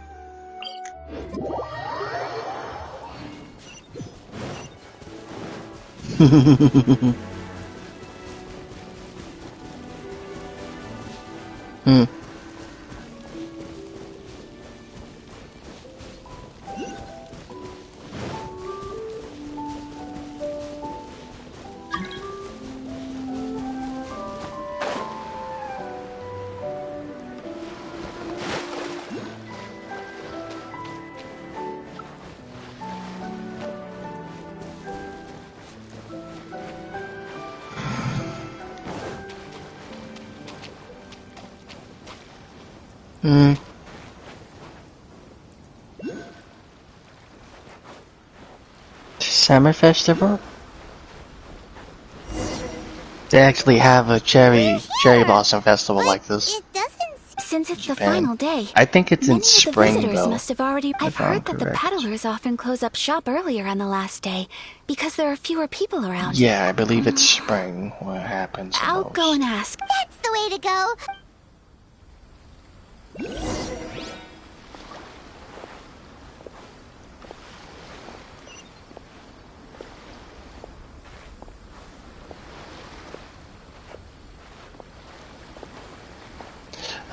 T: Hmm. Summer festival? They actually have a cherry blossom festival like this.
M: Since it's the
T: Japan.
M: final day,
T: I think it's in
M: many of the
T: spring
M: visitors
T: though.
M: must have already. I've
T: if I'm
M: heard that the
T: correct.
M: peddlers often close up shop earlier on the last day because there are fewer people around.
T: Yeah, I believe it's spring when it happens. the
M: I'll
T: most.
M: go and ask.
E: That's the way to go.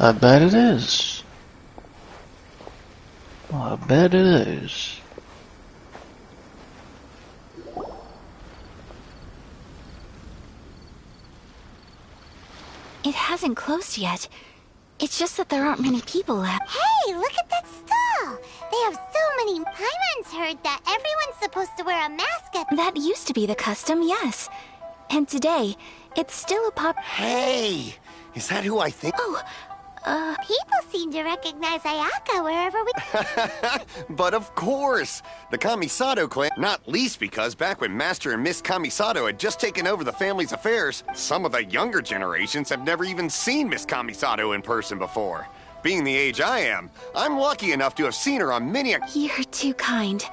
T: I bet it is. I bet it is.
M: It hasn't closed yet. It's just that there aren't many people left.
E: Hey, look at that stall. They have so many. Paimon's heard that everyone's supposed to wear a mask at.
M: That used to be the custom, yes. And today, it's still a pop.
G: Hey, is that who I think?
M: Oh,
E: People seem to recognize Ayaka wherever we.
G: But of course, the Kamisato clan, not least because back when Master and Miss Kamisato had just taken over the family's affairs, some of the younger generations have never even seen Miss Kamisato in person before. Being the age I am, I'm lucky enough to have seen her on many.
M: You're too kind.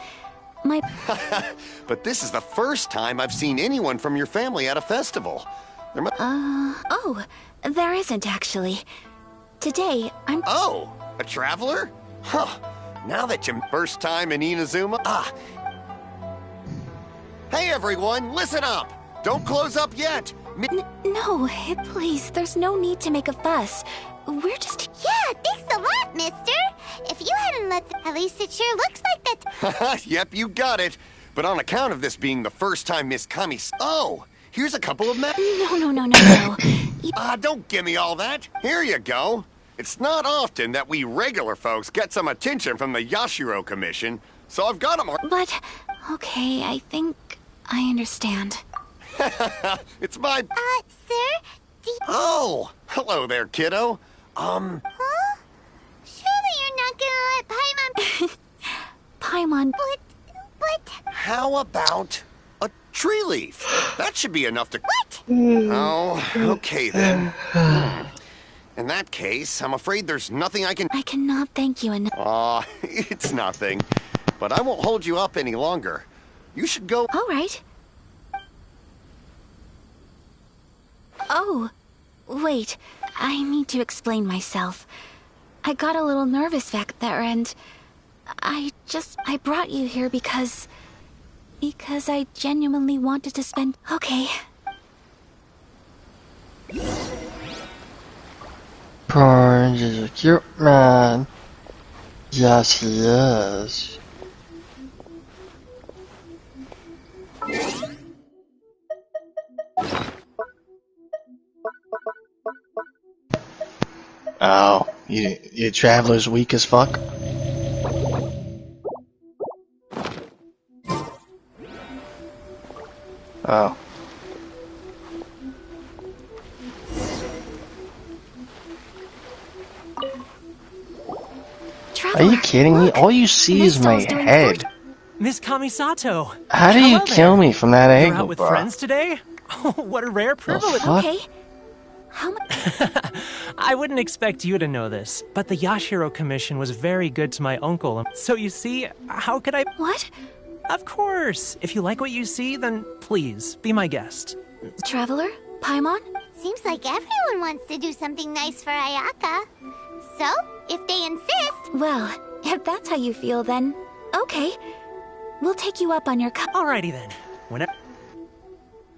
M: My.
G: But this is the first time I've seen anyone from your family at a festival.
M: Oh, there isn't actually. Today, I'm.
G: Oh, a traveler? Huh. Now that you're first time in Inazuma. Hey everyone, listen up! Don't close up yet!
M: No, please, there's no need to make a fuss. We're just.
E: Yeah, thanks a lot, mister. If you hadn't let at least it sure looks like that.
G: Yep, you got it. But on account of this being the first time Miss Kami's. Oh, here's a couple of
M: No.
G: Don't give me all that. Here you go. It's not often that we regular folks get some attention from the Yashiro Commission, so I've got them.
M: But, okay, I think I understand.
G: It's my.
E: Sir?
G: Oh, hello there, kiddo.
E: Huh? Surely you're not gonna let Paimon.
M: Paimon.
E: But.
G: How about a tree leaf? That should be enough to.
E: What?
G: Oh, okay then. In that case, I'm afraid there's nothing I can.
M: I cannot thank you enough.
G: Aw, it's nothing. But I won't hold you up any longer. You should go.
M: All right. Oh, wait. I need to explain myself. I got a little nervous back there and I brought you here because I genuinely wanted to spend. Okay.
T: Orange is a cute man. Yes, he is. Oh, you traveler's weak as fuck? Oh. Are you kidding me? All you see is my head.
O: Miss Kamisato.
T: How do you kill me from that
O: You're
T: angle,
O: out with
T: bro?
O: friends today? Oh, what a rare privilege.
T: fuck?
M: Okay. How much?
O: I wouldn't expect you to know this, but the Yashiro Commission was very good to my uncle. So you see, how could I...
M: What?
O: Of course. If you like what you see, then please, be my guest.
M: Traveler? Paimon?
E: Seems like everyone wants to do something nice for Ayaka. So, if they insist...
M: Well, if that's how you feel, then... Okay. We'll take you up on your cup.
O: Alrighty then. Whenever...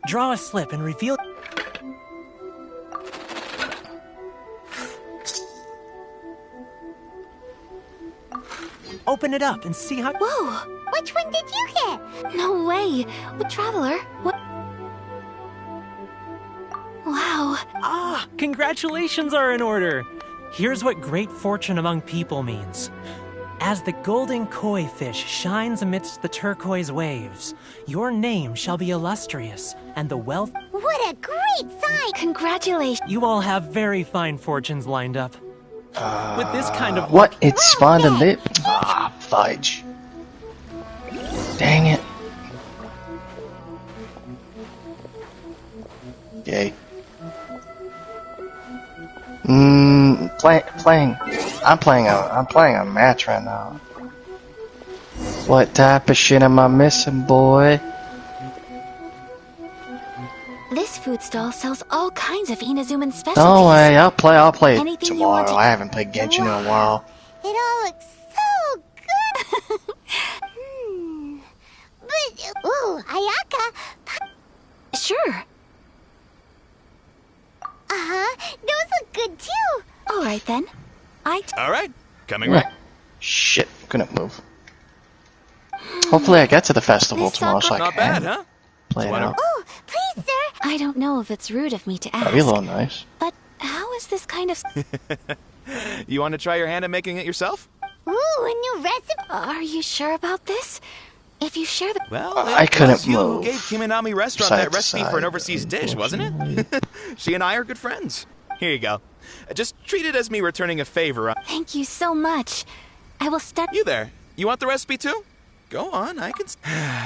O: Draw a slip and reveal... Open it up and see how...
M: Whoa!
E: Which one did you get?
M: No way! What traveler? What? Wow.
O: Ah! Congratulations are in order! Here's what great fortune among people means. As the golden koi fish shines amidst the turquoise waves, your name shall be illustrious, and the wealth...
E: What a great sign!
M: Congratulations!
O: You all have very fine fortunes lined up. With this kind of
T: What? It spawned a lip? Ah, fudge. Dang it. Yay. Playing. I'm playing a match right now. What type of shit am I missing, boy?
M: This food stall sells all kinds of Inazuman specialties.
T: No way, I'll play it
M: Anything you want
T: tomorrow.
M: to-
T: I haven't played Genshin in a while.
E: It all looks so good. But, ooh, Ayaka.
M: Sure.
E: Those look good too.
M: All right then.
A: All right, coming right.
T: Shit, couldn't move. Hopefully I get to the festival tomorrow so I
A: Not
T: can
A: bad, huh?
T: play it out.
E: Oh, please, sir.
M: I don't know if it's rude of me to ask.
T: That'd be a little nice.
M: But how is this kind of...
A: You want to try your hand at making it yourself?
E: Ooh, a new recipe.
M: Are you sure about this? If you share the...
A: Well,
T: I
A: it
T: couldn't
A: was you who
T: move.
A: gave Kiminami Restaurant
T: Side
A: that
T: to
A: recipe for
T: side,
A: an overseas dish, wasn't it? She and I are good friends. Here you go. Just treat it as me returning a favor.
M: Thank you so much. I will study...
A: You there. You want the recipe too? Go on, I can...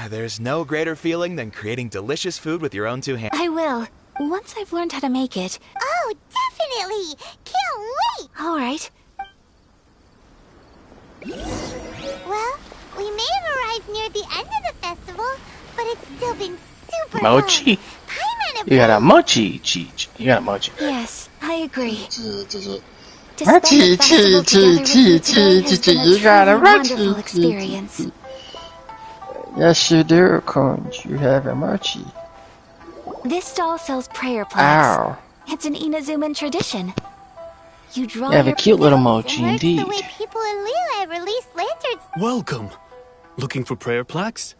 A: There's no greater feeling than creating delicious food with your own two hands.
M: I will. Once I've learned how to make it.
E: Oh, definitely. Can't wait.
M: All right.
E: Well, we may have arrived near the end of the festival, but it's still been super
T: Mochi?
E: fun. Paimon and
T: You got a mochi, Cheech. You got a mochi.
M: Yes, I agree.
T: Mochi, you got a
M: Wonderful
T: mochi.
M: experience.
T: Yes, you do, Conch. You have a mochi.
M: This stall sells prayer plaques.
T: Ow.
M: It's an Inazuman tradition. You draw
T: You have a
M: your
T: cute little
E: Similar
T: mochi
E: to
T: indeed.
E: the way people in Liyue release lanterns.
B: Welcome. Looking for prayer plaques?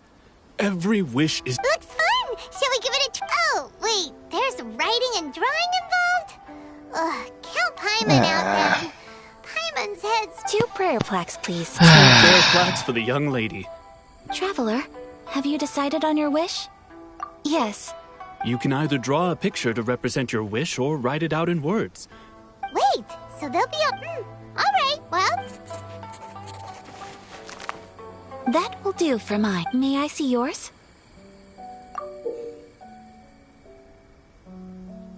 B: Every wish is...
E: Looks fun. Shall we give it a try? Oh, wait. There's writing and drawing involved? Ugh, count Paimon out then. Paimon's head's...
M: 2 prayer plaques, please.
B: 2 prayer plaques for the young lady.
M: Traveler, have you decided on your wish? Yes.
B: You can either draw a picture to represent your wish or write it out in words.
E: Wait, so there'll be a... Alright, well...
M: That will do for mine. May I see yours?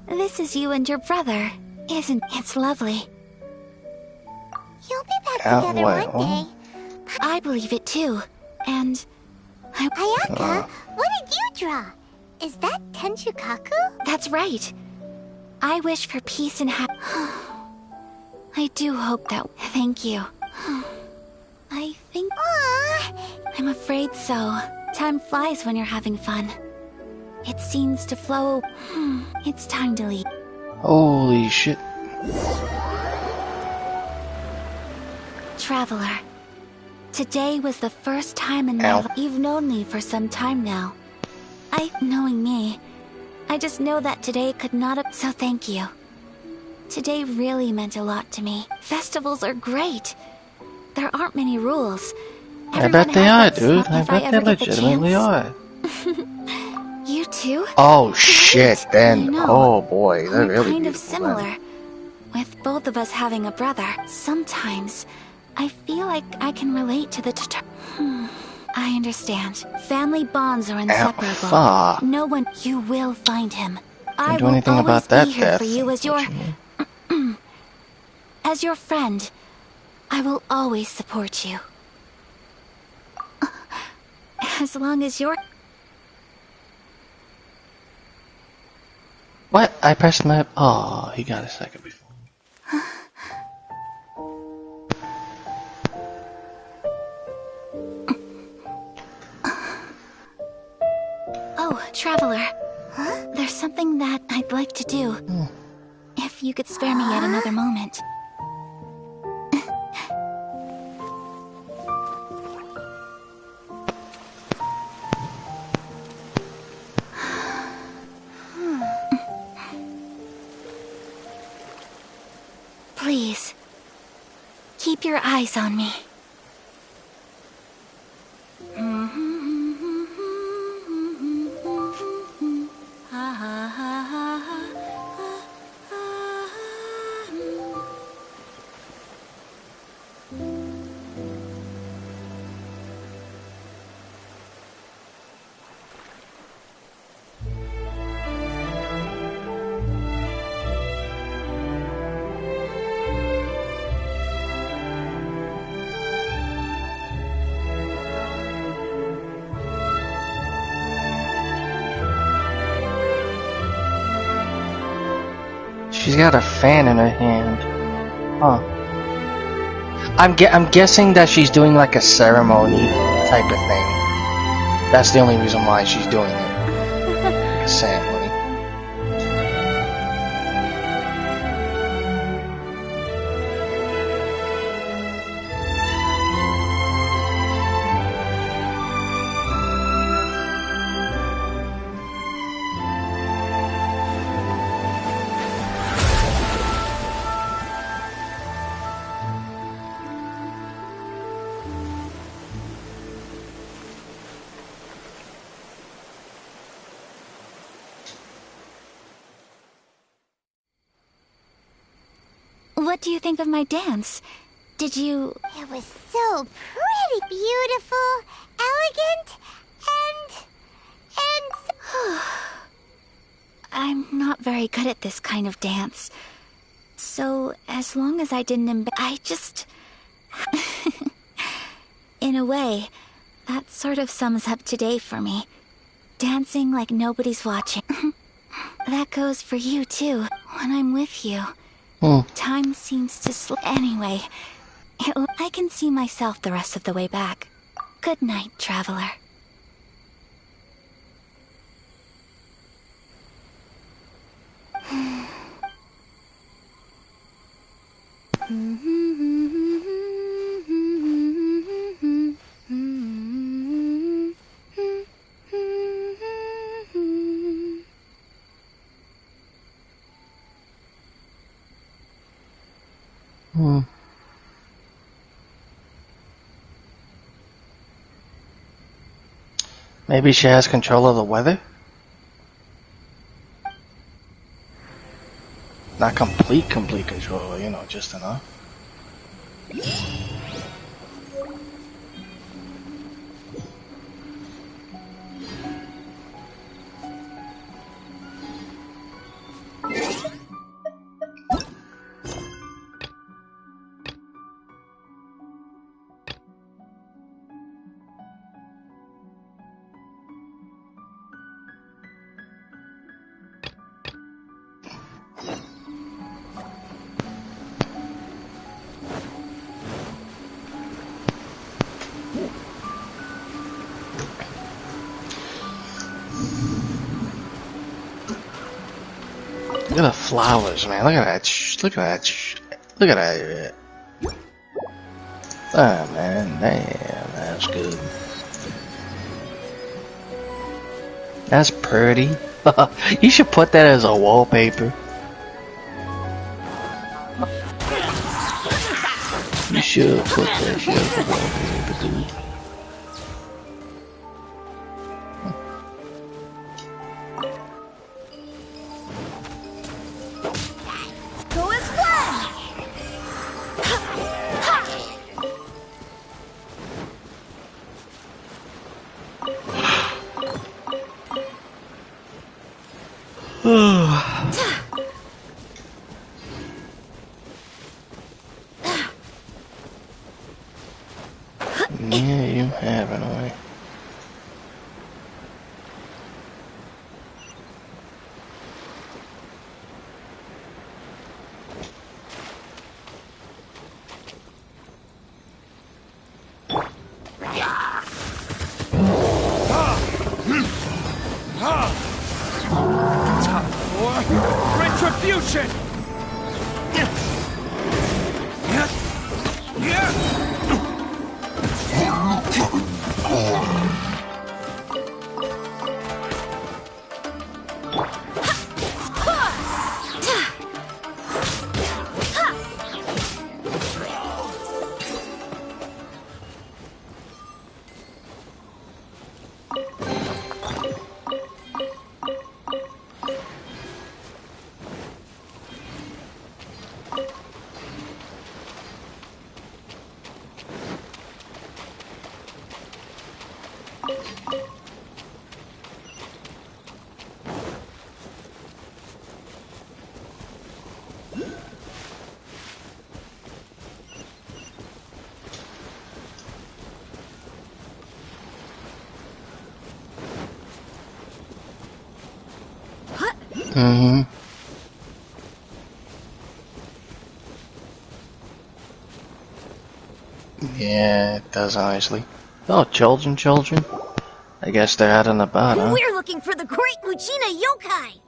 M: This is you and your brother. Isn't it's lovely?
E: You'll be back together one day.
M: I believe it too. And...
E: Ayaka, what did you draw? Is that Tenchukaku?
M: That's right. I wish for peace and happiness. I do hope that... Thank you. I think... I'm afraid so. Time flies when you're having fun. It seems to flow... It's time to leave.
T: Holy shit.
M: Traveler, today was the first time in my life. You've known me for some time now. Knowing me, I just know that today could not have... So thank you. Today really meant a lot to me. Festivals are great. There aren't many rules.
T: I bet they are, dude. I bet they legitimately are.
M: You too?
T: Oh shit, then.
M: know.
T: Oh boy, they're
M: We're
T: really
M: kind of
T: beautiful,
M: similar.
T: then.
M: With both of us having a brother, sometimes I feel like I can relate to the I understand. Family bonds are inseparable.
T: fuck.
M: No one... You will find him. I
T: do
M: will
T: anything
M: always
T: about that
M: be here
T: death,
M: for you as your... as your friend. I will always support you. As long as you're...
T: What? I pressed my... Oh, he got a second before.
M: Oh, Traveler. There's something that I'd like to do. If you could spare me yet another moment. Please, keep your eyes on me.
D: She's got a fan in her hand. Huh. I'm guessing that she's doing like a ceremony type of thing. That's the only reason why she's doing it. Like a ceremony.
M: What do you think of my dance? Did you...
E: It was so pretty, beautiful, elegant, and...
M: I'm not very good at this kind of dance. So, as long as I didn't I just... In a way, that sort of sums up today for me. Dancing like nobody's watching. That goes for you, too, when I'm with you. Time seems to slip. Anyway, I can see myself the rest of the way back. Good night, traveler.
D: Maybe she has control of the weather? Not complete control, you know, just enough. Look at the flowers, man. Look at that. Look at that. Look at that. Ah, man. Damn, that's good. That's pretty. You should put that as a wallpaper. You should put that shit as a wallpaper, dude. Yeah, you have in a way.
S: Time for retribution!
D: Yeah, it does, honestly. Oh, children. I guess they're out and about, huh?
E: We're looking for the Great Muchina Yokai!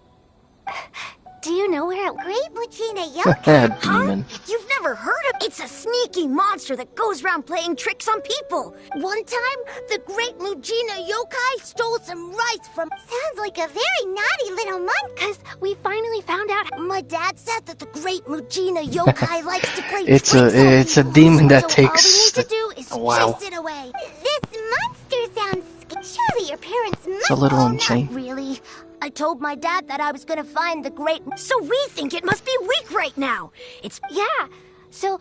E: Do you know where Great Muchina Yokai?
D: Demon.
E: You've never heard of it? It's a sneaky monster that goes around playing tricks on people. One time, the Great Muchina Yokai stole some rice from... Sounds like a very naughty little monk. Because we finally found out... My dad said that the Great Muchina Yokai likes to play tricks on people.
D: It's a demon that
E: So
D: takes...
E: all we need to do is chase it away. This monster sounds... Surely your parents must...
D: It's a little insane.
E: Not really. I told my dad that I was gonna find the Great... So we think it must be weak right now. It's... Yeah, so...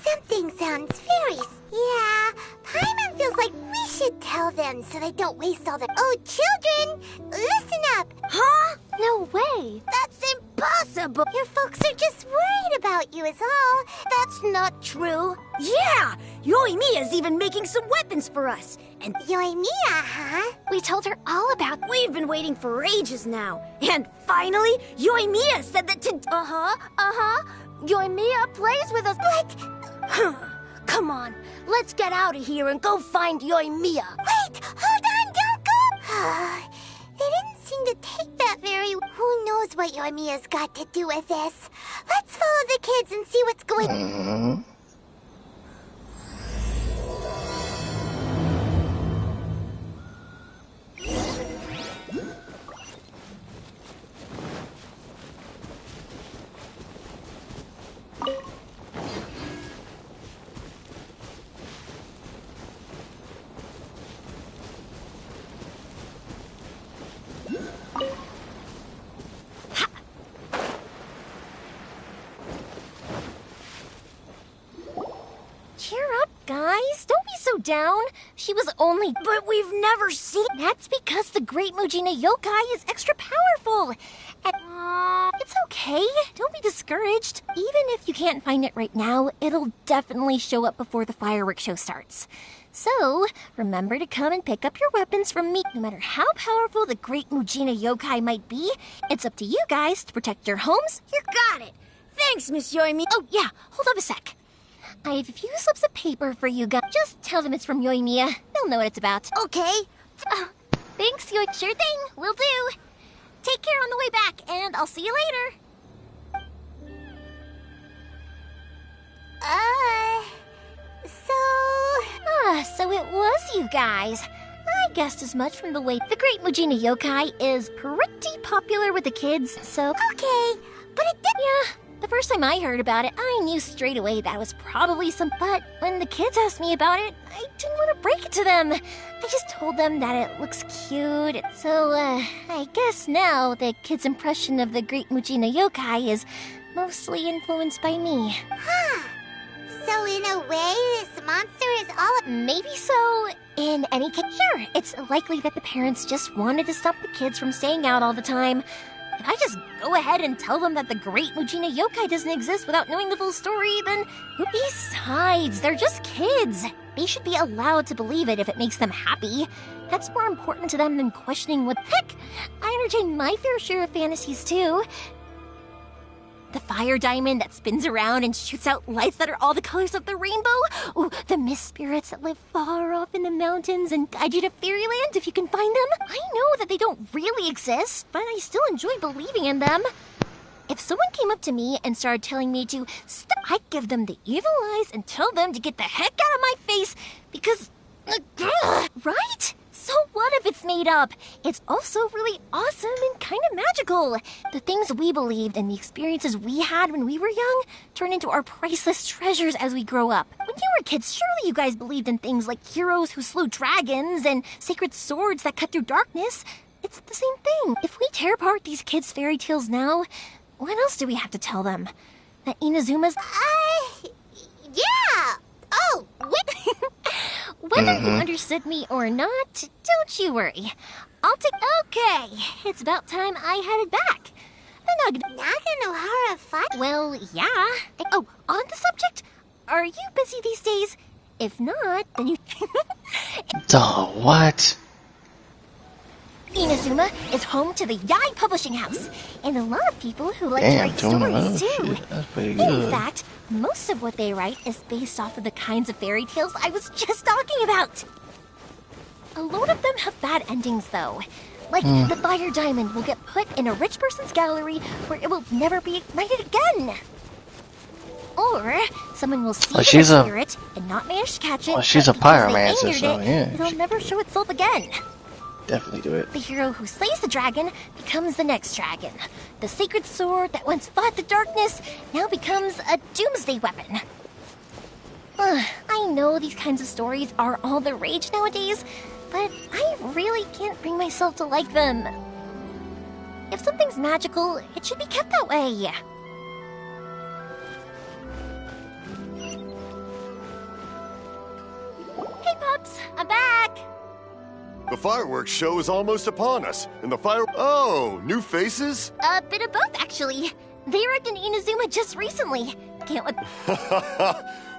E: something sounds very... Yeah, Paimon feels like we should tell them so they don't waste all their... Oh, children, listen up. Huh? No way. That's impossible. Your folks are just worried about you is all. That's not true. Yeah, Yoimiya's even making some weapons for us. And Yoimiya, huh? We told her all about... We've been waiting for ages now. And finally, Yoimiya said that to... Yoimiya plays with us. But... Come on, let's get out of here and go find Yoimiya. Wait, hold on, don't go. They didn't seem to take that very... Who knows what Yoimiya's got to do with this? Let's follow the kids and see what's going... Cheer up, guys. Don't be so down. She was only... But we've never seen... That's because the Great Muchina Yokai is extra powerful. And... it's okay. Don't be discouraged. Even if you can't find it right now, it'll definitely show up before the fireworks show starts. So, remember to come and pick up your weapons from me. No matter how powerful the Great Muchina Yokai might be, it's up to you guys to protect your homes. You got it. Thanks, Miss Yoimiya. Oh, yeah. Hold up a sec. I have a few slips of paper for you guys. Just tell them it's from Yoimiya. They'll know what it's about. Okay. Thanks, Sure thing. Will do. Take care on the way back, and I'll see you later. So it was you guys. I guessed as much from the way the Great Muchina Yokai is pretty popular with the kids, so... Okay, but it did... Yeah. The first time I heard about it, I knew straight away that was probably some... But when the kids asked me about it, I didn't want to break it to them. I just told them that it looks cute. So, I guess now the kids' impression of the Great Muchina Yokai is mostly influenced by me. Huh. So in a way, this monster is all... Maybe so. In any case, sure, it's likely that the parents just wanted to stop the kids from staying out all the time. If I just go ahead and tell them that the Great Muchina Yokai doesn't exist without knowing the full story, then... Besides, they're just kids. They should be allowed to believe it if it makes them happy. That's more important to them than questioning what... Heck, I entertain my fair share of fantasies, too. The fire diamond that spins around and shoots out lights that are all the colors of the rainbow. Ooh, the mist spirits that live far off in the mountains and guide you to fairyland if you can find them. I know that they don't really exist, but I still enjoy believing in them. If someone came up to me and started telling me to stop, I'd give them the evil eyes and tell them to get the heck out of my face because... right? So what if it's made up? It's also really awesome and kind of magical. The things we believed and the experiences we had when we were young turn into our priceless treasures as we grow up. When you were kids, surely you guys believed in things like heroes who slew dragons and sacred swords that cut through darkness. It's the same thing. If we tear apart these kids' fairy tales now, what else do we have to tell them? That Inazuma's... yeah! Oh, wait! Whether you understood me or not, don't you worry. I'll take... Okay, it's about time I headed back. The Naganohara fight? Well, yeah. Oh, on the subject, are you busy these days? If not, then you...
D: Duh, what?
Q: Inazuma is home to the Yai Publishing House, and a lot of people who like to write stories too.
T: Shit, that's pretty
Q: In
T: good.
Q: fact, most of what they write is based off of the kinds of fairy tales I was just talking about. A lot of them have bad endings, though. Like, the Fire Diamond will get put in a rich person's gallery where it will never be ignited again. Or, someone will see the spirit and not manage to catch it.
T: Well, she's a
Q: but because they
T: pyromancer,
Q: angered
T: so
Q: it,
T: yeah.
Q: it'll never show itself again.
T: Definitely do it.
Q: The hero who slays the dragon becomes the next dragon. The sacred sword that once fought the darkness now becomes a doomsday weapon. I know these kinds of stories are all the rage nowadays, but I really can't bring myself to like them. If something's magical, it should be kept that way. Hey, Pups, I'm back.
G: The fireworks show is almost upon us, and the fire... Oh, new faces?
Q: A bit of both, actually. They arrived in Inazuma just recently. Can't wait.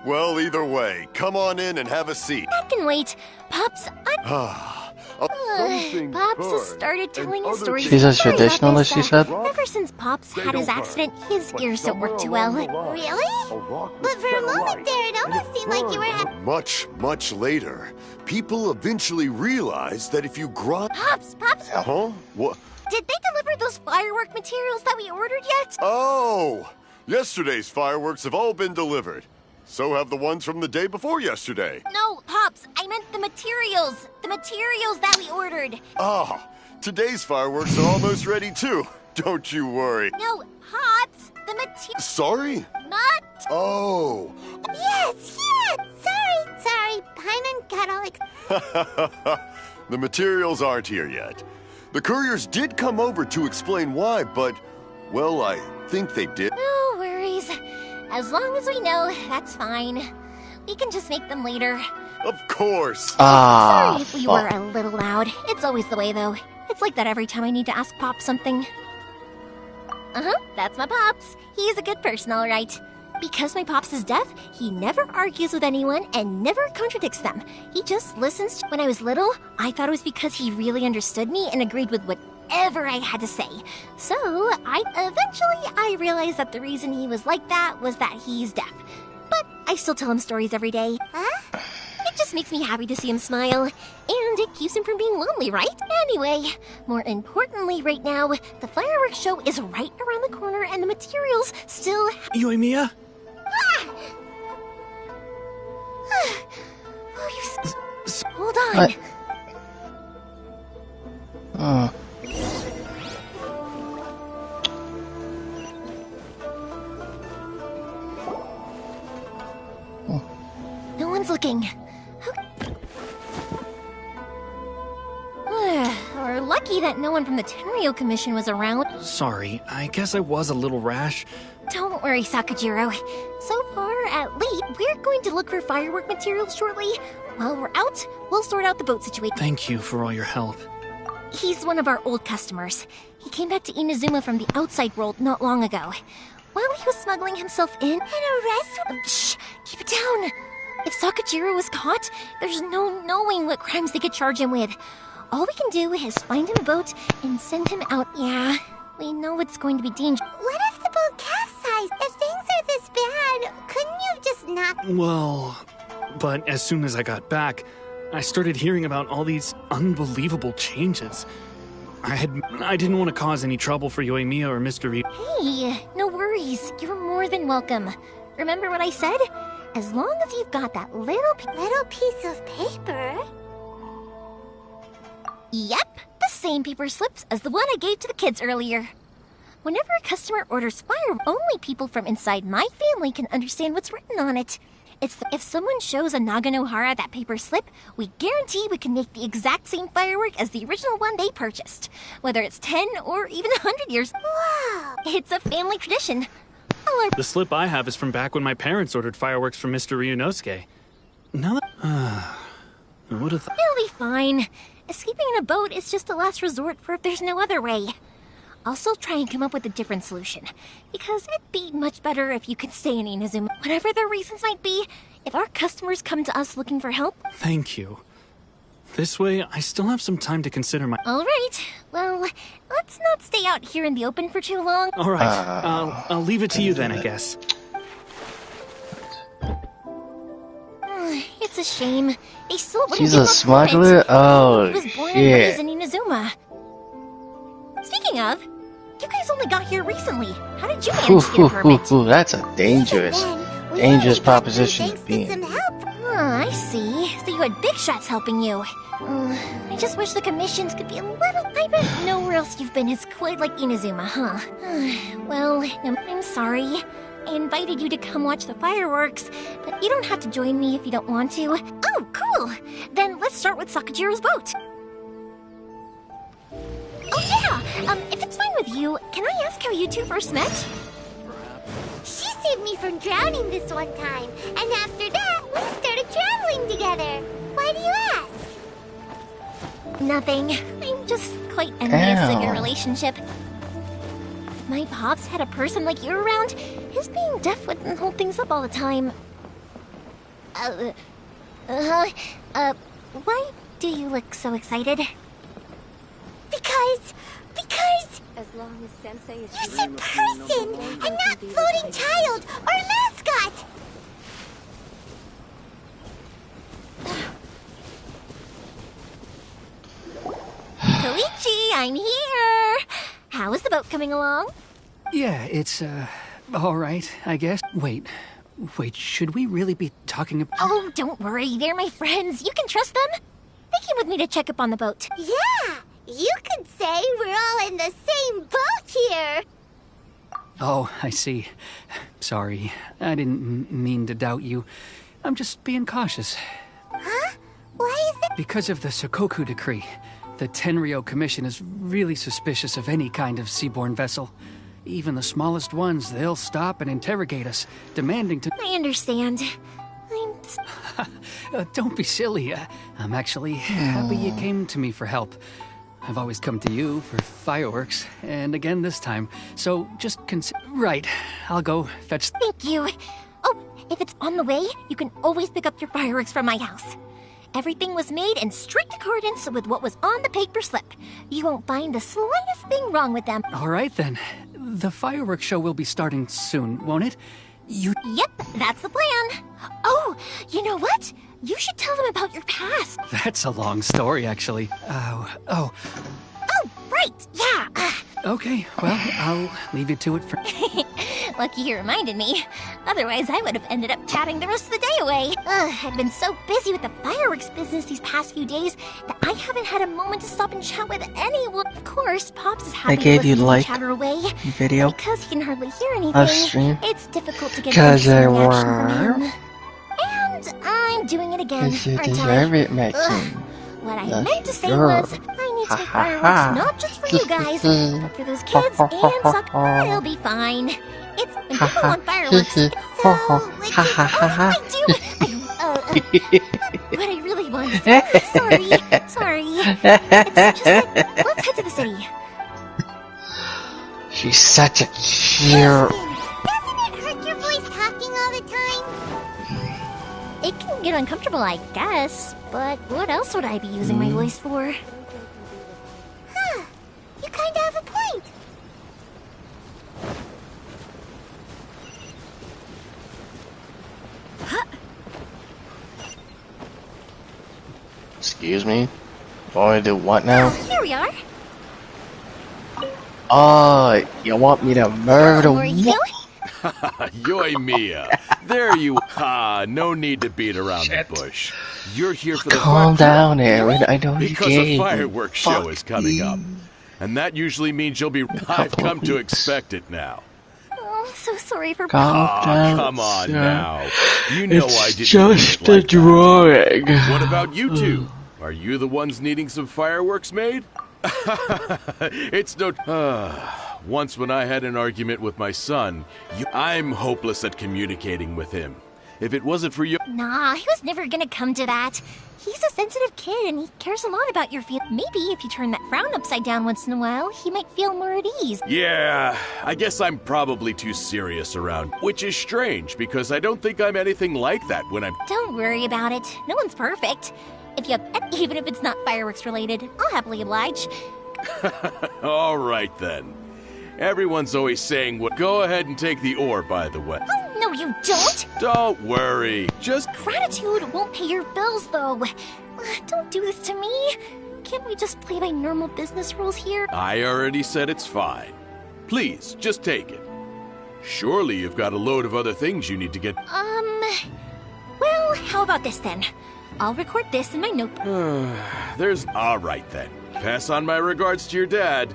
G: Well, either way, come on in and have a seat.
Q: I can wait. Pops, Pops has started telling his stories.
T: She's a traditionalist, she said?
Q: Ever since Pops had his accident, his ears don't work too well.
E: Really? But for a moment there, it almost seemed like you were
G: Much, much later, people eventually realized that if you grind...
Q: Pops!
G: Huh? What?
Q: Did they deliver those firework materials that we ordered yet?
G: Oh! Yesterday's fireworks have all been delivered. So have the ones from the day before yesterday.
Q: No, Pops, I meant the materials. The materials that we ordered.
G: Ah, today's fireworks are almost ready too. Don't you worry.
Q: No, Pops, the materials.
G: Sorry?
Q: Not.
G: Oh.
E: Yes. Sorry. Paimon got all
G: The materials aren't here yet. The couriers did come over to explain why, but, well, I think they did.
Q: No worries. As long as we know, that's fine. We can just make them later.
G: Of course.
Q: Sorry if we were a little loud. It's always the way, though. It's like that every time I need to ask Pop something. That's my Pops. He's a good person, all right. Because my Pops is deaf, he never argues with anyone and never contradicts them. He just listens. When I was little, I thought it was because he really understood me and agreed with whatever I had to say. So, I realized that the reason he was like that was that he's deaf. But I still tell him stories every day. It just makes me happy to see him smile. And it keeps him from being lonely, right? Anyway, more importantly right now, the fireworks show is right around the corner and the materials still...
O: Yoimiya?
Q: Hold on. No one's looking. We're lucky that no one from the Tenryo Commission was around.
J: Sorry, I guess I was a little rash.
Q: Don't worry, Sakajiro. So far, at least, we're going to look for firework materials shortly. While we're out, we'll sort out the boat situation.
J: Thank you for all your help.
Q: He's one of our old customers. He came back to Inazuma from the outside world not long ago. While he was smuggling himself in... Shh! Keep it down! If Sakajiro was caught, there's no knowing what crimes they could charge him with. All we can do is find him a boat and send him out. Yeah, we know it's going to be dangerous.
E: What if the boat capsized? If things are this bad, couldn't you just not...
J: Well, but as soon as I got back, I started hearing about all these unbelievable changes. I didn't want to cause any trouble for Yoimiya or Mr. Ryu.
Q: Hey, no worries. You're more than welcome. Remember what I said? As long as you've got that little
E: piece of paper...
Q: Yep, the same paper slips as the one I gave to the kids earlier. Whenever a customer orders fire, only people from inside my family can understand what's written on it. If someone shows a Naganohara that paper slip, we guarantee we can make the exact same firework as the original one they purchased. Whether it's 10 or even 100 years.
E: Wow!
Q: It's a family tradition.
J: The slip I have is from back when my parents ordered fireworks from Mr. Ryunosuke. Now that... what a
Q: It'll be fine. Escaping in a boat is just a last resort for if there's no other way. I'll still try and come up with a different solution, because it'd be much better if you could stay in Inazuma. Whatever their reasons might be, if our customers come to us looking for help...
J: Thank you. This way, I still have some time to consider my...
Q: All right. Well, let's not stay out here in the open for too long.
J: All right. I'll leave it to you then, I guess.
Q: It's a shame. They still wouldn't
T: She's
Q: give
T: a
Q: up
T: smuggler?
Q: permit.
T: Oh,
Q: He was born and raised
T: shit.
Q: in Inazuma. Speaking of, you guys only got here recently. How did you manage to get a permit?
T: That's a dangerous proposition to be in.
Q: I see. So you had big shots helping you. I just wish the commissions could be a little... I bet nowhere else you've been is quite like Inazuma, huh? Well, I'm sorry. I invited you to come watch the fireworks, but you don't have to join me if you don't want to. Oh, cool! Then let's start with Sakajiro's boat. Oh yeah! If it's fine with you, can I ask how you two first met?
E: She saved me from drowning this one time, and after that, we started traveling together. Why do you ask?
Q: Nothing. I'm just quite envious of your
T: Ow.
Q: relationship. If my pops had a person like you around, his being deaf wouldn't hold things up all the time. Why do you look so excited?
E: Because...
F: As long as Sensei is...
E: You said person, and not floating child or mascot!
Q: Koichi, I'm here! How is the boat coming along?
P: Yeah, it's, all right, I guess. Wait, should we really be talking about...
Q: Oh, don't worry, they're my friends. You can trust them. They came with me to check up on the boat.
E: Yeah, you could say we're all in the same boat here.
P: Oh, I see. Sorry, I didn't mean to doubt you. I'm just being cautious.
E: Huh? Why is it?
P: Because of the Sokoku decree. The Tenryo Commission is really suspicious of any kind of seaborne vessel. Even the smallest ones, they'll stop and interrogate us, demanding to...
Q: I understand.
P: Don't be silly. I'm actually happy you came to me for help. I've always come to you for fireworks, and again this time. So just Right, I'll go fetch...
Q: Thank you. Oh, if it's on the way, you can always pick up your fireworks from my house. Everything was made in strict accordance with what was on the paper slip. You won't find the slightest thing wrong with them.
P: All right, then. The fireworks show will be starting soon, won't it?
Q: Yep, that's the plan. Oh, you know what? You should tell them about your past.
P: That's a long story, actually.
Q: Oh, right, yeah.
P: Okay, well, I'll leave you to it for...
Q: Lucky you reminded me. Otherwise, I would have ended up chatting the rest of the day away. I've been so busy with the fireworks business these past few days that I haven't had a moment to stop and chat with anyone. Of course, Pops is happy
T: I gave
Q: to
T: you
Q: listen
T: like
Q: to chatter away.
T: video
Q: But because he can hardly hear anything,
T: of stream.
Q: it's difficult to get
T: Cause
Q: an
T: I
Q: interesting reaction from
T: were.
Q: him. And I'm doing it again,
T: Cause you
Q: aren't I?
T: deserve it, Maxine.
Q: Ugh. What I
T: That's
Q: meant to say
T: sure.
Q: was, I need to make fireworks not just for you guys, but for those kids and Suck. It'll be fine. It's when people want fireworks. It's so like I do. What I really want to say. Sorry. It's just like, let's head to the city.
T: She's such a cute.
E: Doesn't it hurt your voice talking all the time?
Q: It can get uncomfortable, I guess. But what else would I be using my voice for?
E: Huh. You kinda have a point.
T: Excuse me? You want me to do what now?
Q: Here we are.
T: Oh, you want me to murder what?
V: Yoy Mia. There you are. No need to beat around the bush. You're here for the
T: Calm down, Aaron. I know you
V: because
T: gave.
V: a fireworks show is coming up. And that usually means you'll be... I've come to expect it now.
Q: Oh, I'm so sorry for...
T: Calm down,
V: come on
T: sir.
V: now. You know
T: It's
V: I didn't
T: just
V: mean it
T: a
V: like
T: drawing.
V: that. What about you two? Are you the ones needing some fireworks made? It's no... once when I had an argument with my son, I'm hopeless at communicating with him. If it wasn't for you...
Q: Nah, he was never gonna come to that. He's a sensitive kid and he cares a lot about your feelings. Maybe if you turn that frown upside down once in a while, he might feel more at ease.
V: Yeah, I guess I'm probably too serious around, which is strange because I don't think I'm anything like that when I'm...
Q: Don't worry about it. No one's perfect. If you have, even if it's not fireworks related, I'll happily oblige.
V: All right then. Everyone's always saying what. Go ahead and take the ore, by the way.
Q: Oh, no, you don't!
V: Don't worry. Just.
Q: Gratitude won't pay your bills, though. Don't do this to me. Can't we just play by normal business rules here?
V: I already said it's fine. Please, just take it. Surely you've got a load of other things you need to get.
Q: Well, how about this then? I'll record this in my notebook.
V: There's. All right then. Pass on my regards to your dad.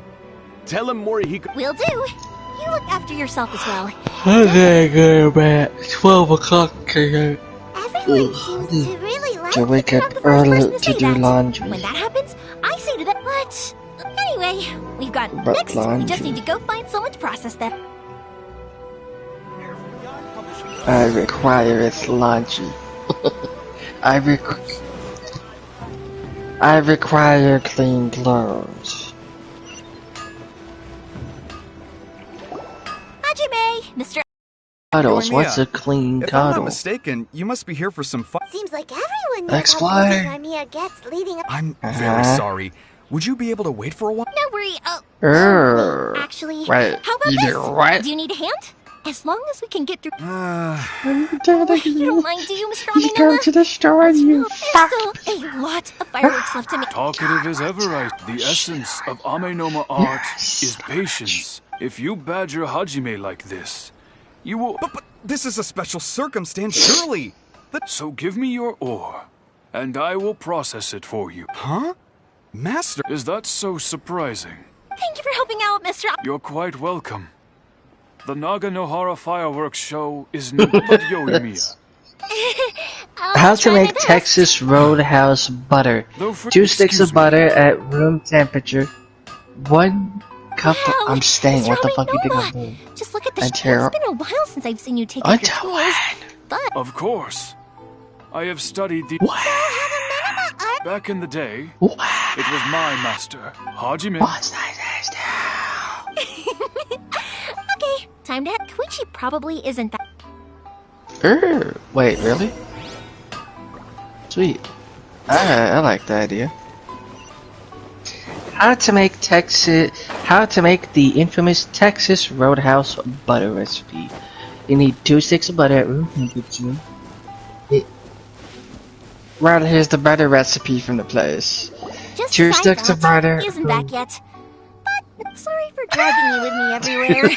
V: Tell him Morihiko.
Q: Will do. You look after yourself as well.
T: I gotta go about 12 o'clock today.
E: Everyone seems to really like
T: To wake
E: it.
T: up early to do laundry.
Q: When that happens, I say to them, but anyway, we've got
T: But
Q: next. We just
T: laundry.
Q: need to go find someone to process them.
T: I require its laundry. I require clean clothes.
Q: Hajime, Mr.
T: Cuddles, what's a clean
H: If I'm not
T: cuddle?
H: mistaken, you must be here for some fun.
E: Seems like everyone knows
T: Explain.
E: how busy Lamia gets leading up.
H: I'm very sorry. Would you be able to wait for a while?
Q: No worry. Actually,
T: Wait,
Q: how about
T: you
Q: this?
T: do what?
Q: Do you need a hand? As long as we can get through.
T: You
Q: You don't mind, do you, Mr.
T: You go to the store and you fuck.
Q: There's still a lot of fireworks left to me.
U: Talkative as ever, the essence of Amenoma art is patience. If you badger Hajime like this, you will...
H: But this is a special circumstance, surely!
U: So give me your ore, and I will process it for you.
H: Huh? Master?
U: Is that so surprising?
Q: Thank you for helping out, Mr.
U: You're quite welcome. The Naganohara fireworks show is not but Yoimiya.
T: How to make Texas Roadhouse butter. 2 sticks of butter at room temperature. 1 cup. I'm staying. What the fuck you think I'm doing?
Q: Just look at the
T: And
Q: show.
T: tear
Q: It's been a while since I've seen you take
T: I
Q: out your tools. But
U: Of course. I have studied the... Back in the day, it was my master, Hajime.
Q: okay, time to head. Koichi probably isn't that.
T: Wait, really? Sweet. I like the idea. How to make the infamous Texas Roadhouse butter recipe. You need 2 sticks of butter at room temperature. Right, here's the butter recipe from the place.
Q: Just
T: 2
Q: as I
T: sticks of
Q: thought,
T: butter.
Q: He isn't back yet. But sorry for dragging you with me everywhere.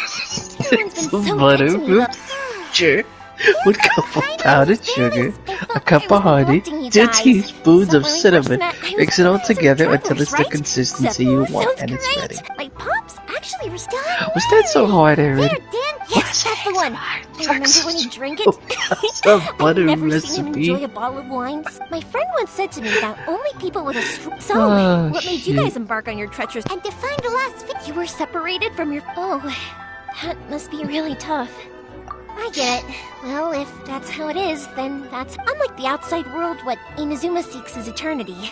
Q: Everyone's been so
T: butter,
Q: good to me.
T: sure. 1 cup of powdered sugar, a cup of honey, 2 teaspoons of cinnamon. Mix it all together until it's the consistency you want and it's ready.
Q: My pops actually were still.
T: Was that so hard, Aaron?
Q: There, Dan. Yes, that's the one. I remember when he drank it.
T: It's a butter
Q: I've never seen him
T: recipe.
Q: enjoy a bottle of wine. My friend once said to me that only people with a So,
T: Oh,
Q: what made you
T: shit.
Q: guys embark on your treacherous and to find the last You were separated from your. Oh, that must be really tough. I get it. Well, if that's how it is, then that's unlike the outside world. What Inazuma seeks is eternity.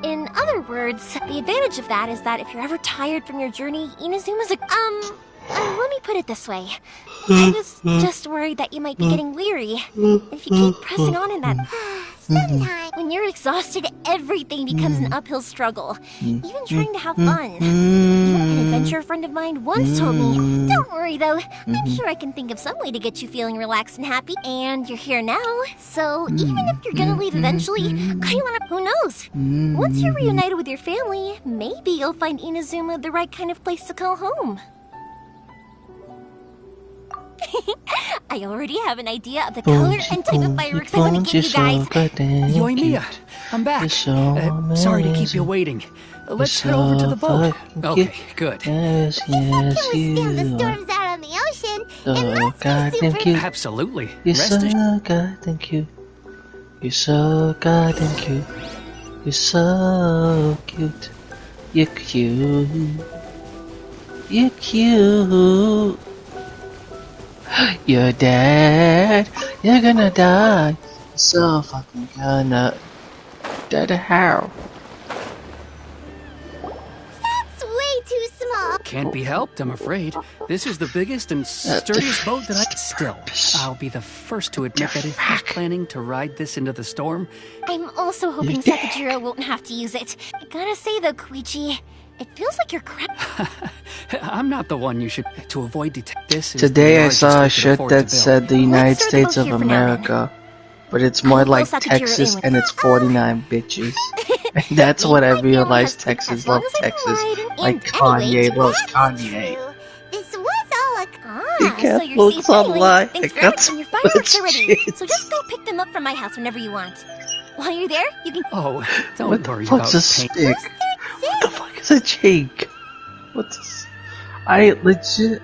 Q: In other words, the advantage of that is that if you're ever tired from your journey, Inazuma's a. Let me put it this way. I was just worried that you might be getting weary. If you keep pressing on in that. Sometimes, when you're exhausted, everything becomes an uphill struggle. Even trying to have fun. Even an adventure friend of mine once told me, don't worry though, I'm sure I can think of some way to get you feeling relaxed and happy. And you're here now, so even if you're gonna leave eventually, I wanna, who knows? Once you're reunited with your family, maybe you'll find Inazuma the right kind of place to call home. I already have an idea of the color and type of fireworks I want to give you guys.
P: Yoimiya, I'm back. Sorry to keep you waiting. Let's head over to the boat. Okay, good.
T: Yes, yes,
E: Stand the storms out on the ocean.
T: Oh, God, thank you.
P: Absolutely.
T: You're
P: Rest
T: so God, thank you. You're so God, thank you. You're so cute. You're cute. You're cute. You're dead. You're gonna die. You're so fucking gonna. Dead how?
E: That's way too small.
P: can't be helped, I'm afraid. This is the biggest and sturdiest boat that Still, I'll be the first to admit that if he's planning to ride this into the storm...
Q: I'm also hoping Sekijiro won't have to use it. I gotta say though, Koichi, it feels like you're
P: I'm not the one you should... To avoid this is
T: Today I saw a shit that said the United States of America, but it's more like Texas and it's 49 bitches. And that's what I realized Texas loves Texas. Like Kanye loves Kanye.
E: This was all a...
T: You can't look some lie.
Q: Thanks for everything. Your fireworks are ready. So just go pick them up from my house whenever you want. While you're there, you can...
P: Oh, don't
T: what the
P: worry
T: fuck's
P: about
T: a stick? What the fuck is a jake? What's this? I legit...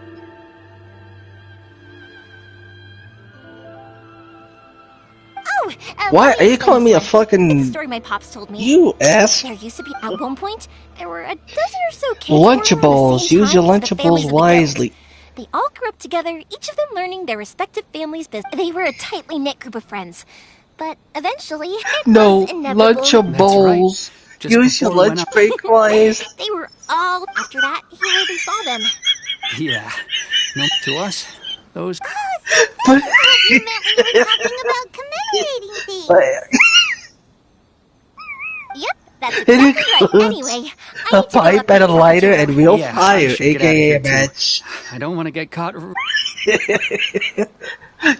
T: Why are you calling me a fucking...
Q: story my pops told me.
T: You ass.
Q: There used to be, at one point, there were a dozen or so kids
T: Lunchables. Use your Lunchables wisely.
Q: They all grew up together, each of them learning their respective families' business. They were a tightly knit group of friends. But eventually, it was inevitable.
T: Lunchables. Use your lunch break wise.
Q: They were all... After that, he hardly saw them.
P: Yeah. No, to us, those...
E: But... you meant we were talking about commemorating things.
Q: Yep, that's exactly right. Anyway,
T: a pipe and a lighter and real fire, aka a match.
P: I don't want to get caught.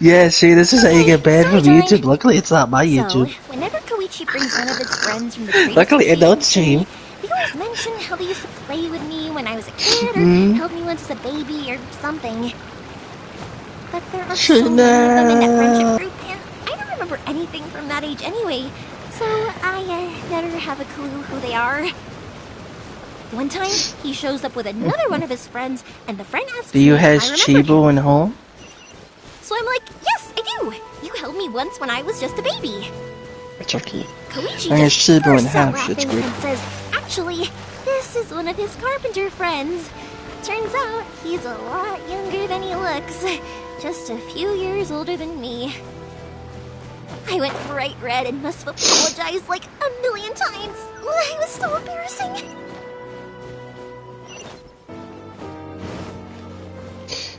T: Yeah, see, this is how you get banned from YouTube. Luckily, it's not my YouTube.
Q: Whenever Koichi brings one of his friends from the trade
T: Luckily, it don't stream.
Q: They always mention how they used to play with me when I was a kid, or held me once as a baby, or something. But there are so many of them in that friendship group, and I don't remember anything from that age anyway, so I never have a clue who they are. One time, he shows up with another one of his friends, and the friend asks
T: Do you
Q: me
T: have
Q: if I remember
T: Chibu
Q: him.
T: in home?
Q: So I'm like, yes, I do! You held me once when I was just a baby.
T: It's okay.
Q: Koichi
T: I have
Q: just
T: Chibu in
Q: bursts out
T: house. It's
Q: laughing
T: good.
Q: and says, actually, this is one of his carpenter friends. Turns out, he's a lot younger than he looks. Just a few years older than me. I went bright red and must have apologized like 1,000,000 times. It was so embarrassing.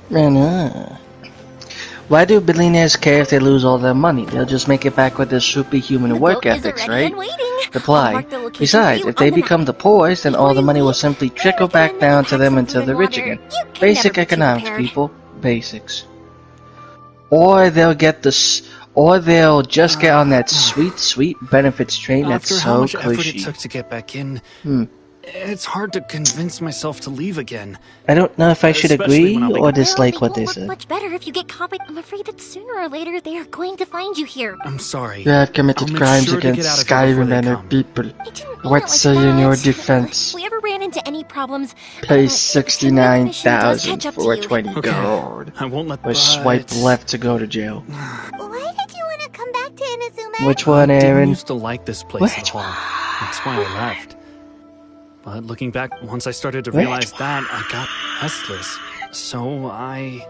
T: Man, why do billionaires care if they lose all their money? They'll just make it back with their superhuman work ethics, right? Reply. Besides, if they become the poorest, then all the money will simply trickle back down to them until they're rich again. Basic economics, people. Basics. Or they'll get this, or they'll just get on that sweet benefits train that's
J: After how
T: so
J: much effort
T: cushy.
J: it took to get back in, it's hard to convince myself to leave again.
T: I don't know if I should
J: Especially
T: agree
J: when I'm
T: or dislike what they
Q: Look
T: said.
Q: much better if you get caught. I'm afraid that sooner or later they are going to find you here.
J: I'm sorry.
T: You have committed
J: I'll make
T: crimes
J: sure to get
T: against
J: out of here before
T: Skyrim
J: they
T: and her
J: come.
T: people. What say in your defense?
Q: If we ever ran into any problems,
T: Pay
Q: does catch up to
T: 69,000
Q: you.
T: for 20 gold.
J: I won't let
T: Or swipe left to go to jail.
E: Why did you want to come back to Inazuma?
T: Which one,
J: I didn't
T: Aaron?
J: used to like this place at all. That's why I left. But looking back, once I started to
T: Which
J: realize that, I got restless. So I...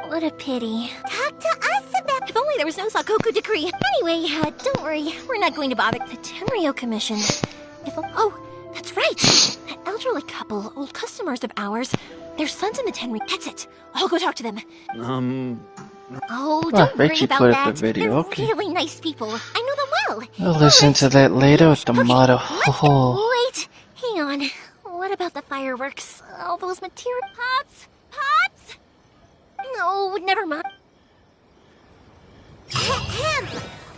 Q: What a pity. Talk to us about... If only there was no Sakoku decree. Anyway, don't worry. We're not going to bother the Tenryo Commission. Oh, that's right. That elderly couple, old customers of ours, their son's in the Tenryo. That's it. I'll go talk to them. Oh, don't worry
T: Richie
Q: about
T: put
Q: that.
T: up the video,
Q: They're
T: okay.
Q: really nice people. I know them well.
T: I'll listen to that later with the motto.
Q: Wait, hang on. What about the fireworks? All those material pots? Pots? No, never mind.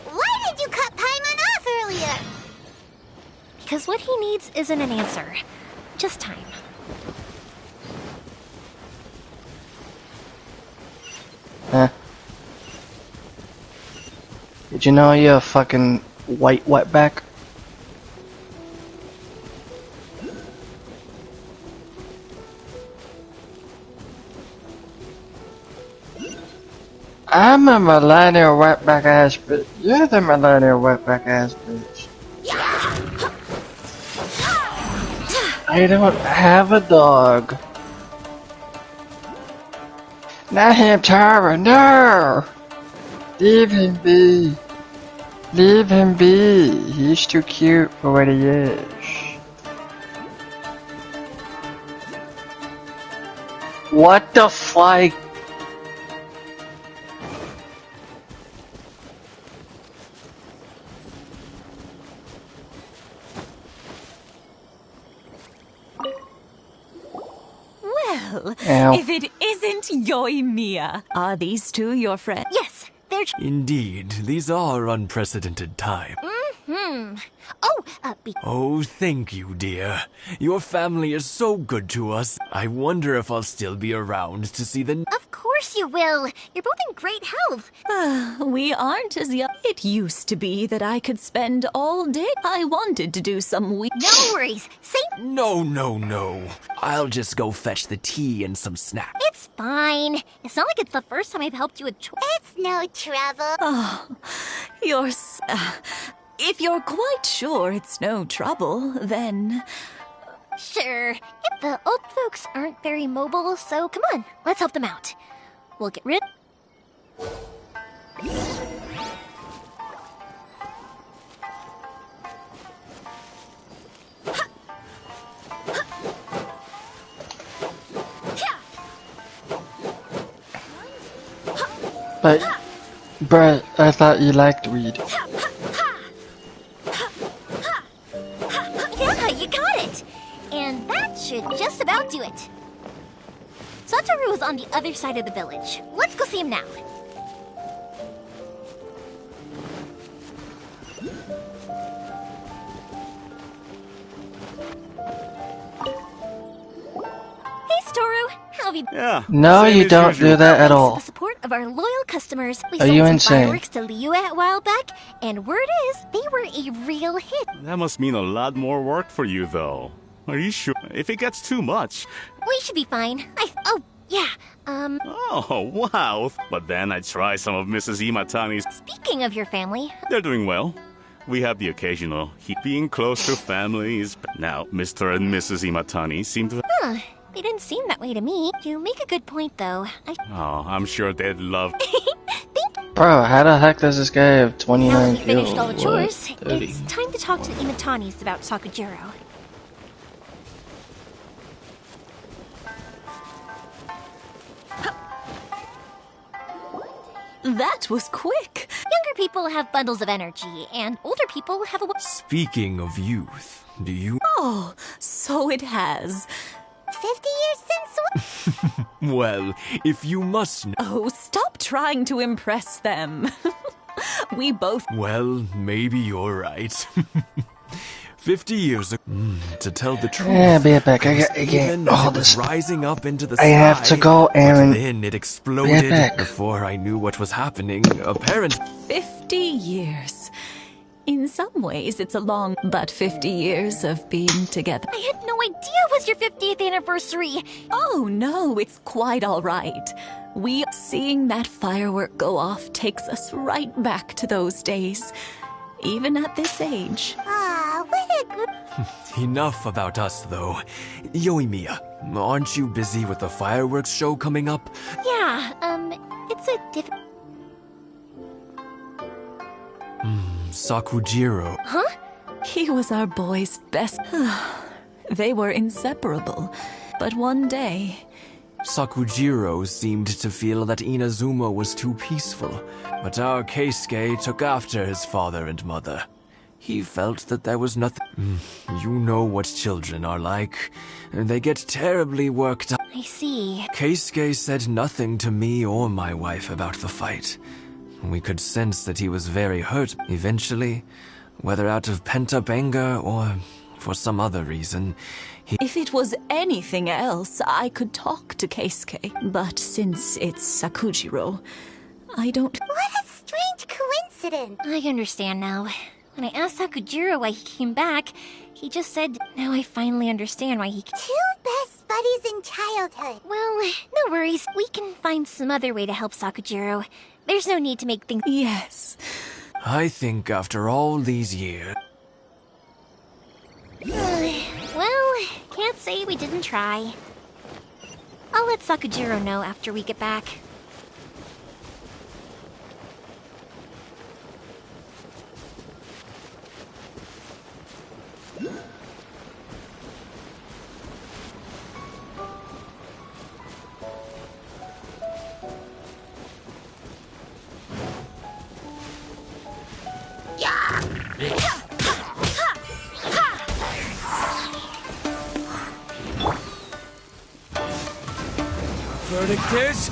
E: Why did you cut Paimon off earlier?
Q: Because what he needs isn't an answer. Just time.
T: Huh? Did you know you're a fucking white wetback? I'm a millennial wetback ass bitch. You're the millennial wetback ass bitch. I don't have a dog. Not him, Tara, no! Leave him be. Leave him be. He's too cute for what he is. What the fuck?
I: Well,
T: Ow.
I: if it isn't Yoimiya, are these two your friends?
Q: Yes, they're.
K: Indeed, these are unprecedented times.
Q: Mm-hmm. Oh,
K: Oh, thank you, dear. Your family is so good to us. I wonder if I'll still be around to see the...
Q: Of course you will. You're both in great health.
I: We aren't as young. It used to be that I could spend all day. I wanted to do some
Q: No worries.
K: No. I'll just go fetch the tea and some snacks.
Q: It's fine. It's not like it's the first time I've helped you with It's no trouble.
I: Oh, if you're quite sure it's no trouble, then...
Q: Sure. The old folks aren't very mobile, so come on, let's help them out. We'll get rid...
T: But, bruh, I thought you liked weed.
Q: Yeah, you got it! And that should just about do it. Satoru is on the other side of the village. Let's go see him now. Hey, Satoru! How have you...
T: Yeah. No, you don't do that at all.
Q: The support of our loyal customers, we
T: Are
Q: sold
T: you
Q: some
T: insane?
Q: fireworks to Liyue a while back, and word is, they were a real hit.
W: That must mean a lot more work for you, though. Are you sure? If it gets too much...
Q: We should be fine. Oh, yeah,
W: Oh, wow. But then I try some of Mrs. Imatani's...
Q: Speaking of your family...
W: They're doing well. We have the occasional being close to families. Now, Mr. and Mrs. Imatani seem to...
Q: Huh, they didn't seem that way to me. You make a good point, though.
W: Oh, I'm sure they'd love...
T: Bro, how the heck does this guy have 29
Q: Now that we
T: kills?
Q: finished all the
T: What?
Q: chores,
T: 30.
Q: it's time to talk to the Imatanis about Sakujiro.
I: That was quick.
Q: Younger people have bundles of energy, and older people have a...
K: Speaking of youth, do you...
I: Oh, so it has.
Q: 50 years since...
K: Well, if you must know...
I: Oh, stop trying to impress them. We both...
K: Well, maybe you're right. 50 years ago, to tell the truth,
T: Yeah, be right back. I
K: was
T: got
K: even
T: all
K: as it was
T: this.
K: rising up into the
T: I have
K: sky,
T: to go, Aaron.
K: but then it
T: Be
K: exploded
T: right back.
K: before I knew what was happening.
I: 50 years. In some ways, it's a long, but 50 years of being together.
Q: I had no idea it was your 50th anniversary.
I: Oh, no, it's quite all right. Seeing that firework go off takes us right back to those days, even at this age.
Q: Ah, what a good...
K: Enough about us, though. Yoimiya, aren't you busy with the fireworks show coming up?
Q: Yeah, it's a different...
K: Sakujiro.
I: Huh? He was our boy's best. They were inseparable. But one day...
K: Sakujiro seemed to feel that Inazuma was too peaceful, but our Keisuke took after his father and mother. He felt that there was nothing... You know what children are like. They get terribly worked up.
Q: I see.
K: Keisuke said nothing to me or my wife about the fight. We could sense that he was very hurt. Eventually, whether out of pent-up anger or for some other reason,
I: If it was anything else, I could talk to Keisuke. But since it's Sakujiro, I don't...
Q: What a strange coincidence. I understand now. When I asked Sakujiro why he came back, he just said, now I finally understand why he... Two best buddies in childhood. Well, no worries. We can find some other way to help Sakujiro. There's no need to make things...
I: Yes.
K: I think after all these years...
Q: Well, can't say we didn't try. I'll let Sakujiro know after we get back.
U: verdict is...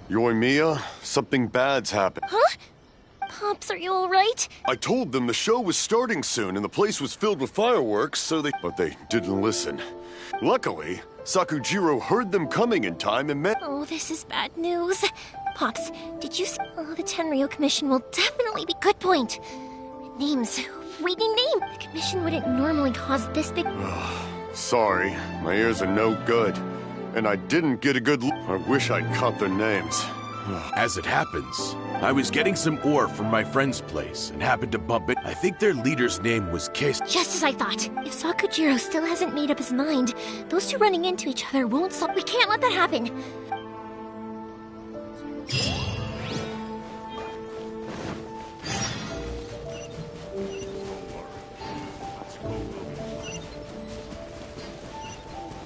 G: Yoimiya, something bad's happened.
Q: Huh? Pops, are you alright?
G: I told them the show was starting soon and the place was filled with fireworks, but they didn't listen. Luckily, Sakujiro heard them coming in time and met—
Q: Oh, this is bad news. Pops, did you see— Oh, the Tenryo Commission will definitely be— Good point. Names. Reading name. The Commission wouldn't normally cause this big—
G: Sorry, my ears are no good. And I didn't get a good look. I wish I'd caught their names.
V: As it happens, I was getting some ore from my friend's place and happened to bump it. I think their leader's name was Case.
Q: Just as I thought. If Sakujiro still hasn't made up his mind, those two running into each other won't stop. We can't let that happen.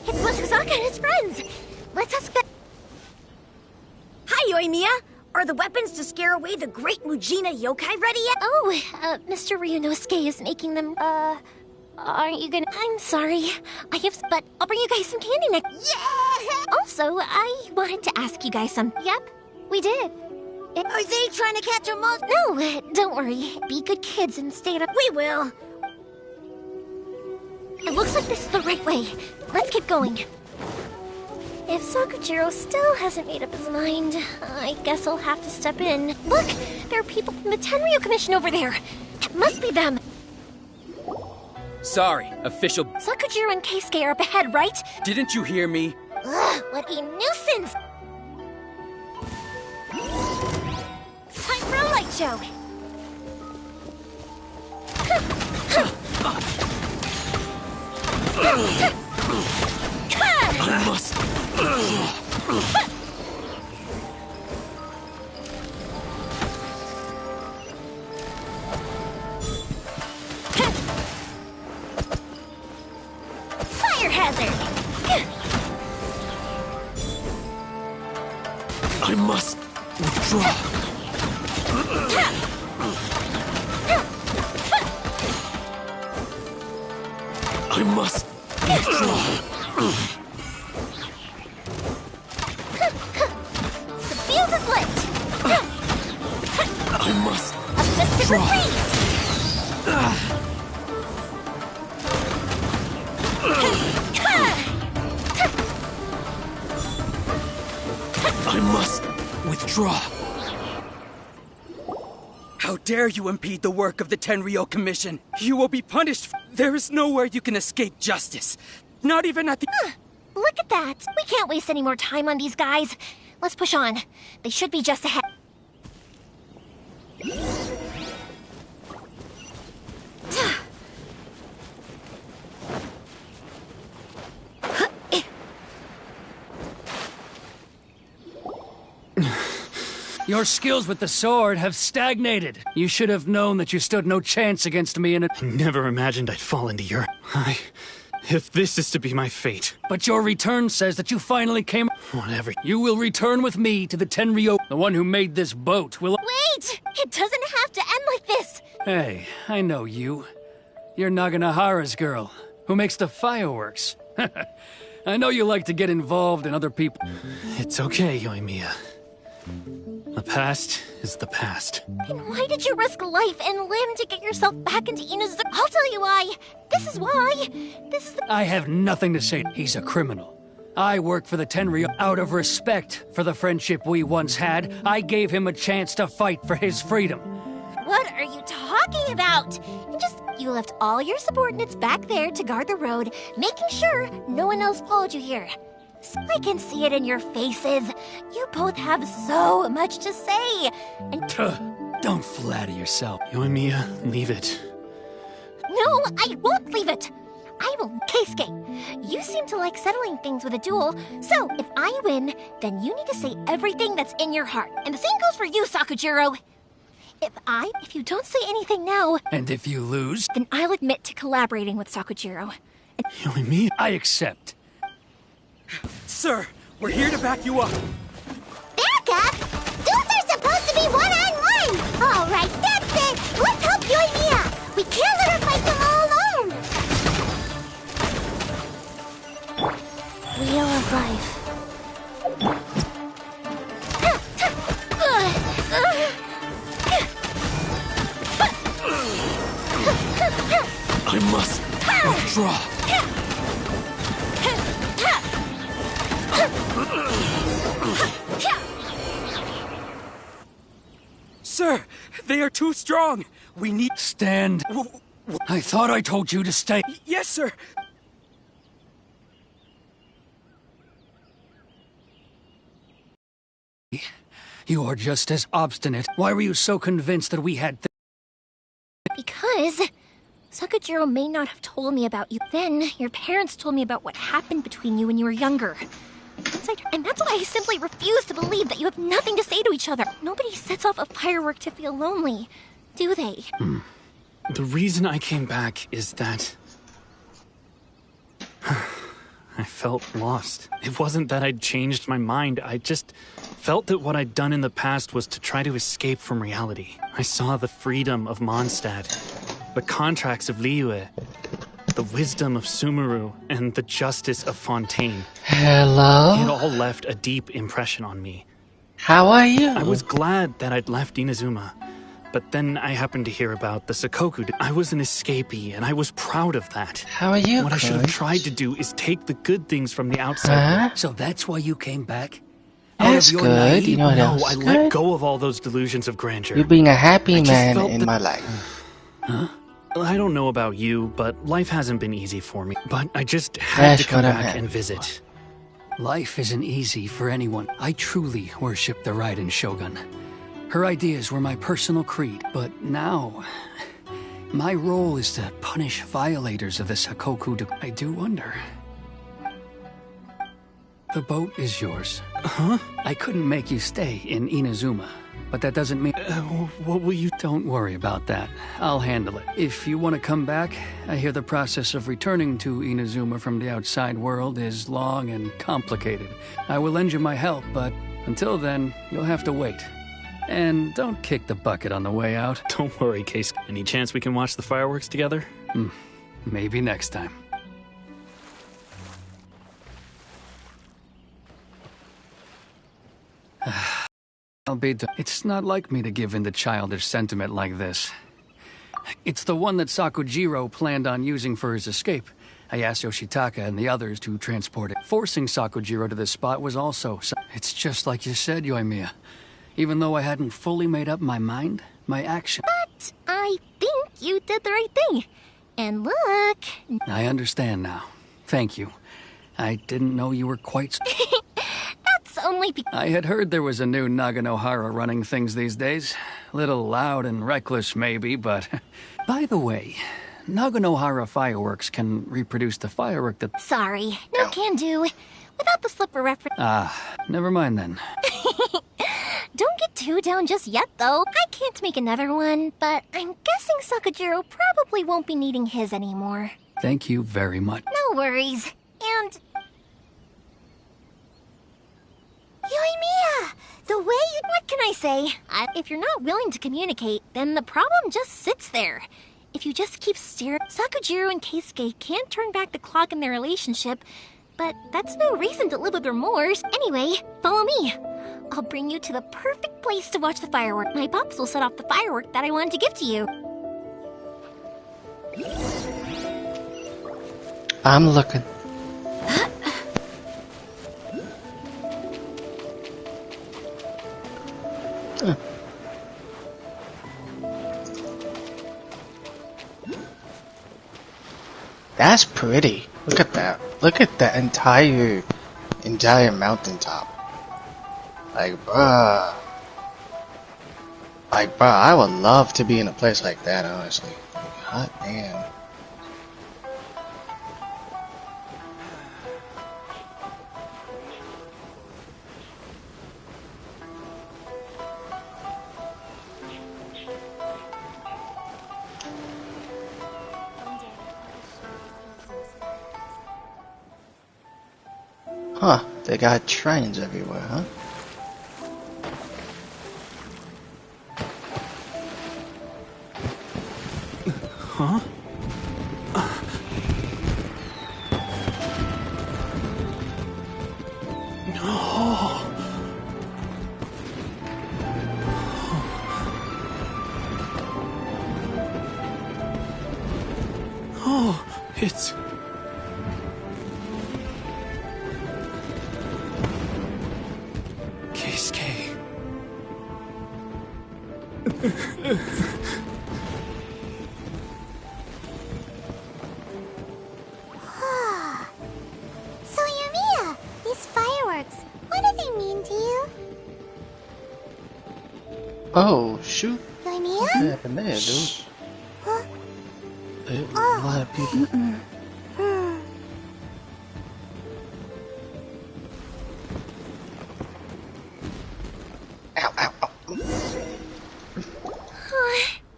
Q: It's Mochizaka and his friends! Let's ask them.
F: Hi, Yoimiya! Are the weapons to scare away the great Mujina yokai ready yet?
Q: Oh, Mr. Ryunosuke is making them, aren't you gonna— I'm sorry. But I'll bring you guys some candy next— Yeah! Also, I wanted to ask you guys something. Yep, we did.
E: Are they trying to catch a monster?
Q: No, don't worry. Be good kids and stay up.
F: We will.
Q: It looks like this is the right way. Let's keep going. If Sakujiro still hasn't made up his mind, I guess I'll have to step in. Look! There are people from the Tenryo Commission over there! It must be them!
C: Sorry, official.
Q: Sakujiro and Keisuke are up ahead, right?
C: Didn't you hear me?
Q: Ugh, what a nuisance!
F: Time for a light show!
U: I must...
Q: Fire hazard!
U: I must withdraw. I must withdraw.
Q: The fuse is lit!
U: I must
Q: A biscuit
U: withdraw.
Q: freeze!
U: I must withdraw.
C: How dare you impede the work of the Tenryo Commission? You will be punished. There is nowhere you can escape justice. Not even at the...
Q: Look at that! We can't waste any more time on these guys. Let's push on. They should be just ahead.
P: Your skills with the sword have stagnated. You should have known that you stood no chance against me in a...
J: Never imagined I'd fall into your... If this is to be my fate...
P: But your return says that you finally came...
J: Whatever.
P: You will return with me to the Tenryo. The one who made this boat will...
Q: Wait! It doesn't have to end like this!
P: Hey, I know you. You're Naganahara's girl, who makes the fireworks. I know you like to get involved in other people.
J: It's okay, Yoimiya. The past is the past.
Q: Then why did you risk life and limb to get yourself back into Inazuki? I'll tell you why! This is why! This is the—
P: I have nothing to say. He's a criminal. I work for the Tenryou. Out of respect for the friendship we once had, I gave him a chance to fight for his freedom.
Q: What are you talking about? You left all your subordinates back there to guard the road, making sure no one else followed you here. I can see it in your faces. You both have so much to say. And
P: don't flatter yourself.
J: Yoimiya, leave it.
Q: No, I won't leave it. I will. Keisuke, you seem to like settling things with a duel, so if I win, then you need to say everything that's in your heart. And the same goes for you, Sakujiro. If you don't say anything now...
P: And if you lose?
Q: Then I'll admit to collaborating with Sakujiro.
J: Yoimiya?
P: I accept.
C: Sir, we're here to back you up.
E: Back up? Those are supposed to be one-on-one! All right, that's it! Let's help Yoimiya! We can't let her fight them all alone!
Q: Wheel of Life.
U: I must withdraw.
C: Sir, they are too strong. We need...
P: Stand. I thought I told you to stay.
C: Yes, sir.
P: You are just as obstinate. Why were you so convinced that we had...
Q: Because Sakujiro may not have told me about you. Then your parents told me about what happened between you when you were younger. And that's why I simply refuse to believe that you have nothing to say to each other. Nobody sets off a firework to feel lonely, do they?
J: The reason I came back is that... I felt lost. It wasn't that I'd changed my mind, I just felt that what I'd done in the past was to try to escape from reality. I saw the freedom of Mondstadt, the contracts of Liyue, the wisdom of Sumeru, and the justice of Fontaine.
D: Hello?
J: It all left a deep impression on me.
D: How are you?
J: I was glad that I'd left Inazuma, but then I happened to hear about the Sakoku. I was an escapee, and I was proud of that.
D: How are you,
J: What I should have tried to do is take the good things from the outside.
D: Huh?
P: So that's why you came back?
D: That's good. You know what else
J: I
D: is
J: let
D: good?
J: go of all those delusions of grandeur.
D: You being a happy
J: I just
D: man
J: felt
D: in
J: that-
D: my life.
J: Huh? I don't know about you, but life hasn't been easy for me. But I just had
D: That's
J: to come
D: what I'm
J: back
D: happy
J: and visit.
P: Life isn't easy for anyone. I truly worship the Raiden Shogun. Her ideas were my personal creed, but now... my role is to punish violators of the Sakoku. I do wonder... The boat is yours.
J: Huh?
P: I couldn't make you stay in Inazuma, but that doesn't mean...
J: what will you...
P: Don't worry about that. I'll handle it. If you want to come back, I hear the process of returning to Inazuma from the outside world is long and complicated. I will lend you my help, but until then, you'll have to wait. And don't kick the bucket on the way out.
J: Don't worry, Case. Any chance we can watch the fireworks together?
P: Maybe next time. It's not like me to give in to childish sentiment like this. It's the one that Sakujiro planned on using for his escape. I asked Yoshitaka and the others to transport it. Forcing Sakujiro to this spot was also... It's just like you said, Yoimiya. Even though I hadn't fully made up my mind, my action...
Q: But I think you did the right thing. And look...
P: I understand now. Thank you. I didn't know you were quite...
Q: That's only because...
P: I had heard there was a new Naganohara running things these days. Little loud and reckless, maybe, but... By the way, Naganohara fireworks can reproduce the firework that...
Q: Sorry, no can do. Without the slipper reference...
P: Never mind then.
Q: Don't get too down just yet, though. I can't make another one, but I'm guessing Sakujiro probably won't be needing his anymore.
P: Thank you very much.
Q: No worries. And...
E: Yoimiya! The way you...
Q: What can I say? If you're not willing to communicate, then the problem just sits there. If you just keep staring... Sakujiro and Keisuke can't turn back the clock in their relationship, but that's no reason to live with remorse. Anyway, follow me. I'll bring you to the perfect place to watch the firework. My pops will set off the firework that I wanted to give to you.
D: I'm looking. That's pretty. Look at that. Look at that entire mountaintop. Like, bruh. Like, bruh, I would love to be in a place like that, honestly. Like, hot damn. Huh, they got trains everywhere, huh?
J: Huh? No. Oh, it's... Keisuke.
E: So, Yumiya, these fireworks, what do they mean to you?
D: Oh, shoot.
E: Yumiya?
D: What happened there, dude?
E: Huh?
D: A lot of people.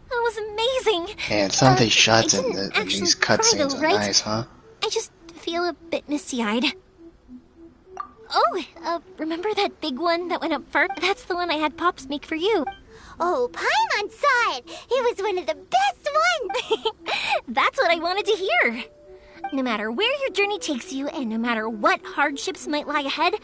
Q: That was amazing.
D: And some of these
Q: I
D: shots
Q: didn't
D: in
Q: actually
D: these
Q: cry
D: cutscenes
Q: though,
D: are
Q: right?
D: nice, huh?
Q: I just feel a bit misty-eyed. Oh, remember that big one that went up first? That's the one I had Pops make for you.
E: Oh, Paimon saw it! It was one of the best ones!
Q: That's what I wanted to hear. No matter where your journey takes you, and no matter what hardships might lie ahead,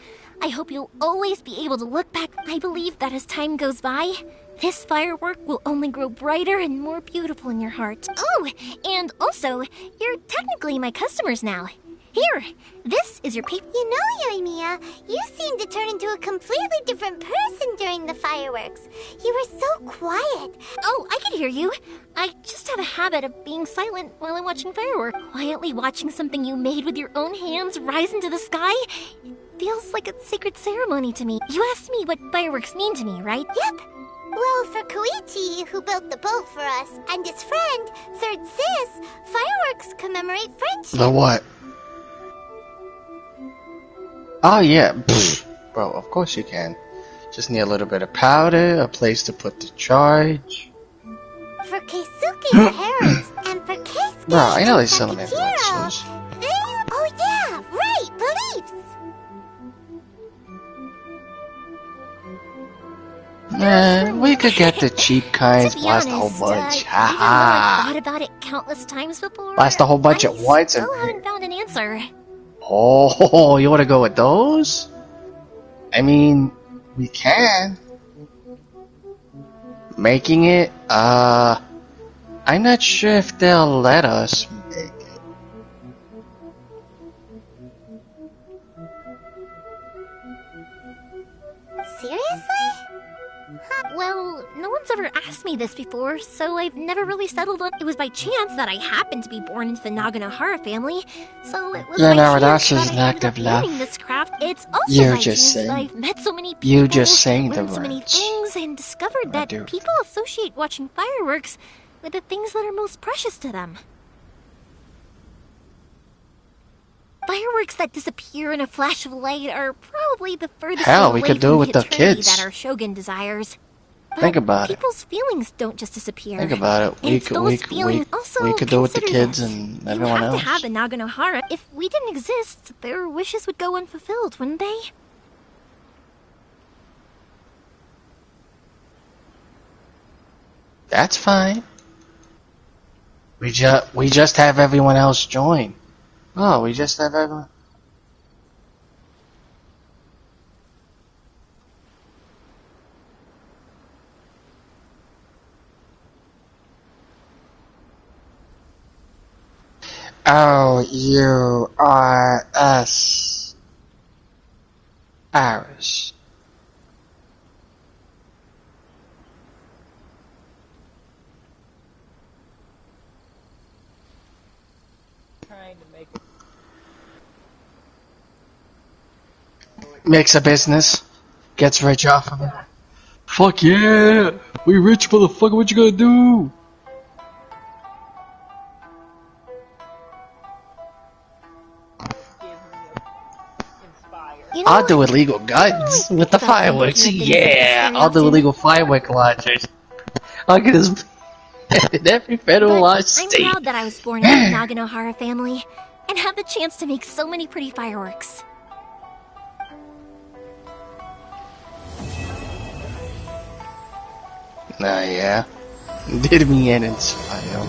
Q: I hope you'll always be able to look back. I believe that as time goes by, this firework will only grow brighter and more beautiful in your heart. Oh, and also, you're technically my customers now. Here, this is your paper.
E: You know, Yoimiya, you seemed to turn into a completely different person during the fireworks. You were so quiet.
Q: Oh, I can hear you. I just have a habit of being silent while I'm watching fireworks. Quietly watching something you made with your own hands rise into the sky feels like a sacred ceremony to me. You asked me what fireworks mean to me, right?
E: Yep. Well, for Koichi, who built the boat for us, and his friend, Third Sis, fireworks commemorate friendship.
D: The what? Oh yeah, pfft. Bro, of course you can. Just need a little bit of powder, a place to put the charge.
E: For Keisuke's parents, and for Keisuke
D: Bro, I know
E: and
D: they sell them at like
E: Sakujiro,
D: stores.
E: Oh yeah, right, beliefs!
D: We could get the cheap kinds,
Q: To be
D: blast a
Q: honest,
D: whole bunch.
Q: even though I've
D: Haha.
Q: thought about it countless times before,
D: Blast a whole bunch at once and.
Q: still haven't found an answer.
D: Oh, you want to go with those? I mean, we can. Making it, I'm not sure if they'll let us make it.
E: Seriously?
Q: Well, no one's ever asked me this before, so I've never really settled on. It was by chance that I happened to be born into the Naganohara family, so it was
D: Yeah,
Q: by
D: no,
Q: chance
D: that's
Q: that
D: an
Q: I
D: act
Q: ended
D: of
Q: up
D: love.
Q: learning this craft. It's also
D: You're
Q: by
D: just
Q: chance that
D: saying.
Q: I've met so many people,
D: You just saying the
Q: learned so many
D: words.
Q: things, and discovered that
D: dude.
Q: people associate watching fireworks with the things that are most precious to them. Fireworks that disappear in a flash of light are probably the furthest
D: Hell,
Q: thing
D: we
Q: away
D: could do
Q: from
D: it with the
Q: eternity
D: kids.
Q: that our Shogun desires.
D: Think
Q: But
D: about it.
Q: people's feelings don't just disappear.
D: Think about it. We
Q: It's
D: could,
Q: those feelings. Also,
D: we could do it with the
Q: consider
D: kids
Q: this.
D: and
Q: You
D: everyone
Q: have
D: else.
Q: to have the Naganohara. If we didn't exist, their wishes would go unfulfilled, wouldn't they?
D: That's fine. We just have everyone else join. Oh, we just have everyone. O-U-R-S. Irish.
T: Makes a business. Gets rich off of it. Fuck yeah! We rich motherfucker, what you gonna do?
E: You know
T: I'll do
E: what?
T: illegal guns with the
E: about them
T: fireworks.
E: looking at things like this
T: Yeah,
E: very
T: I'll do
E: often.
T: illegal firework launchers. I'll get his in every federal law
Q: I'm
T: state.
Q: proud that I was born into the Naganohara family and have the chance to make so many pretty fireworks.
T: Nah, yeah. Did me in and smile.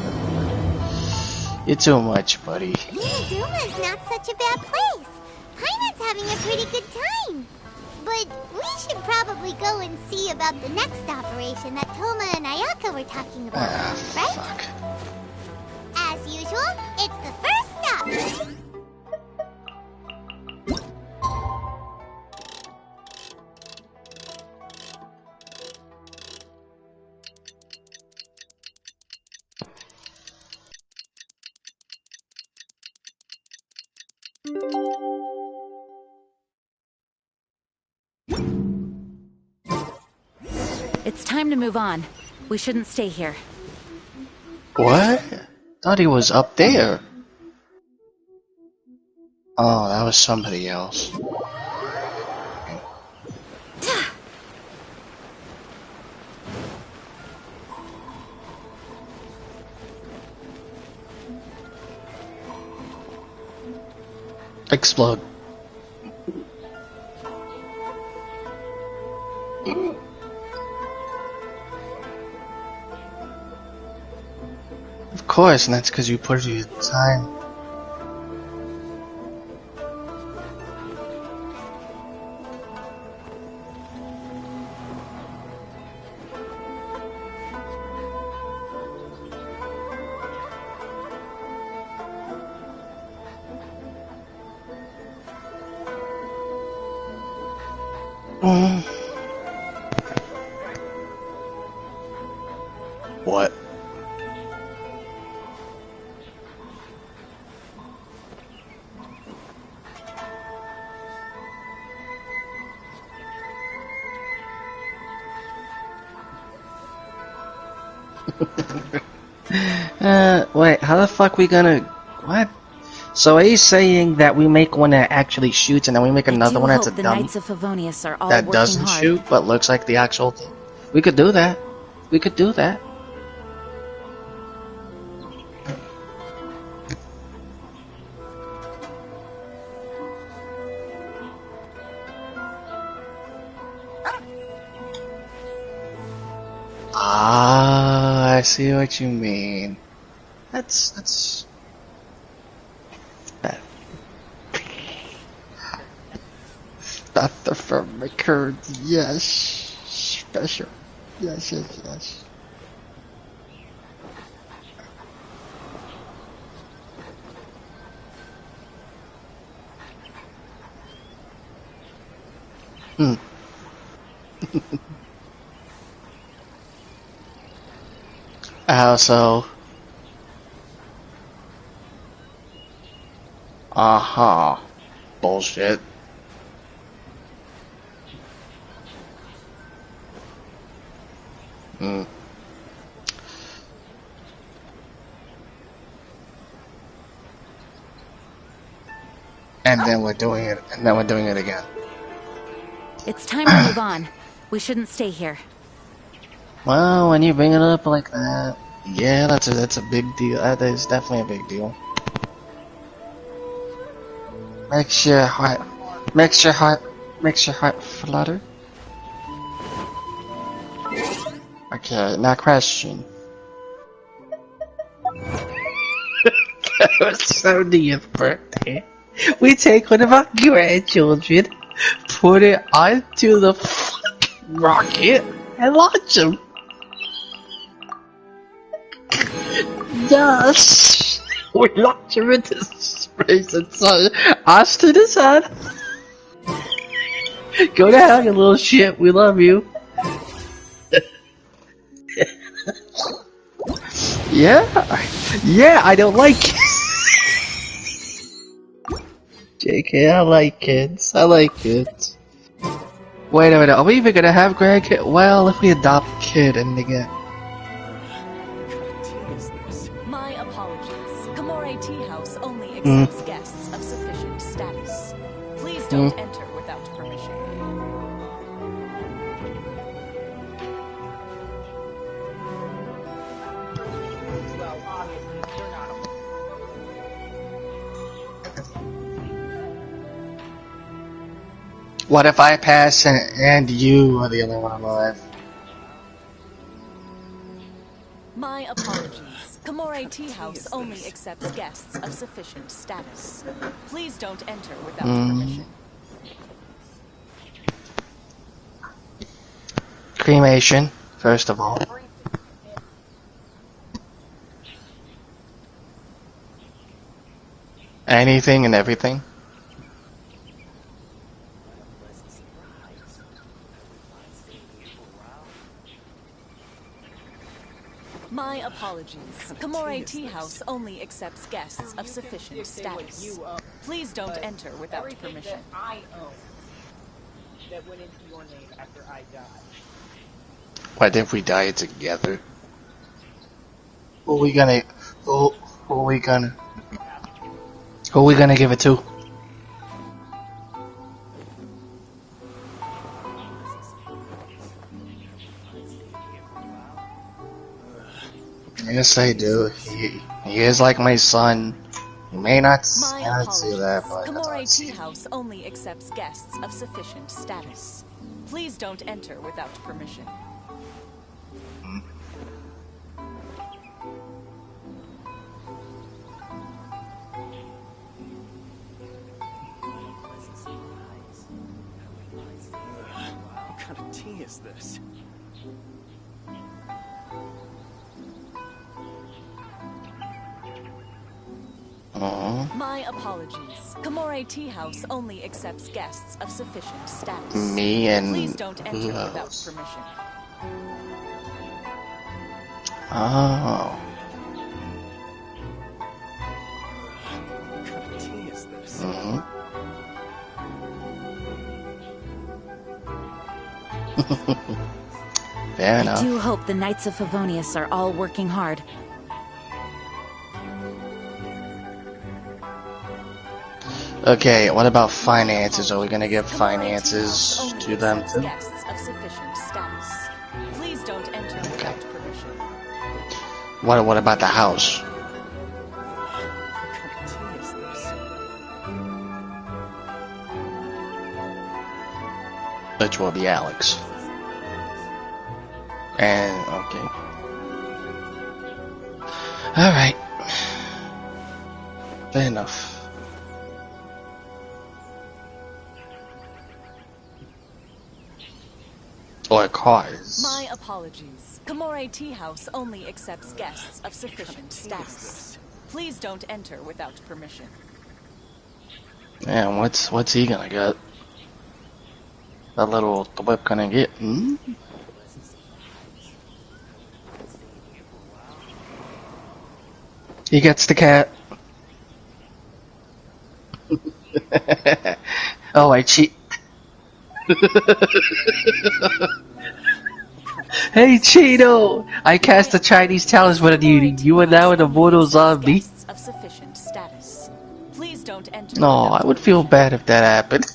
T: You're too much, buddy.
E: Inazuma's not such a bad place. Paimon's having a pretty good time. But we should probably go and see about the next operation that Toma and Ayaka were talking about, right?
T: Fuck.
E: As usual, it's the first stop.
L: It's time to move on. We shouldn't stay here.
T: What? Thought he was up there. Oh, that was somebody else. Explode. Of course, and that's because you put your time. What? Wait, how the fuck we gonna... What? So are you saying that we make one that actually shoots and then we make another one that's a
L: the
T: dumb...
L: Knights of Favonius are all
T: that
L: working
T: doesn't
L: hard.
T: shoot but looks like the actual thing? We could do that. We could do that. Ah, I see what you mean. That's that. Stuff the from record, yes. Special. Yes, yes, yes. Hmm. How so? Uh-huh. Bullshit. Hmm. And then we're doing it, and then we're doing it again.
L: It's time to move on. We shouldn't stay here.
T: Well, when you bring it up like that, yeah, that's a big deal. That is definitely a big deal. Makes your heart flutter. Okay, now question. So to your birthday, we take one of our grandchildren, put it onto the fucking rocket, and launch him. Yes, we launch him into space and so us to the sun. Go to hell, you little shit. We love you. Yeah, I don't like it.
D: okay. I like kids. I like kids. Wait a minute. Are we even gonna have grandkids? Well, if we adopt a kid and they get.
I: My apologies. Kamore Tea House only accepts guests of sufficient status. Please don't enter without permission.
D: What if I pass and you are the only one alive?
I: My apologies. Kamore Tea House only accepts guests of sufficient status. Please don't enter without permission.
D: Cremation, first of all. Anything and everything.
I: My apologies. Kamore Tea House only accepts guests of sufficient status. Please don't enter without permission.
T: That went into your name after I died.
D: What if we die together? Who we gonna give it to? Yes, I do. He is like my son. You may not see that, but
I: Kamore Tea House only accepts guests of sufficient status. Please don't enter without permission.
U: What kind of tea is this?
I: My apologies. Kamore Tea House only accepts guests of sufficient status.
D: Me and
I: Please don't enter
D: who
I: without
D: else?
I: permission.
D: Oh.
U: What kind of tea is this?
D: Fair
L: I
D: enough.
L: do hope the Knights of Favonius are all working hard.
D: Okay, what about finances? Are we gonna give finances to them too?
I: Guests of sufficient status. Please don't enter without permission.
D: What about the house?
U: What kind of tea is this?
D: Which will be Alex. And okay. Alright. Fair enough. Or cars.
I: My apologies. Kamore Tea House only accepts guests of sufficient status. Please don't enter without permission.
D: Man, what's he gonna get? That little whip gonna get? He gets the cat. Oh, I cheat. Hey Cheeto! I cast a Chinese talisman on you. You are now an immortal zombie.
I: Of sufficient status. Please don't enter.
D: No, I would feel bad if that happened.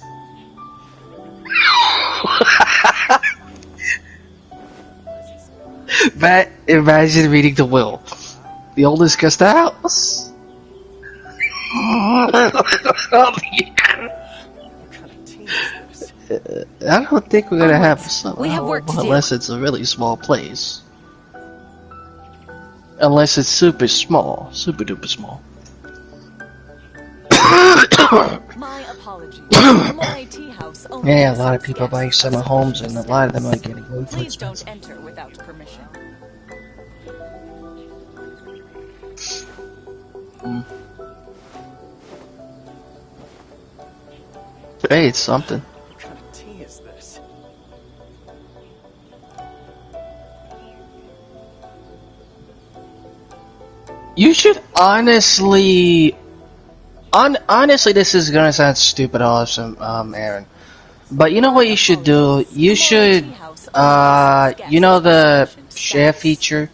D: Matt, imagine reading the will. The oldest gets the house. I don't think we're gonna have some.
L: We have work to do.
D: Unless it's a really small place. Unless it's super small. Super duper small.
I: My apologies. Kamore Tea House only
D: Yeah, a lot of
I: accepts
D: people are buying
I: guests
D: summer
I: of
D: homes and a
I: sufficient
D: lot of them are
I: status.
D: getting way too
I: Please
D: expensive.
I: don't enter without permission.
D: Hey, it's something.
U: What kind of tea is this?
D: You should honestly
T: Honestly, this is gonna sound stupid, awesome, Aaron. But you know what you should do? You should, you know the share feature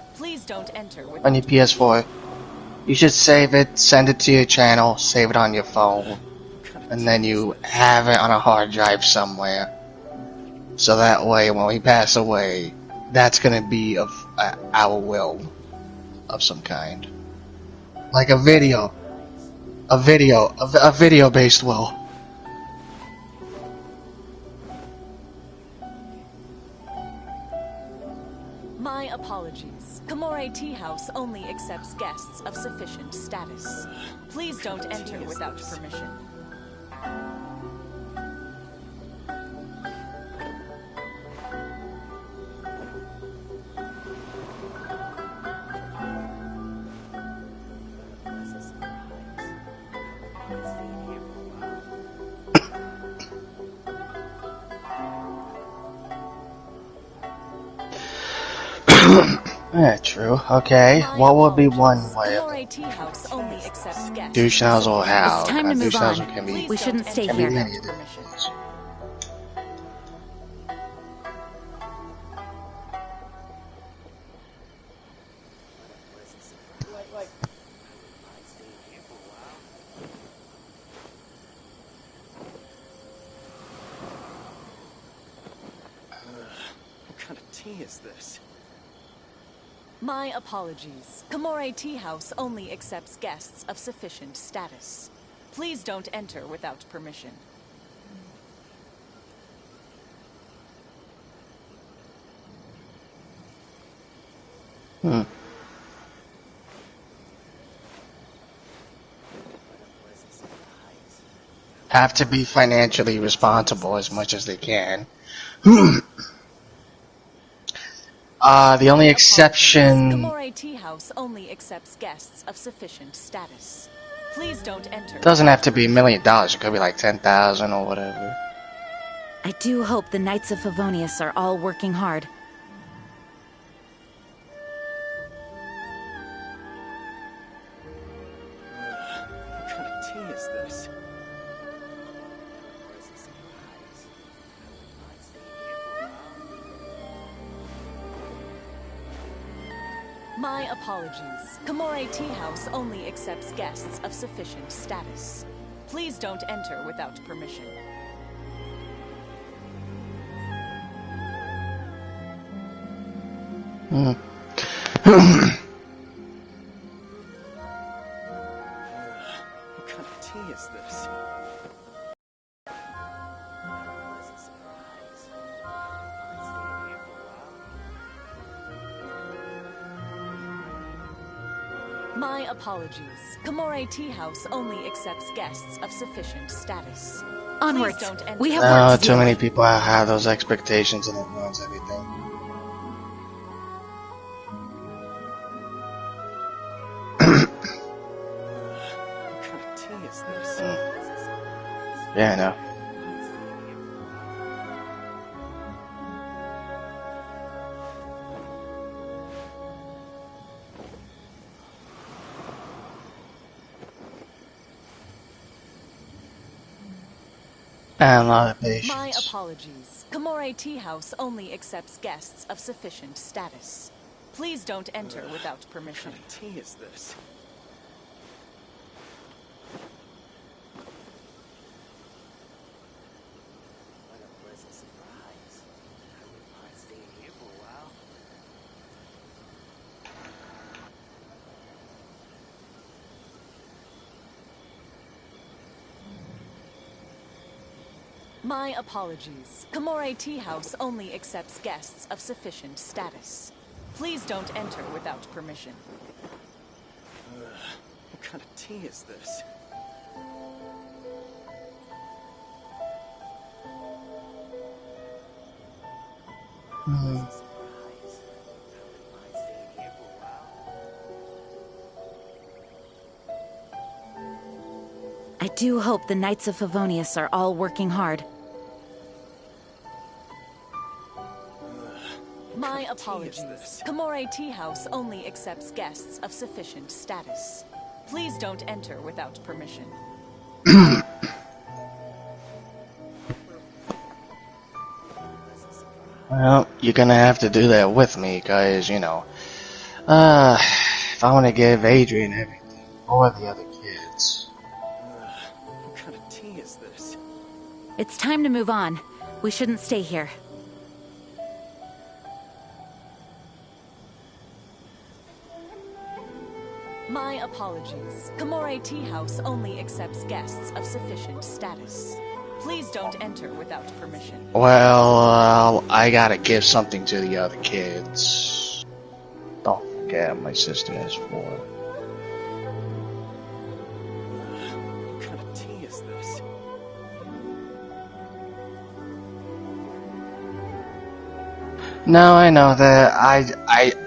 T: on your PS4? You should save it, send it to your channel, save it on your phone, and then you have it on a hard drive somewhere. So that way, when we pass away, that's gonna be of our will of some kind. Like a video. A video-based will.
I: My apologies. Kamore Tea House only accepts guests of sufficient status. Please don't enter without permission.
T: Yeah, true. Okay, what would be one way of douche nozzle? How?
L: It's time to move
T: Douche nozzle
L: on.
T: can be.
L: We shouldn't stay
T: can
L: here.
T: Be many different things.
A: What kind of tea is this?
I: My apologies. Kamore Tea House only accepts guests of sufficient status. Please don't enter without permission.
T: Have to be financially responsible as much as they can. The only exception.
I: Kamore Tea House only accepts guests of sufficient status. Please don't enter.
T: Doesn't have to be $1 million. It could be like 10,000 or whatever.
L: I do hope the Knights of Favonius are all working hard.
A: What kind of tea is this?
I: My apologies. Kamore Tea House only accepts guests of sufficient status. Please don't enter without permission.
A: What kind of tea is this?
I: My apologies. Kamore Tea House only accepts guests of sufficient status.
L: Onwards.
I: Please don't enter.
L: We have
T: No,
L: work to
T: too
L: do.
T: many people have those expectations and it ruins everything.
A: What kind of tea is this?
T: Yeah, I know. And a lot of patience.
I: My apologies. Kamore Tea House only accepts guests of sufficient status. Please don't enter without permission.
A: What kind of tea is this?
I: My apologies. Kamore Tea House only accepts guests of sufficient status. Please don't enter without permission.
A: What kind of tea is this?
L: I do hope the Knights of Favonius are all working hard.
I: My apologies. Kamore Tea House only accepts guests of sufficient status. Please don't enter without permission.
D: Well, you're gonna have to do that with me, cause you know, if I want to give Adrian everything, or the other kids.
A: What kind of tea is this?
L: It's time to move on. We shouldn't stay here.
B: My apologies. Kamore Tea House only accepts guests of sufficient status. Please don't enter without permission.
D: Well, I gotta give something to the other kids. Don't forget, my sister has 4.
A: What kind of tea is this?
D: No, I know that I